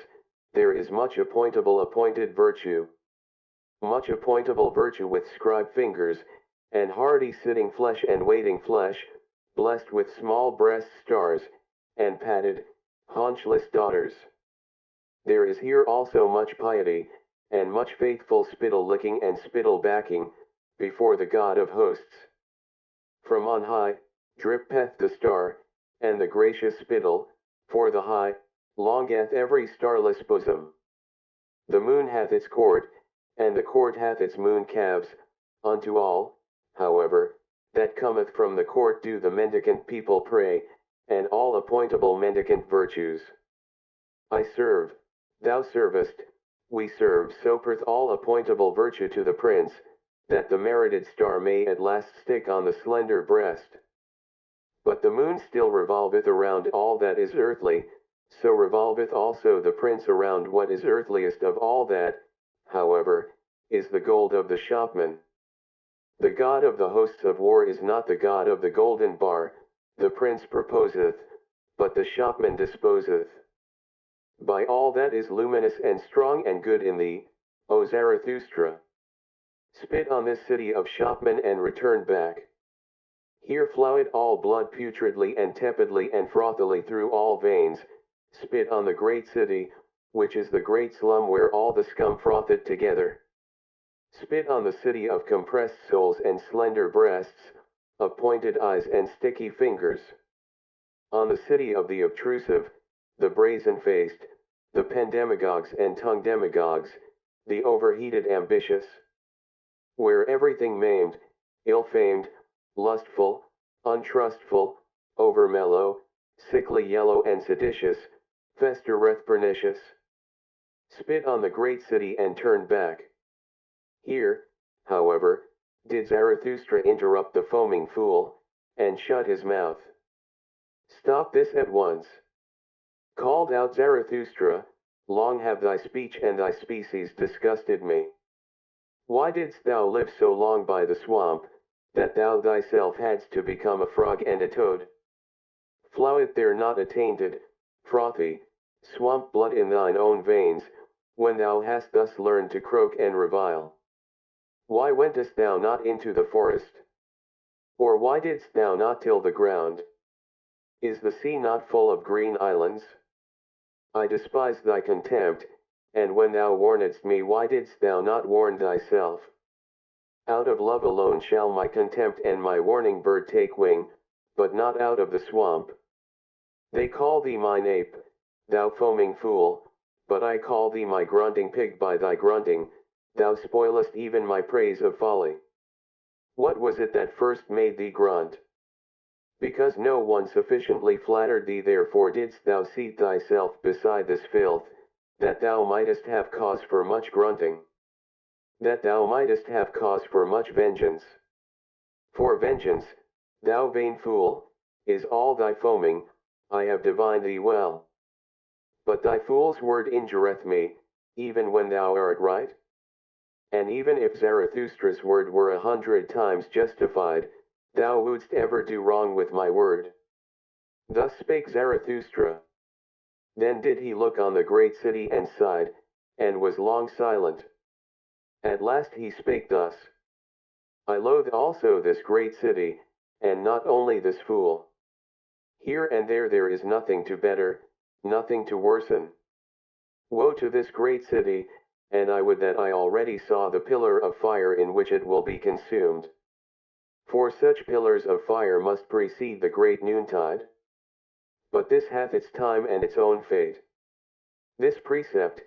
there is much appointed virtue. Much appointable virtue with scribe fingers, and hardy sitting flesh and waiting flesh, blessed with small breast stars, and padded, haunchless daughters. There is here also much piety, and much faithful spittle licking and spittle backing, before the God of hosts. From on high, drippeth the star, and the gracious spittle, for the high, longeth every starless bosom. The moon hath its court, and the court hath its moon calves, unto all, however, that cometh from the court do the mendicant people pray, and all appointable mendicant virtues. I serve, thou servest, we serve, so prith all appointable virtue to the prince, that the merited star may at last stick on the slender breast. But the moon still revolveth around all that is earthly, so revolveth also the prince around what is earthliest of all that, however, is the gold of the shopman. The God of the hosts of war is not the God of the golden bar, the prince proposeth, but the shopman disposeth. By all that is luminous and strong and good in thee, O Zarathustra. Spit on this city of shopmen and return back. Here floweth all blood putridly and tepidly and frothily through all veins, spit on the great city, which is the great slum where all the scum frotheth together. Spit on the city of compressed souls and slender breasts, of pointed eyes and sticky fingers. On the city of the obtrusive, the brazen-faced, the pen-demagogues and tongue-demagogues, the overheated ambitious. Where everything maimed, ill-famed, lustful, untrustful, over-mellow, sickly yellow and seditious, festereth pernicious. Spit on the great city and turn back. Here, however, did Zarathustra interrupt the foaming fool, and shut his mouth. Stop this at once. Called out Zarathustra, long have thy speech and thy species disgusted me. Why didst thou live so long by the swamp, that thou thyself hadst to become a frog and a toad? Floweth there not a tainted, frothy, swamp blood in thine own veins, when thou hast thus learned to croak and revile? Why wentest thou not into the forest? Or why didst thou not till the ground? Is the sea not full of green islands? I despise thy contempt, and when thou warnedst me, why didst thou not warn thyself? Out of love alone shall my contempt and my warning bird take wing, but not out of the swamp. They call thee mine ape, thou foaming fool, but I call thee my grunting pig. By thy grunting, thou spoilest even my praise of folly. What was it that first made thee grunt? Because no one sufficiently flattered thee, therefore didst thou seat thyself beside this filth, that thou mightest have cause for much grunting. That thou mightest have cause for much vengeance. For vengeance, thou vain fool, is all thy foaming, I have divined thee well. But thy fool's word injureth me, even when thou art right. And even if Zarathustra's word were 100 times justified, thou wouldst ever do wrong with my word. Thus spake Zarathustra. Then did he look on the great city and sighed, and was long silent. At last he spake thus. I loathe also this great city, and not only this fool. Here and there is nothing to better, nothing to worsen. Woe to this great city, and I would that I already saw the pillar of fire in which it will be consumed. For such pillars of fire must precede the great noontide. But this hath its time and its own fate. This precept,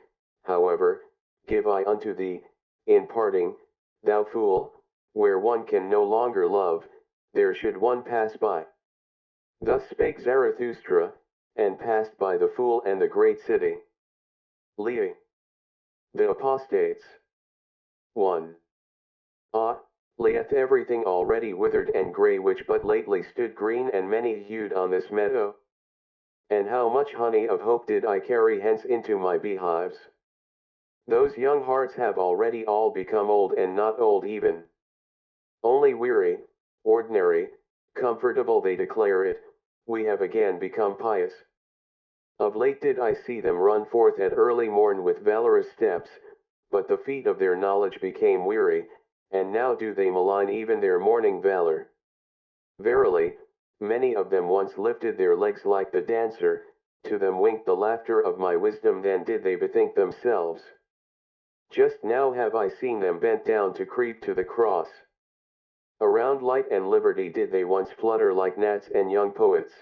however, give I unto thee, in parting, thou fool, where one can no longer love, there should one pass by. Thus spake Zarathustra, and passed by the fool and the great city. Leaving. The apostates. 1. Ah, lieth everything already withered and grey which but lately stood green and many-hued on this meadow? and how much honey of hope did I carry hence into my beehives. Those young hearts have already all become old and not old even. Only weary, ordinary, comfortable they declare it, we have again become pious. Of late did I see them run forth at early morn with valorous steps, but the feet of their knowledge became weary, and now do they malign even their morning valor. Verily, many of them once lifted their legs like the dancer, to them winked the laughter of my wisdom, then did they bethink themselves. Just now have I seen them bent down to creep to the cross. Around light and liberty did they once flutter like gnats and young poets.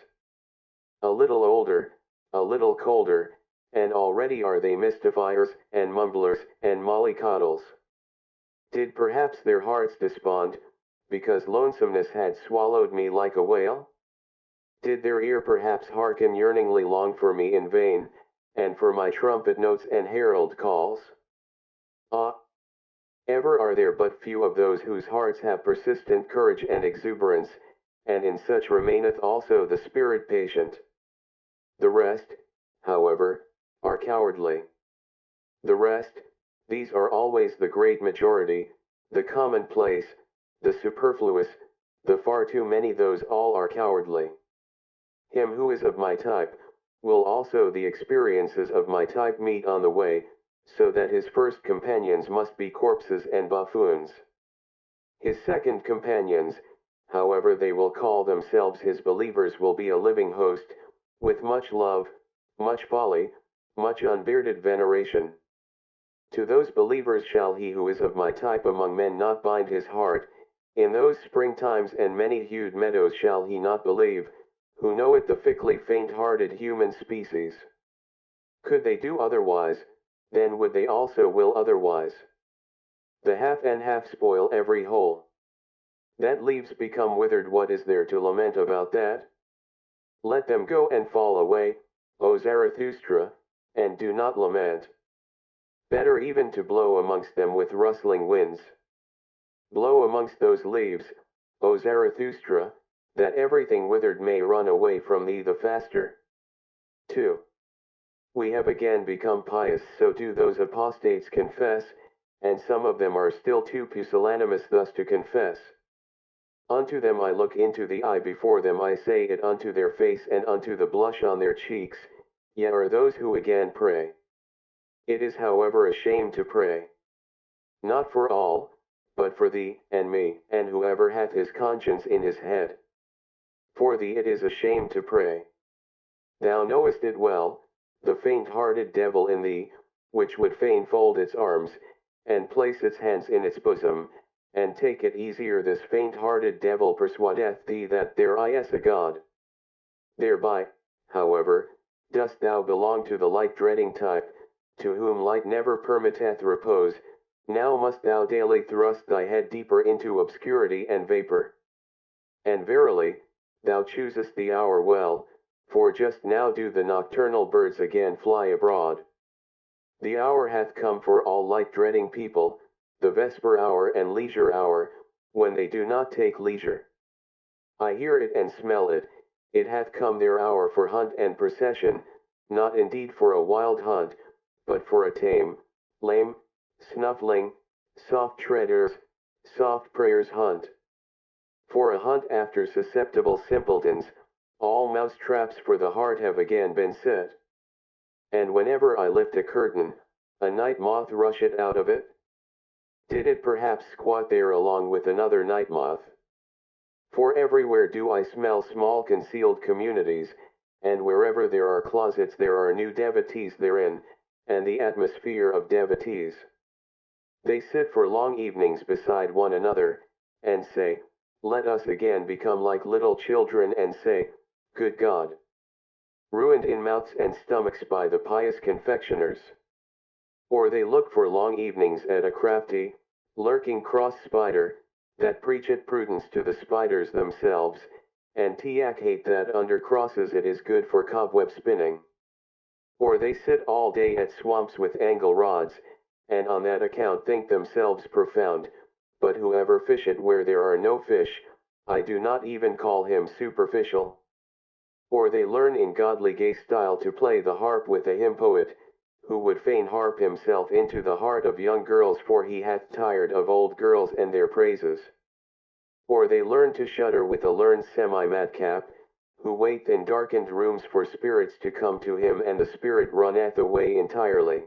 A little older, a little colder, and already are they mystifiers, and mumblers, and mollycoddles. Did perhaps their hearts despond, because lonesomeness had swallowed me like a whale? Did their ear perhaps hearken yearningly long for me in vain, and for my trumpet notes and herald calls? Ah! Ever are there but few of those whose hearts have persistent courage and exuberance, and in such remaineth also the spirit patient. The rest, however, are cowardly. The rest, these are always the great majority, the commonplace, the superfluous, the far too many, those all are cowardly. Him who is of my type, will also the experiences of my type meet on the way, so that his first companions must be corpses and buffoons. His second companions, however they will call themselves his believers, will be a living host, with much love, much folly, much unbearded veneration. To those believers shall he who is of my type among men not bind his heart, in those springtimes and many-hued meadows shall he not believe, who knoweth the fickly faint-hearted human species. Could they do otherwise, then would they also will otherwise. The half and half spoil every whole. That leaves become withered, what is there to lament about that? Let them go and fall away, O Zarathustra, and do not lament. Better even to blow amongst them with rustling winds. Blow amongst those leaves, O Zarathustra, that everything withered may run away from thee the faster. 2. We have again become pious, so do those apostates confess, and some of them are still too pusillanimous thus to confess. Unto them I look into the eye, before them I say it, unto their face and unto the blush on their cheeks, yet are those who again pray. It is however a shame to pray. Not for all, but for thee, and me, and whoever hath his conscience in his head. For thee it is a shame to pray. Thou knowest it well, the faint-hearted devil in thee, which would fain fold its arms, and place its hands in its bosom, and take it easier, this faint-hearted devil persuadeth thee that there is a God. Thereby, however, dost thou belong to the light-dreading type, to whom light never permitteth repose. Now must thou daily thrust thy head deeper into obscurity and vapor. And verily, thou choosest the hour well, for just now do the nocturnal birds again fly abroad. The hour hath come for all light-dreading people, the vesper hour and leisure hour, when they do not take leisure. I hear it and smell it, it hath come their hour for hunt and procession, not indeed for a wild hunt, but for a tame, lame, snuffling, soft treaders, soft prayers hunt. For a hunt after susceptible simpletons, all mouse-traps for the heart have again been set. And whenever I lift a curtain, a night moth rusheth out of it? Did it perhaps squat there along with another night moth? For everywhere do I smell small concealed communities, and wherever there are closets there are new devotees therein, and the atmosphere of devotees. They sit for long evenings beside one another, and say, let us again become like little children, and say, good God. Ruined in mouths and stomachs by the pious confectioners. Or they look for long evenings at a crafty, lurking cross spider, that preacheth prudence to the spiders themselves, and hate that under crosses it is good for cobweb spinning. Or they sit all day at swamps with angle rods, and on that account think themselves profound, but whoever fisheth where there are no fish, I do not even call him superficial. Or they learn in godly gay style to play the harp with a hymn poet, who would fain harp himself into the heart of young girls, for he hath tired of old girls and their praises. Or they learn to shudder with a learned semi-madcap, who waiteth in darkened rooms for spirits to come to him, and the spirit runneth away entirely.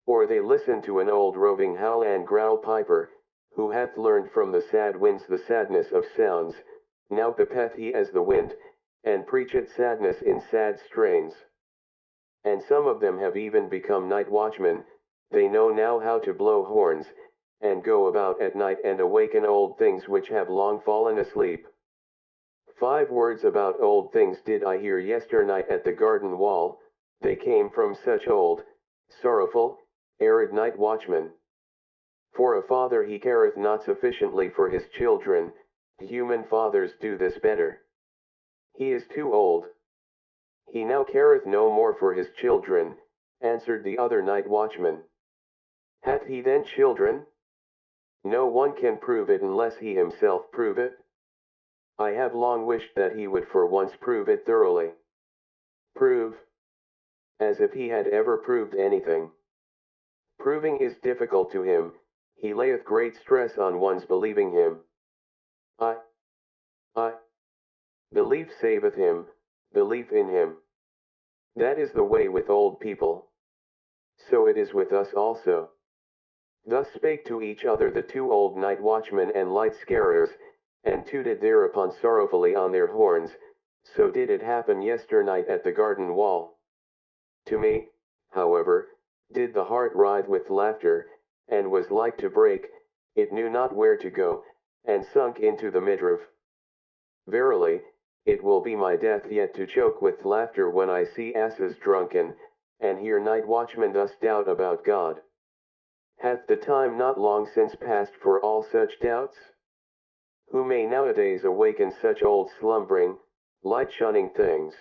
Or they listen to an old roving howl and growl piper, who hath learned from the sad winds the sadness of sounds, now pipeth he as the wind, and preacheth sadness in sad strains. And some of them have even become night watchmen. They know now how to blow horns, and go about at night and awaken old things which have long fallen asleep. 5 words about old things did I hear yesternight at the garden wall. They came from such old, sorrowful, arid night watchmen. For a father he careth not sufficiently for his children, human fathers do this better. He is too old. He now careth no more for his children, answered the other night watchman. Hath he then children? No one can prove it unless he himself prove it. I have long wished that he would for once prove it thoroughly. Prove? As if he had ever proved anything. Proving is difficult to him, he layeth great stress on one's believing him. I belief saveth him, belief in him. That is the way with old people. So it is with us also. Thus spake to each other the 2 old night watchmen and light scarers, and tooted thereupon sorrowfully on their horns. So did it happen yesternight at the garden wall. To me, however, did the heart writhe with laughter, and was like to break, it knew not where to go, and sunk into the midriff. Verily, it will be my death yet to choke with laughter when I see asses drunken, and hear night watchmen thus doubt about God. Hath the time not long since passed for all such doubts? Who may nowadays awaken such old slumbering, light-shunning things?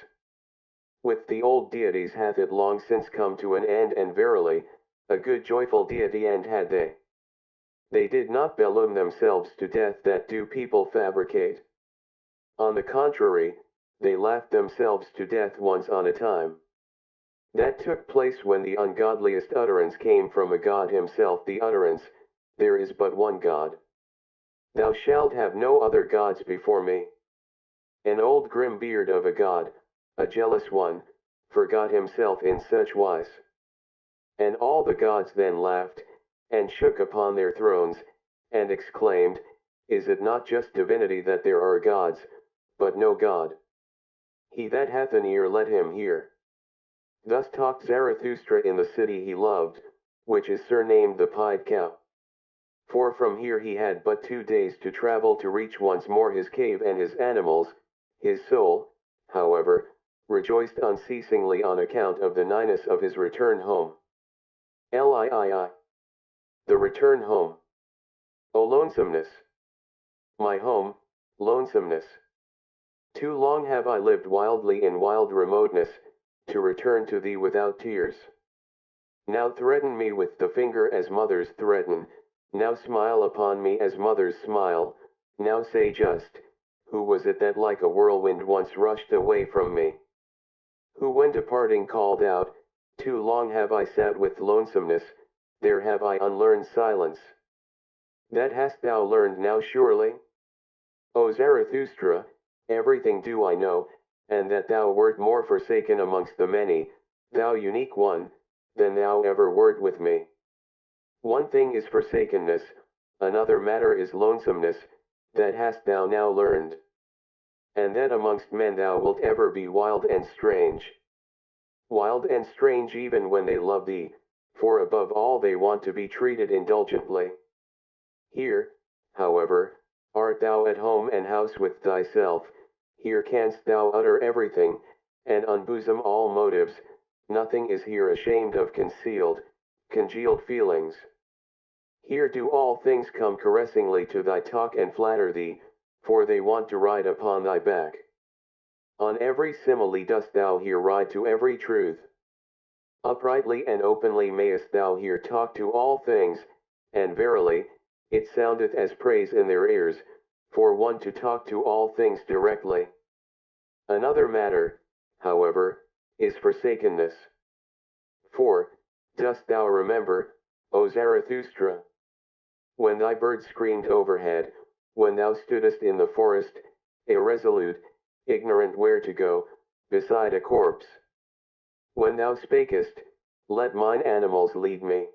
With the old deities hath it long since come to an end, and verily, a good joyful deity end had they. They did not beloom themselves to death that do people fabricate. On the contrary, they laughed themselves to death once on a time. That took place when the ungodliest utterance came from a god himself, the utterance, there is but one God. Thou shalt have no other gods before me. An old grim beard of a god, a jealous one, forgot himself in such wise. And all the gods then laughed, and shook upon their thrones, and exclaimed, Is it not just divinity that there are gods, but no God? He that hath an ear let him hear. Thus talked Zarathustra in the city he loved, which is surnamed the Pied Cow. For from here he had but 2 days to travel to reach once more his cave and his animals. His soul, however, rejoiced unceasingly on account of the nighness of his return home. Lii. The return home. O lonesomeness! My home, lonesomeness! Too long have I lived wildly in wild remoteness, to return to thee without tears. Now threaten me with the finger as mothers threaten, now smile upon me as mothers smile, now say just, who was it that like a whirlwind once rushed away from me? Who when departing called out, Too long have I sat with lonesomeness, there have I unlearned silence. That hast thou learned now surely? O Zarathustra, everything do I know, and that thou wert more forsaken amongst the many, thou unique one, than thou ever wert with me. One thing is forsakenness, another matter is lonesomeness, that hast thou now learned. And that amongst men thou wilt ever be wild and strange. Wild and strange even when they love thee, for above all they want to be treated indulgently. Here, however, art thou at home and house with thyself, here canst thou utter everything, and unbosom all motives, nothing is here ashamed of congealed feelings. Here do all things come caressingly to thy talk and flatter thee, for they want to ride upon thy back. On every simile dost thou here ride to every truth. Uprightly and openly mayest thou here talk to all things, and verily, it soundeth as praise in their ears, for one to talk to all things directly. Another matter, however, is forsakenness. For, dost thou remember, O Zarathustra, when thy bird screamed overhead, when thou stoodest in the forest, irresolute, ignorant where to go, beside a corpse? When thou spakest, let mine animals lead me.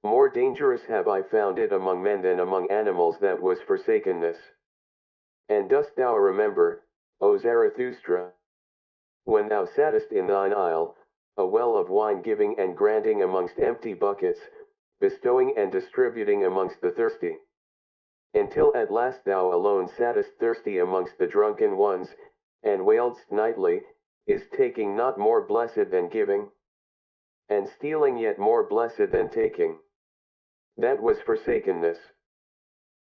More dangerous have I found it among men than among animals, that was forsakenness. And dost thou remember, O Zarathustra, when thou sattest in thine isle, a well of wine giving and granting amongst empty buckets, bestowing and distributing amongst the thirsty, until at last thou alone sattest thirsty amongst the drunken ones, and wailedst nightly, is taking not more blessed than giving? And stealing yet more blessed than taking? That was forsakenness.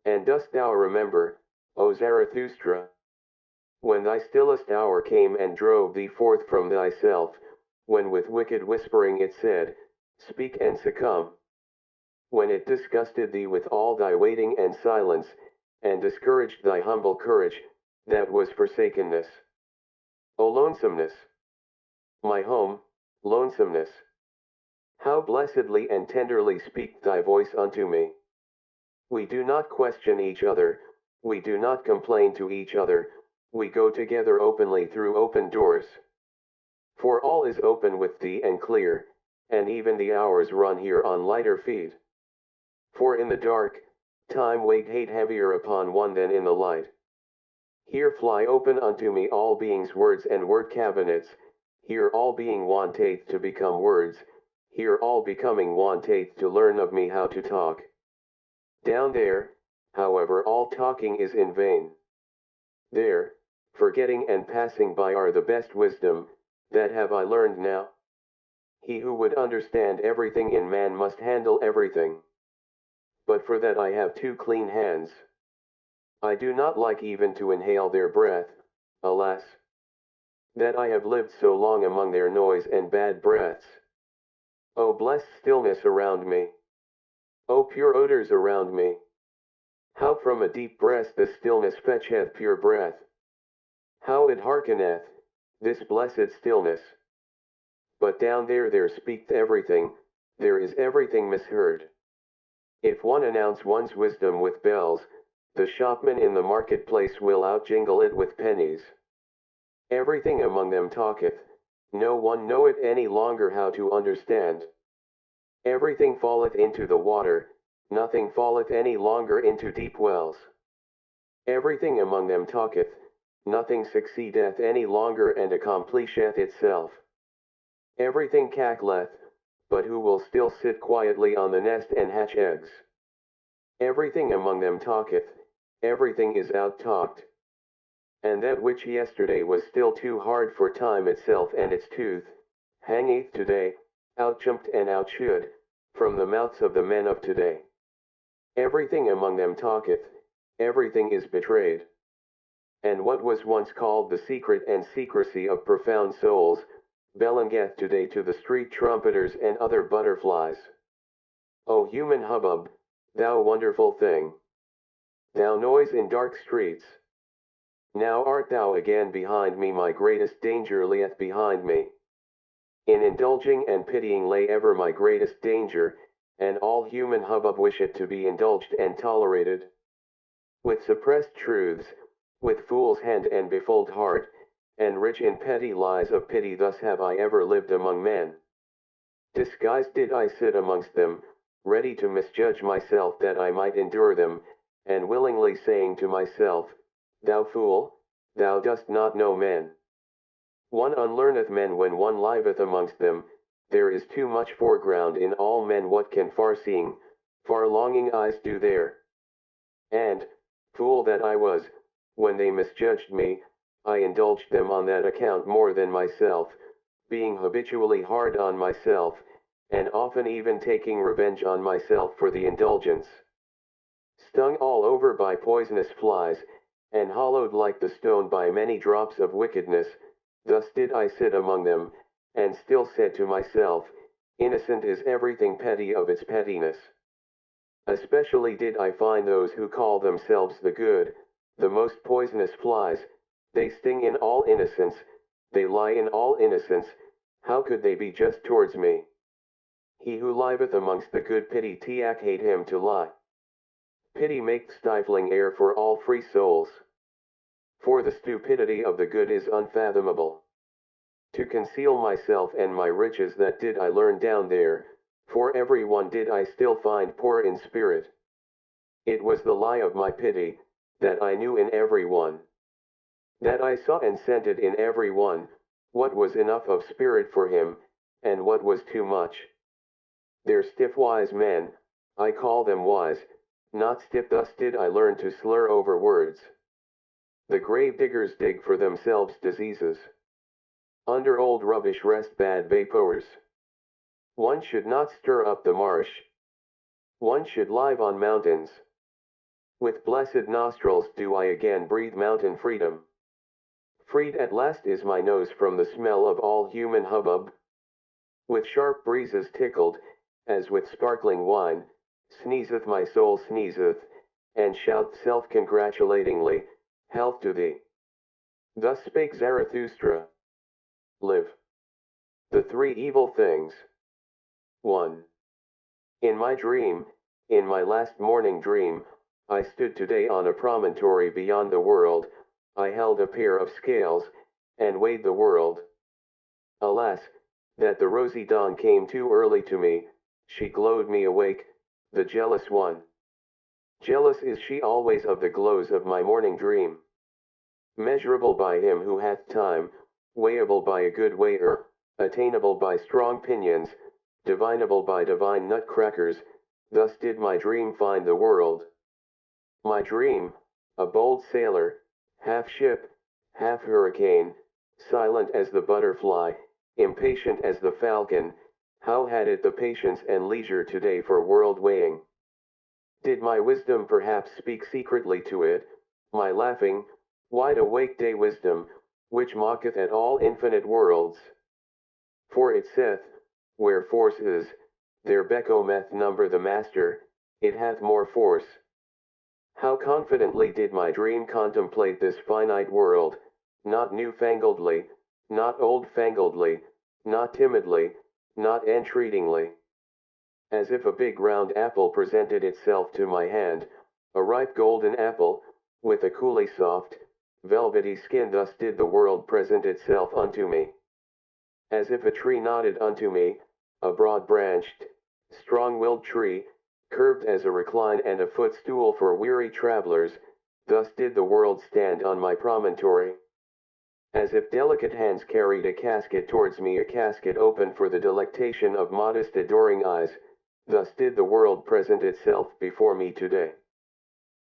And dost thou remember, O Zarathustra, when thy stillest hour came and drove thee forth from thyself, when with wicked whispering it said, Speak and succumb? When it disgusted thee with all thy waiting and silence, and discouraged thy humble courage, that was forsakenness. O lonesomeness! My home, lonesomeness! How blessedly and tenderly speak thy voice unto me! We do not question each other, we do not complain to each other, we go together openly through open doors. For all is open with thee and clear, and even the hours run here on lighter feet. For in the dark, time weighed hate heavier upon one than in the light. Here fly open unto me all beings' words and word cabinets, here all being wanteth to become words, here all becoming wanteth to learn of me how to talk. Down there, however, all talking is in vain. There, forgetting and passing by are the best wisdom, that have I learned now. He who would understand everything in man must handle everything. But for that I have two clean hands. I do not like even to inhale their breath, alas, that I have lived so long among their noise and bad breaths. O blessed stillness around me! O pure odors around me! How from a deep breast the stillness fetcheth pure breath! How it hearkeneth, this blessed stillness! But down there speaketh everything, there is everything misheard. If one announce one's wisdom with bells, the shopman in the marketplace will outjingle it with pennies. Everything among them talketh, no one knoweth any longer how to understand. Everything falleth into the water, nothing falleth any longer into deep wells. Everything among them talketh, nothing succeedeth any longer and accomplisheth itself. Everything cackleth, but who will still sit quietly on the nest and hatch eggs? Everything among them talketh, everything is out-talked. And that which yesterday was still too hard for time itself and its tooth, hangeth today, out-jumped and out-should, from the mouths of the men of today. Everything among them talketh, everything is betrayed. And what was once called the secret and secrecy of profound souls, belongeth today to the street trumpeters and other butterflies. O human hubbub, thou wonderful thing! Thou noise in dark streets! Now art thou again behind me, my greatest danger lieth behind me. In indulging and pitying lay ever my greatest danger, and all human hubbub wisheth to be indulged and tolerated. With suppressed truths, with fool's hand and befooled heart, and rich in petty lies of pity, thus have I ever lived among men. Disguised did I sit amongst them, ready to misjudge myself that I might endure them, and willingly saying to myself, Thou fool, thou dost not know men. One unlearneth men when one liveth amongst them, there is too much foreground in all men. What can far-seeing, far-longing eyes do there? And, fool that I was, when they misjudged me, I indulged them on that account more than myself, being habitually hard on myself, and often even taking revenge on myself for the indulgence. Stung all over by poisonous flies, and hollowed like the stone by many drops of wickedness, thus did I sit among them, and still said to myself, Innocent is everything petty of its pettiness. Especially did I find those who call themselves the good, the most poisonous flies, They sting in all innocence, they lie in all innocence, how could they be just towards me? He who liveth amongst the good pity hate him to lie. Pity makes stifling air for all free souls. For the stupidity of the good is unfathomable. To conceal myself and my riches that did I learn down there, for every one did I still find poor in spirit. It was the lie of my pity, that I knew in every one. That I saw and scented in every one, what was enough of spirit for him, and what was too much. They're stiff wise men, I call them wise, not stiff, thus did I learn to slur over words. The grave diggers dig for themselves diseases. Under old rubbish rest bad vapors. One should not stir up the marsh. One should live on mountains. With blessed nostrils do I again breathe mountain freedom. Freed at last is my nose from the smell of all human hubbub. With sharp breezes tickled, as with sparkling wine, sneezeth my soul sneezeth, and shout self-congratulatingly, health to thee. Thus spake Zarathustra. Live. The three evil things. 1. In my dream, in my last morning dream, I stood today on a promontory beyond the world, I held a pair of scales, and weighed the world. Alas, that the rosy dawn came too early to me, she glowed me awake, the jealous one. Jealous is she always of the glows of my morning dream. Measurable by him who hath time, weighable by a good weigher, attainable by strong pinions, divinable by divine nutcrackers, thus did my dream find the world. My dream, a bold sailor, half ship, half hurricane, silent as the butterfly, impatient as the falcon, how had it the patience and leisure today for world weighing? Did my wisdom perhaps speak secretly to it, my laughing, wide-awake day wisdom, which mocketh at all infinite worlds? For it saith, where force is, there becometh number the master, it hath more force. How confidently did my dream contemplate this finite world, not new-fangledly, not old-fangledly, not timidly, not entreatingly. As if a big round apple presented itself to my hand, a ripe golden apple, with a coolly soft, velvety skin, thus did the world present itself unto me. As if a tree nodded unto me, a broad-branched, strong-willed tree, curved as a recline and a footstool for weary travelers, thus did the world stand on my promontory. As if delicate hands carried a casket towards me, a casket open for the delectation of modest adoring eyes, thus did the world present itself before me today.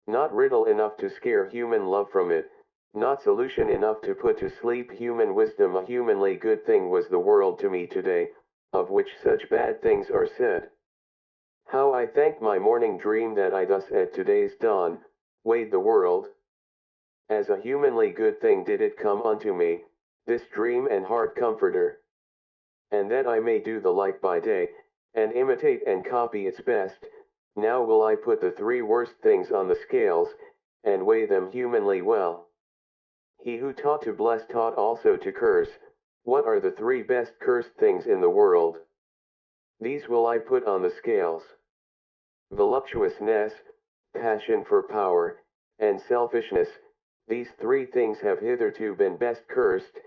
Not riddle enough to scare human love from it, not solution enough to put to sleep human wisdom, a humanly good thing was the world to me today, of which such bad things are said. How I thank my morning dream that I thus at today's dawn, weighed the world. As a humanly good thing did it come unto me, this dream and heart comforter. And that I may do the like by day, and imitate and copy its best, now will I put the three worst things on the scales, and weigh them humanly well. He who taught to bless taught also to curse. What are the three best cursed things in the world? These will I put on the scales. Voluptuousness, passion for power, and selfishness, these three things have hitherto been best cursed,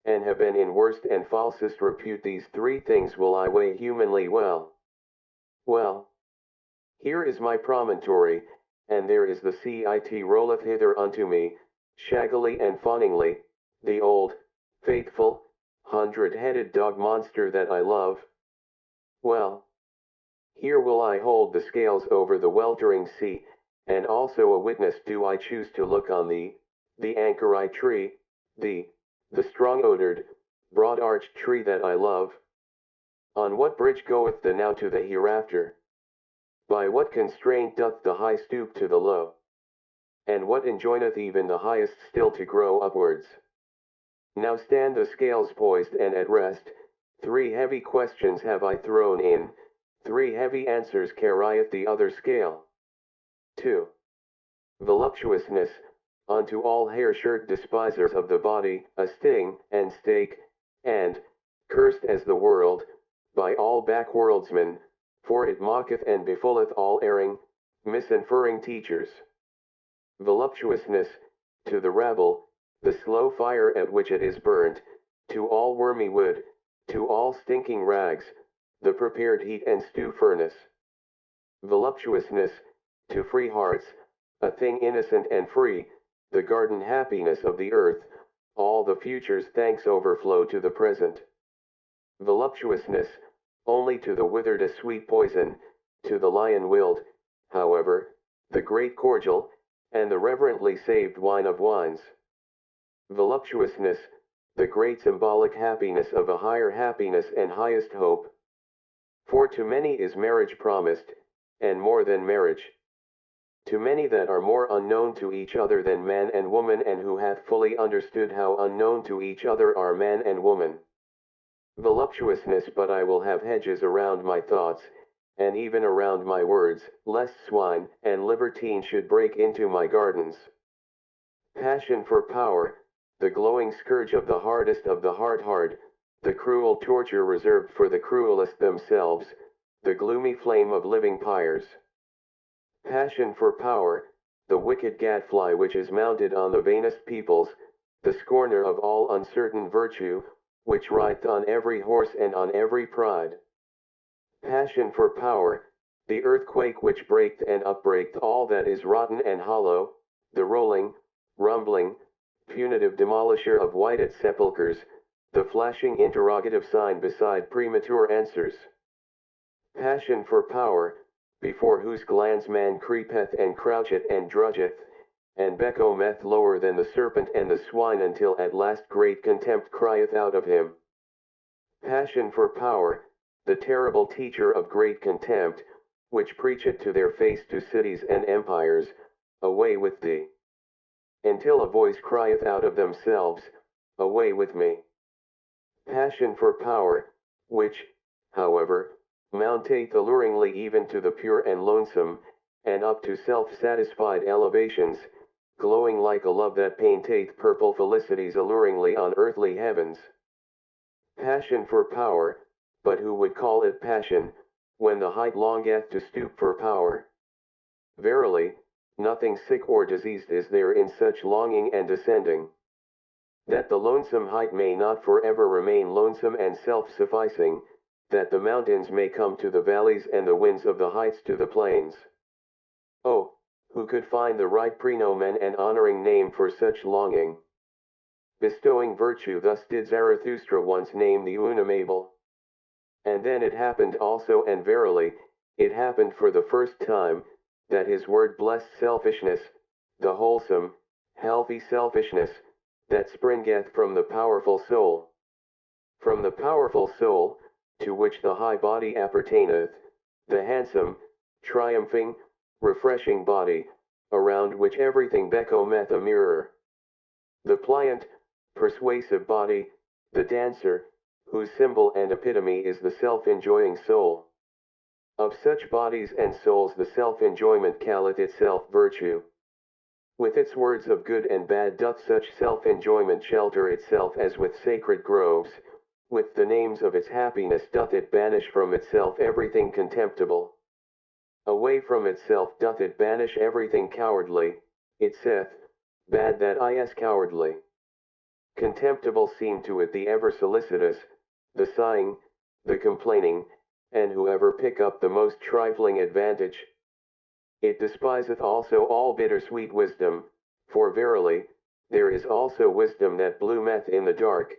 and have been in worst and falsest repute. These three things will I weigh humanly well. Well, here is my promontory, and there is the sea it rolleth hither unto me, shaggily and fawningly, the old, faithful, 100-headed dog monster that I love. Well, here will I hold the scales over the weltering sea, and also a witness do I choose to look on thee, the anchorite tree, the strong-odored, broad-arched tree that I love. On what bridge goeth the now to the hereafter? By what constraint doth the high stoop to the low? And what enjoineth even the highest still to grow upwards? Now stand the scales poised and at rest, three heavy questions have I thrown in, three heavy answers carrieth the other scale. 2. Voluptuousness, unto all hair-shirt despisers of the body, a sting, and stake, and, cursed as the world, by all backworldsmen, for it mocketh and befooleth all erring, misinferring teachers. Voluptuousness, to the rabble, the slow fire at which it is burnt, to all wormy wood, to all stinking rags, the prepared heat and stew furnace. Voluptuousness, to free hearts, a thing innocent and free, the garden happiness of the earth, all the future's thanks overflow to the present. Voluptuousness, only to the withered a sweet poison, to the lion-willed, however, the great cordial, and the reverently saved wine of wines. Voluptuousness, the great symbolic happiness of a higher happiness and highest hope. For to many is marriage promised, and more than marriage. To many that are more unknown to each other than man and woman, and who hath fully understood how unknown to each other are man and woman. Voluptuousness, but I will have hedges around my thoughts, and even around my words, lest swine and libertine should break into my gardens. Passion for power, the glowing scourge of the hardest of the hard, the cruel torture reserved for the cruelest themselves, the gloomy flame of living pyres. Passion for power, the wicked gadfly which is mounted on the vainest peoples, the scorner of all uncertain virtue, which rideth on every horse and on every pride. Passion for power, the earthquake which breaketh and upbreaketh all that is rotten and hollow, the rolling, rumbling, punitive demolisher of whited sepulchres, the flashing interrogative sign beside premature answers. Passion for power, before whose glance man creepeth and croucheth and drudgeth, and becometh lower than the serpent and the swine, until at last great contempt crieth out of him. Passion for power, the terrible teacher of great contempt, which preacheth to their face to cities and empires, away with thee. Until a voice crieth out of themselves, away with me. Passion for power, which, however, mounteth alluringly even to the pure and lonesome, and up to self-satisfied elevations, glowing like a love that painteth purple felicities alluringly on earthly heavens. Passion for power, but who would call it passion, when the height longeth to stoop for power? Verily, nothing sick or diseased is there in such longing and descending. That the lonesome height may not forever remain lonesome and self-sufficing, that the mountains may come to the valleys and the winds of the heights to the plains. Oh, who could find the right prenomen and honoring name for such longing? Bestowing virtue, thus did Zarathustra once name the unamable. And then it happened also, and verily, it happened for the first time, that his word blessed selfishness, the wholesome, healthy selfishness, that springeth from the powerful soul. From the powerful soul, to which the high body appertaineth, the handsome, triumphing, refreshing body, around which everything becometh a mirror. The pliant, persuasive body, the dancer, whose symbol and epitome is the self-enjoying soul. Of such bodies and souls the self-enjoyment calleth itself virtue. With its words of good and bad doth such self-enjoyment shelter itself as with sacred groves, with the names of its happiness doth it banish from itself everything contemptible. Away from itself doth it banish everything cowardly, it saith, bad that is cowardly. Contemptible seem to it the ever solicitous, the sighing, the complaining, and whoever pick up the most trifling advantage. It despiseth also all bittersweet wisdom, for verily, there is also wisdom that bloometh in the dark,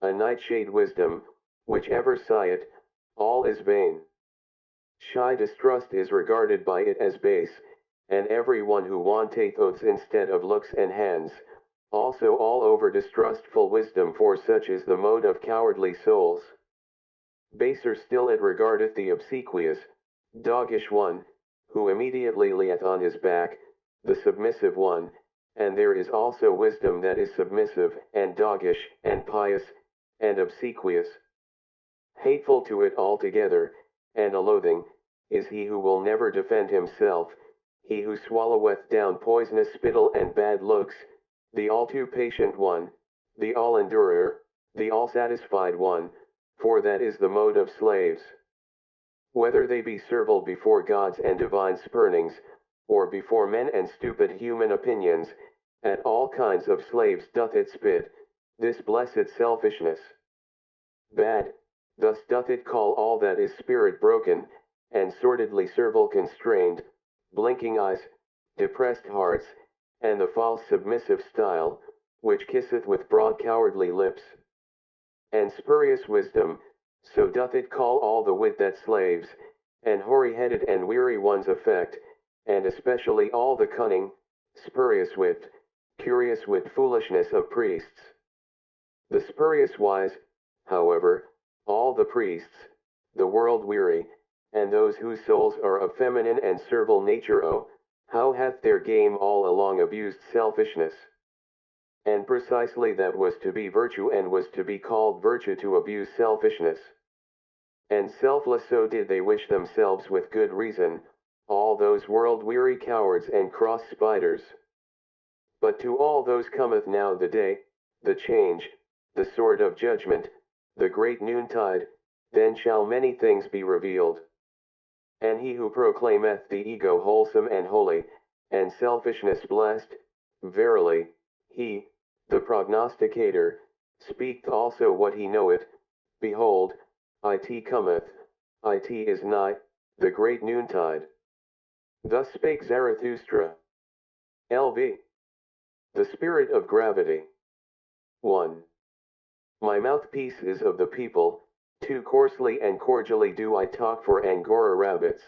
a nightshade wisdom, which ever sigheth, all is vain. Shy distrust is regarded by it as base, and every one who wanteth oaths instead of looks and hands, also all over distrustful wisdom, for such is the mode of cowardly souls. Baser still it regardeth the obsequious, doggish one, who immediately lieth on his back, the submissive one, and there is also wisdom that is submissive, and doggish, and pious, and obsequious. Hateful to it altogether, and a loathing, is he who will never defend himself, he who swalloweth down poisonous spittle and bad looks, the all too patient one, the all endurer, the all satisfied one, for that is the mode of slaves. Whether they be servile before gods and divine spurnings, or before men and stupid human opinions, at all kinds of slaves doth it spit, this blessed selfishness. Bad, thus doth it call all that is spirit broken, and sordidly servile constrained, blinking eyes, depressed hearts, and the false submissive style, which kisseth with broad cowardly lips. And spurious wisdom, so doth it call all the wit that slaves, and hoary-headed and weary ones affect, and especially all the cunning, spurious wit, curious wit foolishness of priests. The spurious wise, however, all the priests, the world weary, and those whose souls are of feminine and servile nature, oh, how hath their game all along abused selfishness? And precisely that was to be virtue and was to be called virtue to abuse selfishness. And selfless so did they wish themselves with good reason, all those world-weary cowards and cross spiders. But to all those cometh now the day, the change, the sword of judgment, the great noontide, then shall many things be revealed. And he who proclaimeth the ego wholesome and holy, and selfishness blessed, verily, he, the prognosticator, speaketh also what he knoweth. Behold, it cometh, it is nigh, the great noontide. Thus spake Zarathustra. LV. The spirit of gravity. 1. My mouthpiece is of the people, too coarsely and cordially do I talk for Angora rabbits.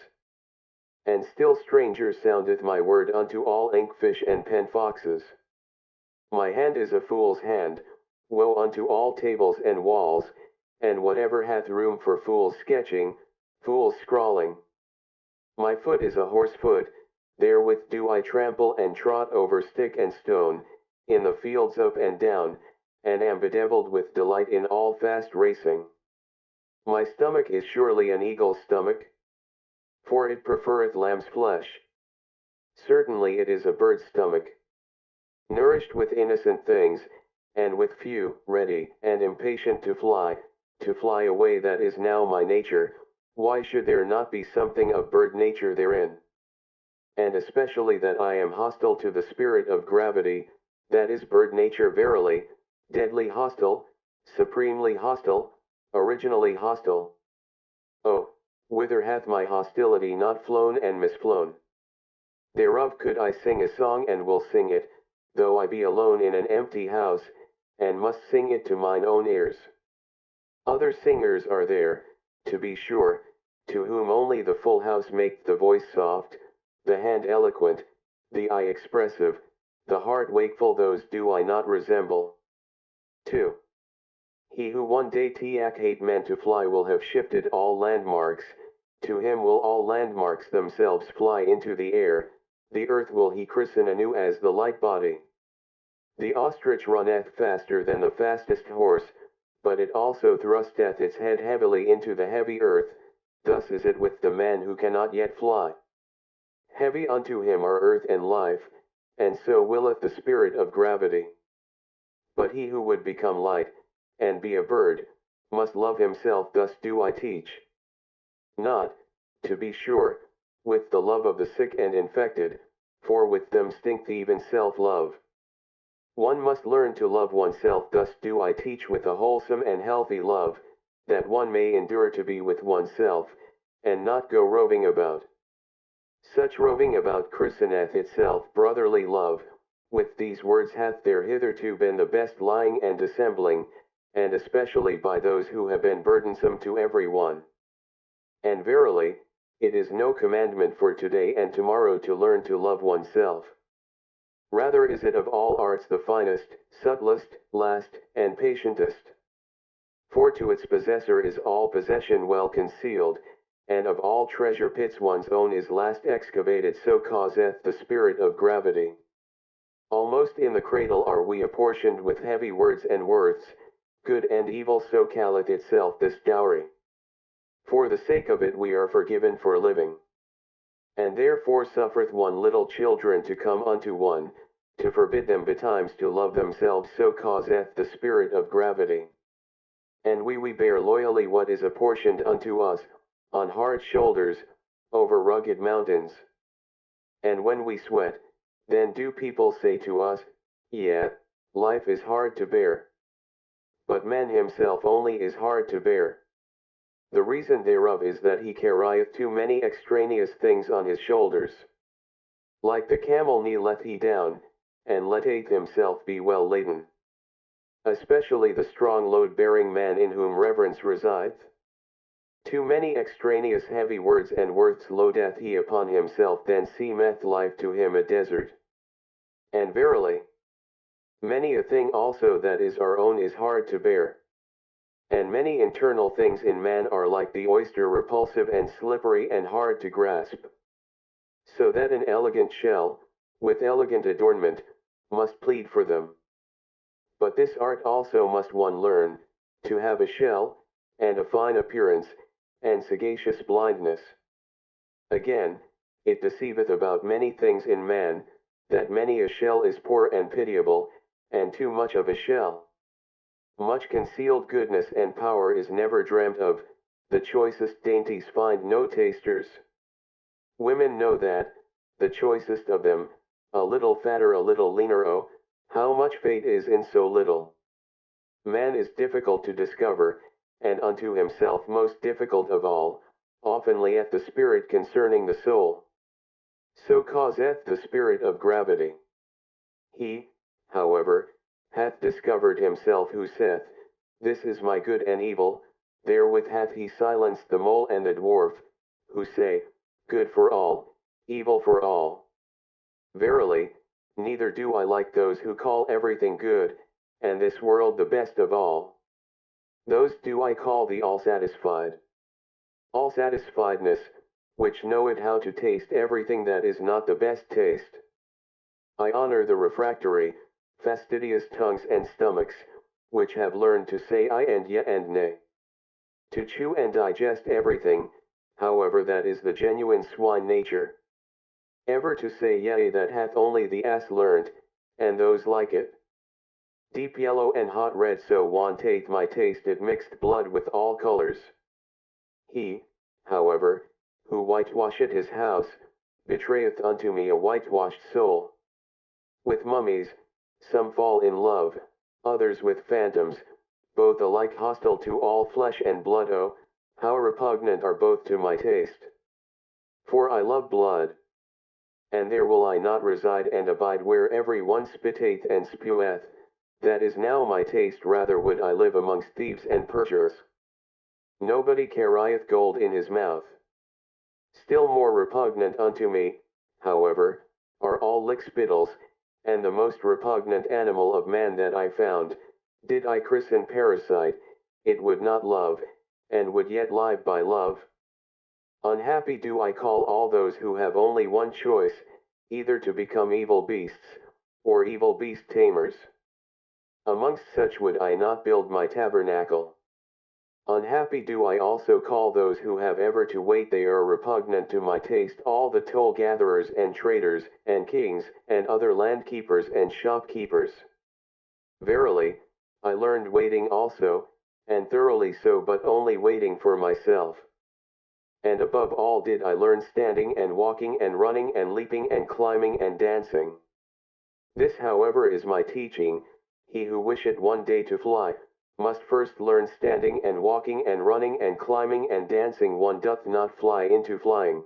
And still stranger soundeth my word unto all inkfish and pen foxes. My hand is a fool's hand, woe unto all tables and walls, and whatever hath room for fools sketching, fools scrawling. My foot is a horse foot, therewith do I trample and trot over stick and stone, in the fields up and down, and am bedevilled with delight in all fast racing. My stomach is surely an eagle's stomach, for it preferreth lamb's flesh. Certainly it is a bird's stomach. Nourished with innocent things, and with few, ready, and impatient to fly away, that is now my nature, why should there not be something of bird nature therein? And especially that I am hostile to the spirit of gravity, that is bird nature verily, deadly hostile, supremely hostile, originally hostile. Oh, whither hath my hostility not flown and misflown? Thereof could I sing a song and will sing it, though I be alone in an empty house, and must sing it to mine own ears. Other singers are there, to be sure, to whom only the full house maketh the voice soft, the hand eloquent, the eye expressive, the heart wakeful. Those do I not resemble. 2. He who one day hate men to fly will have shifted all landmarks, to him will all landmarks themselves fly into the air, the earth will he christen anew as the light body. The ostrich runneth faster than the fastest horse, but it also thrusteth its head heavily into the heavy earth, thus is it with the man who cannot yet fly. Heavy unto him are earth and life, and so willeth the spirit of gravity. But he who would become light, and be a bird, must love himself. Thus do I teach. Not, to be sure, with the love of the sick and infected, for with them stinketh even self-love. One must learn to love oneself. Thus do I teach with a wholesome and healthy love, that one may endure to be with oneself, and not go roving about. Such roving about christeneth itself brotherly love. With these words hath there hitherto been the best lying and dissembling, and especially by those who have been burdensome to every one. And verily, it is no commandment for today and tomorrow to learn to love oneself. Rather is it of all arts the finest, subtlest, last, and patientest. For to its possessor is all possession well concealed, and of all treasure pits one's own is last excavated. So causeth the spirit of gravity. Almost in the cradle are we apportioned with heavy words and worths, good and evil. So calleth itself this dowry. For the sake of it we are forgiven for living. And therefore suffereth one little children to come unto one, to forbid them betimes to love themselves, so causeth the spirit of gravity. And we bear loyally what is apportioned unto us, on hard shoulders, over rugged mountains. And when we sweat, then do people say to us, yeah, life is hard to bear. But man himself only is hard to bear. The reason thereof is that he carrieth too many extraneous things on his shoulders. Like the camel kneeleth he down, and letteth himself be well laden. Especially the strong load-bearing man in whom reverence resideth. Too many extraneous heavy words and worths loadeth he upon himself, then seemeth life to him a desert. And verily, many a thing also that is our own is hard to bear. And many internal things in man are like the oyster, repulsive and slippery and hard to grasp. So that an elegant shell, with elegant adornment, must plead for them. But this art also must one learn, to have a shell, and a fine appearance, and sagacious blindness. Again, it deceiveth about many things in man, that many a shell is poor and pitiable, and too much of a shell. Much concealed goodness and power is never dreamt of, the choicest dainties find no tasters. Women know that, the choicest of them, a little fatter, a little leaner, oh, how much fate is in so little. Man is difficult to discover, and unto himself most difficult of all, often layeth the spirit concerning the soul. So causeth the spirit of gravity. He, however, hath discovered himself who saith, this is my good and evil, therewith hath he silenced the mole and the dwarf, who say, good for all, evil for all. Verily, neither do I like those who call everything good, and this world the best of all. Those do I call the all-satisfied. All-satisfiedness, which knoweth how to taste everything that is not the best taste. I honor the refractory, fastidious tongues and stomachs, which have learned to say I and ye and nay. To chew and digest everything, however, that is the genuine swine nature. Ever to say yea, that hath only the ass learnt, and those like it. Deep yellow and hot red, so wanteth my tasted mixed blood with all colors. He, however, who whitewasheth his house, betrayeth unto me a whitewashed soul. With mummies, some fall in love, others with phantoms, both alike hostile to all flesh and blood. Oh, how repugnant are both to my taste. For I love blood. And there will I not reside and abide where every one spitteth and speweth, that is now my taste, rather would I live amongst thieves and perjurers. Nobody carrieth gold in his mouth. Still more repugnant unto me, however, are all lickspittles, and the most repugnant animal of man that I found, did I christen parasite, it would not love, and would yet live by love. Unhappy do I call all those who have only one choice, either to become evil beasts, or evil beast tamers. Amongst such would I not build my tabernacle. Unhappy do I also call those who have ever to wait, they are repugnant to my taste, all the toll gatherers and traders, and kings, and other land keepers and shopkeepers. Verily, I learned waiting also, and thoroughly so, but only waiting for myself. And above all did I learn standing and walking and running and leaping and climbing and dancing. This, however, is my teaching, he who wisheth one day to fly, must first learn standing and walking and running and climbing and dancing. One doth not fly into flying.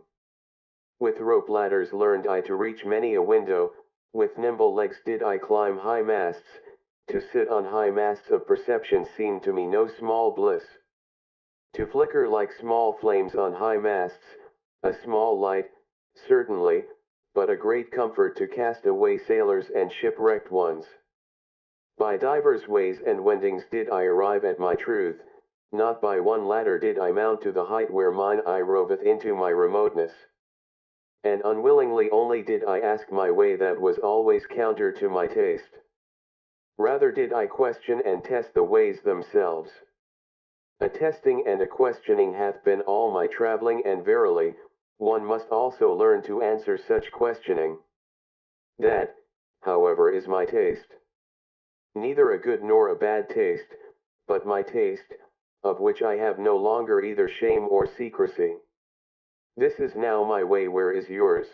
With rope ladders learned I to reach many a window, with nimble legs did I climb high masts, to sit on high masts of perception seemed to me no small bliss. To flicker like small flames on high masts, a small light, certainly, but a great comfort to cast away sailors and shipwrecked ones. By divers ways and wendings did I arrive at my truth, not by one ladder did I mount to the height where mine eye roveth into my remoteness. And unwillingly only did I ask my way that was always counter to my taste. Rather did I question and test the ways themselves. A testing and a questioning hath been all my travelling, and verily, one must also learn to answer such questioning. That, however, is my taste. Neither a good nor a bad taste, but my taste, of which I have no longer either shame or secrecy. This is now my way, where is yours?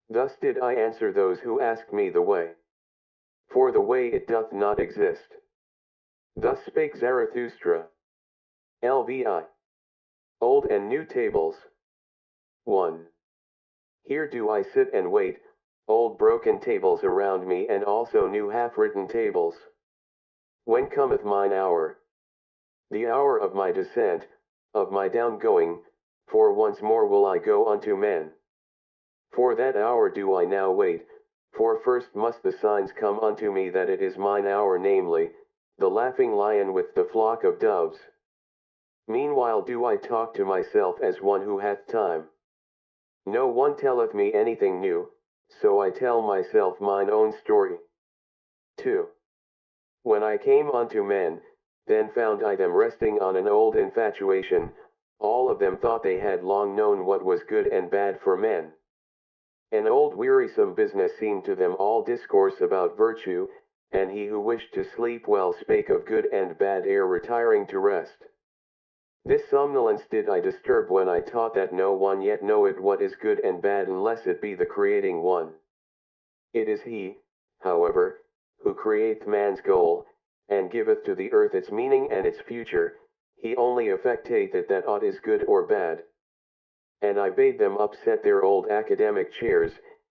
Thus did I answer those who asked me the way. For the way it doth not exist. Thus spake Zarathustra. LVI. Old and New Tables. 1. Here do I sit and wait, old broken tables around me, and also new half-written tables. When cometh mine hour? The hour of my descent, of my down-going, for once more will I go unto men. For that hour do I now wait, for first must the signs come unto me that it is mine hour, namely, the laughing lion with the flock of doves. Meanwhile do I talk to myself as one who hath time. No one telleth me anything new, so I tell myself mine own story. 2. When I came unto men, then found I them resting on an old infatuation, all of them thought they had long known what was good and bad for men. An old wearisome business seemed to them all discourse about virtue, and he who wished to sleep well spake of good and bad ere retiring to rest. This somnolence did I disturb when I taught that no one yet knoweth what is good and bad unless it be the creating one. It is he, however, who createth man's goal, and giveth to the earth its meaning and its future. He only effecteth it that aught is good or bad. And I bade them upset their old academic chairs,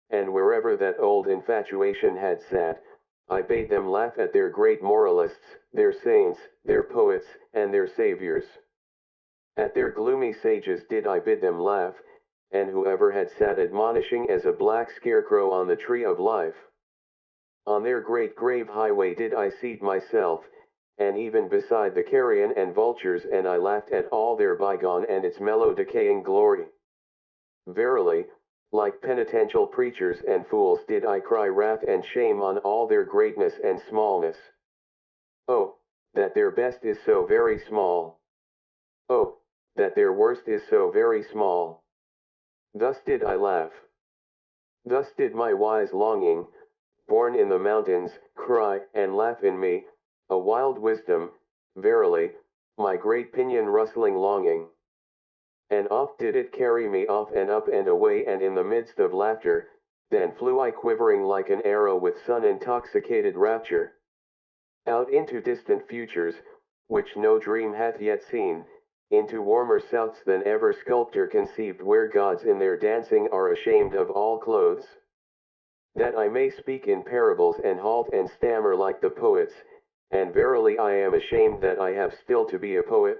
and wherever that old infatuation had sat, I bade them laugh at their great moralists, their saints, their poets, and their saviors. At their gloomy sages did I bid them laugh, and whoever had sat admonishing as a black scarecrow on the tree of life. On their great grave highway did I seat myself, and even beside the carrion and vultures, and I laughed at all their bygone and its mellow decaying glory. Verily, like penitential preachers and fools did I cry wrath and shame on all their greatness and smallness. Oh, that their best is so very small. Oh, that their worst is so very small. Thus did I laugh. Thus did my wise longing, born in the mountains, cry and laugh in me, a wild wisdom, verily, my great pinion-rustling longing. And oft did it carry me off and up and away, and in the midst of laughter, then flew I quivering like an arrow with sun-intoxicated rapture, out into distant futures, which no dream hath yet seen, into warmer souths than ever sculptor conceived, where gods in their dancing are ashamed of all clothes. That I may speak in parables and halt and stammer like the poets, and verily I am ashamed that I have still to be a poet.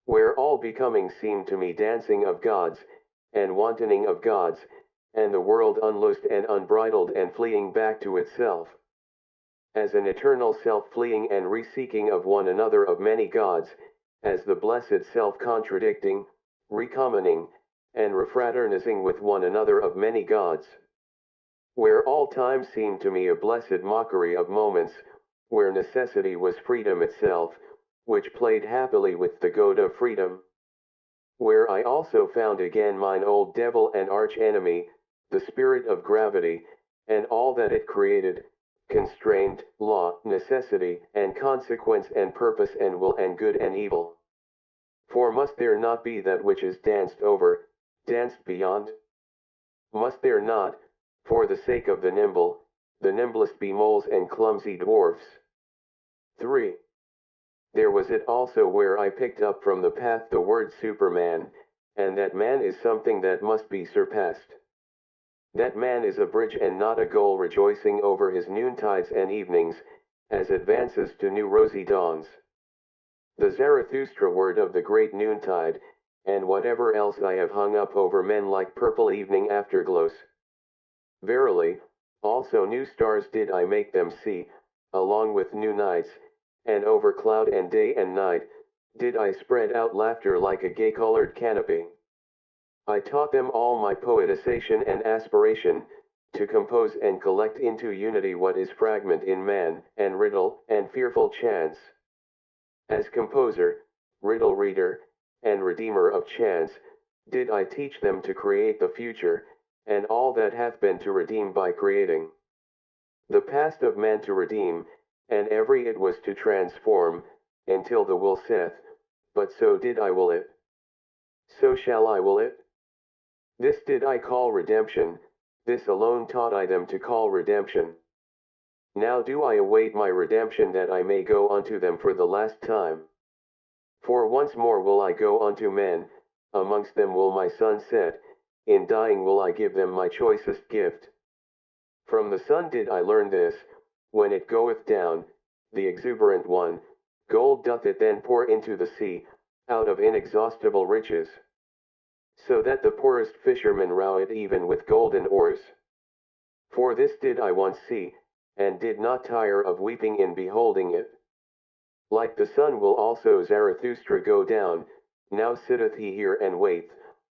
Where all becoming seem to me dancing of gods, and wantoning of gods, and the world unloosed and unbridled and fleeing back to itself. As an eternal self fleeing and re-seeking of one another of many gods, as the blessed self contradicting, recommoning, and refraternizing with one another of many gods. Where all time seemed to me a blessed mockery of moments, where necessity was freedom itself, which played happily with the goad of freedom. Where I also found again mine old devil and arch-enemy, the spirit of gravity, and all that it created, constraint, law, necessity, and consequence and purpose and will and good and evil. For must there not be that which is danced over, danced beyond? Must there not, for the sake of the nimble, the nimblest be moles and clumsy dwarfs? 3. There was it also where I picked up from the path the word Superman, and that man is something that must be surpassed. That man is a bridge and not a goal, rejoicing over his noontides and evenings, as advances to new rosy dawns. The Zarathustra word of the great noontide, and whatever else I have hung up over men like purple evening afterglows. Verily, also new stars did I make them see, along with new nights, and over cloud and day and night, did I spread out laughter like a gay-colored canopy. I taught them all my poetization and aspiration, to compose and collect into unity what is fragment in man, and riddle, and fearful chance. As composer, riddle reader, and redeemer of chance, did I teach them to create the future, and all that hath been to redeem by creating. The past of man to redeem, and every it was to transform, until the will saith, but so did I will it. So shall I will it. This did I call redemption, this alone taught I them to call redemption. Now do I await my redemption that I may go unto them for the last time. For once more will I go unto men, amongst them will my son set, in dying will I give them my choicest gift. From the sun did I learn this, when it goeth down, the exuberant one, gold doth it then pour into the sea, out of inexhaustible riches. So that the poorest fisherman row it even with golden oars. For this did I once see, and did not tire of weeping in beholding it. Like the sun will also Zarathustra go down, now sitteth he here and waiteth,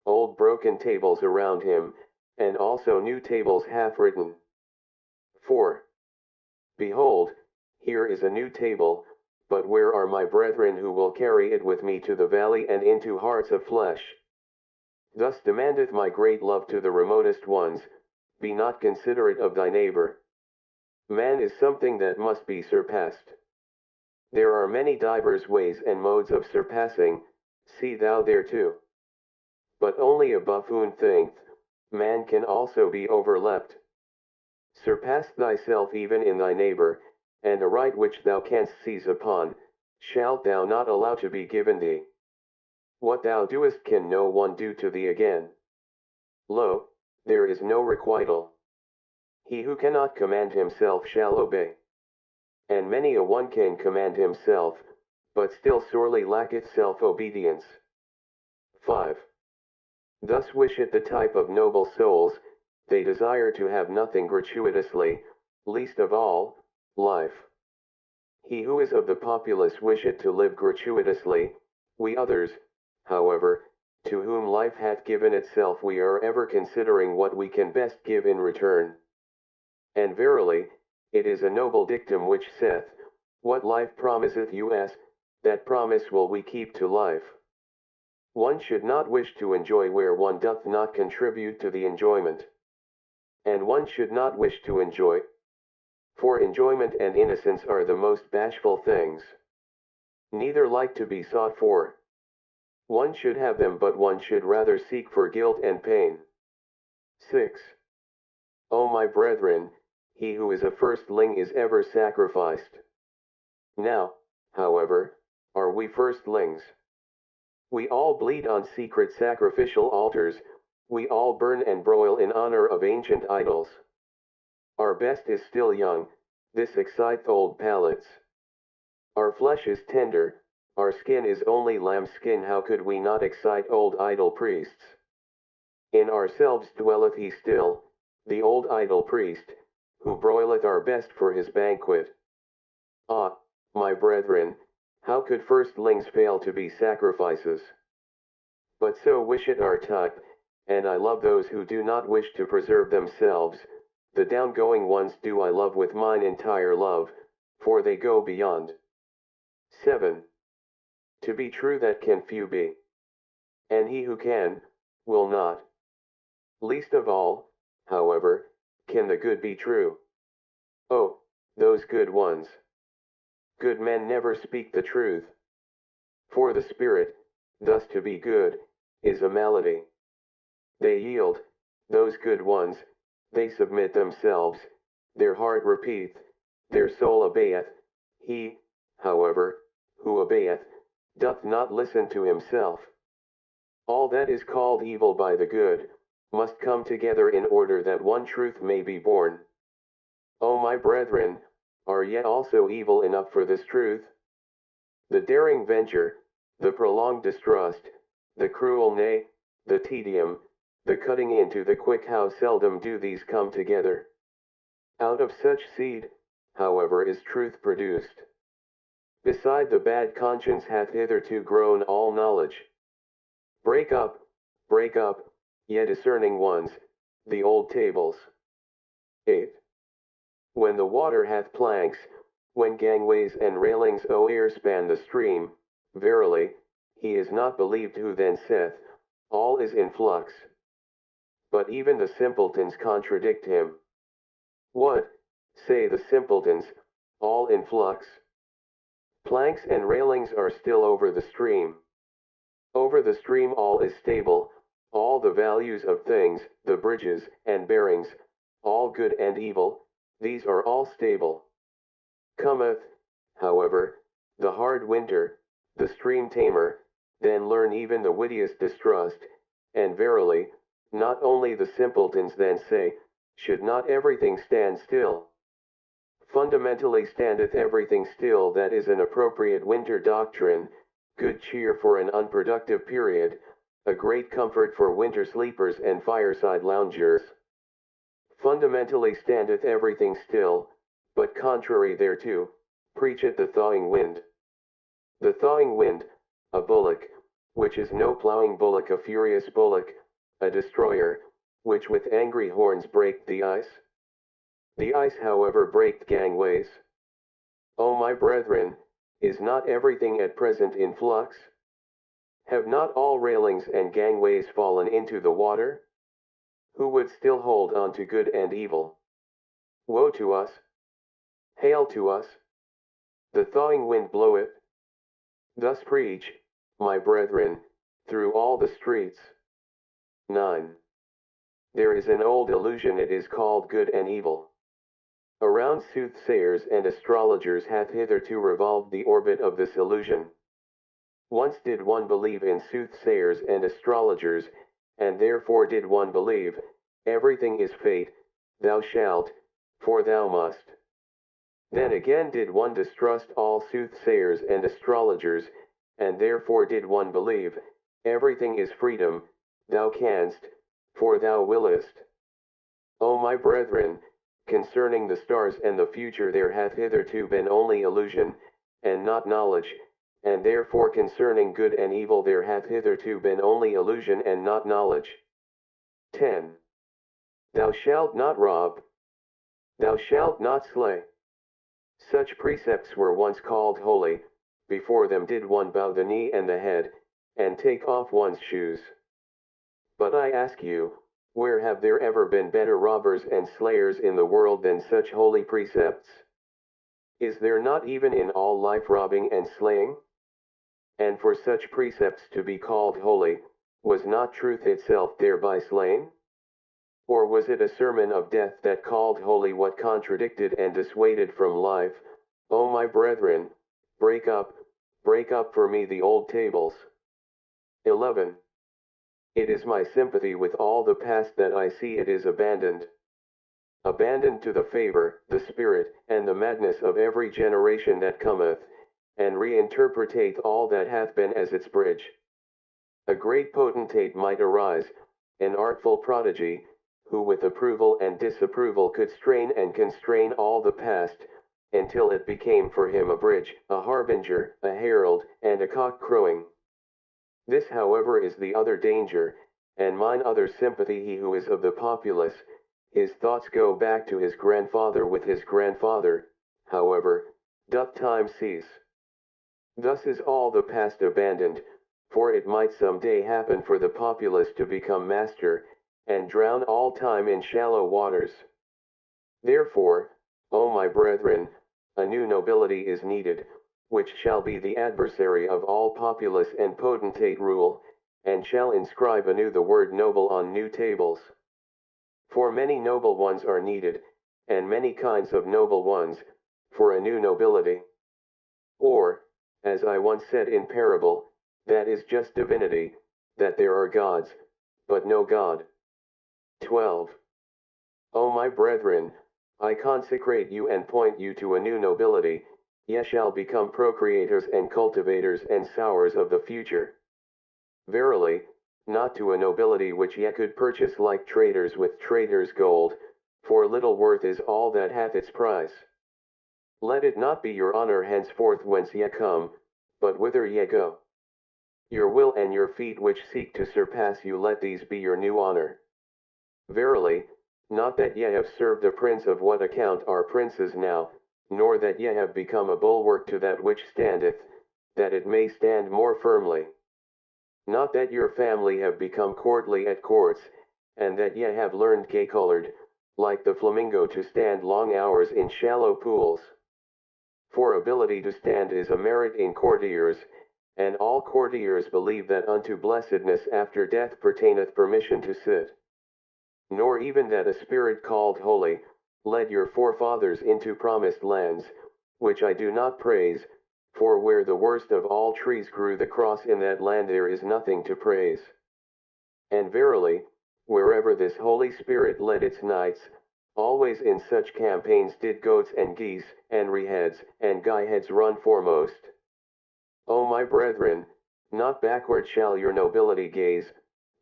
old broken tables around him, and also new tables half written. 4. Behold, here is a new table, but where are my brethren who will carry it with me to the valley and into hearts of flesh? Thus demandeth my great love to the remotest ones, be not considerate of thy neighbor. Man is something that must be surpassed. There are many divers ways and modes of surpassing, see thou there too. But only a buffoon thinketh, man can also be overleapt. Surpass thyself even in thy neighbor, and a right which thou canst seize upon, shalt thou not allow to be given thee. What thou doest can no one do to thee again. Lo, there is no requital. He who cannot command himself shall obey. And many a one can command himself, but still sorely lacketh self-obedience. 5. Thus wisheth the type of noble souls, they desire to have nothing gratuitously, least of all, life. He who is of the populace wisheth to live gratuitously, we others, however, to whom life hath given itself we are ever considering what we can best give in return. And verily, it is a noble dictum which saith, what life promiseth us, that promise will we keep to life. One should not wish to enjoy where one doth not contribute to the enjoyment. And one should not wish to enjoy, for enjoyment and innocence are the most bashful things. Neither like to be sought for. One should have them, but one should rather seek for guilt and pain. 6. O my brethren, he who is a firstling is ever sacrificed. Now, however, are we firstlings? We all bleed on secret sacrificial altars, we all burn and broil in honor of ancient idols. Our best is still young, this exciteth old palates. Our flesh is tender, our skin is only lamb skin, how could we not excite old idol priests? In ourselves dwelleth he still, the old idol priest, who broileth our best for his banquet. Ah, my brethren, how could firstlings fail to be sacrifices? But so wish it our type, and I love those who do not wish to preserve themselves, the downgoing ones do I love with mine entire love, for they go beyond. 7. To be true that can few be. And he who can, will not. Least of all, however, can the good be true. Oh, those good ones. Good men never speak the truth. For the spirit, thus to be good, is a malady. They yield, those good ones, they submit themselves, their heart repeateth, their soul obeyeth, he, however, who obeyeth, doth not listen to himself. All that is called evil by the good, must come together in order that one truth may be born. O my brethren, are yet also evil enough for this truth? The daring venture, the prolonged distrust, the cruel nay, the tedium, the cutting into the quick, how seldom do these come together? Out of such seed, however, is truth produced. Beside the bad conscience hath hitherto grown all knowledge. Break up, ye discerning ones, the old tables. 8. When the water hath planks, when gangways and railings o'er span the stream, verily, he is not believed who then saith, all is in flux. But even the simpletons contradict him. What, say the simpletons, all in flux? Planks and railings are still over the stream. Over the stream all is stable, all the values of things, the bridges and bearings, all good and evil, these are all stable. Cometh, however, the hard winter, the stream tamer, then learn even the wittiest distrust, and verily, not only the simpletons then say, should not everything stand still? Fundamentally standeth everything still, that is an appropriate winter doctrine, good cheer for an unproductive period, a great comfort for winter sleepers and fireside loungers. Fundamentally standeth everything still, but contrary thereto, preacheth the thawing wind. The thawing wind, a bullock, which is no ploughing bullock, a furious bullock, a destroyer, which with angry horns break the ice. The ice, however, break gangways. O my brethren, is not everything at present in flux? Have not all railings and gangways fallen into the water? Who would still hold on to good and evil? Woe to us! Hail to us! The thawing wind bloweth. Thus preach, my brethren, through all the streets. 9. There is an old illusion, it is called good and evil. Around soothsayers and astrologers hath hitherto revolved the orbit of this illusion. Once did one believe in soothsayers and astrologers, and therefore did one believe, everything is fate, thou shalt, for thou must. Then again did one distrust all soothsayers and astrologers, and therefore did one believe, everything is freedom, thou canst, for thou willest. O my brethren, concerning the stars and the future there hath hitherto been only illusion, and not knowledge, and therefore concerning good and evil there hath hitherto been only illusion and not knowledge. 10. Thou shalt not rob. Thou shalt not slay. Such precepts were once called holy, before them did one bow the knee and the head, and take off one's shoes. But I ask you, where have there ever been better robbers and slayers in the world than such holy precepts? Is there not even in all life robbing and slaying? And for such precepts to be called holy, was not truth itself thereby slain? Or was it a sermon of death that called holy what contradicted and dissuaded from life? O my brethren, break up for me the old tables. 11. It is my sympathy with all the past that I see it is abandoned. Abandoned to the favor, the spirit, and the madness of every generation that cometh, and reinterpreteth all that hath been as its bridge. A great potentate might arise, an artful prodigy, who with approval and disapproval could strain and constrain all the past, until it became for him a bridge, a harbinger, a herald, and a cock crowing. This, however, is the other danger, and mine other sympathy. He who is of the populace, his thoughts go back to his grandfather. With his grandfather, however, doth time cease. Thus is all the past abandoned, for it might some day happen for the populace to become master, and drown all time in shallow waters. Therefore, O my brethren, a new nobility is needed, which shall be the adversary of all populace and potentate rule, and shall inscribe anew the word noble on new tables. For many noble ones are needed, and many kinds of noble ones, for a new nobility. Or, as I once said in parable, that is just divinity, that there are gods, but no God. 12. O my brethren, I consecrate you and point you to a new nobility. Ye shall become procreators and cultivators and sowers of the future. Verily, not to a nobility which ye could purchase like traders with traders' gold, for little worth is all that hath its price. Let it not be your honor henceforth whence ye come, but whither ye go. Your will and your feet which seek to surpass you, let these be your new honor. Verily, not that ye have served a prince, of what account are princes now, nor that ye have become a bulwark to that which standeth, that it may stand more firmly. Not that your family have become courtly at courts, and that ye have learned gay-colored, like the flamingo, to stand long hours in shallow pools. For ability to stand is a merit in courtiers, and all courtiers believe that unto blessedness after death pertaineth permission to sit. Nor even that a spirit called holy led your forefathers into promised lands, which I do not praise, for where the worst of all trees grew the cross, in that land there is nothing to praise. And verily, wherever this Holy Spirit led its knights, always in such campaigns did goats and geese, and reheads, and guy-heads run foremost. O my brethren, not backward shall your nobility gaze,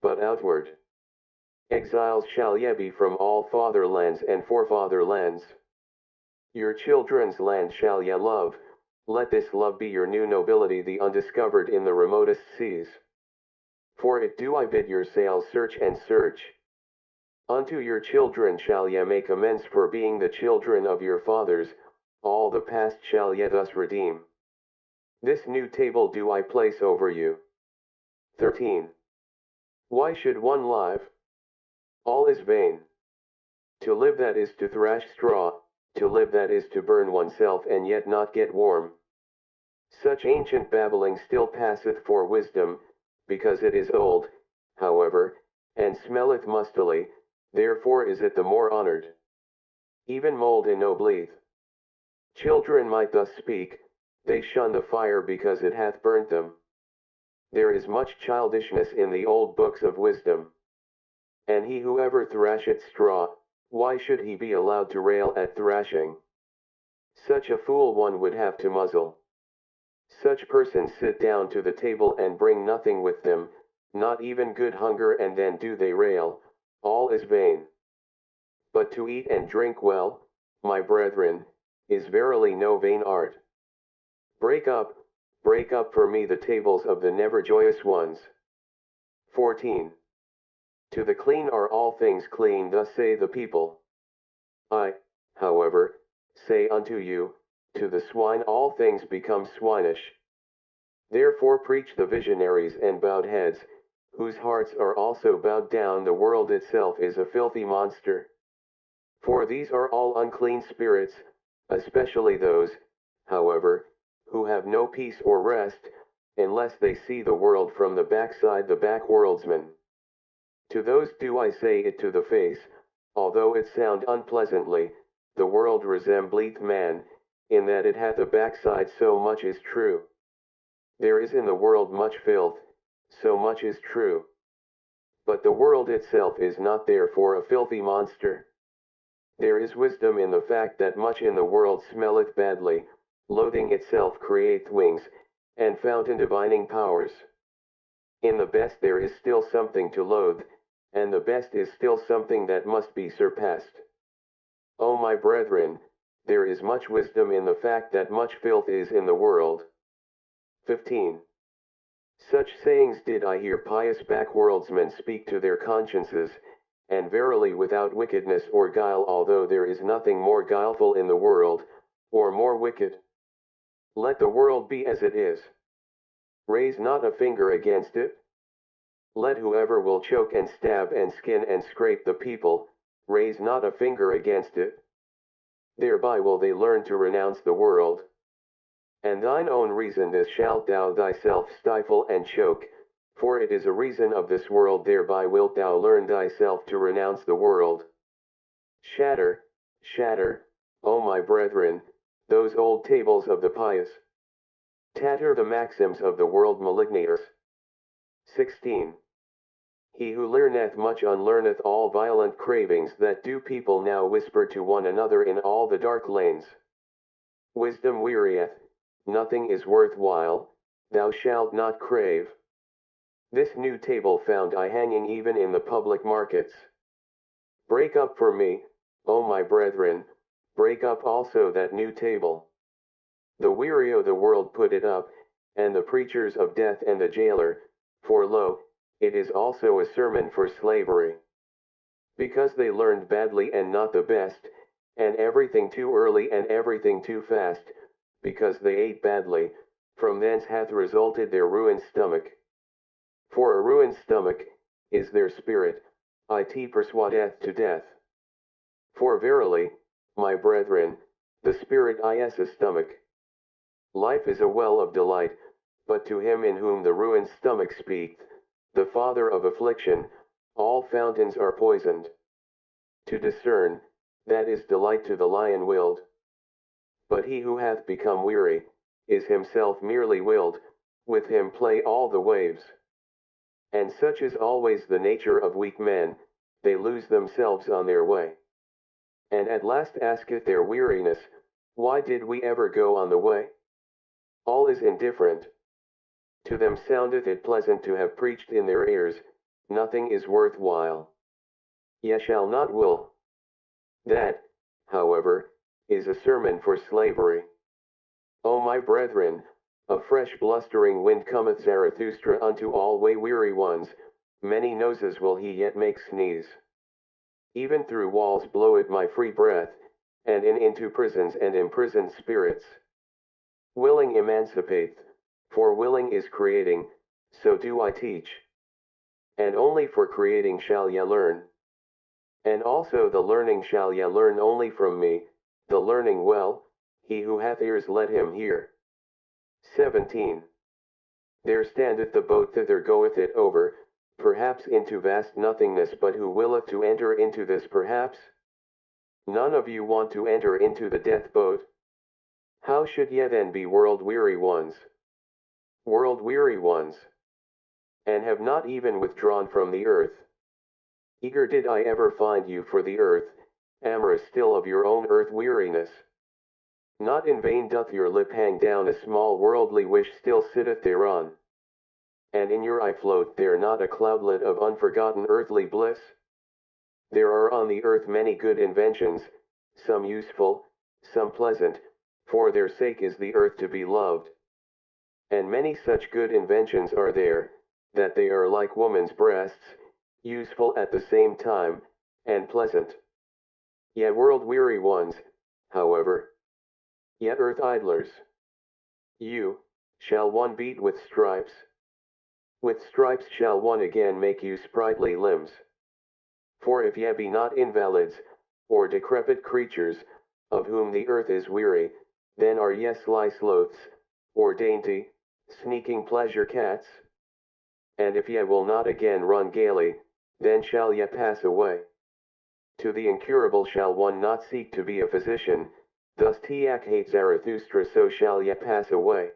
but outward. Exiles shall ye be from all fatherlands and forefatherlands. Your children's land shall ye love, let this love be your new nobility, the undiscovered in the remotest seas. For it do I bid your sails search and search. Unto your children shall ye make amends for being the children of your fathers, all the past shall ye thus redeem. This new table do I place over you. 13. Why should one live? All is vain. To live, that is to thrash straw, to live, that is to burn oneself and yet not get warm. Such ancient babbling still passeth for wisdom, because it is old, however, and smelleth mustily, therefore is it the more honored. Even mold ennobleth. Children might thus speak, they shun the fire because it hath burnt them. There is much childishness in the old books of wisdom. And he who ever thrasheth straw, why should he be allowed to rail at thrashing? Such a fool one would have to muzzle. Such persons sit down to the table and bring nothing with them, not even good hunger, and then do they rail, all is vain. But to eat and drink well, my brethren, is verily no vain art. Break up for me the tables of the never joyous ones. 14. To the clean are all things clean, thus say the people. I, however, say unto you, to the swine all things become swinish. Therefore preach the visionaries and bowed heads, whose hearts are also bowed down. The world itself is a filthy monster. For these are all unclean spirits, especially those, however, who have no peace or rest, unless they see the world from the backside, the backworldsman. To those do I say it to the face, although it sound unpleasantly, the world resembleth man, in that it hath a backside, so much is true. There is in the world much filth, so much is true. But the world itself is not therefore a filthy monster. There is wisdom in the fact that much in the world smelleth badly, loathing itself createth wings, and fountain divining powers. In the best there is still something to loathe, and the best is still something that must be surpassed. O my brethren, there is much wisdom in the fact that much filth is in the world. 15. Such sayings did I hear pious backworldsmen speak to their consciences, and verily without wickedness or guile, although there is nothing more guileful in the world, or more wicked. Let the world be as it is. Raise not a finger against it. Let whoever will choke and stab and skin and scrape the people, raise not a finger against it. Thereby will they learn to renounce the world. And thine own reason this shalt thou thyself stifle and choke, for it is a reason of this world, thereby wilt thou learn thyself to renounce the world. Shatter, shatter, O my brethren, those old tables of the pious. Tatter the maxims of the world malignators. 16. He who learneth much unlearneth all violent cravings that do people now whisper to one another in all the dark lanes. Wisdom wearieth, nothing is worth while, thou shalt not crave. This new table found I hanging even in the public markets. Break up for me, O my brethren, break up also that new table. The weary of the world put it up, and the preachers of death and the jailer, for lo, it is also a sermon for slavery. Because they learned badly and not the best, and everything too early and everything too fast, because they ate badly, from thence hath resulted their ruined stomach. For a ruined stomach is their spirit, it persuadeth to death. For verily, my brethren, the spirit is a stomach. Life is a well of delight, but to him in whom the ruined stomach speaketh, the father of affliction, all fountains are poisoned. To discern, that is delight to the lion-willed. But he who hath become weary, is himself merely willed, with him play all the waves. And such is always the nature of weak men, they lose themselves on their way. And at last asketh their weariness, why did we ever go on the way? All is indifferent. To them soundeth it pleasant to have preached in their ears, nothing is worth while. Ye shall not will. That, however, is a sermon for slavery. O my brethren, a fresh blustering wind cometh Zarathustra unto all way-weary ones, many noses will he yet make sneeze. Even through walls bloweth my free breath, and into prisons and imprisoned spirits. Willing emancipateth, for willing is creating, so do I teach. And only for creating shall ye learn. And also the learning shall ye learn only from me, the learning well, he who hath ears let him hear. 17. There standeth the boat, thither goeth it over, perhaps into vast nothingness, but who willeth to enter into this perhaps? None of you want to enter into the death boat. How should ye then be world-weary ones? World-weary ones. And have not even withdrawn from the earth. Eager did I ever find you for the earth, amorous still of your own earth-weariness. Not in vain doth your lip hang down, a small worldly wish still sitteth thereon. And in your eye float there not a cloudlet of unforgotten earthly bliss? There are on the earth many good inventions, some useful, some pleasant, for their sake is the earth to be loved. And many such good inventions are there, that they are like woman's breasts, useful at the same time, and pleasant. Ye world-weary ones, however, ye earth-idlers, you, shall one beat with stripes? With stripes shall one again make you sprightly limbs. For if ye be not invalids, or decrepit creatures, of whom the earth is weary, then are ye sly sloths, or dainty, sneaking pleasure cats. And if ye will not again run gaily, then shall ye pass away. To the incurable shall one not seek to be a physician, thus tiak hate Zarathustra, so shall ye pass away.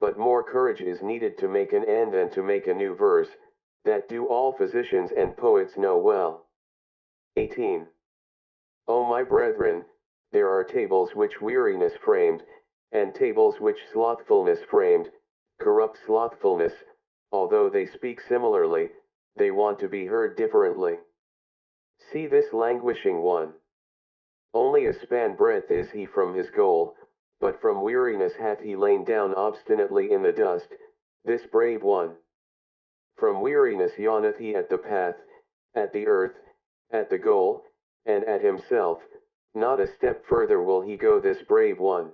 But more courage is needed to make an end than to make a new verse, that do all physicians and poets know well. 18. O my brethren, there are tables which weariness framed, and tables which slothfulness framed, corrupt slothfulness, although they speak similarly, they want to be heard differently. See this languishing one. Only a span breadth is he from his goal, but from weariness hath he lain down obstinately in the dust, this brave one. From weariness yawneth he at the path, at the earth, at the goal, and at himself, not a step further will he go, this brave one.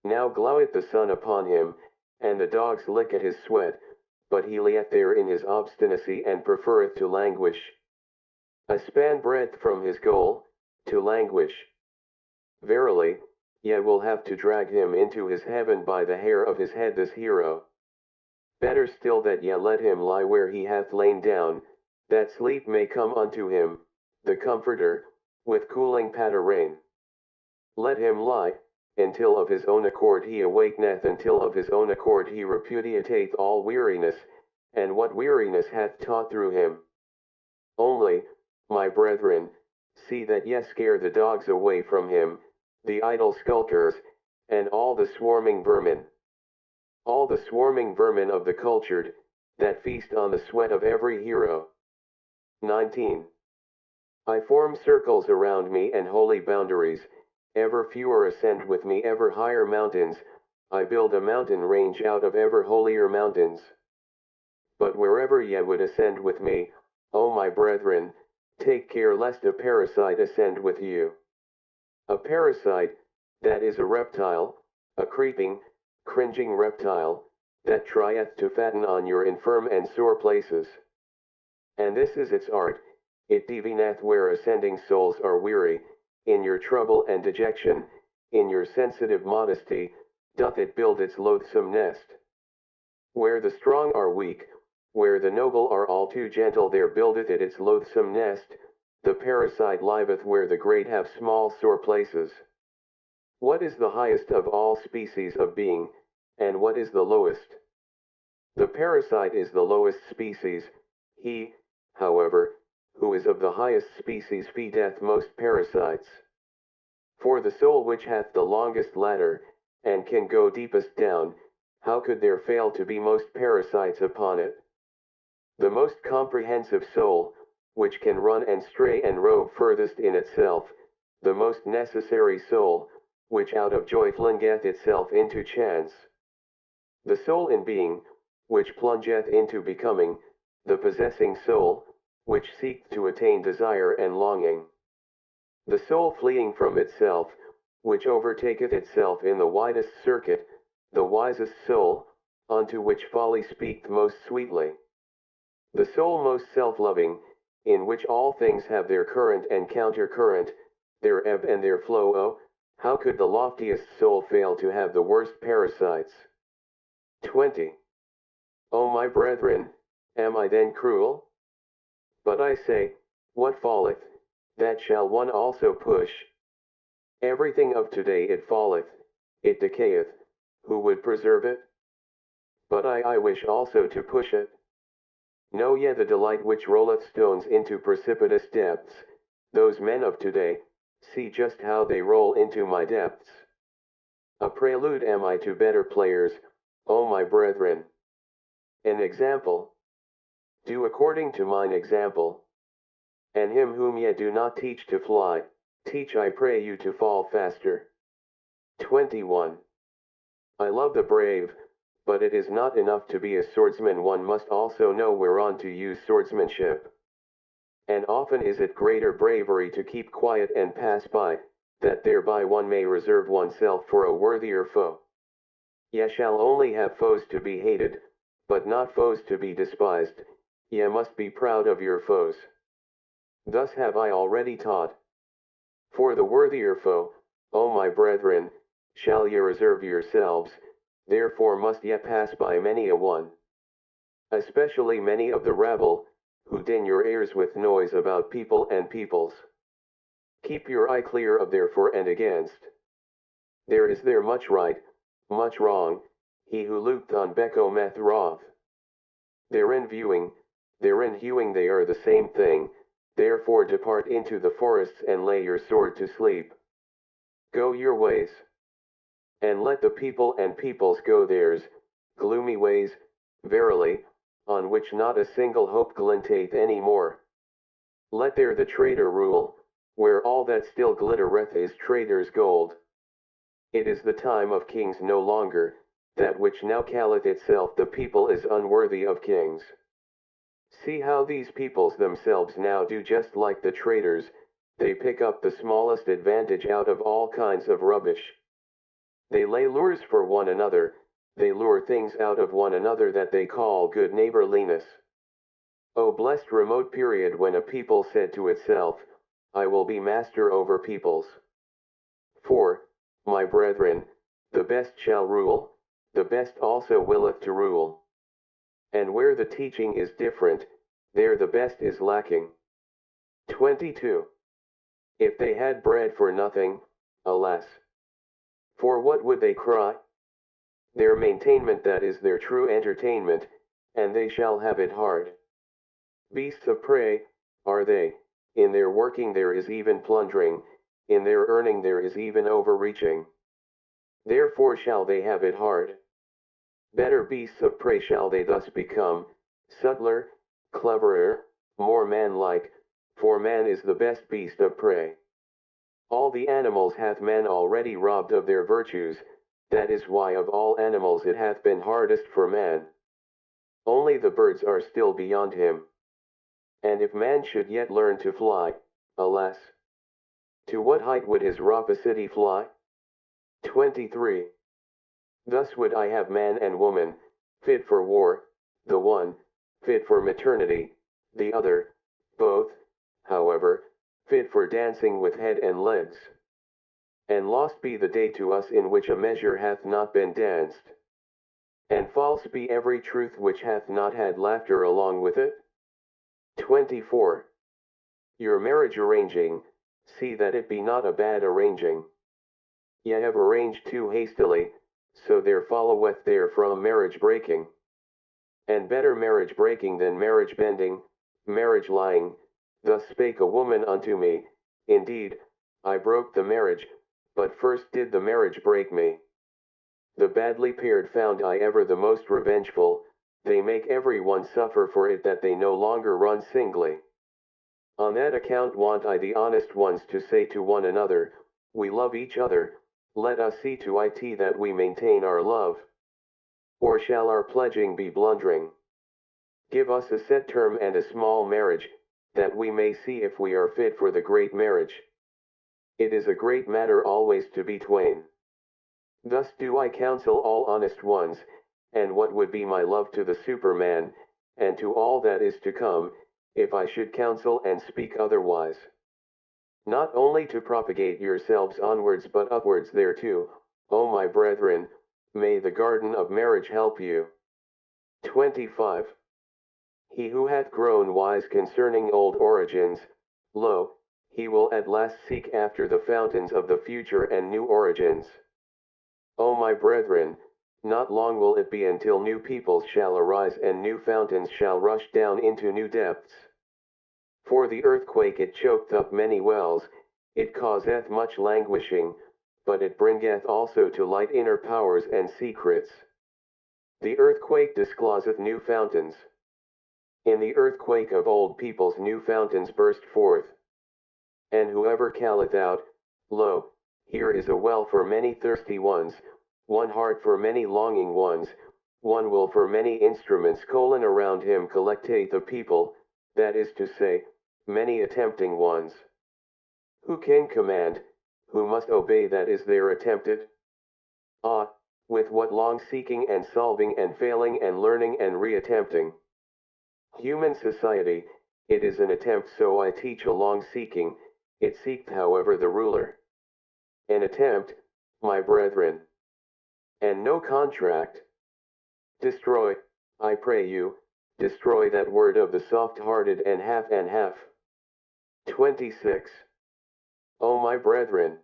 Now gloweth the sun upon him, and the dogs lick at his sweat, but he lieth there in his obstinacy and preferreth to languish. A span breadth from his goal, to languish. Verily, ye will have to drag him into his heaven by the hair of his head, this hero. Better still that ye let him lie where he hath lain down, that sleep may come unto him, the Comforter, with cooling patter rain. Let him lie, until of his own accord he awakeneth, until of his own accord he repudiateth all weariness, and what weariness hath taught through him. Only, my brethren, see that ye scare the dogs away from him, the idle skulkers, and all the swarming vermin. All the swarming vermin of the cultured, that feast on the sweat of every hero. 19. I form circles around me and holy boundaries, ever fewer ascend with me ever higher mountains, I build a mountain range out of ever holier mountains. But wherever ye would ascend with me, O my brethren, take care lest a parasite ascend with you. A parasite, that is a reptile, a creeping, cringing reptile, that trieth to fatten on your infirm and sore places. And this is its art, it divineth where ascending souls are weary, in your trouble and dejection, in your sensitive modesty, doth it build its loathsome nest. Where the strong are weak, where the noble are all too gentle, there buildeth it its loathsome nest, the parasite liveth where the great have small sore places. What is the highest of all species of being, and what is the lowest? The parasite is the lowest species, he, however, who is of the highest species feedeth most parasites. For the soul which hath the longest ladder, and can go deepest down, how could there fail to be most parasites upon it? The most comprehensive soul, which can run and stray and rove furthest in itself, the most necessary soul, which out of joy flingeth itself into chance. The soul in being, which plungeth into becoming, the possessing soul, which seeketh to attain desire and longing. The soul fleeing from itself, which overtaketh itself in the widest circuit, the wisest soul, unto which folly speaketh most sweetly. The soul most self-loving, in which all things have their current and counter-current, their ebb and their flow. Oh, how could the loftiest soul fail to have the worst parasites? 20. O my brethren, am I then cruel? But I say, what falleth, that shall one also push. Everything of today it falleth, it decayeth, who would preserve it? But I wish also to push it. Know ye the delight which rolleth stones into precipitous depths, those men of today, see just how they roll into my depths. A prelude am I to better players, O my brethren. An example. Do according to mine example. And him whom ye do not teach to fly, teach I pray you to fall faster. 21. I love the brave, but it is not enough to be a swordsman, one must also know whereon to use swordsmanship. And often is it greater bravery to keep quiet and pass by, that thereby one may reserve oneself for a worthier foe. Ye shall only have foes to be hated, but not foes to be despised, ye must be proud of your foes. Thus have I already taught. For the worthier foe, O my brethren, shall ye reserve yourselves, therefore must ye pass by many a one. Especially many of the rabble, who din your ears with noise about people and peoples. Keep your eye clear of their for and against. There is there much right, much wrong, he who looked on Becometh wroth. Therein viewing, therein hewing they are the same thing, therefore depart into the forests and lay your sword to sleep. Go your ways. And let the people and peoples go theirs, gloomy ways, verily, on which not a single hope glinteth any more. Let there the traitor rule, where all that still glittereth is traitor's gold. It is the time of kings no longer, that which now calleth itself the people is unworthy of kings. See how these peoples themselves now do just like the traitors, they pick up the smallest advantage out of all kinds of rubbish. They lay lures for one another, they lure things out of one another that they call good neighborliness. O blessed remote period when a people said to itself, I will be master over peoples. For, my brethren, the best shall rule, the best also willeth to rule. And where the teaching is different, there the best is lacking. 22. If they had bread for nothing, alas! For what would they cry? Their maintainment that is their true entertainment, and they shall have it hard. Beasts of prey, are they, in their working there is even plundering, in their earning there is even overreaching. Therefore shall they have it hard. Better beasts of prey shall they thus become, subtler, cleverer, more manlike, for man is the best beast of prey. All the animals hath man already robbed of their virtues, that is why of all animals it hath been hardest for man. Only the birds are still beyond him. And if man should yet learn to fly, alas! To what height would his rapacity fly? 23. Thus would I have man and woman, fit for war, the one, fit for maternity, the other, both, however, fit for dancing with head and legs. And lost be the day to us in which a measure hath not been danced. And false be every truth which hath not had laughter along with it. 24. Your marriage arranging, see that it be not a bad arranging. Ye have arranged too hastily, so there followeth therefrom marriage breaking. And better marriage breaking than marriage bending, marriage lying. Thus spake a woman unto me, indeed, I broke the marriage, but first did the marriage break me. The badly paired found I ever the most revengeful, they make every one suffer for it that they no longer run singly. On that account want I the honest ones to say to one another, we love each other, let us see to it that we maintain our love. Or shall our pledging be blundering? Give us a set term and a small marriage, that we may see if we are fit for the great marriage. It is a great matter always to be twain. Thus do I counsel all honest ones, and what would be my love to the Superman, and to all that is to come, if I should counsel and speak otherwise. Not only to propagate yourselves onwards but upwards thereto, O my brethren, may the garden of marriage help you. 25. He who hath grown wise concerning old origins, lo, he will at last seek after the fountains of the future and new origins. O my brethren, not long will it be until new peoples shall arise and new fountains shall rush down into new depths. For the earthquake it choked up many wells, it causeth much languishing, but it bringeth also to light inner powers and secrets. The earthquake discloseth new fountains. In the earthquake of old peoples new fountains burst forth. And whoever calleth out, lo, here is a well for many thirsty ones, one heart for many longing ones, one will for many instruments around him collecteth the people, that is to say, many attempting ones. Who can command, who must obey that is there attempted? Ah, with what long seeking and solving and failing and learning and re-attempting. Human society, it is an attempt so I teach a long seeking, it seeked however the ruler. An attempt, my brethren. And no contract. Destroy, I pray you, destroy that word of the soft-hearted and half and half. 26. O my brethren,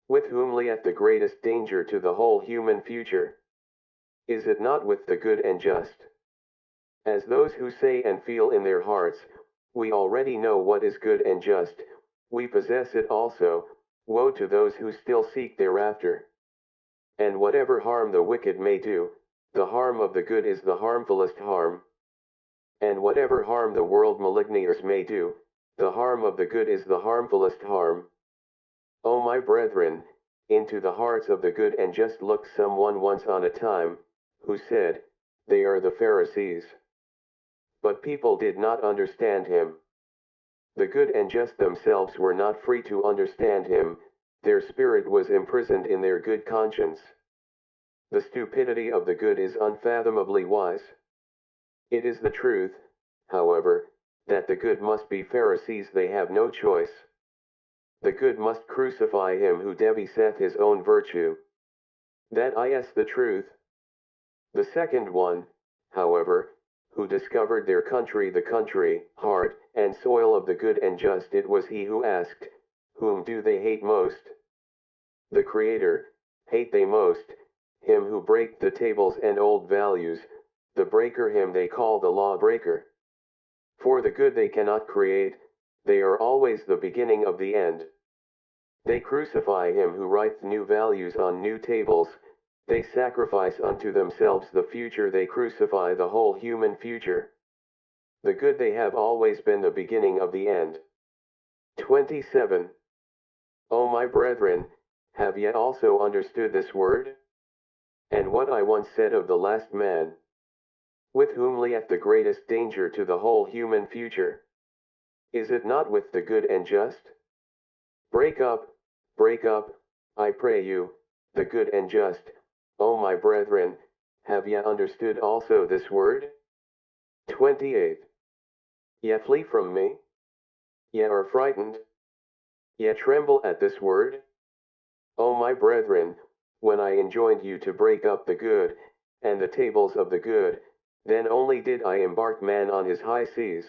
with whom lieth the greatest danger to the whole human future? Is it not with the good and just? As those who say and feel in their hearts, we already know what is good and just, we possess it also, woe to those who still seek thereafter. And whatever harm the wicked may do, the harm of the good is the harmfulest harm. And whatever harm the world maligners may do, the harm of the good is the harmfulest harm. O my brethren, into the hearts of the good and just looked someone once on a time, who said, they are the Pharisees. But people did not understand him. The good and just themselves were not free to understand him, their spirit was imprisoned in their good conscience. The stupidity of the good is unfathomably wise. It is the truth, however, that the good must be Pharisees, they have no choice. The good must crucify him who deviseth his own virtue. That is the truth. The second one, however, who discovered their country, the country, heart, and soil of the good and just, it was he who asked, whom do they hate most? The Creator, hate they most, him who break the tables and old values, the breaker him they call the lawbreaker. For the good they cannot create, they are always the beginning of the end. They crucify him who writeth new values on new tables, they sacrifice unto themselves the future, they crucify the whole human future. The good they have always been the beginning of the end. 27. O my brethren, have ye also understood this word? And what I once said of the last man, with whom lieth the greatest danger to the whole human future? Is it not with the good and just? Break up, I pray you, the good and just, O my brethren, have ye understood also this word? 28. Ye flee from me? Ye are frightened? Ye tremble at this word? O my brethren, when I enjoined you to break up the good, and the tables of the good, then only did I embark man on his high seas.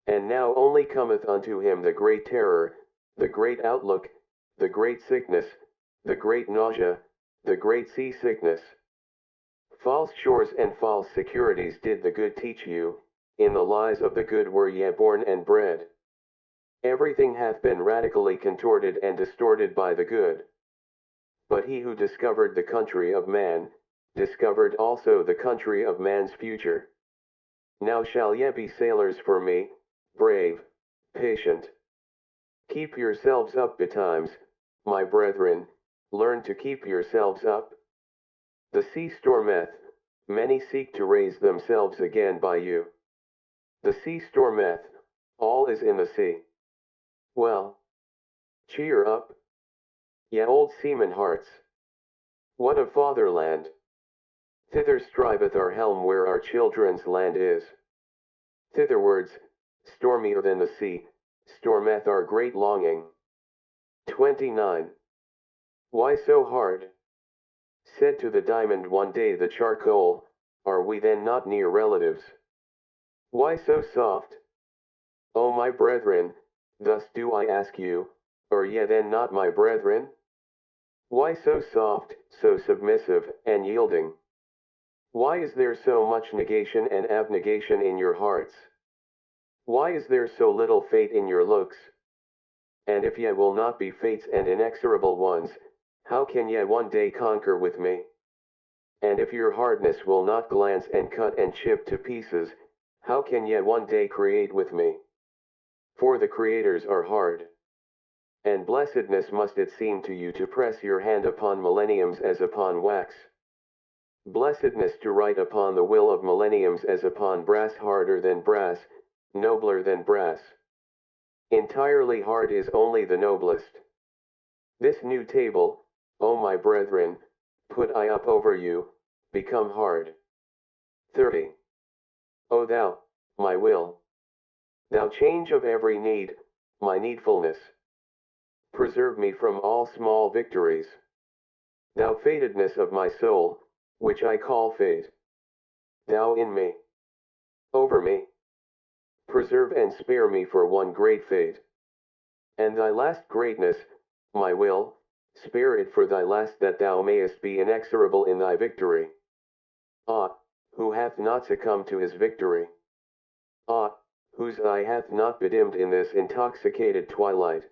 And now only cometh unto him the great terror, the great outlook, the great sickness, the great nausea, the great sea-sickness. False shores and false securities did the good teach you, in the lies of the good were ye born and bred. Everything hath been radically contorted and distorted by the good. But he who discovered the country of man, discovered also the country of man's future. Now shall ye be sailors for me, brave, patient. Keep yourselves up betimes, my brethren, learn to keep yourselves up. The sea stormeth, many seek to raise themselves again by you. The sea stormeth, all is in the sea. Well, cheer up, ye old seaman hearts. What of fatherland? Thither striveth our helm where our children's land is. Thitherwards, stormier than the sea, stormeth our great longing. 29. Why so hard? Said to the diamond one day the charcoal, are we then not near relatives? Why so soft? O my brethren, thus do I ask you, are ye then not my brethren? Why so soft, so submissive, and yielding? Why is there so much negation and abnegation in your hearts? Why is there so little fate in your looks? And if ye will not be fates and inexorable ones, how can ye one day conquer with me? And if your hardness will not glance and cut and chip to pieces, how can ye one day create with me? For the creators are hard. And blessedness must it seem to you to press your hand upon millenniums as upon wax. Blessedness to write upon the will of millenniums as upon brass, harder than brass, nobler than brass. Entirely hard is only the noblest. This new table, O my brethren, put I up over you, become hard. 30. O thou, my will. Thou change of every need, my needfulness. Preserve me from all small victories. Thou fatedness of my soul, which I call fate. Thou in me. Over me. Preserve and spare me for one great fate. And thy last greatness, my will, spare it for thy last that thou mayest be inexorable in thy victory. Ah, who hath not succumbed to his victory? Ah, whose eye hath not bedimmed in this intoxicated twilight?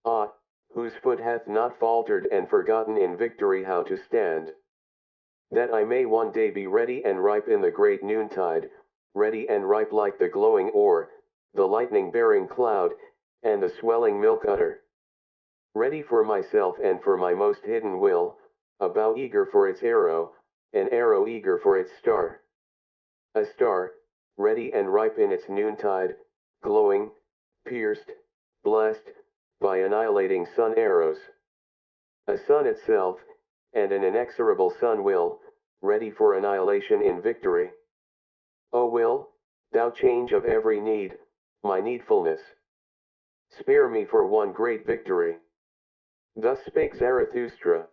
Ah, whose foot hath not faltered and forgotten in victory how to stand? That I may one day be ready and ripe in the great noontide, ready and ripe like the glowing ore, the lightning-bearing cloud, and the swelling milk udder. Ready for myself and for my most hidden will, a bow eager for its arrow, an arrow eager for its star. A star, ready and ripe in its noontide, glowing, pierced, blessed, by annihilating sun arrows. A sun itself, and an inexorable sun will, ready for annihilation in victory. O will, thou change of every need, my needfulness. Spare me for one great victory. Thus spake Zarathustra.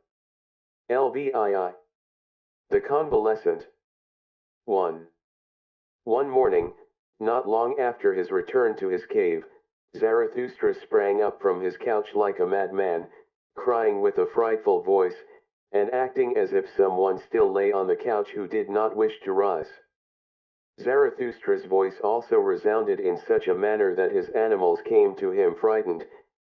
LVII. The Convalescent. 1. One morning, not long after his return to his cave, Zarathustra sprang up from his couch like a madman, crying with a frightful voice, and acting as if someone still lay on the couch who did not wish to rise. Zarathustra's voice also resounded in such a manner that his animals came to him frightened,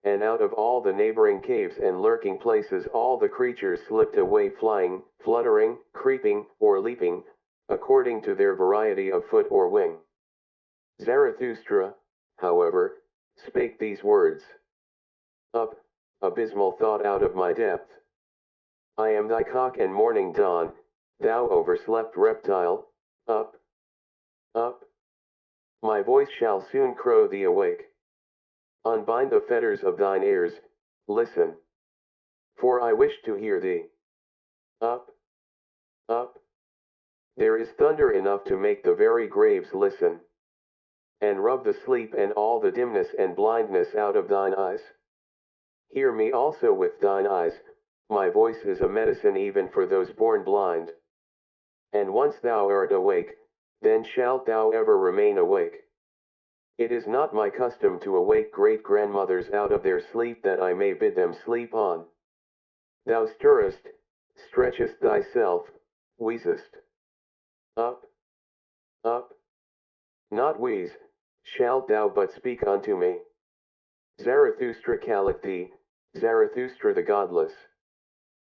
and out of all the neighboring caves and lurking places all the creatures slipped away flying, fluttering, creeping, or leaping, according to their variety of foot or wing. Zarathustra, however, spake these words. Up, abysmal thought out of my depth. I am thy cock and morning dawn, thou overslept reptile, up, up. My voice shall soon crow thee awake. Unbind the fetters of thine ears, listen. For I wish to hear thee. Up, up. There is thunder enough to make the very graves listen, and rub the sleep and all the dimness and blindness out of thine eyes. Hear me also with thine eyes, my voice is a medicine even for those born blind. And once thou art awake, then shalt thou ever remain awake. It is not my custom to awake great-grandmothers out of their sleep that I may bid them sleep on. Thou stirrest, stretchest thyself, wheezest. Up, up, not wheeze, shalt thou but speak unto me. Zarathustra calleth thee, Zarathustra the godless.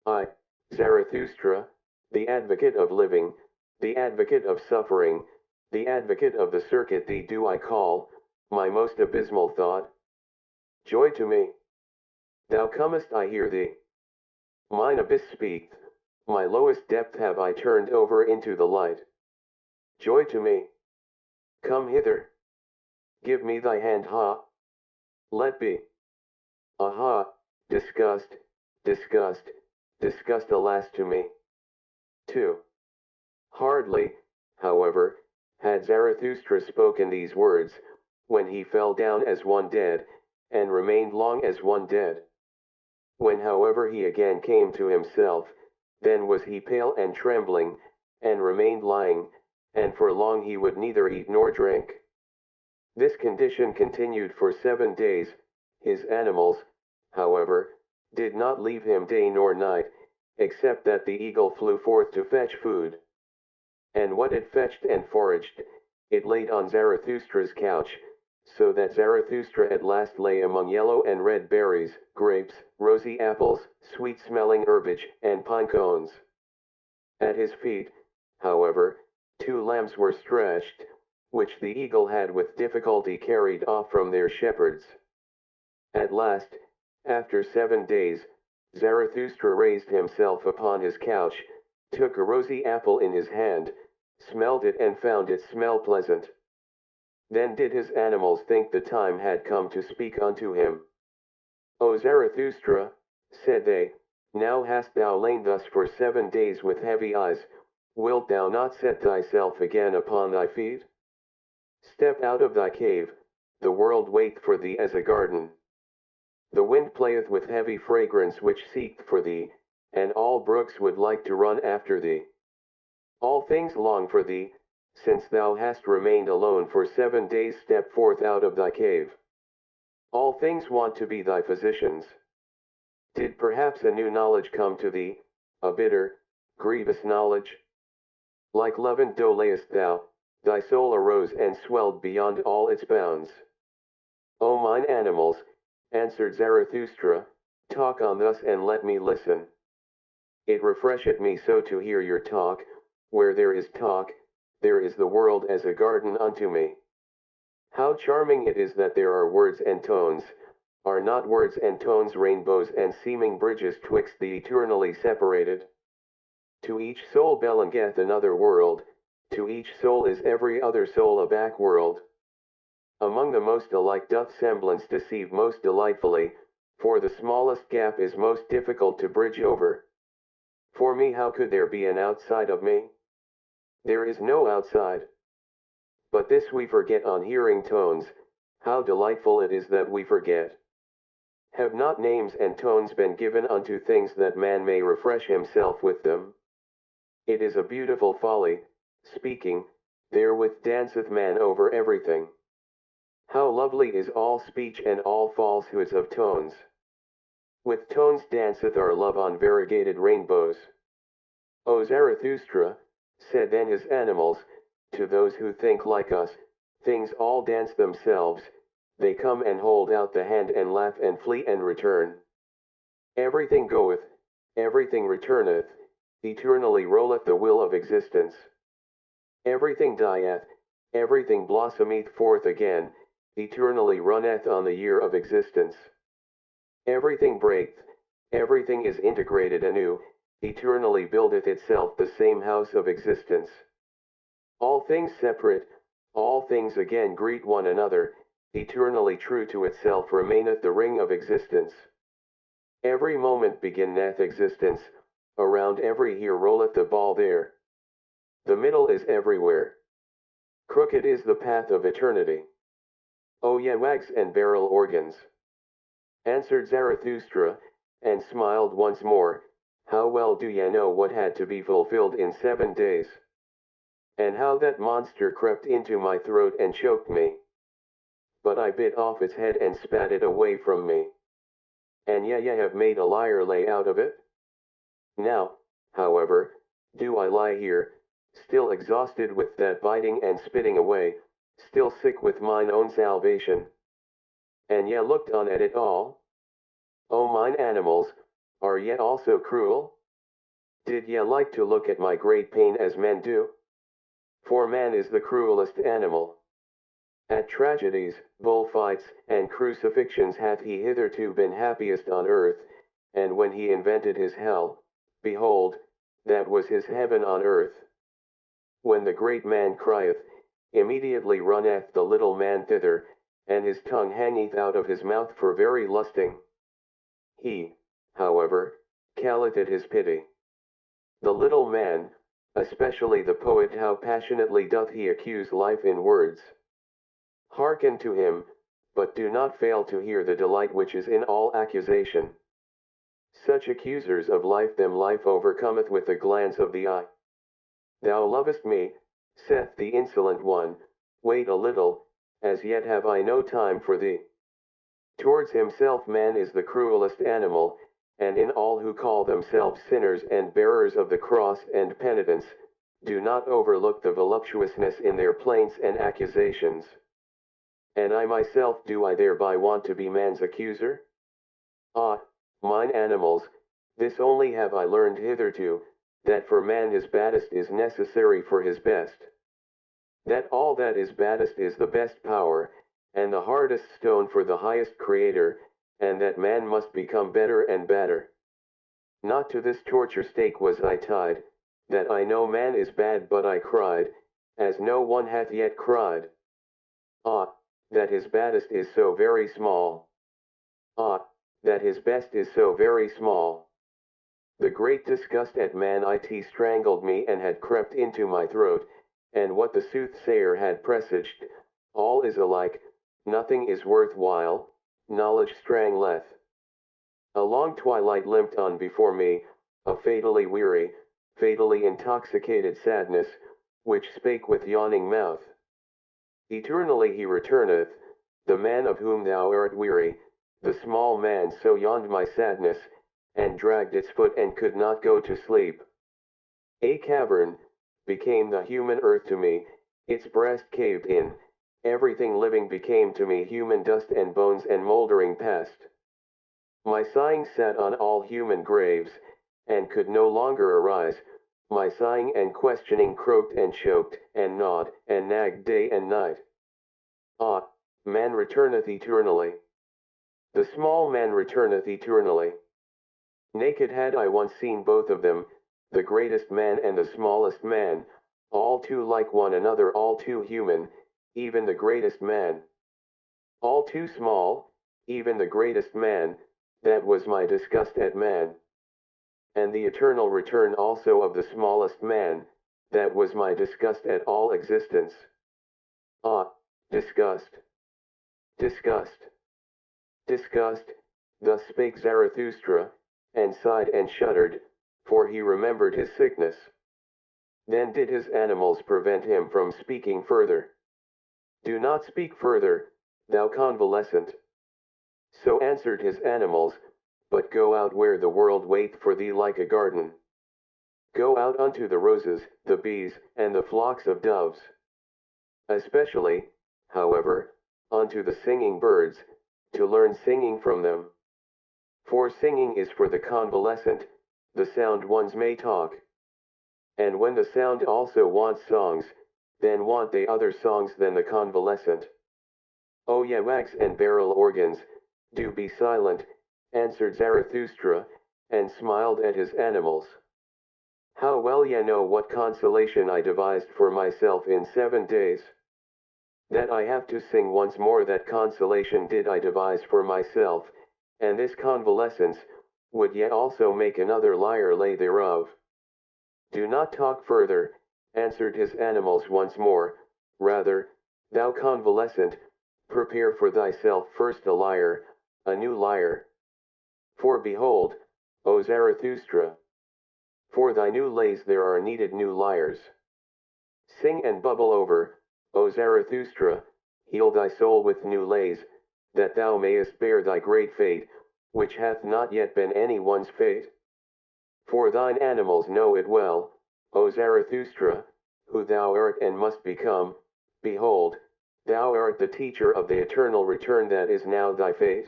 I, Zarathustra, the advocate of living, the advocate of suffering, the advocate of the circuit, thee do I call, my most abysmal thought. Joy to me. Thou comest, I hear thee. Mine abyss speaketh, my lowest depth have I turned over into the light. Joy to me. Come hither. Give me thy hand, ha. Let be. Aha, disgust, disgust, disgust, alas to me. 2. Hardly, however, had Zarathustra spoken these words, when he fell down as one dead, and remained long as one dead. When however he again came to himself, then was he pale and trembling, and remained lying, and for long he would neither eat nor drink. This condition continued for 7 days. His animals, however, did not leave him day nor night, except that the eagle flew forth to fetch food. And what it fetched and foraged, it laid on Zarathustra's couch, so that Zarathustra at last lay among yellow and red berries, grapes, rosy apples, sweet-smelling herbage, and pine cones. At his feet, however, 2 lambs were stretched, which the eagle had with difficulty carried off from their shepherds. At last, after 7 days, Zarathustra raised himself upon his couch, took a rosy apple in his hand, smelled it and found it smell pleasant. Then did his animals think the time had come to speak unto him. O Zarathustra, said they, now hast thou lain thus for 7 days with heavy eyes, wilt thou not set thyself again upon thy feet? Step out of thy cave, the world waiteth for thee as a garden. The wind playeth with heavy fragrance which seeketh for thee, and all brooks would like to run after thee. All things long for thee, since thou hast remained alone for 7 days. Step forth out of thy cave. All things want to be thy physicians. Did perhaps a new knowledge come to thee, a bitter, grievous knowledge? Like leavened dough layest thou, thy soul arose and swelled beyond all its bounds. O mine animals, answered Zarathustra, talk on thus and let me listen. It refresheth me so to hear your talk. Where there is talk, there is the world as a garden unto me. How charming it is that there are words and tones, are not words and tones rainbows and seeming bridges twixt the eternally separated? To each soul belongeth another world, to each soul is every other soul a back world. Among the most alike doth semblance deceive most delightfully, for the smallest gap is most difficult to bridge over. For me, how could there be an outside of me? There is no outside. But this we forget on hearing tones. How delightful it is that we forget. Have not names and tones been given unto things that man may refresh himself with them? It is a beautiful folly, speaking, therewith danceth man over everything. How lovely is all speech and all falsehoods of tones. With tones danceth our love on variegated rainbows. O Zarathustra, said then his animals, to those who think like us, things all dance themselves, they come and hold out the hand and laugh and flee and return. Everything goeth, everything returneth, eternally rolleth the wheel of existence. Everything dieth, everything blossometh forth again, eternally runneth on the year of existence. Everything breaketh, everything is integrated anew, eternally buildeth itself the same house of existence. All things separate, all things again greet one another, eternally true to itself remaineth the ring of existence. Every moment beginneth existence, around every here rolleth the ball there. The middle is everywhere. Crooked is the path of eternity. Oh yeah, wags and barrel organs, answered Zarathustra, and smiled once more. How well do ye know what had to be fulfilled in 7 days? And how that monster crept into my throat and choked me. But I bit off its head and spat it away from me. And ye have made a liar lay out of it? Now, however, do I lie here, still exhausted with that biting and spitting away, still sick with mine own salvation. And ye looked on at it all? O mine animals, are ye also cruel? Did ye like to look at my great pain as men do? For man is the cruelest animal. At tragedies, bullfights, and crucifixions hath he hitherto been happiest on earth, and when he invented his hell, behold, that was his heaven on earth. When the great man crieth, immediately runneth the little man thither, and his tongue hangeth out of his mouth for very lusting. He, however, calleth it his pity. The little man, especially the poet, how passionately doth he accuse life in words. Hearken to him, but do not fail to hear the delight which is in all accusation. Such accusers of life them life overcometh with a glance of the eye. Thou lovest me, saith the insolent one, wait a little, as yet have I no time for thee. Towards himself man is the cruelest animal, and in all who call themselves sinners and bearers of the cross and penitence, do not overlook the voluptuousness in their plaints and accusations. And I myself, do I thereby want to be man's accuser? Ah, mine animals, this only have I learned hitherto, that for man his baddest is necessary for his best. That all that is baddest is the best power, and the hardest stone for the highest creator, and that man must become better and better. Not to this torture stake was I tied, that I know man is bad, but I cried, as no one hath yet cried. Ah, that his baddest is so very small. Ah, that his best is so very small. The great disgust at man it strangled me and had crept into my throat, and what the soothsayer had presaged, all is alike, nothing is worth while, knowledge strangleth. A long twilight limped on before me, a fatally weary, fatally intoxicated sadness, which spake with yawning mouth. Eternally he returneth, the man of whom thou art weary, the small man so yawned my sadness, and dragged its foot and could not go to sleep. A cavern became the human earth to me, its breast caved in, everything living became to me human dust and bones and moldering pest. My sighing sat on all human graves, and could no longer arise, my sighing and questioning croaked and choked, and gnawed, and nagged day and night. Ah, man returneth eternally. The small man returneth eternally. Naked had I once seen both of them, the greatest man and the smallest man, all too like one another, all too human, even the greatest man. All too small, even the greatest man, that was my disgust at man. And the eternal return also of the smallest man, that was my disgust at all existence. Ah, disgust. Disgust. Disgust, thus spake Zarathustra, and sighed and shuddered, for he remembered his sickness. Then did his animals prevent him from speaking further. Do not speak further, thou convalescent. So answered his animals, but go out where the world waiteth for thee like a garden. Go out unto the roses, the bees, and the flocks of doves. Especially, however, unto the singing birds, to learn singing from them. For singing is for the convalescent, the sound ones may talk. And when the sound also wants songs, then want they other songs than the convalescent. O ye wags and barrel organs, do be silent, answered Zarathustra, and smiled at his animals. How well ye know what consolation I devised for myself in 7 days. That I have to sing once more, that consolation did I devise for myself, and this convalescence, would ye also make another liar lay thereof. Do not talk further, answered his animals once more, rather, thou convalescent, prepare for thyself first a lyre, a new lyre. For behold, O Zarathustra, for thy new lays there are needed new lyres. Sing and bubble over, O Zarathustra, heal thy soul with new lays, that thou mayest bear thy great fate, which hath not yet been any one's fate. For thine animals know it well, O Zarathustra, who thou art and must become. Behold, thou art the teacher of the eternal return that is now thy fate.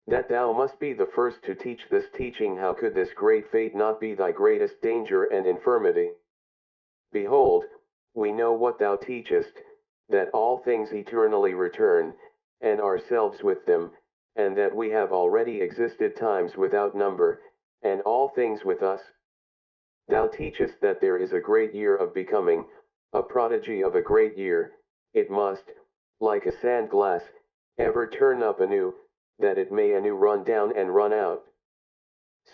That thou must be the first to teach this teaching, how could this great fate not be thy greatest danger and infirmity? Behold, we know what thou teachest, that all things eternally return, and ourselves with them, and that we have already existed times without number, and all things with us. Thou teachest that there is a great year of becoming, a prodigy of a great year, it must, like a sand glass, ever turn up anew, that it may anew run down and run out.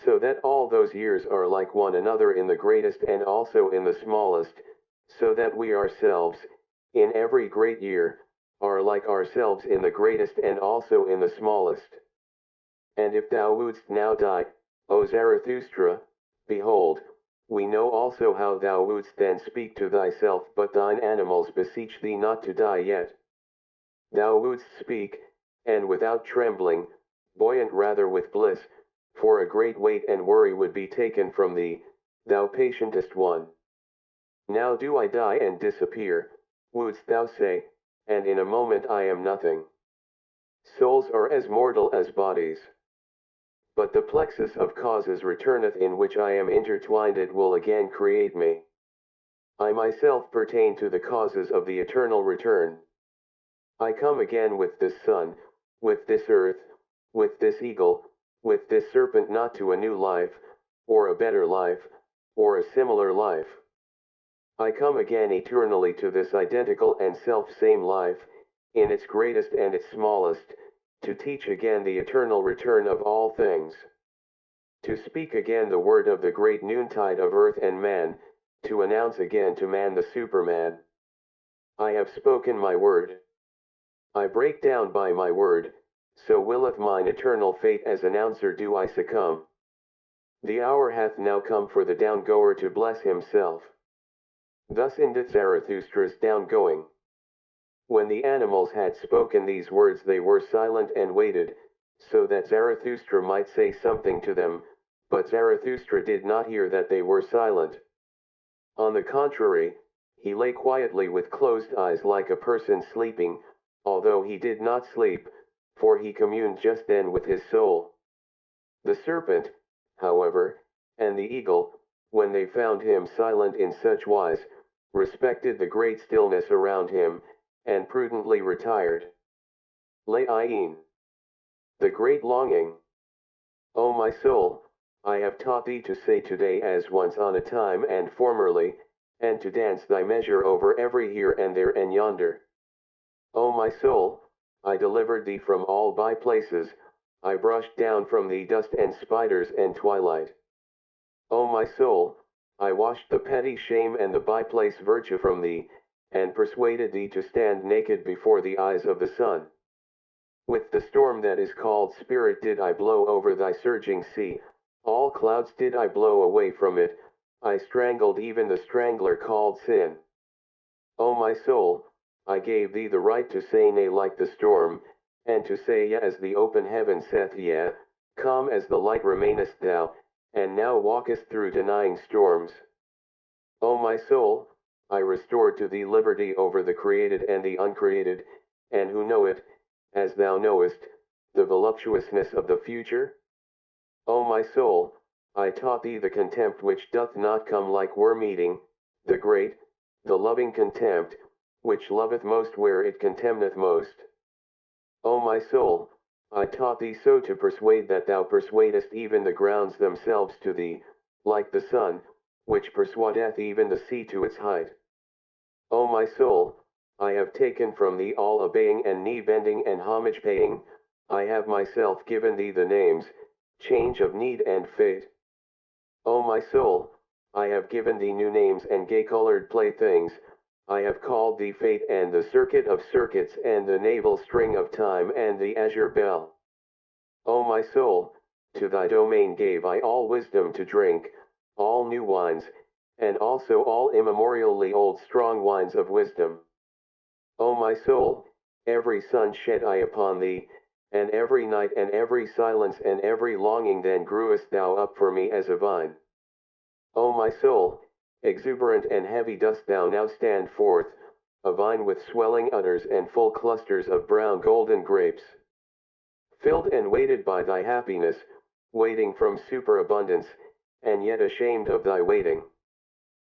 So that all those years are like one another in the greatest and also in the smallest, so that we ourselves, in every great year, are like ourselves in the greatest and also in the smallest. And if thou wouldst now die, O Zarathustra, behold, we know also how thou wouldst then speak to thyself, but thine animals beseech thee not to die yet. Thou wouldst speak, and without trembling, buoyant rather with bliss, for a great weight and worry would be taken from thee, thou patientest one. Now do I die and disappear, wouldst thou say, and in a moment I am nothing. Souls are as mortal as bodies. But the plexus of causes returneth, in which I am intertwined, it will again create me. I myself pertain to the causes of the eternal return. I come again with this sun, with this earth, with this eagle, with this serpent, not to a new life, or a better life, or a similar life. I come again eternally to this identical and self-same life, in its greatest and its smallest, to teach again the eternal return of all things. To speak again the word of the great noontide of earth and man, to announce again to man the Superman. I have spoken my word. I break down by my word, so willeth mine eternal fate, as announcer do I succumb. The hour hath now come for the down-goer to bless himself. Thus endeth Zarathustra's down-going. When the animals had spoken these words, they were silent and waited, so that Zarathustra might say something to them, but Zarathustra did not hear that they were silent. On the contrary, he lay quietly with closed eyes like a person sleeping, although he did not sleep, for he communed just then with his soul. The serpent, however, and the eagle, when they found him silent in such wise, respected the great stillness around him, and prudently retired. Lain. The great longing. O my soul, I have taught thee to say today as once on a time and formerly, and to dance thy measure over every here and there and yonder. O my soul, I delivered thee from all by places, I brushed down from thee dust and spiders and twilight. O my soul, I washed the petty shame and the by-place virtue from thee, and persuaded thee to stand naked before the eyes of the sun. With the storm that is called spirit did I blow over thy surging sea, all clouds did I blow away from it, I strangled even the strangler called sin. O my soul, I gave thee the right to say nay like the storm, and to say yea as the open heaven saith yea, calm as the light remainest thou, and now walkest through denying storms. O my soul, I restored to thee liberty over the created and the uncreated, and who know it, as thou knowest, the voluptuousness of the future? O my soul, I taught thee the contempt which doth not come like worm-eating, the great, the loving contempt, which loveth most where it contemneth most. O my soul, I taught thee so to persuade that thou persuadest even the grounds themselves to thee, like the sun, which persuadeth even the sea to its height. O my soul, I have taken from thee all obeying and knee-bending and homage-paying, I have myself given thee the names, change of need and fate. O my soul, I have given thee new names and gay-colored playthings. I have called thee fate and the circuit of circuits and the navel string of time and the azure bell. O my soul, to thy domain gave I all wisdom to drink, all new wines, and also all immemorially old strong wines of wisdom. O my soul, every sun shed I upon thee, and every night and every silence and every longing then grewest thou up for me as a vine. O my soul, exuberant and heavy dost thou now stand forth, a vine with swelling udders and full clusters of brown golden grapes. Filled and weighted by thy happiness, waiting from superabundance, and yet ashamed of thy waiting.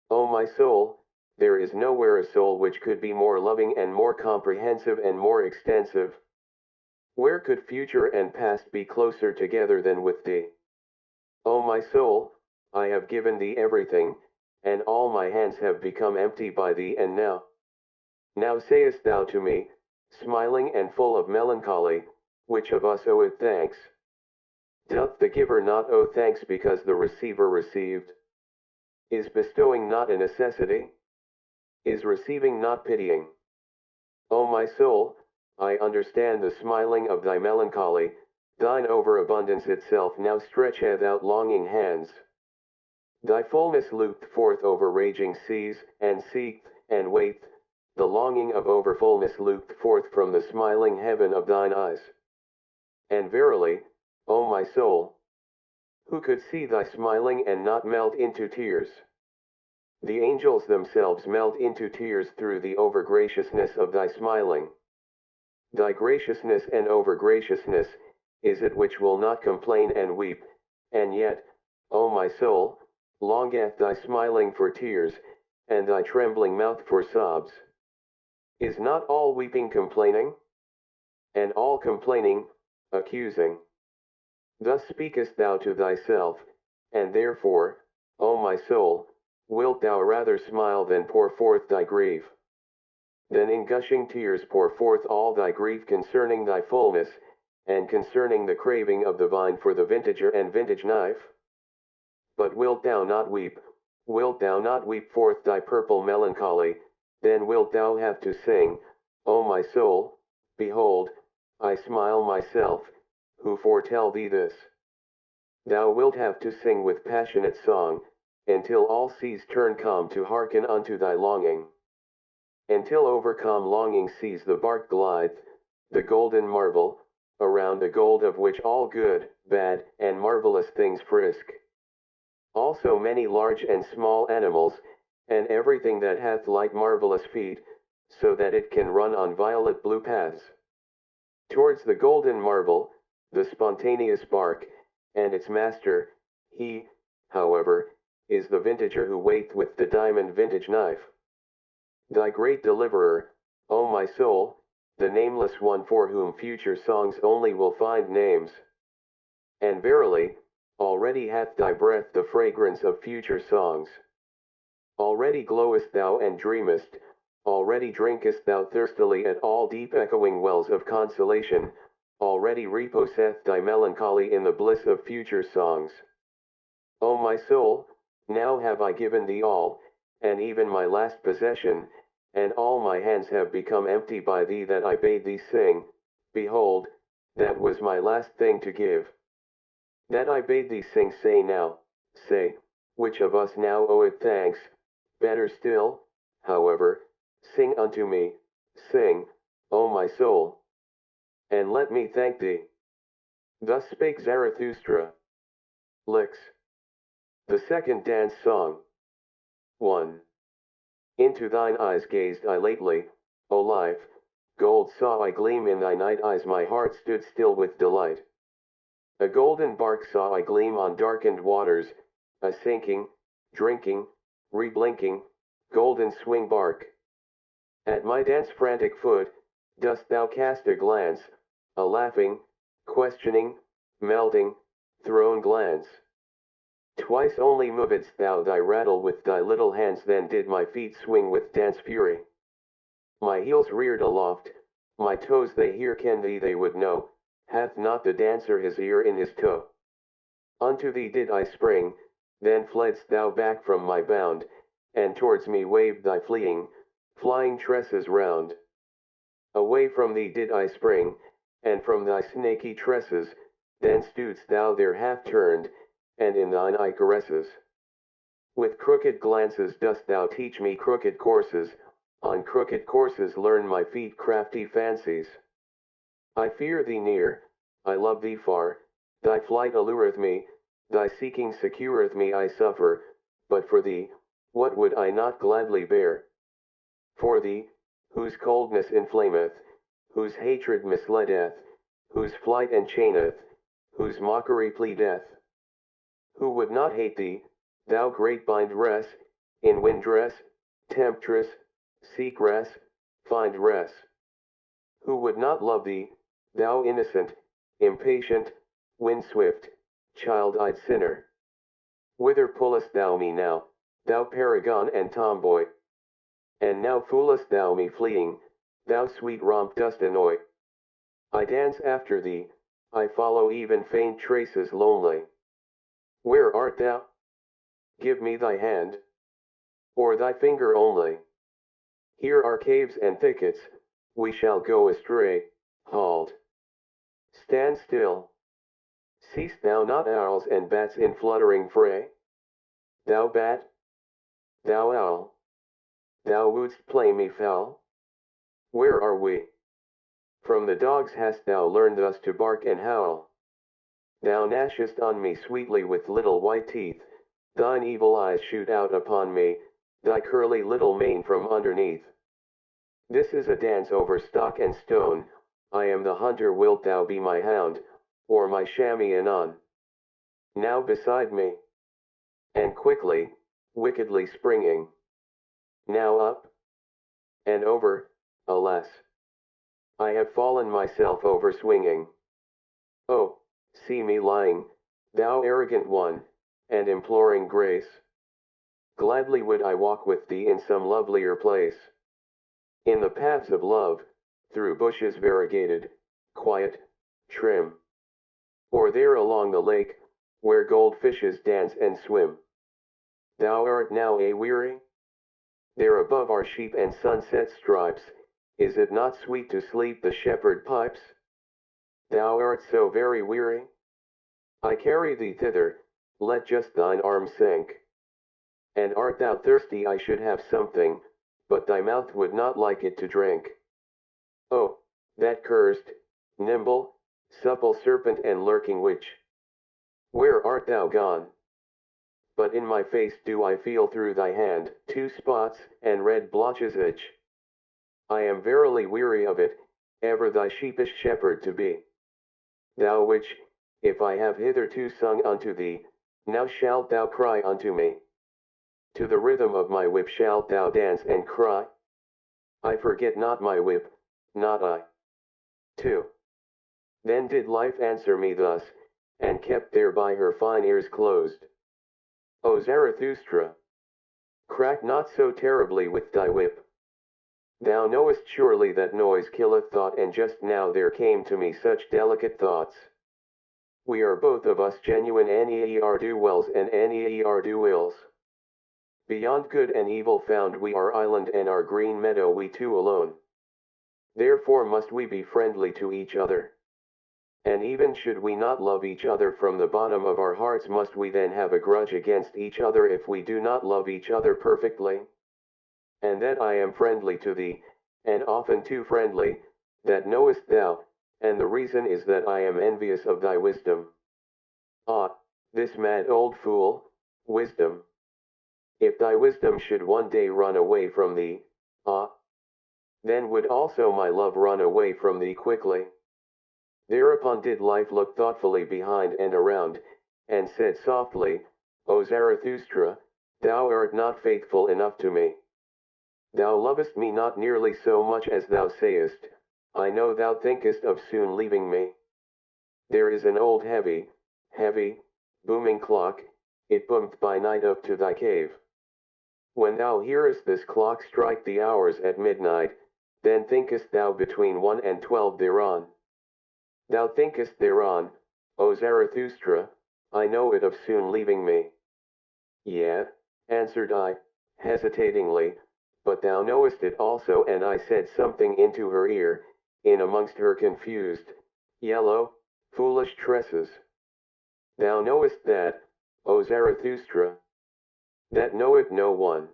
O my soul, there is nowhere a soul which could be more loving and more comprehensive and more extensive. Where could future and past be closer together than with thee? O my soul, I have given thee everything, and all my hands have become empty by thee, and now sayest thou to me, smiling and full of melancholy, which of us oweth thanks? Doth the giver not owe thanks because the receiver received? Is bestowing not a necessity? Is receiving not pitying? O my soul, I understand the smiling of thy melancholy, thine overabundance itself now stretcheth out longing hands. Thy fullness looped forth over raging seas, and seeketh, and waiteth, the longing of overfullness looped forth from the smiling heaven of thine eyes. And verily, O my soul, who could see thy smiling and not melt into tears? The angels themselves melt into tears through the overgraciousness of thy smiling. Thy graciousness and overgraciousness is it which will not complain and weep, and yet, O my soul, longeth thy smiling for tears, and thy trembling mouth for sobs. Is not all weeping complaining? And all complaining, accusing? Thus speakest thou to thyself, and therefore, O my soul, wilt thou rather smile than pour forth thy grief? Then in gushing tears pour forth all thy grief concerning thy fullness, and concerning the craving of the vine for the vintager and vintage knife? But wilt thou not weep forth thy purple melancholy, then wilt thou have to sing, O my soul, behold, I smile myself, who foretell thee this. Thou wilt have to sing with passionate song, until all seas turn calm to hearken unto thy longing. Until overcome longing sees the bark glide, the golden marvel, around the gold of which all good, bad, and marvelous things frisk. Also many large and small animals, and everything that hath light marvelous feet, so that it can run on violet blue paths. Towards the golden marvel, the spontaneous bark, and its master, he, however, is the vintager who waiteth with the diamond vintage knife. Thy great deliverer, O my soul, the nameless one for whom future songs only will find names. And verily, already hath thy breath the fragrance of future songs. Already glowest thou and dreamest, already drinkest thou thirstily at all deep echoing wells of consolation, already reposeth thy melancholy in the bliss of future songs. O my soul, now have I given thee all, and even my last possession, and all my hands have become empty by thee that I bade thee sing. Behold, that was my last thing to give. That I bade thee sing, say now, say, which of us now oweth thanks? Better still, however, sing unto me, sing, O my soul, and let me thank thee. Thus spake Zarathustra. Licks. The second dance song. 1. Into thine eyes gazed I lately, O life, gold saw I gleam in thy night eyes, my heart stood still with delight. A golden bark saw I gleam on darkened waters, a sinking, drinking, reblinking, golden swing bark. At my dance frantic foot, dost thou cast a glance, a laughing, questioning, melting, thrown glance? Twice only movedst thou thy rattle with thy little hands, then did my feet swing with dance fury. My heels reared aloft, my toes they hear ken thee they would know, hath not the dancer his ear in his toe? Unto thee did I spring, Then fledst thou back from my bound, and towards me waved thy flying tresses round. Away from thee did I spring, and from thy snaky tresses, then stoodst thou there half turned, and in thine eye caresses. With crooked glances dost thou teach me crooked courses, on crooked courses learn my feet crafty fancies. I fear thee near, I love thee far, thy flight allureth me, thy seeking secureth me. I suffer, but for thee, what would I not gladly bear? For thee, whose coldness inflameth, whose hatred misleadeth, whose flight enchaineth, whose mockery pleadeth. Who would not hate thee, thou great bindress, in windress, temptress, seek rest, find rest? Who would not love thee, thou innocent, impatient, wind-swift, child-eyed sinner? Whither pullest thou me now, thou paragon and tomboy? And now foolest thou me fleeing, thou sweet romp dost annoy. I dance after thee, I follow even faint traces lonely. Where art thou? Give me thy hand, or thy finger only. Here are caves and thickets, we shall go astray. Halt. Stand still. Seest thou not owls and bats in fluttering fray? Thou bat? Thou owl? Thou wouldst play me foul? Where are we? From the dogs hast thou learned thus to bark and howl. Thou gnashest on me sweetly with little white teeth, thine evil eyes shoot out upon me, thy curly little mane from underneath. This is a dance over stock and stone, I am the hunter, wilt thou be my hound, or my chamois anon? Now beside me. And quickly, wickedly springing. Now up. And over, alas. I have fallen myself over swinging. Oh, see me lying, thou arrogant one, and imploring grace. Gladly would I walk with thee in some lovelier place. In the paths of love, through bushes variegated, quiet, trim. Or there along the lake, where goldfishes dance and swim. Thou art now a weary? There above are sheep and sunset stripes, is it not sweet to sleep the shepherd pipes? Thou art so very weary? I carry thee thither, let just thine arm sink. And art thou thirsty? I should have something, but thy mouth would not like it to drink. Oh, that cursed, nimble, supple serpent and lurking witch. Where art thou gone? But in my face do I feel through thy hand 2 spots, and red blotches itch. I am verily weary of it, ever thy sheepish shepherd to be. Thou which, if I have hitherto sung unto thee, now shalt thou cry unto me. To the rhythm of my whip shalt thou dance and cry? I forget not my whip, not I. 2. Then did life answer me thus, and kept thereby her fine ears closed. O Zarathustra! Crack not so terribly with thy whip. Thou knowest surely that noise killeth thought, and just now there came to me such delicate thoughts. We are both of us genuine ne'er-do-wells and ne'er-do-wills. Beyond good and evil found we our island and our green meadow, we two alone. Therefore must we be friendly to each other. And even should we not love each other from the bottom of our hearts, must we then have a grudge against each other if we do not love each other perfectly? And that I am friendly to thee, and often too friendly, that knowest thou, and the reason is that I am envious of thy wisdom. Ah, this mad old fool, wisdom! If thy wisdom should one day run away from thee, ah, then would also my love run away from thee quickly. Thereupon did life look thoughtfully behind and around, and said softly, O Zarathustra, thou art not faithful enough to me. Thou lovest me not nearly so much as thou sayest, I know thou thinkest of soon leaving me. There is an old heavy, booming clock, it boometh by night up to thy cave. When thou hearest this clock strike the hours at midnight, then thinkest thou between 1 and 12 thereon. Thou thinkest thereon, O Zarathustra, I know it of soon leaving me. Yea, answered I, hesitatingly, but thou knowest it also, and I said something into her ear, in amongst her confused, yellow, foolish tresses. Thou knowest that, O Zarathustra, that knoweth no one.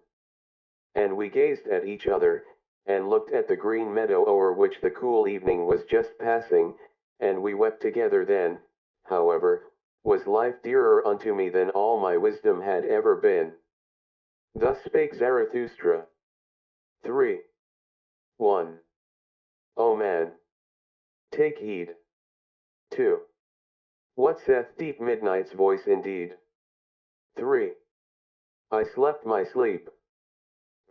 And we gazed at each other, and looked at the green meadow o'er which the cool evening was just passing, and we wept together. Then, however, was life dearer unto me than all my wisdom had ever been. Thus spake Zarathustra. 3. 1. O man, take heed. 2. What saith deep midnight's voice indeed? 3. I slept my sleep.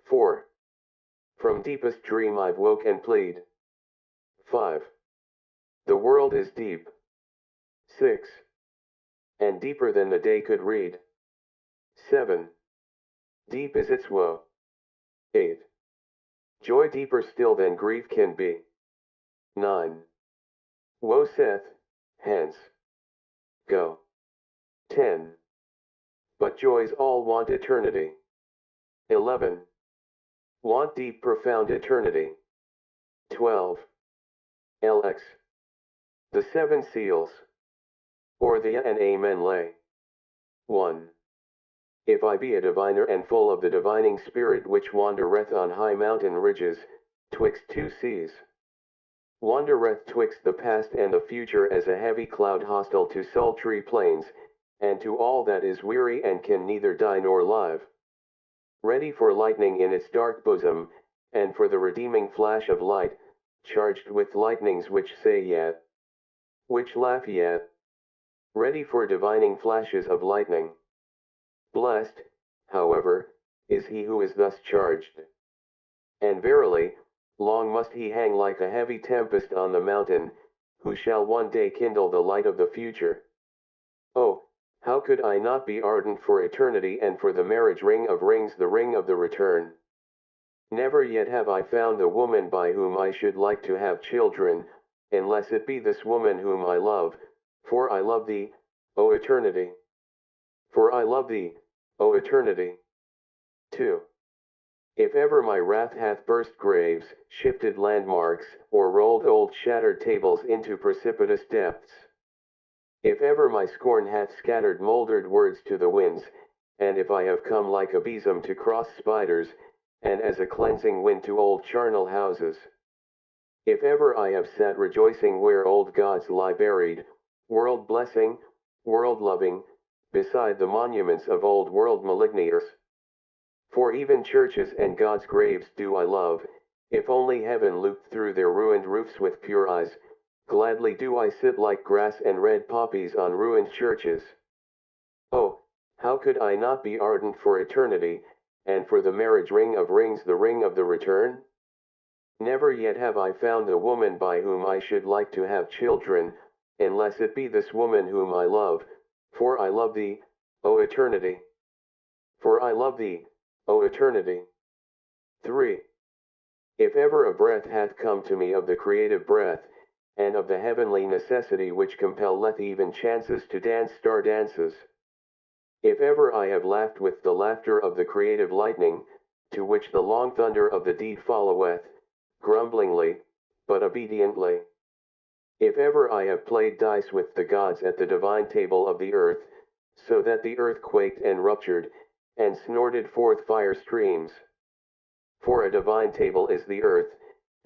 4. From deepest dream I've woke and plead. 5. The world is deep. 6. And deeper than the day could read. 7. Deep is its woe. 8. Joy deeper still than grief can be. 9. Woe saith, hence. Go. 10. But joys all want eternity. 11. Want deep profound eternity. 12. LX. The seven seals. Or the and amen lay. 1. If I be a diviner and full of the divining spirit which wandereth on high mountain ridges, twixt two seas. Wandereth twixt the past and the future as a heavy cloud hostile to sultry plains, and to all that is weary and can neither die nor live. Ready for lightning in its dark bosom, and for the redeeming flash of light, charged with lightnings which say yet, which laugh yet. Ready for divining flashes of lightning. Blessed, however, is he who is thus charged. And verily, long must he hang like a heavy tempest on the mountain, who shall one day kindle the light of the future. Oh, how could I not be ardent for eternity and for the marriage ring of rings, the ring of the return? Never yet have I found the woman by whom I should like to have children, unless it be this woman whom I love, for I love thee, O eternity. For I love thee, O eternity. 2. If ever my wrath hath burst graves, shifted landmarks, or rolled old shattered tables into precipitous depths. If ever my scorn hath scattered mouldered words to the winds, and if I have come like a besom to cross spiders, and as a cleansing wind to old charnel houses. If ever I have sat rejoicing where old gods lie buried, world blessing, world loving, beside the monuments of old world malignators. For even churches and God's graves do I love, if only heaven looked through their ruined roofs with pure eyes, gladly do I sit like grass and red poppies on ruined churches. Oh, how could I not be ardent for eternity, and for the marriage ring of rings, the ring of the return? Never yet have I found the woman by whom I should like to have children, unless it be this woman whom I love, for I love thee, O eternity. For I love thee, O eternity. 3. If ever a breath hath come to me of the creative breath, and of the heavenly necessity which compelleth even chances to dance star dances. If ever I have laughed with the laughter of the creative lightning, to which the long thunder of the deed followeth, grumblingly, but obediently. If ever I have played dice with the gods at the divine table of the earth, so that the earth quaked and ruptured, and snorted forth fire streams. For a divine table is the earth,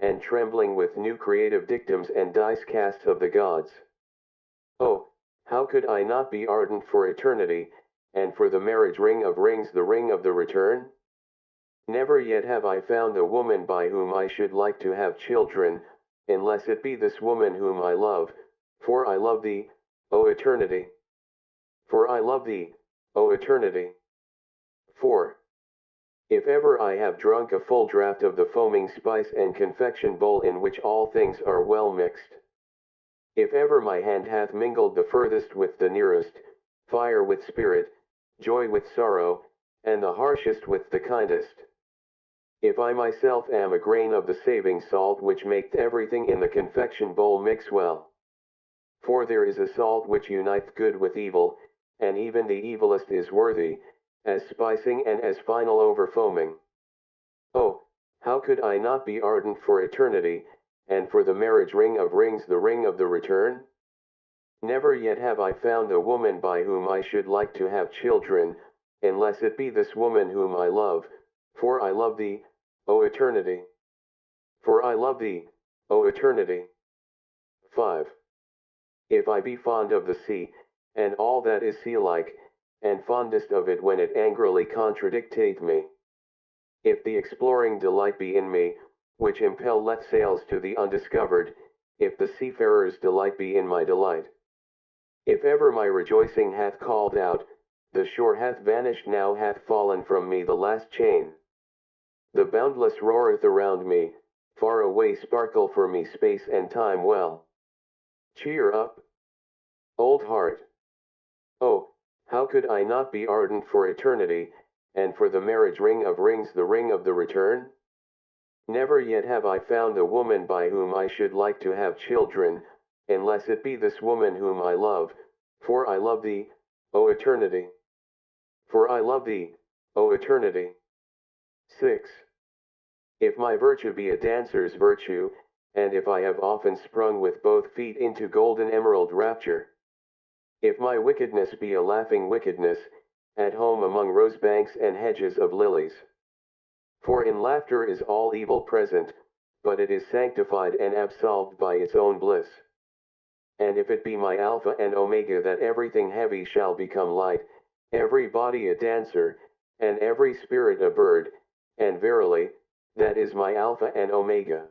and trembling with new creative dictums and dice casts of the gods. Oh, how could I not be ardent for eternity, and for the marriage ring of rings, the ring of the return? Never yet have I found the woman by whom I should like to have children, unless it be this woman whom I love, for I love thee, O eternity. For I love thee, O eternity. 4. If ever I have drunk a full draught of the foaming spice and confection bowl in which all things are well mixed. If ever my hand hath mingled the furthest with the nearest, fire with spirit, joy with sorrow, and the harshest with the kindest. If I myself am a grain of the saving salt which maketh everything in the confection bowl mix well. For there is a salt which uniteth good with evil, and even the evilest is worthy, as spicing and as final overfoaming. Oh, how could I not be ardent for eternity, and for the marriage ring of rings, the ring of the return? Never yet have I found a woman by whom I should like to have children, unless it be this woman whom I love, for I love thee, O eternity. For I love thee, O eternity. 5. If I be fond of the sea, and all that is sea-like, and fondest of it when it angrily contradicteth me. If the exploring delight be in me, which impelleth sails to the undiscovered, if the seafarer's delight be in my delight. If ever my rejoicing hath called out, the shore hath vanished, now hath fallen from me the last chain. The boundless roareth around me, far away sparkle for me space and time well. Cheer up, old heart. Oh, how could I not be ardent for eternity, and for the marriage ring of rings, the ring of the return? Never yet have I found a woman by whom I should like to have children, unless it be this woman whom I love, for I love thee, O eternity. For I love thee, O eternity. 6. If my virtue be a dancer's virtue, and if I have often sprung with both feet into golden emerald rapture. If my wickedness be a laughing wickedness, at home among rose banks and hedges of lilies. For in laughter is all evil present, but it is sanctified and absolved by its own bliss. And if it be my Alpha and Omega that everything heavy shall become light, every body a dancer, and every spirit a bird, and verily, that is my Alpha and Omega.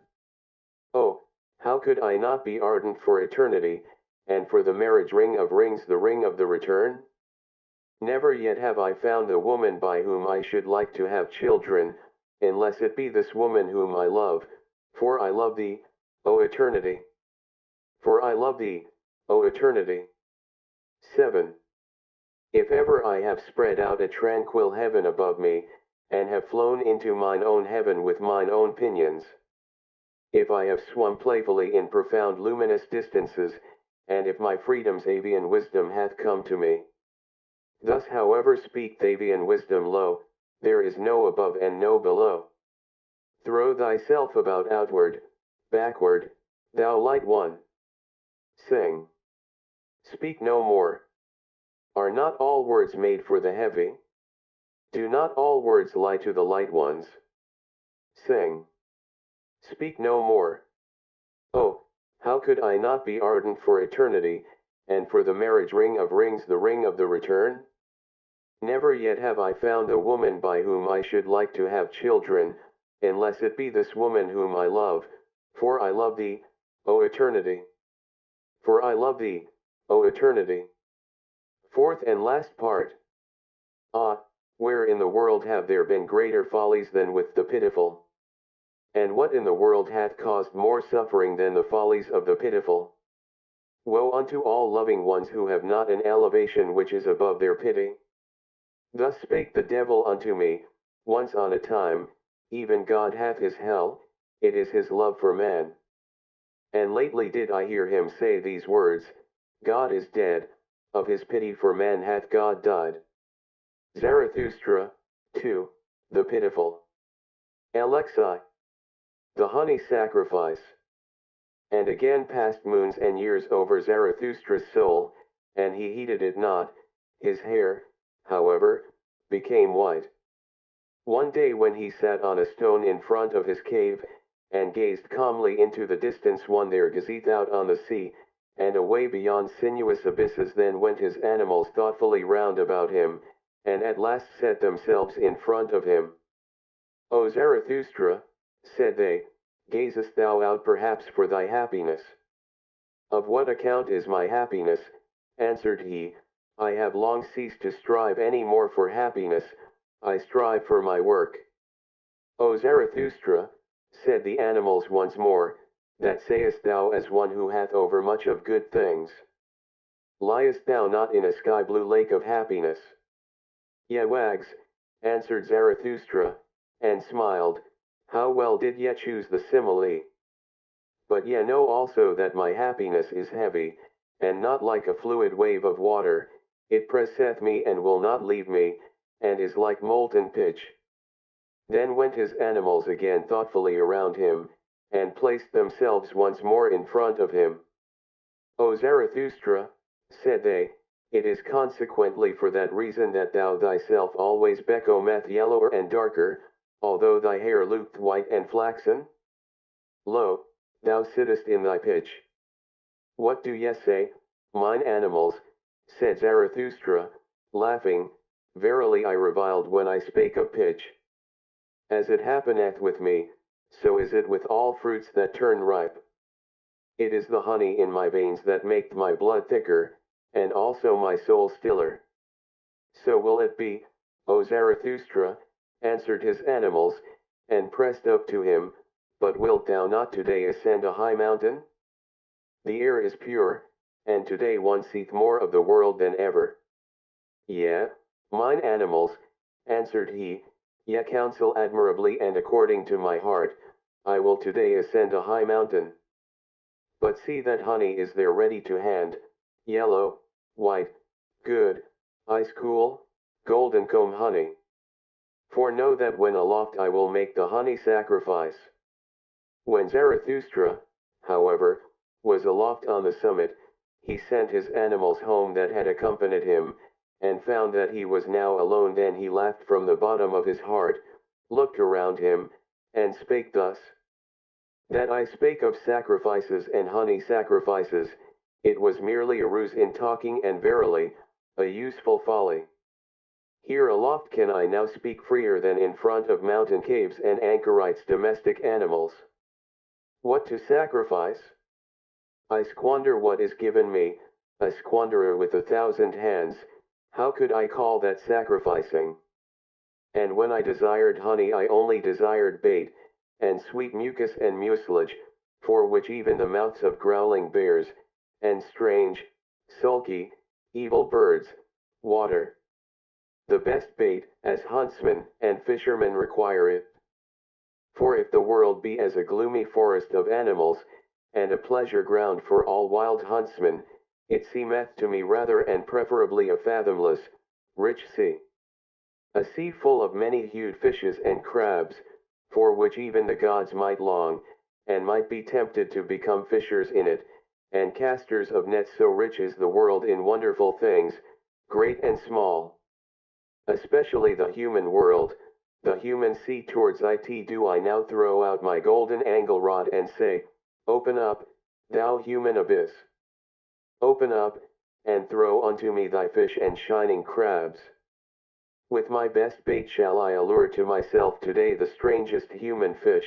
Oh, how could I not be ardent for eternity, and for the marriage ring of rings, the ring of the return? Never yet have I found a woman by whom I should like to have children, unless it be this woman whom I love, for I love thee, O eternity. For I love thee, O eternity. 7. If ever I have spread out a tranquil heaven above me, and have flown into mine own heaven with mine own pinions. If I have swum playfully in profound luminous distances, and if my freedom's avian wisdom hath come to me. Thus however speak avian wisdom low, there is no above and no below. Throw thyself about outward, backward, thou light one. Sing. Speak no more. Are not all words made for the heavy? Do not all words lie to the light ones? Sing. Speak no more. Oh, how could I not be ardent for eternity, and for the marriage ring of rings, the ring of the return? Never yet have I found a woman by whom I should like to have children, unless it be this woman whom I love, for I love thee, O eternity. For I love thee, O eternity. 4th and last part. Ah, where in the world have there been greater follies than with the pitiful? And what in the world hath caused more suffering than the follies of the pitiful? Woe unto all loving ones who have not an elevation which is above their pity. Thus spake the devil unto me, once on a time, even God hath his hell, it is his love for man. And lately did I hear him say these words, God is dead, of his pity for man hath God died. Zarathustra, 2, the pitiful. Alexi. The honey sacrifice. And again passed moons and years over Zarathustra's soul, and he heeded it not. His hair, however, became white. One day when he sat on a stone in front of his cave, and gazed calmly into the distance, one there gazeth out on the sea, and away beyond sinuous abysses, then went his animals thoughtfully round about him, and at last set themselves in front of him. O Zarathustra, said they, gazest thou out perhaps for thy happiness? Of what account is my happiness? Answered he, I have long ceased to strive any more for happiness, I strive for my work. O Zarathustra, said the animals once more, that sayest thou as one who hath overmuch of good things. Liest thou not in a sky-blue lake of happiness? Ye wags, answered Zarathustra, and smiled, how well did ye choose the simile. But ye know also that my happiness is heavy, and not like a fluid wave of water, it presseth me and will not leave me, and is like molten pitch. Then went his animals again thoughtfully around him, and placed themselves once more in front of him. O Zarathustra, said they, it is consequently for that reason that thou thyself always becometh yellower and darker, although thy hair looked white and flaxen? Lo, thou sittest in thy pitch. What do ye say, mine animals? Said Zarathustra, laughing. Verily I reviled when I spake of pitch. As it happeneth with me, so is it with all fruits that turn ripe. It is the honey in my veins that maketh my blood thicker, and also my soul stiller. So will it be, O Zarathustra, answered his animals, and pressed up to him. But wilt thou not today ascend a high mountain? The air is pure, and today one seeth more of the world than ever. Yea, mine animals, answered he, ye counsel admirably, and according to my heart, I will today ascend a high mountain. But see that honey is there ready to hand, yellow, white, good, ice cool, golden comb honey. For know that when aloft I will make the honey sacrifice. When Zarathustra, however, was aloft on the summit, he sent his animals home that had accompanied him, and found that he was now alone. Then he laughed from the bottom of his heart, looked around him, and spake thus. That I spake of sacrifices and honey sacrifices, it was merely a ruse in talking, and verily, a useful folly. Here aloft can I now speak freer than in front of mountain caves and anchorites' domestic animals. What to sacrifice? I squander what is given me, a squanderer with 1,000 hands. How could I call that sacrificing? And when I desired honey, I only desired bait, and sweet mucus and mucilage, for which even the mouths of growling bears, and strange, sulky, evil birds, water. The best bait, as huntsmen and fishermen require it. For if the world be as a gloomy forest of animals, and a pleasure ground for all wild huntsmen, it seemeth to me rather and preferably a fathomless, rich sea. A sea full of many-hued fishes and crabs, for which even the gods might long, and might be tempted to become fishers in it, and casters of nets, so rich is the world in wonderful things, great and small. Especially the human world, the human sea. Towards it do I now throw out my golden angle rod and say, open up, thou human abyss. Open up, and throw unto me thy fish and shining crabs. With my best bait shall I allure to myself today the strangest human fish.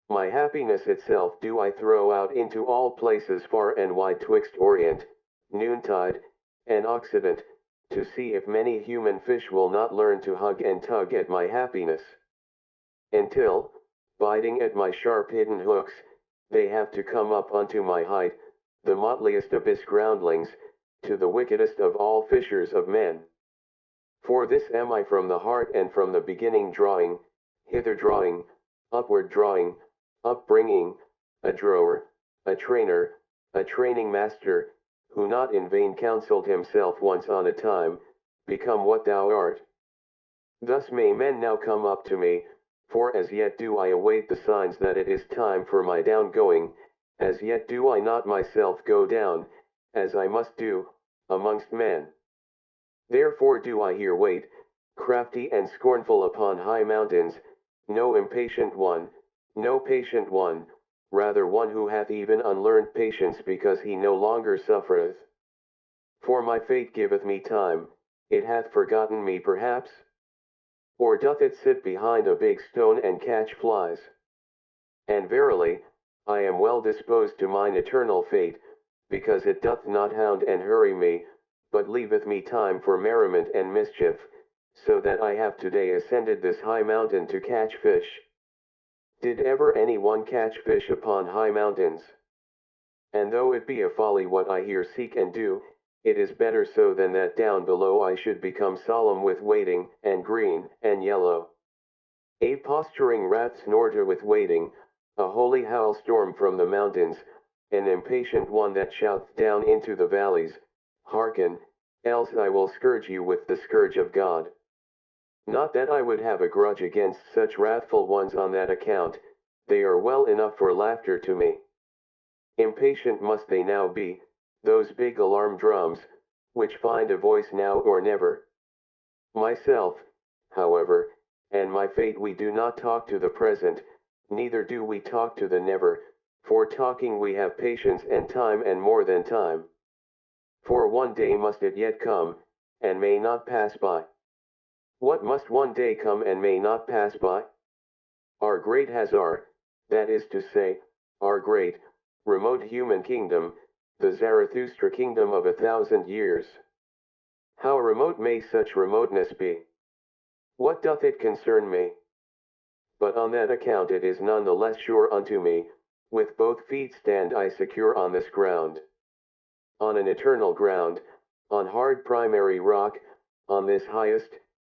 My happiness itself do I throw out into all places far and wide twixt Orient, noontide, and Occident, to see if many human fish will not learn to hug and tug at my happiness. Until, biting at my sharp hidden hooks, they have to come up unto my height, the motliest abyss groundlings, to the wickedest of all fishers of men. For this am I from the heart and from the beginning, drawing, hither drawing, upward drawing, upbringing, a drawer, a trainer, a training master, who not in vain counseled himself once on a time, become what thou art. Thus may men now come up to me, for as yet do I await the signs that it is time for my down going, as yet do I not myself go down, as I must do, amongst men. Therefore do I here wait, crafty and scornful upon high mountains, no impatient one, no patient one, rather one who hath even unlearned patience because he no longer suffereth. For my fate giveth me time, it hath forgotten me perhaps? Or doth it sit behind a big stone and catch flies? And verily, I am well disposed to mine eternal fate, because it doth not hound and hurry me, but leaveth me time for merriment and mischief, so that I have today ascended this high mountain to catch fish. Did ever any one catch fish upon high mountains? And though it be a folly what I here seek and do, it is better so than that down below I should become solemn with waiting, and green, and yellow. A posturing wrath snorter with waiting, a holy howl storm from the mountains, an impatient one that shouts down into the valleys, hearken, else I will scourge you with the scourge of God. Not that I would have a grudge against such wrathful ones on that account, they are well enough for laughter to me. Impatient must they now be, those big alarm drums, which find a voice now or never. Myself, however, and my fate, we do not talk to the present, neither do we talk to the never, for talking we have patience and time and more than time. For one day must it yet come, and may not pass by. What must one day come and may not pass by? Our great Hazar, that is to say, our great, remote human kingdom, the Zarathustra kingdom of 1,000 years. How remote may such remoteness be? What doth it concern me? But on that account it is none the less sure unto me, with both feet stand I secure on this ground. On an eternal ground, on hard primary rock, on this highest,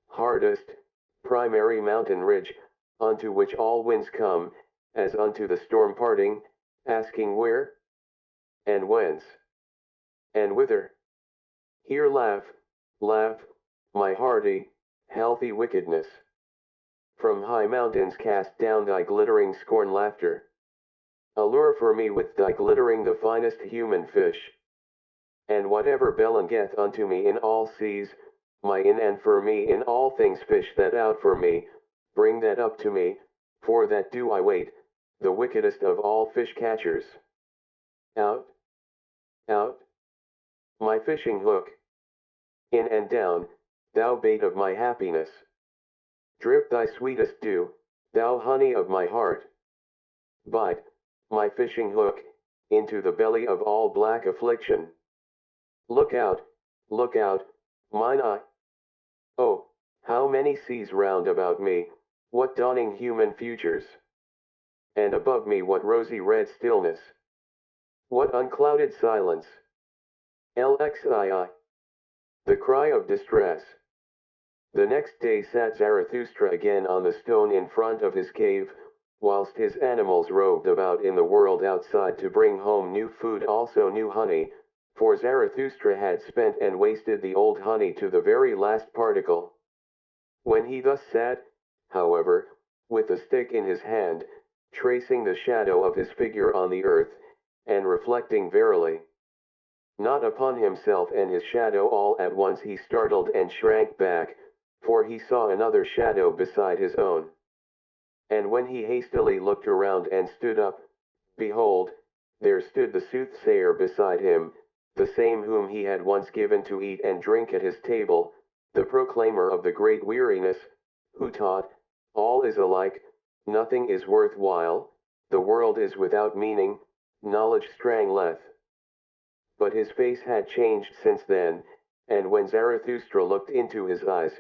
hardest, primary mountain ridge, unto which all winds come, as unto the storm parting, asking where? And whence? And whither? Here laugh, laugh, my hearty, healthy wickedness. From high mountains cast down thy glittering scorn laughter. Allure for me with thy glittering the finest human fish. And whatever belongeth unto me in all seas, my in and for me in all things fish that out for me, bring that up to me, for that do I wait, the wickedest of all fish catchers. Out, out, my fishing hook. In and down, thou bait of my happiness. Drip thy sweetest dew, thou honey of my heart. Bite, my fishing hook, into the belly of all black affliction. Look out, mine eye. Oh, how many seas round about me, what dawning human futures! And above me what rosy red stillness! What unclouded silence! Lxii. The cry of distress. The next day sat Zarathustra again on the stone in front of his cave, whilst his animals roved about in the world outside to bring home new food, also new honey, for Zarathustra had spent and wasted the old honey to the very last particle. When he thus sat, however, with a stick in his hand, tracing the shadow of his figure on the earth, and reflecting verily, not upon himself and his shadow, all at once he startled and shrank back, for he saw another shadow beside his own. And when he hastily looked around and stood up, behold, there stood the soothsayer beside him, the same whom he had once given to eat and drink at his table, the proclaimer of the great weariness, who taught, all is alike, nothing is worth while, the world is without meaning, knowledge strangleth. But his face had changed since then, and when Zarathustra looked into his eyes,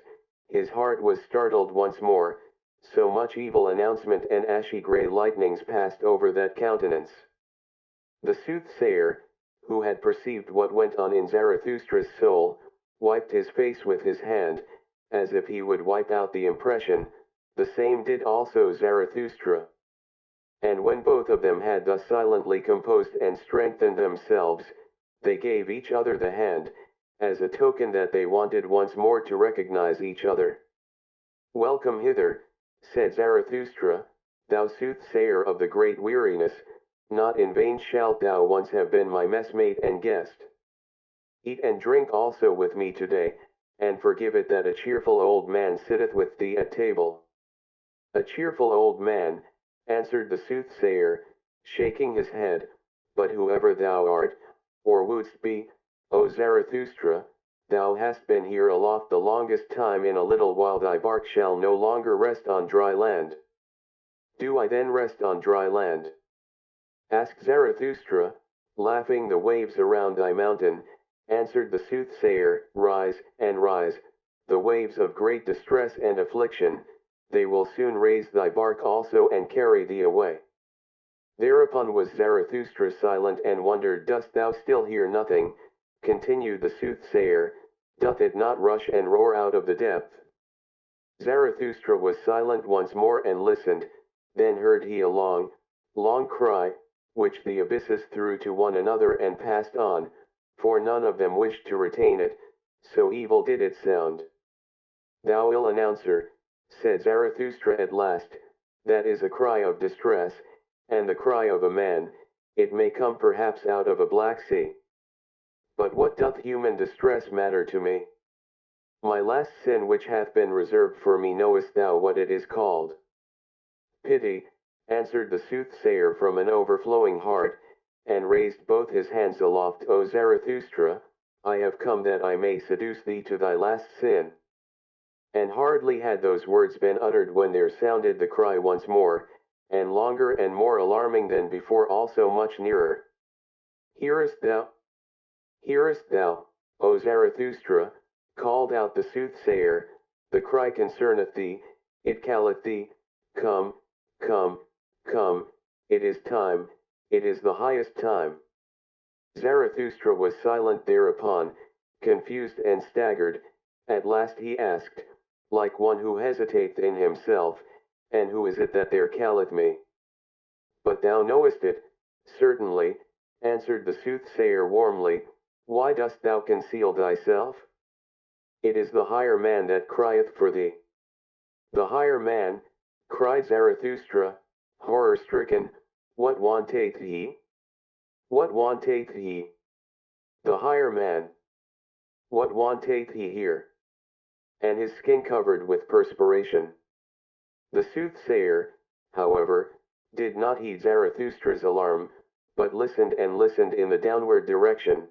his heart was startled once more, so much evil announcement and ashy grey lightnings passed over that countenance. The soothsayer, who had perceived what went on in Zarathustra's soul, wiped his face with his hand, as if he would wipe out the impression, the same did also Zarathustra. And when both of them had thus silently composed and strengthened themselves, they gave each other the hand, as a token that they wanted once more to recognize each other. Welcome hither, said Zarathustra, thou soothsayer of the great weariness, not in vain shalt thou once have been my messmate and guest. Eat and drink also with me today, and forgive it that a cheerful old man sitteth with thee at table. A cheerful old man, answered the soothsayer, shaking his head, but whoever thou art, or wouldst be, O Zarathustra, thou hast been here aloft the longest time. In a little while thy bark shall no longer rest on dry land. Do I then rest on dry land? Asked Zarathustra, laughing. The waves around thy mountain, answered the soothsayer, rise, and rise, the waves of great distress and affliction, they will soon raise thy bark also and carry thee away. Thereupon was Zarathustra silent and wondered. Dost thou still hear nothing? Continued the soothsayer, doth it not rush and roar out of the depth? Zarathustra was silent once more and listened, then heard he a long, long cry, which the abysses threw to one another and passed on, for none of them wished to retain it, so evil did it sound. Thou ill announcer, said Zarathustra at last, that is a cry of distress, and the cry of a man, it may come perhaps out of a black sea. But what doth human distress matter to me? My last sin which hath been reserved for me, knowest thou what it is called? Pity, answered the soothsayer from an overflowing heart, and raised both his hands aloft. O Zarathustra, I have come that I may seduce thee to thy last sin. And hardly had those words been uttered when there sounded the cry once more, and longer and more alarming than before, also much nearer. Hearest thou? Hearest thou, O Zarathustra? Called out the soothsayer, the cry concerneth thee, it calleth thee, come, come, come, it is time, it is the highest time. Zarathustra was silent thereupon, confused and staggered. At last he asked, like one who hesitates in himself, and who is it that there calleth me? But thou knowest it, certainly, answered the soothsayer warmly. Why dost thou conceal thyself? It is the higher man that crieth for thee. The higher man, cried Zarathustra, horror-stricken, what wanteth he? What wanteth he? The higher man. What wanteth he here? And his skin covered with perspiration. The soothsayer, however, did not heed Zarathustra's alarm, but listened and listened in the downward direction.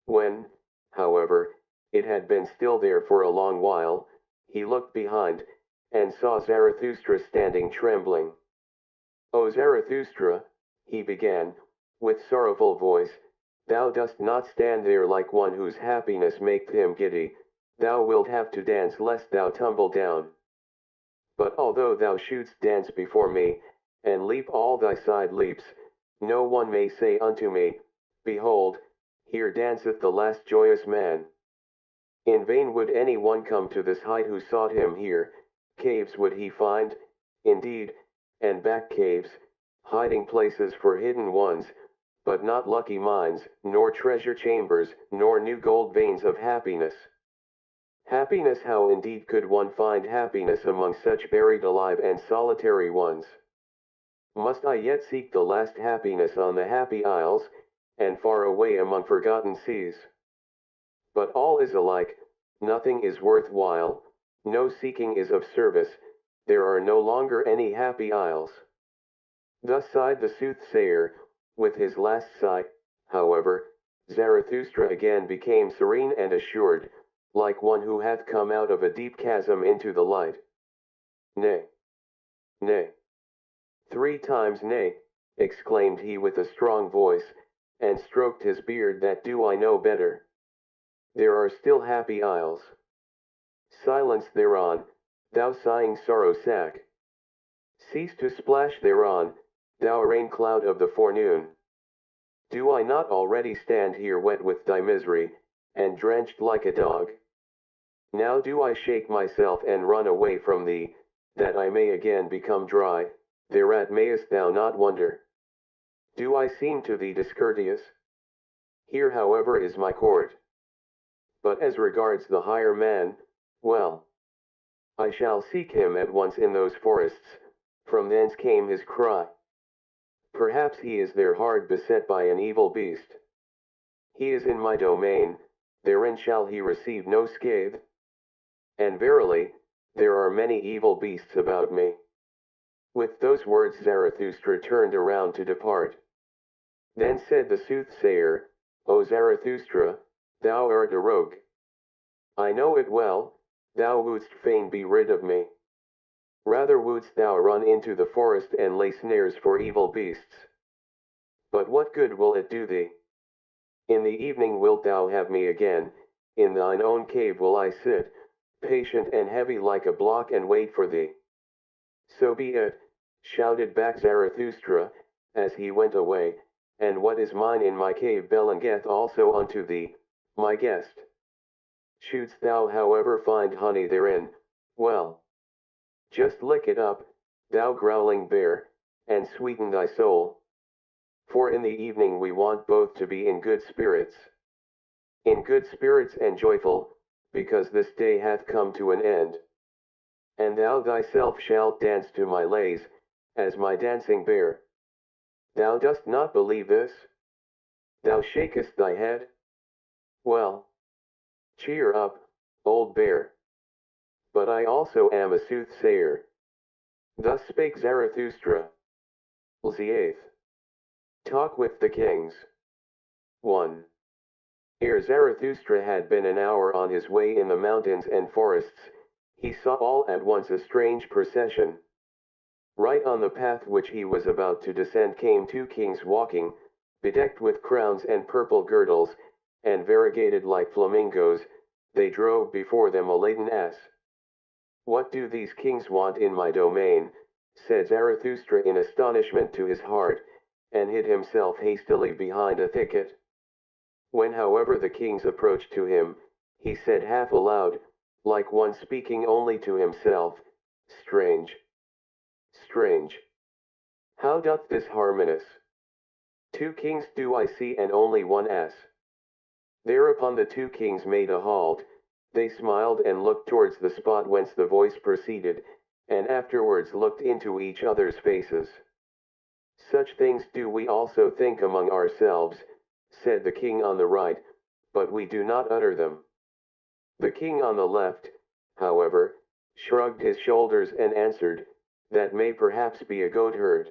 When, however, it had been still there for a long while, he looked behind, and saw Zarathustra standing trembling. O Zarathustra, he began, with sorrowful voice, thou dost not stand there like one whose happiness maketh him giddy, thou wilt have to dance lest thou tumble down. But although thou shouldst dance before me, and leap all thy side leaps, no one may say unto me, behold, here danceth the last joyous man. In vain would any one come to this height who sought him here, caves would he find, indeed, and back caves, hiding places for hidden ones, but not lucky mines, nor treasure chambers, nor new gold veins of happiness. Happiness, how indeed could one find happiness among such buried alive and solitary ones? Must I yet seek the last happiness on the happy isles, and far away among forgotten seas? But all is alike, nothing is worth while, no seeking is of service, there are no longer any happy isles. Thus sighed the soothsayer. With his last sigh, however, Zarathustra again became serene and assured, like one who hath come out of a deep chasm into the light. Nay, nay, 3 times nay, exclaimed he with a strong voice, and stroked his beard, that do I know better. There are still happy isles. Silence thereon, thou sighing sorrow sack. Cease to splash thereon, thou rain cloud of the forenoon. Do I not already stand here wet with thy misery, and drenched like a dog? Now do I shake myself and run away from thee, that I may again become dry, thereat mayest thou not wonder. Do I seem to thee discourteous? Here however is my court. But as regards the higher man, well, I shall seek him at once in those forests, from thence came his cry. Perhaps he is there hard beset by an evil beast. He is in my domain, therein shall he receive no scathe. And verily, there are many evil beasts about me. With those words Zarathustra turned around to depart. Then said the soothsayer, O Zarathustra, thou art a rogue. I know it well, thou wouldst fain be rid of me. Rather wouldst thou run into the forest and lay snares for evil beasts. But what good will it do thee? In the evening wilt thou have me again, in thine own cave will I sit, patient and heavy like a block, and wait for thee. So be it, shouted back Zarathustra, as he went away, and what is mine in my cave belongeth also unto thee, my guest. Shouldst thou however find honey therein, well, just lick it up, thou growling bear, and sweeten thy soul. For in the evening we want both to be in good spirits. In good spirits and joyful, because this day hath come to an end. And thou thyself shalt dance to my lays, as my dancing bear. Thou dost not believe this? Thou shakest thy head? Well, cheer up, old bear. But I also am a soothsayer. Thus spake Zarathustra. The 8th. Talk with the Kings. 1. Ere Zarathustra had been an hour on his way in the mountains and forests, he saw all at once a strange procession. Right on the path which he was about to descend came 2 kings walking, bedecked with crowns and purple girdles, and variegated like flamingos. They drove before them a laden ass. What do these kings want in my domain? Said Zarathustra in astonishment to his heart, and hid himself hastily behind a thicket. When however the kings approached to him, he said half aloud, like one speaking only to himself, Strange! Strange! How doth this harmonious? 2 kings do I see and only one ass. Thereupon the 2 kings made a halt. They smiled and looked towards the spot whence the voice proceeded, and afterwards looked into each other's faces. Such things do we also think among ourselves, said the king on the right, but we do not utter them. The king on the left, however, shrugged his shoulders and answered, That may perhaps be a goatherd.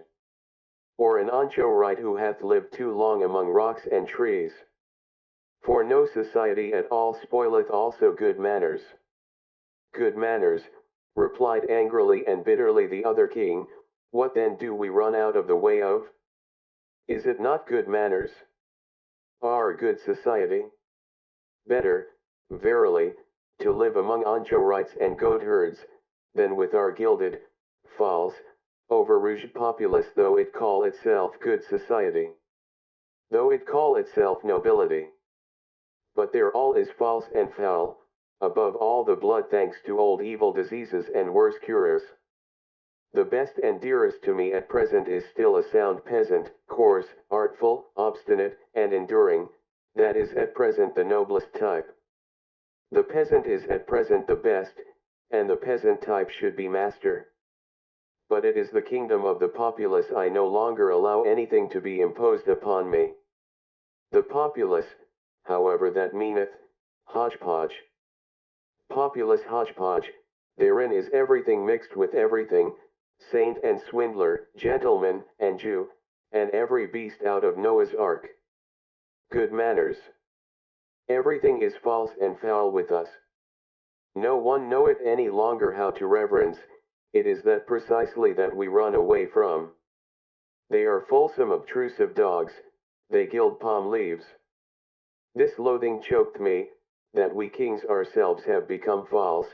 Or an anchorite who hath lived too long among rocks and trees. For no society at all spoileth also good manners. Good manners, replied angrily and bitterly the other king, what then do we run out of the way of? Is it not good manners? Our good society? Better, verily, to live among anchorites and goatherds, than with our gilded, false, over-rouged populace, though it call itself good society. Though it call itself nobility. But there all is false and foul, above all the blood thanks to old evil diseases and worse cures. The best and dearest to me at present is still a sound peasant, coarse, artful, obstinate, and enduring, that is at present the noblest type. The peasant is at present the best, and the peasant type should be master. But it is the kingdom of the populace I no longer allow anything to be imposed upon me. The populace, however, that meaneth, hodgepodge. Populace hodgepodge, therein is everything mixed with everything, saint and swindler, gentleman and Jew, and every beast out of Noah's ark. Good manners. Everything is false and foul with us. No one knoweth any longer how to reverence, it is that precisely that we run away from. They are fulsome obtrusive dogs, they gild palm leaves. This loathing choked me, that we kings ourselves have become false,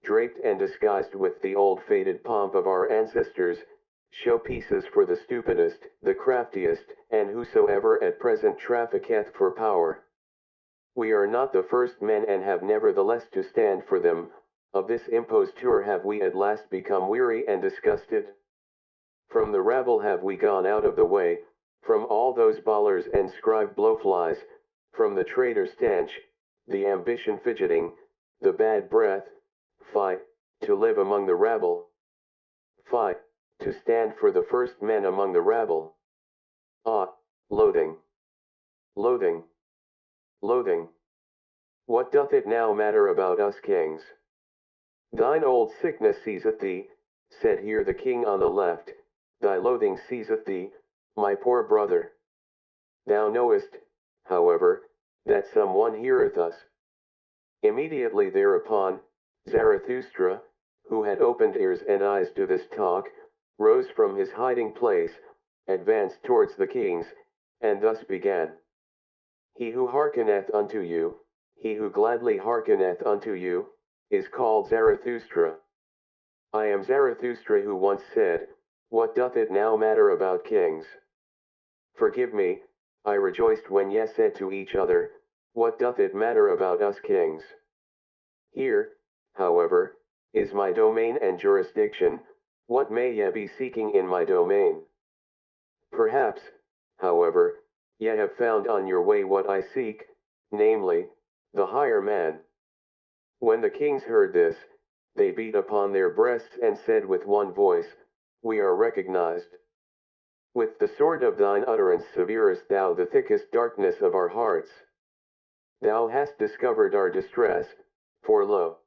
draped and disguised with the old faded pomp of our ancestors, showpieces for the stupidest, the craftiest, and whosoever at present trafficketh for power. We are not the first men and have nevertheless to stand for them. Of this imposture have we at last become weary and disgusted. From the rabble have we gone out of the way, from all those bawlers and scribe blowflies, from the traitor stench, the ambition fidgeting, the bad breath, fie, to live among the rabble. Fie, to stand for the first men among the rabble. Ah, loathing. Loathing. Loathing. What doth it now matter about us kings? Thine old sickness seizeth thee, said here the king on the left, thy loathing seizeth thee, my poor brother. Thou knowest, however, that someone heareth us. Immediately thereupon, Zarathustra, who had opened ears and eyes to this talk, rose from his hiding place, advanced towards the kings, and thus began. He who hearkeneth unto you, he who gladly hearkeneth unto you, is called Zarathustra. I am Zarathustra who once said, What doth it now matter about kings? Forgive me, I rejoiced when ye said to each other, What doth it matter about us kings? Here, however, is my domain and jurisdiction, what may ye be seeking in my domain? Perhaps, however, ye have found on your way what I seek, namely, the higher man. When the kings heard this, they beat upon their breasts and said with one voice, "We are recognized. With the sword of thine utterance severest thou the thickest darkness of our hearts. Thou hast discovered our distress, for lo,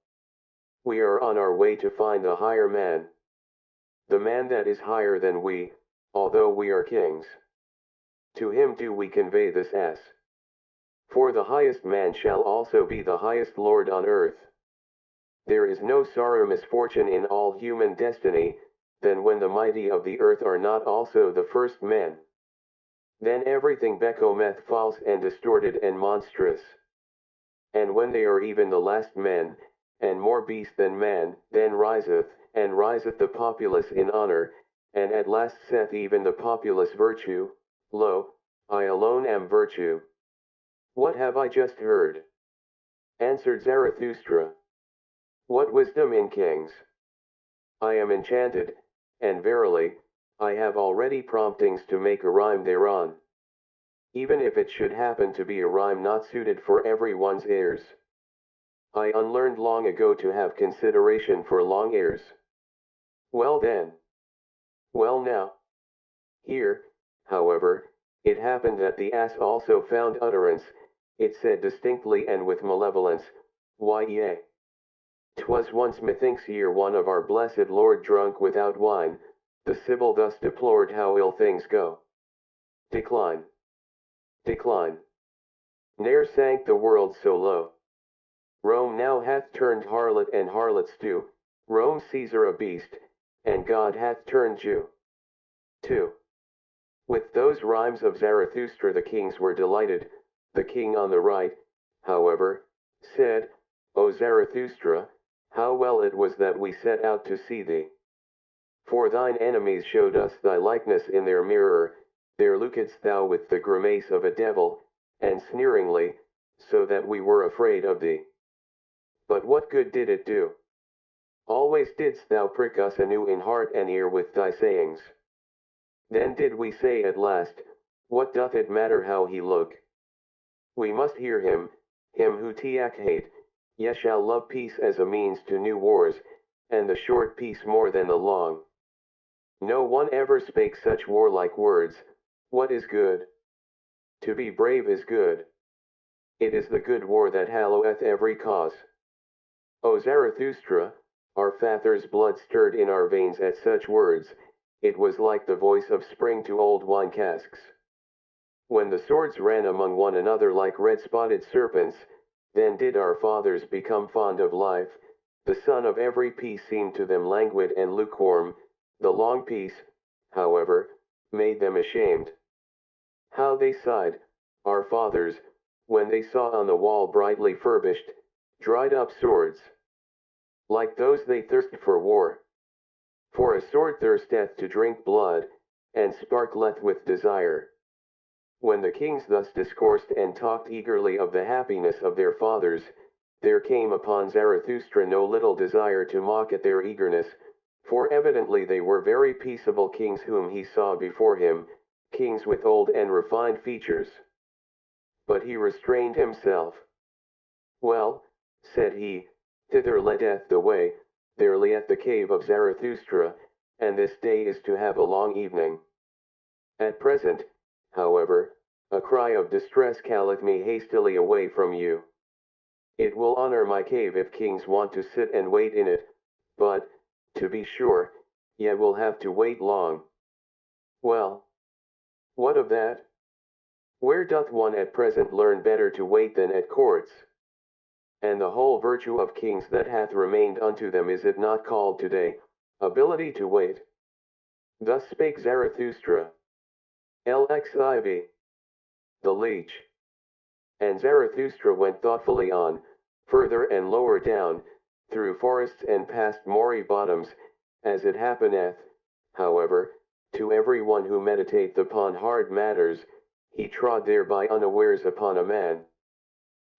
we are on our way to find the higher man. The man that is higher than we, although we are kings. To him do we convey this S. For the highest man shall also be the highest Lord on earth. There is no sorrow misfortune in all human destiny, than when the mighty of the earth are not also the first men. Then everything becometh false and distorted and monstrous. And when they are even the last men, and more beast than man, then riseth the populace in honor, and at last saith even the populace virtue, Lo, I alone am virtue. What have I just heard? Answered Zarathustra. What wisdom in kings? I am enchanted, and verily, I have already promptings to make a rhyme thereon. Even if it should happen to be a rhyme not suited for everyone's ears. I unlearned long ago to have consideration for long ears. Well then. Well now. Here, however, it happened that the ass also found utterance. It said distinctly and with malevolence, Why yea. 'Twas once methinks year one of our blessed Lord drunk without wine, the Sibyl thus deplored how ill things go. Decline. Decline. Ne'er sank the world so low. Rome now hath turned harlot and harlot stew, Rome Caesar a beast, and God hath turned Jew. 2. With those rhymes of Zarathustra the kings were delighted. The king on the right, however, said, O Zarathustra, how well it was that we set out to see thee. For thine enemies showed us thy likeness in their mirror, there lookedst thou with the grimace of a devil, and sneeringly, so that we were afraid of thee. But what good did it do? Always didst thou prick us anew in heart and ear with thy sayings. Then did we say at last, What doth it matter how he look? We must hear him who hate, yet shall love peace as a means to new wars, and the short peace more than the long. No one ever spake such warlike words. What is good? To be brave is good. It is the good war that halloweth every cause. O Zarathustra, our father's blood stirred in our veins at such words, it was like the voice of spring to old wine casks. When the swords ran among one another like red-spotted serpents, then did our fathers become fond of life. The sun of every peace seemed to them languid and lukewarm. The long peace, however, made them ashamed. How they sighed, our fathers, when they saw on the wall brightly furbished, dried-up swords. Like those they thirsted for war. For a sword thirsteth to drink blood, and sparkleth with desire. When the kings thus discoursed and talked eagerly of the happiness of their fathers, there came upon Zarathustra no little desire to mock at their eagerness, for evidently they were very peaceable kings whom he saw before him, kings with old and refined features. But he restrained himself. Well, said he, thither leadeth the way, there lieth the cave of Zarathustra, and this day is to have a long evening. At present, however, a cry of distress calleth me hastily away from you. It will honor my cave if kings want to sit and wait in it, but, to be sure, ye will have to wait long. Well, what of that? Where doth one at present learn better to wait than at courts? And the whole virtue of kings that hath remained unto them is it not called today, ability to wait? Thus spake Zarathustra. Lxiv. The leech. And Zarathustra went thoughtfully on, further and lower down, through forests and past moory bottoms, as it happeneth, however, to every one who meditateth upon hard matters, he trod thereby unawares upon a man.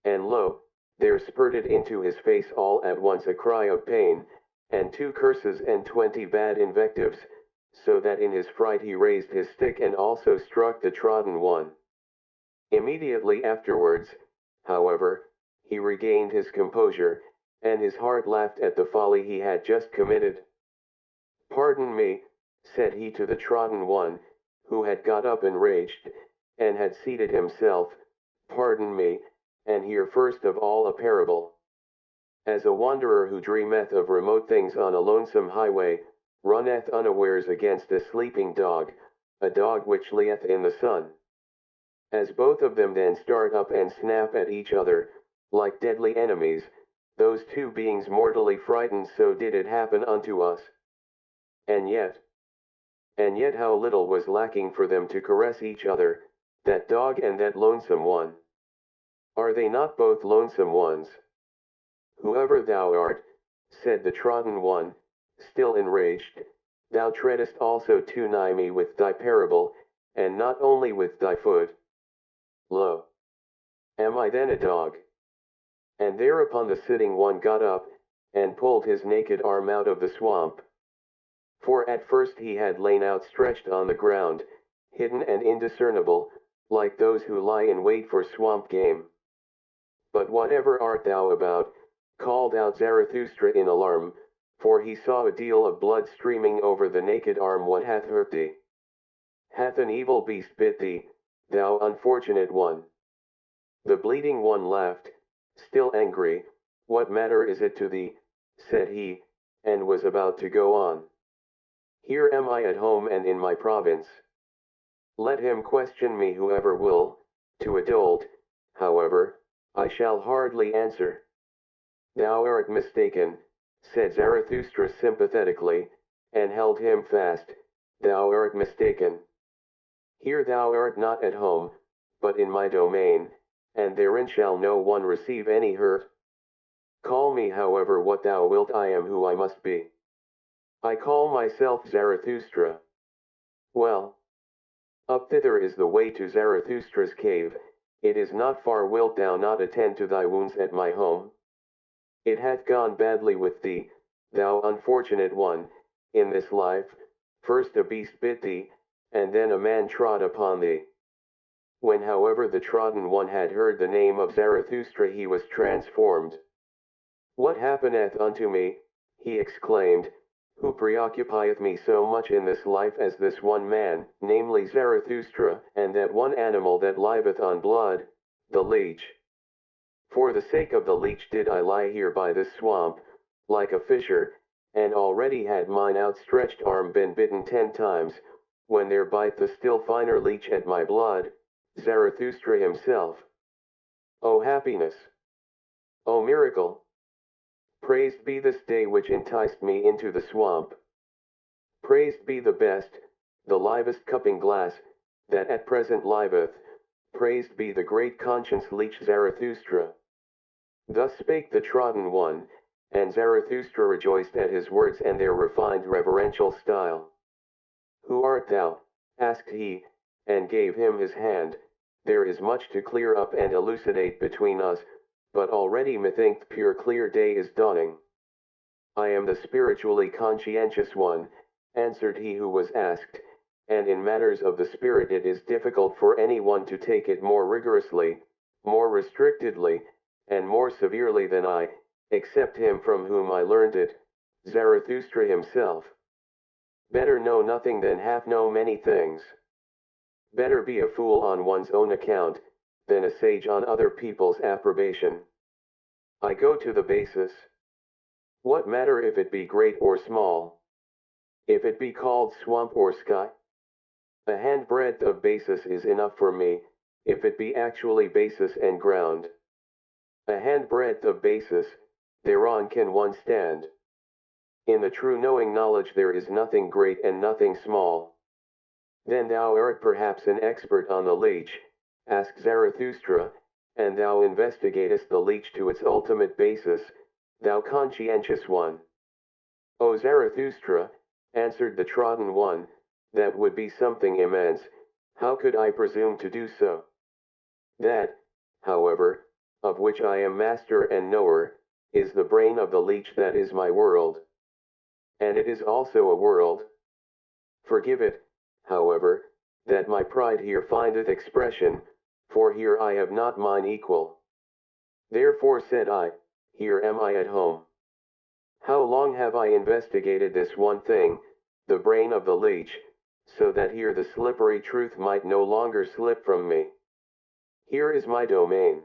And lo, there spurted into his face all at once a cry of pain, and 2 curses and 20 bad invectives, so that in his fright he raised his stick and also struck the trodden one. Immediately afterwards, however, he regained his composure, and his heart laughed at the folly he had just committed. "Pardon me," said he to the trodden one, who had got up enraged, and had seated himself, "pardon me, and hear first of all a parable. As a wanderer who dreameth of remote things on a lonesome highway, runneth unawares against a sleeping dog, a dog which lieth in the sun. As both of them then start up and snap at each other, like deadly enemies, those two beings mortally frightened, so did it happen unto us. And yet how little was lacking for them to caress each other, that dog and that lonesome one. Are they not both lonesome ones? Whoever thou art," said the trodden one, still enraged, "thou treadest also too nigh me with thy parable, and not only with thy foot. Lo! Am I then a dog?" And thereupon the sitting one got up, and pulled his naked arm out of the swamp. For at first he had lain outstretched on the ground, hidden and indiscernible, like those who lie in wait for swamp game. "But whatever art thou about?" called out Zarathustra in alarm, for he saw a deal of blood streaming over the naked arm. "What hath hurt thee? Hath an evil beast bit thee, thou unfortunate one?" The bleeding one laughed, still angry. "What matter is it to thee?" said he, and was about to go on. "Here am I at home and in my province. Let him question me whoever will. To a dolt, however, I shall hardly answer." "Thou art mistaken," said Zarathustra sympathetically, and held him fast. "Thou art mistaken. Here thou art not at home, but in my domain, and therein shall no one receive any hurt. Call me however what thou wilt, I am who I must be. I call myself Zarathustra. Well, up thither is the way to Zarathustra's cave. It is not far. Wilt thou not attend to thy wounds at my home? It hath gone badly with thee, thou unfortunate one, in this life. First a beast bit thee, and then a man trod upon thee." When however the trodden one had heard the name of Zarathustra, he was transformed. "What happeneth unto me," he exclaimed, "who preoccupieth me so much in this life as this one man, namely Zarathustra, and that one animal that liveth on blood, the leech? For the sake of the leech did I lie here by this swamp, like a fisher, and already had mine outstretched arm been bitten 10 times, when there bite the still finer leech at my blood, Zarathustra himself. O happiness! O miracle! Praised be this day which enticed me into the swamp. Praised be the best, the livest cupping glass, that at present liveth. Praised be the great conscience leech Zarathustra." Thus spake the trodden one, and Zarathustra rejoiced at his words and their refined reverential style. "Who art thou?" asked he, and gave him his hand. "There is much to clear up and elucidate between us, but already methinks pure clear day is dawning." "I am the spiritually conscientious one," answered he who was asked, "and in matters of the spirit it is difficult for anyone to take it more rigorously, more restrictedly, and more severely than I, except him from whom I learned it, Zarathustra himself. Better know nothing than half know many things. Better be a fool on one's own account, than a sage on other people's approbation. I go to the basis. What matter if it be great or small? If it be called swamp or sky? A handbreadth of basis is enough for me, if it be actually basis and ground. A handbreadth of basis, thereon can one stand. In the true knowing knowledge there is nothing great and nothing small." "Then thou art perhaps an expert on the leech," asked Zarathustra, "and thou investigatest the leech to its ultimate basis, thou conscientious one." "O Zarathustra," answered the trodden one, "that would be something immense. How could I presume to do so? That, however, of which I am master and knower, is the brain of the leech that is my world. And it is also a world. Forgive it, however, that my pride here findeth expression, for here I have not mine equal. Therefore said I, here am I at home. How long have I investigated this one thing, the brain of the leech, so that here the slippery truth might no longer slip from me. Here is my domain.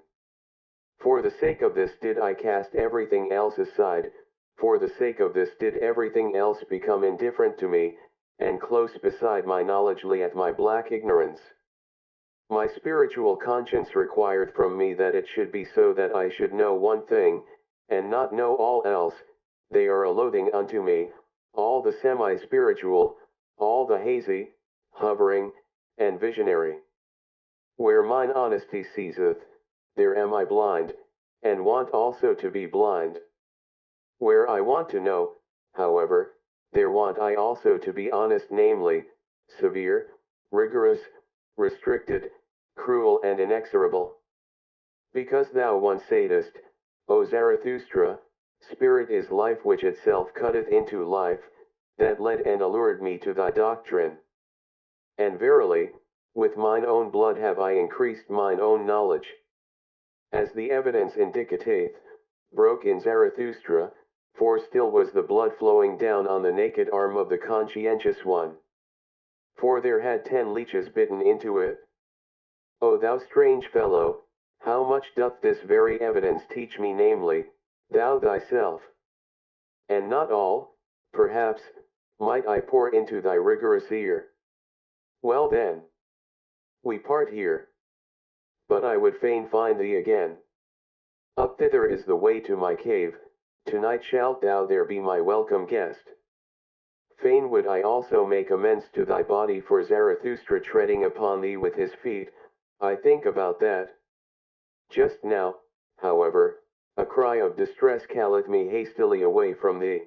For the sake of this did I cast everything else aside, for the sake of this did everything else become indifferent to me, and close beside my knowledge lieth my black ignorance. My spiritual conscience required from me that it should be so that I should know one thing, and not know all else. They are a loathing unto me, all the semi-spiritual, all the hazy, hovering, and visionary. Where mine honesty ceaseth, there am I blind, and want also to be blind. Where I want to know, however, there want I also to be honest, namely, severe, rigorous, restricted, cruel and inexorable. Because thou once saidst, O Zarathustra, spirit is life which itself cutteth into life, that led and allured me to thy doctrine. And verily, with mine own blood have I increased mine own knowledge. As the evidence indicateth, broke in Zarathustra, for still was the blood flowing down on the naked arm of the conscientious one. For there had 10 leeches bitten into it. O thou strange fellow, how much doth this very evidence teach me, namely, thou thyself? And not all, perhaps, might I pour into thy rigorous ear. Well then, we part here. But I would fain find thee again. Up thither is the way to my cave, tonight shalt thou there be my welcome guest. Fain would I also make amends to thy body for Zarathustra treading upon thee with his feet. I think about that. Just now, however, a cry of distress calleth me hastily away from thee.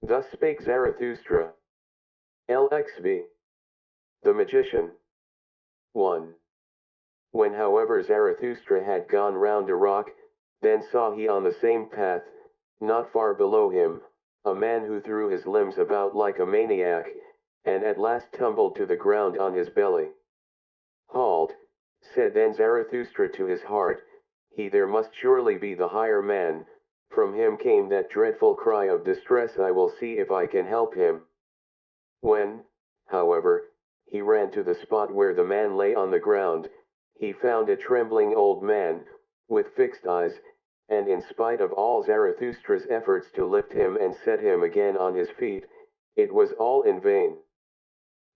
Thus spake Zarathustra. LXV. The Magician. 1. When however Zarathustra had gone round a rock, then saw he on the same path, not far below him, a man who threw his limbs about like a maniac, and at last tumbled to the ground on his belly. Halt, said then Zarathustra to his heart, he there must surely be the higher man. From him came that dreadful cry of distress, I will see if I can help him. When, however, he ran to the spot where the man lay on the ground, he found a trembling old man, with fixed eyes, and in spite of all Zarathustra's efforts to lift him and set him again on his feet, it was all in vain.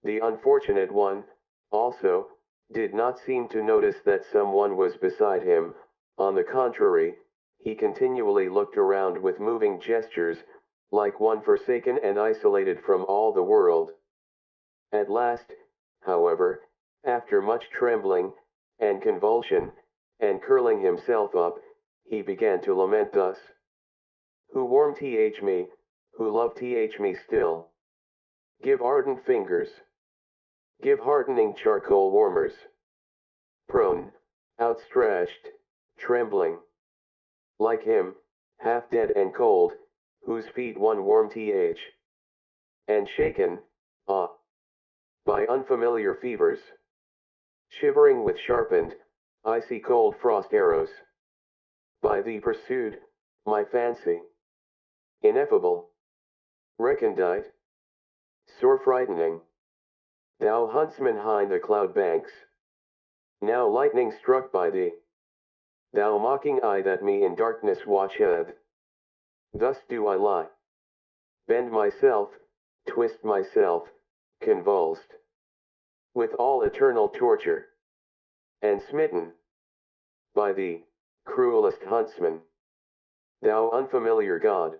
The unfortunate one, also, did not seem to notice that someone was beside him. On the contrary, he continually looked around with moving gestures, like one forsaken and isolated from all the world. At last, however, after much trembling, and convulsion, and curling himself up, he began to lament thus. Who warm me, who love me still. Give ardent fingers. Give heartening charcoal warmers. Prone, outstretched, trembling. Like him, half dead and cold, whose feet one warm and shaken, by unfamiliar fevers. Shivering with sharpened, icy cold frost arrows. By thee pursued, my fancy. Ineffable. Recondite. Sore frightening. Thou huntsman hind the cloud banks. Now lightning struck by thee. Thou mocking eye that me in darkness watcheth. Thus do I lie. Bend myself, twist myself, convulsed. With all eternal torture. And smitten. By thee, cruelest huntsman. Thou unfamiliar God.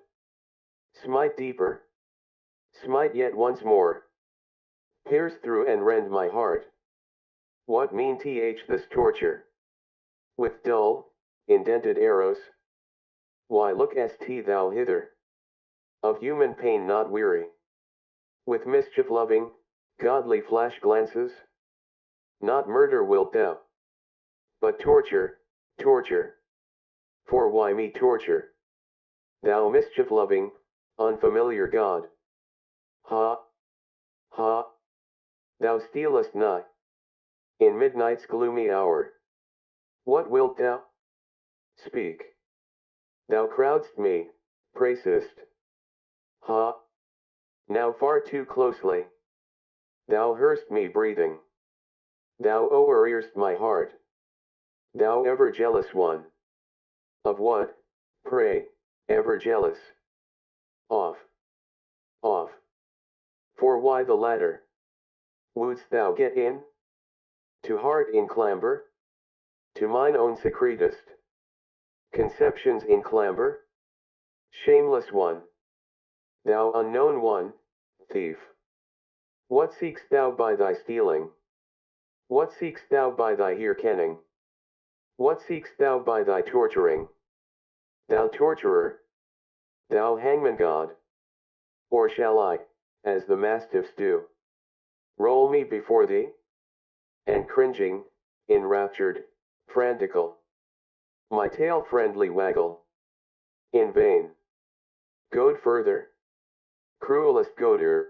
Smite deeper. Smite yet once more. Pierce through and rend my heart. What mean this torture? With dull, indented arrows? Why lookest thou hither? Of human pain not weary? With mischief-loving, godly flash glances? Not murder wilt thou? But torture, torture. For why me torture? Thou mischief-loving, unfamiliar God. Ha! Ha! Thou stealest nigh. In midnight's gloomy hour. What wilt thou? Speak. Thou crowdst me, praisest. Ha! Now far too closely. Thou hearst me breathing. Thou o'erhearst my heart. Thou ever jealous one. Of what, pray, ever jealous? Off. Off. For why the latter? Wouldst thou get in? To heart in clamber? To mine own secretest conceptions in clamber? Shameless one. Thou unknown one, thief. What seek'st thou by thy stealing? What seek'st thou by thy hearkening? What seek'st thou by thy torturing? Thou torturer, thou hangman god. Or shall I, as the mastiffs do, roll me before thee? And cringing, enraptured, frantical, my tail friendly waggle. In vain. Goad further. Cruelest goader.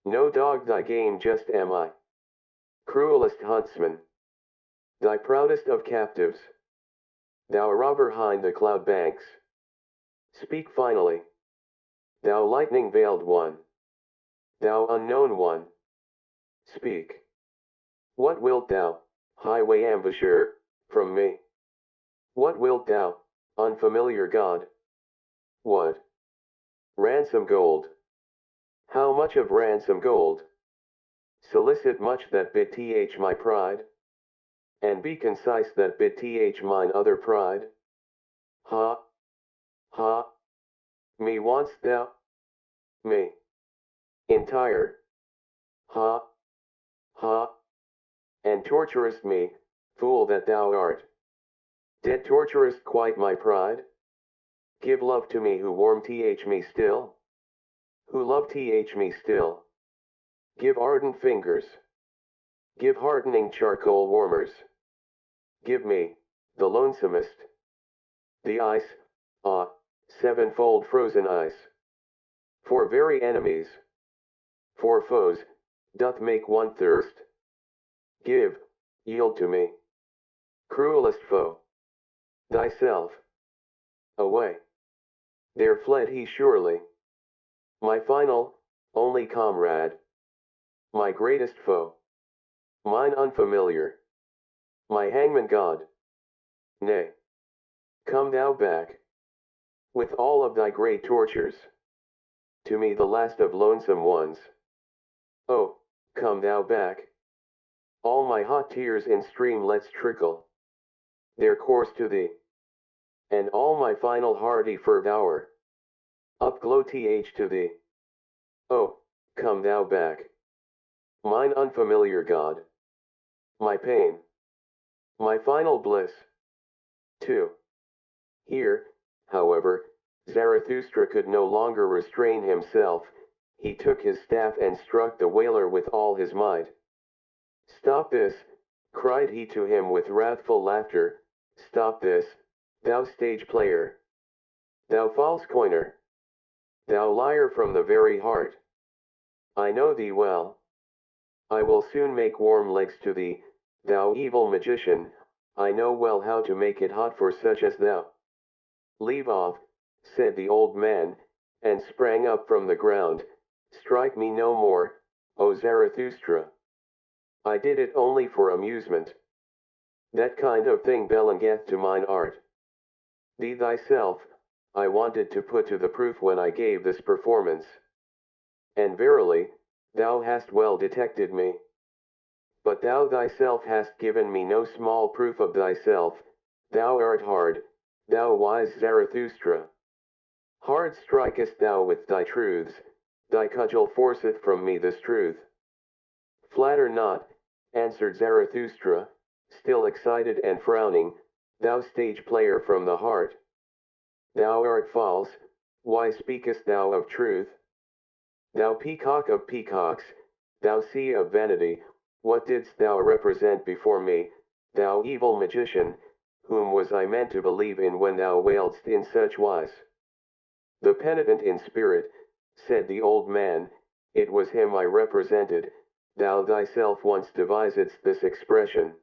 No dog thy game just am I. Cruelest huntsman. Thy proudest of captives. Thou robber hind the cloud banks. Speak finally. Thou lightning veiled one. Thou unknown one. Speak. What wilt thou, highway ambusher, from me? What wilt thou, unfamiliar god? What? Ransom gold. How much of ransom gold? Solicit much that bid th my pride? And be concise that bid th mine other pride? Ha! Ha! Me want'st thou? Me. Entire. Ha! Ha! And torturest me, fool that thou art. Dead torturest quite my pride? Give love to me who warm th me still? Who love th me still? Give ardent fingers. Give hardening charcoal warmers. Give me, the lonesomest. The ice, ah, sevenfold frozen ice. For very enemies. For foes, doth make one thirst. Give, yield to me. Cruelest foe. Thyself. Away. There fled he surely. My final, only comrade. My greatest foe. Mine unfamiliar. My hangman god. Nay. Come thou back. With all of thy great tortures. To me the last of lonesome ones. Oh, come thou back. All my hot tears in streamlets trickle their course to thee. And all my final hearty fervor hour upglow th to thee. Oh, come thou back. Mine unfamiliar god. My pain. My final bliss. 2. Here, however, Zarathustra could no longer restrain himself. He took his staff and struck the wailer with all his might. Stop this, cried he to him with wrathful laughter. Stop this, thou stage player. Thou false coiner. Thou liar from the very heart. I know thee well. I will soon make warm legs to thee, thou evil magician. I know well how to make it hot for such as thou. Leave off, said the old man, and sprang up from the ground. Strike me no more, O Zarathustra. I did it only for amusement. That kind of thing belongeth to mine art. Thee thyself, I wanted to put to the proof when I gave this performance. And verily, thou hast well detected me. But thou thyself hast given me no small proof of thyself. Thou art hard, thou wise Zarathustra. Hard strikest thou with thy truths, thy cudgel forceth from me this truth. Flatter not, answered Zarathustra, still excited and frowning, thou stage player from the heart. Thou art false, why speakest thou of truth? Thou peacock of peacocks, thou sea of vanity, what didst thou represent before me, thou evil magician, whom was I meant to believe in when thou wailedst in such wise? The penitent in spirit, said the old man, it was him I represented, thou thyself once devisedst this expression.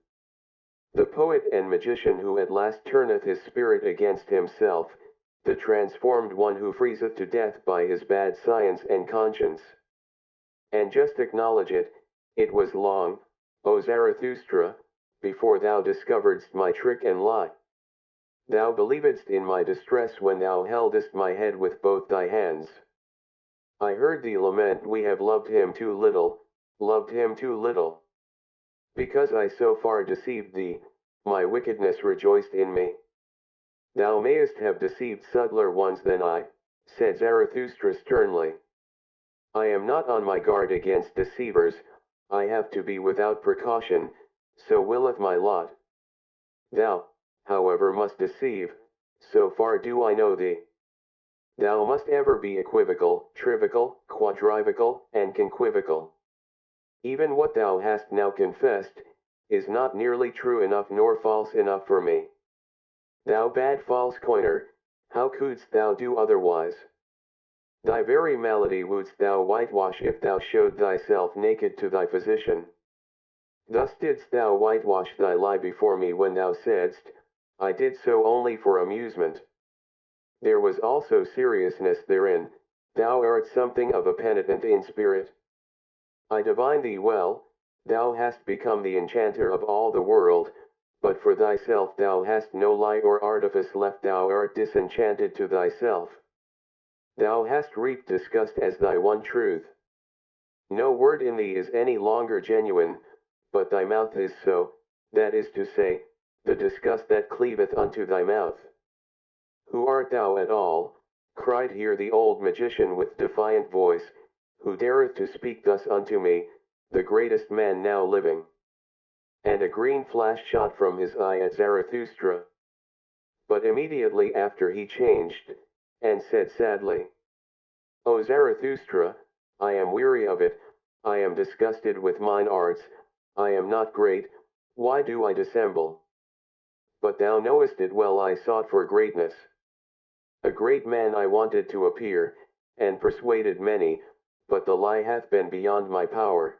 The poet and magician who at last turneth his spirit against himself, the transformed one who freezeth to death by his bad science and conscience. And just acknowledge it, it was long, O Zarathustra, before thou discoveredst my trick and lie. Thou believedst in my distress when thou heldest my head with both thy hands. I heard thee lament, we have loved him too little, loved him too little. Because I so far deceived thee, my wickedness rejoiced in me. Thou mayest have deceived subtler ones than I, said Zarathustra sternly. I am not on my guard against deceivers, I have to be without precaution, so willeth my lot. Thou, however, must deceive, so far do I know thee. Thou must ever be equivocal, trivical, quadrivocal, and conquivocal. Even what thou hast now confessed, is not nearly true enough nor false enough for me. Thou bad false coiner, how couldst thou do otherwise? Thy very malady wouldst thou whitewash if thou showed thyself naked to thy physician. Thus didst thou whitewash thy lie before me when thou saidst, I did so only for amusement. There was also seriousness therein, thou art something of a penitent in spirit. I divine thee well, thou hast become the enchanter of all the world, but for thyself thou hast no lie or artifice left, thou art disenchanted to thyself. Thou hast reaped disgust as thy one truth. No word in thee is any longer genuine, but thy mouth is so, that is to say, the disgust that cleaveth unto thy mouth. Who art thou at all? Cried here the old magician with defiant voice, who dareth to speak thus unto me, the greatest man now living? And a green flash shot from his eye at Zarathustra. But immediately after he changed, and said sadly, O Zarathustra, I am weary of it, I am disgusted with mine arts, I am not great, why do I dissemble? But thou knowest it well, I sought for greatness. A great man I wanted to appear, and persuaded many, but the lie hath been beyond my power.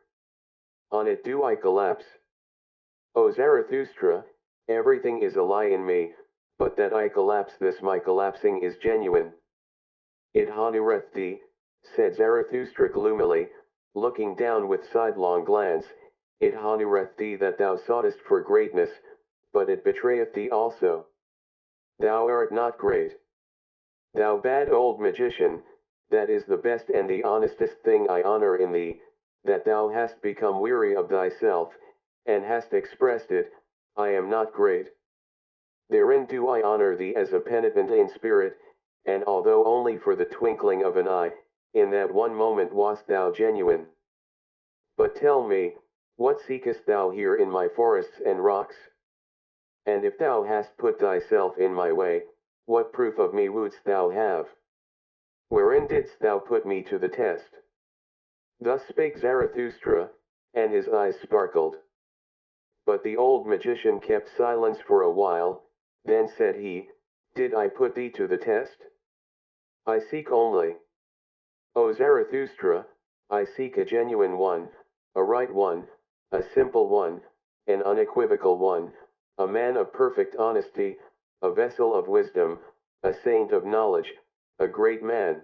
On it do I collapse. O Zarathustra, everything is a lie in me, but that I collapse, this my collapsing is genuine. It honoureth thee, said Zarathustra gloomily, looking down with sidelong glance, it honoureth thee that thou soughtest for greatness, but it betrayeth thee also. Thou art not great. Thou bad old magician, that is the best and the honestest thing I honour in thee, that thou hast become weary of thyself, and hast expressed it, I am not great. Therein do I honour thee as a penitent in spirit, and although only for the twinkling of an eye, in that one moment wast thou genuine. But tell me, what seekest thou here in my forests and rocks? And if thou hast put thyself in my way, what proof of me wouldst thou have? Wherein didst thou put me to the test? Thus spake Zarathustra, and his eyes sparkled. But the old magician kept silence for a while, then said he, Did I put thee to the test? I seek only. O Zarathustra, I seek a genuine one, a right one, a simple one, an unequivocal one, a man of perfect honesty, a vessel of wisdom, a saint of knowledge, a great man.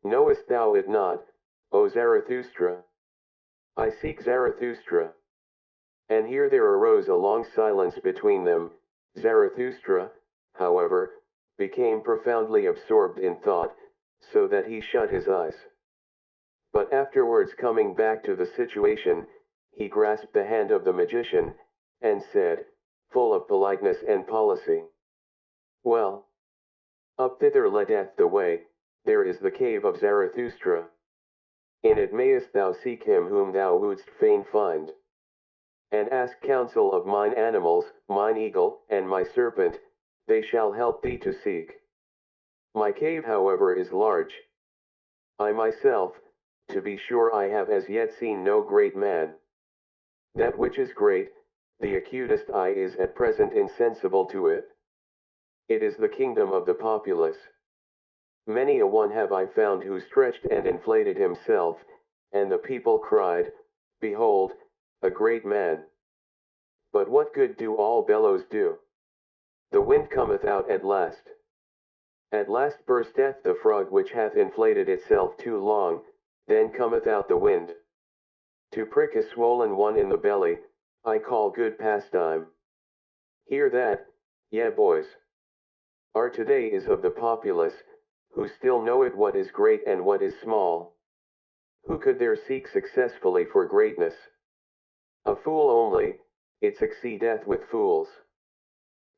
Knowest thou it not, O Zarathustra? I seek Zarathustra. And here there arose a long silence between them. Zarathustra, however, became profoundly absorbed in thought, so that he shut his eyes. But afterwards, coming back to the situation, he grasped the hand of the magician, and said, full of politeness and policy, Well, up thither leadeth the way, there is the cave of Zarathustra. In it mayest thou seek him whom thou wouldst fain find. And ask counsel of mine animals, mine eagle, and my serpent, they shall help thee to seek. My cave, however, is large. I myself, to be sure, I have as yet seen no great man. That which is great, the acutest eye is at present insensible to it. It is the kingdom of the populace. Many a one have I found who stretched and inflated himself, and the people cried, Behold, a great man. But what good do all bellows do? The wind cometh out at last. At last bursteth the frog which hath inflated itself too long, then cometh out the wind. To prick a swollen one in the belly, I call good pastime. Hear that, ye boys. Our today is of the populace, who still know it what is great and what is small. Who could there seek successfully for greatness? A fool only, it succeedeth with fools.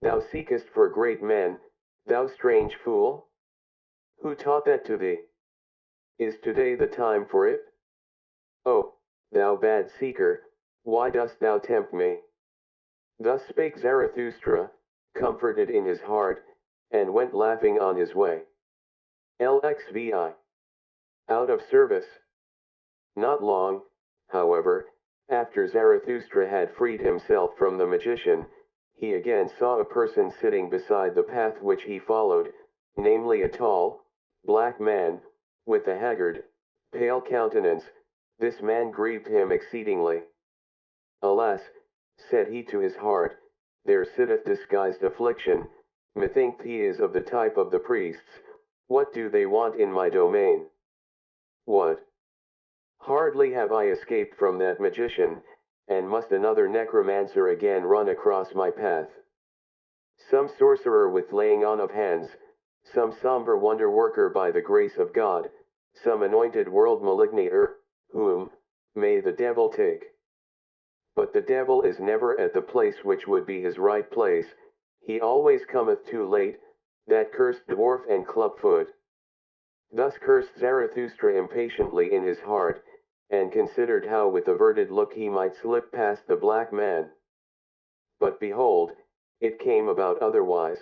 Thou seekest for great men, thou strange fool? Who taught that to thee? Is today the time for it? Oh, thou bad seeker, why dost thou tempt me? Thus spake Zarathustra, comforted in his heart, and went laughing on his way. LXVI. Out of service. Not long, however, after Zarathustra had freed himself from the magician, he again saw a person sitting beside the path which he followed, namely a tall, black man, with a haggard, pale countenance. This man grieved him exceedingly. Alas, said he to his heart, there sitteth disguised affliction, methinks he is of the type of the priests. What do they want in my domain? What? Hardly have I escaped from that magician, and must another necromancer again run across my path. Some sorcerer with laying on of hands, some somber wonder worker by the grace of God, some anointed world malignator, whom may the devil take. But the devil is never at the place which would be his right place, he always cometh too late, that cursed dwarf and clubfoot. Thus cursed Zarathustra impatiently in his heart, and considered how with averted look he might slip past the black man. But behold, it came about otherwise.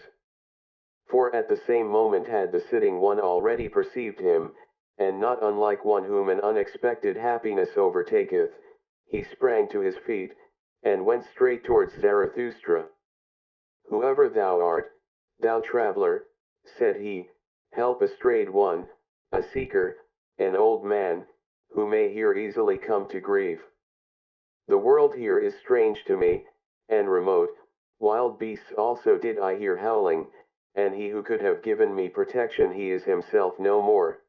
For at the same moment had the sitting one already perceived him, and not unlike one whom an unexpected happiness overtaketh, he sprang to his feet, and went straight towards Zarathustra. Whoever thou art, thou traveler, said he, help a strayed one, a seeker, an old man, who may here easily come to grief. The world here is strange to me, and remote, wild beasts also did I hear howling, and he who could have given me protection he is himself no more.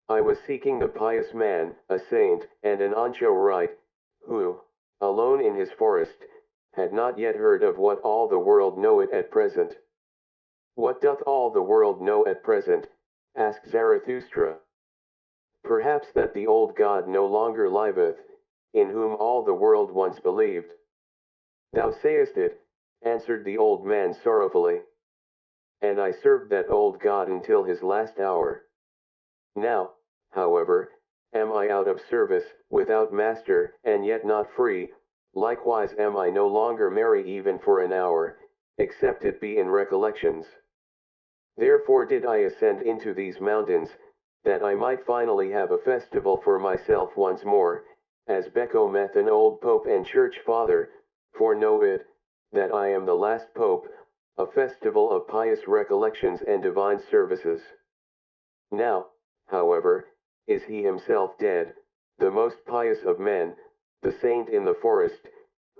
I was seeking the pious man, a saint, and an anchorite, who, alone in his forest, had not yet heard of what all the world know it at present. What doth all the world know at present? Asked Zarathustra. Perhaps that the old God no longer liveth, in whom all the world once believed. Thou sayest it, answered the old man sorrowfully. And I served that old God until his last hour. Now, however, am I out of service, without master, and yet not free, likewise am I no longer merry even for an hour, except it be in recollections. Therefore did I ascend into these mountains, that I might finally have a festival for myself once more, as Becometh an old pope and church father, for know it, that I am the last pope, a festival of pious recollections and divine services. Now, however, is he himself dead, the most pious of men, the saint in the forest,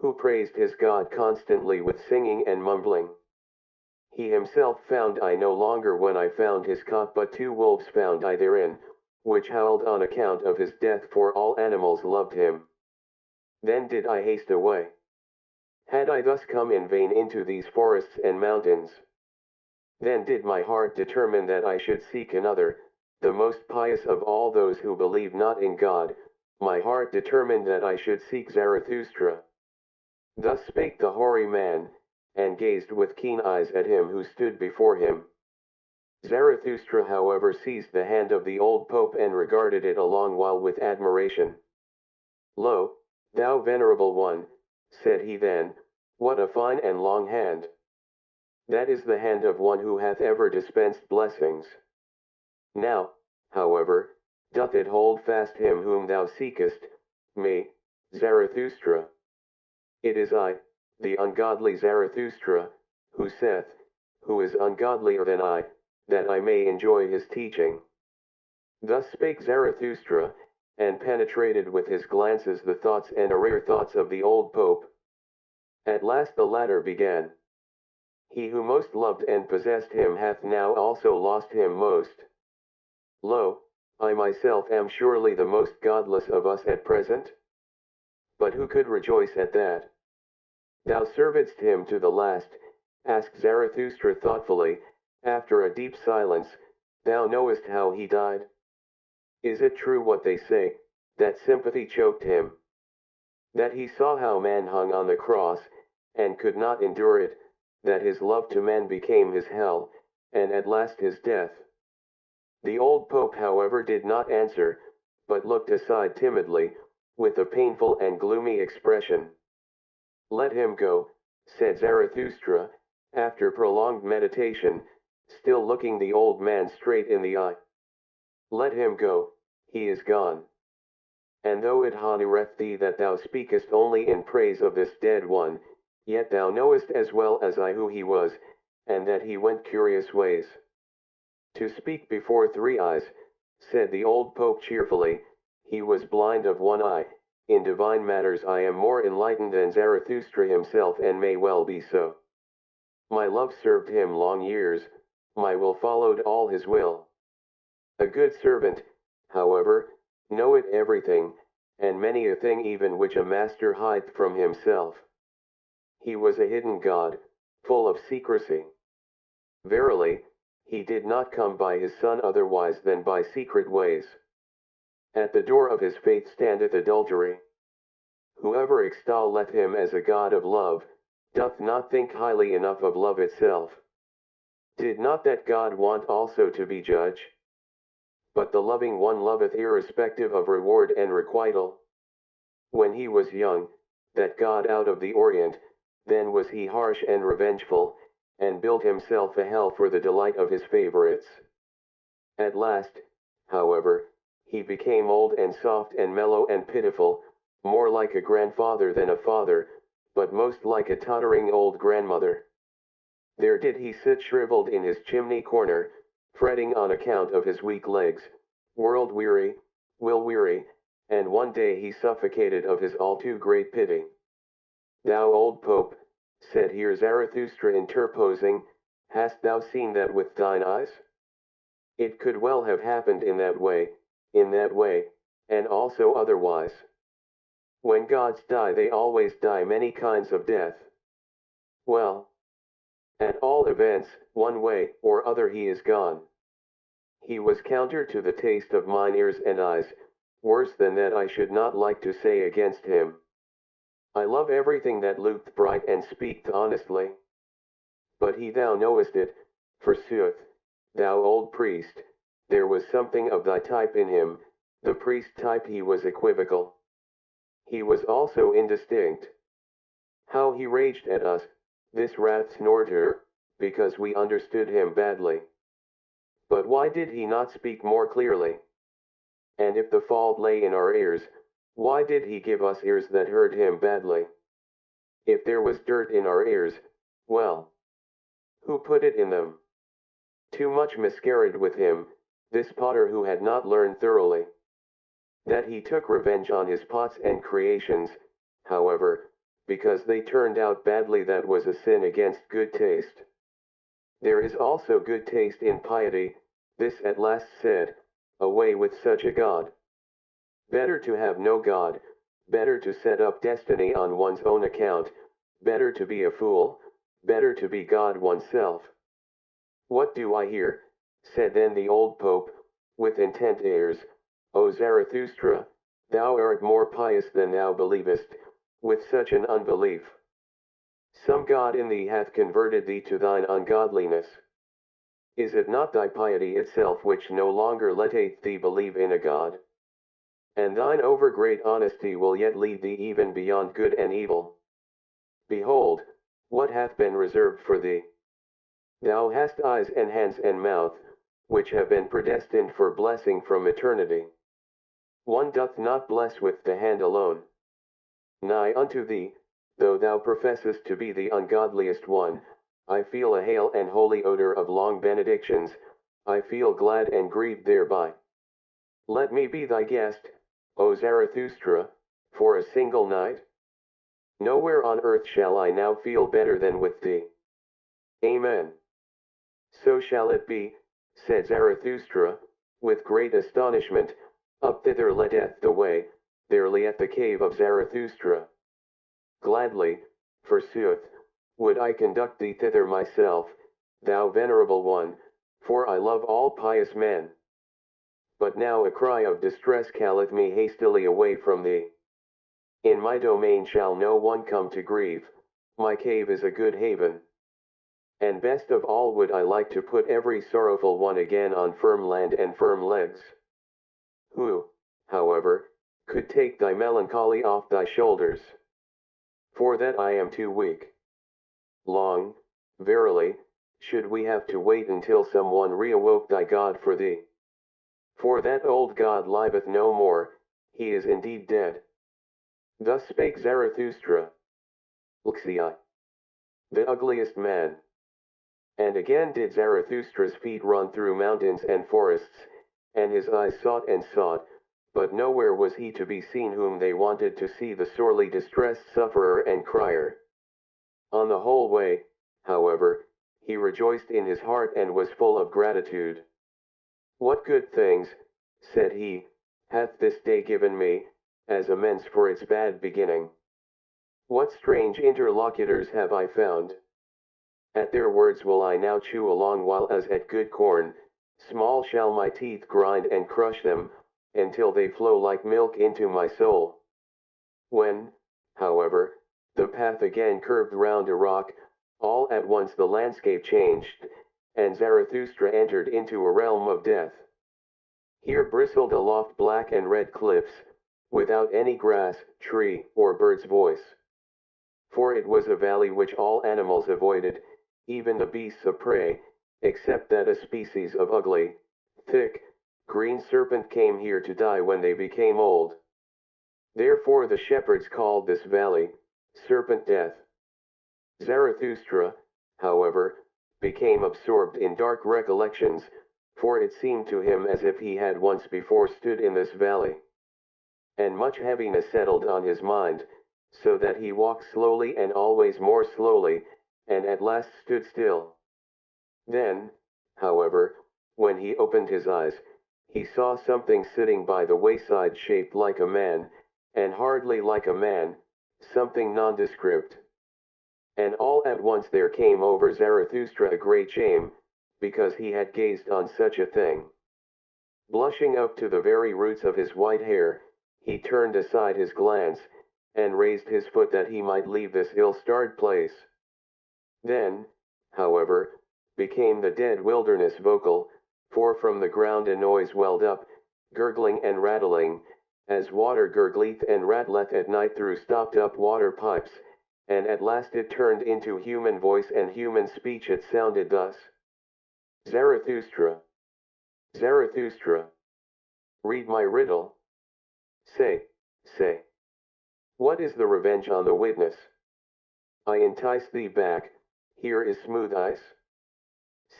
who praised his God constantly with singing and mumbling. He himself found I no longer when I found his cot, but 2 wolves found I therein, which howled on account of his death, for all animals loved him. Then did I haste away. Had I thus come in vain into these forests and mountains? Then did my heart determine that I should seek another, the most pious of all those who believe not in God, my heart determined that I should seek Zarathustra. Thus spake the hoary man, and gazed with keen eyes at him who stood before him. Zarathustra, however, seized the hand of the old pope and regarded it a long while with admiration. Lo, thou venerable one, said he then, what a fine and long hand! That is the hand of one who hath ever dispensed blessings. Now, however, doth it hold fast him whom thou seekest, me, Zarathustra? It is I, the ungodly Zarathustra, who saith, who is ungodlier than I, that I may enjoy his teaching. Thus spake Zarathustra, and penetrated with his glances the thoughts and rare thoughts of the old pope. At last the latter began. He who most loved and possessed him hath now also lost him most. Lo, I myself am surely the most godless of us at present? But who could rejoice at that? Thou servedst him to the last, asked Zarathustra thoughtfully, after a deep silence. Thou knowest how he died? Is it true what they say, that sympathy choked him? That he saw how man hung on the cross, and could not endure it, that his love to man became his hell, and at last his death? The old Pope, however, did not answer, but looked aside timidly, with a painful and gloomy expression. Let him go, said Zarathustra, after prolonged meditation, still looking the old man straight in the eye. Let him go, he is gone. And though it honoureth thee that thou speakest only in praise of this dead one, yet thou knowest as well as I who he was, and that he went curious ways. To speak before three eyes, said the old Pope cheerfully, he was blind of one eye. In divine matters I am more enlightened than Zarathustra himself, and may well be so. My love served him long years, my will followed all his will. A good servant, however, knoweth everything, and many a thing even which a master hideth from himself. He was a hidden God, full of secrecy. Verily, he did not come by his Son otherwise than by secret ways. At the door of his faith standeth adultery. Whoever extolleth him as a God of love, doth not think highly enough of love itself. Did not that God want also to be judge? But the loving one loveth irrespective of reward and requital. When he was young, that God out of the Orient, then was he harsh and revengeful, and built himself a hell for the delight of his favorites. At last, however, he became old and soft and mellow and pitiful, more like a grandfather than a father, but most like a tottering old grandmother. There did he sit shriveled in his chimney corner, fretting on account of his weak legs, world-weary, will-weary, and one day he suffocated of his all too great pity. Thou old Pope, said here Zarathustra interposing, hast thou seen that with thine eyes? It could well have happened in that way, and also otherwise. When gods die they always die many kinds of death. Well, at all events, one way or other he is gone. He was counter to the taste of mine ears and eyes, worse than that I should not like to say against him. I love everything that looked bright and speaked honestly. But he, thou knowest it, forsooth, thou old priest, there was something of thy type in him, the priest type. He was equivocal. He was also indistinct. How he raged at us, this Rathsnorter, because we understood him badly. But why did he not speak more clearly? And if the fault lay in our ears, why did he give us ears that heard him badly? If there was dirt in our ears, well, who put it in them? Too much miscarried with him, this potter who had not learned thoroughly. That he took revenge on his pots and creations, however, because they turned out badly, that was a sin against good taste. There is also good taste in piety, this at last said, away with such a God. Better to have no God, better to set up destiny on one's own account, better to be a fool, better to be God oneself. What do I hear? Said then the old Pope, with intent airs, O Zarathustra, thou art more pious than thou believest, with such an unbelief. Some God in thee hath converted thee to thine ungodliness. Is it not thy piety itself which no longer letteth thee believe in a God? And thine overgreat honesty will yet lead thee even beyond good and evil. Behold, what hath been reserved for thee? Thou hast eyes and hands and mouth, which have been predestined for blessing from eternity. One doth not bless with the hand alone. Nigh unto thee, though thou professest to be the ungodliest one, I feel a hale and holy odor of long benedictions, I feel glad and grieved thereby. Let me be thy guest, O Zarathustra, for a single night. Nowhere on earth shall I now feel better than with thee. Amen. So shall it be, said Zarathustra, with great astonishment. Up thither leadeth the way, there lieth the cave of Zarathustra. Gladly, forsooth, would I conduct thee thither myself, thou venerable one, for I love all pious men. But now a cry of distress calleth me hastily away from thee. In my domain shall no one come to grieve, my cave is a good haven. And best of all would I like to put every sorrowful one again on firm land and firm legs. Who, however, could take thy melancholy off thy shoulders? For that I am too weak. Long, verily, should we have to wait until some one reawoke thy God for thee. For that old God liveth no more, he is indeed dead. Thus spake Zarathustra. Lxi, the ugliest man. And again did Zarathustra's feet run through mountains and forests, and his eyes sought and sought, but nowhere was he to be seen whom they wanted to see, the sorely distressed sufferer and crier. On the whole way, however, he rejoiced in his heart and was full of gratitude. What good things, said he, hath this day given me, as amends for its bad beginning? What strange interlocutors have I found? At their words will I now chew along, while as at good corn, small shall my teeth grind and crush them, until they flow like milk into my soul. When, however, the path again curved round a rock, all at once the landscape changed, and Zarathustra entered into a realm of death. Here bristled aloft black and red cliffs, without any grass, tree, or bird's voice. For it was a valley which all animals avoided, even the beasts of prey, except that a species of ugly, thick, green serpent came here to die when they became old. Therefore the shepherds called this valley, Serpent Death. Zarathustra, however, became absorbed in dark recollections, for it seemed to him as if he had once before stood in this valley. And much heaviness settled on his mind, so that he walked slowly and always more slowly, and at last stood still. Then, however, when he opened his eyes, he saw something sitting by the wayside shaped like a man, and hardly like a man, something nondescript. And all at once there came over Zarathustra a great shame, because he had gazed on such a thing. Blushing up to the very roots of his white hair, he turned aside his glance, and raised his foot that he might leave this ill-starred place. Then, however, became the dead wilderness vocal, for from the ground a noise welled up, gurgling and rattling, as water gurgleth and rattleth at night through stopped-up water pipes, and at last it turned into human voice and human speech. It sounded thus. Zarathustra. Zarathustra. Read my riddle. Say, say. What is the revenge on the witness? I entice thee back, here is smooth ice.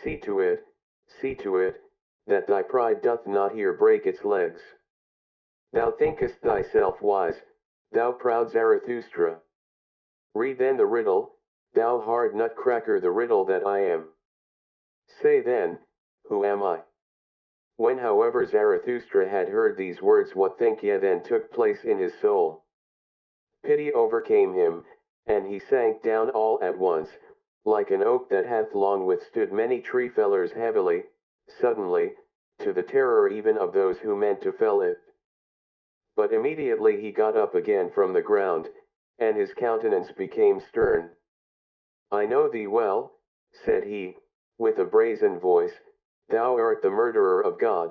See to it, that thy pride doth not here break its legs. Thou thinkest thyself wise, thou proud Zarathustra. Read then the riddle, thou hard nutcracker, the riddle that I am. Say then, who am I? When however Zarathustra had heard these words, what think ye then took place in his soul? Pity overcame him, and he sank down all at once, like an oak that hath long withstood many tree fellers heavily, suddenly, to the terror even of those who meant to fell it. But immediately he got up again from the ground, and his countenance became stern. I know thee well, said he, with a brazen voice, thou art the murderer of God.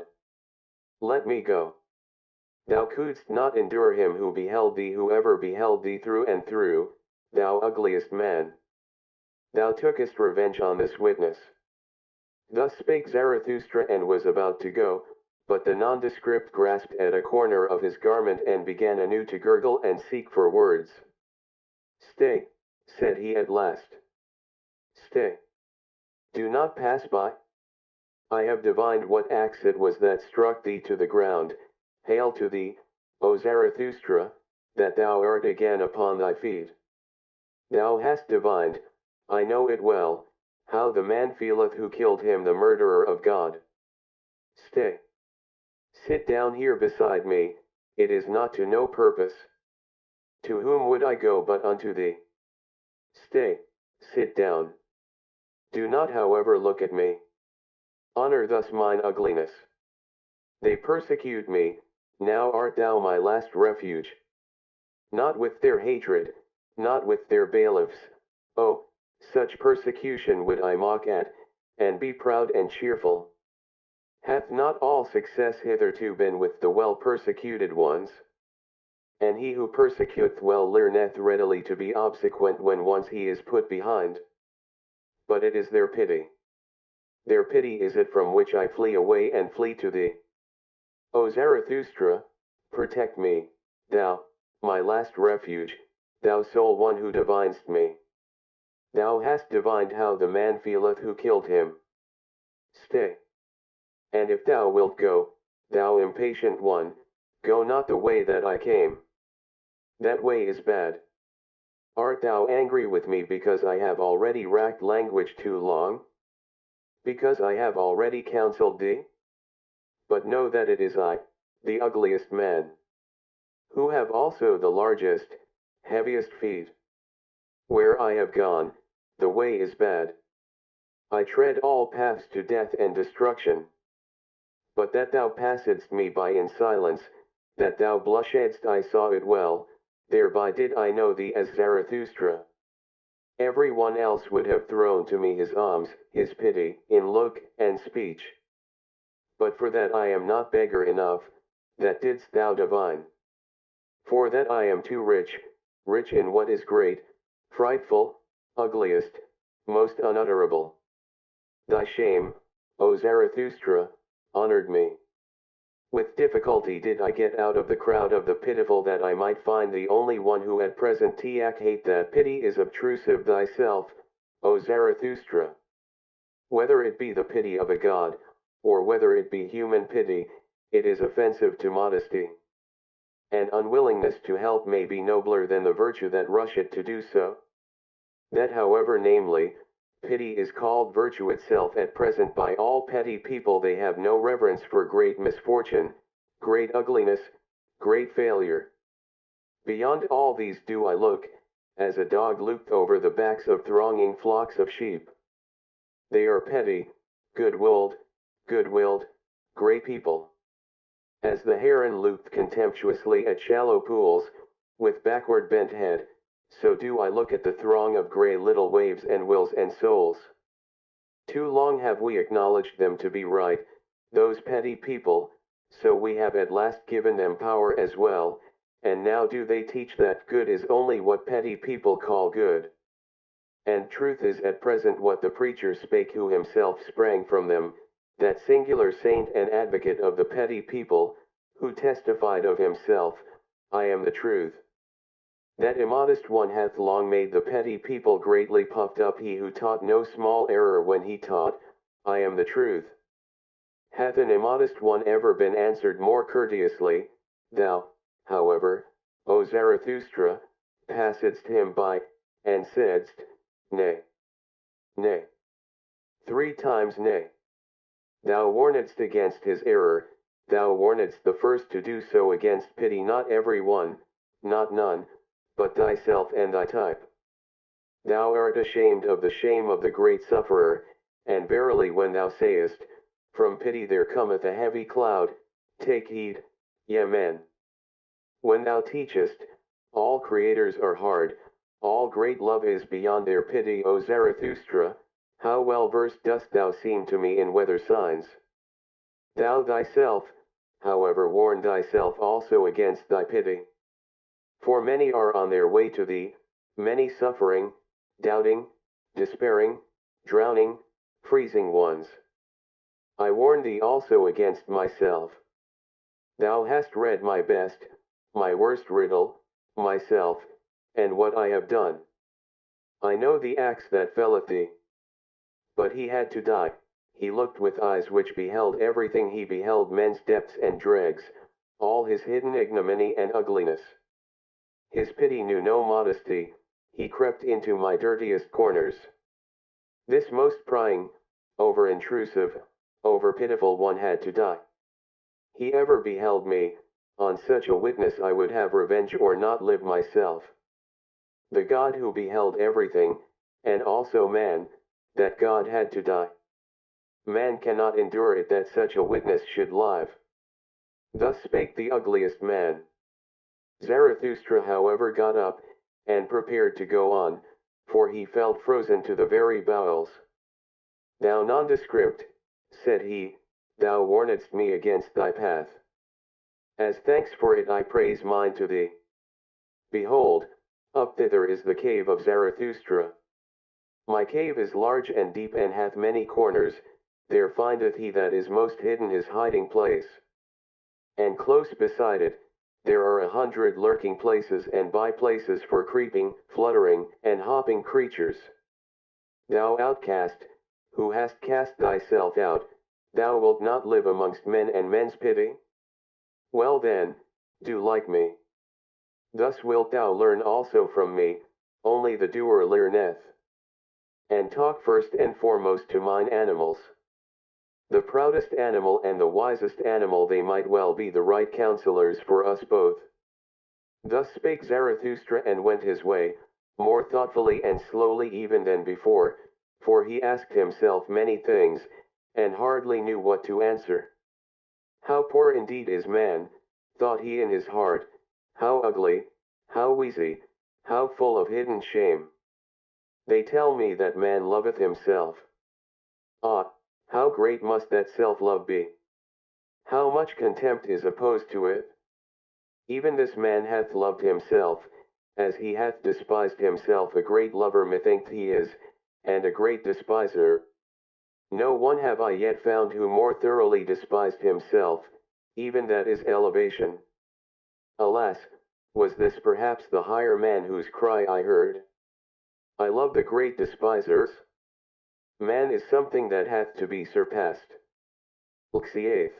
Let me go. Thou couldst not endure him who beheld thee, whoever beheld thee through and through, thou ugliest man. Thou tookest revenge on this witness. Thus spake Zarathustra and was about to go, but the nondescript grasped at a corner of his garment and began anew to gurgle and seek for words. Stay, said he at last. Stay. Do not pass by. I have divined what axe it was that struck thee to the ground. Hail to thee, O Zarathustra, that thou art again upon thy feet. Thou hast divined, I know it well, How the man feeleth who killed him, the murderer of God. Stay. Sit down here beside me, it is not to no purpose. To whom would I go but unto thee? Stay, sit down. Do not however look at me. Honor thus mine ugliness. They persecute me, now art thou my last refuge. Not with their hatred, not with their bailiffs, oh, such persecution would I mock at, and be proud and cheerful. Hath not all success hitherto been with the well-persecuted ones? And he who persecuteth well learneth readily to be obsequent when once he is put behind. But it is their pity. Their pity is it from which I flee away and flee to thee. O Zarathustra, protect me, thou, my last refuge, thou sole one who divinest me. Thou hast divined how the man feeleth who killed him. Stay. And if thou wilt go, thou impatient one, go not the way that I came. That way is bad. Art thou angry with me because I have already racked language too long? Because I have already counseled thee? But know that it is I, the ugliest man, who have also the largest, heaviest feet. Where I have gone, the way is bad. I tread all paths to death and destruction. But that thou passedst me by in silence, that thou blushedst, I saw it well, thereby did I know thee as Zarathustra. Every one else would have thrown to me his alms, his pity, in look and speech. But for that I am not beggar enough, that didst thou divine. For that I am too rich, rich in what is great, frightful, ugliest, most unutterable. Thy shame, O Zarathustra, honored me. With difficulty did I get out of the crowd of the pitiful that I might find the only one who at present hate that pity is obtrusive thyself, O Zarathustra. Whether it be the pity of a god, or whether it be human pity, it is offensive to modesty. And unwillingness to help may be nobler than the virtue that rusheth to do so. That however namely, pity is called virtue itself at present by all petty people, they have no reverence for great misfortune, great ugliness, great failure. Beyond all these do I look, as a dog looked over the backs of thronging flocks of sheep. They are petty, good-willed, great people. As the heron looked contemptuously at shallow pools, with backward bent head, so do I look at the throng of grey little waves and wills and souls. Too long have we acknowledged them to be right, those petty people, so we have at last given them power as well, and now do they teach that good is only what petty people call good. And truth is at present what the preacher spake who himself sprang from them, that singular saint and advocate of the petty people, who testified of himself, I am the truth. That immodest one hath long made the petty people greatly puffed up, he who taught no small error when he taught, I am the truth. Hath an immodest one ever been answered more courteously? Thou, however, O Zarathustra, passedst him by, and saidst, Nay. Nay. 3 times nay. Thou warnedst against his error, thou warnedst the first to do so against pity, not every one, not none, but thyself and thy type. Thou art ashamed of the shame of the great sufferer, and verily when thou sayest, from pity there cometh a heavy cloud, take heed, ye men. When thou teachest, all creators are hard, all great love is beyond their pity, O Zarathustra, how well versed dost thou seem to me in weather signs. Thou thyself, however, warn thyself also against thy pity. For many are on their way to thee, many suffering, doubting, despairing, drowning, freezing ones. I warn thee also against myself. Thou hast read my best, my worst riddle, myself, and what I have done. I know the axe that felleth thee. But he had to die, he looked with eyes which beheld everything, he beheld men's depths and dregs, all his hidden ignominy and ugliness. His pity knew no modesty, he crept into my dirtiest corners. This most prying, over-intrusive, over-pitiful one had to die. He ever beheld me, on such a witness I would have revenge or not live myself. The God who beheld everything, and also man, that God had to die. Man cannot endure it that such a witness should live. Thus spake the ugliest man. Zarathustra however got up, and prepared to go on, for he felt frozen to the very bowels. Thou nondescript, said he, thou warnedst me against thy path. As thanks for it I praise mine to thee. Behold, up thither is the cave of Zarathustra. My cave is large and deep and hath many corners, there findeth he that is most hidden his hiding place. And close beside it, there are 100 lurking places and by-places for creeping, fluttering, and hopping creatures. Thou outcast, who hast cast thyself out, thou wilt not live amongst men and men's pity? Well then, do like me. Thus wilt thou learn also from me, only the doer learneth. And talk first and foremost to mine animals. The proudest animal and the wisest animal, they might well be the right counselors for us both. Thus spake Zarathustra and went his way, more thoughtfully and slowly even than before, for he asked himself many things, and hardly knew what to answer. How poor indeed is man, thought he in his heart, how ugly, how wheezy, how full of hidden shame. They tell me that man loveth himself. Ah, how great must that self-love be! How much contempt is opposed to it! Even this man hath loved himself, as he hath despised himself. A great lover methinks he is, and a great despiser. No one have I yet found who more thoroughly despised himself, even that is elevation. Alas, was this perhaps the higher man whose cry I heard? I love the great despisers. Man is something that hath to be surpassed. Lxiath.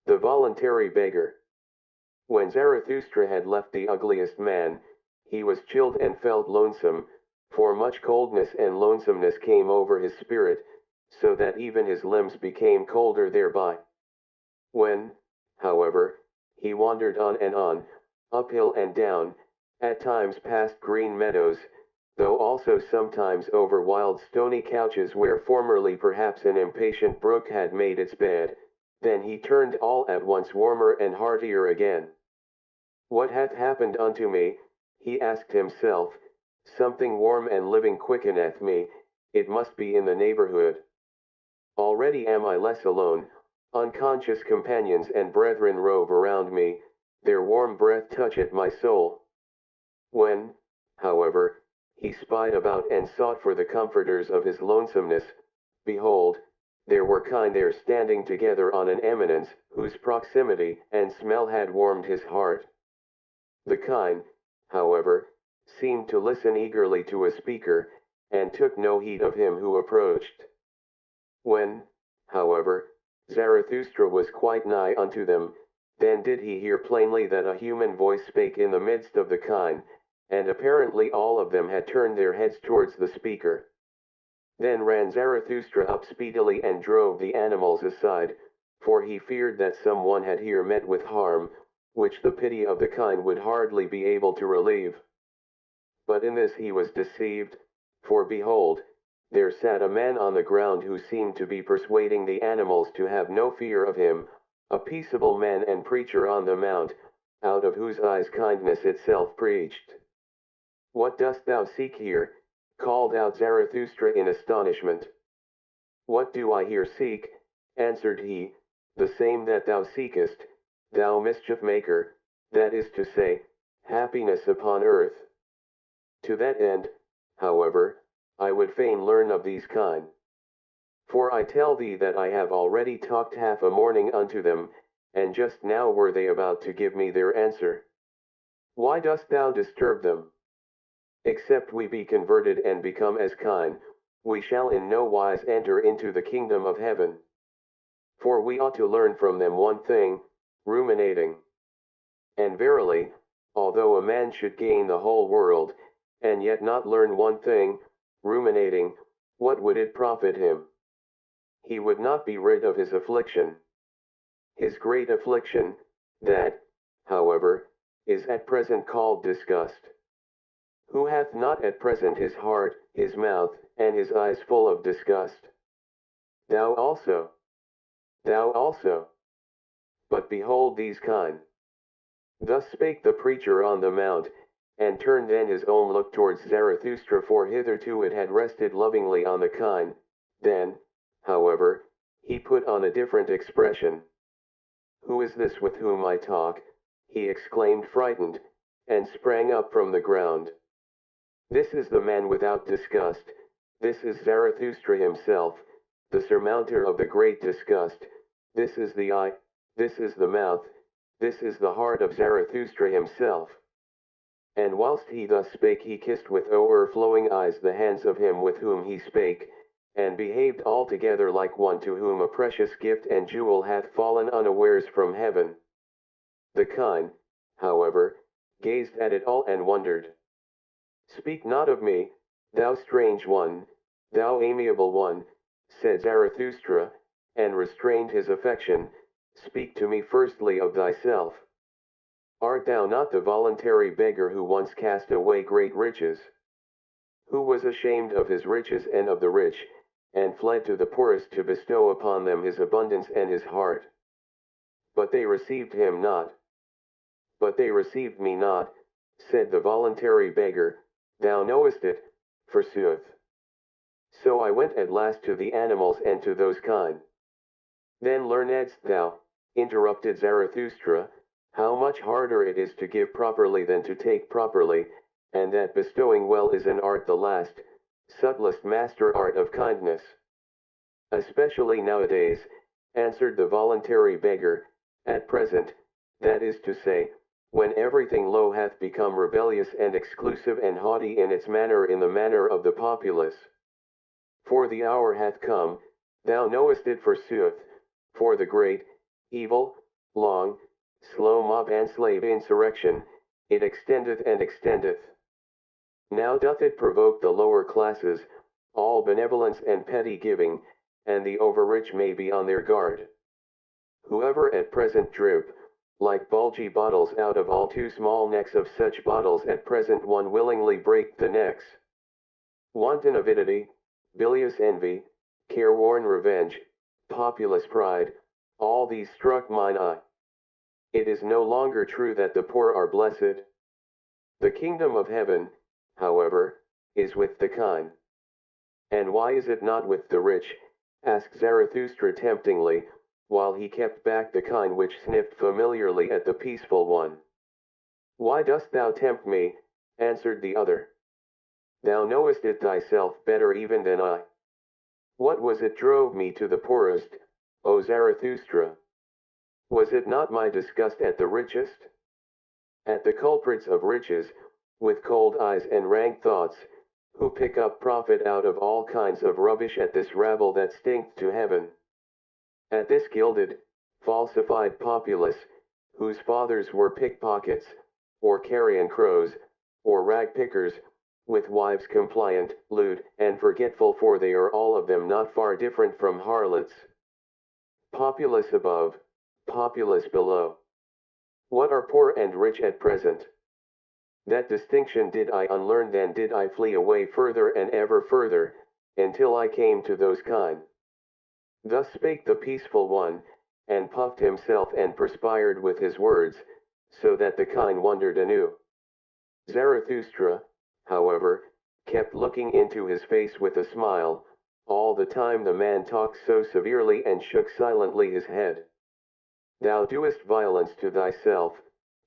The voluntary beggar. When Zarathustra had left the ugliest man, he was chilled and felt lonesome, for much coldness and lonesomeness came over his spirit, so that even his limbs became colder thereby. When, however, he wandered on, uphill and down, at times past green meadows, though also sometimes over wild stony couches where formerly perhaps an impatient brook had made its bed, then he turned all at once warmer and heartier again. What hath happened unto me, he asked himself, something warm and living quickeneth me, it must be in the neighborhood. Already am I less alone, unconscious companions and brethren rove around me, their warm breath toucheth my soul. When, however, he spied about and sought for the comforters of his lonesomeness, behold, there were kine there standing together on an eminence, whose proximity and smell had warmed his heart. The kine, however, seemed to listen eagerly to a speaker, and took no heed of him who approached. When, however, Zarathustra was quite nigh unto them, then did he hear plainly that a human voice spake in the midst of the kine, and apparently all of them had turned their heads towards the speaker. Then ran Zarathustra up speedily and drove the animals aside, for he feared that some one had here met with harm, which the pity of the kine would hardly be able to relieve. But in this he was deceived, for behold, there sat a man on the ground who seemed to be persuading the animals to have no fear of him, a peaceable man and preacher on the mount, out of whose eyes kindness itself preached. What dost thou seek here? Called out Zarathustra in astonishment. What do I here seek? Answered he, the same that thou seekest, thou mischief maker, that is to say, happiness upon earth. To that end, however, I would fain learn of these kine. For I tell thee that I have already talked half a morning unto them, and just now were they about to give me their answer. Why dost thou disturb them? Except we be converted and become as kine, we shall in no wise enter into the kingdom of heaven. For we ought to learn from them one thing, ruminating. And verily, although a man should gain the whole world, and yet not learn one thing, ruminating, What would it profit him? He would not be rid of his affliction. His great affliction, that, however, is at present called disgust. Who hath not at present his heart, his mouth, and his eyes full of disgust? Thou also. Thou also. But behold these kine. Thus spake the preacher on the mount, and turned then his own look towards Zarathustra, for hitherto it had rested lovingly on the kine. Then, however, he put on a different expression. Who is this with whom I talk? He exclaimed, frightened, and sprang up from the ground. This is the man without disgust. This is Zarathustra himself, the surmounter of the great disgust. This is the eye, this is the mouth, this is the heart of Zarathustra himself. And whilst he thus spake, he kissed with o'erflowing eyes the hands of him with whom he spake, and behaved altogether like one to whom a precious gift and jewel hath fallen unawares from heaven. The kine, however, gazed at it all and wondered. Speak not of me, thou strange one, thou amiable one, said Zarathustra, and restrained his affection. Speak to me firstly of thyself. Art thou not the voluntary beggar who once cast away great riches? Who was ashamed of his riches and of the rich, and fled to the poorest to bestow upon them his abundance and his heart? But they received him not. But they received me not, said the voluntary beggar, thou knowest it, forsooth. So I went at last to the animals and to those kine. Then learnedst thou, interrupted Zarathustra, how much harder it is to give properly than to take properly, and that bestowing well is an art, the last, subtlest master art of kindness. Especially nowadays, answered the voluntary beggar, at present, that is to say, when everything low hath become rebellious and exclusive and haughty in its manner, in the manner of the populace. For the hour hath come, thou knowest it forsooth, for the great, evil, long, slow mob and slave insurrection, it extendeth and extendeth. Now doth it provoke the lower classes, all benevolence and petty giving, and the overrich may be on their guard. Whoever at present drip, like bulgy bottles out of all too small necks, of such bottles at present one willingly break the necks. Wanton avidity, bilious envy, careworn revenge, populous pride, all these struck mine eye. It is no longer true that the poor are blessed. The kingdom of heaven, however, is with the kine. And why is it not with the rich? Asked Zarathustra temptingly, while he kept back the kine which sniffed familiarly at the peaceful one. Why dost thou tempt me? Answered the other. Thou knowest it thyself better even than I. What was it drove me to the poorest, O Zarathustra? Was it not my disgust at the richest? At the culprits of riches, with cold eyes and rank thoughts, who pick up profit out of all kinds of rubbish, at this rabble that stinketh to heaven. At this gilded, falsified populace, whose fathers were pickpockets, or carrion crows, or rag pickers, with wives compliant, lewd, and forgetful, for they are all of them not far different from harlots. Populace above, populace below. What are poor and rich at present? That distinction did I unlearn, then did I flee away further and ever further, until I came to those kine. Thus spake the peaceful one, and puffed himself and perspired with his words, so that the kine wondered anew. Zarathustra, however, kept looking into his face with a smile, all the time the man talked so severely, and shook silently his head. Thou doest violence to thyself,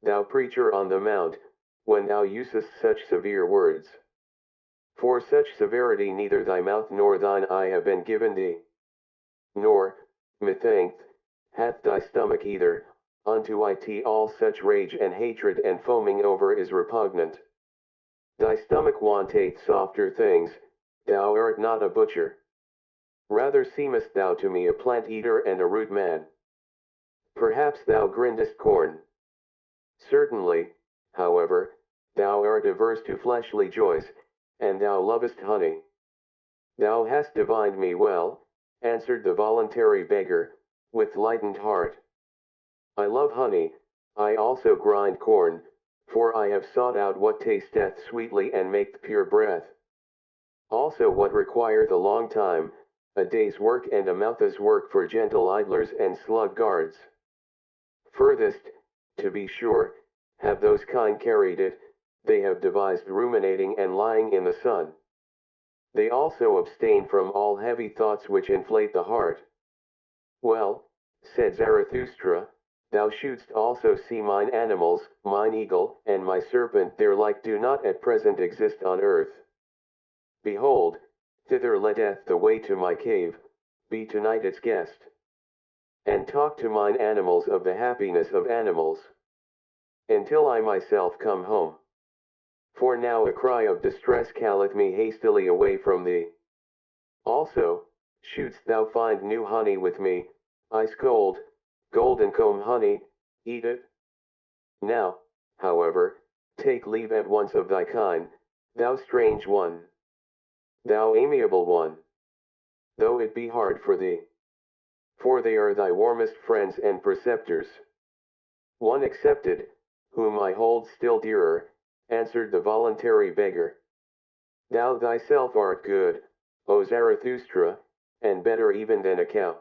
thou preacher on the mount, when thou usest such severe words. For such severity neither thy mouth nor thine eye have been given thee. Nor, methinketh, hath thy stomach either, unto it all such rage and hatred and foaming over is repugnant. Thy stomach wanteth softer things, thou art not a butcher. Rather seemest thou to me a plant-eater and a root man. Perhaps thou grindest corn. Certainly, however, thou art averse to fleshly joys, and thou lovest honey. Thou hast divined me well, answered the voluntary beggar, with lightened heart. I love honey, I also grind corn, for I have sought out what tasteth sweetly and maketh pure breath. Also what requireth a long time, a day's work and a mouth's work for gentle idlers and sluggards. Furthest, to be sure, have those kind carried it, they have devised ruminating and lying in the sun. They also abstain from all heavy thoughts which inflate the heart. Well, said Zarathustra, thou shouldst also see mine animals, mine eagle, and my serpent their like do not at present exist on earth. Behold, thither leadeth the way to my cave, be tonight its guest. And talk to mine animals of the happiness of animals. Until I myself come home. For now a cry of distress calleth me hastily away from thee. Also, shouldst thou find new honey with me, ice cold, golden comb honey, eat it. Now, however, take leave at once of thy kind, thou strange one. Thou amiable one. Though it be hard for thee. For they are thy warmest friends and preceptors. One excepted, whom I hold still dearer, answered the voluntary beggar. Thou thyself art good, O Zarathustra, and better even than a cow.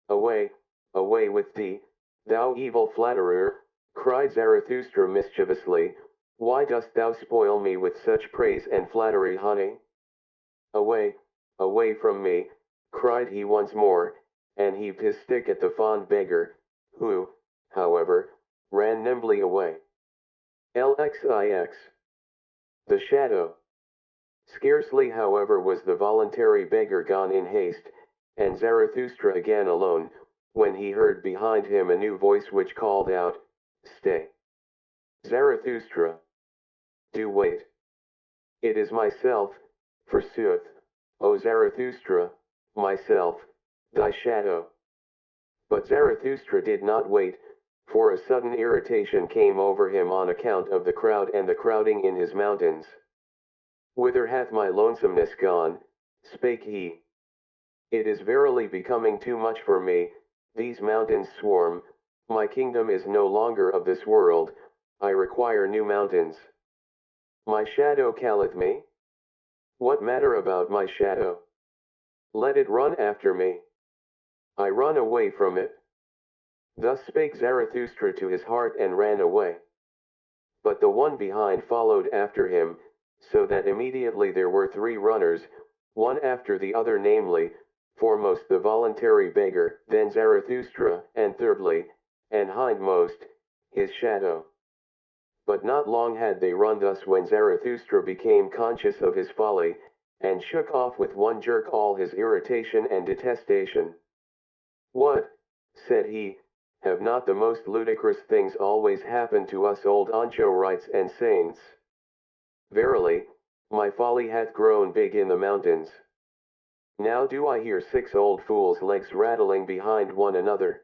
Away, away with thee, thou evil flatterer, cried Zarathustra mischievously, why dost thou spoil me with such praise and flattery, honey? Away, away from me, cried he once more, and heaved his stick at the fond beggar, who, however, ran nimbly away. LXIX. The shadow. Scarcely however was the voluntary beggar gone in haste, and Zarathustra again alone, when he heard behind him a new voice which called out, Stay! Zarathustra! Do wait! It is myself, forsooth, O Zarathustra, myself, thy shadow. But Zarathustra did not wait, for a sudden irritation came over him on account of the crowd and the crowding in his mountains. Whither hath my lonesomeness gone? Spake he. It is verily becoming too much for me, these mountains swarm, my kingdom is no longer of this world, I require new mountains. My shadow calleth me? What matter about my shadow? Let it run after me. I run away from it. Thus spake Zarathustra to his heart and ran away. But the one behind followed after him, so that immediately there were three runners, one after the other, namely, foremost the voluntary beggar, then Zarathustra, and thirdly, and hindmost, his shadow. But not long had they run thus when Zarathustra became conscious of his folly, and shook off with one jerk all his irritation and detestation. What, said he, have not the most ludicrous things always happened to us old anchorites and saints? Verily, my folly hath grown big in the mountains. Now do I hear 6 old fools' legs rattling behind one another.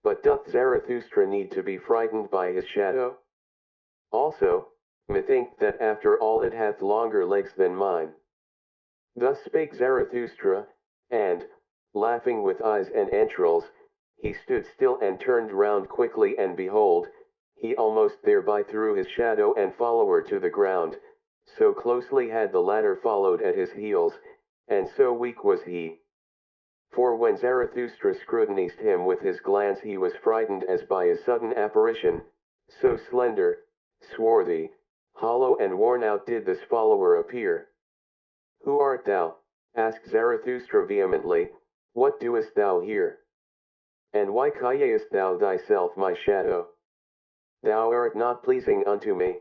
But doth Zarathustra need to be frightened by his shadow? Also, methink that after all it hath longer legs than mine. Thus spake Zarathustra, and, laughing with eyes and entrails, he stood still and turned round quickly, and behold, he almost thereby threw his shadow and follower to the ground, so closely had the latter followed at his heels, and so weak was he. For when Zarathustra scrutinized him with his glance he was frightened as by a sudden apparition, so slender, swarthy, hollow and worn out did this follower appear. Who art thou? asked Zarathustra vehemently, what doest thou here? And why callest thou thyself my shadow? Thou art not pleasing unto me.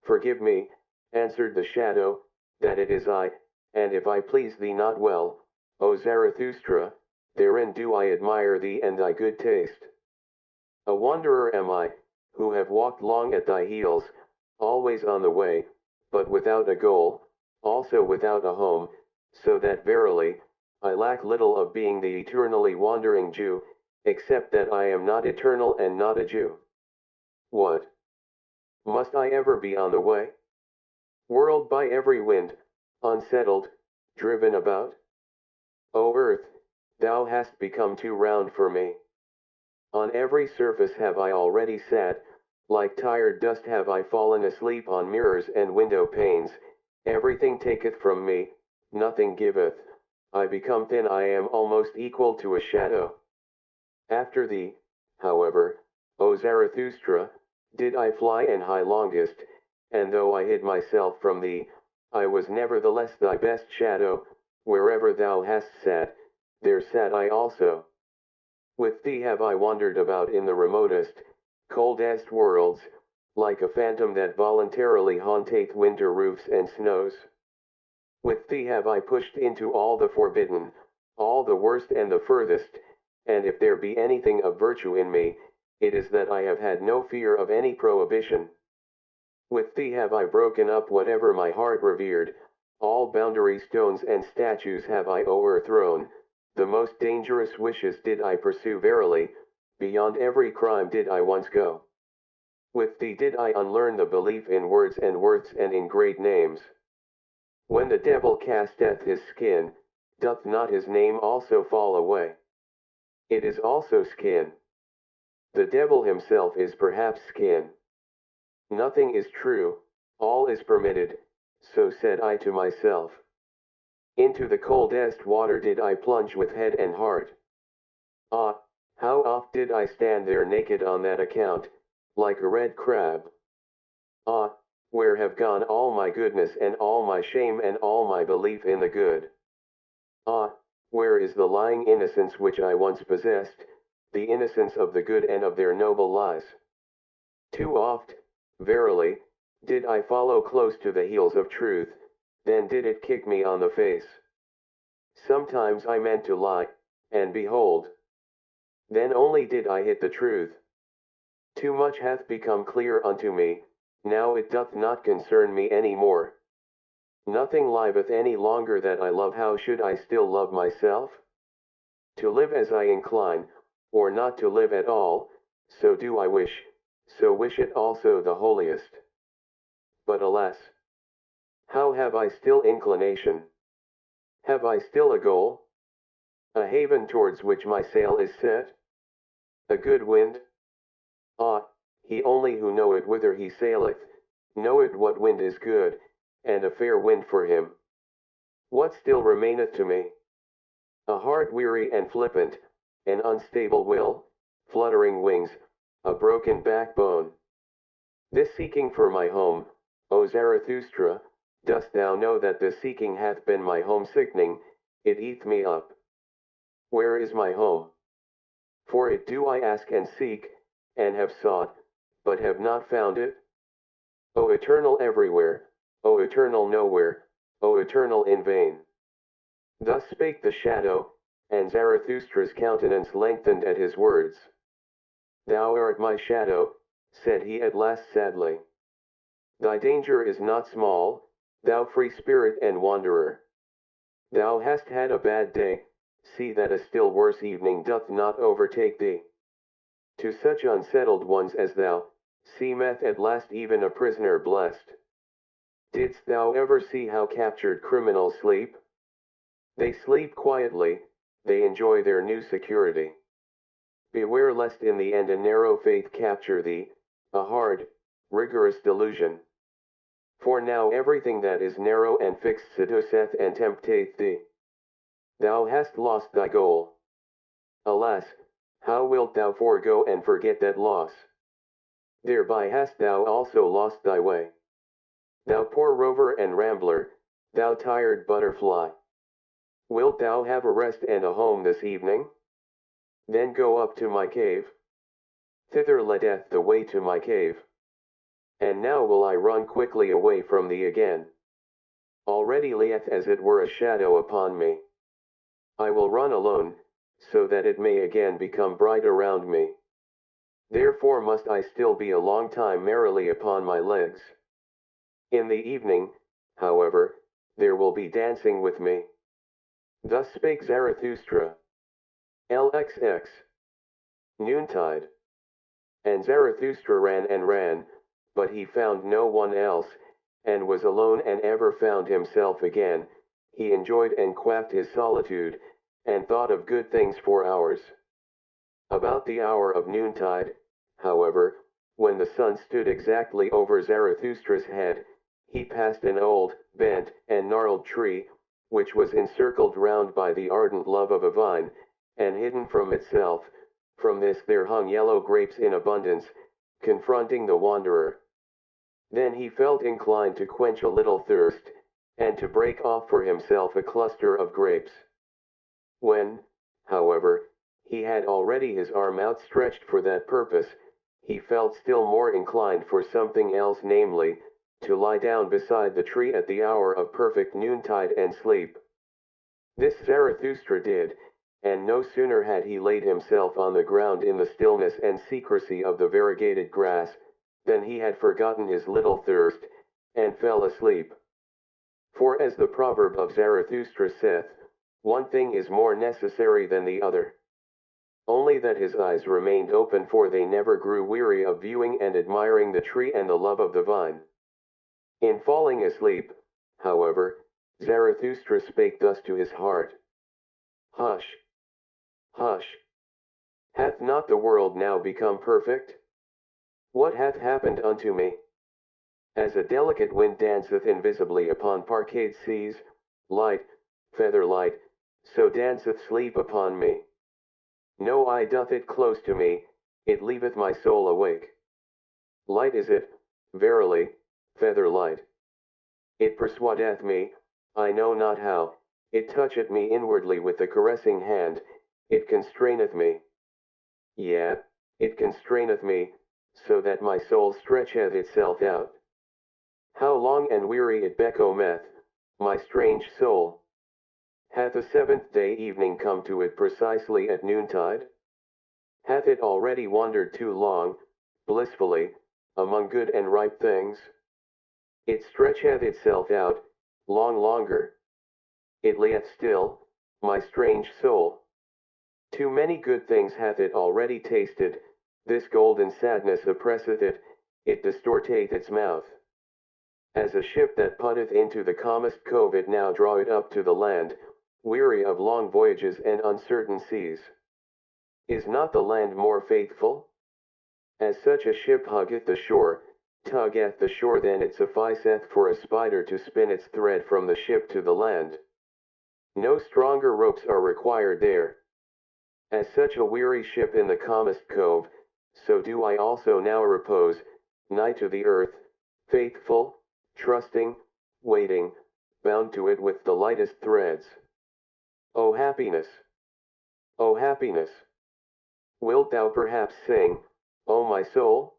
Forgive me, answered the shadow, that it is I, and if I please thee not well, O Zarathustra, therein do I admire thee and thy good taste. A wanderer am I, who have walked long at thy heels, always on the way, but without a goal, also without a home, so that verily, I lack little of being the eternally wandering Jew, except that I am not eternal and not a Jew. What? Must I ever be on the way? Whirled by every wind, unsettled, driven about? O earth, thou hast become too round for me. On every surface have I already sat, like tired dust have I fallen asleep on mirrors and window panes, everything taketh from me, nothing giveth, I become thin, I am almost equal to a shadow. After thee, however, O Zarathustra, did I fly and high longest, and though I hid myself from thee, I was nevertheless thy best shadow, wherever thou hast sat, there sat I also. With thee have I wandered about in the remotest, coldest worlds, like a phantom that voluntarily haunteth winter roofs and snows. With thee have I pushed into all the forbidden, all the worst and the furthest, and if there be anything of virtue in me, it is that I have had no fear of any prohibition. With thee have I broken up whatever my heart revered, all boundary stones and statues have I o'erthrown, the most dangerous wishes did I pursue verily, beyond every crime did I once go. With thee did I unlearn the belief in words and worths and in great names. When the devil casteth his skin, doth not his name also fall away? It is also skin. The devil himself is perhaps skin. Nothing is true, all is permitted, so said I to myself. Into the coldest water did I plunge with head and heart. Ah, how oft did I stand there naked on that account, like a red crab. Ah, where have gone all my goodness and all my shame and all my belief in the good? Ah, where is the lying innocence which I once possessed, the innocence of the good and of their noble lies? Too oft, verily, did I follow close to the heels of truth, then did it kick me on the face. Sometimes I meant to lie, and behold, then only did I hit the truth. Too much hath become clear unto me, now it doth not concern me any more. Nothing liveth any longer that I love, how should I still love myself? To live as I incline, or not to live at all, so do I wish, so wish it also the holiest. But alas! How have I still inclination? Have I still a goal? A haven towards which my sail is set? A good wind? Ah, he only who knoweth whither he saileth, knoweth what wind is good, and a fair wind for him. What still remaineth to me? A heart weary and flippant, an unstable will, fluttering wings, a broken backbone. This seeking for my home, O Zarathustra, dost thou know that this seeking hath been my home-sickening, it eateth me up. Where is my home? For it do I ask and seek, and have sought, but have not found it. O eternal everywhere, O eternal nowhere, O eternal in vain. Thus spake the shadow, and Zarathustra's countenance lengthened at his words. Thou art my shadow, said he at last sadly. Thy danger is not small, thou free spirit and wanderer. Thou hast had a bad day, see that a still worse evening doth not overtake thee. To such unsettled ones as thou, seemeth at last even a prisoner blessed. Didst thou ever see how captured criminals sleep? They sleep quietly, they enjoy their new security. Beware lest in the end a narrow faith capture thee, a hard, rigorous delusion. For now everything that is narrow and fixed seduceth and tempteth thee. Thou hast lost thy goal. Alas, how wilt thou forego and forget that loss? Thereby hast thou also lost thy way. Thou poor rover and rambler, thou tired butterfly. Wilt thou have a rest and a home this evening? Then go up to my cave. Thither leadeth the way to my cave. And now will I run quickly away from thee again. Already lieth as it were a shadow upon me. I will run alone, so that it may again become bright around me. Therefore must I still be a long time merrily upon my legs. In the evening, however, there will be dancing with me. Thus spake Zarathustra. LXX. Noontide. And Zarathustra ran and ran, but he found no one else, and was alone and ever found himself again, he enjoyed and quaffed his solitude, and thought of good things for hours. About the hour of noontide, however, when the sun stood exactly over Zarathustra's head, he passed an old, bent, and gnarled tree, which was encircled round by the ardent love of a vine, and hidden from itself. From this there hung yellow grapes in abundance, confronting the wanderer. Then he felt inclined to quench a little thirst, and to break off for himself a cluster of grapes. When, however, he had already his arm outstretched for that purpose, he felt still more inclined for something else, namely, to lie down beside the tree at the hour of perfect noontide and sleep. This Zarathustra did, and no sooner had he laid himself on the ground in the stillness and secrecy of the variegated grass, than he had forgotten his little thirst, and fell asleep. For as the proverb of Zarathustra saith, one thing is more necessary than the other. Only that his eyes remained open, for they never grew weary of viewing and admiring the tree and the love of the vine. In falling asleep, however, Zarathustra spake thus to his heart: Hush! Hush! Hath not the world now become perfect? What hath happened unto me? As a delicate wind danceth invisibly upon parquet seas, light, feather light, so danceth sleep upon me. No eye doth it close to me, it leaveth my soul awake. Light is it, verily, feather light. It persuadeth me, I know not how, it toucheth me inwardly with the caressing hand, it constraineth me. Yea, it constraineth me, so that my soul stretcheth itself out. How long and weary it becometh, my strange soul! Hath a seventh-day evening come to it precisely at noontide? Hath it already wandered too long, blissfully, among good and ripe things? It stretcheth itself out, long longer. It layeth still, my strange soul. Too many good things hath it already tasted, this golden sadness oppresseth it, it distorteth its mouth. As a ship that putteth into the calmest cove, it now draweth up to the land, weary of long voyages and uncertain seas. Is not the land more faithful? As such a ship huggeth the shore, tuggeth the shore, then it sufficeth for a spider to spin its thread from the ship to the land. No stronger ropes are required there. As such a weary ship in the calmest cove, so do I also now repose, nigh to the earth, faithful, trusting, waiting, bound to it with the lightest threads. O happiness! O happiness! Wilt thou perhaps sing, O my soul?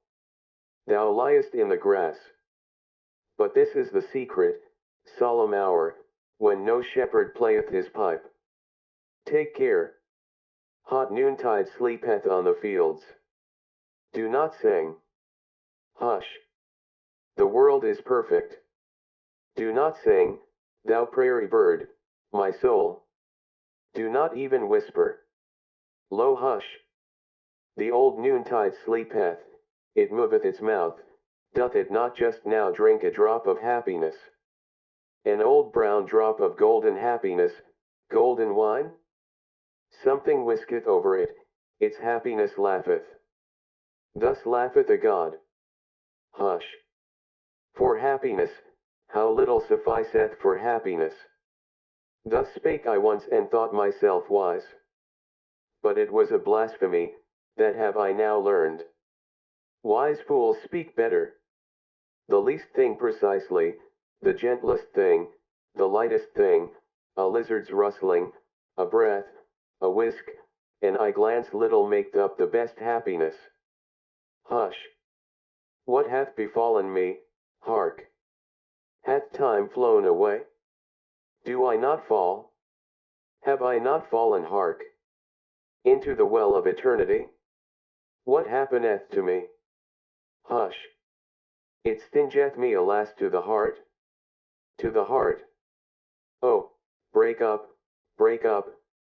Thou liest in the grass. But this is the secret, solemn hour, when no shepherd playeth his pipe. Take care. Hot noontide sleepeth on the fields. Do not sing. Hush. The world is perfect. Do not sing, thou prairie bird, my soul. Do not even whisper. Lo, hush. The old noontide sleepeth, it moveth its mouth, doth it not just now drink a drop of happiness? An old brown drop of golden happiness, golden wine? Something whisketh over it, its happiness laugheth. Thus laugheth a god. Hush. For happiness, how little sufficeth for happiness. Thus spake I once and thought myself wise. But it was a blasphemy, that have I now learned. Wise fools speak better. The least thing precisely, the gentlest thing, the lightest thing, a lizard's rustling, a breath, a whisk, an eye glance little make up the best happiness. Hush. What hath befallen me? Hark. Hath time flown away? Do I not fall? Have I not fallen, hark, into the well of eternity? What happeneth to me? Hush. It stingeth me, alas, to the heart. To the heart. Oh, break up,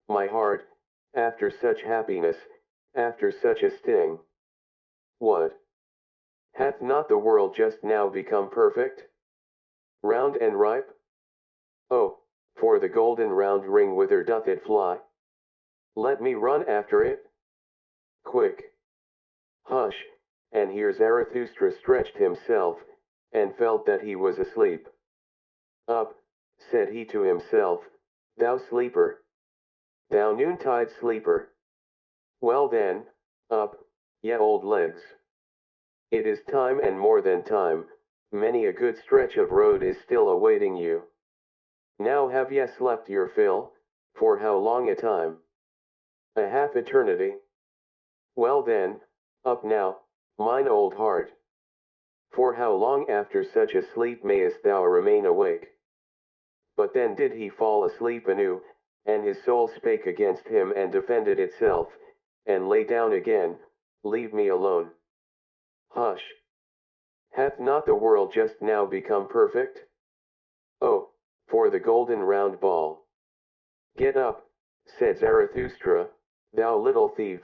my heart, after such happiness, after such a sting. What? Hath not the world just now become perfect? Round and ripe? Oh, for the golden round ring whither doth it fly? Let me run after it. Quick! Hush! And here Zarathustra stretched himself, and felt that he was asleep. Up, said he to himself, thou sleeper! Thou noontide sleeper! Well then, up, ye old legs! It is time and more than time, many a good stretch of road is still awaiting you. Now have ye slept your fill, for how long a time? A half eternity. Well then, up now, mine old heart. For how long after such a sleep mayest thou remain awake? But then did he fall asleep anew, and his soul spake against him and defended itself, and lay down again, leave me alone. Hush! Hath not the world just now become perfect? Oh, for the golden round ball! Get up, said Zarathustra, thou little thief,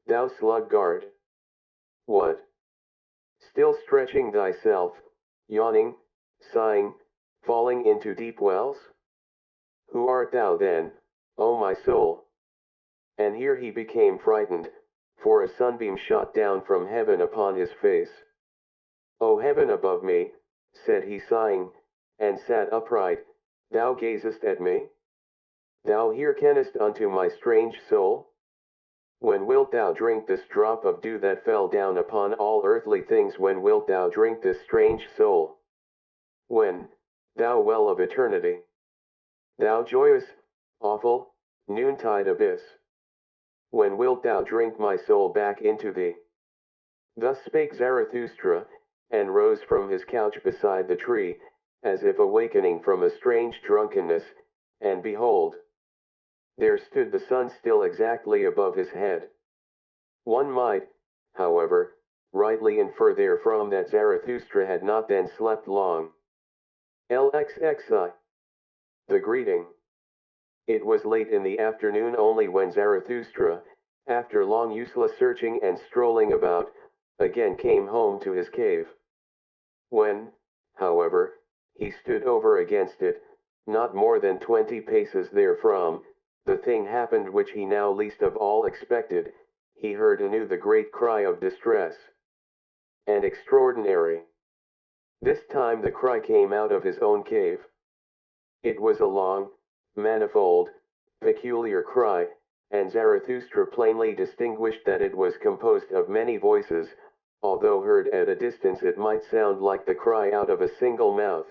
thou sluggard. What? Still stretching thyself, yawning, sighing, falling into deep wells? Who art thou then, O my soul? And here he became frightened, for a sunbeam shot down from heaven upon his face. O heaven above me, said he sighing, and sat upright, thou gazest at me? Thou hearkenest unto my strange soul? When wilt thou drink this drop of dew that fell down upon all earthly things? When wilt thou drink this strange soul? When, thou well of eternity? Thou joyous, awful, noontide abyss? When wilt thou drink my soul back into thee? Thus spake Zarathustra, and rose from his couch beside the tree, as if awakening from a strange drunkenness, and behold! There stood the sun still exactly above his head. One might, however, rightly infer therefrom that Zarathustra had not then slept long. LXXI. The greeting. It was late in the afternoon only when Zarathustra, after long useless searching and strolling about, again came home to his cave. When, however, he stood over against it, not more than 20 paces therefrom, the thing happened which he now least of all expected. He heard anew the great cry of distress. And extraordinary. This time the cry came out of his own cave. It was a long, manifold, peculiar cry, and Zarathustra plainly distinguished that it was composed of many voices, although heard at a distance it might sound like the cry out of a single mouth.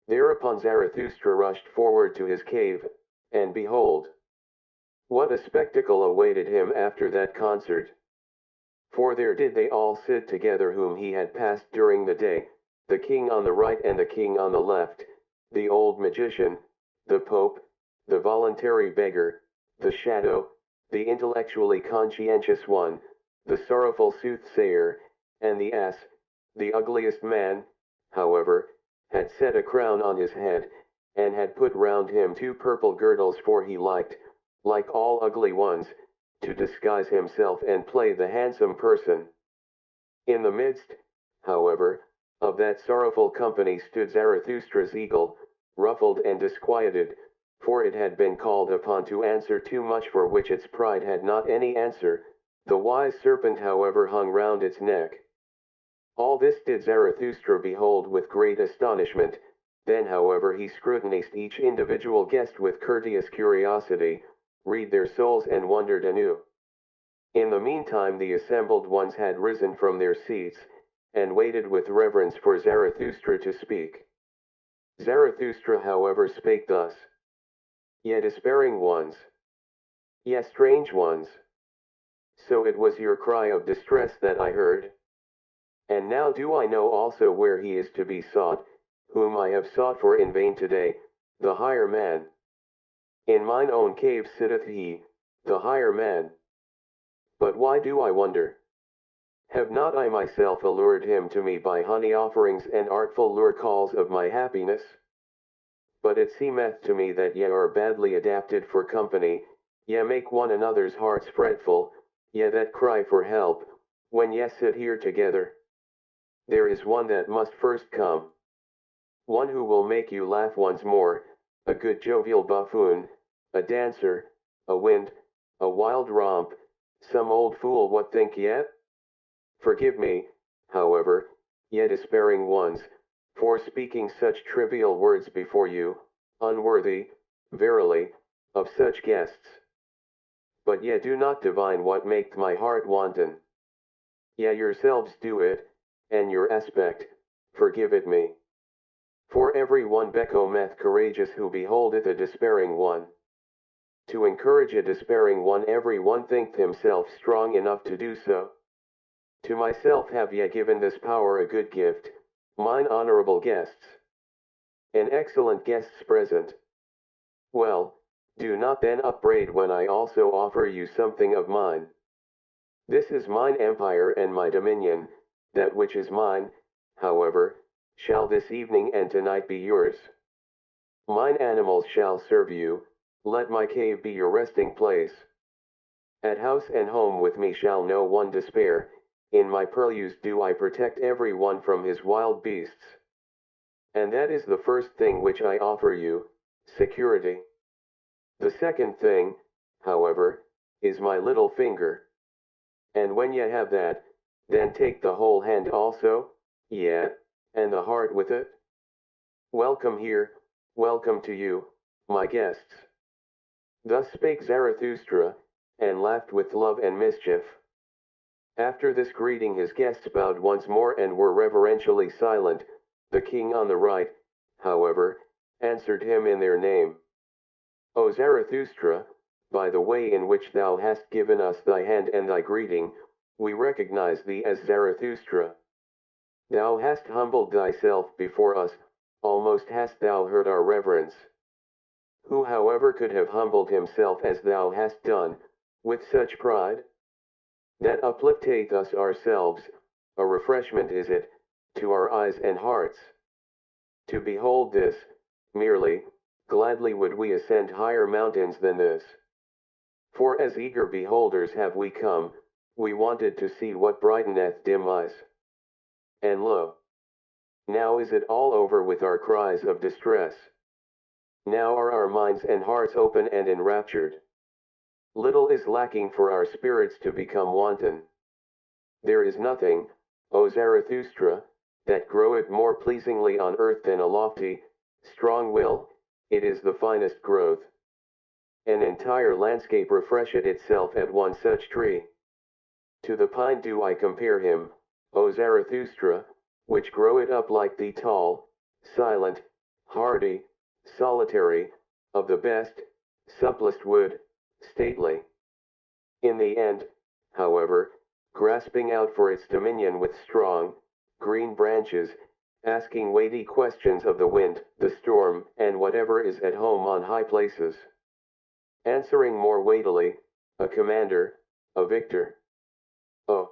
Thereupon Zarathustra rushed forward to his cave, and behold! What a spectacle awaited him after that concert! For there did they all sit together whom he had passed during the day, the king on the right and the king on the left, the old magician, the pope, the voluntary beggar, the shadow, the intellectually conscientious one, the sorrowful soothsayer, and the ass. The ugliest man, however, had set a crown on his head, and had put round him 2 purple girdles, for he liked, like all ugly ones, to disguise himself and play the handsome person. In the midst, however, of that sorrowful company stood Zarathustra's eagle, ruffled and disquieted, for it had been called upon to answer too much for which its pride had not any answer. The wise serpent, however, hung round its neck. All this did Zarathustra behold with great astonishment. Then, however, he scrutinized each individual guest with courteous curiosity, read their souls, and wondered anew. In the meantime the assembled ones had risen from their seats, and waited with reverence for Zarathustra to speak. Zarathustra, however, spake thus: Ye despairing ones! Ye strange ones! So it was your cry of distress that I heard? And now do I know also where he is to be sought, whom I have sought for in vain today, the higher man. In mine own cave sitteth he, the higher man. But why do I wonder? Have not I myself allured him to me by honey offerings and artful lure calls of my happiness? But it seemeth to me that ye are badly adapted for company, ye make one another's hearts fretful, ye that cry for help, when ye sit here together. There is one that must first come. One who will make you laugh once more, a good jovial buffoon, a dancer, a wind, a wild romp, some old fool, what think ye? Forgive me, however, ye despairing ones, for speaking such trivial words before you, unworthy, verily, of such guests. But ye do not divine what maketh my heart wanton. Ye yourselves do it, and your aspect, forgive it me. For every one becometh courageous who beholdeth a despairing one. To encourage a despairing one, every one thinketh himself strong enough to do so. To myself have ye given this power, a good gift, mine honorable guests. An excellent guests present. Well, do not then upbraid when I also offer you something of mine. This is mine empire and my dominion, that which is mine, however, shall this evening and tonight be yours. Mine animals shall serve you, let my cave be your resting place. At house and home with me shall no one despair, in my purlieus do I protect every one from his wild beasts. And that is the first thing which I offer you, security. The second thing, however, is my little finger. And when ye have that, then take the whole hand also, yea, and the heart with it. Welcome here, welcome to you, my guests. Thus spake Zarathustra, and laughed with love and mischief. After this greeting his guests bowed once more and were reverentially silent. The king on the right, however, answered him in their name. O Zarathustra, by the way in which thou hast given us thy hand and thy greeting, we recognize thee as Zarathustra. Thou hast humbled thyself before us, almost hast thou heard our reverence. Who however could have humbled himself as thou hast done, with such pride? That uplifteth us ourselves, a refreshment is it, to our eyes and hearts. To behold this, merely, gladly would we ascend higher mountains than this. For as eager beholders have we come, we wanted to see what brighteneth dim eyes. And lo! Now is it all over with our cries of distress. Now are our minds and hearts open and enraptured. Little is lacking for our spirits to become wanton. There is nothing, O Zarathustra, that groweth more pleasingly on earth than a lofty, strong will, it is the finest growth. An entire landscape refresheth itself at one such tree. To the pine do I compare him, O Zarathustra, which groweth up like thee tall, silent, hardy, solitary, of the best, supplest wood, stately. In the end, however, grasping out for its dominion with strong, green branches, asking weighty questions of the wind, the storm, and whatever is at home on high places. Answering more weightily, a commander, a victor. Oh!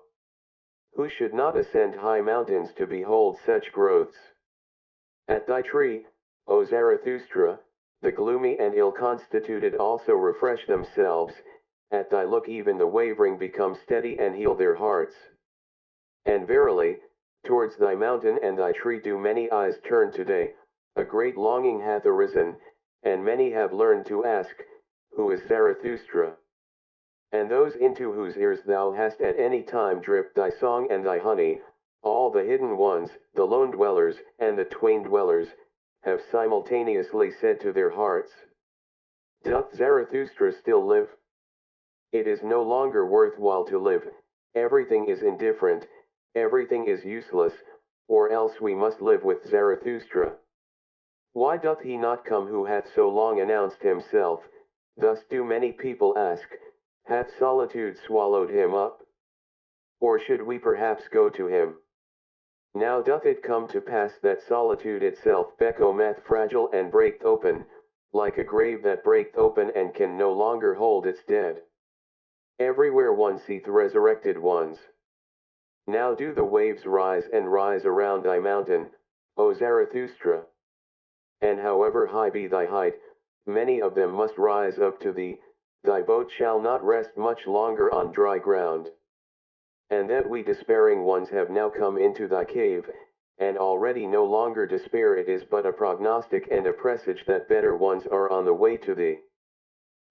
Who should not ascend high mountains to behold such growths? At thy tree, O Zarathustra, the gloomy and ill-constituted also refresh themselves, at thy look even the wavering become steady and heal their hearts. And verily, towards thy mountain and thy tree do many eyes turn today, a great longing hath arisen, and many have learned to ask, who is Zarathustra? And those into whose ears thou hast at any time dripped thy song and thy honey, all the hidden ones, the lone dwellers, and the twain dwellers, have simultaneously said to their hearts, doth Zarathustra still live? It is no longer worthwhile to live, everything is indifferent, everything is useless, or else we must live with Zarathustra. Why doth he not come who hath so long announced himself? Thus do many people ask, hath solitude swallowed him up? Or should we perhaps go to him? Now doth it come to pass that solitude itself becometh fragile and breaketh open, like a grave that breaketh open and can no longer hold its dead. Everywhere one seeth resurrected ones. Now do the waves rise and rise around thy mountain, O Zarathustra. And however high be thy height, many of them must rise up to thee, thy boat shall not rest much longer on dry ground. And that we despairing ones have now come into thy cave, and already no longer despair. It is but a prognostic and a presage that better ones are on the way to thee.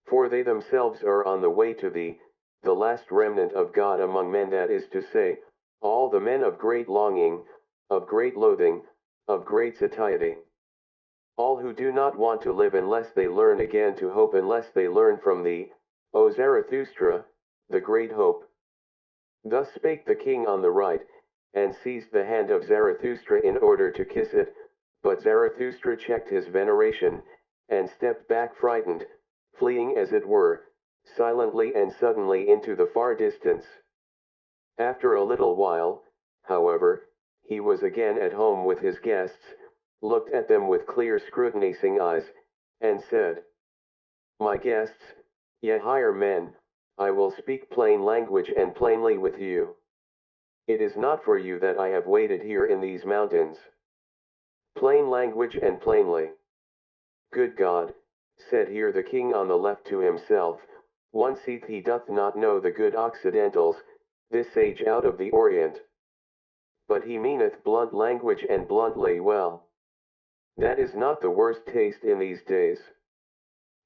For they themselves are on the way to thee, the last remnant of God among men, that is to say, all the men of great longing, of great loathing, of great satiety. All who do not want to live unless they learn again to hope, unless they learn from thee, O Zarathustra, the great hope. Thus spake the king on the right, and seized the hand of Zarathustra in order to kiss it, but Zarathustra checked his veneration, and stepped back frightened, fleeing as it were, silently and suddenly into the far distance. After a little while, however, he was again at home with his guests, looked at them with clear scrutinizing eyes, and said, My guests, ye higher men, I will speak plain language and plainly with you. It is not for you that I have waited here in these mountains. Plain language and plainly. Good God, said here the king on the left to himself, one seeth he doth not know the good Occidentals, this age out of the Orient. But he meaneth blunt language and bluntly well. That is not the worst taste in these days.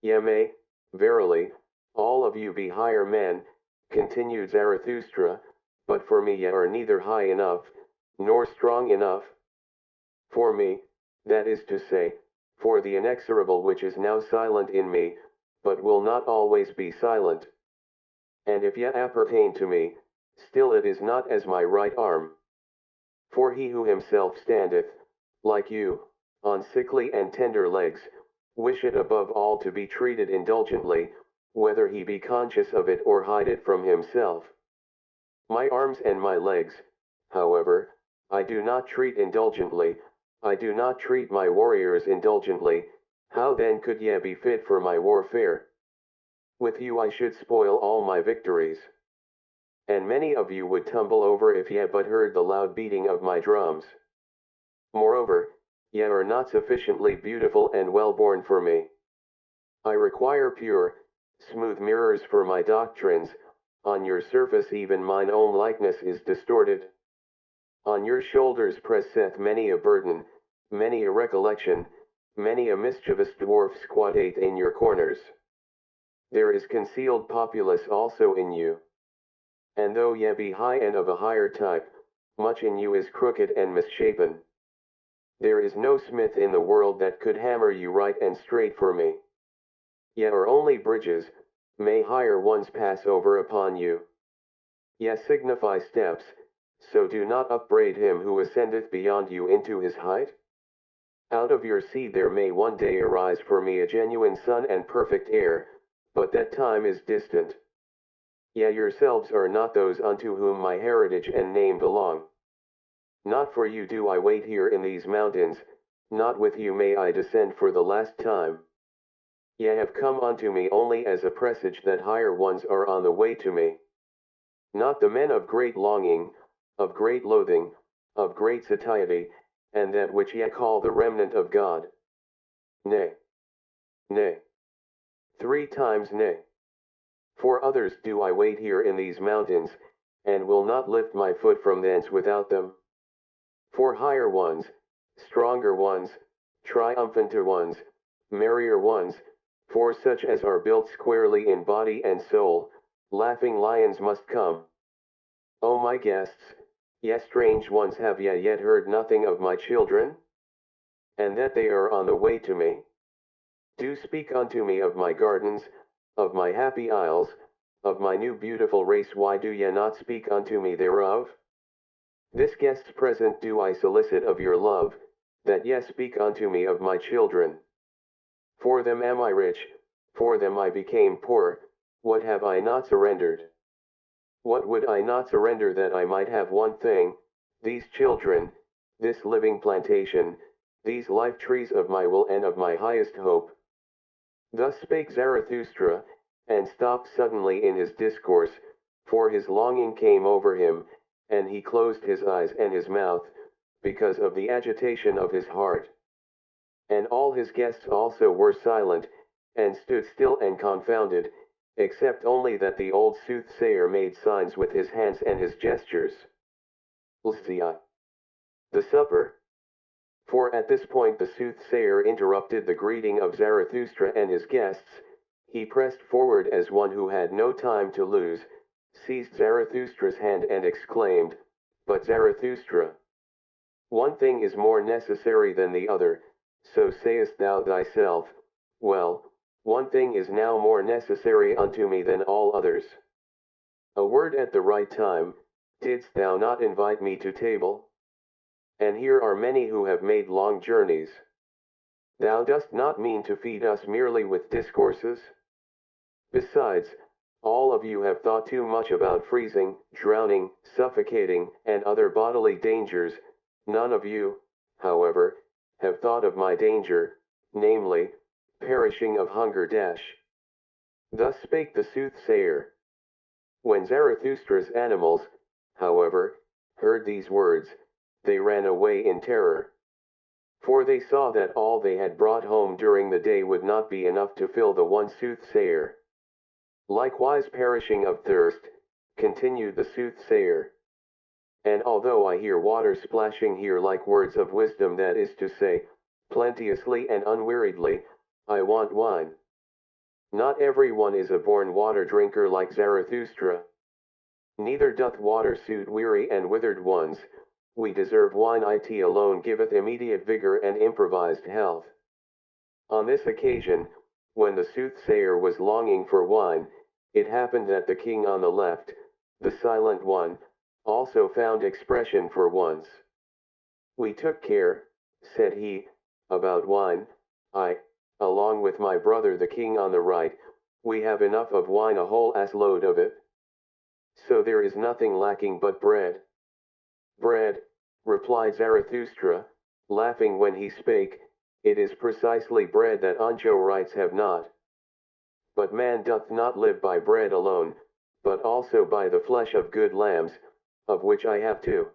Ye may, verily, all of you be higher men, continued Zarathustra, but for me ye are neither high enough, nor strong enough. For me, that is to say, for the inexorable which is now silent in me, but will not always be silent. And if ye appertain to me, still it is not as my right arm. For he who himself standeth, like you, on sickly and tender legs, wisheth above all to be treated indulgently, whether he be conscious of it or hide it from himself. My arms and my legs, however, I do not treat indulgently, I do not treat my warriors indulgently. How then could ye be fit for my warfare? With you I should spoil all my victories. And many of you would tumble over if ye but heard the loud beating of my drums. Moreover, ye are not sufficiently beautiful and well-born for me. I require pure, smooth mirrors for my doctrines. On your surface even mine own likeness is distorted. On your shoulders presseth many a burden, many a recollection, many a mischievous dwarf squatted in your corners. There is concealed populace also in you. And though ye be high and of a higher type, much in you is crooked and misshapen. There is no smith in the world that could hammer you right and straight for me. Ye are only bridges, may higher ones pass over upon you. Ye signify steps, so do not upbraid him who ascendeth beyond you into his height. Out of your seed there may one day arise for me a genuine son and perfect heir, but that time is distant. Ye yourselves are not those unto whom my heritage and name belong. Not for you do I wait here in these mountains, not with you may I descend for the last time. Ye have come unto me only as a presage that higher ones are on the way to me. Not the men of great longing, of great loathing, of great satiety, and that which ye call the remnant of God. Nay. Nay. 3 times nay. For others do I wait here in these mountains, and will not lift my foot from thence without them. For higher ones, stronger ones, triumphanter ones, merrier ones, for such as are built squarely in body and soul, laughing lions must come. O my guests, ye strange ones, have ye yet heard nothing of my children? And that they are on the way to me? Do speak unto me of my gardens, of my happy isles, of my new beautiful race. Why do ye not speak unto me thereof? This guest's present do I solicit of your love, that ye speak unto me of my children. For them am I rich, for them I became poor. What have I not surrendered? What would I not surrender that I might have one thing, these children, this living plantation, these life trees of my will and of my highest hope? Thus spake Zarathustra, and stopped suddenly in his discourse, for his longing came over him, and he closed his eyes and his mouth, because of the agitation of his heart. And all his guests also were silent, and stood still and confounded, except only that the old soothsayer made signs with his hands and his gestures. Lci. The supper. For at this point the soothsayer interrupted the greeting of Zarathustra and his guests. He pressed forward as one who had no time to lose, seized Zarathustra's hand and exclaimed, "But Zarathustra, one thing is more necessary than the other, so sayest thou thyself. Well, one thing is now more necessary unto me than all others. A word at the right time, didst thou not invite me to table? And here are many who have made long journeys. Thou dost not mean to feed us merely with discourses? Besides, all of you have thought too much about freezing, drowning, suffocating, and other bodily dangers. None of you, however, have thought of my danger, namely, perishing of hunger. Thus spake the soothsayer. When Zarathustra's animals, however, heard these words, they ran away in terror. For they saw that all they had brought home during the day would not be enough to fill the one soothsayer. Likewise perishing of thirst, continued the soothsayer. And although I hear water splashing here like words of wisdom, that is to say, plenteously and unweariedly, I want wine. Not every one is a born water drinker like Zarathustra. Neither doth water suit weary and withered ones. We deserve wine. It alone giveth immediate vigor and improvised health. On this occasion, when the soothsayer was longing for wine, it happened that the king on the left, the silent one, also found expression for once. We took care, said he, about wine. I, along with my brother the king on the right, we have enough of wine, a whole ass load of it. So there is nothing lacking but bread. Bread, replied Zarathustra, laughing when he spake, it is precisely bread that anchorites have not. But man doth not live by bread alone, but also by the flesh of good lambs, of which I have two.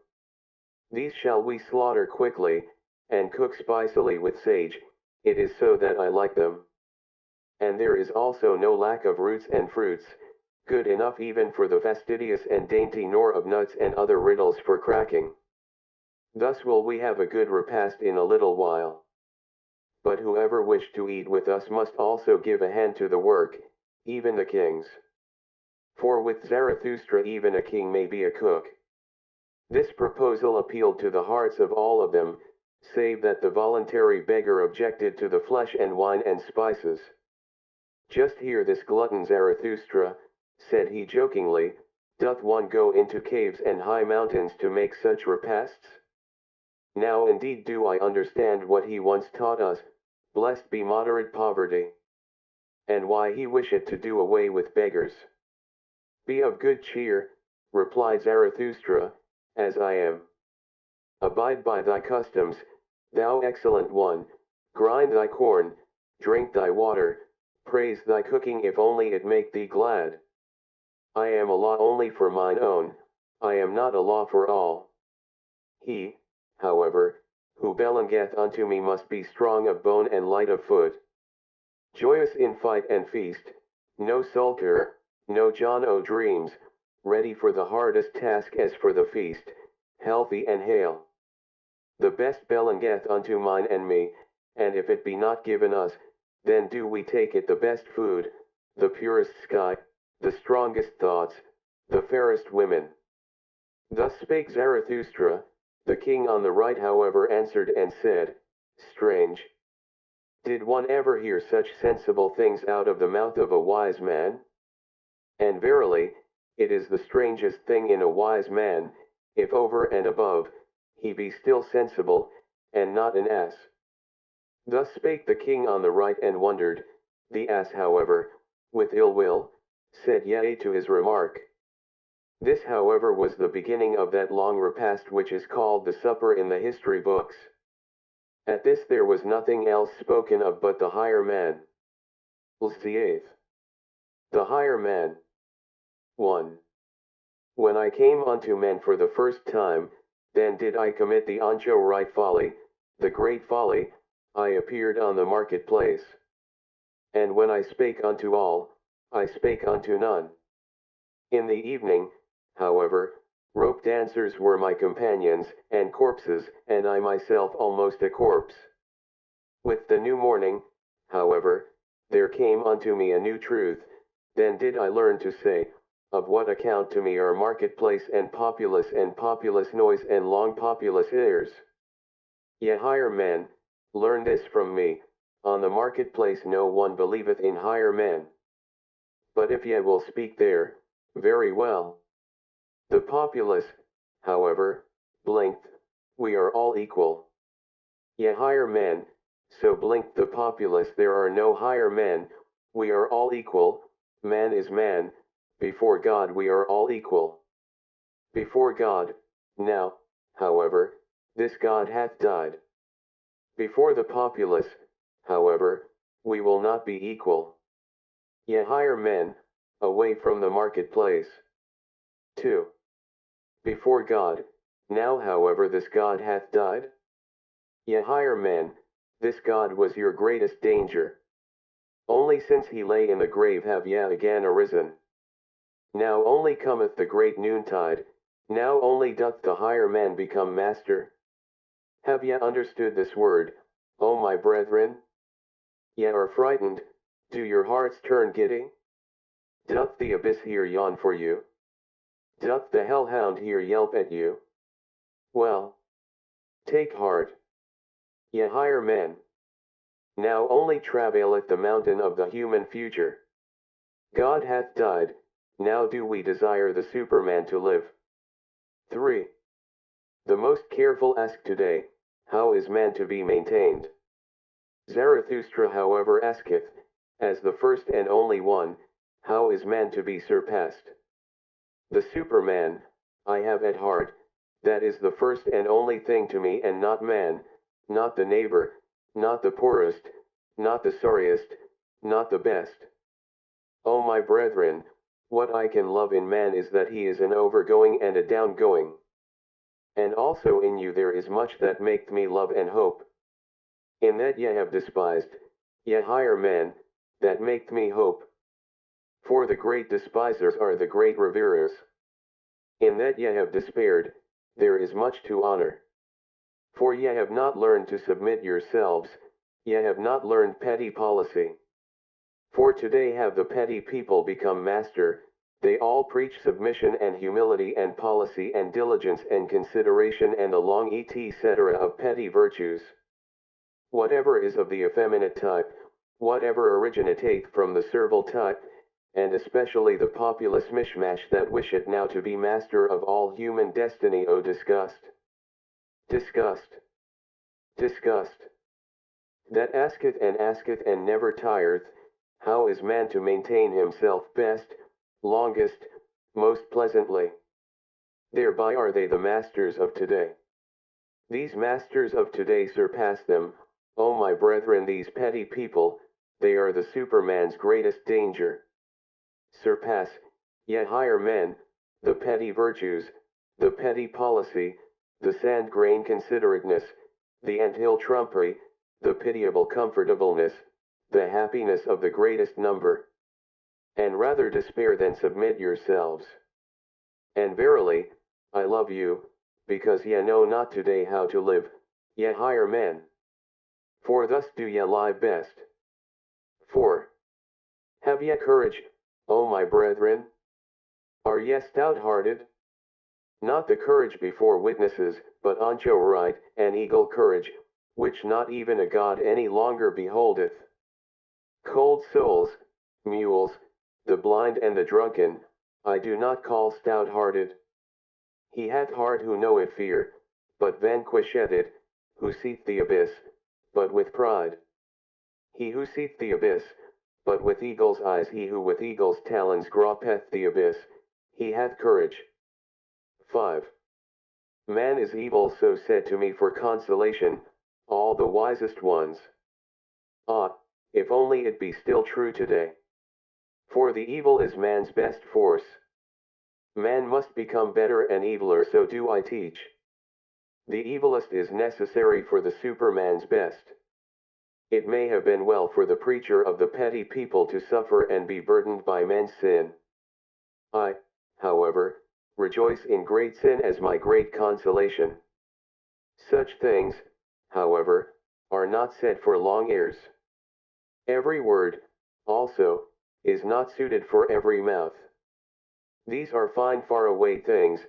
These shall we slaughter quickly, and cook spicily with sage, it is so that I like them. And there is also no lack of roots and fruits, good enough even for the fastidious and dainty, nor of nuts and other riddles for cracking. Thus will we have a good repast in a little while. But whoever wished to eat with us must also give a hand to the work, even the kings. For with Zarathustra even a king may be a cook. This proposal appealed to the hearts of all of them, save that the voluntary beggar objected to the flesh and wine and spices. Just hear this glutton, Zarathustra, said he jokingly, doth one go into caves and high mountains to make such repasts? Now indeed do I understand what he once taught us, blessed be moderate poverty, and why he wisheth to do away with beggars. Be of good cheer, replied Zarathustra, as I am. Abide by thy customs, thou excellent one, grind thy corn, drink thy water, praise thy cooking if only it make thee glad. I am a law only for mine own, I am not a law for all. He, however, who belongeth unto me must be strong of bone and light of foot. Joyous in fight and feast, no sulker, no John o' dreams, ready for the hardest task as for the feast, healthy and hale. The best belongeth unto mine and me, and if it be not given us, then do we take it the best food, the purest sky, the strongest thoughts, the fairest women. Thus spake Zarathustra. The king on the right, however, answered and said, Strange. Did one ever hear such sensible things out of the mouth of a wise man? And verily, it is the strangest thing in a wise man, if over and above, he be still sensible, and not an ass. Thus spake the king on the right and wondered. The ass, however, with ill will, said yea to his remark. This, however, was the beginning of that long repast which is called the supper in the history books. At this there was nothing else spoken of but the higher man. The higher man. 1. When I came unto men for the first time, then did I commit the anchorite folly, the great folly, I appeared on the marketplace. And when I spake unto all, I spake unto none. In the evening, however, Rope dancers were my companions, and corpses, and I myself almost a corpse. With the new morning, however, there came unto me a new truth. Then did I learn to say, of what account to me are marketplace and populous noise and long populous airs? Ye higher men, learn this from me, on the marketplace no one believeth in higher men. But if ye will speak there, very well. The populace, however, blinked, we are all equal. Ye higher men, so blinked the populace, there are no higher men, we are all equal, man is man, before God we are all equal. Before God, now, however, this God hath died. Before the populace, however, we will not be equal. Ye higher men, away from the marketplace. 2. Before God, now however this God hath died? Ye higher men, this God was your greatest danger. Only since he lay in the grave have ye again arisen. Now only cometh the great noontide, now only doth the higher man become master. Have ye understood this word, O my brethren? Ye are frightened, do your hearts turn giddy? Doth the abyss here yawn for you? Doth the hellhound here yelp at you? Well, take heart. Ye higher men. Now only travaileth the mountain of the human future. God hath died, now do we desire the Superman to live. 3. The most careful ask today, how is man to be maintained? Zarathustra however asketh, as the first and only one, how is man to be surpassed? The Superman, I have at heart, that is the first and only thing to me, and not man, not the neighbor, not the poorest, not the sorriest, not the best. O my brethren, what I can love in man is that he is an overgoing and a downgoing. And also in you there is much that maketh me love and hope. In that ye have despised, ye higher men, that maketh me hope. For the great despisers are the great reverers. In that ye have despaired, there is much to honor. For ye have not learned to submit yourselves, ye have not learned petty policy. For today have the petty people become master, they all preach submission and humility and policy and diligence and consideration and the long etc. of petty virtues. Whatever is of the effeminate type, whatever originateth from the servile type, and especially the populous mishmash that wisheth now to be master of all human destiny, O disgust! Disgust! Disgust! That asketh and never tireth, how is man to maintain himself best, longest, most pleasantly? Thereby are they the masters of today. These masters of today surpass them, O my brethren, these petty people, they are the Superman's greatest danger. Surpass, ye higher men, the petty virtues, the petty policy, the sand-grain considerateness, the ant-hill trumpery, the pitiable comfortableness, the happiness of the greatest number. And rather despair than submit yourselves. And verily, I love you, because ye know not today how to live, ye higher men. For thus do ye lie best. 4. Have ye courage, O my brethren? Are ye stout-hearted? Not the courage before witnesses, but ancho-right, and eagle courage, which not even a god any longer beholdeth. Cold souls, mules, the blind and the drunken, I do not call stout-hearted. He hath heart who knoweth fear, but vanquisheth it, who seeth the abyss, but with pride. He who seeth the abyss, but with eagle's eyes, he who with eagle's talons gropeth the abyss, he hath courage. 5. Man is evil, so said to me for consolation, all the wisest ones. Ah, if only it be still true today. For the evil is man's best force. Man must become better and eviler, so do I teach. The evilest is necessary for the Superman's best. It may have been well for the preacher of the petty people to suffer and be burdened by men's sin. I, however, rejoice in great sin as my great consolation. Such things, however, are not said for long ears. Every word, also, is not suited for every mouth. These are fine far away things,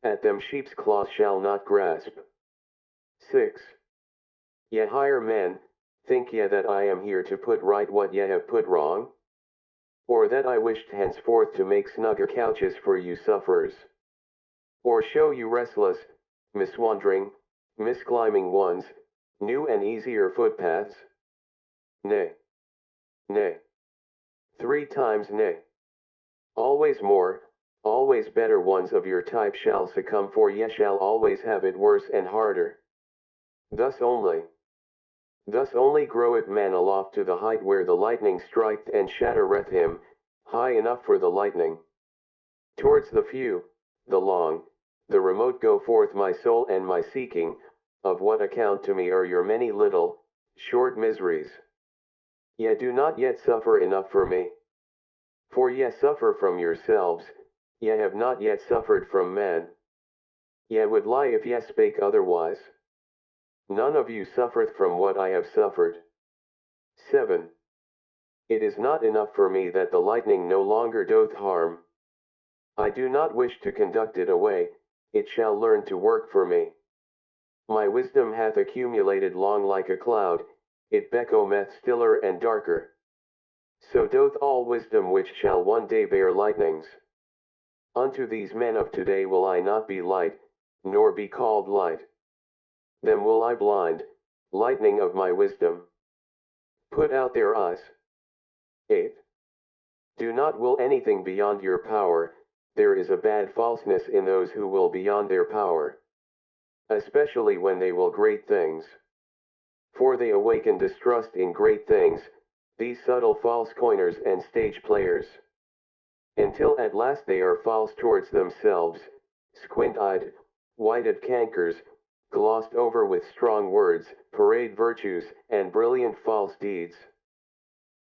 at them sheep's claws shall not grasp. 6. Ye higher men, think ye that I am here to put right what ye have put wrong? Or that I wished henceforth to make snugger couches for you sufferers? Or show you restless, miswandering, misclimbing ones, new and easier footpaths? Nay. Nay. 3 times nay. Always more, always better ones of your type shall succumb, for ye shall always have it worse and harder. Thus only groweth man aloft to the height where the lightning striketh and shattereth him, high enough for the lightning. Towards the few, the long, the remote go forth my soul and my seeking, of what account to me are your many little, short miseries? Ye do not yet suffer enough for me. For ye suffer from yourselves, ye have not yet suffered from men. Ye would lie if ye spake otherwise. None of you suffereth from what I have suffered. 7. It is not enough for me that the lightning no longer doth harm. I do not wish to conduct it away, it shall learn to work for me. My wisdom hath accumulated long like a cloud, it becometh stiller and darker. So doth all wisdom which shall one day bear lightnings. Unto these men of today will I not be light, nor be called light. Them will I blind, lightning of my wisdom. Put out their eyes. 8. Do not will anything beyond your power, there is a bad falseness in those who will beyond their power. Especially when they will great things. For they awaken distrust in great things, these subtle false coiners and stage players. Until at last they are false towards themselves, squint-eyed, whited cankers, glossed over with strong words, parade virtues, and brilliant false deeds.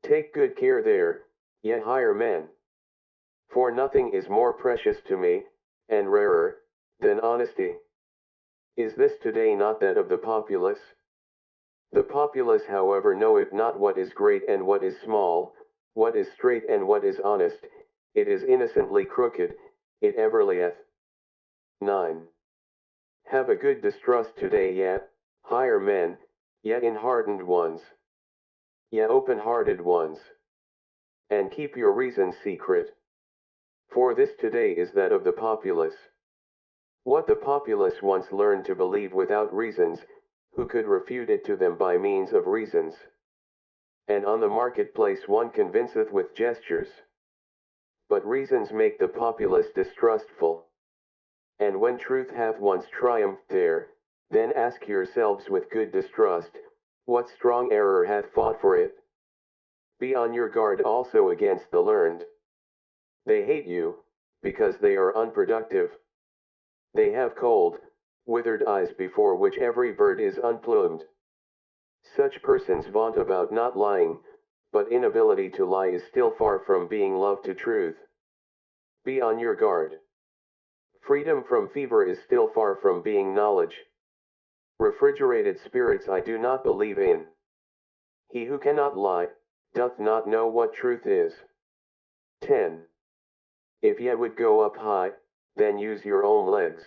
Take good care there, ye higher men. For nothing is more precious to me, and rarer, than honesty. Is this today not that of the populace? The populace however knoweth not what is great and what is small, what is straight and what is honest, it is innocently crooked, it ever lieth. 9. Have a good distrust today ye, higher men, ye enhardened ones, ye open-hearted ones. And keep your reason secret. For this today is that of the populace. What the populace once learned to believe without reasons, who could refute it to them by means of reasons? And on the marketplace one convinceth with gestures. But reasons make the populace distrustful. And when truth hath once triumphed there, then ask yourselves with good distrust, what strong error hath fought for it? Be on your guard also against the learned. They hate you, because they are unproductive. They have cold, withered eyes before which every bird is unplumed. Such persons vaunt about not lying, but inability to lie is still far from being love to truth. Be on your guard. Freedom from fever is still far from being knowledge. Refrigerated spirits I do not believe in. He who cannot lie, doth not know what truth is. 10. If ye would go up high, then use your own legs.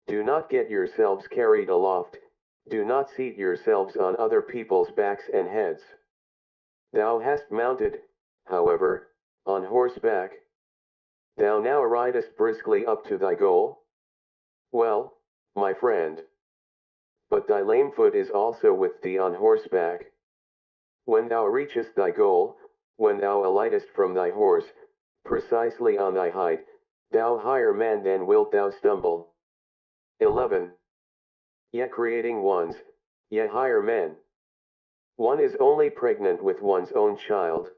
Do not get yourselves carried aloft, do not seat yourselves on other people's backs and heads. Thou hast mounted, however, on horseback. Thou now ridest briskly up to thy goal? Well, my friend. But thy lame foot is also with thee on horseback. When thou reachest thy goal, when thou alightest from thy horse, precisely on thy height, thou higher man, then wilt thou stumble. 11. Ye creating ones, ye higher men. One is only pregnant with one's own child.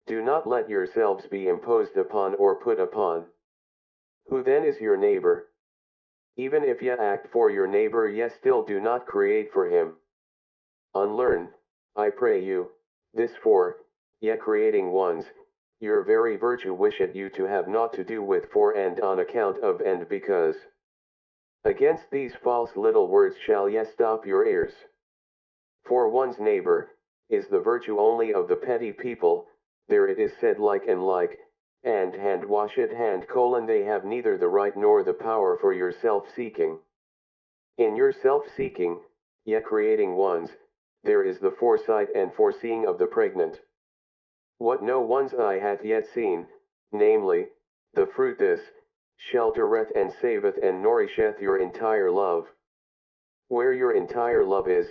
Do not let yourselves be imposed upon or put upon. Who then is your neighbor? Even if ye act for your neighbor, ye still do not create for him. Unlearn, I pray you, this for, ye creating ones, Your very virtue wisheth you to have naught to do with for and on account of and because. Against these false little words shall ye stop your ears. For one's neighbor is the virtue only of the petty people, there it is said like, and hand wash it hand : they have neither the right nor the power for your self-seeking. In your self-seeking, yet creating ones, there is the foresight and foreseeing of the pregnant. What no one's eye hath yet seen, namely, the fruit this, sheltereth and saveth and nourisheth your entire love. Where your entire love is,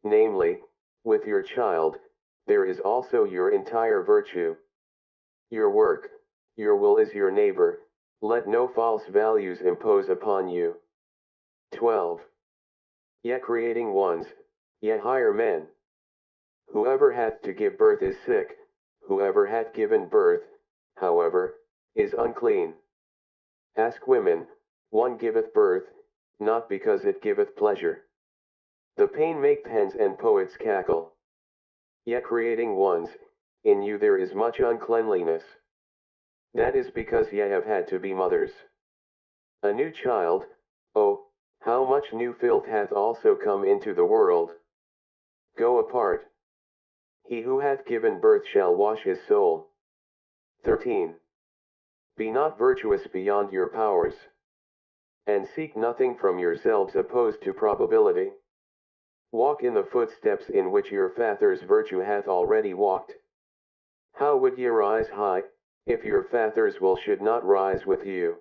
namely, with your child, there is also your entire virtue. Your work, your will is your neighbor, let no false values impose upon you. 12. Yet creating ones, yet hire men. Whoever hath to give birth is sick, whoever hath given birth, however, is unclean. Ask women, one giveth birth, not because it giveth pleasure. The pain maketh hens and poets cackle. Yet creating ones, in you there is much uncleanliness. That is because ye have had to be mothers. A new child, oh, how much new filth hath also come into the world. Go apart. He who hath given birth shall wash his soul. 13. Be not virtuous beyond your powers. And seek nothing from yourselves opposed to probability. Walk in the footsteps in which your father's virtue hath already walked. How would ye rise high, if your father's will should not rise with you?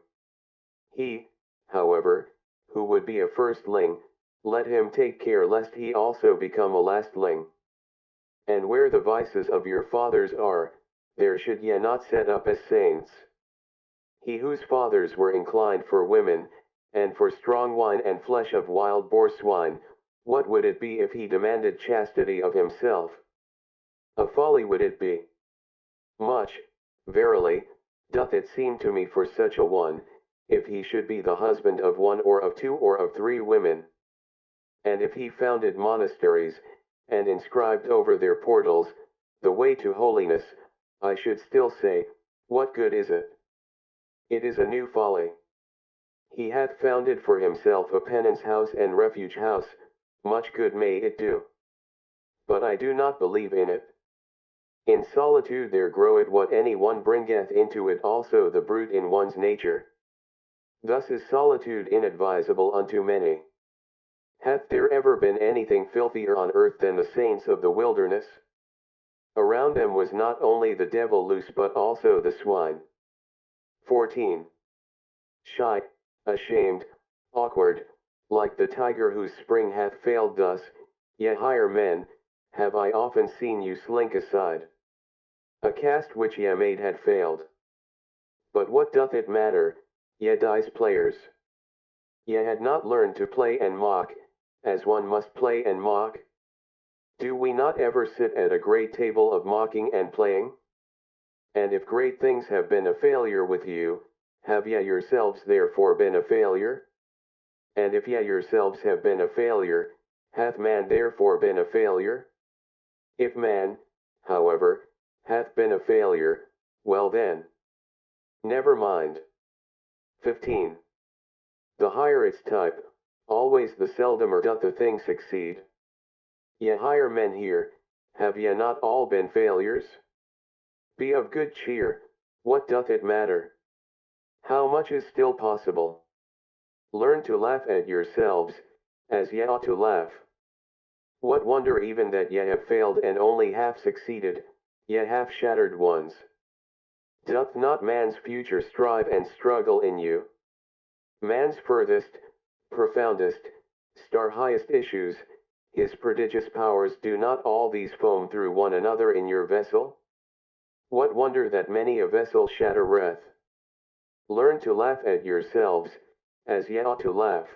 He, however, who would be a firstling, let him take care lest he also become a lastling. And where the vices of your fathers are, there should ye not set up as saints. He whose fathers were inclined for women, and for strong wine and flesh of wild boar swine, what would it be if he demanded chastity of himself? A folly would it be. Much, verily, doth it seem to me for such a one, if he should be the husband of one or of two or of three women. And if he founded monasteries, and inscribed over their portals, the way to holiness, I should still say, what good is it? It is a new folly. He hath founded for himself a penance house and refuge house, much good may it do. But I do not believe in it. In solitude there groweth what any one bringeth into it also the brute in one's nature. Thus is solitude inadvisable unto many. Hath there ever been anything filthier on earth than the saints of the wilderness? Around them was not only the devil loose but also the swine. 14. Shy, ashamed, awkward, like the tiger whose spring hath failed thus, yet higher men, have I often seen you slink aside. A cast which ye made had failed. But what doth it matter, ye dice players? Ye had not learned to play and mock, as one must play and mock? Do we not ever sit at a great table of mocking and playing? And if great things have been a failure with you, have ye yourselves therefore been a failure? And if ye yourselves have been a failure, hath man therefore been a failure? If man, however, hath been a failure, well then, never mind. 15. The higher its type, always the seldomer doth the thing succeed. Ye higher men here, have ye not all been failures? Be of good cheer, what doth it matter? How much is still possible? Learn to laugh at yourselves, as ye ought to laugh. What wonder even that ye have failed and only half succeeded, ye half-shattered ones? Doth not man's future strive and struggle in you? Man's furthest, profoundest, star-highest issues, his prodigious powers, do not all these foam through one another in your vessel? What wonder that many a vessel shattereth? Learn to laugh at yourselves, as ye ought to laugh.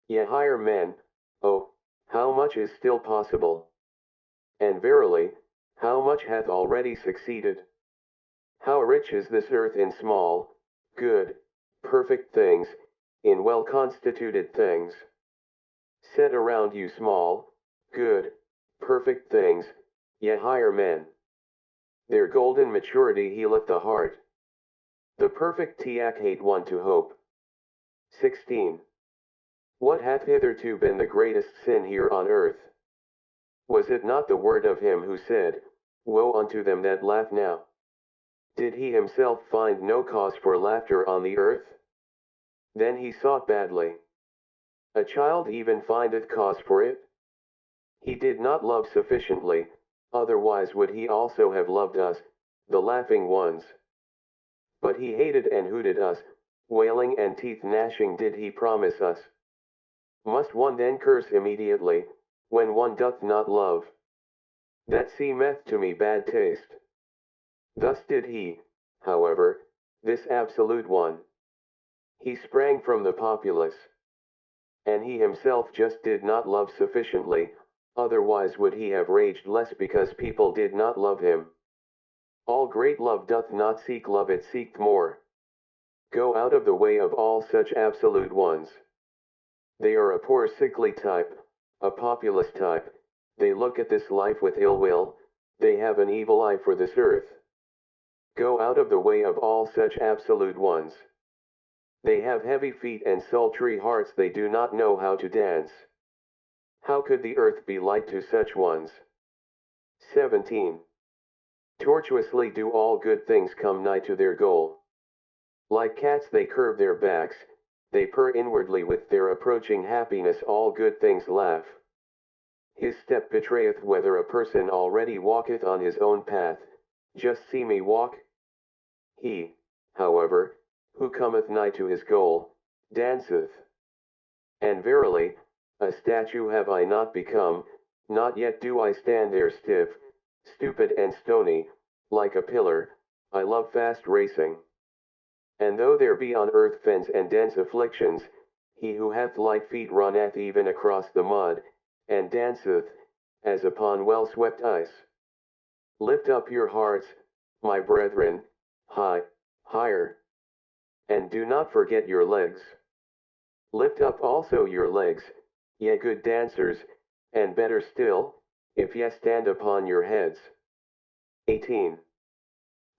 Ye higher men, oh, how much is still possible? And verily, how much hath already succeeded? How rich is this earth in small, good, perfect things, in well-constituted things. Set around you small, good, perfect things, ye higher men. Their golden maturity healeth the heart. The perfect tiac hate one to hope. 16. What hath hitherto been the greatest sin here on earth? Was it not the word of him who said, Woe unto them that laugh now? Did he himself find no cause for laughter on the earth? Then he sought badly. A child even findeth cause for it? He did not love sufficiently, otherwise would he also have loved us, the laughing ones. But he hated and hooted us, wailing and teeth gnashing did he promise us. Must one then curse immediately, when one doth not love? That seemeth to me bad taste. Thus did he, however, this absolute one. He sprang from the populace. And he himself just did not love sufficiently, otherwise would he have raged less because people did not love him. All great love doth not seek love, it seeketh more. Go out of the way of all such absolute ones. They are a poor sickly type, a populist type, they look at this life with ill will, they have an evil eye for this earth. Go out of the way of all such absolute ones. They have heavy feet and sultry hearts, they do not know how to dance. How could the earth be light to such ones? 17. Tortuously do all good things come nigh to their goal. Like cats they curve their backs, they purr inwardly with their approaching happiness, all good things laugh. His step betrayeth whether a person already walketh on his own path, just see me walk. He, however, who cometh nigh to his goal, danceth. And verily, a statue have I not become, not yet do I stand there stiff, stupid and stony, like a pillar, I love fast racing. And though there be on earth fens and dense afflictions, he who hath light feet runneth even across the mud, and danceth, as upon well-swept ice. Lift up your hearts, my brethren, higher. And do not forget your legs. Lift up also your legs, ye good dancers, and better still, if ye stand upon your heads. 18.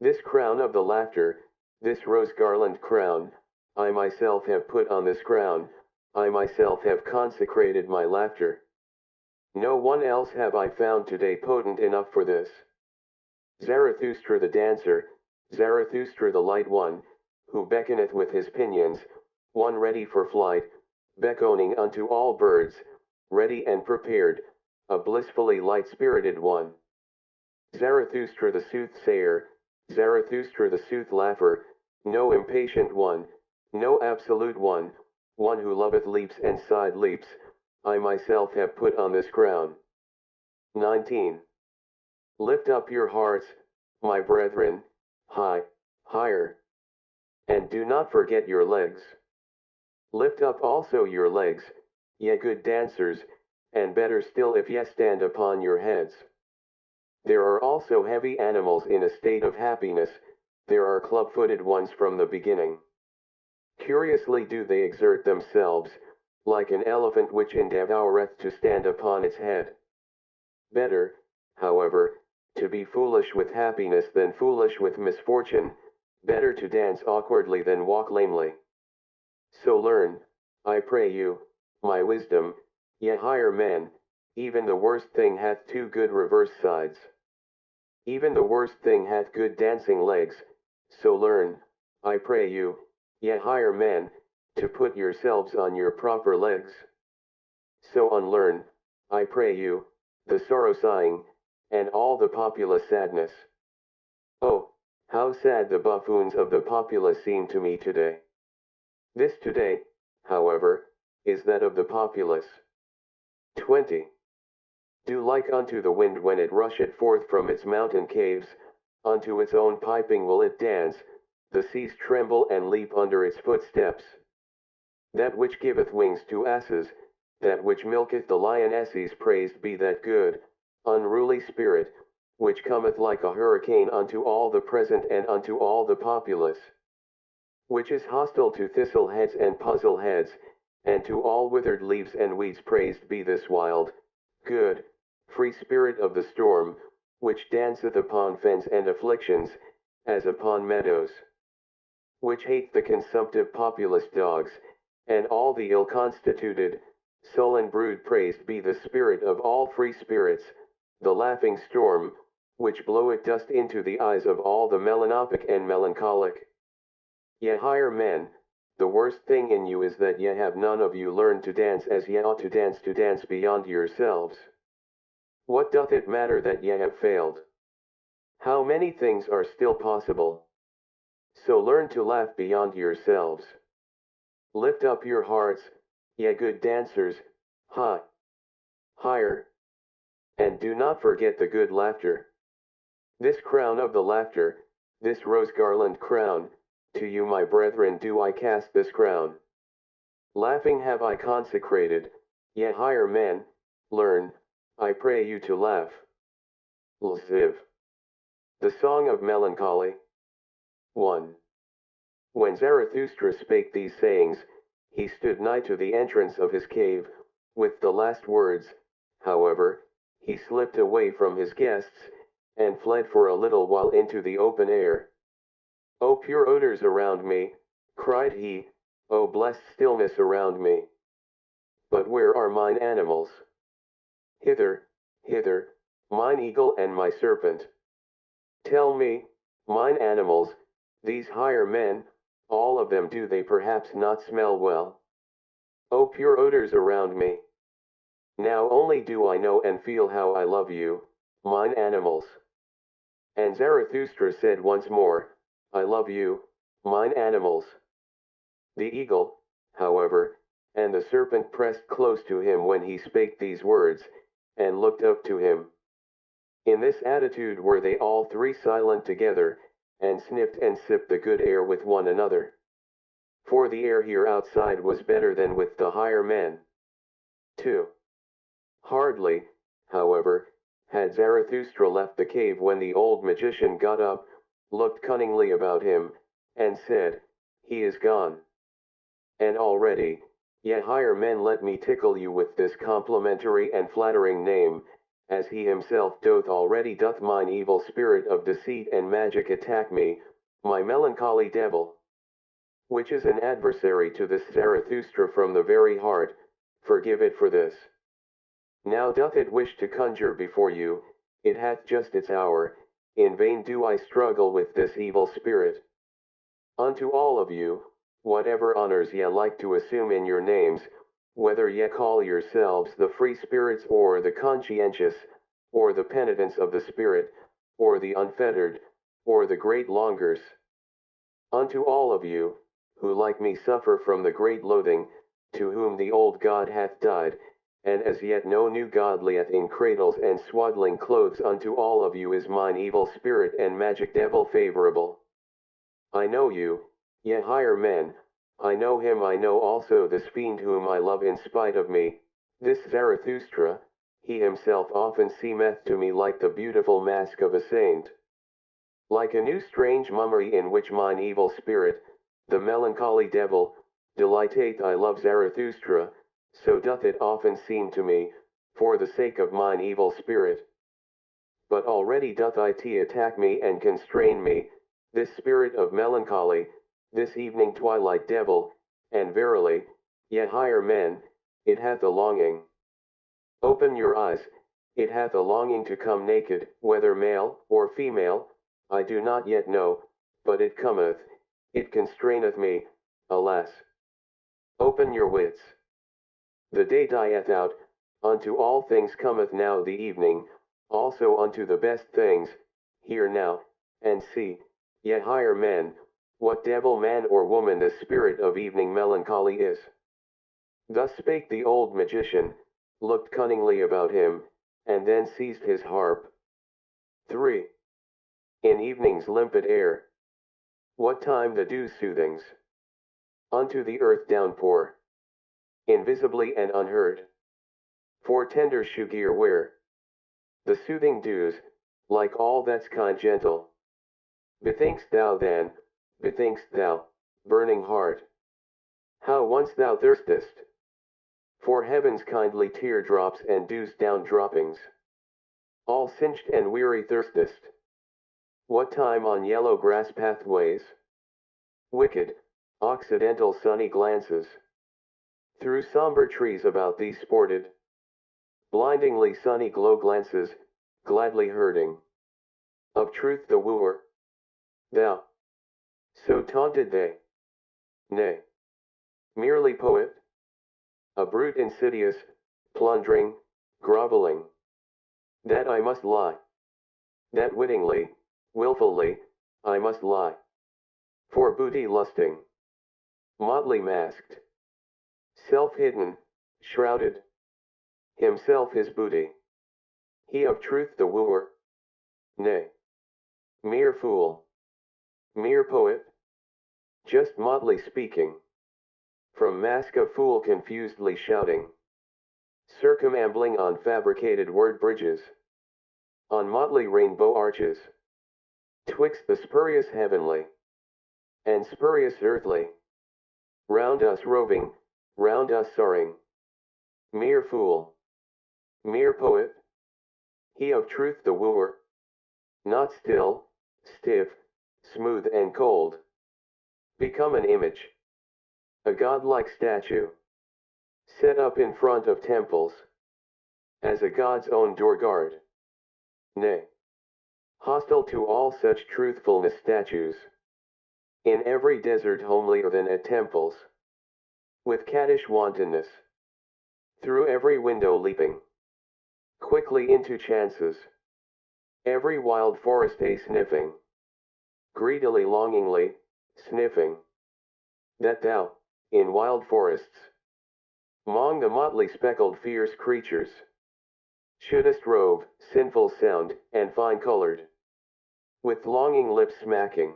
This crown of the laughter, this rose garland crown, I myself have put on this crown, I myself have consecrated my laughter. No one else have I found today potent enough for this. Zarathustra the dancer, Zarathustra the light one, who beckoneth with his pinions, one ready for flight, beckoning unto all birds, ready and prepared, a blissfully light-spirited one. Zarathustra the soothsayer, Zarathustra the sooth-laugher, no impatient one, no absolute one, one who loveth leaps and side leaps, I myself have put on this crown. 19. Lift up your hearts, my brethren, higher. And do not forget your legs. Lift up also your legs, ye good dancers, and better still if ye stand upon your heads. There are also heavy animals in a state of happiness, there are club-footed ones from the beginning. Curiously do they exert themselves, like an elephant which endeavoureth to stand upon its head. Better, however, to be foolish with happiness than foolish with misfortune, better to dance awkwardly than walk lamely. So learn, I pray you, my wisdom, ye higher men, even the worst thing hath two good reverse sides. Even the worst thing hath good dancing legs, so learn, I pray you, ye higher men, to put yourselves on your proper legs. So unlearn, I pray you, the sorrow sighing, and all the populace sadness. Oh, how sad the buffoons of the populace seem to me today. This today, however, is that of the populace. 20. Do like unto the wind when it rusheth forth from its mountain caves, unto its own piping will it dance, the seas tremble and leap under its footsteps. That which giveth wings to asses, that which milketh the lionesses, praised be that good, unruly spirit, which cometh like a hurricane unto all the present and unto all the populace, which is hostile to thistle heads and puzzle heads, and to all withered leaves and weeds, praised be this wild, good, free spirit of the storm, which danceth upon fens and afflictions, as upon meadows, which hate the consumptive populous dogs, and all the ill-constituted, sullen brood. Praised be the spirit of all free spirits, the laughing storm, which bloweth dust into the eyes of all the melanophic and melancholic. Ye higher men, the worst thing in you is that ye have none of you learned to dance as ye ought to dance beyond yourselves. What doth it matter that ye have failed? How many things are still possible? So learn to laugh beyond yourselves. Lift up your hearts, ye good dancers, higher, and do not forget the good laughter. This crown of the laughter, this rose garland crown, to you my brethren do I cast this crown. Laughing have I consecrated, ye higher men, learn, I pray you to laugh. Lziv. The Song of Melancholy. 1. When Zarathustra spake these sayings, he stood nigh to the entrance of his cave. With the last words, however, he slipped away from his guests, and fled for a little while into the open air. O pure odors around me, cried he, O blessed stillness around me. But where are mine animals? Hither, hither, mine eagle and my serpent. Tell me, mine animals, these higher men, all of them, do they perhaps not smell well? O pure odors around me. Now only do I know and feel how I love you, mine animals. And Zarathustra said once more, I love you, mine animals. The eagle, however, and the serpent pressed close to him when he spake these words, and looked up to him. In this attitude were they all three silent together, and sniffed and sipped the good air with one another. For the air here outside was better than with the higher men. 2. Hardly, however, had Zarathustra left the cave when the old magician got up, looked cunningly about him, and said, He is gone. And already, ye higher men, let me tickle you with this complimentary and flattering name, as he himself doth already. Doth mine evil spirit of deceit and magic attack me, my melancholy devil, which is an adversary to this Zarathustra from the very heart, forgive it for this. Now doth it wish to conjure before you, it hath just its hour, in vain do I struggle with this evil spirit. Unto all of you, whatever honors ye like to assume in your names, whether ye call yourselves the free spirits or the conscientious, or the penitents of the spirit, or the unfettered, or the great longers. Unto all of you, who like me suffer from the great loathing, to whom the old God hath died, and as yet no new God lieth in cradles and swaddling clothes, unto all of you is mine evil spirit and magic devil favorable. I know you, ye higher men, I know him, I know also this fiend whom I love in spite of me, this Zarathustra. He himself often seemeth to me like the beautiful mask of a saint, like a new strange mummery in which mine evil spirit, the melancholy devil, delighteth. I love Zarathustra, so doth it often seem to me, for the sake of mine evil spirit. But already doth it attack me and constrain me, this spirit of melancholy, this evening twilight devil, and verily, ye higher men, it hath a longing. Open your eyes, it hath a longing to come naked, whether male or female, I do not yet know, but it cometh, it constraineth me, alas. Open your wits. The day dieth out, unto all things cometh now the evening, also unto the best things. Hear now, and see, ye higher men, what devil man or woman the spirit of evening melancholy is. Thus spake the old magician, looked cunningly about him, and then seized his harp. 3. In evening's limpid air, what time the dew soothings unto the earth downpour, invisibly and unheard, for tender shoegear wear, the soothing dews, like all that's kind gentle. Bethink'st thou then, bethink'st thou, burning heart, how once thou thirstest for heaven's kindly teardrops and dew's down droppings. all cinched and weary thirstest. What time on yellow grass pathways? Wicked, occidental sunny glances. Through somber trees about thee sported. Blindingly sunny glow glances, gladly herding. Of truth the wooer. Thou. So taunted they. Nay. Merely poet. A brute insidious, plundering, groveling. That I must lie. That wittingly, wilfully, I must lie. For booty lusting. Motley masked. Self-hidden, shrouded. Himself his booty. He of truth the wooer. Nay. Mere fool. Mere poet. Just motley speaking. From mask of fool confusedly shouting. Circumambling on fabricated word bridges. On motley rainbow arches. Twixt the spurious heavenly. And spurious earthly. Round us roving, round us soaring. Mere fool. Mere poet. He of truth the wooer. Not still, stiff, smooth and cold. Become an image. A godlike statue. Set up in front of temples. As a god's own door guard. Nay. Hostile to all such truthfulness statues. In every desert homelier than at temples. With caddish wantonness. Through every window leaping. Quickly into chances. Every wild forest a sniffing. Greedily longingly, sniffing. That thou, in wild forests. Mong the motley speckled fierce creatures. Shouldest rove, sinful sound, and fine-colored. With longing lips smacking.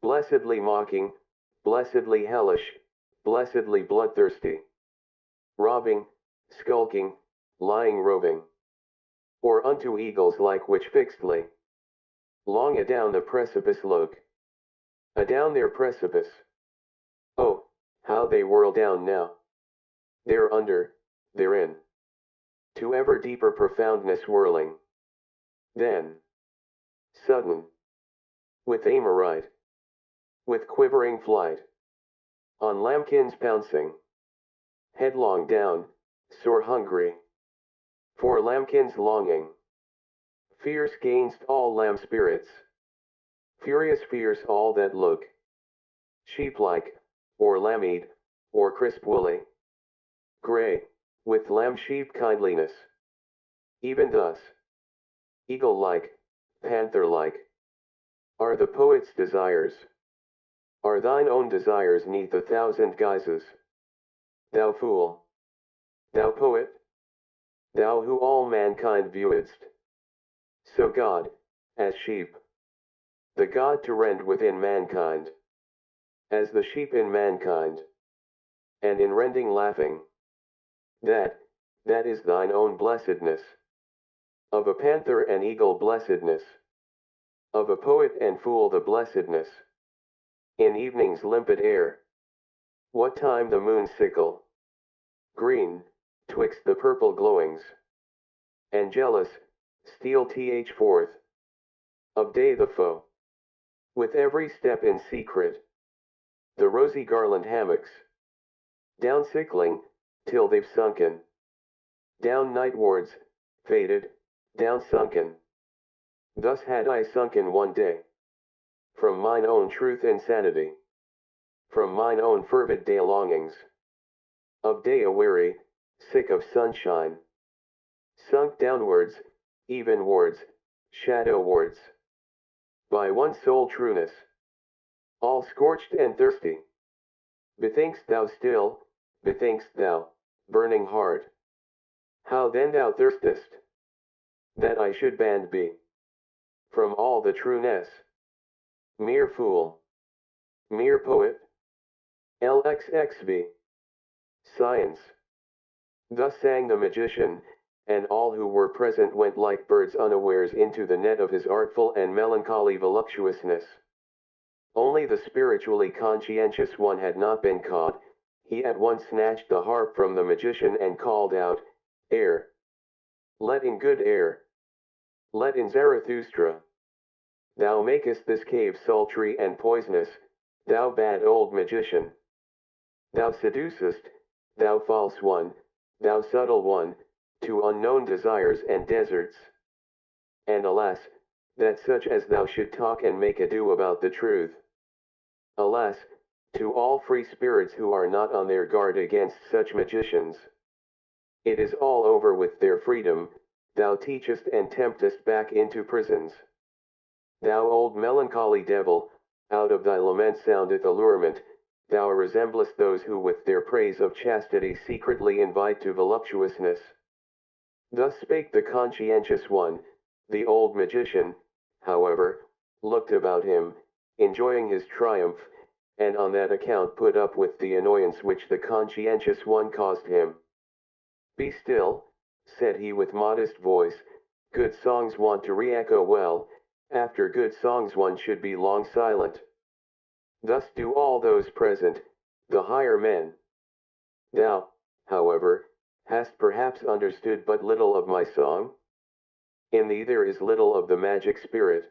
Blessedly mocking, blessedly hellish, blessedly bloodthirsty. Robbing, skulking, lying roving. Or unto eagles like which fixedly. Long adown the precipice look. Adown their precipice. Oh, how they whirl down now. There under, therein. To ever deeper profoundness whirling. Then. Sudden. With aim aright. With quivering flight. On lambkins pouncing. Headlong down, sore hungry. For lambkins longing. Fierce gainst all lamb spirits. Furious fierce all that look. Sheep-like, or lamb-eyed, or crisp-woolly. Grey, with lamb-sheep kindliness. Even thus. Eagle-like, panther-like. Are the poet's desires. Are thine own desires neath 1,000 guises. Thou fool. Thou poet. Thou who all mankind viewedst. So God, as sheep. The God to rend within mankind. As the sheep in mankind. And in rending laughing. That is thine own blessedness. Of a panther and eagle blessedness. Of a poet and fool the blessedness. In evening's limpid air. What time the moon sickle. Green, twixt the purple glowings. And jealous, steal forth. Of day the foe. With every step in secret. The rosy garland hammocks. Down sickling, till they've sunken. Down nightwards, faded, down sunken. Thus had I sunken one day. From mine own truth insanity. From mine own fervid day longings. Of day aweary, sick of sunshine. Sunk downwards, evenwards, shadowwards. By one sole trueness. All scorched and thirsty. Bethink'st thou still, bethink'st thou, burning heart. How then thou thirstest. That I should banned be. From all the trueness. Mere fool. Mere poet. LXXV. Science. Thus sang the magician, and all who were present went like birds unawares into the net of his artful and melancholy voluptuousness. Only the spiritually conscientious one had not been caught. He at once snatched the harp from the magician and called out, "Air! Let in good air!" Let in Zarathustra. Thou makest this cave sultry and poisonous, thou bad old magician. Thou seducest, thou false one, thou subtle one, to unknown desires and deserts. And alas, that such as thou should talk and make ado about the truth. Alas, to all free spirits who are not on their guard against such magicians. It is all over with their freedom, thou teachest and temptest back into prisons. Thou old melancholy devil, out of thy lament soundeth allurement, thou resemblest those who with their praise of chastity secretly invite to voluptuousness. Thus spake the conscientious one. The old magician, however, looked about him, enjoying his triumph, and on that account put up with the annoyance which the conscientious one caused him. Be still, said he with modest voice, good songs want to re-echo well, after good songs one should be long silent. Thus do all those present, the higher men. Thou, however, hast perhaps understood but little of my song? In thee there is little of the magic spirit.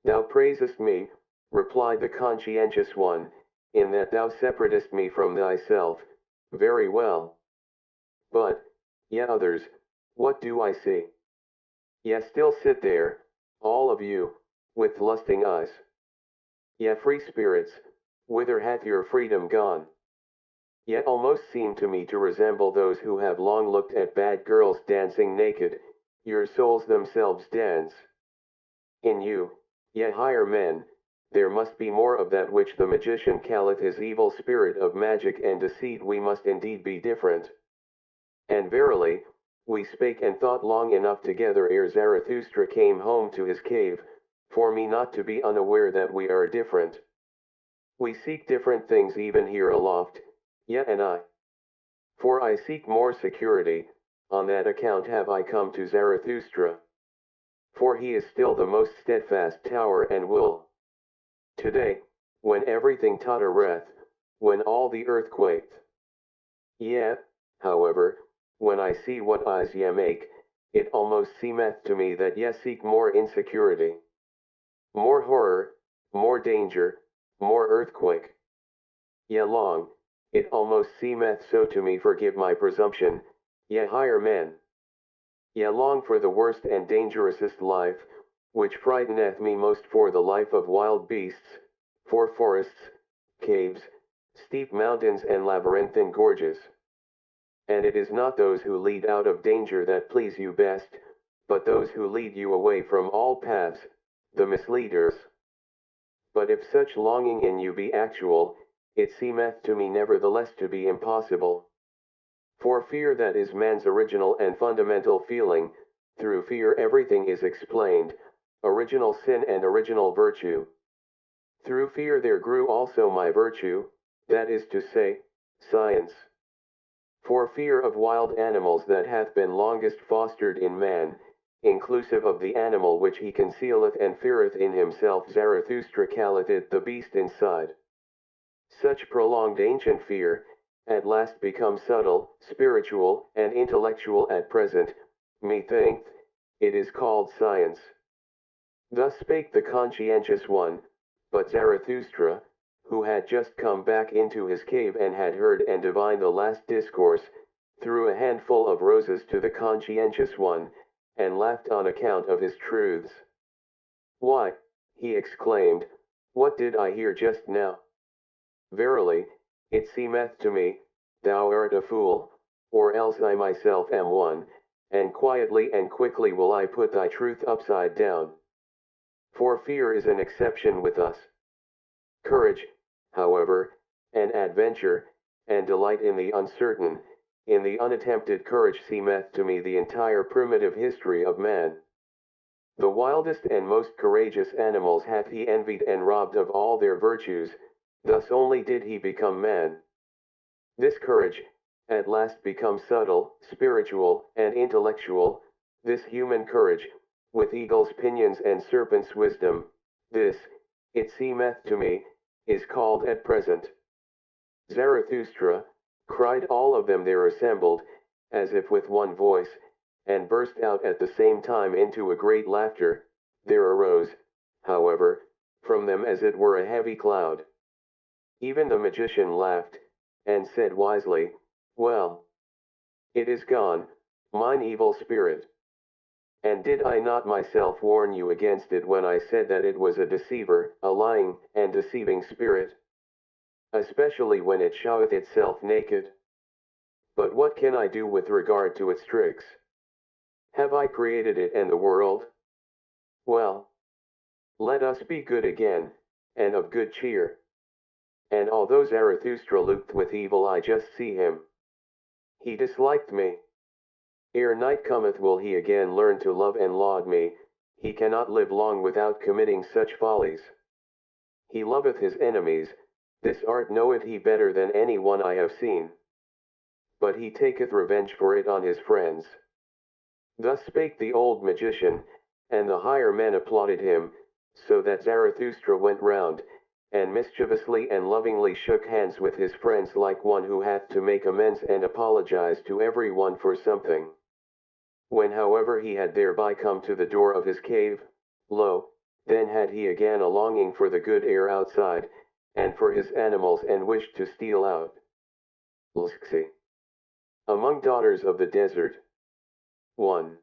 Thou praisest me, replied the conscientious one, in that thou separatest me from thyself, very well. But, ye others, what do I see? Ye still sit there, all of you, with lusting eyes. Ye free spirits, whither hath your freedom gone? Ye almost seem to me to resemble those who have long looked at bad girls dancing naked, your souls themselves dance. In you, ye higher men, there must be more of that which the magician calleth his evil spirit of magic and deceit. We must indeed be different. And verily, we spake and thought long enough together ere Zarathustra came home to his cave, for me not to be unaware that we are different. We seek different things even here aloft, ye and I. For I seek more security, on that account have I come to Zarathustra. For he is still the most steadfast tower and will. Today, when everything tottereth, when all the earth quaketh. Yet, however, when I see what eyes ye make, it almost seemeth to me that ye seek more insecurity. More horror, more danger, more earthquake. Ye long, it almost seemeth so to me, forgive my presumption, ye higher men. Ye long for the worst and dangerousest life, which frighteneth me most, for the life of wild beasts, for forests, caves, steep mountains and labyrinthine gorges. And it is not those who lead out of danger that please you best, but those who lead you away from all paths, the misleaders. But if such longing in you be actual, it seemeth to me nevertheless to be impossible. For fear, that is man's original and fundamental feeling, through fear everything is explained, original sin and original virtue. Through fear there grew also my virtue, that is to say, science. For fear of wild animals that hath been longest fostered in man, inclusive of the animal which he concealeth and feareth in himself, Zarathustra calleth it the beast inside. Such prolonged ancient fear, at last becomes subtle, spiritual, and intellectual. At present, methinketh, it is called science. Thus spake the conscientious one, but Zarathustra, who had just come back into his cave and had heard and divined the last discourse, threw a handful of roses to the conscientious one, and laughed on account of his truths. Why, he exclaimed, what did I hear just now? Verily, it seemeth to me, thou art a fool, or else I myself am one, and quietly and quickly will I put thy truth upside down. For fear is an exception with us. Courage, however, and adventure, and delight in the uncertain, in the unattempted courage seemeth to me the entire primitive history of man. The wildest and most courageous animals hath he envied and robbed of all their virtues, thus only did he become man. This courage, at last becomes subtle, spiritual, and intellectual, this human courage, with eagle's pinions and serpent's wisdom, this, it seemeth to me, is called at present Zarathustra, cried all of them there assembled, as if with one voice, and burst out at the same time into a great laughter. There arose, however, from them as it were a heavy cloud. Even the magician laughed, and said wisely, "Well, it is gone, mine evil spirit. And did I not myself warn you against it when I said that it was a deceiver, a lying and deceiving spirit? Especially when it showeth itself naked. But what can I do with regard to its tricks? Have I created it and the world? Well, let us be good again, and of good cheer." And although Zarathustra looked with evil eye, just see him. He disliked me. Ere night cometh will he again learn to love and laud me. He cannot live long without committing such follies. He loveth his enemies, this art knoweth he better than any one I have seen. But he taketh revenge for it on his friends. Thus spake the old magician, and the higher men applauded him, so that Zarathustra went round, and mischievously and lovingly shook hands with his friends like one who hath to make amends and apologize to every one for something. When however he had thereby come to the door of his cave, lo, then had he again a longing for the good air outside, and for his animals, and wished to steal out. Among daughters of the desert. 1.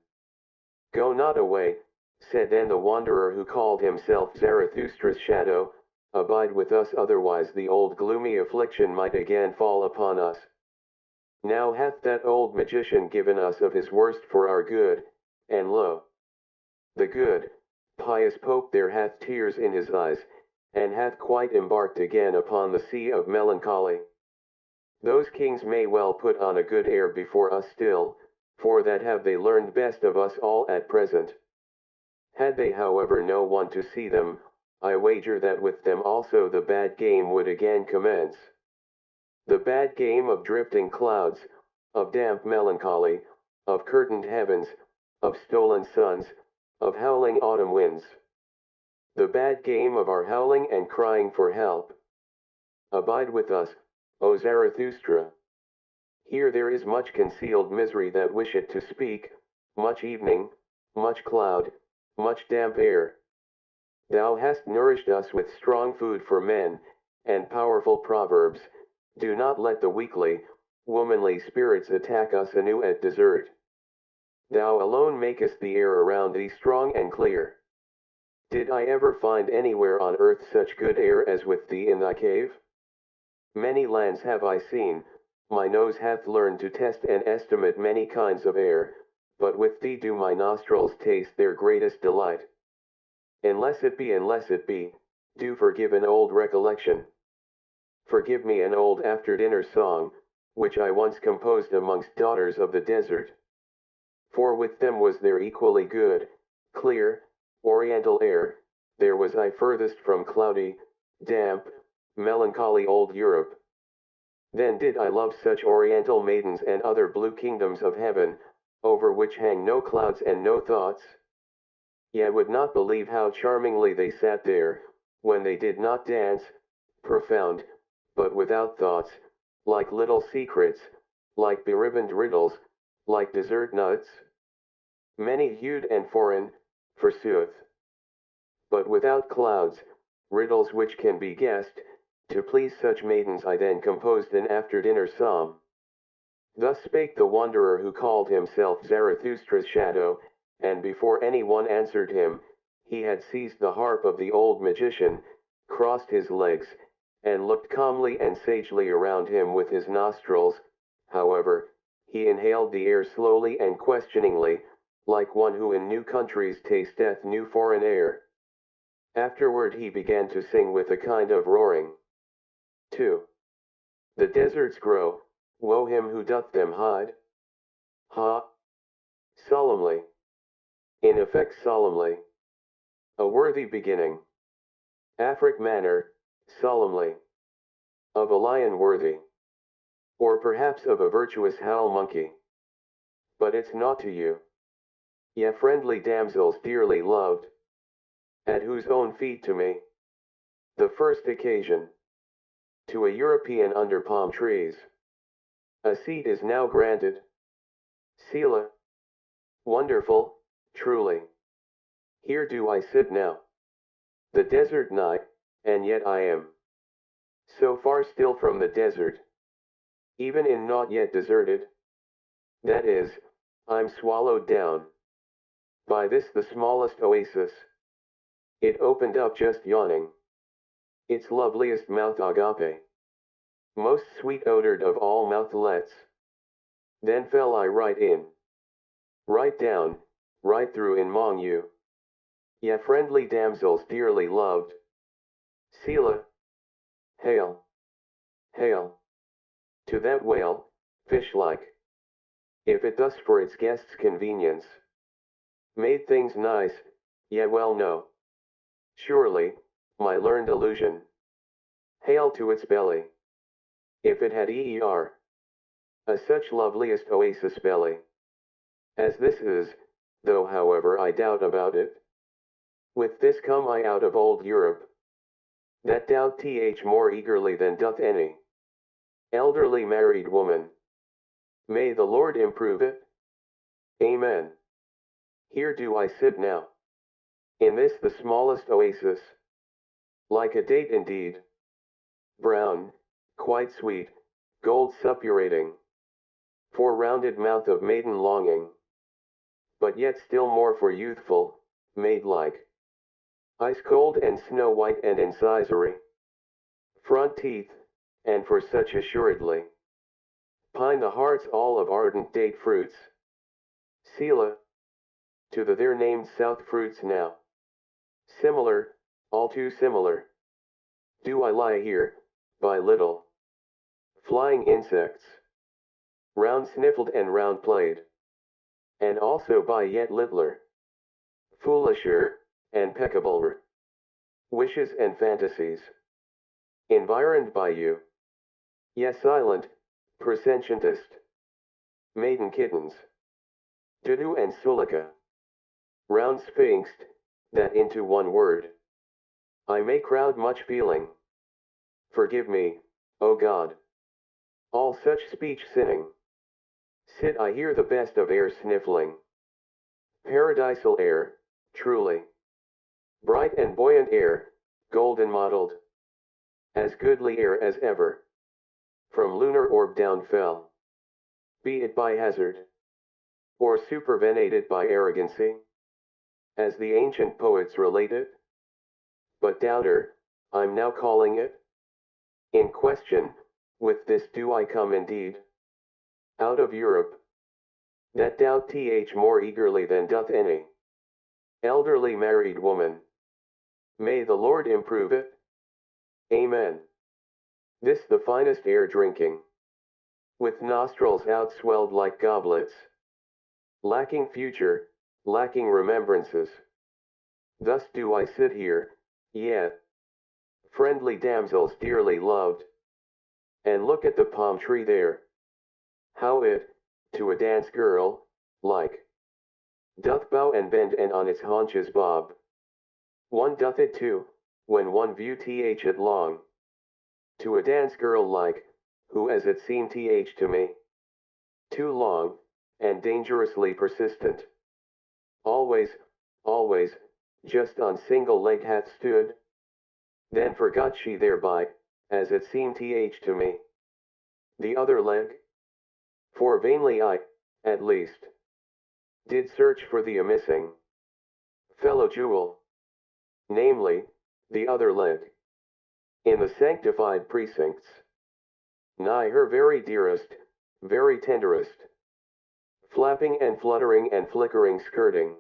Go not away, said then the wanderer who called himself Zarathustra's shadow, abide with us, otherwise the old gloomy affliction might again fall upon us. Now hath that old magician given us of his worst for our good, and lo, the good, pious Pope there hath tears in his eyes, and hath quite embarked again upon the sea of melancholy. Those kings may well put on a good air before us still, for that have they learned best of us all at present. Had they however no one to see them, I wager that with them also the bad game would again commence. The bad game of drifting clouds, of damp melancholy, of curtained heavens, of stolen suns, of howling autumn winds. The bad game of our howling and crying for help. Abide with us, O Zarathustra. Here there is much concealed misery that wisheth to speak, much evening, much cloud, much damp air. Thou hast nourished us with strong food for men, and powerful proverbs. Do not let the weakly, womanly spirits attack us anew at desert. Thou alone makest the air around thee strong and clear. Did I ever find anywhere on earth such good air as with thee in thy cave? Many lands have I seen, my nose hath learned to test and estimate many kinds of air, but with thee do my nostrils taste their greatest delight. Unless it be, do forgive an old recollection. Forgive me an old after-dinner song, which I once composed amongst daughters of the desert. For with them was there equally good, clear, oriental air, there was I furthest from cloudy, damp, melancholy old Europe. Then did I love such oriental maidens and other blue kingdoms of heaven, over which hang no clouds and no thoughts. Ye would not believe how charmingly they sat there, when they did not dance, profound, but without thoughts, like little secrets, like beribboned riddles, like dessert nuts. Many-hued and foreign, forsooth. But without clouds, riddles which can be guessed. To please such maidens I then composed an after-dinner psalm. Thus spake the wanderer who called himself Zarathustra's shadow, and before any one answered him, he had seized the harp of the old magician, crossed his legs, and looked calmly and sagely around him with his nostrils. However, he inhaled the air slowly and questioningly, like one who in new countries tasteth new foreign air. Afterward he began to sing with a kind of roaring. 2. The deserts grow, woe him who doth them hide. Ha! Solemnly. In effect solemnly. A worthy beginning. Afric manner, solemnly. Of a lion worthy. Or perhaps of a virtuous howl monkey. But it's naught to you. Ye friendly damsels dearly loved. At whose own feet to me. The first occasion. To a European under palm trees. A seat is now granted. Selah. Wonderful, truly. Here do I sit now. The desert night, and yet I am so far still from the desert, even in not yet deserted. That is, I'm swallowed down by this the smallest oasis. It opened up just yawning, its loveliest mouth agape, most sweet-odored of all mouthlets. Then fell I right in, right down, right through in mong you. Ye friendly damsels dearly loved. Selah, hail, hail, to that whale, fish-like, if it thus for its guests' convenience made things nice, ye well know, surely, my learned illusion. Hail to its belly, if it had a such loveliest oasis belly as this is, though however I doubt about it. With this come I out of old Europe, that doubt more eagerly than doth any elderly married woman. May the Lord improve it. Amen. Here do I sit now, in this the smallest oasis, like a date indeed, brown, quite sweet, gold suppurating, for rounded mouth of maiden longing, but yet still more for youthful, maid-like, ice cold and snow white and incisory, front teeth, and for such assuredly, pine the hearts all of ardent date fruits. Selah, to the there named south fruits now, similar, all too similar, do I lie here, by little, flying insects, round sniffled and round played, and also by yet littler, foolisher, and peccabler, wishes and fantasies, environed by you, yes silent, presentientest, maiden kittens, Dudu and Sulika, round sphinxed, that into one word, I may crowd much feeling. Forgive me, O God. All such speech sinning. Sit I hear the best of air sniffling. Paradisal air, truly. Bright and buoyant air, golden mottled. As goodly air as ever. From lunar orb down fell. Be it by hazard, or supervenated by arrogancy, as the ancient poets relate it. But doubter, I'm now calling it. In question, with this do I come indeed. Out of Europe, that doubt more eagerly than doth any elderly married woman. May the Lord improve it. Amen. This the finest air drinking, with nostrils outswelled like goblets, lacking future, lacking remembrances. Thus do I sit here, yet, friendly damsels dearly loved, and look at the palm tree there, how it, to a dance girl, like, doth bow and bend and on its haunches bob. One doth it too, when one view it long, to a dance girl like, who as it seemed to me, too long, and dangerously persistent. Always, always, just on single leg hath stood. Then forgot she thereby, as it seemed to me, the other leg. For vainly I, at least, did search for the missing fellow jewel, namely, the other leg, in the sanctified precincts, nigh her very dearest, very tenderest, flapping and fluttering and flickering skirting.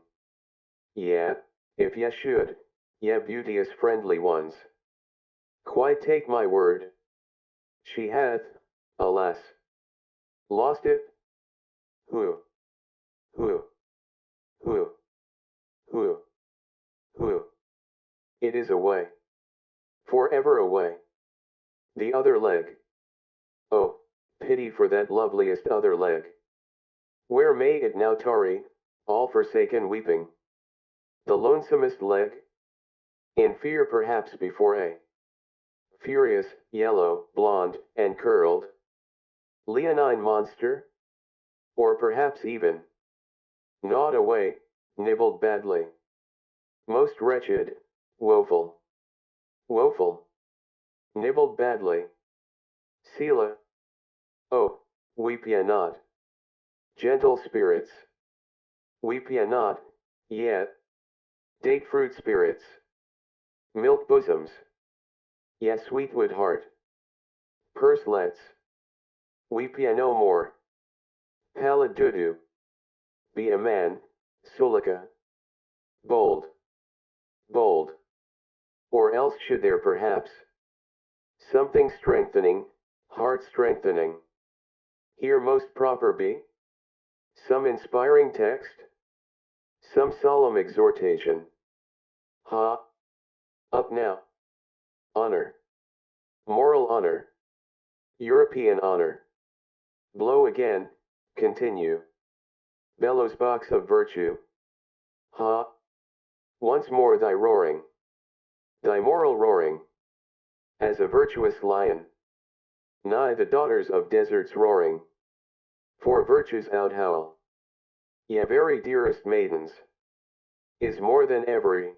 Yeah, if ye should, ye beauteous friendly ones, quite take my word, she hath, alas, lost it. Who, who, who, who, who, it is away, forever away. The other leg. Oh, pity for that loveliest other leg. Where may it now tarry, all forsaken weeping? The lonesomest leg? In fear perhaps before a furious, yellow, blonde, and curled leonine monster? Or perhaps even gnawed away, nibbled badly. Most wretched, woeful, woeful, nibbled badly. Selah, oh, weep ye not. Gentle spirits, weep ye not, yet. Date fruit spirits, milk bosoms, ye sweetwood heart. Purselets, weep ye no more. Pallid dudu, be a man, Sulika. Bold, bold. Or else should there perhaps something strengthening, heart strengthening, here most proper be? Some inspiring text? Some solemn exhortation? Ha! Up now! Honor! Moral honor! European honor! Blow again, continue. Bellows box of virtue! Ha! Once more thy roaring! Thy moral roaring! As a virtuous lion! Nigh the daughters of deserts roaring! For virtue's outhowl! Ye very dearest maidens! Is more than every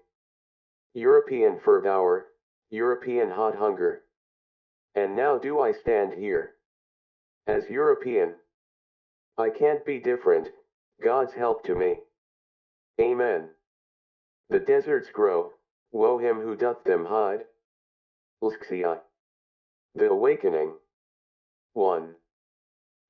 European fervour, European hot hunger. And now do I stand here as European. I can't be different, God's help to me. Amen. The deserts grow, woe him who doth them hide. Lxi. The Awakening. 1.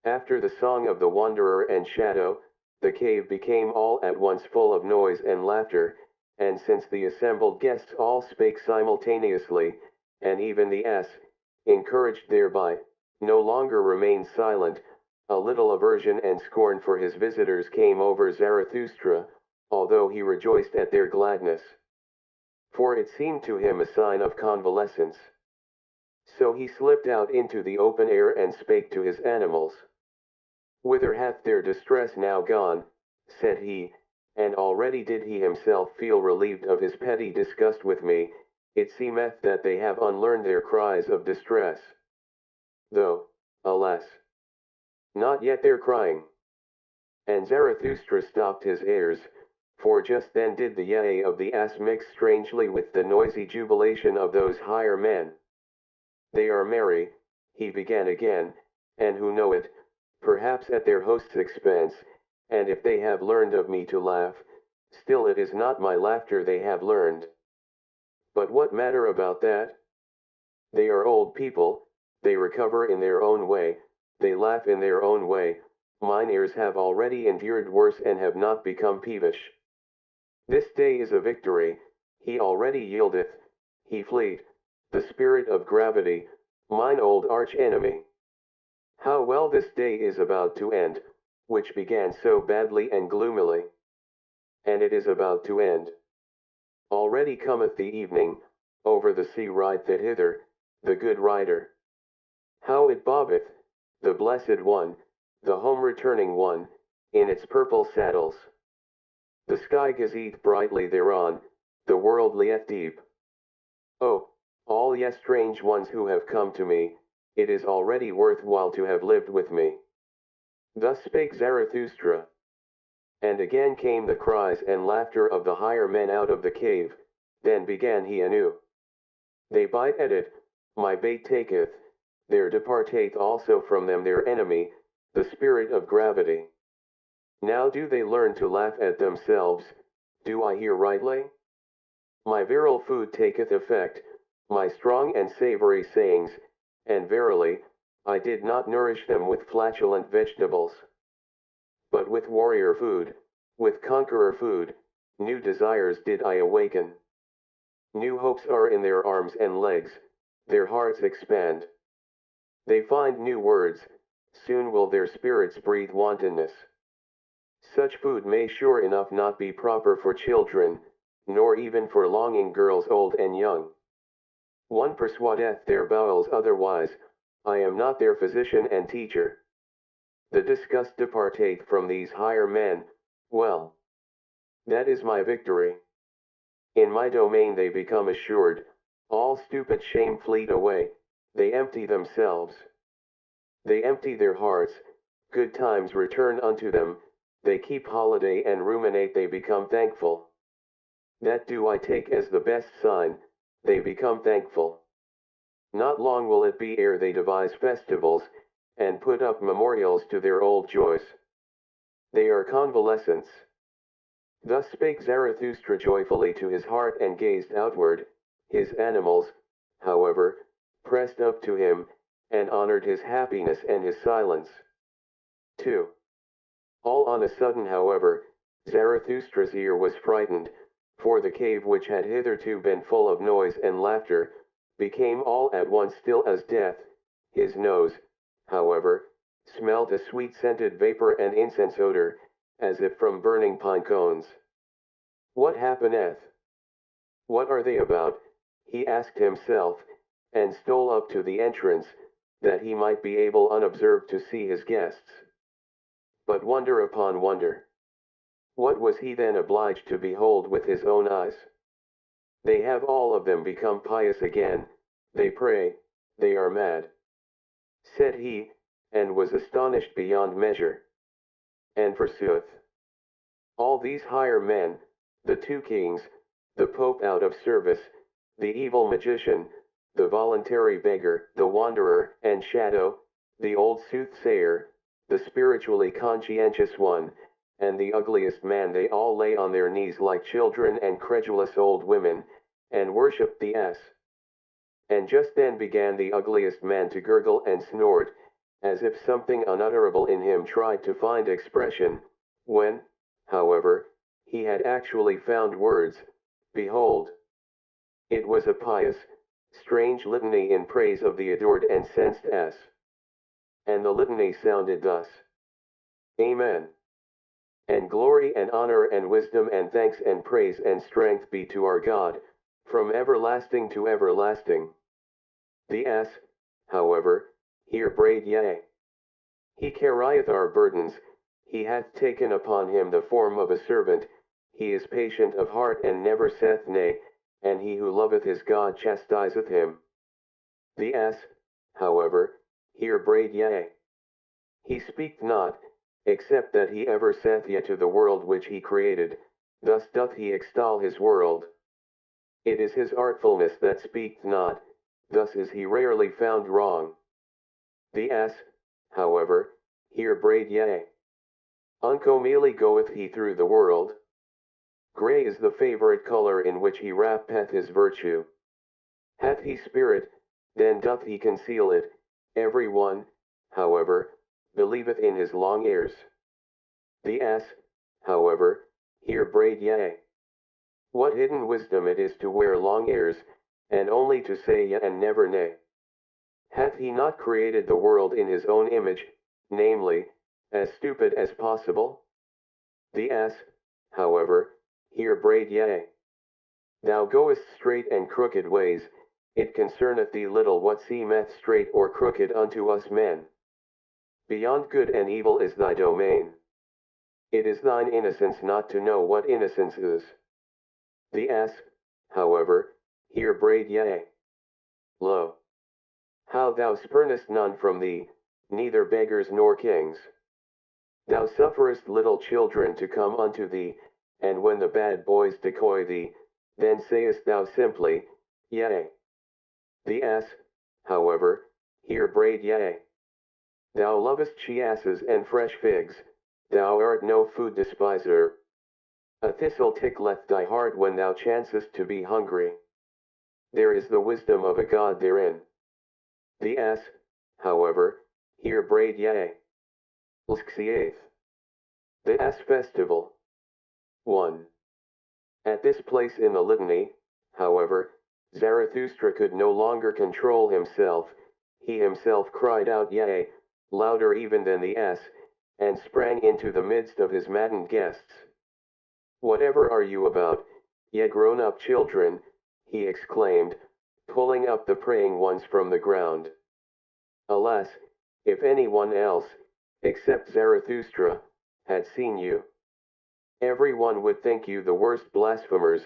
After the song of the wanderer and shadow, the cave became all at once full of noise and laughter, and since the assembled guests all spake simultaneously, and even the ass, encouraged thereby, no longer remained silent, a little aversion and scorn for his visitors came over Zarathustra, although he rejoiced at their gladness. For it seemed to him a sign of convalescence. So he slipped out into the open air and spake to his animals. Whither hath their distress now gone, said he, and already did he himself feel relieved of his petty disgust with me, it seemeth that they have unlearned their cries of distress. Though, alas, not yet their crying. And Zarathustra stopped his airs, for just then did the yea of the ass mix strangely with the noisy jubilation of those higher men. They are merry, he began again, and who know it, perhaps at their host's expense, and if they have learned of me to laugh, still it is not my laughter they have learned. But what matter about that? They are old people, they recover in their own way, they laugh in their own way, mine ears have already endured worse and have not become peevish. This day is a victory, he already yieldeth, he fleet, the spirit of gravity, mine old arch-enemy. How well this day is about to end, which began so badly and gloomily. And it is about to end. Already cometh the evening, over the sea rideth it hither, the good rider. How it bobbeth, the blessed one, the home-returning one, in its purple saddles. The sky gazeth brightly thereon, the world lieth deep. Oh, all ye strange ones who have come to me, it is already worth while to have lived with me. Thus spake Zarathustra. And again came the cries and laughter of the higher men out of the cave, then began he anew. They bite at it, my bait taketh, there departeth also from them their enemy, the spirit of gravity. Now do they learn to laugh at themselves, do I hear rightly? My virile food taketh effect, my strong and savory sayings, and verily, I did not nourish them with flatulent vegetables, but with warrior food, with conqueror food, new desires did I awaken. New hopes are in their arms and legs, their hearts expand. They find new words, soon will their spirits breathe wantonness. Such food may sure enough not be proper for children, nor even for longing girls old and young. One persuadeth their bowels otherwise, I am not their physician and teacher. The disgust departeth from these higher men, well, that is my victory. In my domain they become assured, all stupid shame fleet away, they empty themselves. They empty their hearts, good times return unto them, they keep holiday and ruminate, they become thankful. That do I take as the best sign, they become thankful. Not long will it be ere they devise festivals, and put up memorials to their old joys. They are convalescents. Thus spake Zarathustra joyfully to his heart and gazed outward. His animals, however, pressed up to him, and honored his happiness and his silence. 2. All on a sudden, however, Zarathustra's ear was frightened, for the cave which had hitherto been full of noise and laughter, became all at once still as death. His nose, however, smelt a sweet-scented vapor and incense odor, as if from burning pine cones. What happeneth? What are they about? He asked himself, and stole up to the entrance, that he might be able unobserved to see his guests. But wonder upon wonder. What was he then obliged to behold with his own eyes? They have all of them become pious again, they pray, they are mad, said he, and was astonished beyond measure. And forsooth, all these higher men, the 2 kings, the Pope out of service, the evil magician, the voluntary beggar, the wanderer and shadow, the old soothsayer, the spiritually conscientious one, and the ugliest man, they all lay on their knees like children and credulous old women, and worshipped the ass. And just then began the ugliest man to gurgle and snort, as if something unutterable in him tried to find expression. When, however, he had actually found words, behold, it was a pious, strange litany in praise of the adored and censed ass. And the litany sounded thus: Amen. And glory and honor and wisdom and thanks and praise and strength be to our God, from everlasting to everlasting. The ass, however, here brayed yea. He carrieth our burdens, he hath taken upon him the form of a servant, he is patient of heart and never saith nay, and he who loveth his God chastiseth him. The ass, however, here brayed yea. He speaketh not, except that he ever saith yea to the world which he created, thus doth he extol his world. It is his artfulness that speaketh not, thus is he rarely found wrong. The ass, however, here brayed yea. Uncomely goeth he through the world. Grey is the favorite color in which he wrappeth his virtue. Hath he spirit, then doth he conceal it. Every one, however, believeth in his long ears. The ass, however, here brayed yea. What hidden wisdom it is to wear long ears, and only to say yea and never nay. Hath he not created the world in his own image, namely, as stupid as possible? The ass, however, here brayed yea. Thou goest straight and crooked ways, it concerneth thee little what seemeth straight or crooked unto us men. Beyond good and evil is thy domain. It is thine innocence not to know what innocence is. The ass, however, here brayed yea. Lo, how thou spurnest none from thee, neither beggars nor kings. Thou sufferest little children to come unto thee, and when the bad boys decoy thee, then sayest thou simply, yea. The ass, however, here brayed yea. Thou lovest she-asses and fresh figs, thou art no food despiser. A thistle tickleth thy heart when thou chancest to be hungry. There is the wisdom of a God therein. The ass, however, here brayed yea. Lxxiath. The Ass Festival. 1. At this place in the litany, however, Zarathustra could no longer control himself, he himself cried out yea, louder even than the ass, and sprang into the midst of his maddened guests. Whatever are you about, ye grown-up children, he exclaimed, pulling up the praying ones from the ground. Alas, if anyone else, except Zarathustra, had seen you, every one would think you the worst blasphemers,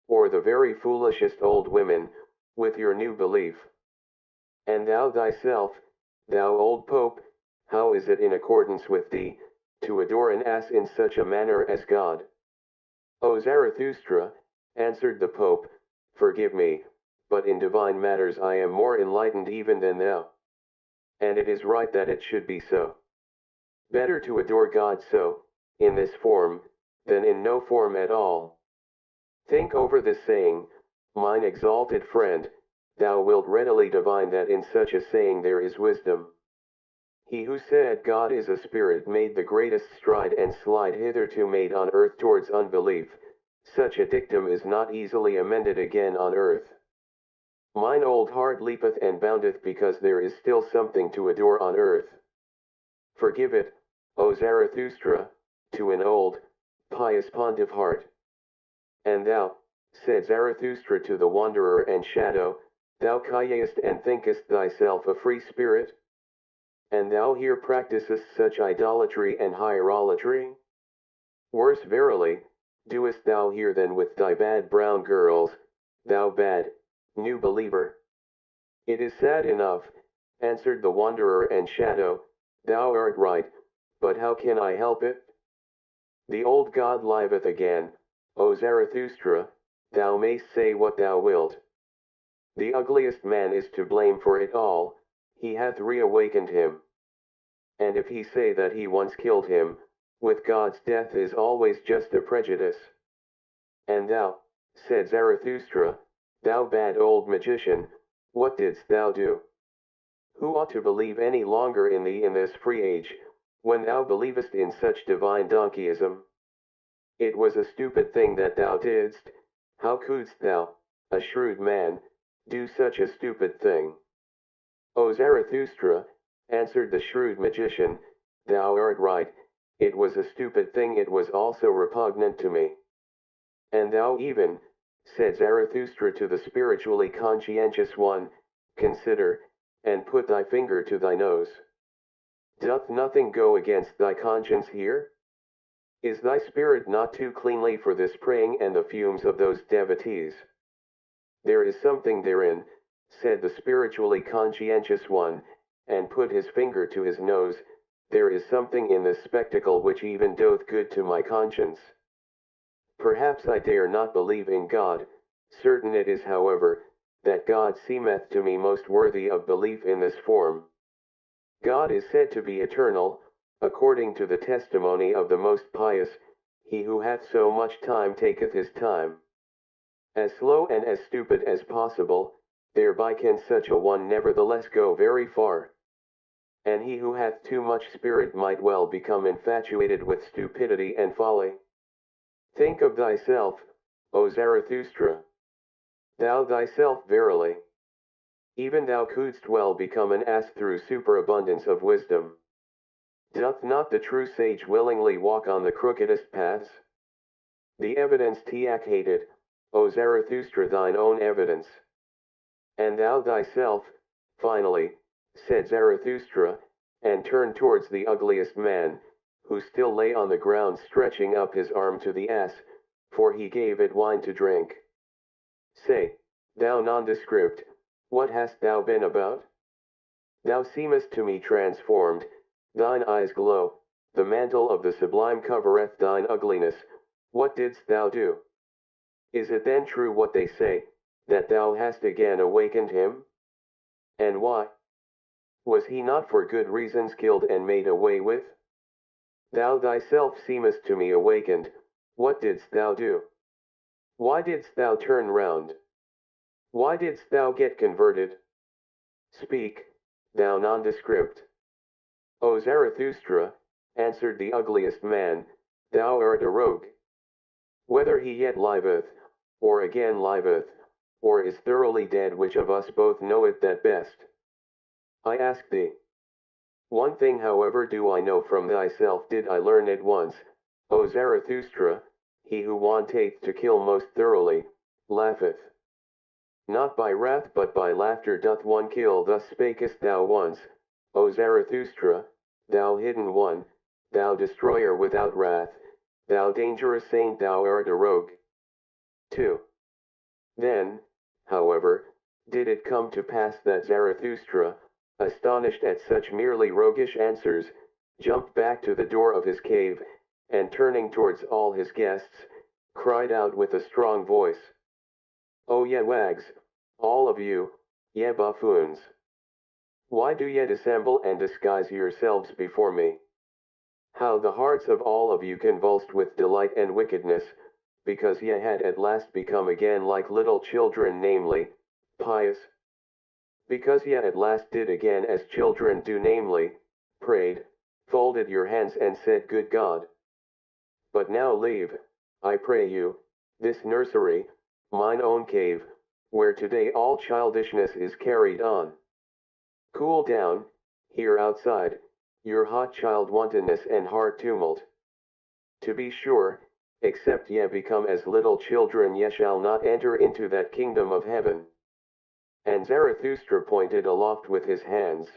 or the very foolishest old women, with your new belief. And thou thyself, thou old Pope, how is it in accordance with thee, to adore an ass in such a manner as God. O Zarathustra, answered the Pope, forgive me, but in divine matters I am more enlightened even than thou. And it is right that it should be so. Better to adore God so, in this form, than in no form at all. Think over this saying, mine exalted friend, thou wilt readily divine that in such a saying there is wisdom. He who said God is a spirit made the greatest stride and slide hitherto made on earth towards unbelief. Such a dictum is not easily amended again on earth. Mine old heart leapeth and boundeth because there is still something to adore on earth. Forgive it, O Zarathustra, to an old, pious pontiff heart. And thou, said Zarathustra to the wanderer and shadow, thou callest and thinkest thyself a free spirit? And thou here practisest such idolatry and hierolatry? Worse verily, doest thou here than with thy bad brown girls, thou bad, new believer. It is sad enough, answered the wanderer and shadow, thou art right, but how can I help it? The old God liveth again, O Zarathustra, thou mayst say what thou wilt. The ugliest man is to blame for it all, he hath reawakened him. And if he say that he once killed him, with God's death is always just a prejudice. And thou, said Zarathustra, thou bad old magician, what didst thou do? Who ought to believe any longer in thee in this free age, when thou believest in such divine donkeyism? It was a stupid thing that thou didst. How couldst thou, a shrewd man, do such a stupid thing? O Zarathustra, answered the shrewd magician, thou art right, it was a stupid thing, it was also repugnant to me. And thou even, said Zarathustra to the spiritually conscientious one, consider, and put thy finger to thy nose. Doth nothing go against thy conscience here? Is thy spirit not too cleanly for this praying and the fumes of those devotees? There is something therein, said the spiritually conscientious one, and put his finger to his nose, there is something in this spectacle which even doth good to my conscience. Perhaps I dare not believe in God, certain it is however, that God seemeth to me most worthy of belief in this form. God is said to be eternal, according to the testimony of the most pious, he who hath so much time taketh his time. As slow and as stupid as possible, thereby can such a one nevertheless go very far. And he who hath too much spirit might well become infatuated with stupidity and folly. Think of thyself, O Zarathustra. Thou thyself verily. Even thou couldst well become an ass through superabundance of wisdom. Doth not the true sage willingly walk on the crookedest paths? The evidence Tiac hated, O Zarathustra, thine own evidence. And thou thyself, finally, said Zarathustra, and turned towards the ugliest man, who still lay on the ground stretching up his arm to the ass, for he gave it wine to drink. Say, thou nondescript, what hast thou been about? Thou seemest to me transformed, thine eyes glow, the mantle of the sublime covereth thine ugliness, what didst thou do? Is it then true what they say, that thou hast again awakened him? And why? Was he not for good reasons killed and made away with? Thou thyself seemest to me awakened, what didst thou do? Why didst thou turn round? Why didst thou get converted? Speak, thou nondescript. O Zarathustra, answered the ugliest man, thou art a rogue. Whether he yet liveth, or again liveth, or is thoroughly dead, which of us both knoweth that best? I ask thee. One thing however do I know from thyself, did I learn it once, O Zarathustra, he who wanteth to kill most thoroughly, laugheth. Not by wrath but by laughter doth one kill, thus spakest thou once, O Zarathustra, thou hidden one, thou destroyer without wrath, thou dangerous saint, thou art a rogue. 2. Then, however, did it come to pass that Zarathustra, astonished at such merely roguish answers, jumped back to the door of his cave, and turning towards all his guests, cried out with a strong voice, "Oh ye wags, all of you, ye buffoons! Why do ye dissemble and disguise yourselves before me? How the hearts of all of you convulsed with delight and wickedness, because ye had at last become again like little children, namely, pious. Because ye at last did again as children do, namely, prayed, folded your hands and said, Good God. But now leave, I pray you, this nursery, mine own cave, where today all childishness is carried on. Cool down, here outside, your hot child wantonness and heart tumult. To be sure, except ye become as little children, ye shall not enter into that kingdom of heaven." And Zarathustra pointed aloft with his hands.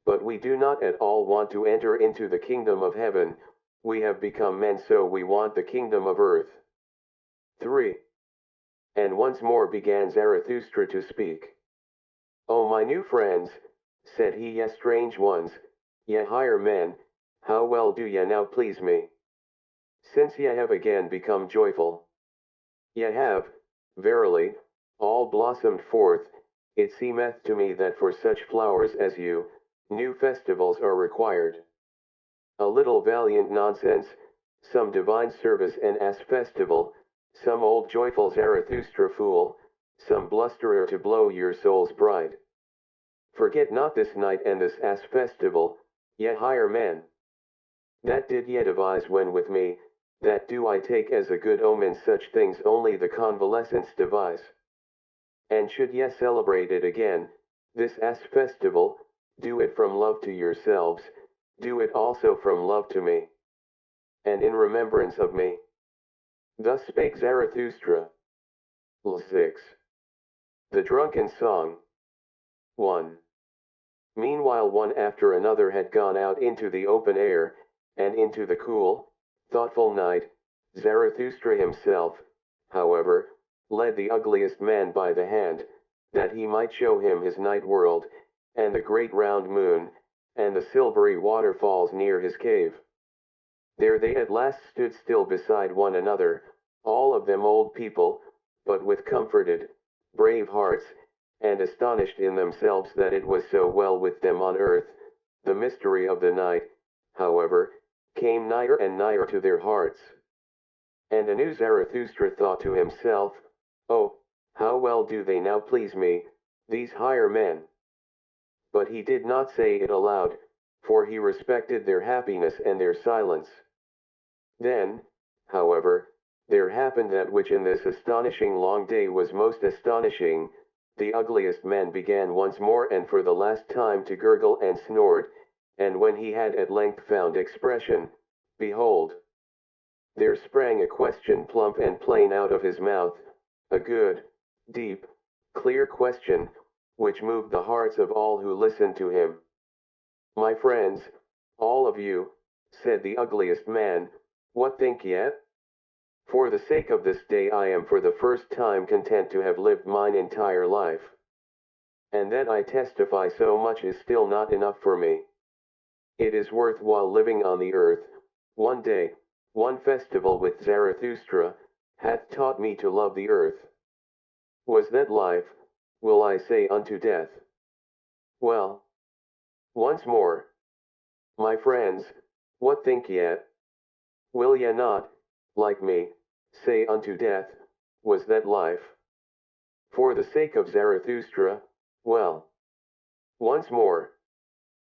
But we do not at all want to enter into the kingdom of heaven, we have become men, so we want the kingdom of earth. 3. And once more began Zarathustra to speak. "O my new friends," said he, "ye strange ones, ye higher men, how well do ye now please me, since ye have again become joyful. Ye have, verily, all blossomed forth. It seemeth to me that for such flowers as you, new festivals are required. A little valiant nonsense, some divine service and ass festival, some old joyful Zarathustra fool, some blusterer to blow your soul's bride. Forget not this night and this ass festival, ye higher men. That did ye devise when with me, that do I take as a good omen. Such things only the convalescents devise. And should ye celebrate it again, this ass festival, do it from love to yourselves, do it also from love to me, and in remembrance of me." Thus spake Zarathustra. 6. The Drunken Song. 1. Meanwhile one after another had gone out into the open air, and into the cool, thoughtful night. Zarathustra himself, however, led the ugliest man by the hand, that he might show him his night world, and the great round moon, and the silvery waterfalls near his cave. There they at last stood still beside one another, all of them old people, but with comforted, brave hearts, and astonished in themselves that it was so well with them on earth. The mystery of the night, however, came nigher and nigher to their hearts. And anew Zarathustra thought to himself, "Oh, how well do they now please me, these higher men." But he did not say it aloud, for he respected their happiness and their silence. Then, however, there happened that which in this astonishing long day was most astonishing. The ugliest man began once more and for the last time to gurgle and snort, and when he had at length found expression, behold, there sprang a question plump and plain out of his mouth, a good, deep, clear question, which moved the hearts of all who listened to him. "My friends, all of you," said the ugliest man, "what think ye? For the sake of this day I am for the first time content to have lived mine entire life. And that I testify so much is still not enough for me. It is worth while living on the earth. One day, one festival with Zarathustra, hath taught me to love the earth. Was that life, will I say unto death? Well, once more, my friends, what think ye? Will ye not, like me, say unto death, was that life? For the sake of Zarathustra, well, once more."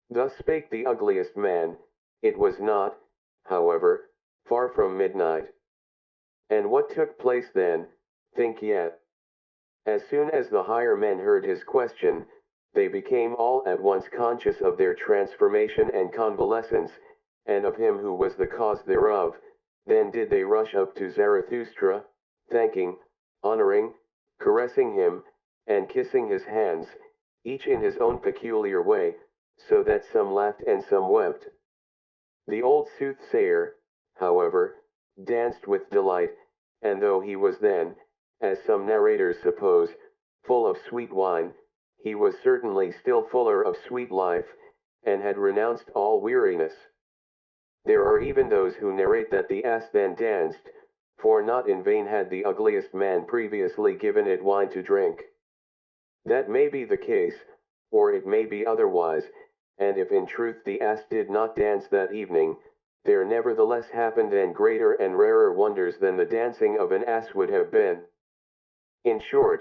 Thus spake the ugliest man. It was not, however, far from midnight. And what took place then, think ye? As soon as the higher men heard his question, they became all at once conscious of their transformation and convalescence, and of him who was the cause thereof. Then did they rush up to Zarathustra, thanking, honoring, caressing him, and kissing his hands, each in his own peculiar way, so that some laughed and some wept. The old soothsayer, however, danced with delight, and though he was then, as some narrators suppose, full of sweet wine, he was certainly still fuller of sweet life, and had renounced all weariness. There are even those who narrate that the ass then danced, for not in vain had the ugliest man previously given it wine to drink. That may be the case, or it may be otherwise, and if in truth the ass did not dance that evening, there nevertheless happened then greater and rarer wonders than the dancing of an ass would have been. In short,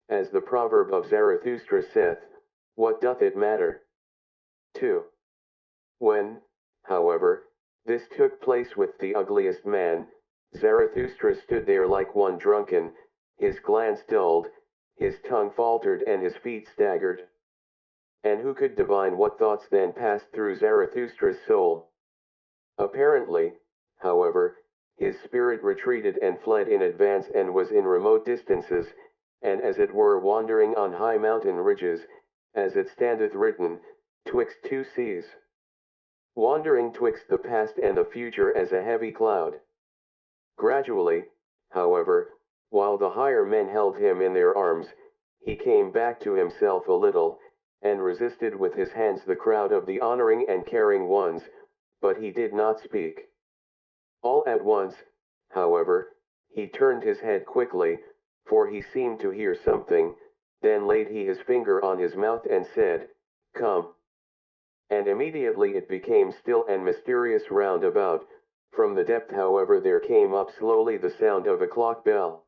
as the proverb of Zarathustra saith, what doth it matter? 2. When, however, this took place with the ugliest man, Zarathustra stood there like one drunken, his glance dulled, his tongue faltered and his feet staggered. And who could divine what thoughts then passed through Zarathustra's soul? Apparently, however, his spirit retreated and fled in advance and was in remote distances, and as it were wandering on high mountain ridges, as it standeth written, twixt two seas. Wandering twixt the past and the future as a heavy cloud. Gradually, however, while the higher men held him in their arms, he came back to himself a little, and resisted with his hands the crowd of the honoring and caring ones, but he did not speak. All at once, however, he turned his head quickly, for he seemed to hear something, then laid he his finger on his mouth and said, "Come." And immediately it became still and mysterious round about. From the depth however there came up slowly the sound of a clock bell.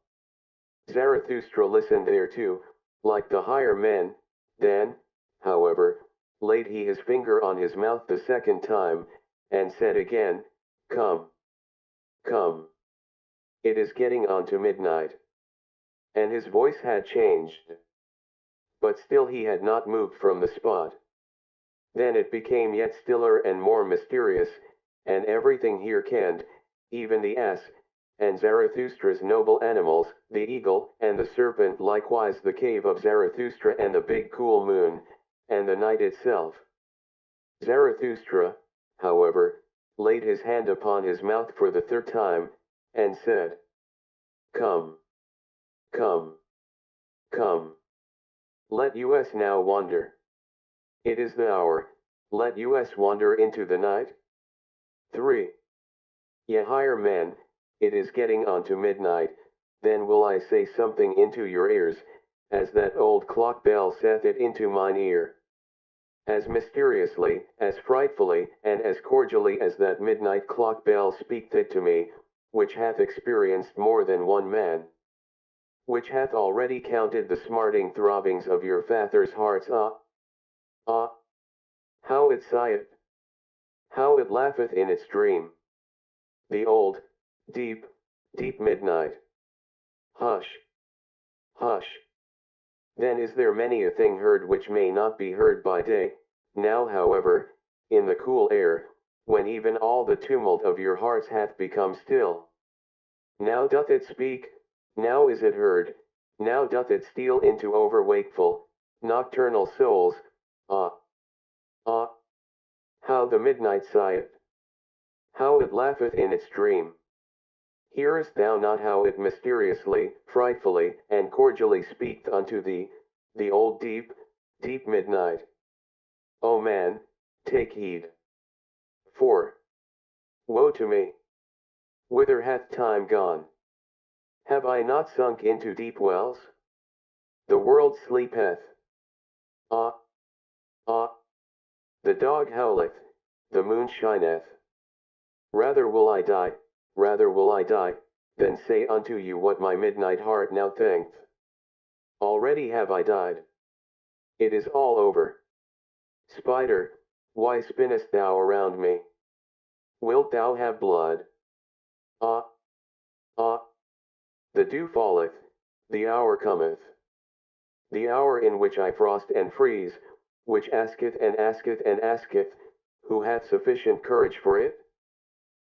Zarathustra listened thereto, like the higher men, then, however, laid he his finger on his mouth the second time, and said again, "Come. Come. It is getting on to midnight." And his voice had changed. But still he had not moved from the spot. Then it became yet stiller and more mysterious, and everything hearkened, even the ass, and Zarathustra's noble animals, the eagle, and the serpent, likewise the cave of Zarathustra and the big cool moon, and the night itself. Zarathustra, however, laid his hand upon his mouth for the third time, and said, "Come. Come. Come. Let us now wander. It is the hour, let us wander into the night." 3. Ye higher men, it is getting on to midnight, then will I say something into your ears, as that old clock bell saith it into mine ear. As mysteriously, as frightfully, and as cordially as that midnight clock bell speaketh it to me, which hath experienced more than one man. Which hath already counted the smarting throbbings of your fathers' hearts. Ah, how it sigheth, how it laugheth in its dream. The old, deep, deep midnight. Hush, hush. Then is there many a thing heard which may not be heard by day. Now however, in the cool air, when even all the tumult of your hearts hath become still. Now doth it speak, now is it heard, now doth it steal into over-wakeful, nocturnal souls. Ah, how the midnight sigheth, how it laugheth in its dream. Hearest thou not how it mysteriously, frightfully, and cordially speaketh unto thee, the old deep, deep midnight? O man, take heed. 4. Woe to me! Whither hath time gone? Have I not sunk into deep wells? The world sleepeth. Ah, the dog howleth, the moon shineth. Rather will I die, than say unto you what my midnight heart now thinketh. Already have I died. It is all over. Spider, why spinnest thou around me? Wilt thou have blood? Ah, the dew falleth, the hour cometh. The hour in which I frost and freeze, which asketh and asketh and asketh, who hath sufficient courage for it?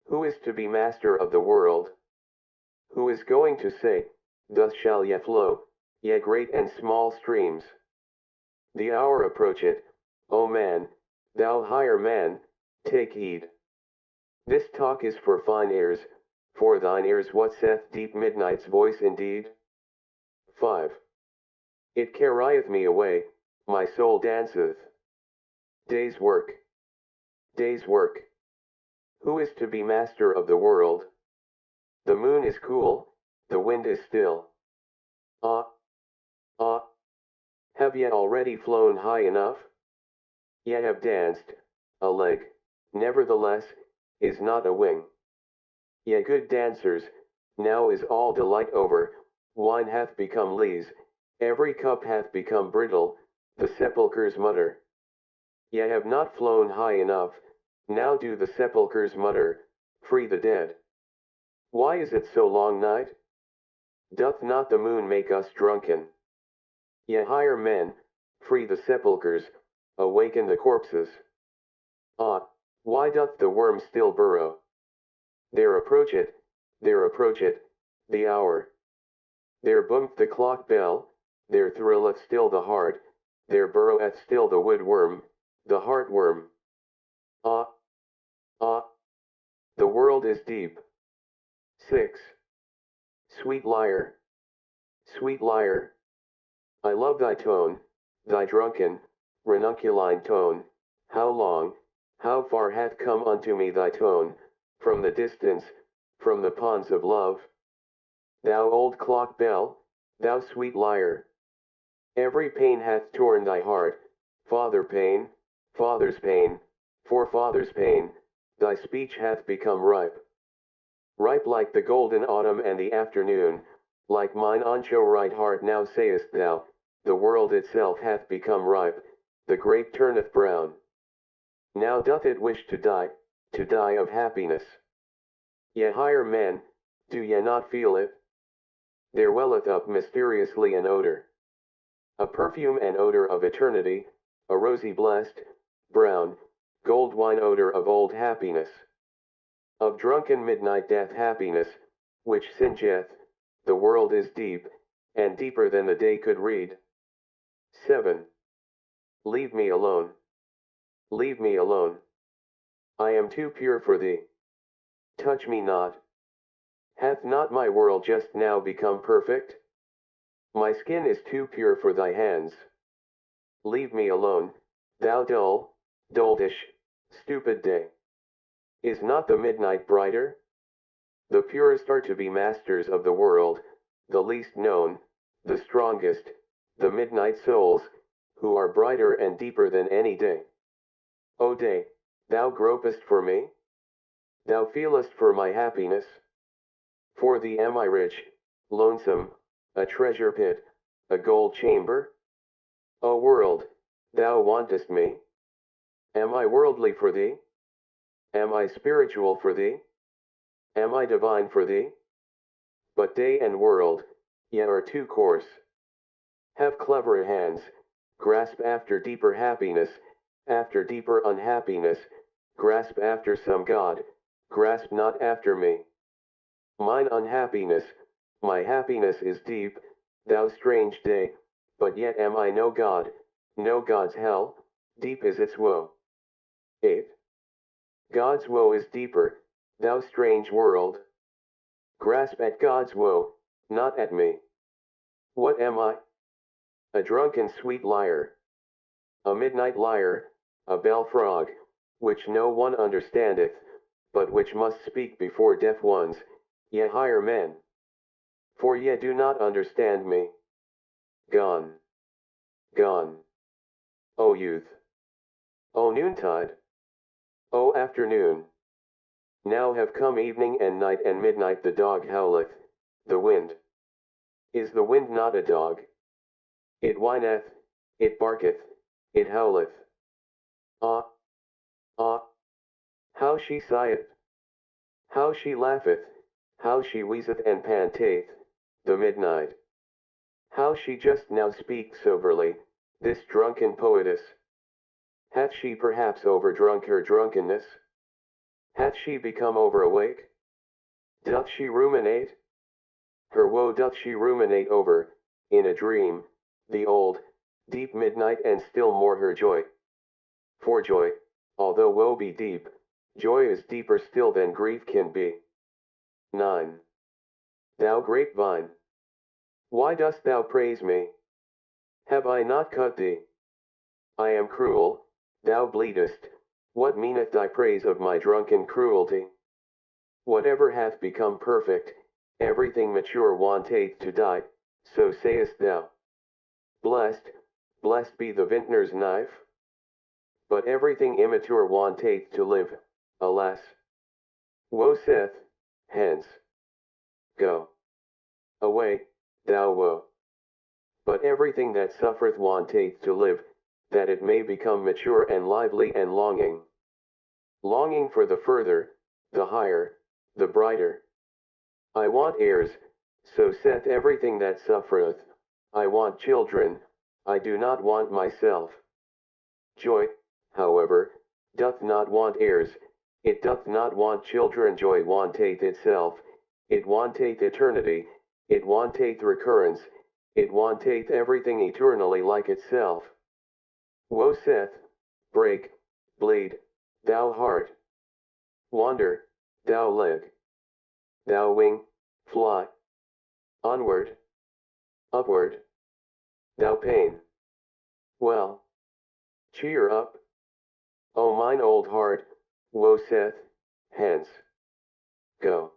Who is to be master of the world? Who is going to say, thus shall ye flow, ye great and small streams? The hour approacheth, O man, thou higher man, take heed. This talk is for fine ears, for thine ears what saith deep midnight's voice indeed? 5. It carrieth me away, my soul danceth. Day's work, Day's work. Who is to be master of the world? The moon is cool, the wind is still. Ah, ah, have ye already flown high enough? Ye have danced, a leg, nevertheless, is not a wing. Ye good dancers, now is all delight over, wine hath become lees, every cup hath become brittle, the sepulchres mutter. Ye have not flown high enough, now do the sepulchres mutter, free the dead. Why is it so long night? Doth not the moon make us drunken? Ye higher men, free the sepulchres, awaken the corpses. Ah, why doth the worm still burrow? There approach it, the hour. There boometh the clock bell, there thrilleth still the heart, there burroweth still the woodworm, the heartworm. Ah, ah, the world is deep. 6. Sweet lyre, I love thy tone, thy drunken, ranunculine tone, how long, how far hath come unto me thy tone, from the distance, from the ponds of love. Thou old clock bell, thou sweet lyre. Every pain hath torn thy heart, father's pain, for father's pain, thy speech hath become ripe. Ripe like the golden autumn and the afternoon, like mine ancho right heart now sayest thou, the world itself hath become ripe, the grape turneth brown. Now doth it wish to die of happiness. Ye higher men, do ye not feel it? There welleth up mysteriously an odor. A perfume and odor of eternity, a rosy blessed, brown, gold wine odor of old happiness. Of drunken midnight death happiness, which singeeth, the world is deep, and deeper than the day could read. 7. Leave me alone. Leave me alone. I am too pure for thee. Touch me not. Hath not my world just now become perfect? My skin is too pure for thy hands. Leave me alone, thou dull, doltish, stupid day. Is not the midnight brighter? The purest are to be masters of the world, the least known, the strongest, the midnight souls, who are brighter and deeper than any day. O day, thou gropest for me? Thou feelest for my happiness? For thee am I rich, lonesome, a treasure pit, a gold chamber? O world, thou wantest me? Am I worldly for thee? Am I spiritual for thee? Am I divine for thee? But day and world, ye are too coarse. Have cleverer hands, grasp after deeper happiness, after deeper unhappiness, grasp after some God, grasp not after me. Mine unhappiness, my happiness is deep, thou strange day, but yet am I no God, no God's hell, deep is its woe. 8. God's woe is deeper, thou strange world. Grasp at God's woe, not at me. What am I? A drunken sweet lyre. A midnight lyre, a bell frog, which no one understandeth, but which must speak before deaf ones, ye higher men. For ye do not understand me. Gone. Gone. O youth. O noontide. O afternoon. Now have come evening and night and midnight. The dog howleth, the wind. Is the wind not a dog? It whineth, it barketh, it howleth. Ah, ah, how she sigheth, how she laugheth, how she wheezeth and panteth, the midnight. How she just now speaks soberly, this drunken poetess. Hath she perhaps overdrunk her drunkenness? Hath she become overawake? Doth she ruminate? Her woe doth she ruminate over, in a dream, the old, deep midnight, and still more her joy. For joy, although woe be deep, joy is deeper still than grief can be. 9. Thou grapevine. Why dost thou praise me? Have I not cut thee? I am cruel, thou bleedest, What meaneth thy praise of my drunken cruelty? Whatever hath become perfect, everything mature wanteth to die, so sayest thou. Blessed, blessed be the vintner's knife. But everything immature wanteth to live, alas. Woe saith, hence. Go. Away, thou woe. But everything that suffereth wanteth to live, that it may become mature and lively and longing. Longing for the further, the higher, the brighter. I want heirs, so saith everything that suffereth. I want children, I do not want myself. Joy, however, doth not want heirs, it doth not want children. Joy wanteth itself, it wanteth eternity, it wanteth recurrence, it wanteth everything eternally like itself. Woe saith, break, bleed, thou heart. Wander, thou leg. Thou wing, fly. Onward. Upward. Thou pain. Well. Cheer up. O mine old heart, woe saith, hence. Go.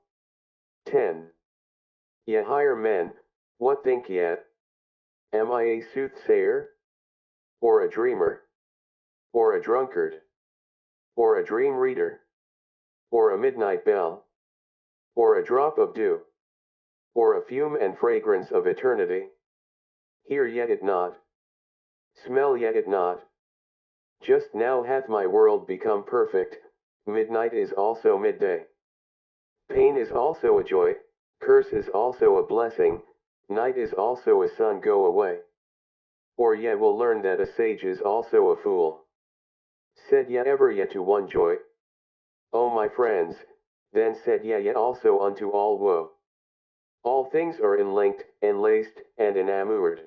10. Ye higher men, what think ye? Am I a soothsayer? Or a dreamer? Or a drunkard? Or a dream reader? Or a midnight bell? Or a drop of dew? Or a fume and fragrance of eternity? Hear yet it not. Smell yet it not. Just now hath my world become perfect, midnight is also midday. Pain is also a joy, curse is also a blessing, night is also a sun. Go away. Or ye will learn that a sage is also a fool. Said ye ever yet to one joy? O my friends, then said ye yet also unto all woe. All things are enlinked, enlaced, and enamoured.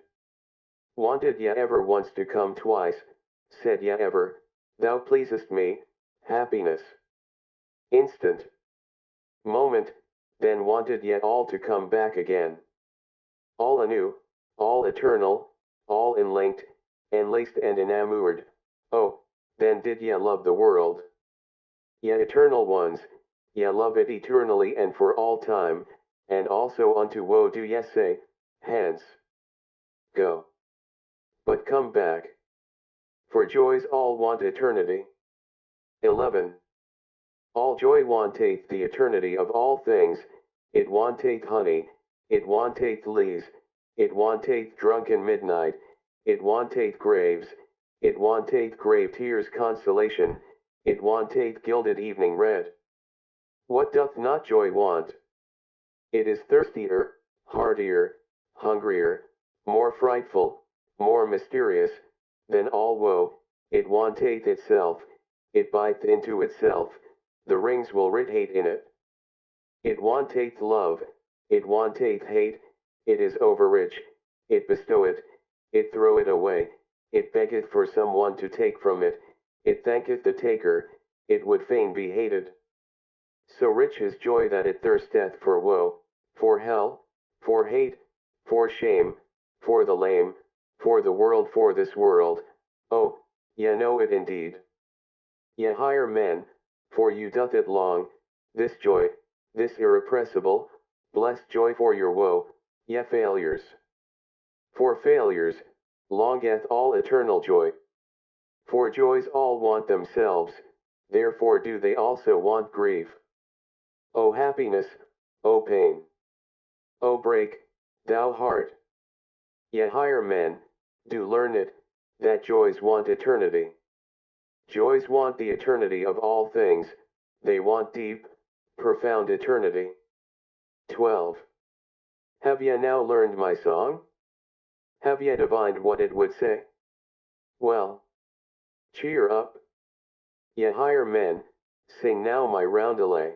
Wanted ye ever once to come twice, said ye ever, thou pleasest me, happiness. Instant. Moment, then wanted ye all to come back again. All anew, all eternal, all enlinked, enlaced and enamoured, oh, then did ye love the world. Ye eternal ones, ye love it eternally and for all time, and also unto woe do ye say, hence. Go. But come back. For joys all want eternity. 11. All joy wanteth the eternity of all things, it wanteth honey, it wanteth lees, it wanteth drunken midnight, it wanteth graves, it wanteth grave tears consolation, it wanteth gilded evening red. What doth not joy want? It is thirstier, heartier, hungrier, more frightful, more mysterious, than all woe, it wanteth itself, it biteth into itself, the rings will irritate in it. It wanteth love, it wanteth hate, it is overrich, it bestoweth, it throweth away, it beggeth for some one to take from it, it thanketh the taker, it would fain be hated. So rich is joy that it thirsteth for woe, for hell, for hate, for shame, for the lame, for the world, for this world. Oh, ye know it indeed. Ye higher men, for you doth it long, this joy, this irrepressible, blessed joy for your woe, ye failures. For failures, longeth all eternal joy. For joys all want themselves, therefore do they also want grief. O happiness, O pain. O break, thou heart. Ye higher men, do learn it, that joys want eternity. Joys want the eternity of all things, they want deep, profound eternity. 12. Have ye now learned my song? Have ye divined what it would say? Well. Cheer up. Ye higher men, sing now my roundelay.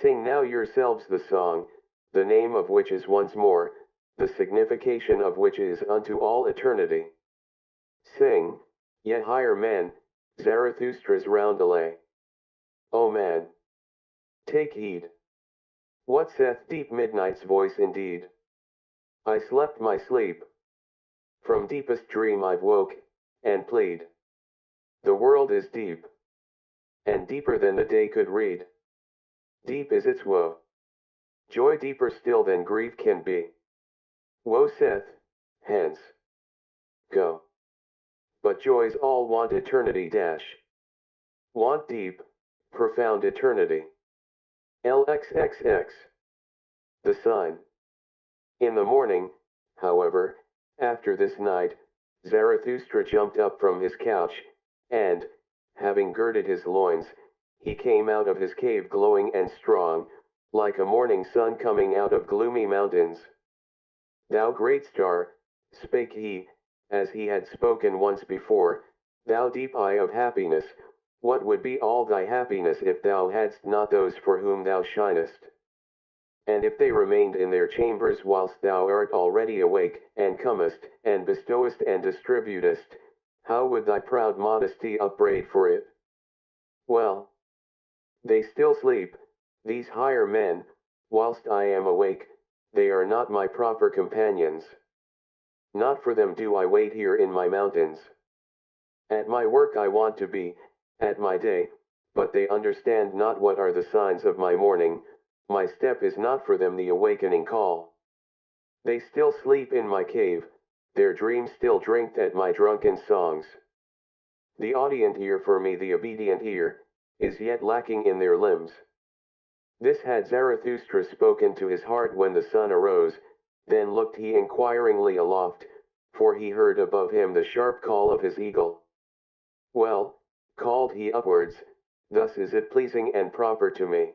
Sing now yourselves the song, the name of which is once more, the signification of which is unto all eternity. Sing, ye higher men, Zarathustra's roundelay. O man, take heed. What saith deep midnight's voice indeed? I slept my sleep. From deepest dream I've woke, and plead. The world is deep. and deeper than the day could read. Deep is its woe. Joy deeper still than grief can be. Woe saith, hence, go. But joys all want eternity dash. Want deep, profound eternity. LXXX. The sign. In the morning, however, after this night, Zarathustra jumped up from his couch, and, having girded his loins, he came out of his cave glowing and strong, like a morning sun coming out of gloomy mountains. Thou great star, spake he, as he had spoken once before, thou deep eye of happiness, what would be all thy happiness if thou hadst not those for whom thou shinest? And if they remained in their chambers whilst thou art already awake, and comest, and bestowest and distributest, how would thy proud modesty upbraid for it? Well, they still sleep, these higher men, whilst I am awake, they are not my proper companions. Not for them do I wait here in my mountains. At my work I want to be, at my day, but they understand not what are the signs of my morning, my step is not for them the awakening call. They still sleep in my cave, their dreams still drink at my drunken songs. The audient ear for me, the obedient ear, is yet lacking in their limbs. This had Zarathustra spoken to his heart when the sun arose, then looked he inquiringly aloft, for he heard above him the sharp call of his eagle. Well, called he upwards, thus is it pleasing and proper to me.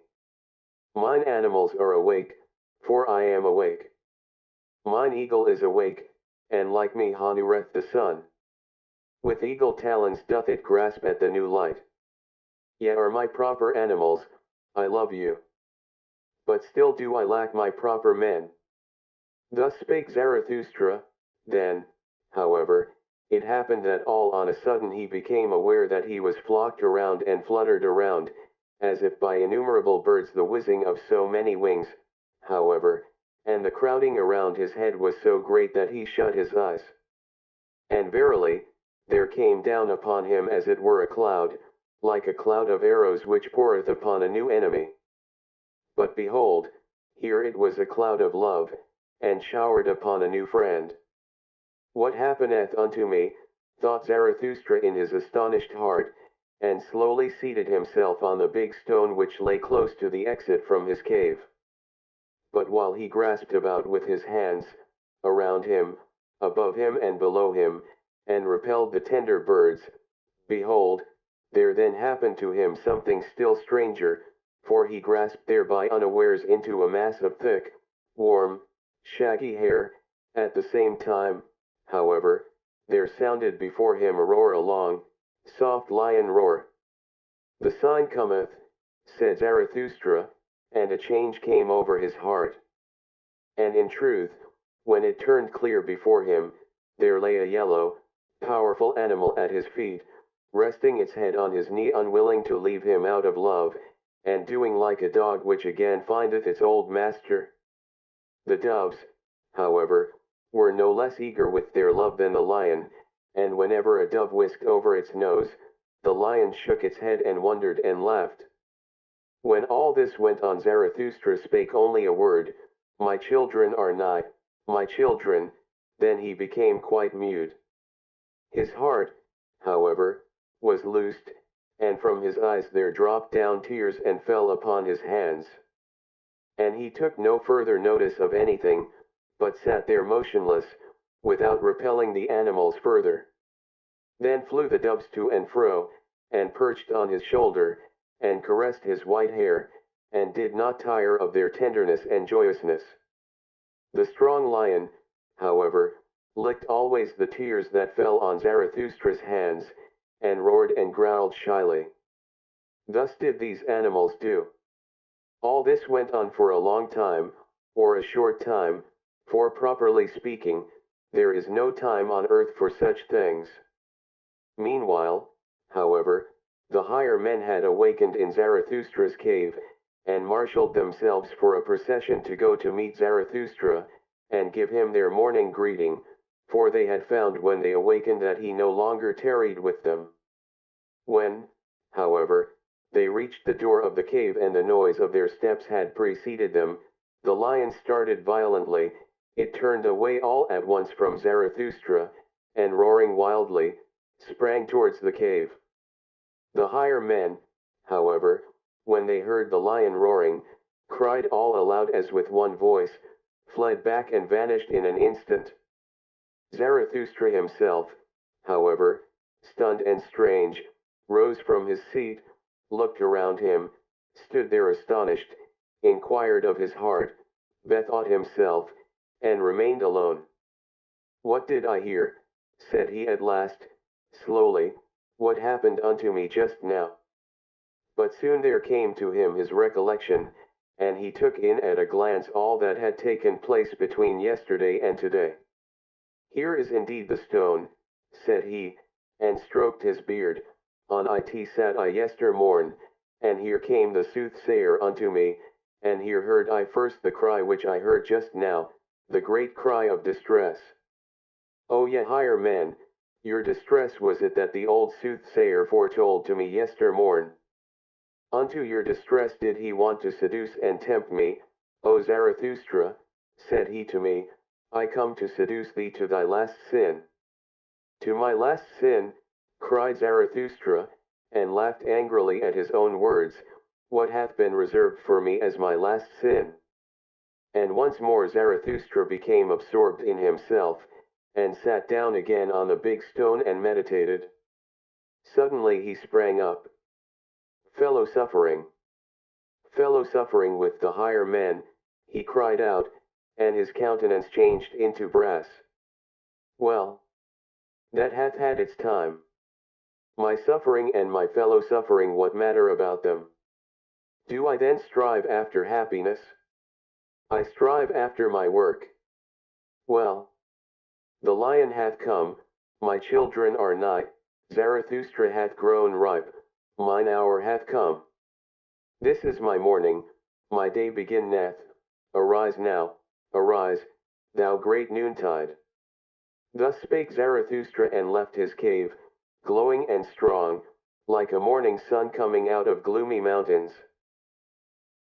Mine animals are awake, for I am awake. Mine eagle is awake, and like me honoureth the sun. With eagle talons doth it grasp at the new light. Ye are my proper animals, I love you. But still do I lack my proper men. Thus spake Zarathustra. Then, however, it happened that all on a sudden he became aware that he was flocked around and fluttered around, as if by innumerable birds, the whizzing of so many wings, however, and the crowding around his head was so great that he shut his eyes. And verily, there came down upon him as it were a cloud, like a cloud of arrows which poureth upon a new enemy. But behold, here it was a cloud of love, and showered upon a new friend. What happeneth unto me, thought Zarathustra in his astonished heart, and slowly seated himself on the big stone which lay close to the exit from his cave. But while he grasped about with his hands, around him, above him and below him, and repelled the tender birds, behold, there then happened to him something still stranger, for he grasped thereby unawares into a mass of thick, warm, shaggy hair. At the same time, however, there sounded before him a roar, a long, soft lion roar. The sign cometh, said Zarathustra, and a change came over his heart. And in truth, when it turned clear before him, there lay a yellow, powerful animal at his feet, resting its head on his knee, unwilling to leave him out of love, and doing like a dog which again findeth its old master. The doves, however, were no less eager with their love than the lion, and whenever a dove whisked over its nose, the lion shook its head and wondered and laughed. When all this went on, Zarathustra spake only a word, my children are nigh, my children, then he became quite mute. His heart, however, was loosed, and from his eyes there dropped down tears and fell upon his hands. And he took no further notice of anything, but sat there motionless, without repelling the animals further. Then flew the doves to and fro, and perched on his shoulder, and caressed his white hair, and did not tire of their tenderness and joyousness. The strong lion, however, licked always the tears that fell on Zarathustra's hands, and roared and growled shyly. Thus did these animals do. All this went on for a long time, or a short time, for properly speaking, there is no time on earth for such things. Meanwhile, however, the higher men had awakened in Zarathustra's cave, and marshaled themselves for a procession to go to meet Zarathustra, and give him their morning greeting, for they had found when they awakened that he no longer tarried with them. When, however, they reached the door of the cave and the noise of their steps had preceded them. The lion started violently, it turned away all at once from Zarathustra, and roaring wildly, sprang towards the cave. The higher men, however, when they heard the lion roaring, cried all aloud as with one voice, fled back and vanished in an instant. Zarathustra himself, however, stunned and strange, rose from his seat, looked around him, stood there astonished, inquired of his heart, bethought himself, and remained alone. "What did I hear?" said he at last, slowly, "what happened unto me just now?" But soon there came to him his recollection, and he took in at a glance all that had taken place between yesterday and today. "Here is indeed the stone," said he, and stroked his beard, "on it sat I yester morn, and here came the soothsayer unto me, and here heard I first the cry which I heard just now, the great cry of distress. O ye higher men, your distress was it that the old soothsayer foretold to me yester morn. Unto your distress did he want to seduce and tempt me, O Zarathustra, said he to me, I come to seduce thee to thy last sin." "To my last sin," cried Zarathustra, and laughed angrily at his own words, "what hath been reserved for me as my last sin?" And once more Zarathustra became absorbed in himself, and sat down again on the big stone and meditated. Suddenly he sprang up. "Fellow suffering with the higher men," he cried out, and his countenance changed into brass. "Well, that hath had its time. My suffering and my fellow suffering, what matter about them? Do I then strive after happiness? I strive after my work. Well, the lion hath come, my children are nigh, Zarathustra hath grown ripe, mine hour hath come. This is my morning, my day beginneth, arise now, arise, thou great noontide." Thus spake Zarathustra and left his cave, glowing and strong, like a morning sun coming out of gloomy mountains.